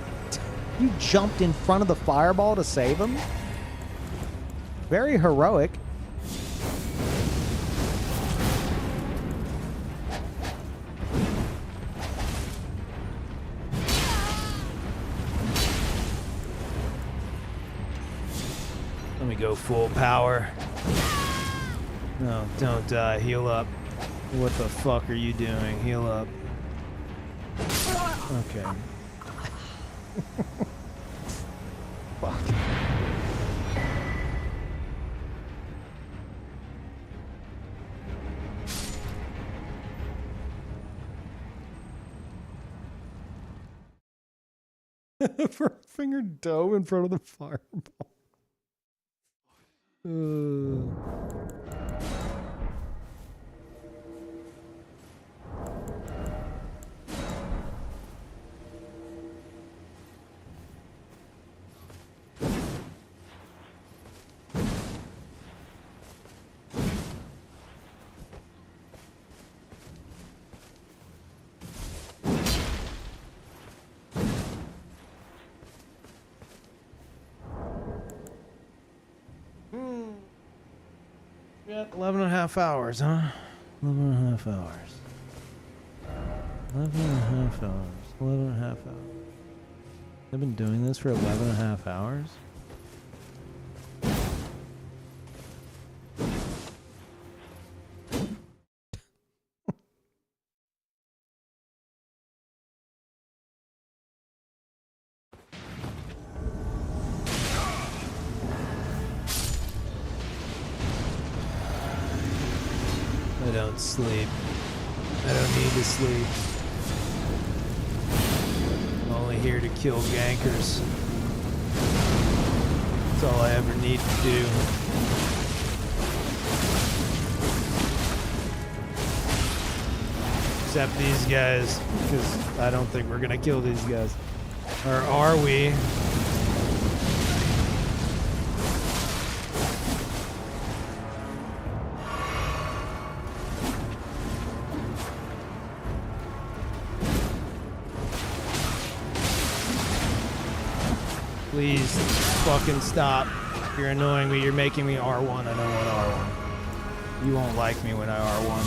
You jumped in front of the fireball to save him? Very heroic. Let me go full power. No, don't die. Heal up. What the fuck are you doing? Heal up. Okay. Fuck. Finger dough in front of the fireball. Yeah, 11.5 hours, huh? 11.5 hours. 11.5 hours. 11 and a half hours. I've been doing this for 11 and a half hours. I don't sleep. I don't need to sleep. I'm only here to kill gankers. That's all I ever need to do. Except these guys, because I don't think we're gonna kill these guys. Or are we? Please fucking stop. You're annoying me. You're making me R1. I don't want R1. You won't like me when I R1.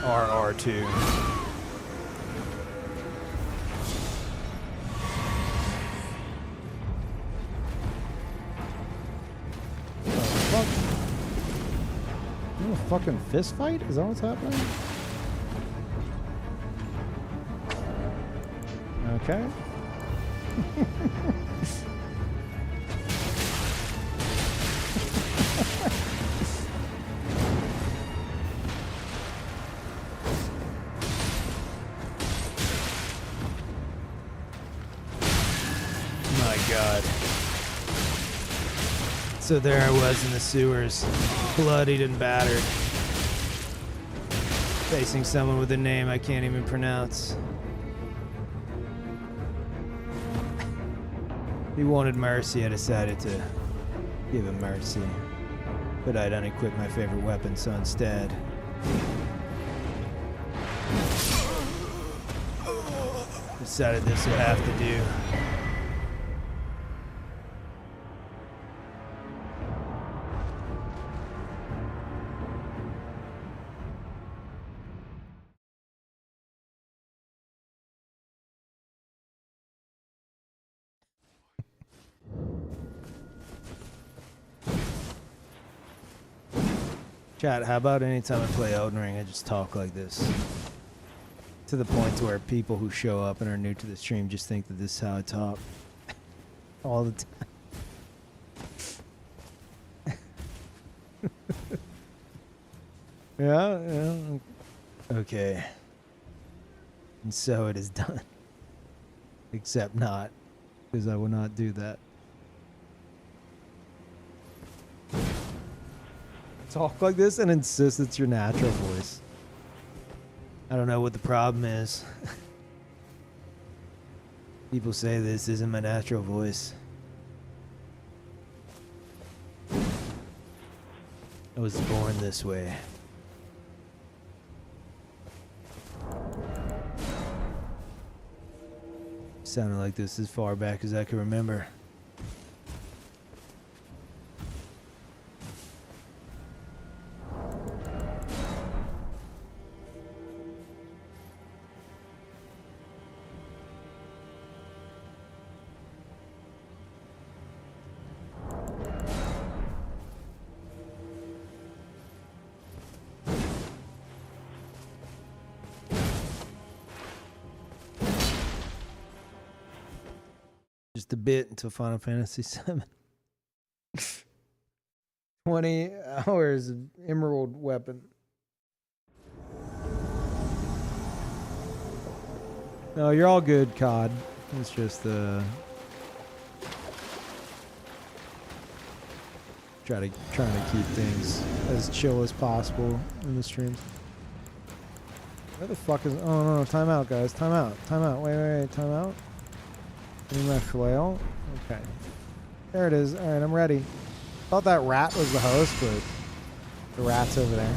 R2. Fuck. You a fucking fist fight? Is that what's happening? Okay. My God. So there I was in the sewers, bloodied and battered, facing someone with a name I can't even pronounce. He wanted mercy. I decided to give him mercy. But I'd unequip my favorite weapon, so instead... decided this would have to do. Chat, how about anytime I play Elden Ring, I just talk like this? To the point to where people who show up and are new to the stream just think that this is how I talk. All the time. Yeah. Okay. And so it is done. Except not, because I will not do that. Talk like this and insist it's your natural voice. I don't know what the problem is. People say this isn't my natural voice. I was born this way. Sounded like this as far back as I can remember. Just a bit until Final Fantasy VII. 20 hours of emerald weapon. No, you're all good, COD. It's just trying to keep things as chill as possible in the streams. Where the fuck is? Oh no! Time out, guys! Time out! Time out! Wait! Time out! Need my flail. Okay, there it is. All right, I'm ready. Thought that rat was the host, but the rat's over there.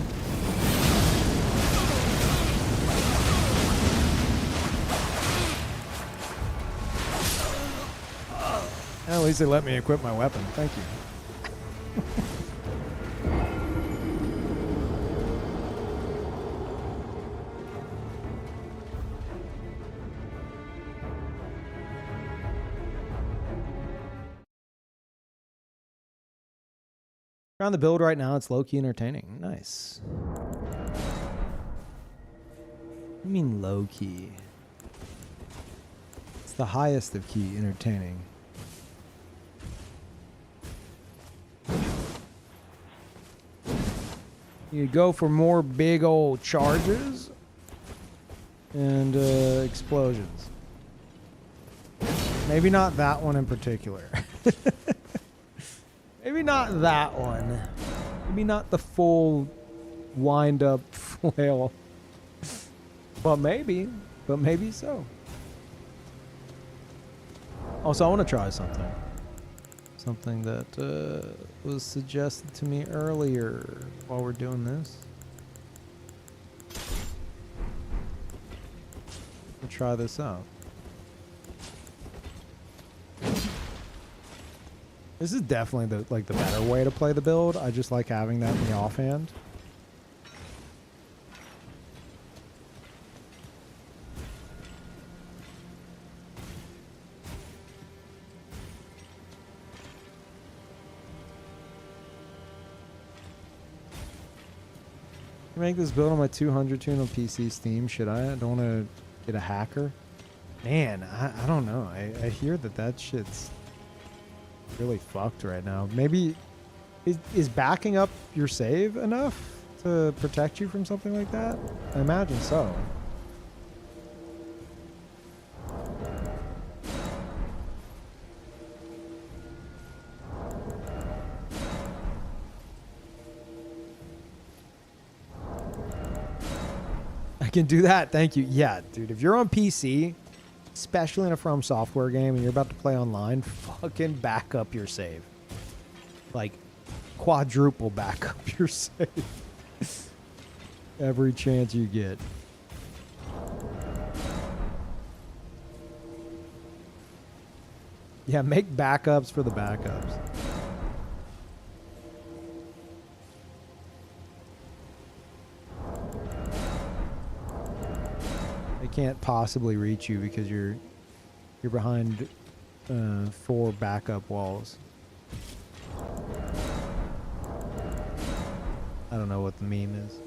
At least they let me equip my weapon. Thank you. On the build right now, it's low-key entertaining. Nice. I mean low-key. It's the highest of key entertaining. You go for more big old charges and explosions. Maybe not that one in particular. Maybe not that one. Maybe not the full wind-up flail. Well, maybe. But maybe so. Also, I want to try something. Something that was suggested to me earlier while we're doing this. We'll try this out. This is definitely the better way to play the build. I just like having that in the offhand. Make this build on my 200 tune on PC Steam. Should I? I don't want to get a hacker. Man, I don't know. I hear that shit's really fucked right now. Maybe is backing up your save enough to protect you from something like that? I imagine so. I can do that. Thank you. Yeah, dude, if you're on PC, especially in a From Software game and you're about to play online, fucking back up your save. Like, quadruple back up your save. Every chance you get. Yeah, make backups for the backups. They can't possibly reach you because you're behind 4 backup walls. I don't know what the meme is.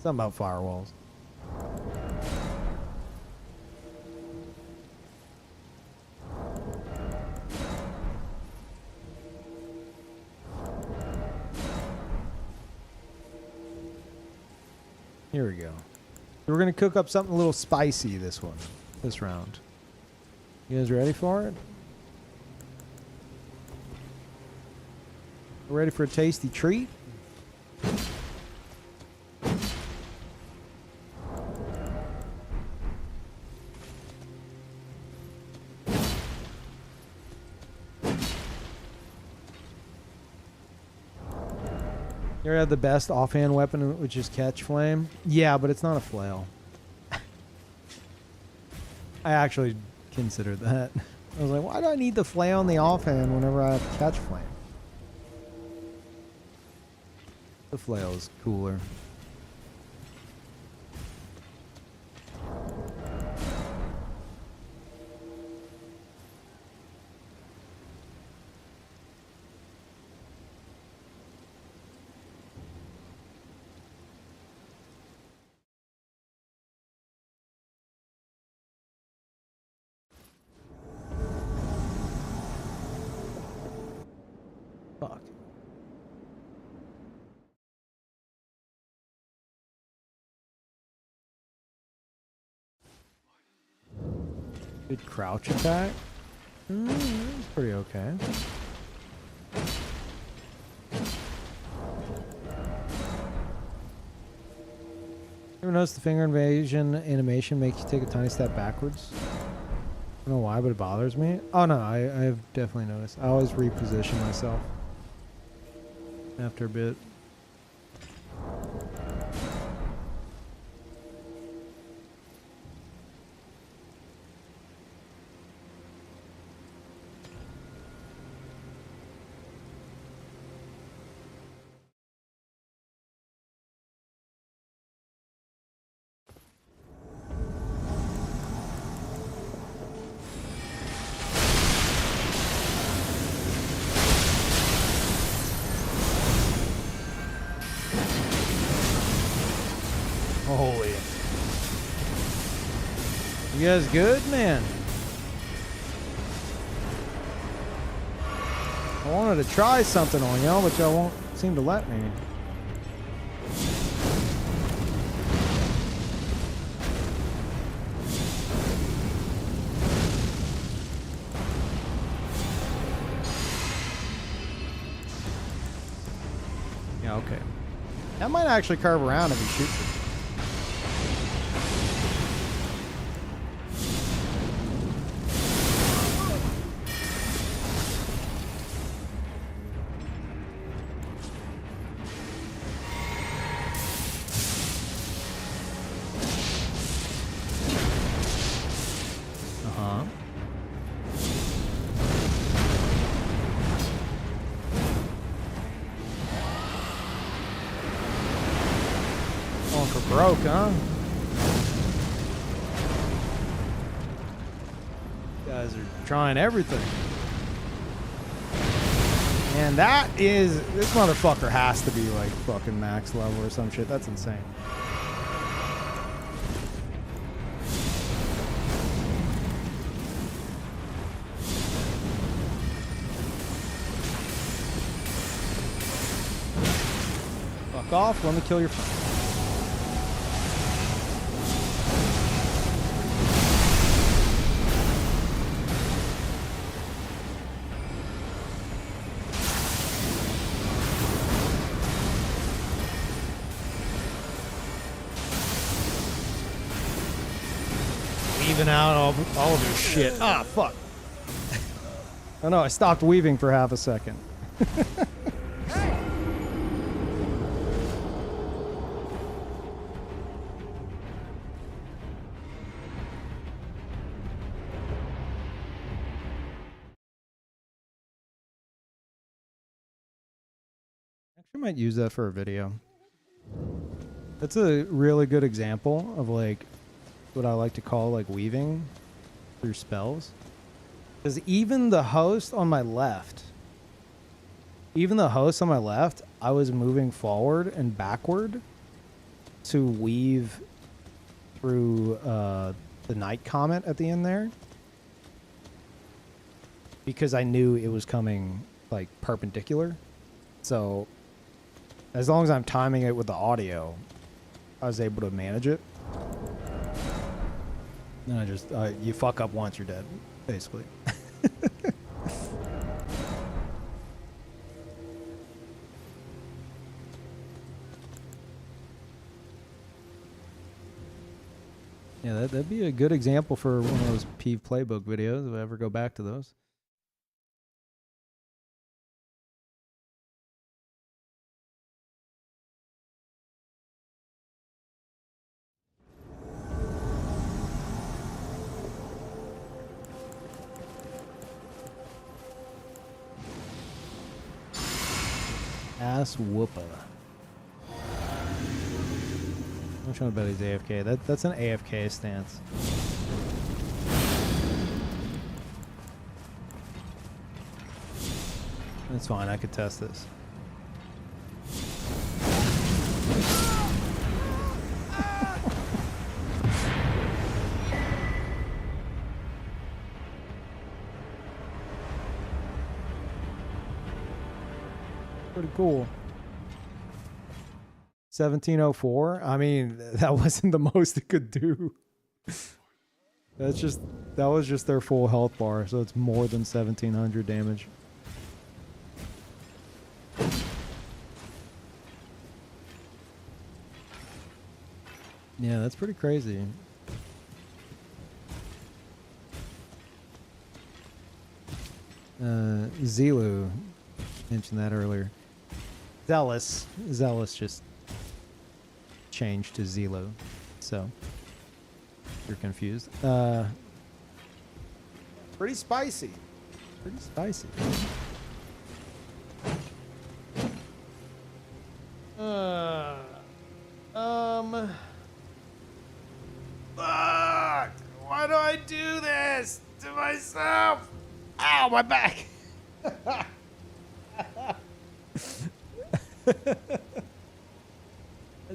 Something about firewalls. Here we go. We're going to cook up something a little spicy this round. You guys ready for it? Ready for a tasty treat? You ever had the best offhand weapon, which is catch flame? Yeah, but it's not a flail. I actually considered that. I was like, why do I need the flail in the offhand whenever I have catch flame? The flail is cooler. Fuck. Good crouch attack. It's pretty okay. Ever notice the finger invasion animation makes you take a tiny step backwards? I don't know why, but it bothers me. Oh no, I've definitely noticed. I always reposition myself after a bit. Holy. You guys good, man? I wanted to try something on y'all, but y'all won't seem to let me. Yeah, okay. That might actually curve around if he shoots it. Broke, huh? You guys are trying everything. And that is, this motherfucker has to be like fucking max level or some shit. That's insane. Fuck off, let me kill your friend. Out all of your shit. Ah, fuck. Oh no, I stopped weaving for half a second. Actually might use that for a video. That's a really good example of like what I like to call like weaving through spells. Because even the host on my left, I was moving forward and backward to weave through the night comet at the end there. Because I knew it was coming like perpendicular. So as long as I'm timing it with the audio, I was able to manage it. And I just, you fuck up once, you're dead, basically. Yeah, that'd be a good example for one of those Peeve playbook videos if I ever go back to those. Ass whooper. I'm trying to bet he's AFK. That's an AFK stance. That's fine, I could test this. Pretty cool. 1704. I mean, that wasn't the most it could do. That was just their full health bar, so it's more than 1700 damage. Yeah, that's pretty crazy. Zelu mentioned that earlier. Zealous just changed to Zelo, so you're confused. Pretty spicy. Pretty spicy. Fuck! Why do I do this to myself? Ow, my back!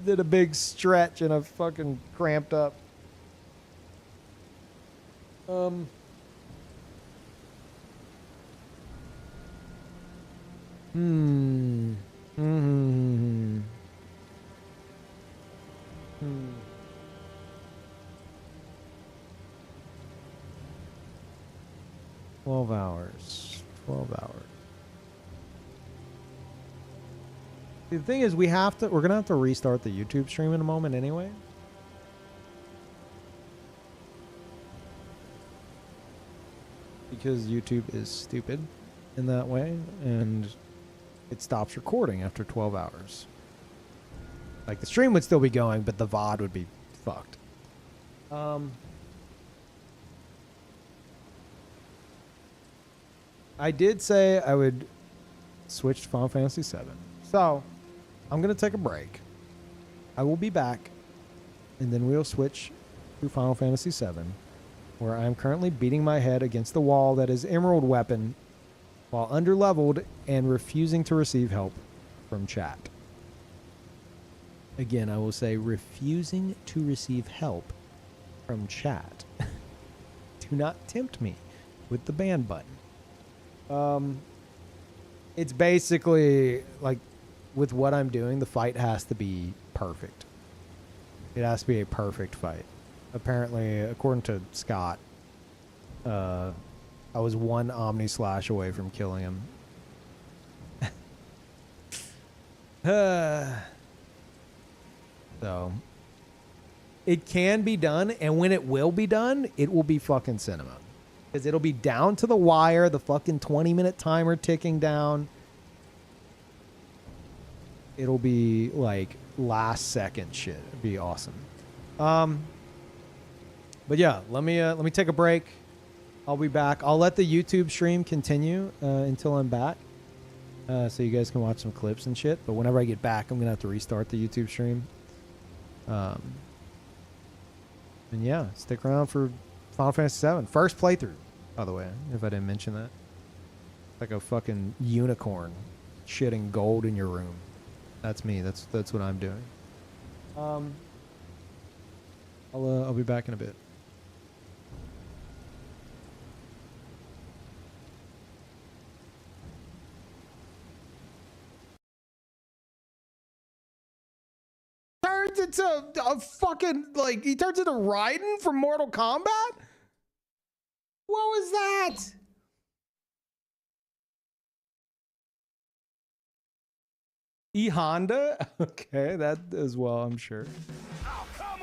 did a big stretch and I fucking cramped up. Hmm. 12 hours. 12 hours. The thing is, we're gonna have to restart the YouTube stream in a moment anyway. Because YouTube is stupid in that way, and it stops recording after 12 hours. Like, the stream would still be going, but the VOD would be fucked. I did say I would switch to Final Fantasy 7. So, I'm going to take a break. I will be back, and then we'll switch to Final Fantasy 7, where I'm currently beating my head against the wall that is Emerald Weapon while underleveled and refusing to receive help from chat. Again, I will say refusing to receive help from chat. Do not tempt me with the ban button. It's basically like with what I'm doing, the fight has to be perfect. It has to be a perfect fight. Apparently, according to Scott, I was one Omni Slash away from killing him. So, it can be done, and when it will be done, it will be fucking cinema. Because it'll be down to the wire, the fucking 20-minute timer ticking down. It'll be like last second shit. It'd be awesome. But yeah, let me take a break. I'll be back. I'll let the YouTube stream continue until I'm back. So you guys can watch some clips and shit. But whenever I get back, I'm going to have to restart the YouTube stream. And yeah, stick around for Final Fantasy 7. First playthrough, by the way, if I didn't mention that. Like a fucking unicorn shitting gold in your room. That's me. That's what I'm doing. I'll be back in a bit. Turns into a fucking, like, he turns into Raiden from Mortal Kombat? What was that? E Honda? Okay, that as well, I'm sure. Oh, come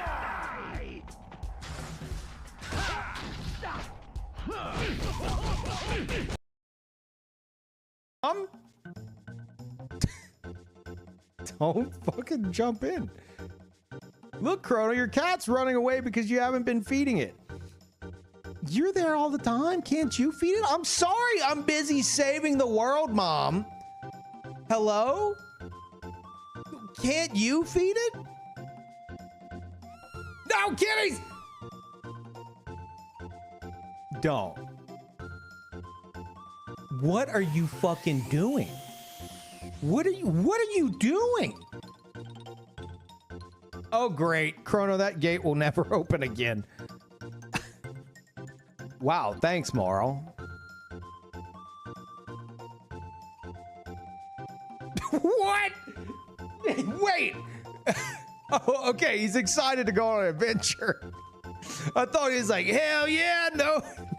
on! Don't fucking jump in. Look, Chrono, your cat's running away because you haven't been feeding it. You're there all the time. Can't you feed it? I'm sorry. I'm busy saving the world, Mom. Hello? Can't you feed it? No, kitties! Don't. What are you fucking doing? What are you doing? Oh, great. Chrono, that gate will never open again. Wow, thanks, Moral. What? Wait. Oh, okay, he's excited to go on an adventure. I thought he was like, hell yeah,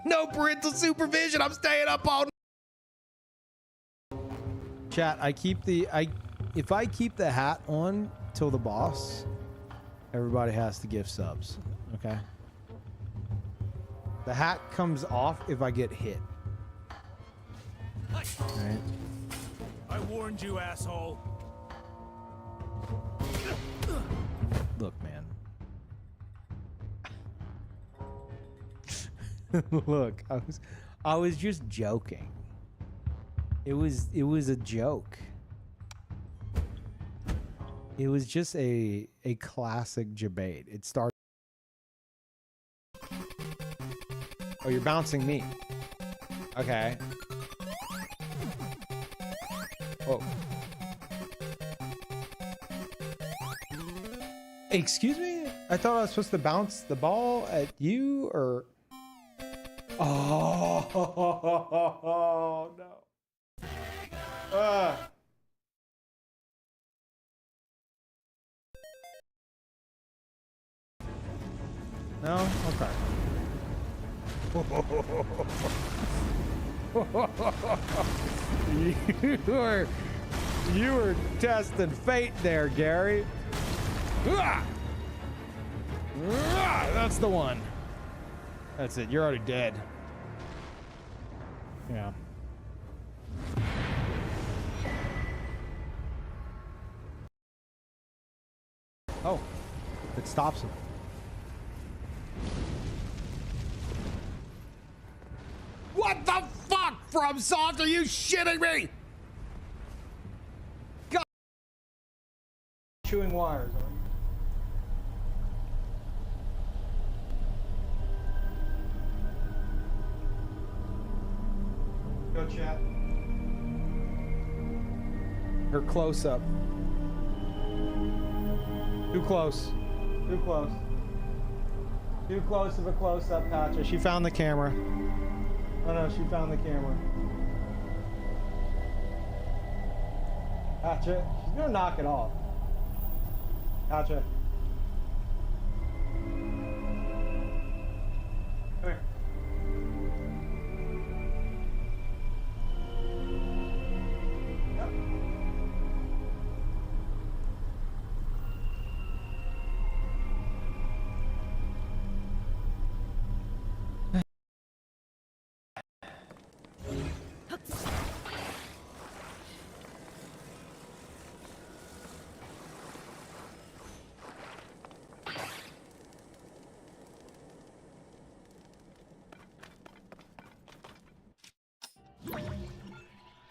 no parental supervision. I'm staying up all night. Chat, if I keep the hat on till the boss, everybody has to give subs, okay? The hat comes off if I get hit. Alright. I warned you, asshole. Look, man. Look, I was just joking. It was a joke. It was just a classic debate. It started. Oh, you're bouncing me. Okay. Oh. Excuse me? I thought I was supposed to bounce the ball at you, or... Oh, no. No? Okay. You were testing fate there, Gary. That's the one. That's it. You're already dead. Yeah. Oh, it stops him. What the fuck, FromSoft? Are you shitting me? God. Chewing wires. Go chat. Her close up. Too close. Too close. Too close of a close up, Patcha. She found the camera. Oh no, she found the camera. Patcha. She's gonna knock it off. Patcha. Come here.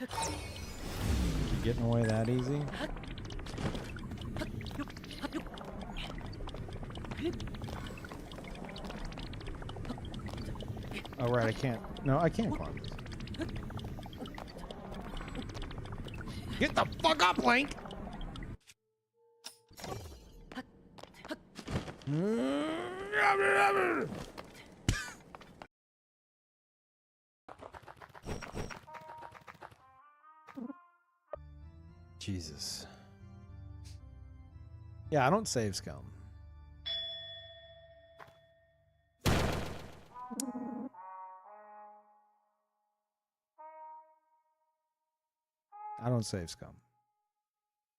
You getting away that easy? Oh right, I can't. No, I can't climb this. Get the fuck up, Link! Jesus. Yeah, I don't save scum. I don't save scum.